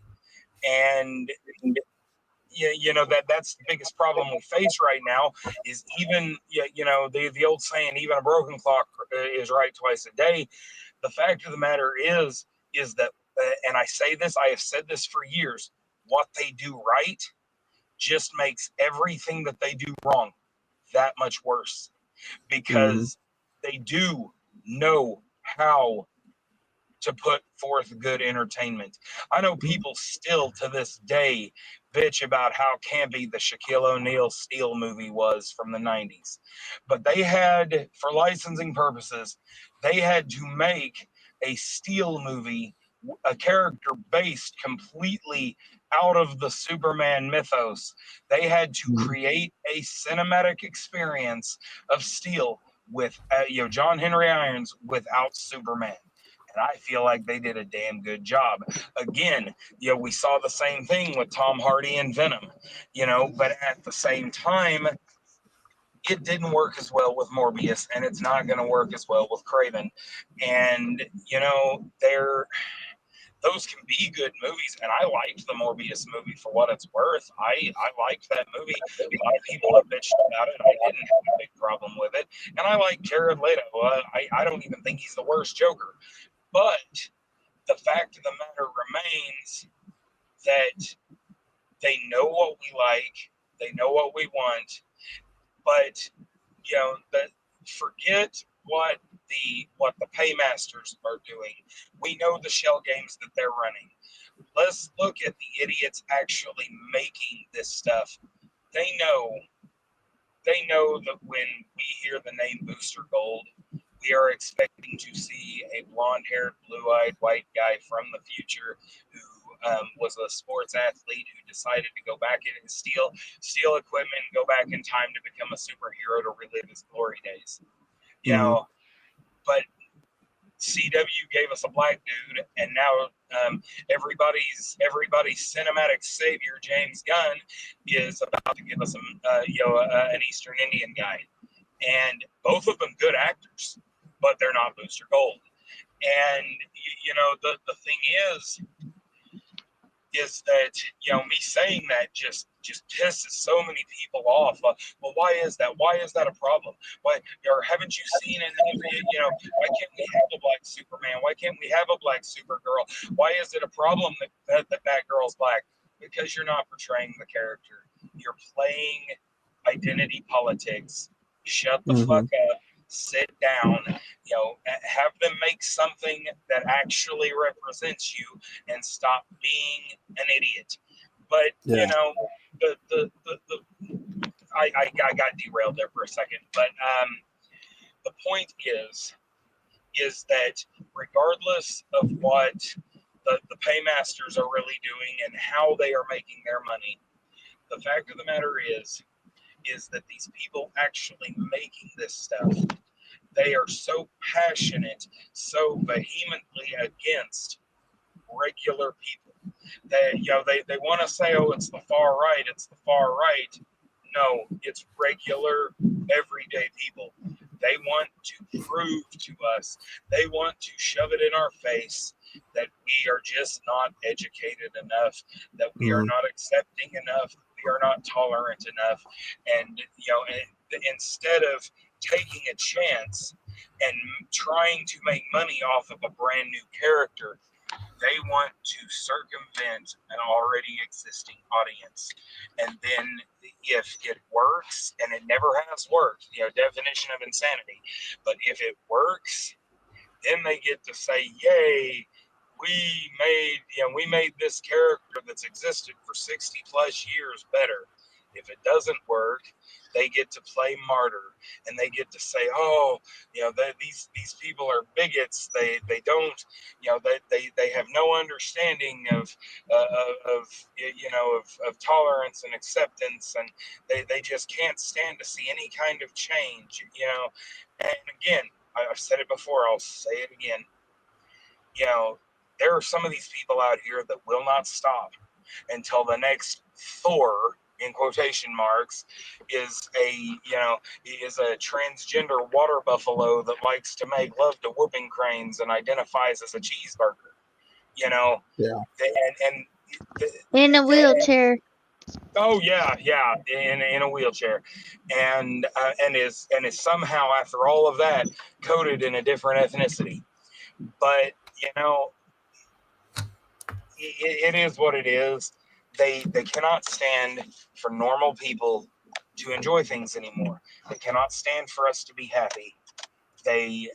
Speaker 13: And that's the biggest problem we face right now, is even the old saying, even a broken clock is right twice a day. The fact of the matter is that, and I have said this for years, what they do right just makes everything that they do wrong that much worse, because they do know how to put forth good entertainment. I know people still to this day bitch about how campy the Shaquille O'Neal Steel movie was from the 90s. But they had, for licensing purposes, they had to make a Steel movie, a character based completely out of the Superman mythos. They had to create a cinematic experience of Steel with John Henry Irons without Superman. And I feel like they did a damn good job. Again, we saw the same thing with Tom Hardy and Venom, but at the same time, it didn't work as well with Morbius, and it's not going to work as well with Kraven. And, those can be good movies, and I liked the Morbius movie for what it's worth. I liked that movie. A lot of people have bitched about it. I didn't have a big problem with it. And I like Jared Leto. I don't even think he's the worst Joker. But the fact of the matter remains, that they know what we like, they know what we want, but forget what the paymasters are doing. We know the shell games that they're running. Let's look at the idiots actually making this stuff. They know that when we hear the name Booster Gold, we are expecting to see a blonde-haired, blue-eyed white guy from the future who was a sports athlete who decided to go back in and steal equipment and go back in time to become a superhero to relive his glory days. You know, but CW gave us a black dude, and now everybody's cinematic savior, James Gunn, is about to give us an Eastern Indian guy, and both of them good actors, but they're not Booster Gold. And the thing is that me saying that just pisses so many people off. Well, why is that? Why is that a problem? Why, or haven't you seen it? Why can't we have a black Superman? Why can't we have a black Supergirl? Why is it a problem that Batgirl's black? Because you're not portraying the character. You're playing identity politics. Shut the fuck up. Sit down, have them make something that actually represents you and stop being an idiot. But I got derailed there for a second. But the point is that regardless of what the paymasters are really doing and how they are making their money, the fact of the matter is that these people actually making this stuff, they are so passionate, so vehemently against regular people. They want to say, oh, it's the far right, it's the far right. No, it's regular, everyday people. They want to prove to us, they want to shove it in our face that we are just not educated enough, that we are not accepting enough, we are not tolerant enough. And, instead of taking a chance and trying to make money off of a brand new character, they want to circumvent an already existing audience. And then if it works, and it never has worked, definition of insanity, but if it works, then they get to say, yay, we made this character that's existed for 60 plus years better. If it doesn't work, they get to play martyr, and they get to say, "Oh, these people are bigots. They don't, they have no understanding of tolerance and acceptance, and they just can't stand to see any kind of change." And again, I've said it before. I'll say it again. There are some of these people out here that will not stop until the next Thor, in quotation marks, is a transgender water buffalo that likes to make love to whooping cranes and identifies as a cheeseburger.
Speaker 6: In a wheelchair.
Speaker 13: Oh yeah, in a wheelchair, and is somehow, after all of that, coded in a different ethnicity. But it is what it is. They cannot stand for normal people to enjoy things anymore. They cannot stand for us to be happy. They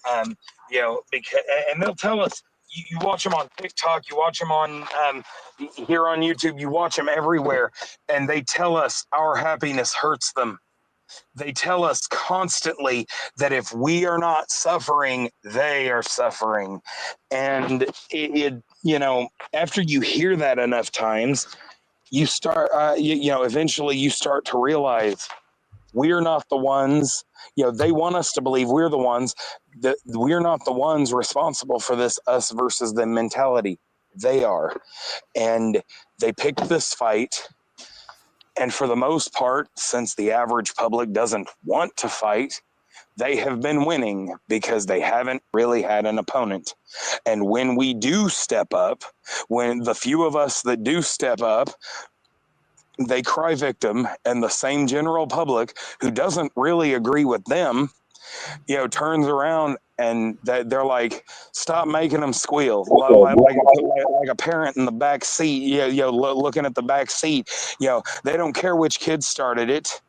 Speaker 13: because, and they'll tell us. You watch them on TikTok, you watch them on here on YouTube, you watch them everywhere, and they tell us our happiness hurts them. They tell us constantly that if we are not suffering, they are suffering. And after you hear that enough times, you start, eventually you start to realize we're not the ones, they want us to believe we're the ones, that we're not the ones responsible for this us versus them mentality. They are. And they picked this fight. And for the most part, since the average public doesn't want to fight, they have been winning because they haven't really had an opponent. And when we do step up, when the few of us that do step up, they cry victim, and the same general public who doesn't really agree with them, turns around and they're like, stop making them squeal, like a parent in the back seat, looking at the back seat. They don't care which kid started it.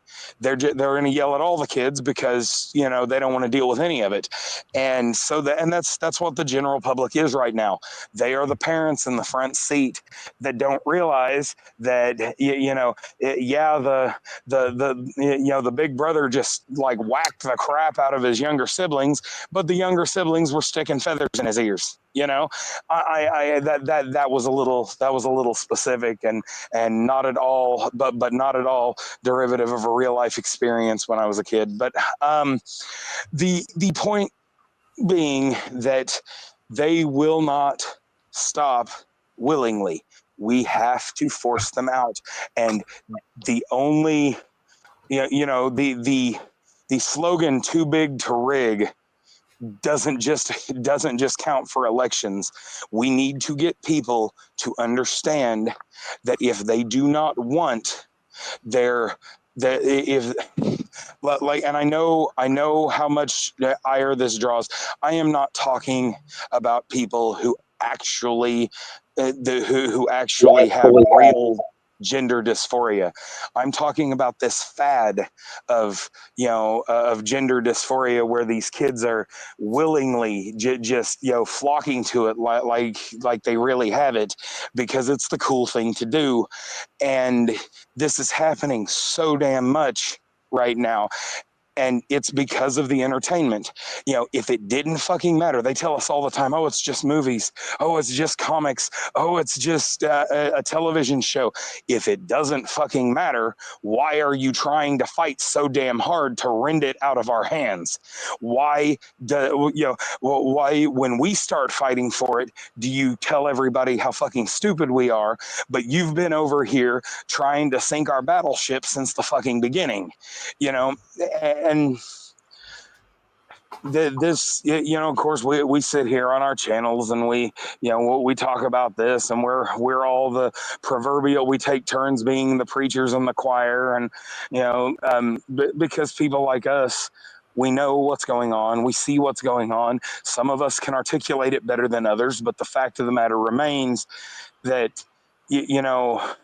Speaker 13: They're going to yell at all the kids because they don't want to deal with any of it, and so that's what the general public is right now. They are the parents in the front seat that don't realize that the big brother just like whacked the crap out of his younger siblings, but the younger siblings were sticking feathers in his ears. That was a little specific and not at all, but not at all derivative of a real life experience when I was a kid. But the point being that they will not stop willingly. We have to force them out, and the only the slogan "too big to rig" doesn't just count for elections. We need to get people to understand that if they do not want and I know how much ire this draws. I am not talking about people who actually who actually have real gender dysphoria. I'm talking about this fad of gender dysphoria where these kids are willingly just flocking to it like they really have it because it's the cool thing to do. And this is happening so damn much right now. And it's because of the entertainment. If it didn't fucking matter, they tell us all the time, oh, it's just movies. Oh, it's just comics. Oh, it's just a television show. If it doesn't fucking matter, why are you trying to fight so damn hard to rend it out of our hands? Why when we start fighting for it, do you tell everybody how fucking stupid we are, but you've been over here trying to sink our battleship since the fucking beginning, and this, of course, we sit here on our channels and we talk about this, and we're all the proverbial, we take turns being the preachers in the choir, and because people like us, we know what's going on, we see what's going on. Some of us can articulate it better than others, but the fact of the matter remains that I'll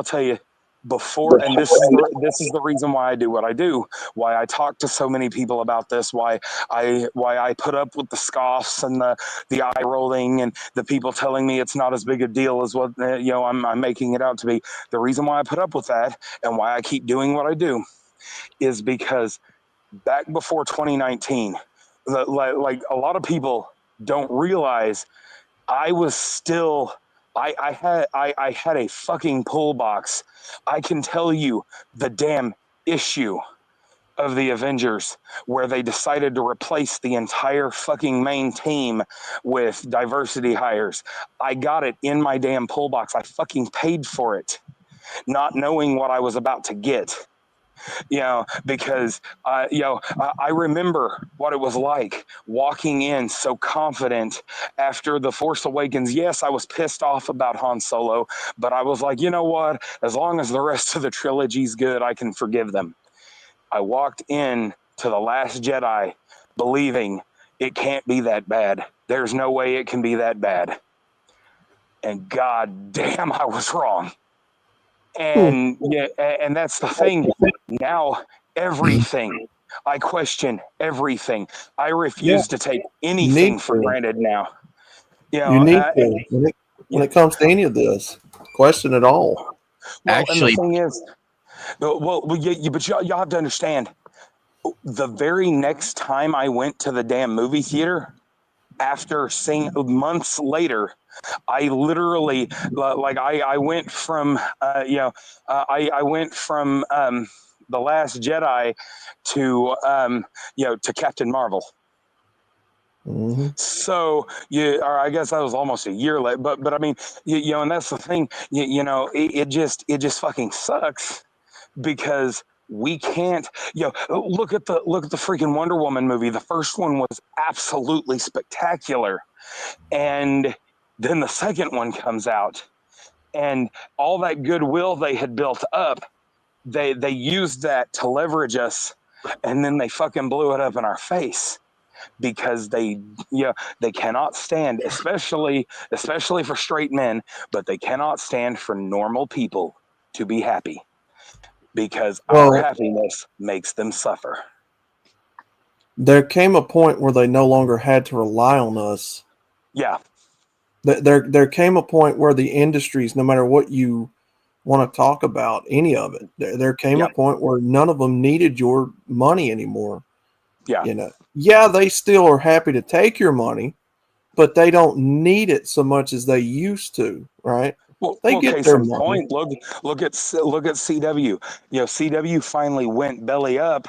Speaker 13: tell you. Before, and this is the reason why I do what I do, why I talk to so many people about this, why I put up with the scoffs and the eye rolling and the people telling me it's not as big a deal as what I'm making it out to be. The reason why I put up with that and why I keep doing what I do is because back before 2019, like a lot of people don't realize, I was still. I had a fucking pull box. I can tell you the damn issue of the Avengers where they decided to replace the entire fucking main team with diversity hires. I got it in my damn pull box. I fucking paid for it, not knowing what I was about to get. Because I remember what it was like walking in so confident after The Force Awakens. Yes, I was pissed off about Han Solo, but I was like, you know what? As long as the rest of the trilogy's good, I can forgive them. I walked in to The Last Jedi believing it can't be that bad. There's no way it can be that bad. And god damn, I was wrong. And and that's the thing. Now everything, I question everything. I refuse to take anything for granted now.
Speaker 4: You need to, when it comes to any of this, question it all.
Speaker 13: Well, actually, and the thing is, but y'all have to understand. The very next time I went to the damn movie theater, after seeing months later, I literally I went from I went from The Last Jedi to to Captain Marvel.
Speaker 4: Mm-hmm.
Speaker 13: So or I guess that was almost a year late, but I mean and that's the thing, it just fucking sucks because we can't look at the freaking Wonder Woman movie. The first one was absolutely spectacular, and then the second one comes out, and all that goodwill they had built up, they used that to leverage us, and then they fucking blew it up in our face. because they cannot stand, especially for straight men, but they cannot stand for normal people to be happy, because our happiness makes them suffer.
Speaker 4: There came a point where they no longer had to rely on us.
Speaker 13: Yeah.
Speaker 4: There came a point where the industries, no matter what you want to talk about, any of it, there came a point where none of them needed your money anymore.
Speaker 13: Yeah.
Speaker 4: You know, yeah, they still are happy to take your money, but they don't need it so much as they used to, right? They get
Speaker 13: case
Speaker 4: their
Speaker 13: in
Speaker 4: money.
Speaker 13: point, look at CW. You know, CW finally went belly up,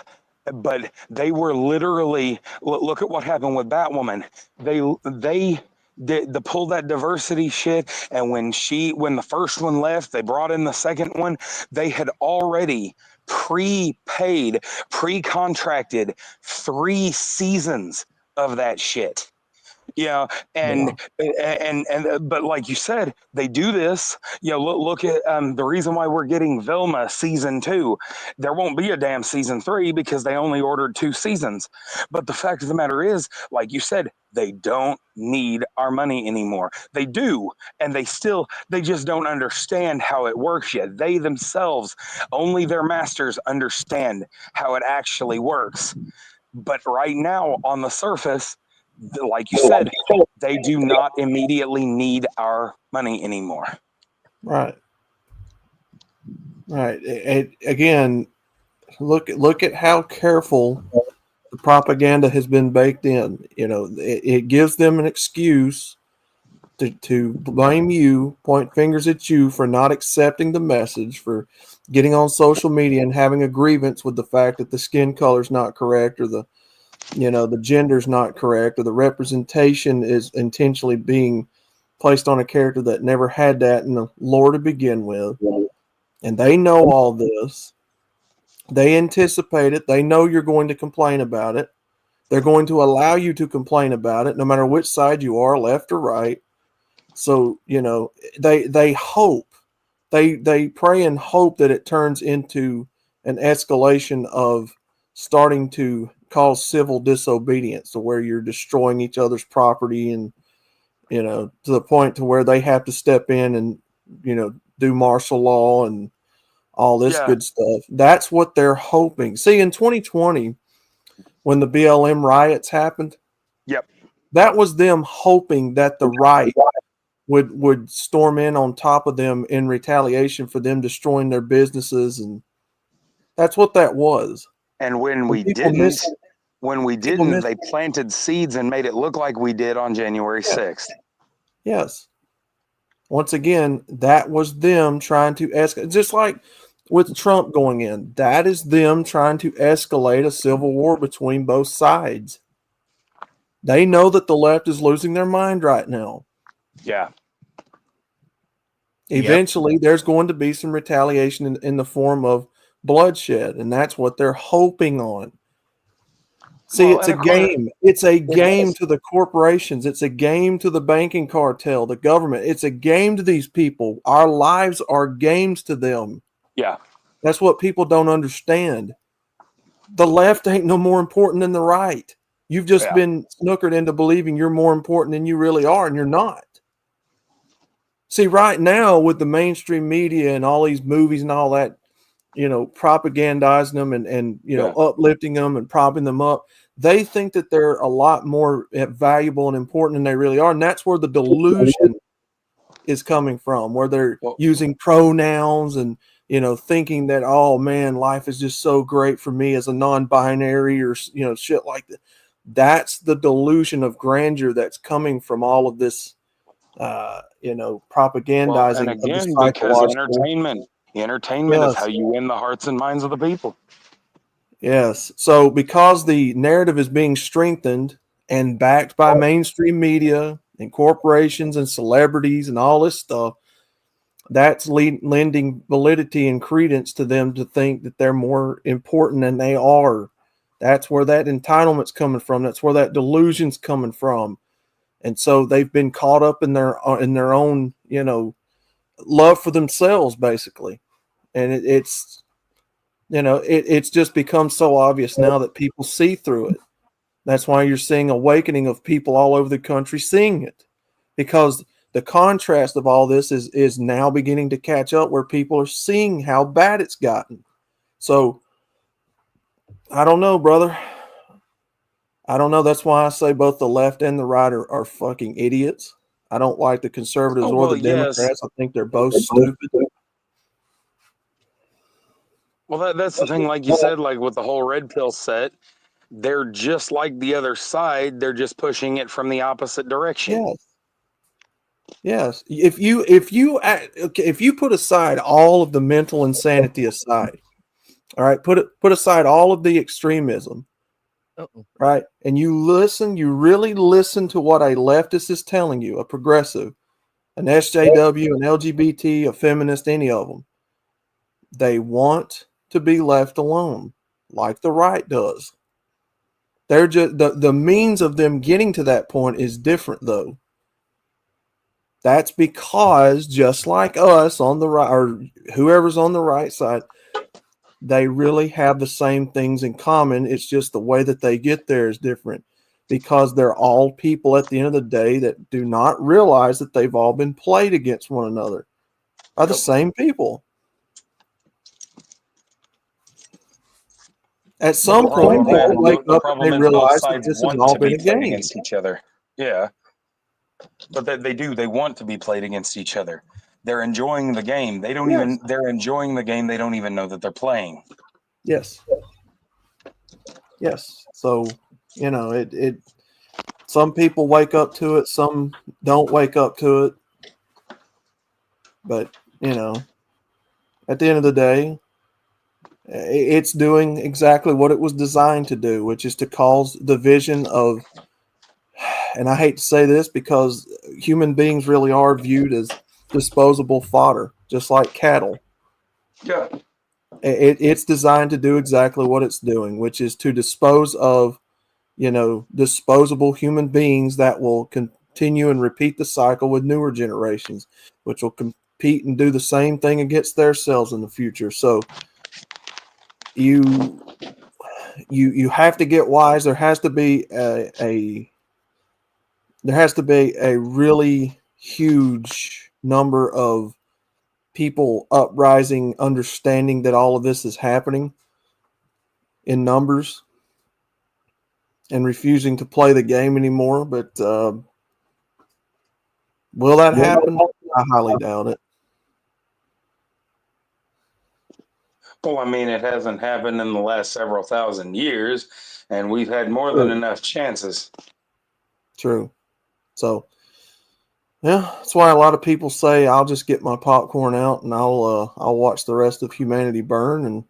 Speaker 13: but they were literally, look at what happened with Batwoman. They did pull that diversity shit, and when the first one left, they brought in the second one. They had already pre-paid, pre-contracted 3 seasons of that shit. Yeah, but like you said, they do this. You know, look at the reason why we're getting Velma season 2. There won't be a damn season 3 because they only ordered 2 seasons. But the fact of the matter is, like you said, they don't need our money anymore. They do, and they just don't understand how it works yet. They themselves, only their masters understand how it actually works. But right now, on the surface, like you said, they do not immediately need our money anymore.
Speaker 4: Right. Again, look at how careful the propaganda has been baked in. You know, it gives them an excuse to blame you, point fingers at you for not accepting the message, for getting on social media and having a grievance with the fact that the skin color's not correct, or the gender's not correct, or the representation is intentionally being placed on a character that never had that in the lore to begin with. And they know all this. They anticipate it. They know you're going to complain about it. They're going to allow you to complain about it, no matter which side you are, left or right. So, they hope, they pray and hope that it turns into an escalation of starting to cause civil disobedience, to where you're destroying each other's property, and to the point to where they have to step in and do martial law and all this good stuff. That's what they're hoping. See, in 2020, when the BLM riots happened, that was them hoping that the right would storm in on top of them in retaliation for them destroying their businesses, and that's what that was.
Speaker 13: And when we didn't, they planted seeds and made it look like we did on January 6th.
Speaker 4: Yes. Once again, that was them trying to escalate. Just like with Trump going in, that is them trying to escalate a civil war between both sides. They know that the left is losing their mind right now.
Speaker 13: Yeah.
Speaker 4: Eventually, there's going to be some retaliation in the form of bloodshed, and that's what they're hoping on. See, it's a game. It's a game to the corporations. It's a game to the banking cartel, the government. It's a game to these people. Our lives are games to them.
Speaker 13: Yeah.
Speaker 4: That's what people don't understand. The left ain't no more important than the right. You've just been snookered into believing you're more important than you really are, and you're not. See, right now with the mainstream media and all these movies and all that, propagandizing them and uplifting them and propping them up, they think that they're a lot more valuable and important than they really are. And that's where the delusion is coming from, where they're using pronouns and, thinking that, oh man, life is just so great for me as a non-binary, or, shit like that. That's the delusion of grandeur that's coming from all of this, propagandizing.
Speaker 13: And again, because entertainment is how you win the hearts and minds of the people.
Speaker 4: Yes. So because the narrative is being strengthened and backed by mainstream media and corporations and celebrities and all this stuff, that's lending validity and credence to them to think that they're more important than they are. That's where that entitlement's coming from. That's where that delusion's coming from. And so they've been caught up in their own, love for themselves, basically. And it's just become so obvious now that people see through it. That's why you're seeing awakening of people all over the country seeing it, because the contrast of all this is now beginning to catch up, where people are seeing how bad it's gotten. So I don't know, brother. I don't know. That's why I say both the left and the right are fucking idiots. I don't like the conservatives
Speaker 13: Oh,
Speaker 4: or
Speaker 13: well,
Speaker 4: the Democrats. I think they're both stupid.
Speaker 13: Well, that's the thing. Like you said, like with the whole red pill set, they're just like the other side. They're just pushing it from the opposite direction.
Speaker 4: Yes. Yes. If you put aside all of the mental insanity aside, all right, put aside all of the extremism, right, and you really listen to what a leftist is telling you, a progressive, an SJW, an LGBT, a feminist, any of them, they want to be left alone, like the right does. They're just the means of them getting to that point is different, though. That's because just like us on the right, or whoever's on the right side, they really have the same things in common. It's just the way that they get there is different, because they're all people at the end of the day that do not realize that they've all been played against one another by the same people. At some point, people wake up and they realize that this has all been a game.
Speaker 13: Against each other. Yeah. But they do. They want to be played against each other. They're enjoying the game. They don't even. They're enjoying the game. They don't even know that they're playing.
Speaker 4: Yes. Yes. So it. Some people wake up to it. Some don't wake up to it. But at the end of the day, it's doing exactly what it was designed to do, which is to cause division of. And I hate to say this, because human beings really are viewed as disposable fodder, just like cattle.
Speaker 13: Yeah.
Speaker 4: It's designed to do exactly what it's doing, which is to dispose of, disposable human beings that will continue and repeat the cycle with newer generations, which will compete and do the same thing against themselves in the future. So you have to get wise. There has to be a really huge number of people uprising, understanding that all of this is happening in numbers, and refusing to play the game anymore. But will that happen? I highly doubt it.
Speaker 13: Well, I mean, it hasn't happened in the last several thousand years, and we've had more than enough chances.
Speaker 4: True. So, yeah, that's why a lot of people say, "I'll just get my popcorn out and I'll watch the rest of humanity burn." And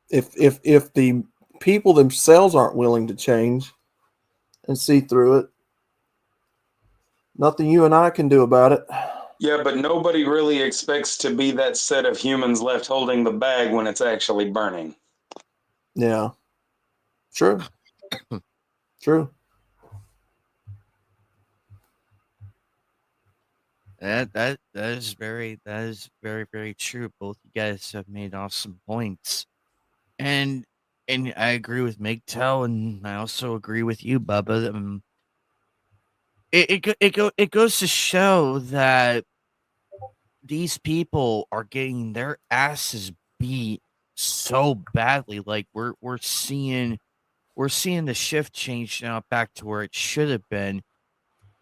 Speaker 4: if the people themselves aren't willing to change and see through it, nothing you and I can do about it.
Speaker 13: Yeah, but nobody really expects to be that set of humans left holding the bag when it's actually burning.
Speaker 4: Yeah. True. True.
Speaker 12: That is very very true. Both you guys have made awesome points, and I agree with MGTOW, and I also agree with you, Bubba. It goes to show that these people are getting their asses beat so badly. Like we're seeing the shift change now back to where it should have been.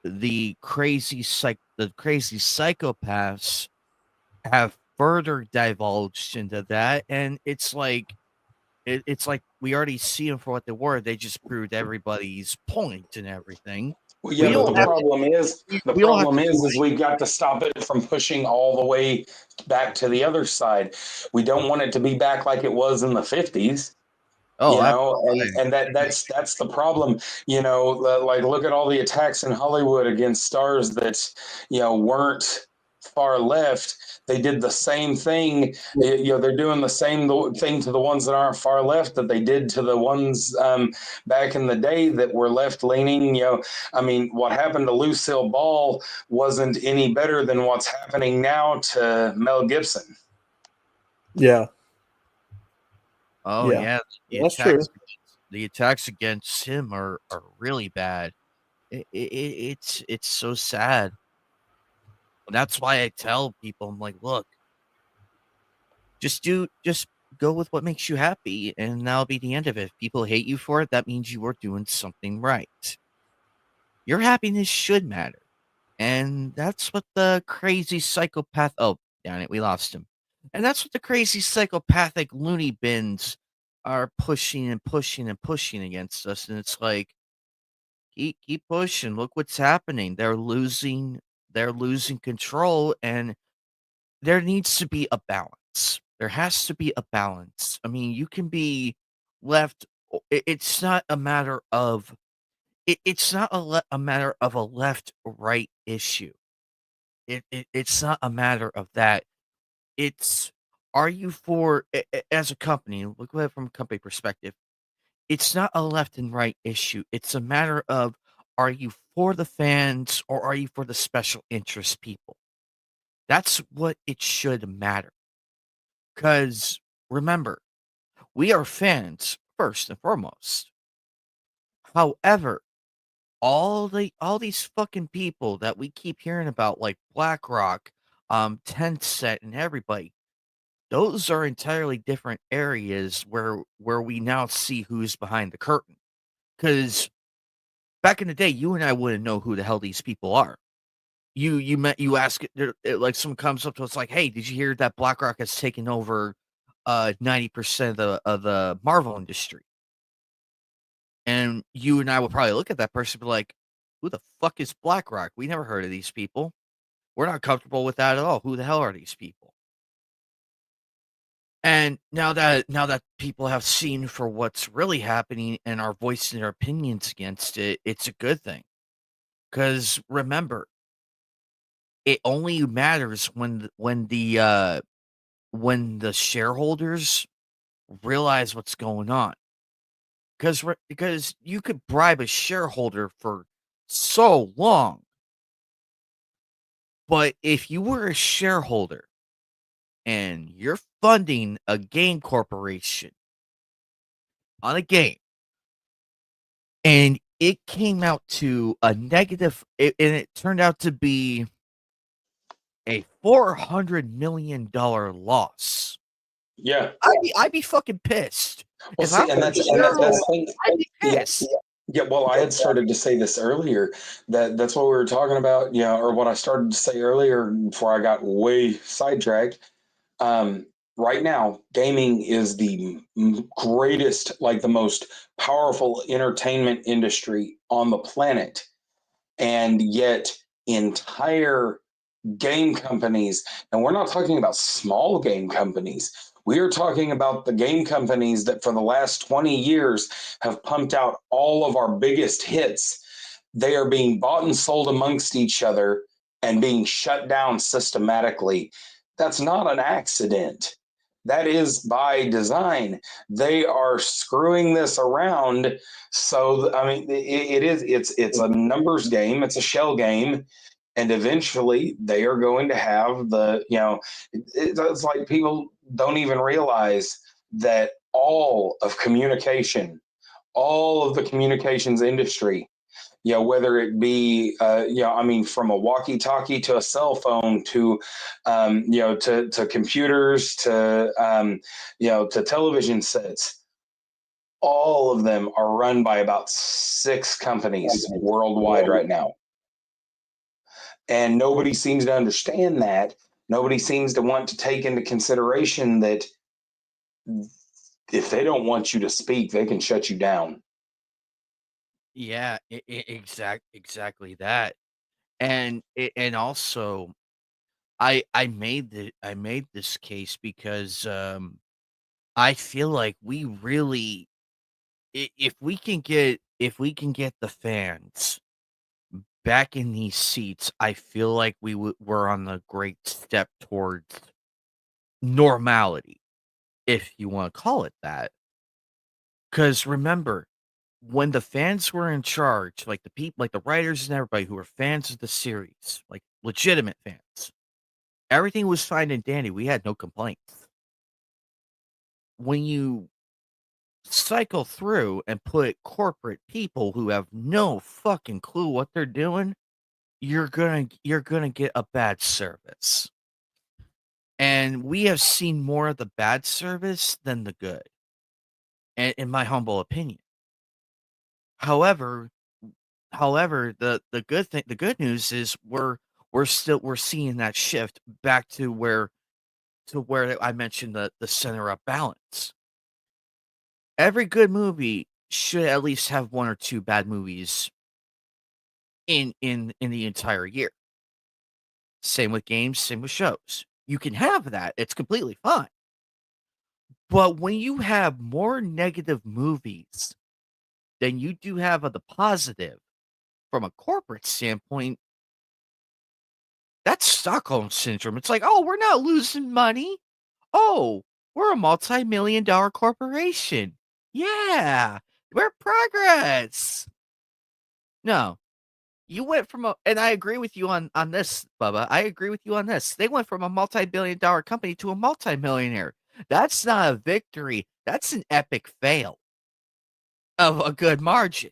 Speaker 12: The crazy psychopaths have further divulged into that, and it's like we already see them for what they were. They just proved everybody's point and everything.
Speaker 13: Well, yeah, but the problem is we've got to stop it from pushing all the way back to the other side. We don't want it to be back like it was in the 50s. And that's the problem. Like look at all the attacks in Hollywood against stars that weren't far left. They did the same thing. They're doing the same thing to the ones that aren't far left that they did to the ones back in the day that were left leaning. I mean, what happened to Lucille Ball wasn't any better than what's happening now to Mel Gibson.
Speaker 4: Yeah.
Speaker 12: Oh yeah,
Speaker 4: that's true.
Speaker 5: the attacks against him are really bad. It's so sad. That's why I tell people, I'm like, look, just go with what makes you happy, and that'll be the end of it. If people hate you for it, that means you are doing something right. Your happiness should matter. And that's what the crazy psychopath. Oh, damn it, we lost him. And that's what the crazy psychopathic loony bins are pushing and pushing and pushing against us. And it's like, keep pushing. Look what's happening. They're losing control, and there needs to be a balance. There has to be a balance. I mean, you can be left. It's not a matter of. It's not a matter of a left-right issue. It's not a matter of that. It's, are you for as a company? Look at it from a company perspective. It's not a left and right issue. It's a matter of, are you for the fans or are you for the special interest people? That's what it should matter. Because remember, we are fans first and foremost. However, all these fucking people that we keep hearing about, like BlackRock, Tencent, and everybody, those are entirely different areas where we now see who's behind the curtain. Because back in the day, you and I wouldn't know who the hell these people are. You ask like someone comes up to us like, "Hey, did you hear that BlackRock has taken over 90% of the Marvel industry?" And you and I will probably look at that person and be like, "Who the fuck is BlackRock? We never heard of these people. We're not comfortable with that at all. Who the hell are these people?" And now that people have seen for what's really happening and are voicing their opinions against it, it's a good thing. Because remember, it only matters when the shareholders realize what's going on. Because you could bribe a shareholder for so long, but if you were a shareholder and you're funding a game corporation on a game, and it came out to a negative, and it turned out to be a $400 million loss.
Speaker 13: Yeah,
Speaker 5: I'd be fucking pissed.
Speaker 13: well,
Speaker 5: If
Speaker 13: see,
Speaker 5: I
Speaker 13: and
Speaker 5: was a
Speaker 13: that's the
Speaker 5: shareholder,
Speaker 13: thing.
Speaker 5: I'd be
Speaker 13: Yeah,
Speaker 5: pissed.
Speaker 13: yeah. Well, I had started to say this earlier. That's what we were talking about. Yeah, or what I started to say earlier before I got way sidetracked. Right now, gaming is the greatest, like the most powerful entertainment industry on the planet, and yet entire game companies, and we're not talking about small game companies. We are talking about the game companies that for the last 20 years have pumped out all of our biggest hits. They are being bought and sold amongst each other and being shut down systematically. That's not an accident. That is by design. They are screwing this around. So I mean, it's a numbers game. It's a shell game, and eventually they are going to have it's like people don't even realize that all of communication, all of the communications industry, whether it be I mean, from a walkie-talkie to a cell phone to to computers to to television sets, all of them are run by about 6 companies worldwide right now. And nobody seems to understand that. Nobody seems to want to take into consideration that if they don't want you to speak, they can shut you down.
Speaker 5: Yeah, exactly that. And also, I made this case because I feel like we really, if we can get the fans back in these seats, I feel like we're on the great step towards normality, if you want to call it that. Because remember, when the fans were in charge, like the people, like the writers and everybody who were fans of the series, like legitimate fans, everything was fine and dandy. We had no complaints. When you cycle through and put corporate people who have no fucking clue what they're doing, you're gonna get a bad service. And we have seen more of the bad service than the good, in my humble opinion. However, the good news is we're seeing that shift back to where I mentioned the center of balance. Every good movie should at least have one or two bad movies in the entire year. Same with games, same with shows. You can have that. It's completely fine. But when you have more negative movies than you do have of the positive from a corporate standpoint, that's Stockholm syndrome. It's like, oh, we're not losing money. Oh, we're a multi-million-dollar corporation. Yeah, we're progress. No, you went from and I agree with you on this, Bubba. I agree with you on this. They went from a multi-billion-dollar company to a multi-millionaire. That's not a victory. That's an epic fail of a good margin.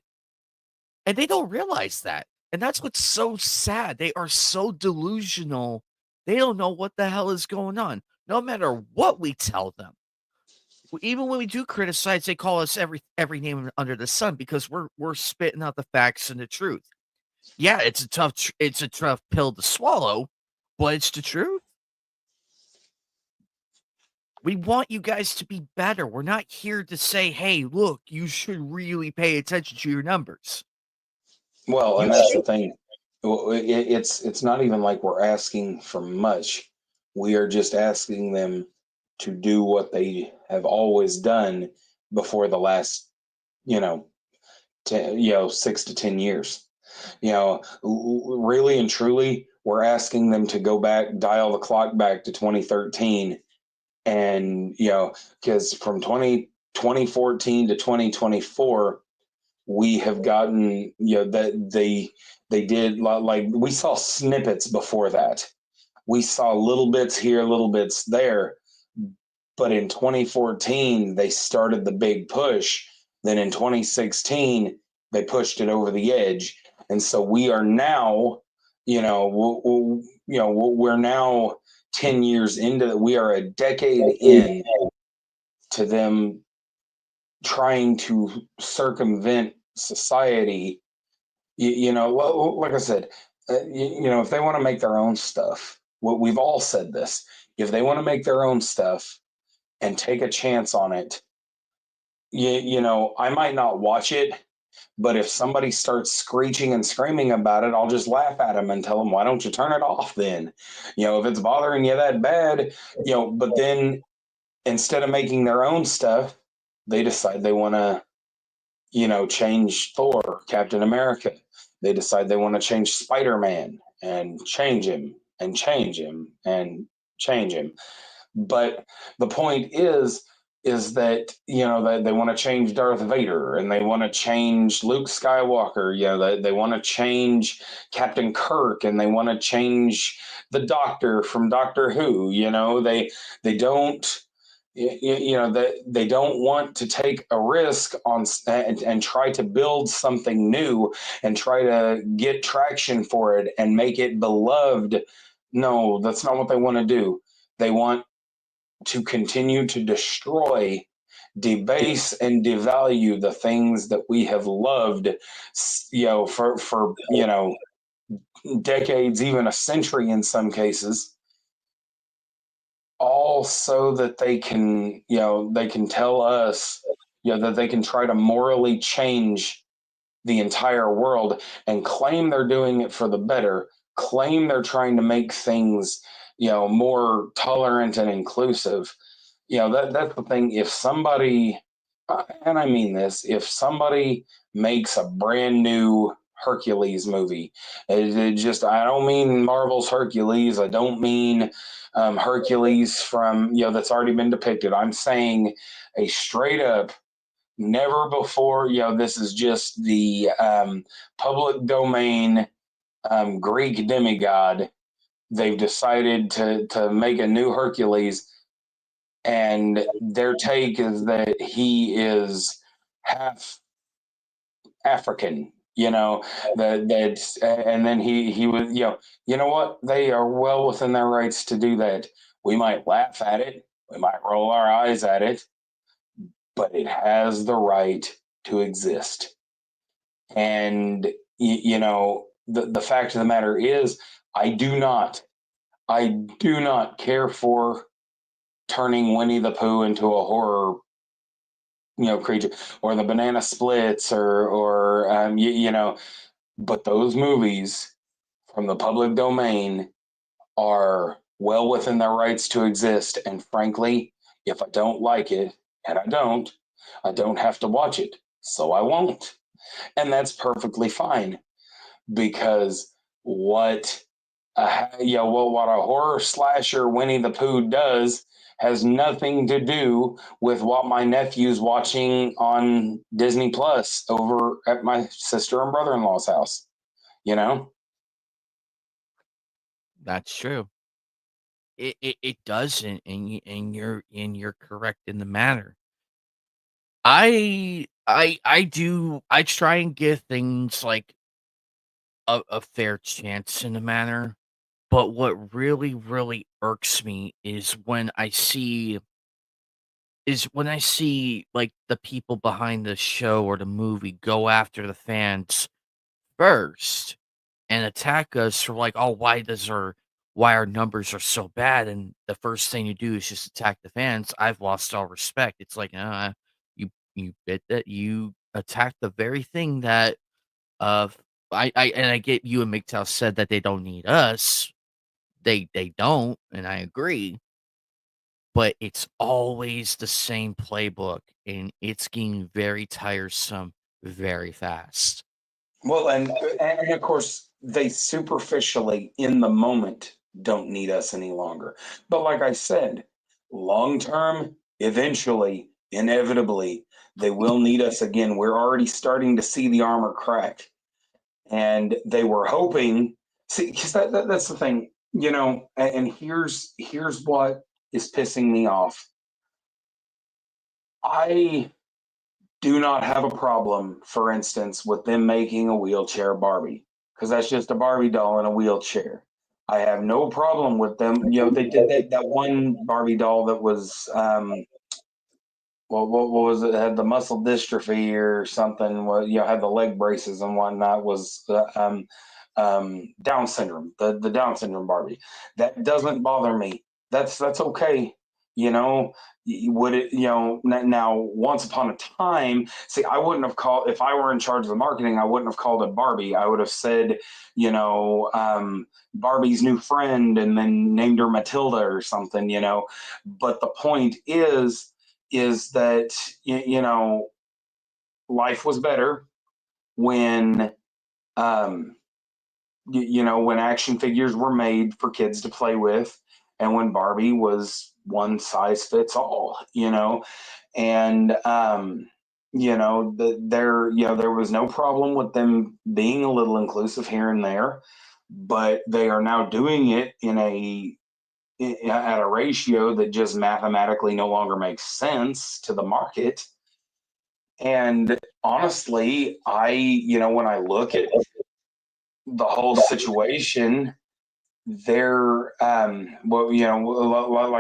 Speaker 5: And they don't realize that. And that's what's so sad. They are so delusional. They don't know what the hell is going on, no matter what we tell them. Even when we do criticize, they call us every name under the sun because we're spitting out the facts and the truth. Yeah, it's a tough pill to swallow, but it's the truth. We want you guys to be better. We're not here to say, hey, look, you should really pay attention to your numbers.
Speaker 13: Well, and that's the thing. It's not even like we're asking for much. We are just asking them to do what they have always done before the last, 6 to 10 years. Really and truly, we're asking them to go back, dial the clock back to 2013. And, because from 2014 to 2024, we have gotten, that they did, like, we saw snippets before that. We saw little bits here, little bits there. But in 2014, they started the big push. Then in 2016, they pushed it over the edge. And so we are now, we're now 10 years into that. We are a decade in to them trying to circumvent society. Like I said, if they want to make their own stuff, we've all said this, if they want to make their own stuff and take a chance on it, I might not watch it, but if somebody starts screeching and screaming about it, I'll just laugh at them and tell them, why don't you turn it off then? If it's bothering you that bad, but then instead of making their own stuff, they decide they want to, change Thor, Captain America. They decide they want to change Spider-Man and change him and change him and change him. But the point is that, that they want to change Darth Vader and they want to change Luke Skywalker. They want to change Captain Kirk and they want to change the Doctor from Doctor Who. They don't, they don't want to take a risk on and try to build something new and try to get traction for it and make it beloved. No, that's not what they want to do. They want to continue to destroy, debase, and devalue the things that we have loved, for decades, even a century in some cases, all so that they can, they can tell us, that they can try to morally change the entire world and claim they're doing it for the better, claim they're trying to make things more tolerant and inclusive. That's the thing. If somebody, and I mean this, if somebody makes a brand new Hercules movie, I don't mean Marvel's Hercules. I don't mean Hercules from, that's already been depicted. I'm saying a straight up, never before, this is just the public domain Greek demigod. They've decided to make a new Hercules. and their take is that he is half African, that's and then he was, you know what? They are well within their rights to do that. We might laugh at it, we might roll our eyes at it, but it has the right to exist. And the fact of the matter is, I do not care for turning Winnie the Pooh into a horror creature, or the Banana Splits, or but those movies from the public domain are well within their rights to exist. And frankly, if I don't like it, and I don't have to watch it, so I won't. And that's perfectly fine, because what what a horror slasher Winnie the Pooh does has nothing to do with what my nephew's watching on Disney Plus over at my sister and brother-in-law's house.
Speaker 12: That's true. It doesn't, and you're correct in the matter. I try and give things like a fair chance in the manner, but what really irks me is when I see like the people behind the show or the movie go after the fans first and attack us for like, oh, why our numbers are so bad, and the first thing you do is just attack the fans. I've lost all respect. It's like, you bit that you attacked the very thing that I get you and MGTOW said that they don't need us. They don't, and I agree. But it's always the same playbook, and it's getting very tiresome very fast.
Speaker 13: Well, and of course, they superficially, in the moment, don't need us any longer. But like I said, long term, eventually, inevitably, they will need us again. We're already starting to see the armor crack. And they were hoping, see, because that's the thing, and here's what is pissing me off. I do not have a problem, for instance, with them making a wheelchair Barbie, because that's just a Barbie doll in a wheelchair. I have no problem with them. They did that one Barbie doll that was, what was it? It had the muscle dystrophy or something. Well, had the leg braces and whatnot. Was Down syndrome, the Down syndrome Barbie. That doesn't bother me. That's okay. Would it, now once upon a time, see, I wouldn't have called, if I were in charge of the marketing, I wouldn't have called it Barbie. I would have said, Barbie's new friend, and then named her Matilda or something, but the point is that, life was better when, when action figures were made for kids to play with, and when Barbie was one size fits all, and there was no problem with them being a little inclusive here and there, but they are now doing it at a ratio that just mathematically no longer makes sense to the market. And honestly, when I look at the whole situation, they're like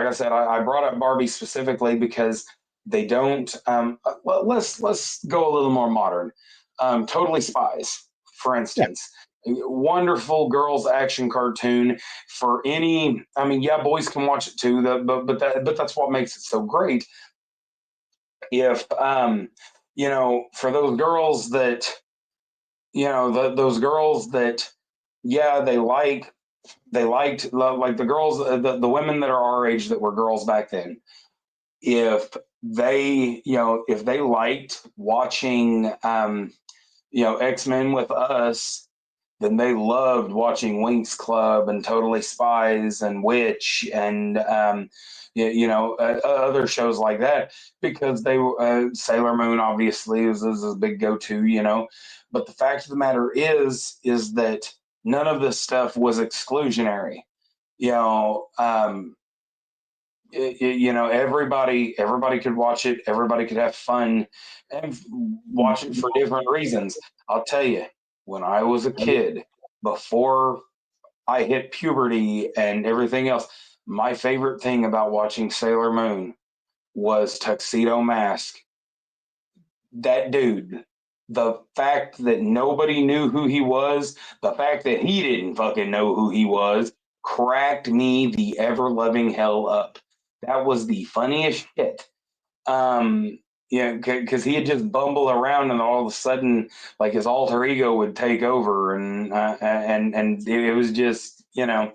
Speaker 13: I said, I brought up Barbie specifically because they don't, let's go a little more modern. Totally Spies, for instance. Wonderful girls action cartoon for any, boys can watch it too, but that's what makes it so great. If for those girls that those girls that they liked like the girls, the women that are our age that were girls back then, if they liked watching X-Men with us, then they loved watching Winx Club and Totally Spies and Witch and other shows like that, because they Sailor Moon obviously is a big go-to, but the fact of the matter is that none of this stuff was exclusionary. you know, everybody could watch it. Everybody could have fun and watch it for different reasons. I'll tell you, when I was a kid, before I hit puberty and everything else, my favorite thing about watching Sailor Moon was Tuxedo Mask. That dude, the fact that nobody knew who he was, the fact that he didn't fucking know who he was, cracked me the ever loving hell up. That was the funniest shit. Yeah, because he had just bumble around, and all of a sudden, like his alter ego would take over, and it was just, you know.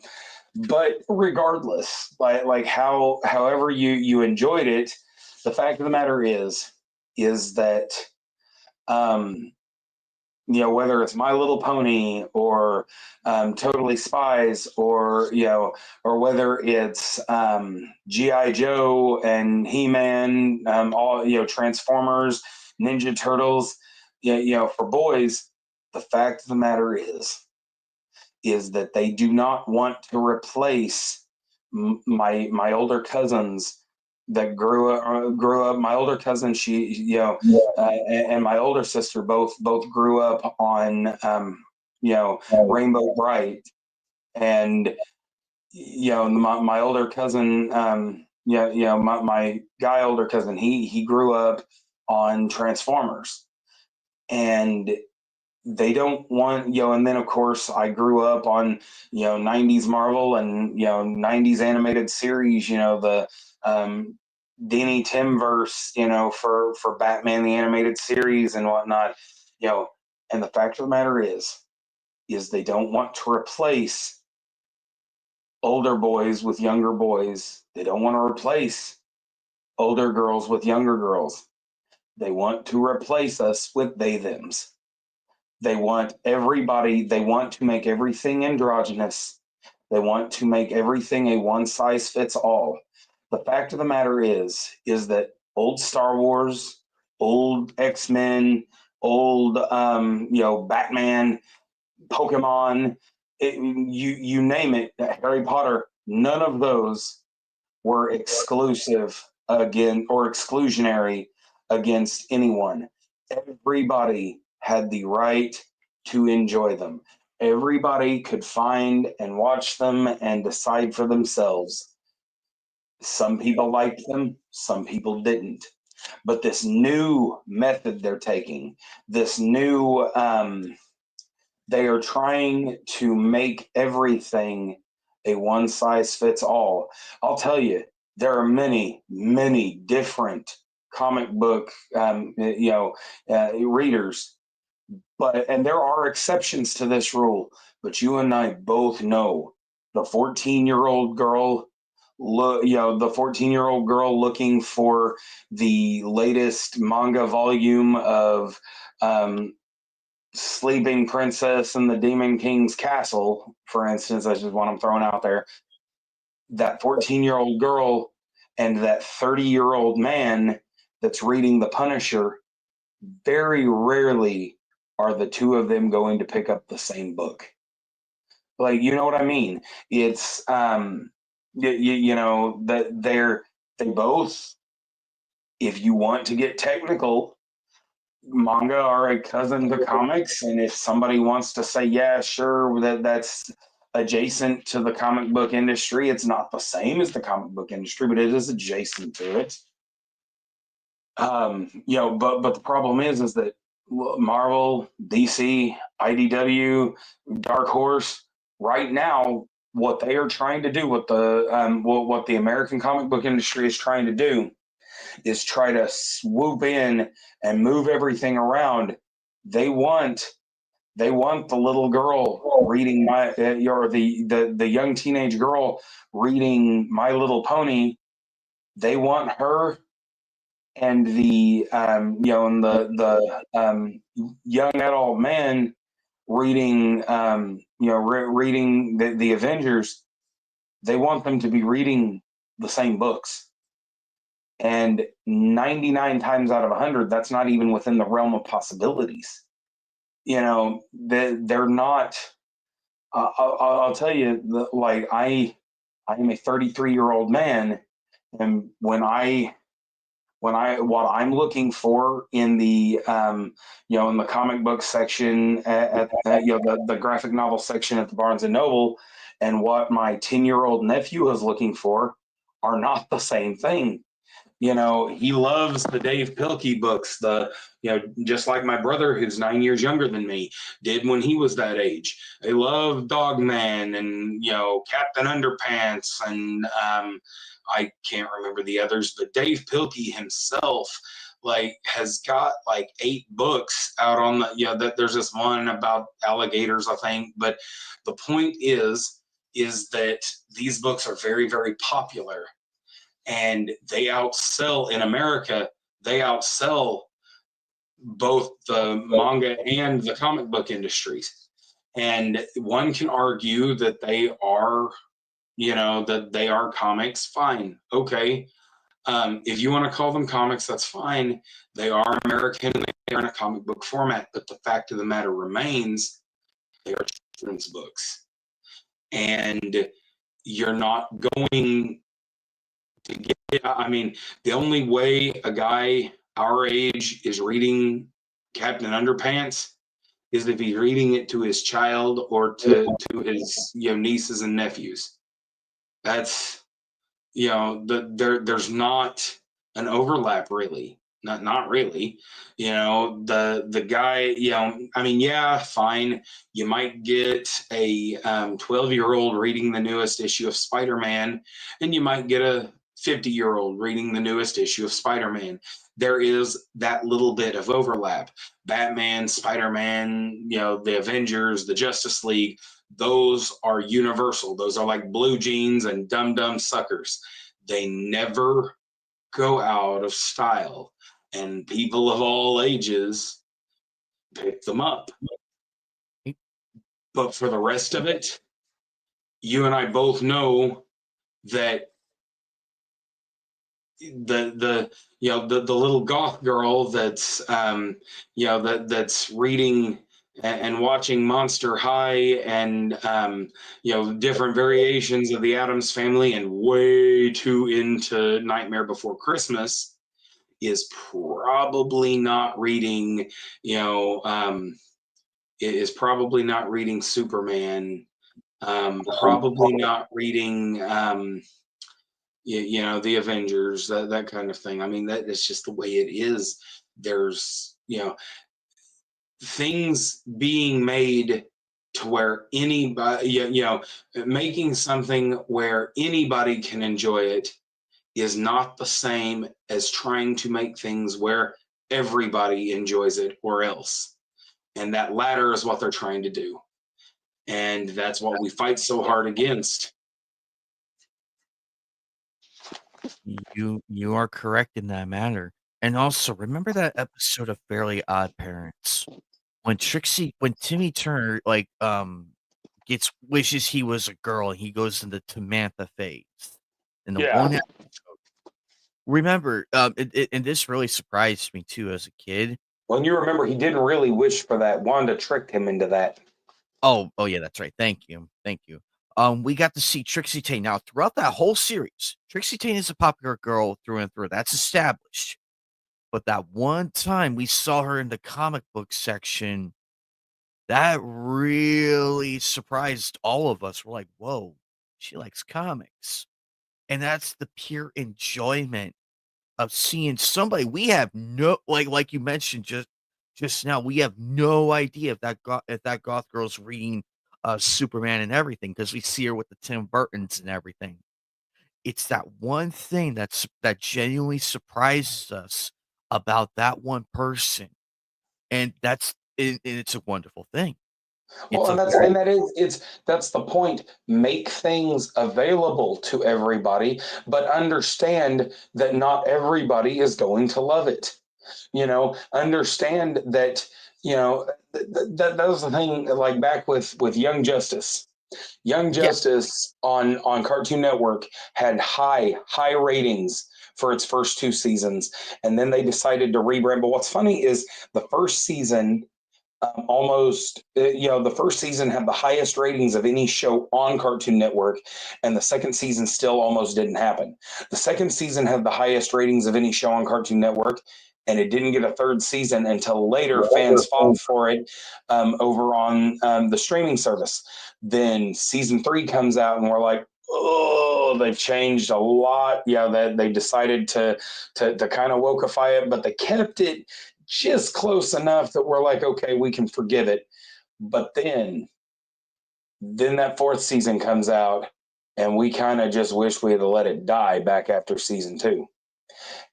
Speaker 13: But regardless, like however you enjoyed it, the fact of the matter is that you know, whether it's My Little Pony or Totally Spies, or you know, or whether it's G.I. Joe and He-Man, all, you know, Transformers, Ninja Turtles, you know, for boys, the fact of the matter is that they do not want to replace my older cousins that grew up. My older cousin, she, you know, and my older sister both grew up on, you know, Rainbow Bright, and you know, my older cousin, my guy older cousin, he grew up on Transformers, and they don't want, you know, and then of course I grew up on, you know, 90s Marvel and, you know, 90s animated series, you know, the Danny Timverse, you know, for Batman the animated series and whatnot, you know. And the fact of the matter is they don't want to replace older boys with younger boys. They don't want to replace older girls with younger girls. They want to replace us with they thems. They want everybody, they want to make everything androgynous. They want to make everything a one size fits all. The fact of the matter is that old Star Wars, old X-Men, old you know, Batman, Pokemon, you name it, Harry Potter, none of those were exclusive again or exclusionary against anyone. Everybody had the right to enjoy them. Everybody could find and watch them and decide for themselves. Some people liked them, some people didn't. But this new method they're taking, this new, they are trying to make everything a one size fits all. I'll tell you, there are many, many different comic book, you know, readers, and there are exceptions to this rule. But you and I both know the 14-year-old girl, you know, the 14-year-old girl looking for the latest manga volume of Sleeping Princess and the Demon King's Castle, for instance. That's just what I'm throwing out there. That 14-year-old girl and that 30-year-old man that's reading The Punisher, very rarely are the two of them going to pick up the same book. Like, you know what I mean? It's you know, that they both, if you want to get technical, manga are a cousin to comics, and if somebody wants to say, yeah, sure, that's adjacent to the comic book industry, it's not the same as the comic book industry, but it is adjacent to it. You know, but the problem is that Marvel, DC, IDW, Dark Horse, right now, what they are trying to do, what the American comic book industry is trying to do, is try to swoop in and move everything around. They want the little girl reading the young teenage girl reading My Little Pony. They want her and the you know, and the young adult man reading you know, reading the Avengers. They want them to be reading the same books. And 99 times out of 100, that's not even within the realm of possibilities. You know, they're not. I'll tell you, like I am a 33-year-old man, And what I'm looking for in the in the comic book section at the graphic novel section at the Barnes and Noble, and what my 10-year-old nephew is looking for are not the same thing. He loves the Dave Pilkey books, just like my brother, who's 9 years younger than me, did when he was that age. They love Dogman and, Captain Underpants, and I can't remember the others, but Dave Pilkey himself, has got 8 books out on that there's this one about alligators, I think. But the point is that these books are very, very popular. And they outsell in America, they outsell both the manga and the comic book industries. And one can argue that they are, that they are comics. Fine. Okay. If you want to call them comics, that's fine. They are American and they are in a comic book format. But the fact of the matter remains, they are children's books. And you're not going to get, the only way a guy our age is reading Captain Underpants is if he's reading it to his child or to his nieces and nephews. That's there's not an overlap really. Not really. The guy, fine. You might get a 12-year-old reading the newest issue of Spider-Man, and you might get a 50-year-old reading the newest issue of Spider-Man. There is that little bit of overlap. Batman, Spider-Man, the Avengers, the Justice League, those are universal. Those are like Blue Jeans and Dum Dum Suckers. They never go out of style, and people of all ages pick them up. But for the rest of it, you and I both know that the little goth girl that's that's reading and watching Monster High and different variations of the Addams Family and way too into Nightmare Before Christmas is probably not reading is probably not reading Superman, probably not reading the Avengers, that kind of thing. That's just the way it is. There's things being made to where anybody, making something where anybody can enjoy it is not the same as trying to make things where everybody enjoys it or else. And that latter is what they're trying to do. And that's what we fight so hard against.
Speaker 5: You are correct in that matter. And also, remember that episode of Fairly Odd Parents when Timmy Turner wishes he was a girl and he goes into Tamantha phase in the one episode. Remember, and this really surprised me too as a kid.
Speaker 13: Well, you remember he didn't really wish for that. Wanda tricked him into that.
Speaker 5: Oh yeah, that's right. Thank you. We got to see Trixie Tane. Now, throughout that whole series, Trixie Tane is a popular girl through and through. That's established. But that one time we saw her in the comic book section, that really surprised all of us. We're like, whoa, she likes comics. And that's the pure enjoyment of seeing somebody we have no, like you mentioned just now, we have no idea if that goth girl's reading Superman and everything, because we see her with the Tim Burtons and everything. It's that one thing that genuinely surprises us about that one person, and it's a wonderful thing.
Speaker 13: Well, that's the point. Make things available to everybody, but understand that not everybody is going to love it. Understand that that was the thing. Like back with Young Justice. Young Justice on Cartoon Network had high ratings for its first 2 seasons, and then they decided to rebrand. But what's funny is the first season almost, the first season had the highest ratings of any show on Cartoon Network, and the second season still almost didn't happen. The second season had the highest ratings of any show on Cartoon Network, and it didn't get a third season until later. Fans fought for it over on the streaming service. Then season 3 comes out, and we're like, oh, they've changed a lot. That they decided to kind of wokeify it, but they kept it just close enough that we're like, okay, we can forgive it. But then that 4th season comes out, and we kind of just wish we had let it die back after season 2.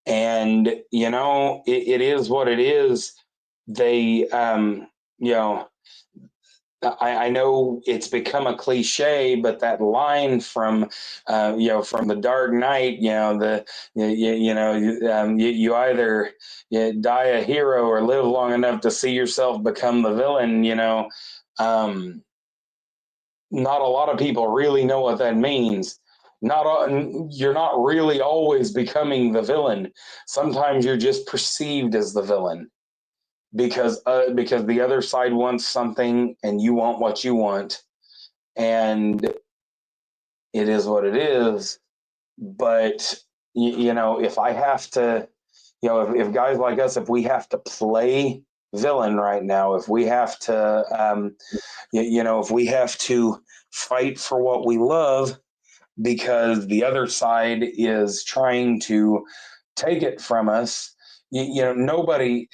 Speaker 13: And it is what it is. They I know it's become a cliche, but that line from The Dark Knight, you either die a hero or live long enough to see yourself become the villain. Not a lot of people really know what that means. You're not really always becoming the villain. Sometimes you're just perceived as the villain. Because the other side wants something and you want what you want, and it is what it is. But if I have to, if guys like us, if we have to play villain right now, if we have to, if we have to fight for what we love because the other side is trying to take it from us, nobody.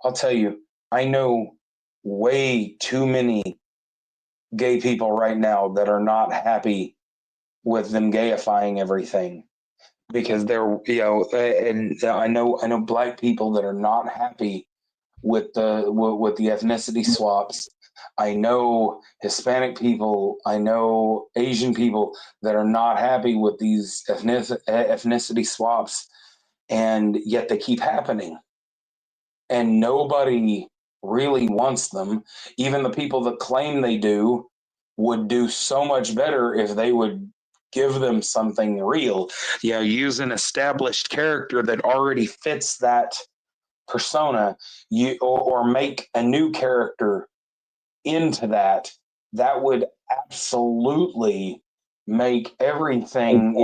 Speaker 13: I'll tell you, I know way too many gay people right now that are not happy with them gayifying everything, because they're, and I know black people that are not happy with the ethnicity swaps. I know Hispanic people, I know Asian people that are not happy with these ethnicity swaps, and yet they keep happening. And nobody really wants them. Even the people that claim they do would do so much better if they would give them something real. Use an established character that already fits that persona, or make a new character into that. That would absolutely make everything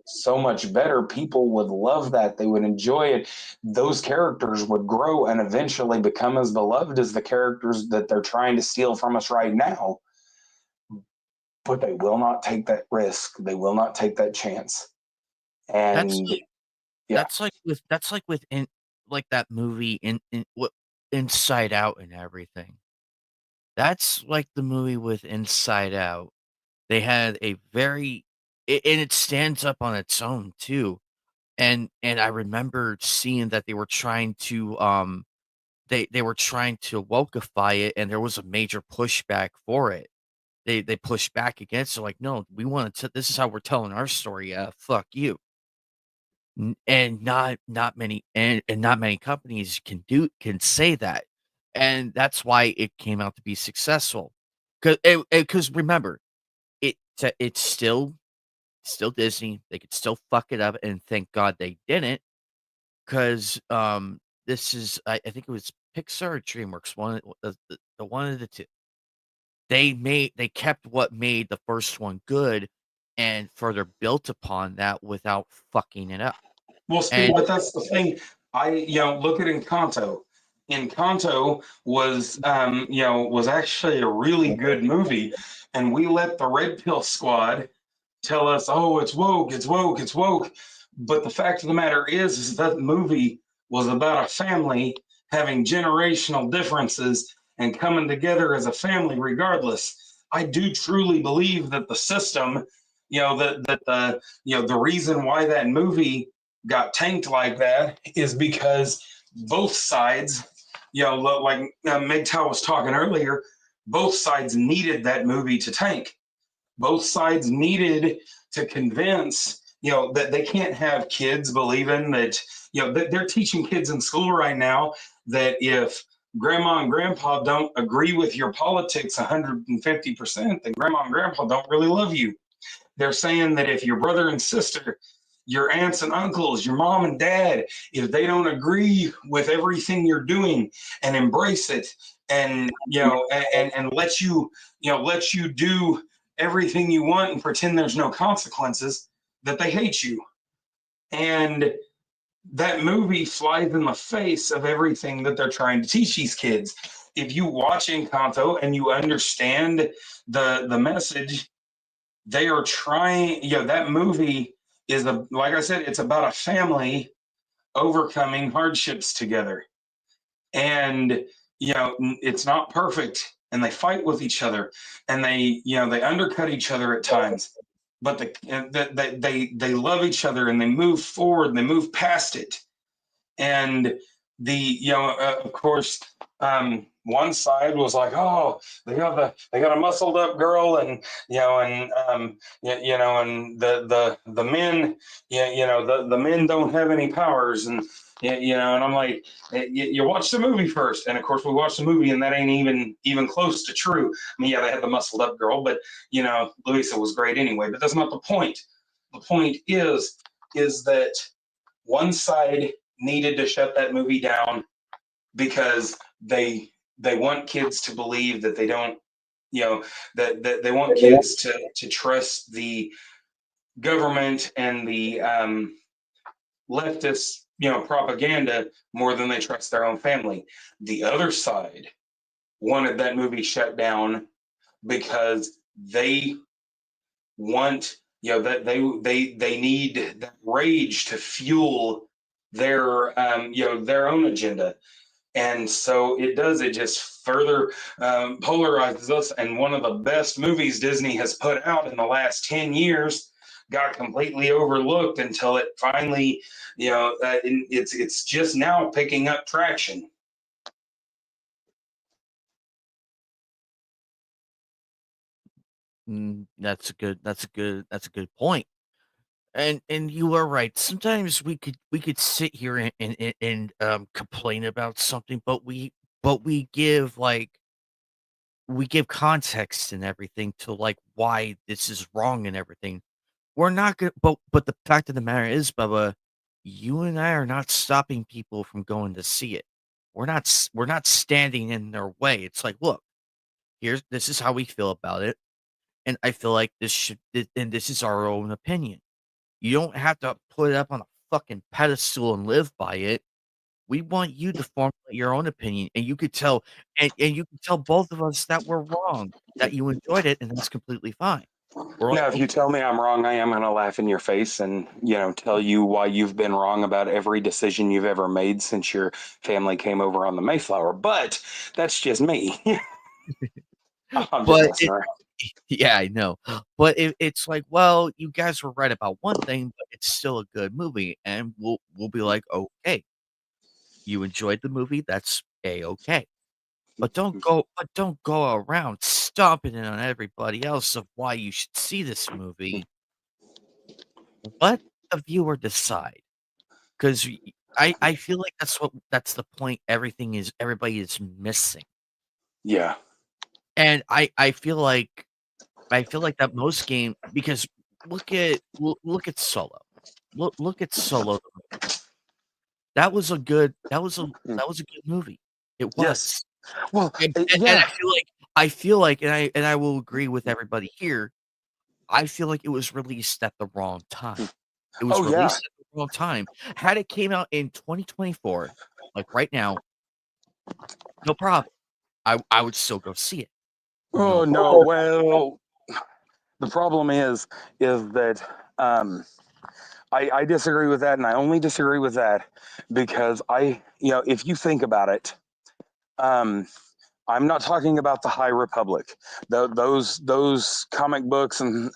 Speaker 13: so much better. People would love that. They would enjoy it. Those characters would grow and eventually become as beloved as the characters that they're trying to steal from us right now. But they will not take that risk. They will not take that chance. And
Speaker 5: that's like with that movie Inside Out and everything. That's like the movie with Inside Out. They had a and it stands up on its own too. And I remember seeing that they were trying to they were trying to wokeify it, and there was a major pushback for it. They pushed back against it, like, no, we want to. This is how we're telling our story. Fuck you. And not many companies can say that, and that's why it came out to be successful. Because remember, it's still Disney. They could still fuck it up, and thank God they didn't. Because this is I think it was Pixar or DreamWorks, one of the two. They kept what made the first one good and further built upon that without fucking it up.
Speaker 13: Well, Steve, but that's the thing. Look at Encanto. Encanto was actually a really good movie, and we let the Red Pill Squad tell us, oh, it's woke, it's woke, it's woke. But the fact of the matter is that movie was about a family having generational differences and coming together as a family regardless. I do truly believe that the system, the reason why that movie got tanked like that is because both sides, like MGTOW was talking earlier, both sides needed that movie to tank. Both sides needed to convince, that they can't have kids believing that, they're teaching kids in school right now that if grandma and grandpa don't agree with your politics 150%, then grandma and grandpa don't really love you. They're saying that if your brother and sister, your aunts and uncles, your mom and dad, if they don't agree with everything you're doing and embrace it and and let you do everything you want and pretend there's no consequences, that they hate you. And that movie flies in the face of everything that they're trying to teach these kids. If you watch Encanto and you understand the message, they are trying, that movie is, like I said, it's about a family overcoming hardships together. And, it's not perfect, and they fight with each other, and they undercut each other at times, but they love each other, and they move forward, and they move past it. And of course, one side was like, oh, they got a muscled up girl, and and the men, the men don't have any powers, and and I'm like, you watch the movie first, and of course we watched the movie, and that ain't even close to true. I mean, yeah, they had the muscled up girl, but Luisa was great anyway. But that's not the point. The point is that one side needed to shut that movie down because they want kids to believe that they don't, that they want kids to trust the government and the leftist, propaganda more than they trust their own family. The other side wanted that movie shut down because they want, that they need that rage to fuel their their own agenda. And so it just further polarizes us. And one of the best movies Disney has put out in the last 10 years got completely overlooked until it finally, it's just now picking up traction.
Speaker 12: That's a good point. And you are right. Sometimes we could sit here and complain about something, but we give we give context and everything to like why this is wrong and everything. We're not gonna, but the fact of the matter is, Bubba, you and I are not stopping people from going to see it. We're not standing in their way. It's like, look, this is how we feel about it, and I feel like this is our own opinion. You don't have to put it up on a fucking pedestal and live by it. We want you to formulate your own opinion, and you could tell, and you can tell both of us that we're wrong, that you enjoyed it, and that's completely fine.
Speaker 13: Now, if you tell me I'm wrong, I am going to laugh in your face and, tell you why you've been wrong about every decision you've ever made since your family came over on the Mayflower. But that's just me. I'm just messing around.
Speaker 12: Yeah, I know. But it's like, well, you guys were right about one thing, but it's still a good movie. And we'll be like, okay, you enjoyed the movie, that's A-okay. But don't go around stomping it on everybody else of why you should see this movie. Let the viewer decide. Because I feel like that's the point everybody is missing.
Speaker 13: Yeah.
Speaker 12: And I feel like that most game, because look at Solo. Look at Solo. That was a good movie. It was.
Speaker 13: Yes. Well,
Speaker 12: and I feel like, and I will agree with everybody here. I feel like it was released at the wrong time. It was released at the wrong time. Had it came out in 2024, like right now, no problem. I would still go see it.
Speaker 13: Oh no! Well, the problem is that I disagree with that, and I only disagree with that because if you think about it, I'm not talking about the High Republic. Those comic books and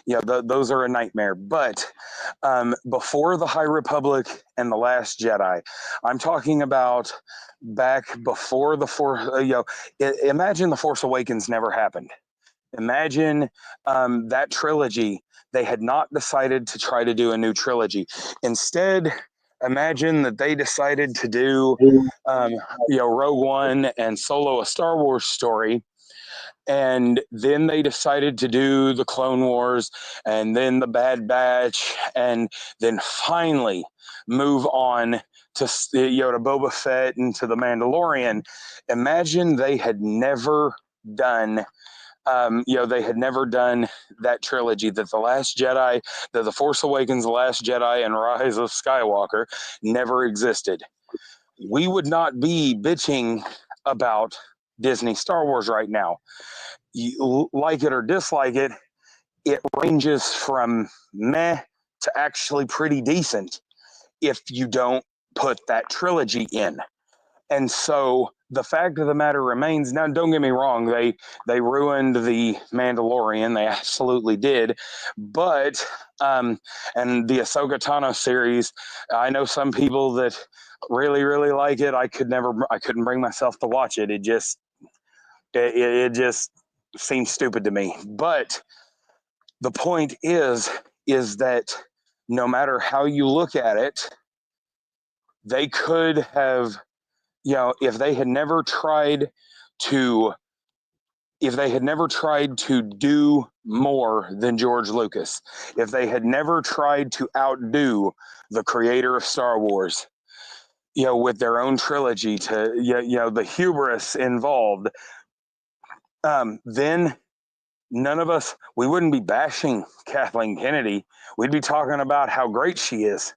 Speaker 13: those are a nightmare. But before the High Republic and the Last Jedi, I'm talking about back before the Force. Imagine the Force Awakens never happened. Imagine that trilogy. They had not decided to try to do a new trilogy. Instead, imagine that they decided to do Rogue One and Solo, a Star Wars story, And then they decided to do the Clone Wars and then the Bad Batch, and then finally move on to to Boba Fett and to the Mandalorian. Imagine they had never done they had never done that trilogy, that The Last Jedi, that The Force Awakens, The Last Jedi, and Rise of Skywalker never existed. We would not be bitching about Disney Star Wars right now. You like it or dislike it, it ranges from meh to actually pretty decent if you don't put that trilogy in. And so the fact of the matter remains, now don't get me wrong, they ruined the Mandalorian, they absolutely did, but and the Ahsoka Tano series, I know some people that really, really like it. I couldn't bring myself to watch it. It just seems stupid to me. But the point is that no matter how you look at it, they could have, if they had never tried to do more than George Lucas, if they had never tried to outdo the creator of Star Wars, with their own trilogy, to the hubris involved, then none of us, we wouldn't be bashing Kathleen Kennedy. We'd be talking about how great she is.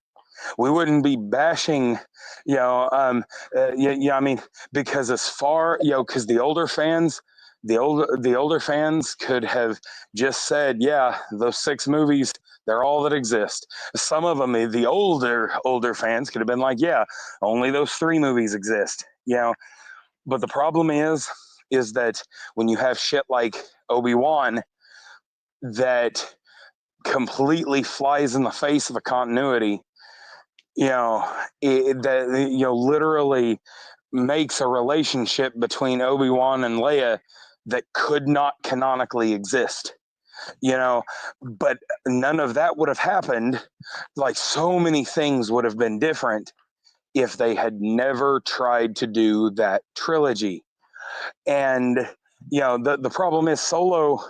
Speaker 13: We wouldn't be bashing, I mean, because as far, because the older fans could have just said, yeah, those 6 movies, they're all that exist. Some of them, the older fans could have been like, yeah, only those 3 movies exist, But the problem is that when you have shit like Obi-Wan that completely flies in the face of the continuity, literally makes a relationship between Obi-Wan and Leia that could not canonically exist, but none of that would have happened. Like, so many things would have been different if they had never tried to do that trilogy. And, the problem is Solo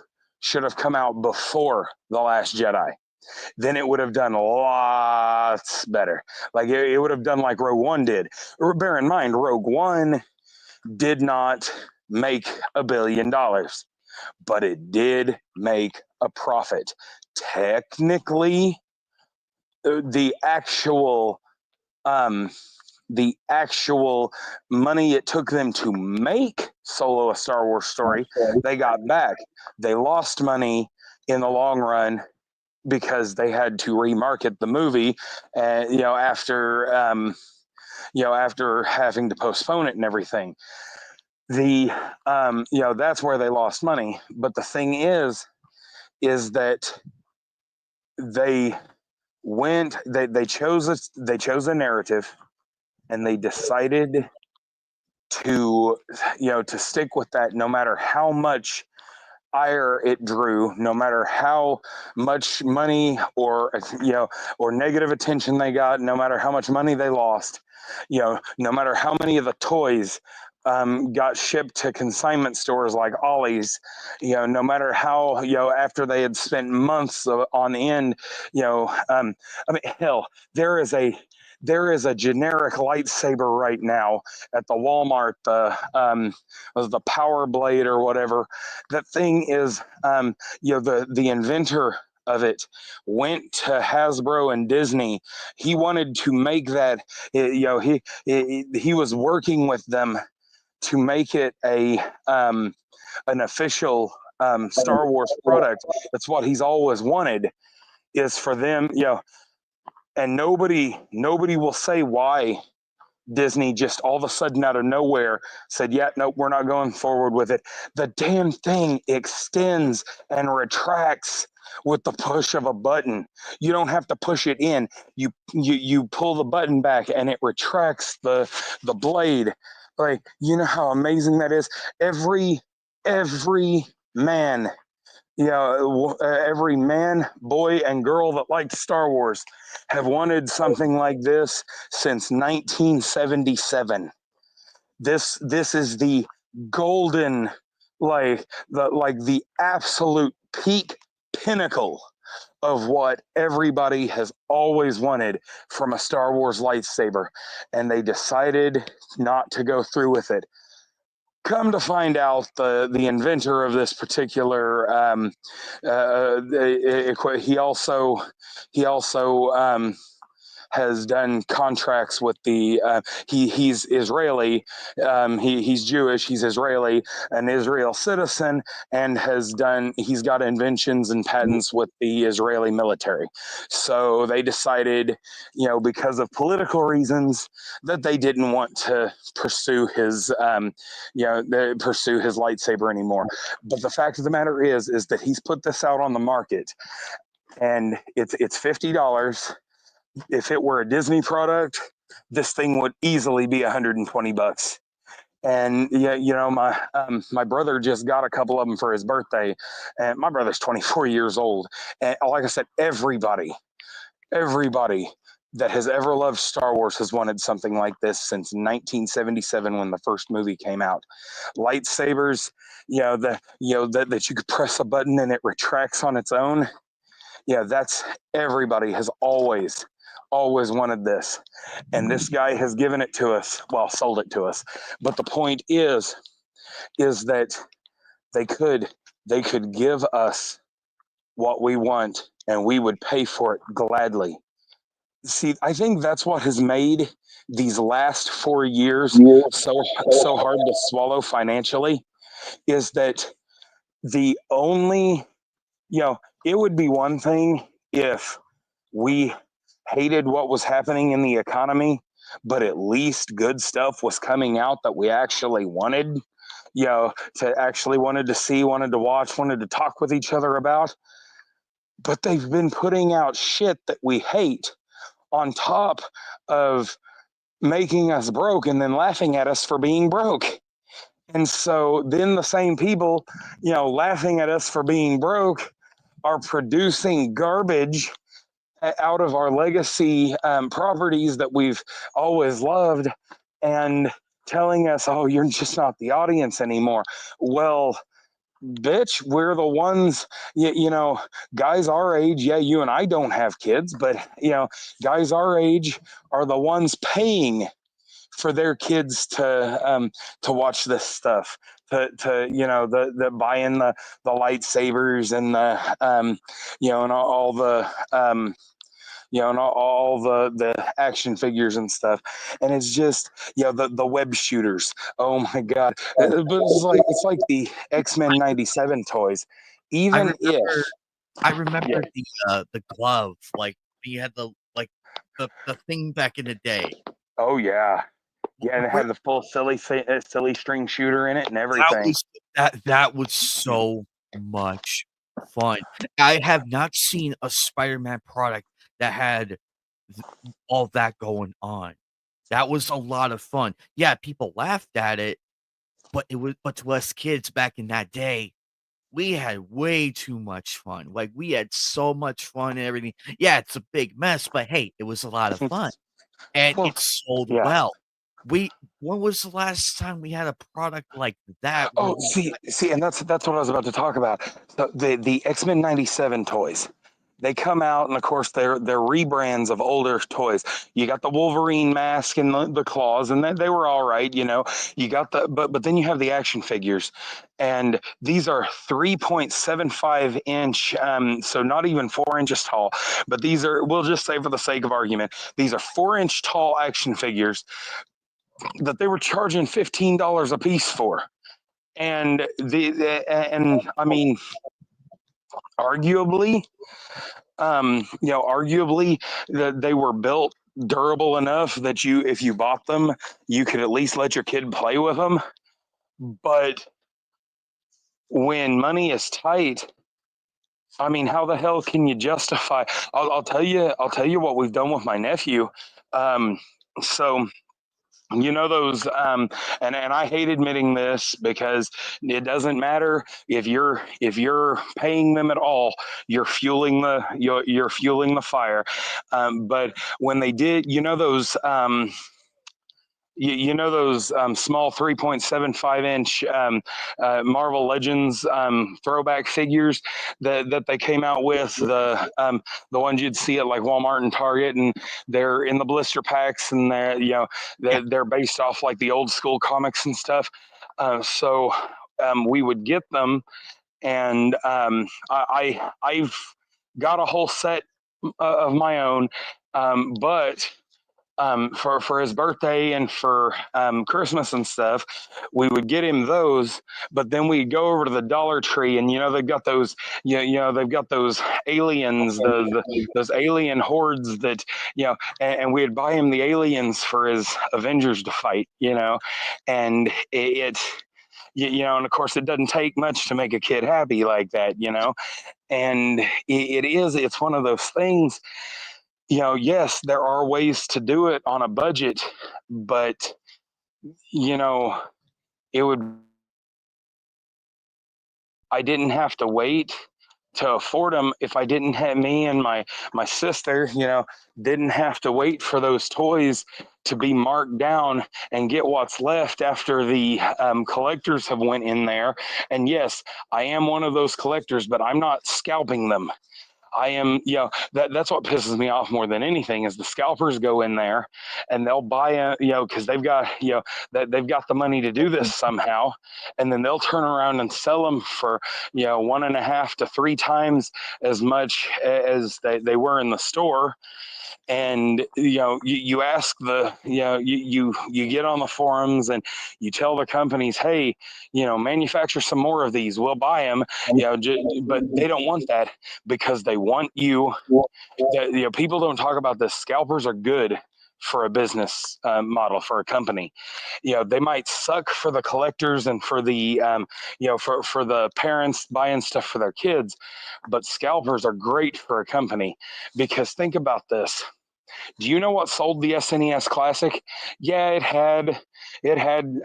Speaker 13: should have come out before The Last Jedi. Then it would have done lots better. Like, it would have done like Rogue One did. Bear in mind, Rogue One did not make $1 billion, but it did make a profit. Technically, the actual money it took them to make Solo: A Star Wars Story, they got back. They lost money in the long run because they had to remarket the movie, and after having to postpone it and everything. That's where they lost money. But the thing is that they chose a narrative, and they decided to stick with that, no matter how much ire it drew, no matter how much money or negative attention they got, no matter how much money they lost, no matter how many of the toys got shipped to consignment stores like Ollie's, no matter how, after they had spent months on end, I mean, hell, there is a generic lightsaber right now at the Walmart, the Power Blade or whatever. That thing is, the inventor of it went to Hasbro and Disney. He wanted to make that, he was working with them to make it an official Star Wars product. That's what he's always wanted, is for them, and nobody will say why Disney just all of a sudden out of nowhere said, yeah, nope, we're not going forward with it. The damn thing extends and retracts with the push of a button. You don't have to push it in. You pull the button back and it retracts the blade. Like, you know how amazing that is? Every man, every man, boy, and girl that liked Star Wars have wanted something like this since 1977. This is the golden like the absolute peak pinnacle of what everybody has always wanted from a Star Wars lightsaber, and they decided not to go through with it. Come to find out, the inventor of this particular he also has done contracts with the he's Israeli, he's Jewish, he's Israeli, an Israel citizen, and he's got inventions and patents with the Israeli military. So they decided, because of political reasons, that they didn't want to pursue his pursue his lightsaber anymore. But the fact of the matter is that he's put this out on the market, and it's $50. If it were a Disney product, this thing would easily be $120. And my brother just got a couple of them for his birthday, and my brother's 24 years old. And like I said, everybody that has ever loved Star Wars has wanted something like this since 1977 when the first movie came out. Lightsabers, that you could press a button and it retracts on its own. Yeah, that's everybody has always wanted this, and this guy has given it to us, sold it to us. But the point is that they could give us what we want, and we would pay for it gladly. See, I think that's what has made these last 4 years so hard to swallow financially, is that the only, it would be one thing if we hated what was happening in the economy, but at least good stuff was coming out that we actually wanted, wanted to see, wanted to watch, wanted to talk with each other about. But they've been putting out shit that we hate on top of making us broke and then laughing at us for being broke. And so then the same people, laughing at us for being broke are producing garbage out of our legacy properties that we've always loved, and telling us, oh, you're just not the audience anymore. Well, bitch, we're the ones, guys our age, you and I don't have kids, but, guys our age are the ones paying for their kids to watch this stuff, to the buying the lightsabers and the and all the and all the action figures and stuff. And it's just the web shooters. Oh my god! But it's like the X-Men '97 toys. Even
Speaker 5: I remember the glove, like we had the thing back in the day.
Speaker 13: Oh yeah. Yeah, and it had the full silly string shooter in it and everything.
Speaker 5: That was so much fun. I have not seen a Spider-Man product that had all that going on. That was a lot of fun. Yeah, people laughed at it, but to us kids back in that day, we had way too much fun. Like, we had so much fun and everything. Yeah, it's a big mess, but hey, it was a lot of fun, and it sold well. When was the last time we had a product like that?
Speaker 13: Oh, see, and that's what I was about to talk about. The X-Men '97 toys. They come out, and of course they're rebrands of older toys. You got the Wolverine mask and the claws, and they were all right, You got but then you have the action figures, and these are 3.75 inch, so not even 4 inches tall. But these are, we'll just say for the sake of argument, these are 4-inch tall action figures that they were charging $15 a piece for, and I mean, arguably, that they were built durable enough that if you bought them, you could at least let your kid play with them. But when money is tight, I mean, how the hell can you justify? I'll tell you what we've done with my nephew. So. Those, and I hate admitting this because it doesn't matter if you're paying them at all, you're fueling the fire. But when they did, those you know those small 3.75-inch Marvel Legends throwback figures that they came out with, the ones you'd see at like Walmart and Target, and they're in the blister packs, and they're based off like the old school comics and stuff. So we would get them, and I've got a whole set of my own, but for his birthday and for Christmas and stuff, we would get him those. But then we'd go over to the Dollar Tree, and they've got those, they've got those aliens, those alien hordes that, and we'd buy him the aliens for his Avengers to fight, and and of course it doesn't take much to make a kid happy like that, and it's one of those things. Yes, there are ways to do it on a budget, but it would. I didn't have to wait to afford them if I didn't have me and my sister, didn't have to wait for those toys to be marked down and get what's left after the collectors have went in there. And yes, I am one of those collectors, but I'm not scalping them. I am, that's what pisses me off more than anything is the scalpers go in there and they'll buy because they've got, they've got the money to do this somehow. And then they'll turn around and sell them for, 1.5 to 3 times as much as they were in the store. And you ask you get on the forums and you tell the companies, hey, manufacture some more of these, we'll buy them, but they don't want that because they want you. People don't talk about this. Scalpers are good for a business model for a company. They might suck for the collectors and for the for the parents buying stuff for their kids, but scalpers are great for a company because think about this. Do you know what sold the SNES Classic? Yeah, it had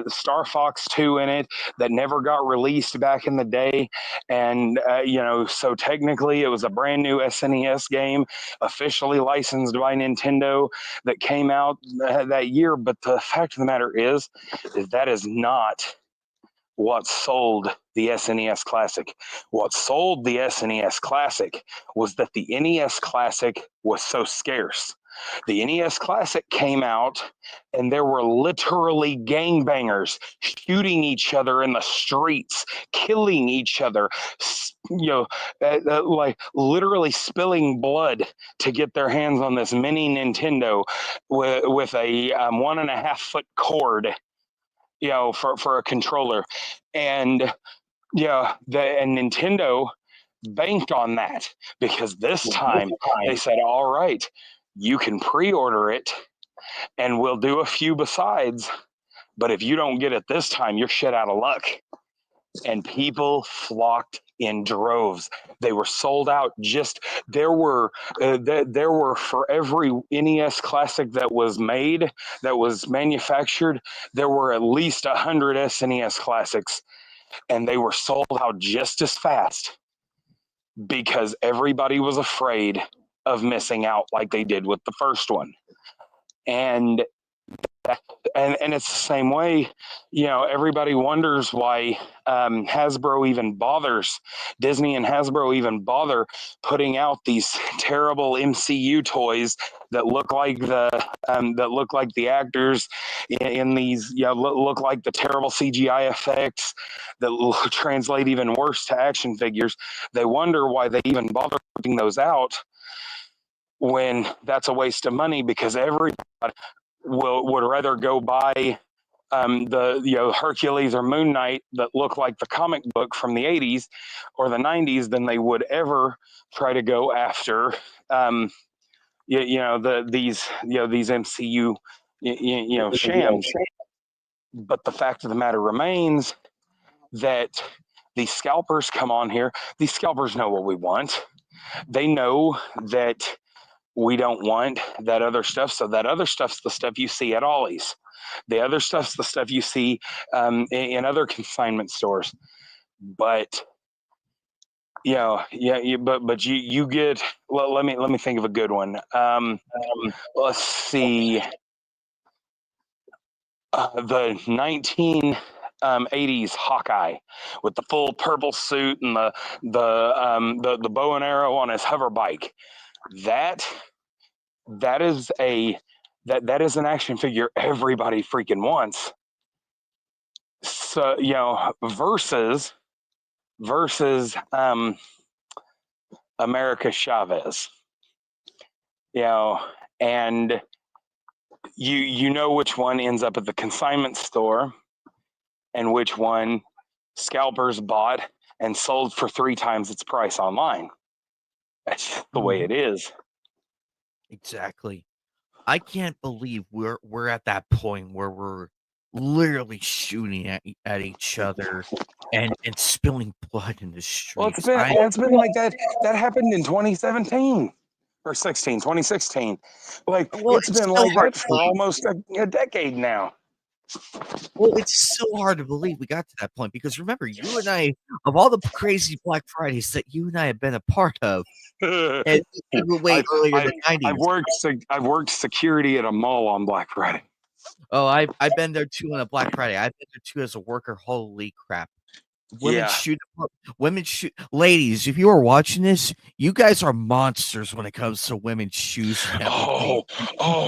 Speaker 13: Star Fox 2 in it that never got released back in the day, and so technically it was a brand new SNES game, officially licensed by Nintendo, that came out that year. But the fact of the matter is that is not what sold the SNES Classic. What sold the SNES Classic was that the NES Classic was so scarce. The NES Classic came out and there were literally gangbangers shooting each other in the streets, killing each other, like literally spilling blood to get their hands on this mini Nintendo with a 1.5-foot cord, for a controller. And and Nintendo banked on that because this time they said, all right, you can pre-order it and we'll do a few besides, but if you don't get it this time, you're shit out of luck. And people flocked in droves. They were sold out. There were for every NES Classic that was made, that was manufactured, there were at least 100 SNES Classics, and they were sold out just as fast because everybody was afraid of missing out like they did with the first one. And it's the same way, everybody wonders why Hasbro even bothers, Disney and Hasbro even bother putting out these terrible MCU toys that look like the actors in these, look like the terrible CGI effects that translate even worse to action figures. They wonder why they even bother putting those out when that's a waste of money, because everybody would rather go buy the Hercules or Moon Knight that look like the comic book from the 80s or the 90s than they would ever try to go after these MCU shams. But the fact of the matter remains that these scalpers come on here. These scalpers know what we want. They know that we don't want that other stuff. So that other stuff's the stuff you see at Ollie's. The other stuff's the stuff you see in other consignment stores. But but you get. Well, let me think of a good one. Let's see. the 1980s Hawkeye with the full purple suit and the bow and arrow on his hover bike. That is that is an action figure everybody freaking wants. So versus America Chavez, and you know which one ends up at the consignment store and which one scalpers bought and sold for 3 times its price online. That's just the way it is.
Speaker 5: Exactly. I can't believe we're at that point where we're literally shooting at each other and spilling blood in the streets.
Speaker 13: Well, it's been like that. That happened in 2017 or 2016. Like, it's been like that for almost a decade now.
Speaker 5: Well, it's so hard to believe we got to that point because remember, you and I, of all the crazy Black Fridays that you and I have been a part of, and earlier in the 90s.
Speaker 13: I've worked security at a mall on Black Friday.
Speaker 5: Oh, I've been there too on a Black Friday. I've been there too as a worker. Holy crap! Women shoot. Ladies, if you are watching this, you guys are monsters when it comes to women's shoes.
Speaker 13: Oh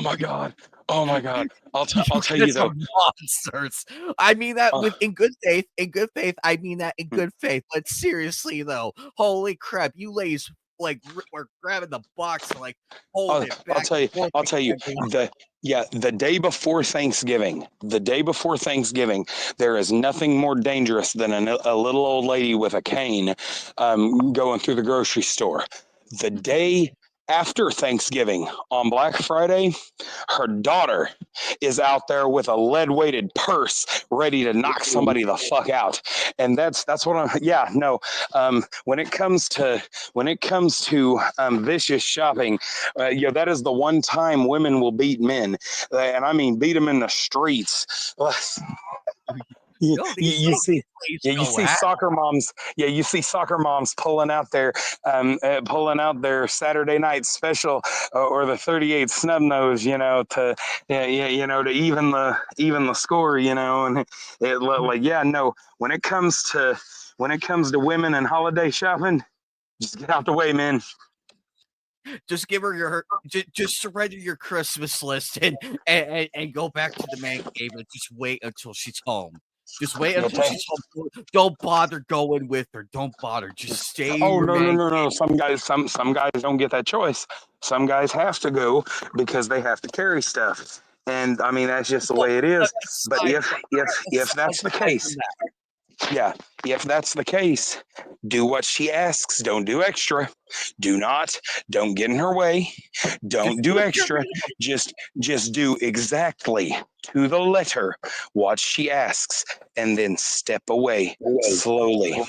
Speaker 13: my god! Oh my god! I'll tell you though,
Speaker 5: monsters. I mean that in good faith. In good faith, I mean that in good faith. But seriously though, holy crap! You ladies we're grabbing the box and like holding it back.
Speaker 13: I'll tell you. The day before Thanksgiving, there is nothing more dangerous than a little old lady with a cane going through the grocery store. The day after Thanksgiving on Black Friday, her daughter is out there with a lead-weighted purse ready to knock somebody the fuck out. And that's what I'm when it comes to vicious shopping, that is the one time women will beat men, and I mean beat them in the streets. You see soccer moms. Yeah, you see soccer moms pulling out their Saturday night special or the 38 snub nose, to even the score, and when it comes to women and holiday shopping, just get out the way, man.
Speaker 5: Just give her just surrender your Christmas list and go back to the man cave and just wait until she's home. Just wait until she's home. Don't bother going with her. Don't bother. Just stay.
Speaker 13: Oh no. Some guys don't get that choice. Some guys have to go because they have to carry stuff. And I mean that's just the way it is. But if that's the case, if that's the case, do what she asks. Don't do extra. Don't get in her way. Don't do extra. Just do exactly to the letter what she asks, and then step away slowly.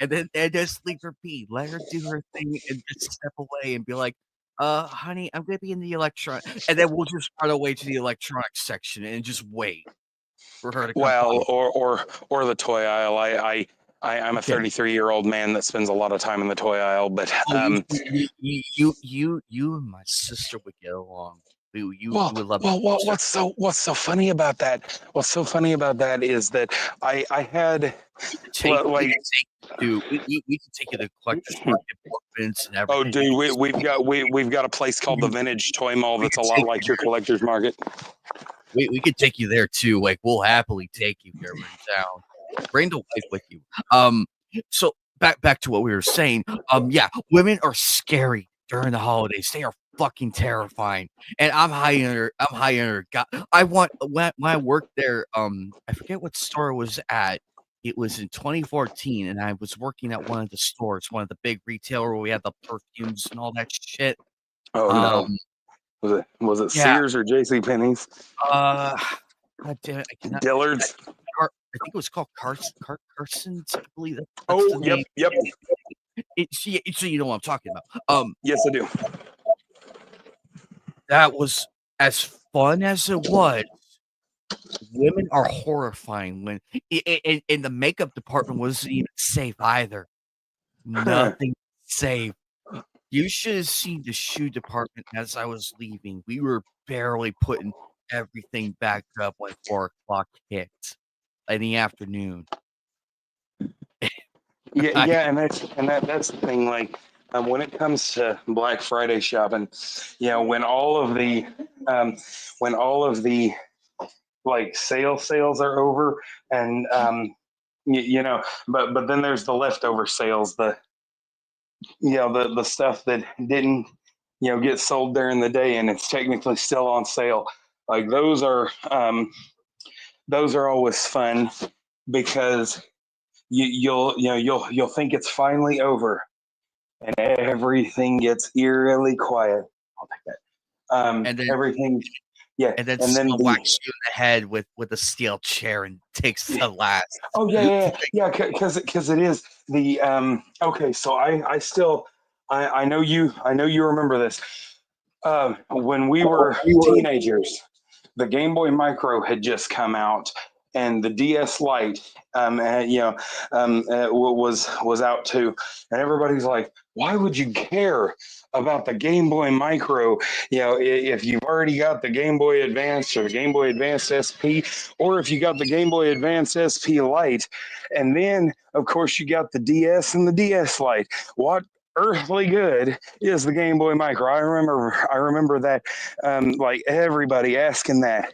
Speaker 5: And just leave her be. Let her do her thing and just step away and be like, honey, I'm gonna be in the electronic, and then we'll just run away to the electronics section and just wait for her to come.
Speaker 13: Well, or the toy aisle. I'm a 33-year-old man that spends a lot of time in the toy aisle, but
Speaker 5: you and my sister would get along. You would love.
Speaker 13: What's so funny about that? What's so funny about that is that I had
Speaker 5: we can take you to collector's market and everything.
Speaker 13: Oh, dude, we've got a place called the Vintage Toy Mall that's a lot like your collector's market.
Speaker 5: We could take you there too. Like we'll happily take you here in town. Bring the wife with you. So back to what we were saying. Women are scary during the holidays. They are fucking terrifying. And I'm high in her. God, when I worked there. I forget what store it was at. It was in 2014, and I was working at one of the stores, one of the big retailer where we had the perfumes and all that shit.
Speaker 13: Oh no. Was it Sears or JCPenney's?
Speaker 5: God damn it, I cannot.
Speaker 13: Dillard's.
Speaker 5: I think it was called Carson's. I believe that's
Speaker 13: the
Speaker 5: name.
Speaker 13: Yep.
Speaker 5: So you know what I'm talking about.
Speaker 13: Yes, I do.
Speaker 5: That was as fun as it was. Women are horrifying when in the makeup department wasn't even safe either. Nothing safe. You should have seen the shoe department as I was leaving. We were barely putting
Speaker 12: everything back up when 4 o'clock hit in the afternoon.
Speaker 13: Yeah, and that's the thing. Like, when it comes to Black Friday shopping, when all of the like sales are over, and but then there's the leftover sales, the stuff that didn't get sold during the day, and it's technically still on sale. Like those are always fun, because you'll think it's finally over, and everything gets eerily quiet. I'll take that.
Speaker 12: And then
Speaker 13: Everything, yeah,
Speaker 12: and then
Speaker 13: and then
Speaker 12: someone whacks you in the head with a steel chair and takes the last.
Speaker 13: Oh yeah, because it is the okay. So I know you remember this. When we were teenagers, the Game Boy Micro had just come out, and the DS Lite was out too, and everybody's like, why would you care about the Game Boy Micro, if you've already got the Game Boy Advance or the Game Boy Advance SP, or if you got the Game Boy Advance SP Lite, and then of course you got the DS and the DS Lite. What earthly good is the Game Boy Micro? I remember that, like everybody asking that,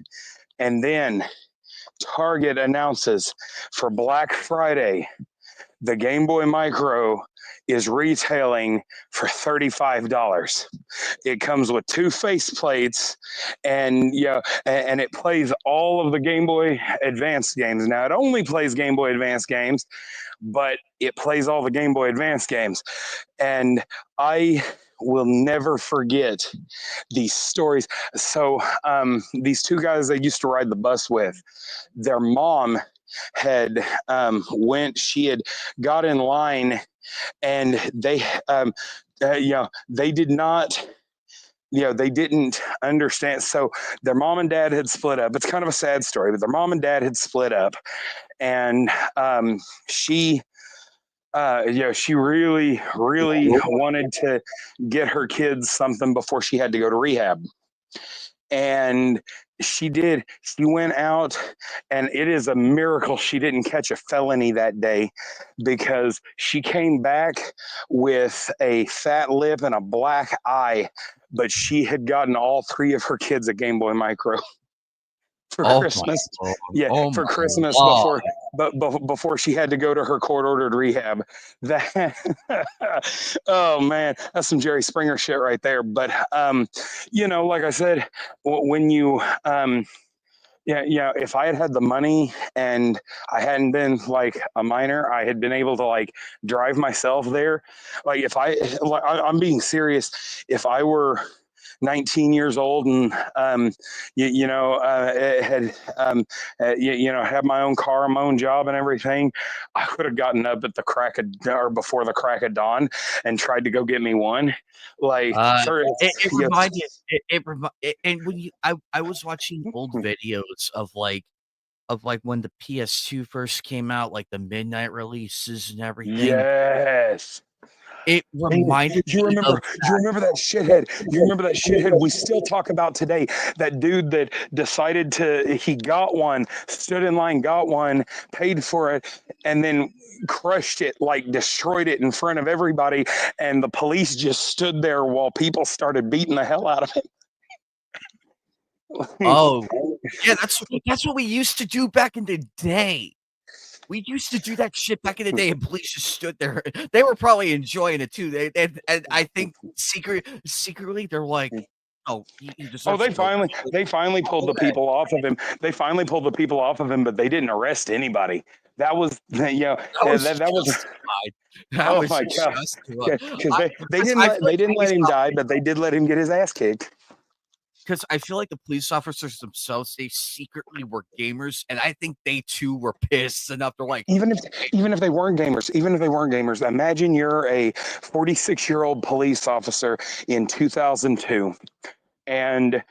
Speaker 13: and then Target announces for Black Friday, the Game Boy Micro is retailing for $35. It comes with 2 faceplates, and and it plays all of the Game Boy Advance games. Now it only plays Game Boy Advance games, but it plays all the Game Boy Advance games. And I will never forget these stories. So these 2 guys I used to ride the bus with, their mom had she had got in line, and they they did not they didn't understand. So their mom and dad had split up. It's kind of a sad story, but their mom and dad had split up, and she really wanted to get her kids something before she had to go to rehab. And she did. She went out, and it is a miracle she didn't catch a felony that day, because she came back with a fat lip and a black eye, but she had gotten all 3 of her kids a Game Boy Micro for Christmas. For Christmas, before she had to go to her court-ordered rehab. That oh man, that's some Jerry Springer shit right there. But like I said, when you if I had had the money and I hadn't been like a minor, I had been able to like drive myself there. Like I'm being serious. If I were 19 years old and had had my own car, my own job, and everything, I would have gotten up at before the crack of dawn and tried to go get me one. Like
Speaker 12: it reminded and when I was watching old videos of like when the PS2 first came out, like the midnight releases and everything.
Speaker 13: Yes.
Speaker 12: It reminded
Speaker 13: me. Do you remember that shithead? You remember that shithead we still talk about today? That dude that decided he got one, stood in line, got one, paid for it, and then crushed it, like destroyed it in front of everybody, and the police just stood there while people started beating the hell out of him.
Speaker 12: Oh, yeah, that's what we used to do back in the day. We used to do that shit back in the day, and police just stood there. They were probably enjoying it too. And I think secretly they're like, "Oh,
Speaker 13: they finally pulled the people off of him. They finally pulled the people off of him, but they didn't arrest anybody. That was my God, because they didn't let him die, but they did let him get his ass kicked.
Speaker 12: Because I feel like the police officers themselves, they secretly were gamers, and I think they too were pissed enough to like.
Speaker 13: Even if they weren't gamers, imagine you're a 46-year-old police officer in 2002, and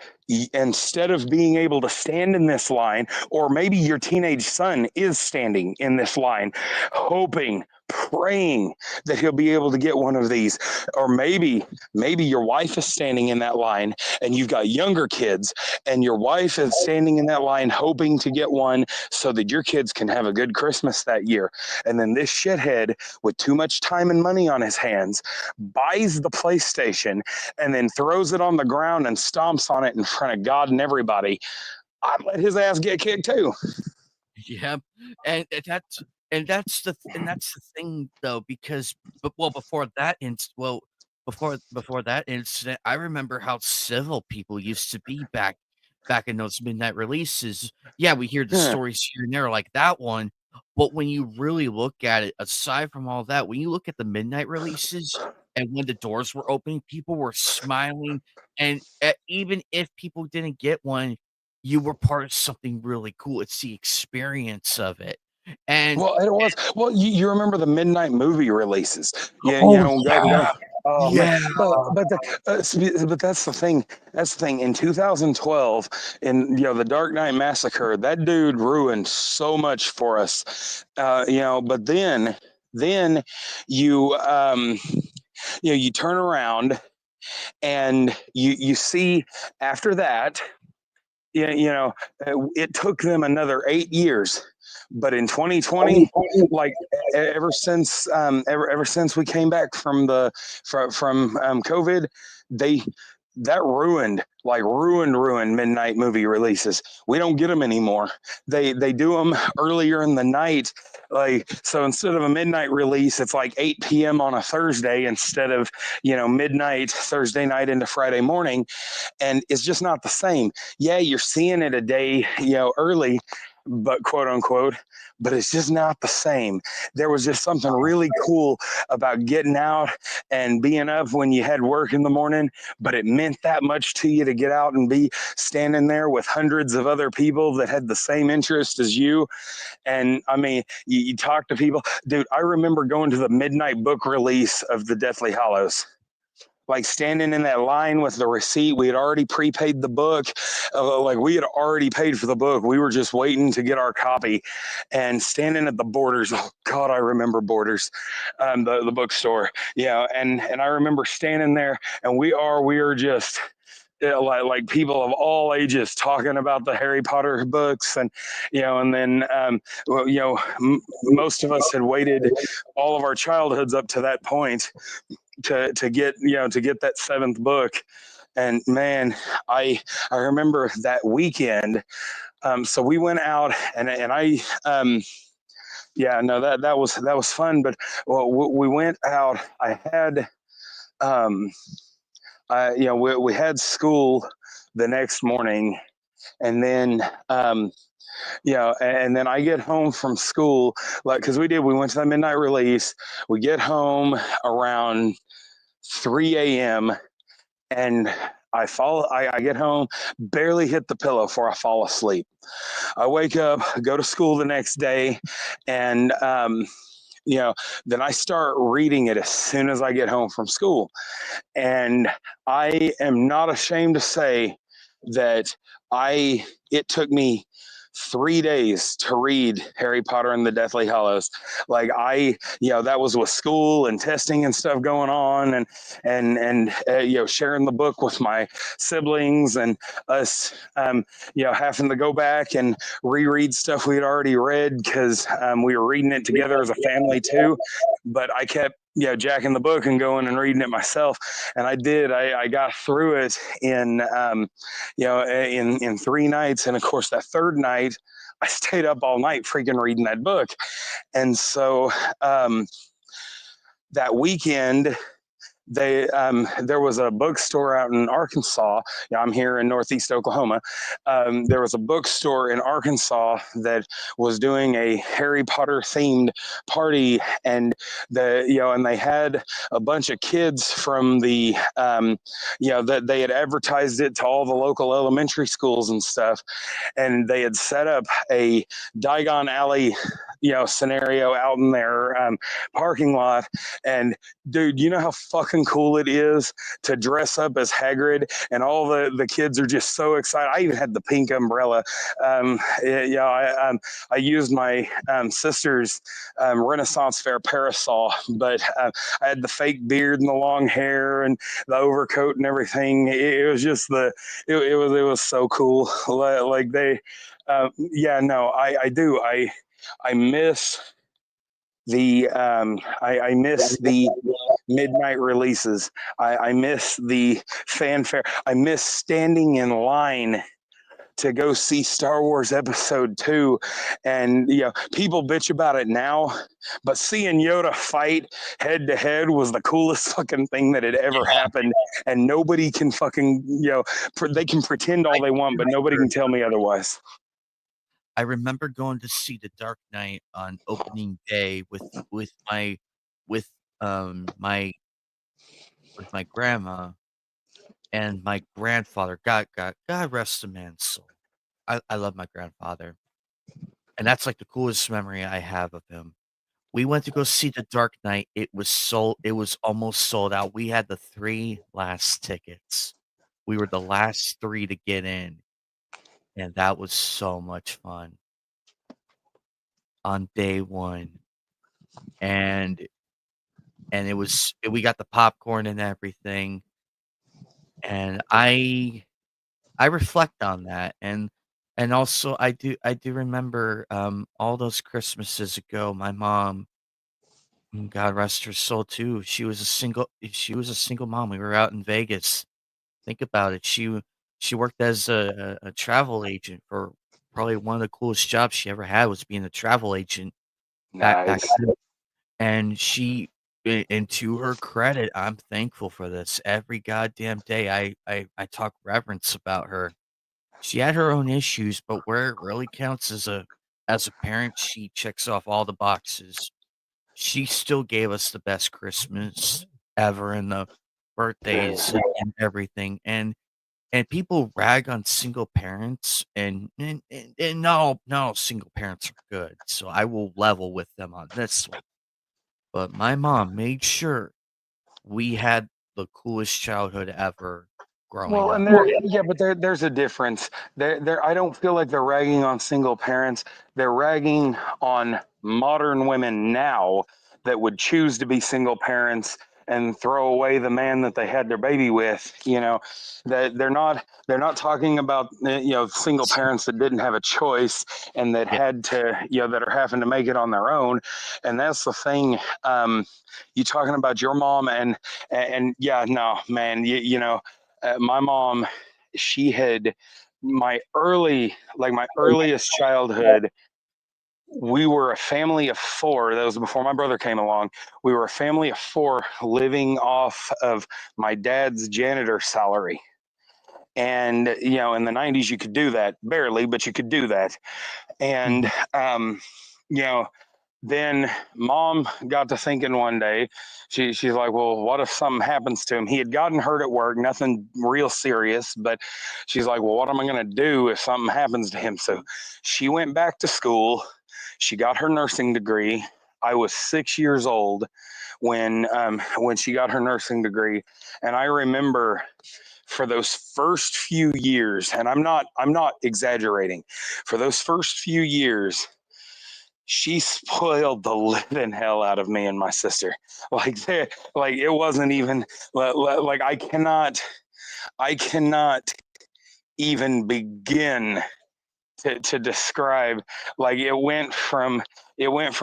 Speaker 13: instead of being able to stand in this line, or maybe your teenage son is standing in this line, hoping, praying that he'll be able to get one of these, or maybe your wife is standing in that line and you've got younger kids and your wife is standing in that line hoping to get one so that your kids can have a good Christmas that year. And then this shithead with too much time and money on his hands buys the PlayStation and then throws it on the ground and stomps on it in front of God and everybody. I'd let his ass get kicked too.
Speaker 5: Yeah, and that's the thing though, because before that incident, I remember how civil people used to be back in those midnight releases. Yeah, we hear the stories here and there like that one, but when you really look at it, aside from all that, when you look at the midnight releases and when the doors were opening, people were smiling, and even if people didn't get one, you were part of something really cool. It's the experience of it. And
Speaker 13: well, it was. Well, you remember the midnight movie releases? Yeah,
Speaker 5: Oh,
Speaker 13: yeah. Oh,
Speaker 5: yeah.
Speaker 13: man. But that's the thing. That's the thing. In 2012, in the Dark Knight Massacre, that dude ruined so much for us. But then you you turn around and you see after that. It took them another 8 years, but in 2020, like ever since we came back from COVID, that ruined midnight movie releases. We don't get them anymore. They do them earlier in the night. Like, so instead of a midnight release, it's like 8 p.m. on a Thursday instead of, midnight Thursday night into Friday morning. And it's just not the same. Yeah, you're seeing it a day, early, but quote unquote, but it's just not the same. There was just something really cool about getting out and being up when you had work in the morning, but it meant that much to you to get out and be standing there with hundreds of other people that had the same interest as you. And I mean, you talk to people. Dude, I remember going to the midnight book release of the Deathly Hallows. Like standing in that line with the receipt. We had already prepaid the book. Like we had already paid for the book. We were just waiting to get our copy and standing at the Borders. Oh God, I remember Borders, the bookstore. Yeah. And I remember standing there and we are just like people of all ages talking about the Harry Potter books. And, and then, most of us had waited all of our childhoods up to that point to get that seventh book. And man, I remember that weekend. So we went out and I that was fun. But we went out. I had we had school the next morning, and then and then I get home from school, like, because we went to that midnight release. We get home around 3 a.m. and I get home, barely hit the pillow before I fall asleep. I wake up, go to school the next day, and then I start reading it as soon as I get home from school. And I am not ashamed to say that it took me 3 days to read Harry Potter and the Deathly Hallows. Like that was with school and testing and stuff going on, and sharing the book with my siblings, and us having to go back and reread stuff we had already read because we were reading it together as a family too. But I kept jacking the book and going and reading it myself. And I did. I got through it in 3 nights. And of course, that third night, I stayed up all night freaking reading that book. And so that weekend, there was a bookstore out in Arkansas. I'm here in Northeast Oklahoma. There was a bookstore in Arkansas that was doing a Harry Potter themed party, and and they had a bunch of kids from the that they had advertised it to all the local elementary schools and stuff, and they had set up a Diagon Alley scenario out in their parking lot. And dude, you know how fucking cool it is to dress up as Hagrid, and all the kids are just so excited. I even had the pink umbrella. I used my sister's Renaissance Fair parasol, but I had the fake beard and the long hair and the overcoat and everything. It was just it was so cool. Like they, I do. I miss the I miss the midnight releases. I miss the fanfare. I miss standing in line to go see Star Wars Episode 2. And people bitch about it now, but seeing Yoda fight head to head was the coolest fucking thing that had ever happened. And nobody can fucking they can pretend all they want, but nobody can tell me otherwise.
Speaker 5: I remember going to see The Dark Knight on opening day with my grandma and my grandfather. God rest the man's soul. I love my grandfather, and that's like the coolest memory I have of him. We went to go see The Dark Knight. It was almost sold out. We had the 3 last tickets. We were the last 3 to get in. And that was so much fun on day 1. And we got the popcorn and everything. And I reflect on that. And also I do remember all those Christmases ago, my mom, God rest her soul too, she was a single mom. We were out in Vegas. Think about it. She worked as a travel agent for probably one of the coolest jobs she ever had, was being a travel agent back
Speaker 13: Nice.
Speaker 5: then. And and to her credit, I'm thankful for this. Every goddamn day I talk reverence about her. She had her own issues, but where it really counts as a parent, she checks off all the boxes. She still gave us the best Christmas ever, and the birthdays and everything. And people rag on single parents, and not all single parents are good. So I will level with them on this one. But my mom made sure we had the coolest childhood ever growing
Speaker 13: Well,
Speaker 5: up.
Speaker 13: and but there's a difference. I don't feel like they're ragging on single parents. They're ragging on modern women now that would choose to be single parents and throw away the man that they had their baby with. That they're not talking about single parents that didn't have a choice and that had to that are having to make it on their own. And that's the thing. You talking about your mom and no, man, my mom, she had my earliest childhood. We were a family of 4. That was before my brother came along. We were a family of 4 living off of my dad's janitor salary. And, in the 90s, you could do that barely, but you could do that. And, then mom got to thinking one day, she's like, well, what if something happens to him? He had gotten hurt at work, nothing real serious, but she's like, well, what am I going to do if something happens to him? So she went back to school. She got her nursing degree. I was 6 years old when she got her nursing degree. And I remember for those first few years, and I'm not exaggerating, for those first few years, she spoiled the living hell out of me and my sister. Like it wasn't even like I cannot even begin to describe. Like it went from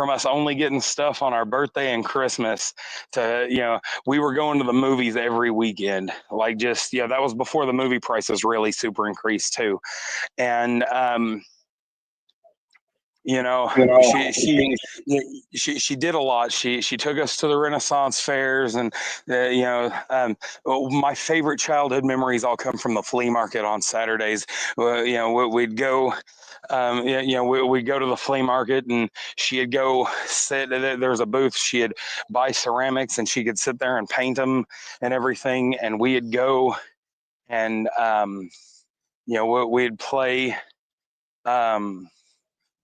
Speaker 13: us only getting stuff on our birthday and Christmas to we were going to the movies every weekend. Like just that was before the movie prices really super increased too. And she did a lot. She took us to the Renaissance fairs, and my favorite childhood memories all come from the flea market on Saturdays. We'd go. We'd go to the flea market, and she'd go sit. There was a booth. She'd buy ceramics, and she could sit there and paint them and everything. And we'd go, and we'd play.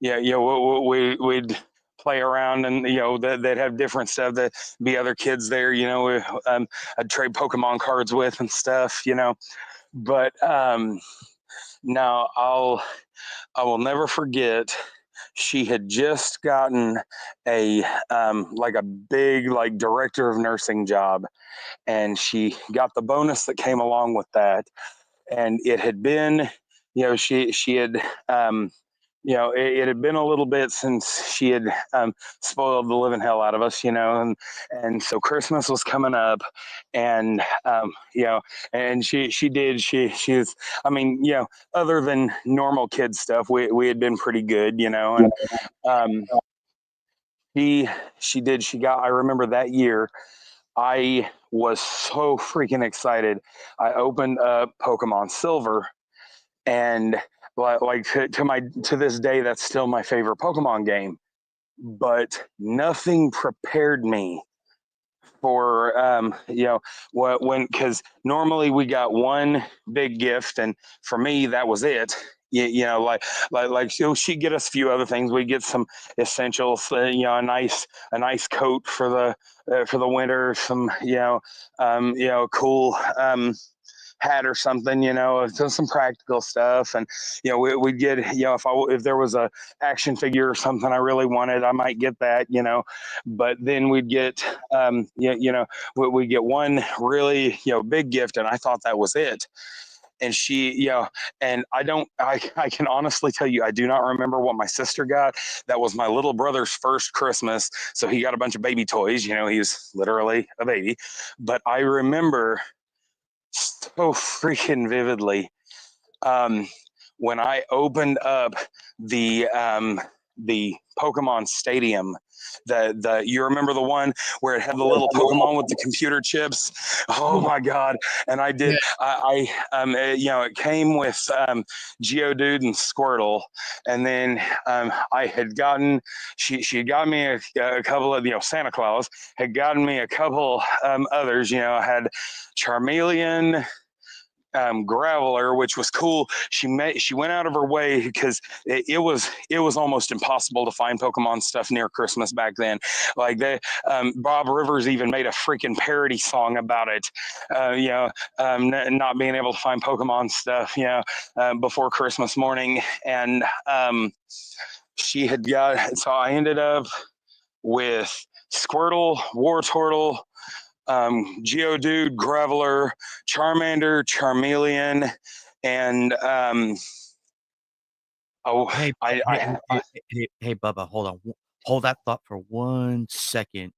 Speaker 13: We'd play around, and they'd have different stuff. That be other kids there, I'd trade Pokemon cards with and stuff, But now I will never forget. She had just gotten a like a big like director of nursing job, and she got the bonus that came along with that. And it had been, she had it had been a little bit since she had spoiled the living hell out of us, and so Christmas was coming up, and and she's, I mean, other than normal kid stuff, we had been pretty good, and she got, I remember that year, I was so freaking excited. I opened up Pokemon Silver, and like to this day, that's still my favorite Pokemon game. But nothing prepared me for because normally we got one big gift, and for me that was it. Like she'd get us a few other things. We get some essentials, a nice coat for the winter, some cool hat or something, some practical stuff, and we'd get, if there was a action figure or something I really wanted, I might get that, but then we'd get we get one really big gift, and I thought that was it. And she, and I can honestly tell you, I do not remember what my sister got. That was my little brother's first Christmas. So he got a bunch of baby toys, he was literally a baby. But I remember so freaking vividly when I opened up the Pokemon Stadium. You remember the one where it had the little Pokemon with the computer chips? Oh my God. And I did, it came with Geodude and Squirtle. And then I had gotten, she had gotten me a couple of, Santa Claus had gotten me a couple others, I had Charmeleon, Graveler, which was cool. She went out of her way because it was almost impossible to find Pokemon stuff near Christmas back then. Like Bob Rivers even made a freaking parody song about it. Not being able to find Pokemon stuff, before Christmas morning, and she had got. So I ended up with Squirtle, Wartortle, Geodude, Graveler, Charmander, Charmeleon, and
Speaker 12: hey, Bubba, hold on, hold that thought for 1 second.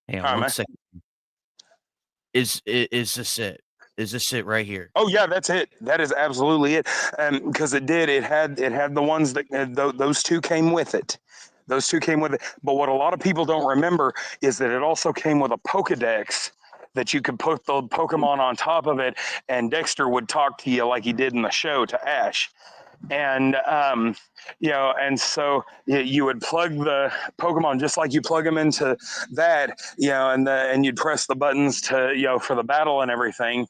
Speaker 12: Hang on, 1 second. Is this it? Is this it right here?
Speaker 13: Oh yeah, that's it. That is absolutely it. Because it had the ones that those two came with it. Those two came with it. But what a lot of people don't remember is that it also came with a Pokedex that you could put the Pokemon on top of it, and Dexter would talk to you like he did in the show to Ash. And and so you would plug the Pokemon just like you plug them into that, and you'd press the buttons to for the battle and everything.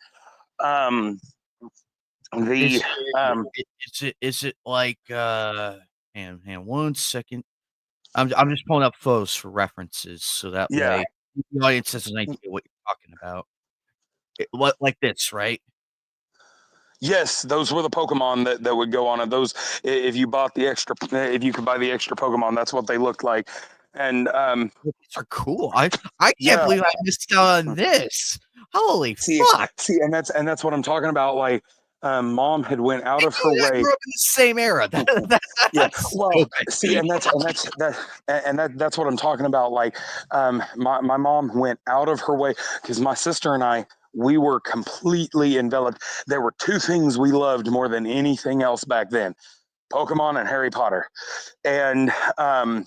Speaker 12: Is it like hang on 1 second. I'm just pulling up photos for references so that way the audience has an idea what you're talking about. Like this, right?
Speaker 13: Yes, those were the Pokemon that would go on it. Those, if you bought the extra, if you could buy the extra Pokemon, that's what they looked like. And
Speaker 12: these are cool. I can't believe I missed out on this. Holy fuck!
Speaker 13: See, and that's what I'm talking about. Like, Mom had went out of her way.
Speaker 12: Grew up in the same era.
Speaker 13: See, and that's what I'm talking about. Like, my mom went out of her way because my sister and I, we were completely enveloped. There were two things we loved more than anything else back then: Pokemon and Harry Potter. And that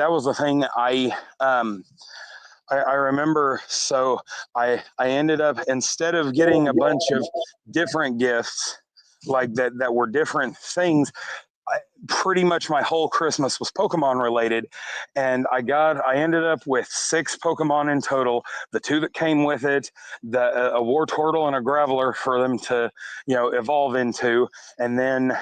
Speaker 13: was the thing I remember. So I ended up, instead of getting a bunch of different gifts like that were different things, pretty much my whole Christmas was Pokemon related, and I ended up with 6 Pokemon in total. The 2 that came with it, a Wartortle and a Graveler for them to evolve into, and then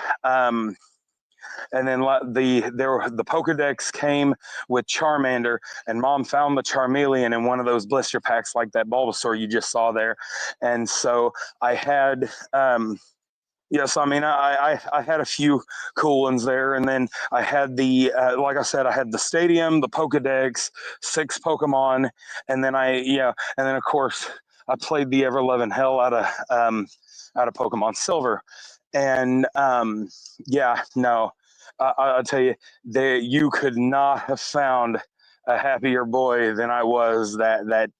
Speaker 13: and then the Pokedex came with Charmander, and Mom found the Charmeleon in one of those blister packs like that Bulbasaur you just saw there, and so I had. Yes, I mean I had a few cool ones there, and then I had the like I said, I had the stadium, the Pokedex, 6 Pokemon, and then and then of course I played the ever loving hell out of Pokemon Silver, and I'll tell you, you could not have found a happier boy than I was that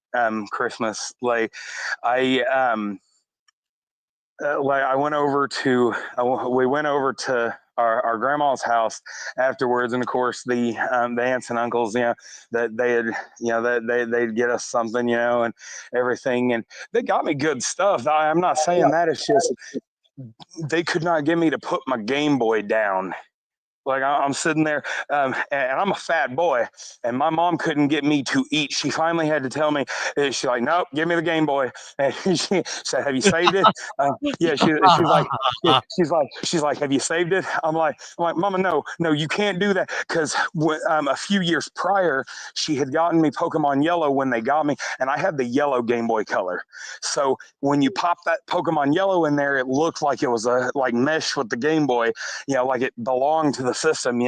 Speaker 13: Christmas. Like I went over to we went over to our grandma's house afterwards, and of course the aunts and uncles, that they had, they'd get us something, and everything, and they got me good stuff. I'm not saying that, it's just they could not get me to put my Game Boy down. Like I'm sitting there, and I'm a fat boy, and my mom couldn't get me to eat. She finally had to tell me. She's like, "Nope, give me the Game Boy." And she said, "Have you saved it?" Yeah, she's like, "Have you saved it?" I'm like, "Mama, no, you can't do that," because a few years prior, she had gotten me Pokemon Yellow when they got me, and I had the yellow Game Boy Color. So when you pop that Pokemon Yellow in there, it looked like it was like mesh with the Game Boy, like it belonged to the system,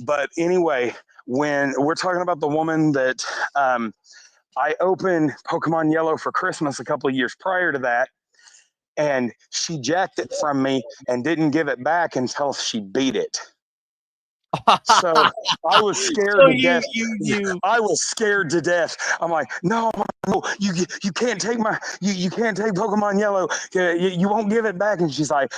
Speaker 13: But anyway, when we're talking about the woman that I opened Pokemon Yellow for Christmas a couple of years prior to that, and she jacked it from me and didn't give it back until she beat it. So I was scared to death. I was scared to death. I'm like, no, you can't take you can't take Pokemon Yellow. You won't give it back. And she's like,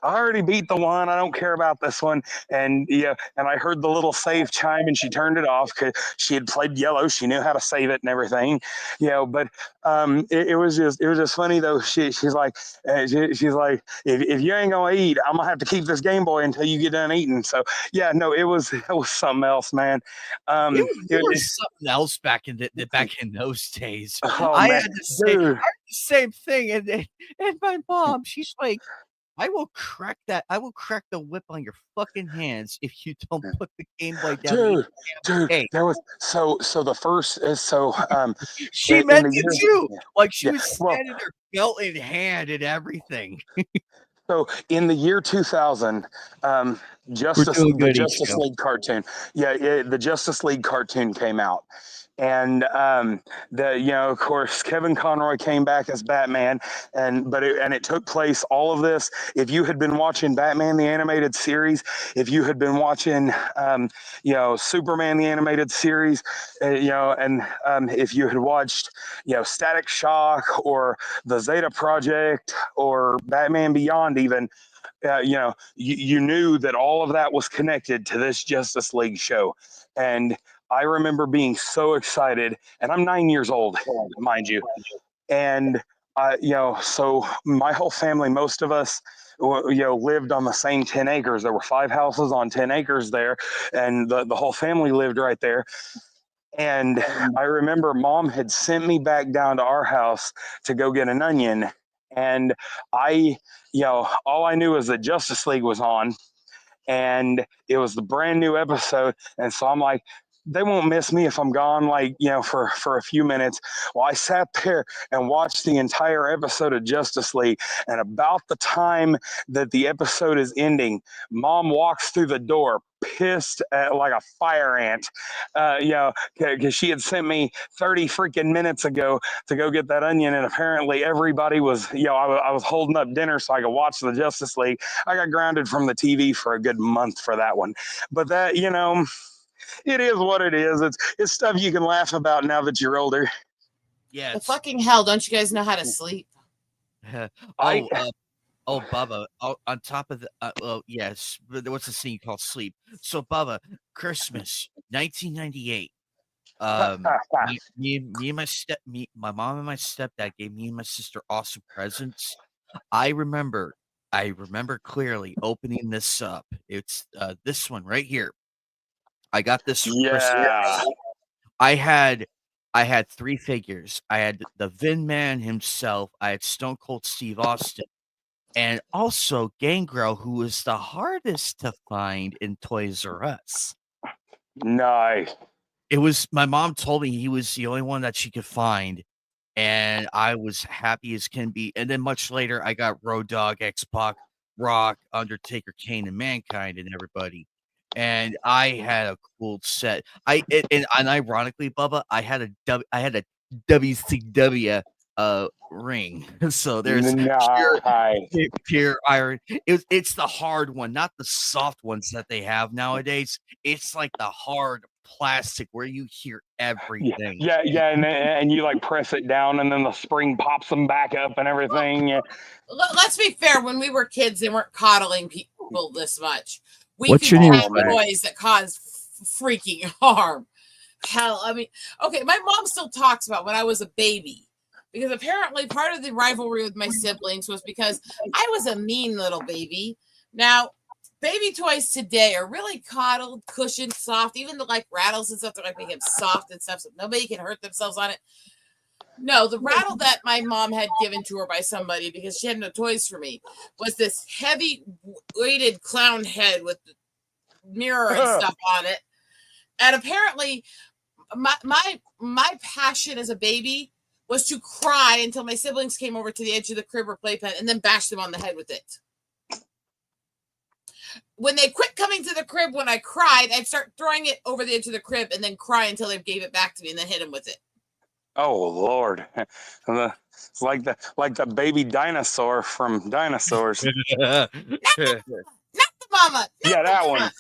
Speaker 13: I already beat the one. I don't care about this one. And and I heard the little save chime, and she turned it off because she had played Yellow. She knew how to save it and everything. But it was just funny though. She's like, if you ain't gonna eat, I'm gonna have to keep this Game Boy until you get done eating. So no, it was something else, man.
Speaker 5: It was something else back in those days.
Speaker 13: Oh,
Speaker 5: I
Speaker 13: man.
Speaker 5: had the same thing, and my mom, she's like, I will crack the whip on your fucking hands if you don't put the Game Boy down.
Speaker 13: Dude, there was so the first
Speaker 5: she meant it too. Like she was standing there, belt in hand and everything.
Speaker 13: So in the year 2000, the Justice League cartoon, the Justice League cartoon came out, and of course Kevin Conroy came back as Batman, and it took place, all of this, if you had been watching Batman the animated series, if you had been watching Superman the animated series, and if you had watched Static Shock or the Zeta Project or Batman Beyond, even you knew that all of that was connected to this Justice League show. And I remember being so excited, and I'm 9 years old, mind you. And, so my whole family, most of us, lived on the same 10 acres. There were 5 houses on 10 acres there, and the whole family lived right there. And I remember Mom had sent me back down to our house to go get an onion. And all I knew was that Justice League was on, and it was the brand new episode. And so I'm like, they won't miss me if I'm gone, for a few minutes. Well, I sat there and watched the entire episode of Justice League. And about the time that the episode is ending, Mom walks through the door, pissed like a fire ant, because she had sent me 30 freaking minutes ago to go get that onion, and apparently everybody was, I was holding up dinner so I could watch the Justice League. I got grounded from the TV for a good month for that one, but that, it is what it is. It's stuff you can laugh about now that you're older.
Speaker 5: Yeah.
Speaker 3: Well, fucking hell, don't you guys know how to sleep?
Speaker 5: Bubba, on top of the, yes, what's the scene called Sleep? So, Bubba, Christmas, 1998. Me and my mom and my stepdad gave me and my sister awesome presents. I remember clearly opening this up. It's this one right here. I got this for Christmas. I had 3 figures. I had the Vin Man himself. I had Stone Cold Steve Austin.
Speaker 12: and also Gangrel, who was the hardest to find in Toys R Us.
Speaker 13: Nice.
Speaker 12: It was my mom told me he was the only one that she could find, and I was happy as can be. And then much later, I got Road Dogg, X-Pac, Rock, Undertaker, Kane, and Mankind, and everybody. And I had a cool set. And ironically, Bubba, I had a WCW ring. So there's pure iron. It's the hard one, not the soft ones that they have nowadays. It's like the hard plastic where you hear everything.
Speaker 13: Yeah, and you like press it down, and then the spring pops them back up and everything. Yeah.
Speaker 3: Let's be fair. When we were kids, they weren't coddling people this much. We
Speaker 12: What's
Speaker 3: could
Speaker 12: your name,
Speaker 3: have
Speaker 12: Frank?
Speaker 3: toys that cause freaking harm. Hell, I mean, okay, my mom still talks about when I was a baby, because apparently part of the rivalry with my siblings was because I was a mean little baby. Now, baby toys today are really coddled, cushioned, soft. Even the like rattles and stuff, they're like making them soft and stuff, so nobody can hurt themselves on it. No, the rattle that my mom had given to her by somebody because she had no toys for me was this heavy weighted clown head with the mirror and stuff on it. And apparently my passion as a baby was to cry until my siblings came over to the edge of the crib or playpen and then bash them on the head with it. When they quit coming to the crib when I cried, I'd start throwing it over the edge of the crib and then cry until they gave it back to me and then hit them with it.
Speaker 13: Oh Lord, it's like the baby dinosaur from Dinosaurs.
Speaker 3: Not the mama.
Speaker 13: Yeah, that one.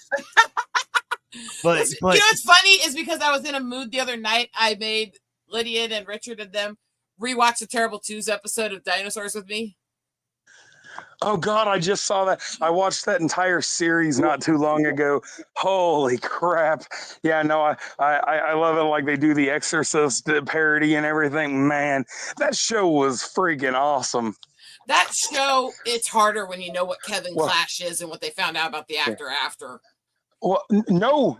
Speaker 12: But
Speaker 3: You know what's funny is because I was in a mood the other night, I made Lydia and Richard and them rewatch the Terrible Twos episode of Dinosaurs with me.
Speaker 13: Oh God, I just saw that. I watched that entire series not too long ago. Holy crap! Yeah, no, I love it. Like they do the Exorcist parody and everything. Man, that show was freaking awesome.
Speaker 3: That show, it's harder when you know what Kevin Clash is and what they found out about the actor after.
Speaker 13: Well, no.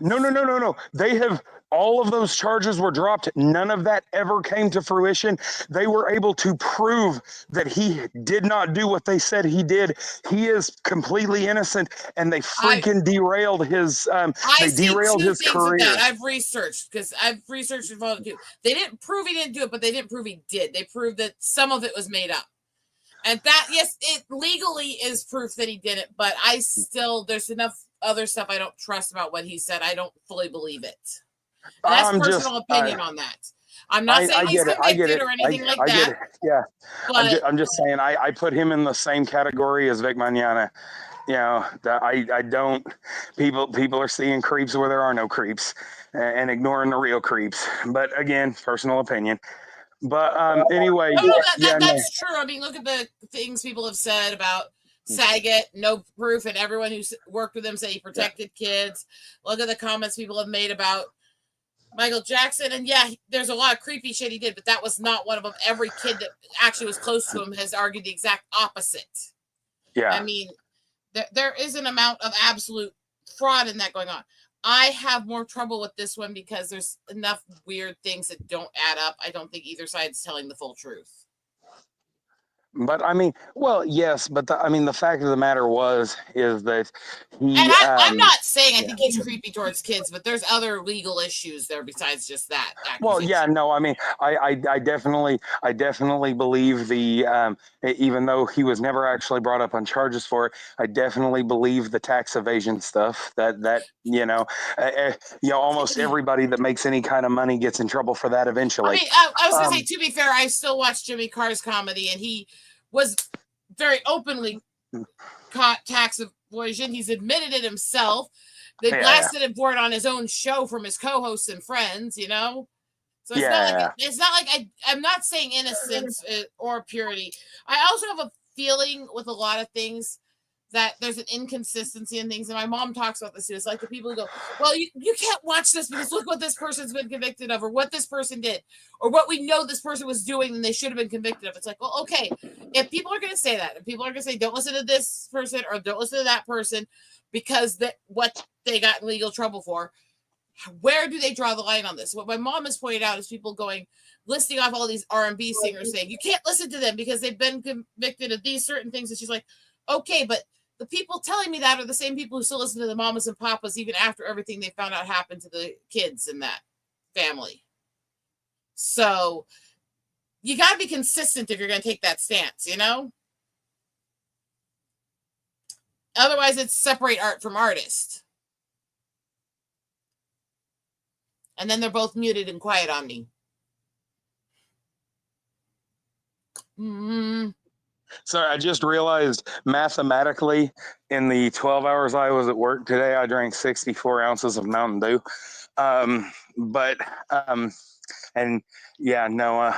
Speaker 13: They have all of those charges were dropped. None of that ever came to fruition. They were able to prove that he did not do what they said he did. He is completely innocent, and they freaking derailed his. They derailed his career.
Speaker 3: I've researched because I've researched involved too. They didn't prove he didn't do it, but they didn't prove he did. They proved that some of it was made up. And that, yes, it legally is proof that he did it, but there's enough other stuff I don't trust about what he said. I don't fully believe it. And that's personal opinion on that. I'm not saying he's convicted or anything like that.
Speaker 13: Yeah,
Speaker 3: But
Speaker 13: I'm just saying I put him in the same category as Vic Mañana. You know, I don't. People are seeing creeps where there are no creeps, and ignoring the real creeps. But again, personal opinion. But anyway,
Speaker 3: that's true. I mean, look at the things people have said about Saget, no proof, and everyone who's worked with him say he protected kids. Look at the comments people have made about Michael Jackson, and yeah, there's a lot of creepy shit he did, but that was not one of them. Every kid that actually was close to him has argued the exact opposite.
Speaker 13: Yeah,
Speaker 3: I mean, there is an amount of absolute fraud in that going on. I have more trouble with this one because there's enough weird things that don't add up. I don't think either side's telling the full truth.
Speaker 13: But I mean, well, yes, but the fact of the matter is that he.
Speaker 3: And I'm not saying I think he's creepy towards kids, but there's other legal issues there besides just that.
Speaker 13: Well, yeah, no, I mean, I definitely believe the even though he was never actually brought up on charges for it, I definitely believe the tax evasion stuff. That almost everybody that makes any kind of money gets in trouble for that eventually.
Speaker 3: I mean, I was gonna say, to be fair, I still watch Jimmy Carr's comedy, and he was very openly caught tax evasion. He's admitted it himself. They blasted him for it on his own show from his co-hosts and friends, you know? So it's not like I'm not saying innocence or purity. I also have a feeling with a lot of things that there's an inconsistency in things. And my mom talks about this too. It's like the people who go, well, you can't watch this because look what this person's been convicted of, or what this person did, or what we know this person was doing and they should have been convicted of. It's like, well, okay, if people are going to say that, if people are going to say, don't listen to this person or don't listen to that person because what they got in legal trouble for, where do they draw the line on this? What my mom has pointed out is people listing off all these R&B singers saying you can't listen to them because they've been convicted of these certain things. And she's like, okay, but the people telling me that are the same people who still listen to the mamas and papas even after everything they found out happened to the kids in that family. So you got to be consistent if you're going to take that stance, you know? Otherwise, it's separate art from artist. And then they're both muted and quiet on me.
Speaker 13: Sorry, I just realized mathematically in the 12 hours I was at work today, I drank 64 ounces of Mountain Dew. And yeah, no,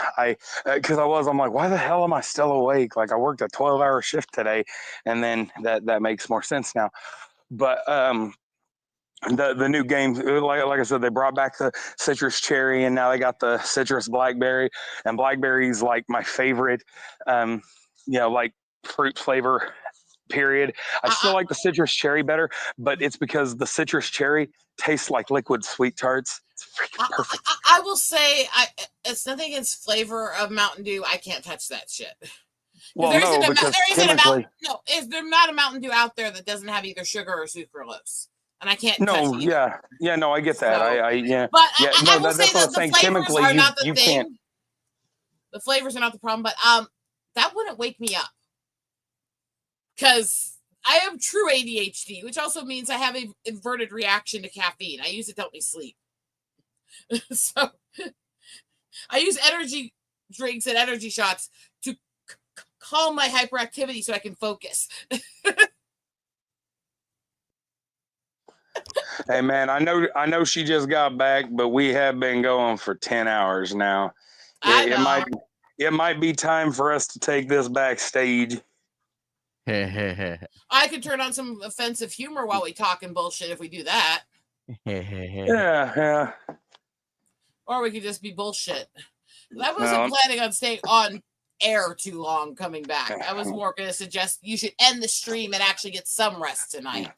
Speaker 13: because I'm like, why the hell am I still awake? Like I worked a 12-hour shift today, and then that makes more sense now. But the new games, like I said, they brought back the citrus cherry, and now they got the citrus blackberry, and blackberry's like my favorite, like fruit flavor. Period. I still like the citrus cherry better, but it's because the citrus cherry tastes like liquid sweet tarts. It's freaking perfect.
Speaker 3: I will say, it's nothing against flavor of Mountain Dew. I can't touch that shit.
Speaker 13: Well, no, because chemically.
Speaker 3: Is there not a Mountain Dew out there that doesn't have either sugar or sucralose? And I can't.
Speaker 13: No, yeah, no, I get that.
Speaker 3: So, but I will say that the flavors are not the
Speaker 13: you
Speaker 3: thing.
Speaker 13: can't.
Speaker 3: The flavors are not the problem, but that wouldn't wake me up because I have true ADHD, which also means I have an inverted reaction to caffeine. I use it to help me sleep. So I use energy drinks and energy shots to calm my hyperactivity so I can focus.
Speaker 13: Hey man, I know she just got back, but we have been going for 10 hours now. It might be time for us to take this backstage.
Speaker 3: I could turn on some offensive humor while we talk and bullshit if we do that.
Speaker 13: Yeah.
Speaker 3: Or we could just be bullshit. I wasn't planning on staying on air too long coming back. I was more going to suggest you should end the stream and actually get some rest tonight.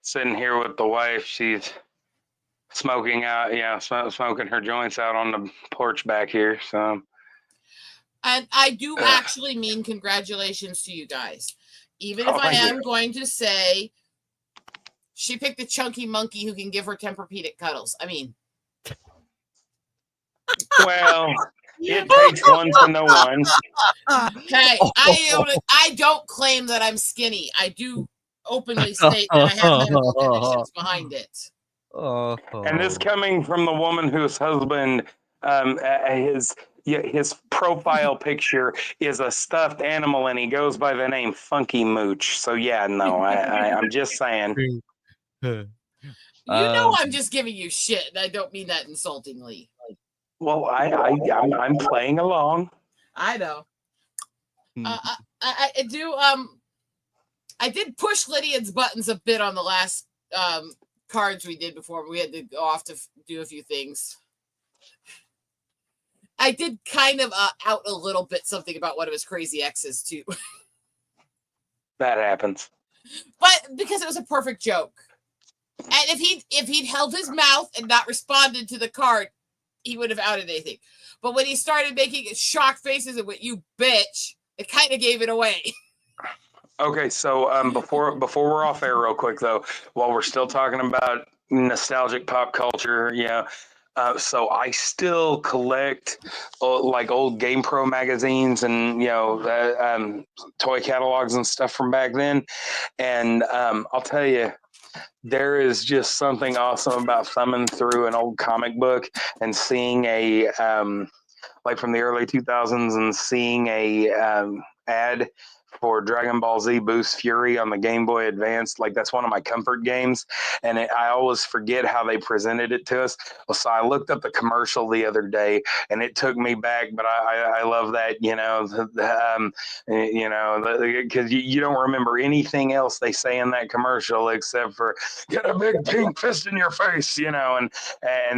Speaker 13: Sitting here with the wife. She's smoking smoking her joints out on the porch back here. So,
Speaker 3: and I do actually mean congratulations to you guys. Even if I am going to say she picked a chunky monkey who can give her Tempur-Pedic cuddles. I mean,
Speaker 13: well, it takes one to know one.
Speaker 3: Hey, I don't claim that I'm skinny. I do openly state that I have medical conditions behind it.
Speaker 13: And this coming from the woman whose husband, his profile picture is a stuffed animal, and he goes by the name Funky Mooch. So yeah, no, I'm just saying.
Speaker 3: You know, I'm just giving you shit, and I don't mean that insultingly.
Speaker 13: Well, I'm playing along.
Speaker 3: I know. I do. I did push Lydian's buttons a bit on the last cards we did before we had to go off to do a few things. I did kind of out a little bit something about one of his crazy exes too.
Speaker 13: That happens.
Speaker 3: But because it was a perfect joke. And if he'd held his mouth and not responded to the card, he would have outed anything. But when he started making shocked faces and went, "You bitch," it kind of gave it away.
Speaker 13: Okay, so before we're off air real quick though, while we're still talking about nostalgic pop culture, so I still collect like old GamePro magazines and toy catalogs and stuff from back then, and I'll tell you, there is just something awesome about thumbing through an old comic book and seeing a like from the early 2000s and seeing a ad for Dragon Ball Z Boost Fury on the Game Boy Advance. Like that's one of my comfort games, and I always forget how they presented it to us. Well, so I looked up the commercial the other day, and it took me back. But I love that, because you don't remember anything else they say in that commercial except for "get a big pink fist in your face," and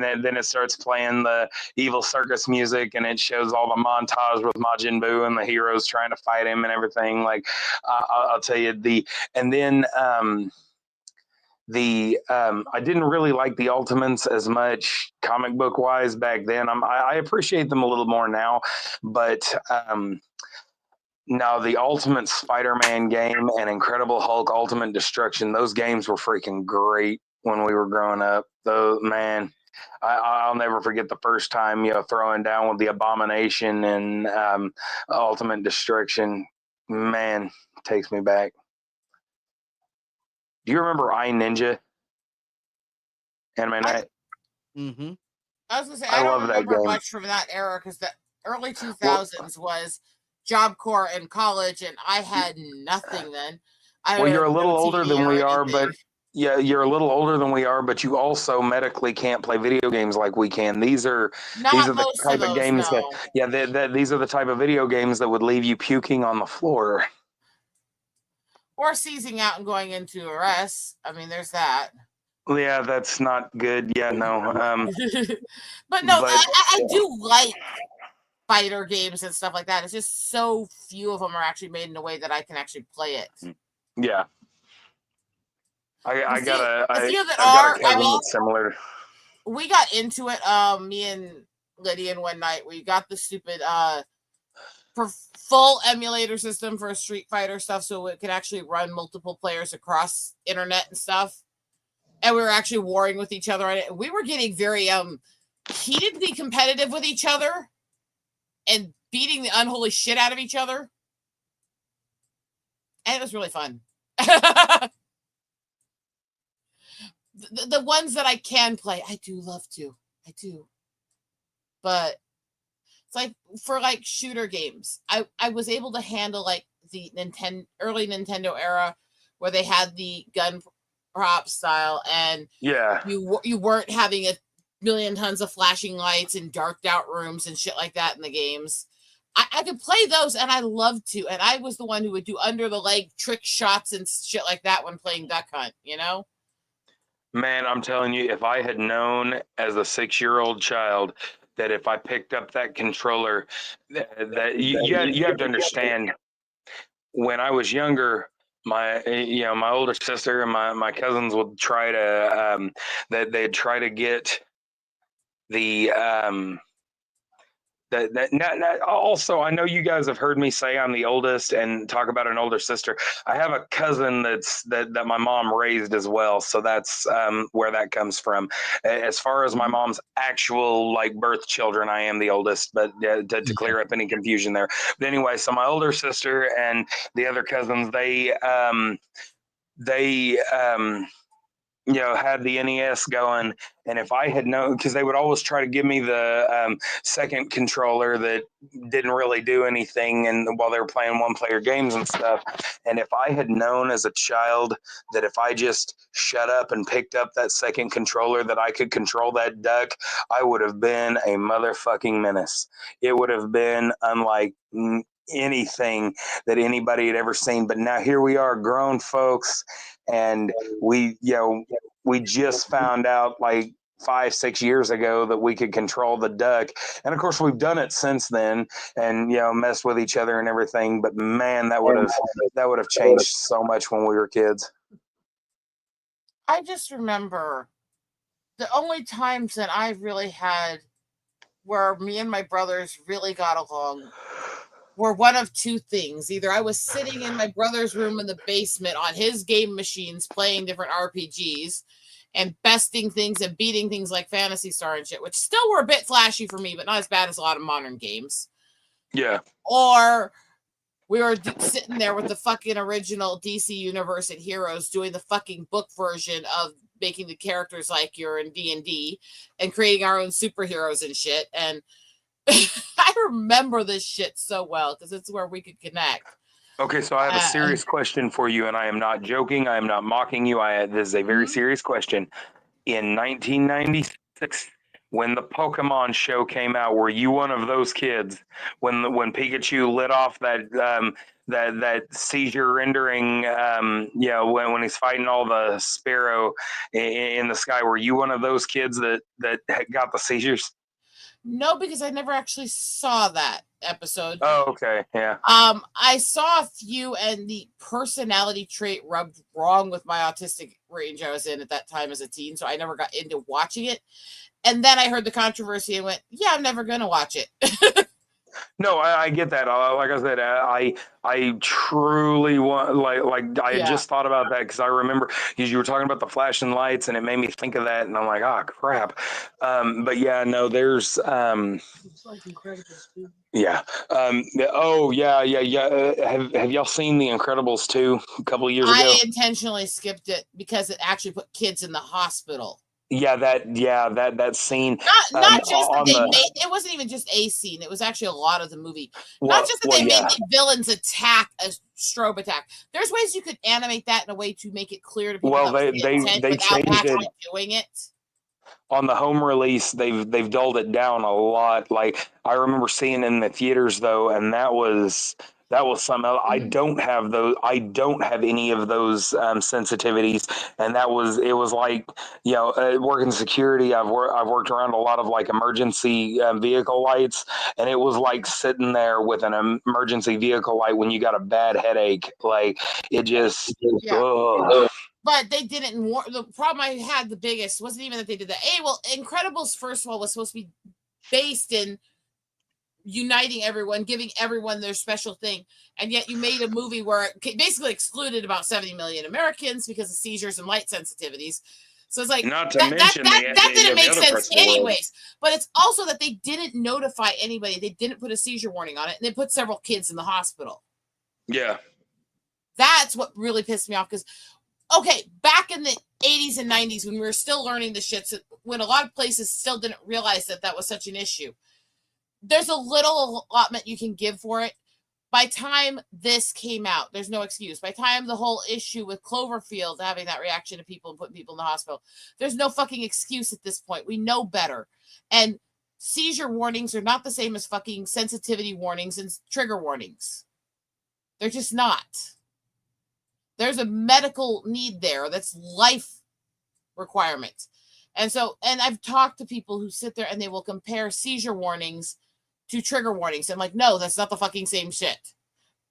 Speaker 13: then it starts playing the evil circus music, and it shows all the montage with Majin Buu and the heroes trying to fight him and everything. Like I'll tell you and then I didn't really like the Ultimates as much comic book wise back then. I appreciate them a little more now, but now the Ultimate Spider-Man game and Incredible Hulk Ultimate Destruction, those games were freaking great when we were growing up. Though, man, I'll never forget the first time, throwing down with the Abomination and Ultimate Destruction. Man, takes me back. Do you remember iNinja? Anime Night?
Speaker 12: Mm-hmm.
Speaker 3: I was gonna say
Speaker 13: I
Speaker 3: I don't
Speaker 13: love that
Speaker 3: remember
Speaker 13: game.
Speaker 3: much from that era because the early 2000s was Job Corps in college, and I had nothing then.
Speaker 13: Well, you're a
Speaker 3: had
Speaker 13: little
Speaker 3: no
Speaker 13: older
Speaker 3: TV
Speaker 13: than
Speaker 3: or
Speaker 13: we are,
Speaker 3: anything.
Speaker 13: but yeah, you're a little older than we are, but you also medically can't play video games like we can. These are
Speaker 3: Not
Speaker 13: the
Speaker 3: most of
Speaker 13: type of
Speaker 3: those,
Speaker 13: games
Speaker 3: no.
Speaker 13: these are the type of video games that would leave you puking on the floor.
Speaker 3: Or seizing out and going into arrest. I mean, there's that.
Speaker 13: Yeah, that's not good. Yeah, no.
Speaker 3: But no,
Speaker 13: but-
Speaker 3: I do like fighter games and stuff like that. It's just so few of them are actually made in a way that I can actually play it.
Speaker 13: Yeah. I got
Speaker 3: the few that
Speaker 13: a cousin
Speaker 3: I mean,
Speaker 13: that's similar.
Speaker 3: we got into it. Me and Lydian one night, we got the stupid for full emulator system for Street Fighter stuff, so it could actually run multiple players across internet and stuff. And we were actually warring with each other on it. We were getting very heatedly competitive with each other and beating the unholy shit out of each other. And it was really fun. The ones that I can play, I do love to. I do. But it's like for like shooter games, I was able to handle like the early Nintendo era where they had the gun prop style, and
Speaker 13: Yeah.
Speaker 3: you weren't having a million tons of flashing lights and darked out rooms and shit like that in the games. I could play those, and I loved to. And I was the one who would do under the leg trick shots and shit like that when playing Duck Hunt, you know?
Speaker 13: Man, I'm telling you, if I had known as a 6-year-old child that if I picked up that controller, that you have to understand, when I was younger, my older sister and my cousins would try to they'd try to get the also, I know you guys have heard me say I'm the oldest and talk about an older sister. I have a cousin that my mom raised as well, so that's where that comes from. As far as my mom's actual like birth children, I am the oldest, but to clear up any confusion there. But anyway, so my older sister and the other cousins, they had the NES going, and if I had known, because they would always try to give me the second controller that didn't really do anything, and while they were playing one-player games and stuff, and if I had known as a child that if I just shut up and picked up that second controller that I could control that duck, I would have been a motherfucking menace. It would have been unlike anything that anybody had ever seen. But now here we are, grown folks, and we just found out like 5-6 years ago that we could control the duck, and of course we've done it since then, and messed with each other and everything. But man, that would have changed so much when we were kids.
Speaker 3: I just remember the only times that I really had where me and my brothers really got along were one of two things. Either I was sitting in my brother's room in the basement on his game machines playing different RPGs and besting things and beating things like Phantasy Star and shit, which still were a bit flashy for me, but not as bad as a lot of modern games.
Speaker 13: Yeah.
Speaker 3: Or we were sitting there with the fucking original DC Universe and Heroes doing the fucking book version of making the characters like you're in D&D and creating our own superheroes and shit. And I remember this shit so well because it's where we could connect.
Speaker 13: Okay, so I have a serious question for you, and I am not joking. I am not mocking you. This is a very serious question. In 1996, when the Pokemon show came out, were you one of those kids when Pikachu lit off that seizure rendering? When he's fighting all the Sparrow in the sky, were you one of those kids that got the seizures?
Speaker 3: No, because I never actually saw that. episode.
Speaker 13: Oh, okay, yeah.
Speaker 3: I saw a few, and the personality trait rubbed wrong with my autistic range I was in at that time as a teen, so I never got into watching it. And then I heard the controversy and went, "Yeah, I'm never gonna watch it."
Speaker 13: No, I get that. Like I said, I truly want I had just thought about that because I remember because you were talking about the flashing lights and it made me think of that, and I'm like, oh crap. But yeah, no, there's
Speaker 7: It's like Incredibles too.
Speaker 13: yeah. Oh yeah. Have y'all seen The Incredibles 2 a couple of years ago?
Speaker 3: I intentionally skipped it because it actually put kids in the hospital.
Speaker 13: Yeah, that scene.
Speaker 3: Not just that
Speaker 13: on
Speaker 3: they
Speaker 13: the-
Speaker 3: made it wasn't even just a scene, it was actually a lot of the movie.
Speaker 13: Well-
Speaker 3: Not just that
Speaker 13: well,
Speaker 3: they
Speaker 13: yeah.
Speaker 3: made the villains attack a strobe attack. There's ways you could animate that in a way to make it clear to people
Speaker 13: Well,
Speaker 3: that
Speaker 13: they-
Speaker 3: was the
Speaker 13: they-
Speaker 3: intent
Speaker 13: they
Speaker 3: without
Speaker 13: changed
Speaker 3: actually
Speaker 13: it.
Speaker 3: doing it.
Speaker 13: On the home release, they've dulled it down a lot. Like I remember seeing it in the theaters though, and that was something else. I don't have those. I don't have any of those sensitivities, and it was like, you know, working security. I've worked around a lot of like emergency vehicle lights, and it was like sitting there with an emergency vehicle light when you got a bad headache. Like it just.
Speaker 3: Yeah.
Speaker 13: Ugh.
Speaker 3: But they didn't the problem I had the biggest wasn't even that they did that. Well, Incredibles, first of all, was supposed to be based in uniting everyone, giving everyone their special thing. And yet you made a movie where it basically excluded about 70 million Americans because of seizures and light sensitivities. So it's like
Speaker 13: Not to
Speaker 3: that
Speaker 13: mention
Speaker 3: didn't
Speaker 13: the
Speaker 3: make
Speaker 13: other
Speaker 3: sense
Speaker 13: parts of the world.
Speaker 3: anyways. But it's also that they didn't notify anybody. They didn't put a seizure warning on it, and they put several kids in the hospital.
Speaker 13: Yeah.
Speaker 3: That's what really pissed me off because, okay, back in the 80s and 90s when we were still learning the shit, so when a lot of places still didn't realize that that was such an issue, there's a little allotment you can give for it. By time this came out, there's no excuse. By time the whole issue with Cloverfield having that reaction to people and putting people in the hospital, there's no fucking excuse at this point. We know better. And seizure warnings are not the same as fucking sensitivity warnings and trigger warnings. They're just not. There's a medical need there that's life requirement. And I've talked to people who sit there and they will compare seizure warnings to trigger warnings. I'm like, no, that's not the fucking same shit.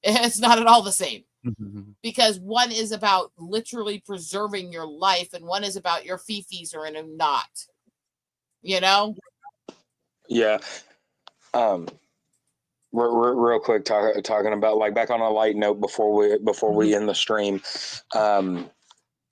Speaker 3: It's not at all the same. Because one is about literally preserving your life and one is about your fifis are in a knot. You know?
Speaker 13: Yeah. Real quick, talking about like back on a light note before we end the stream,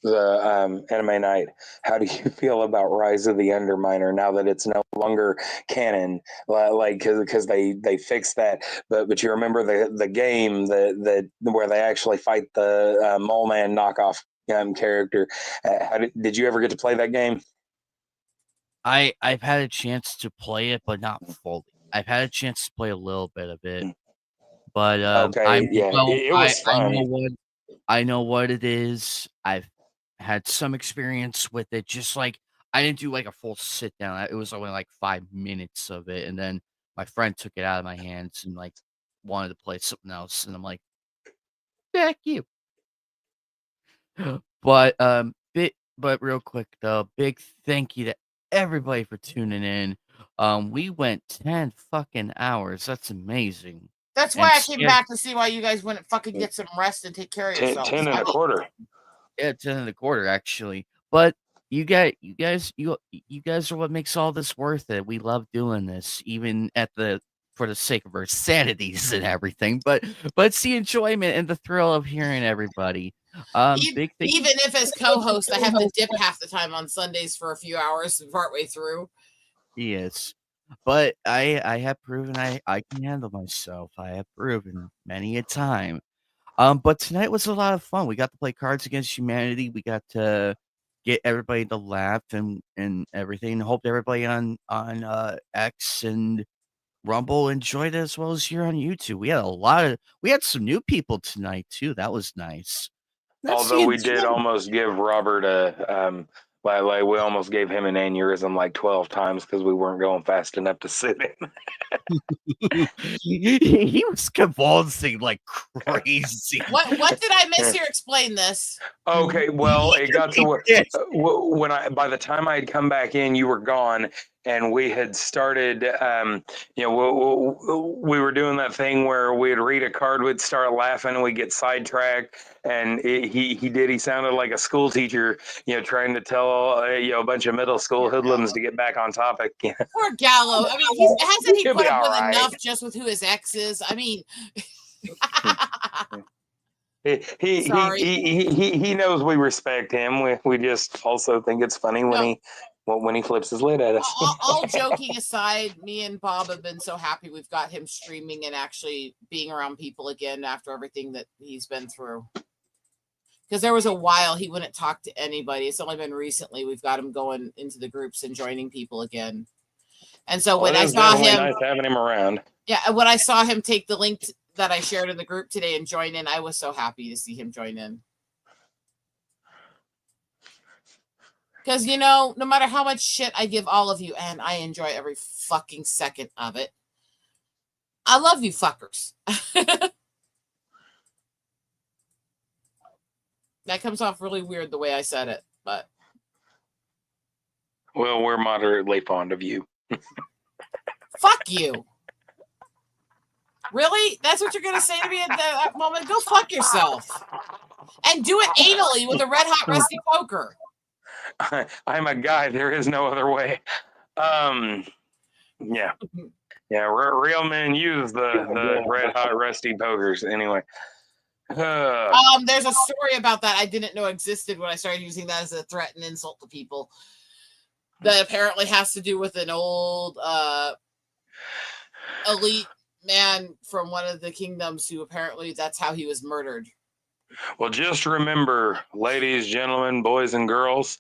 Speaker 13: the anime night. How do you feel about Rise of the Underminer now that it's no longer canon? Like because they fixed that, but you remember the game that where they actually fight the Mole Man knockoff character. Did you ever get to play that game?
Speaker 12: I've had a chance to play it, but not fully. I've had a chance to play a little bit of it, but
Speaker 13: Okay, yeah, it was fun.
Speaker 12: I know what it is. I've had some experience with it. Just like I didn't do like a full sit down. It was only like 5 minutes of it, and then my friend took it out of my hands and like wanted to play something else, and I'm like, "Heck you!" But real quick though, big thank you to everybody for tuning in. We went 10 fucking hours. That's amazing.
Speaker 3: That's why I came back to see why you guys wouldn't fucking get some rest and take care of yourselves.
Speaker 13: 10 and a quarter.
Speaker 12: Yeah, 10 and a quarter actually. But you guys are what makes all this worth it. We love doing this, even for the sake of our sanities and everything. But it's the enjoyment and the thrill of hearing everybody. Big thing.
Speaker 3: Even if as co-host I have to dip half the time on Sundays for a few hours partway through.
Speaker 12: Yes. But I have proven I can handle myself. I have proven many a time. But tonight was a lot of fun. We got to play Cards Against Humanity. We got to get everybody to laugh and everything. Hope everybody on X and Rumble enjoyed it as well as here on YouTube. We had some new people tonight too. That was nice.
Speaker 13: Although we did almost give Robert like we almost gave him an aneurysm like 12 times because we weren't going fast enough to sit in.
Speaker 12: He was convulsing like crazy.
Speaker 3: What did I miss here? Explain this.
Speaker 13: Okay, well, it got to where by the time I had come back in, you were gone, and we had started. We were doing that thing where we'd read a card, we'd start laughing, and we'd get sidetracked. And he sounded like a school teacher, trying to tell a bunch of middle school hoodlums to get back on topic.
Speaker 3: Poor Gallo. I mean, hasn't he
Speaker 13: He'll
Speaker 3: put
Speaker 13: be
Speaker 3: up with
Speaker 13: all right.
Speaker 3: enough just with who his ex is? I mean, Sorry.
Speaker 13: He knows we respect him. We just also think it's funny when he flips his lid at us.
Speaker 3: all joking aside, me and Bob have been so happy we've got him streaming and actually being around people again after everything that he's been through. Because there was a while he wouldn't talk to anybody. It's only been recently we've got him going into the groups and joining people again. And so when I saw him,
Speaker 13: nice having him around.
Speaker 3: Yeah, when I saw him take the link that I shared in the group today and join in, I was so happy to see him join in. Because, no matter how much shit I give all of you, and I enjoy every fucking second of it, I love you fuckers. That comes off really weird the way I said it, but.
Speaker 13: Well, we're moderately fond of you.
Speaker 3: Fuck you. Really? That's what you're going to say to me at that moment? Go fuck yourself. And do it anally with a red hot rusty poker.
Speaker 13: I'm a guy. There is no other way. Yeah. Real men use the red hot rusty pokers. Anyway.
Speaker 3: There's a story about that I didn't know existed when I started using that as a threat and insult to people. That apparently has to do with an old elite man from one of the kingdoms who apparently that's how he was murdered.
Speaker 13: Well, just remember, ladies, gentlemen, boys, and girls,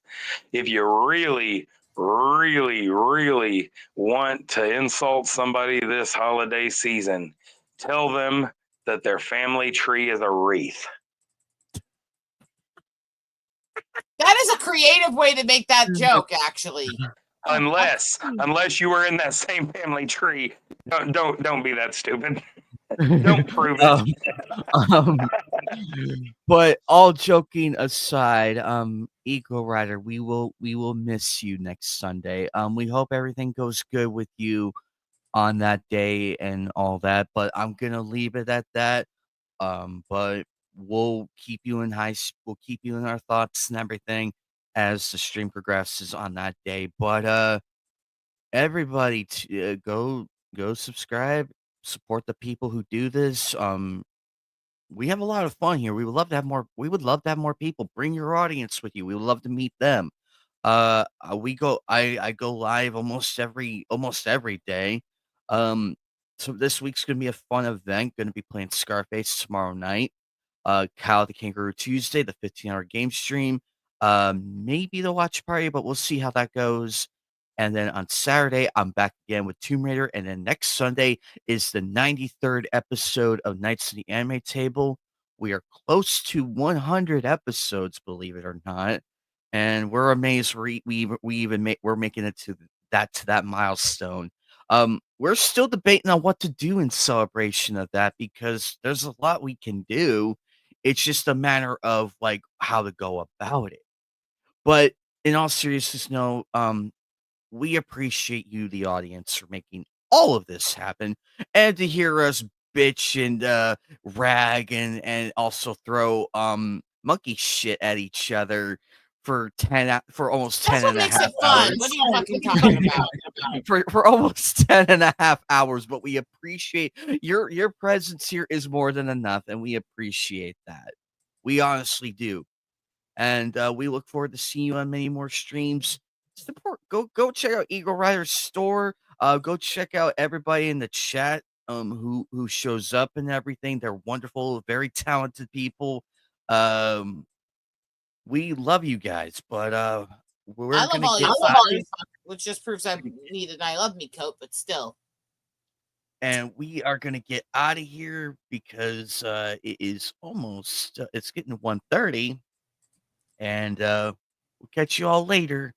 Speaker 13: if you really, really, really want to insult somebody this holiday season, tell them that their family tree is a wreath.
Speaker 3: That is a creative way to make that joke, actually.
Speaker 13: Unless you were in that same family tree, don't be that stupid. Don't prove it.
Speaker 12: But all joking aside, Eagle Rider, we will miss you next Sunday. We hope everything goes good with you on that day and all that. But I'm gonna leave it at that. But we'll keep you in we'll keep you in our thoughts and everything as the stream progresses on that day. But everybody, go subscribe, support the people who do this. We have a lot of fun here. We would love to have more. We would love to have more people. Bring your audience with you. We would love to meet them. I go live almost every day. So this week's gonna be a fun event. Gonna be playing Scarface tomorrow night. Kyle the Kangaroo Tuesday, the 15-hour game stream. Maybe the watch party, but we'll see how that goes. And then on Saturday, I'm back again with Tomb Raider. And then next Sunday is the 93rd episode of Knights of the Anime Table. We are close to 100 episodes, believe it or not. And we're amazed we're making it to that milestone. We're still debating on what to do in celebration of that because there's a lot we can do. It's just a matter of like how to go about it. But in all seriousness, no, we appreciate you, the audience, for making all of this happen and to hear us bitch and rag and also throw monkey shit at each other for almost 10 and a half hours.
Speaker 3: What are you fucking talking about?
Speaker 12: for almost 10 and a half hours, but we appreciate your presence here is more than enough, and we appreciate that. We honestly do. And we look forward to seeing you on many more streams. Support. Go check out Eagle Rider's store. Go check out everybody in the chat who shows up and everything. They're wonderful, very talented people. We love you guys, but we're
Speaker 3: I love all you fuckers, which just proves I need an I love me coat, but still.
Speaker 12: And we are gonna get out of here because it is almost it's getting 1:30. And we'll catch you all later.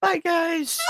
Speaker 12: Bye, guys.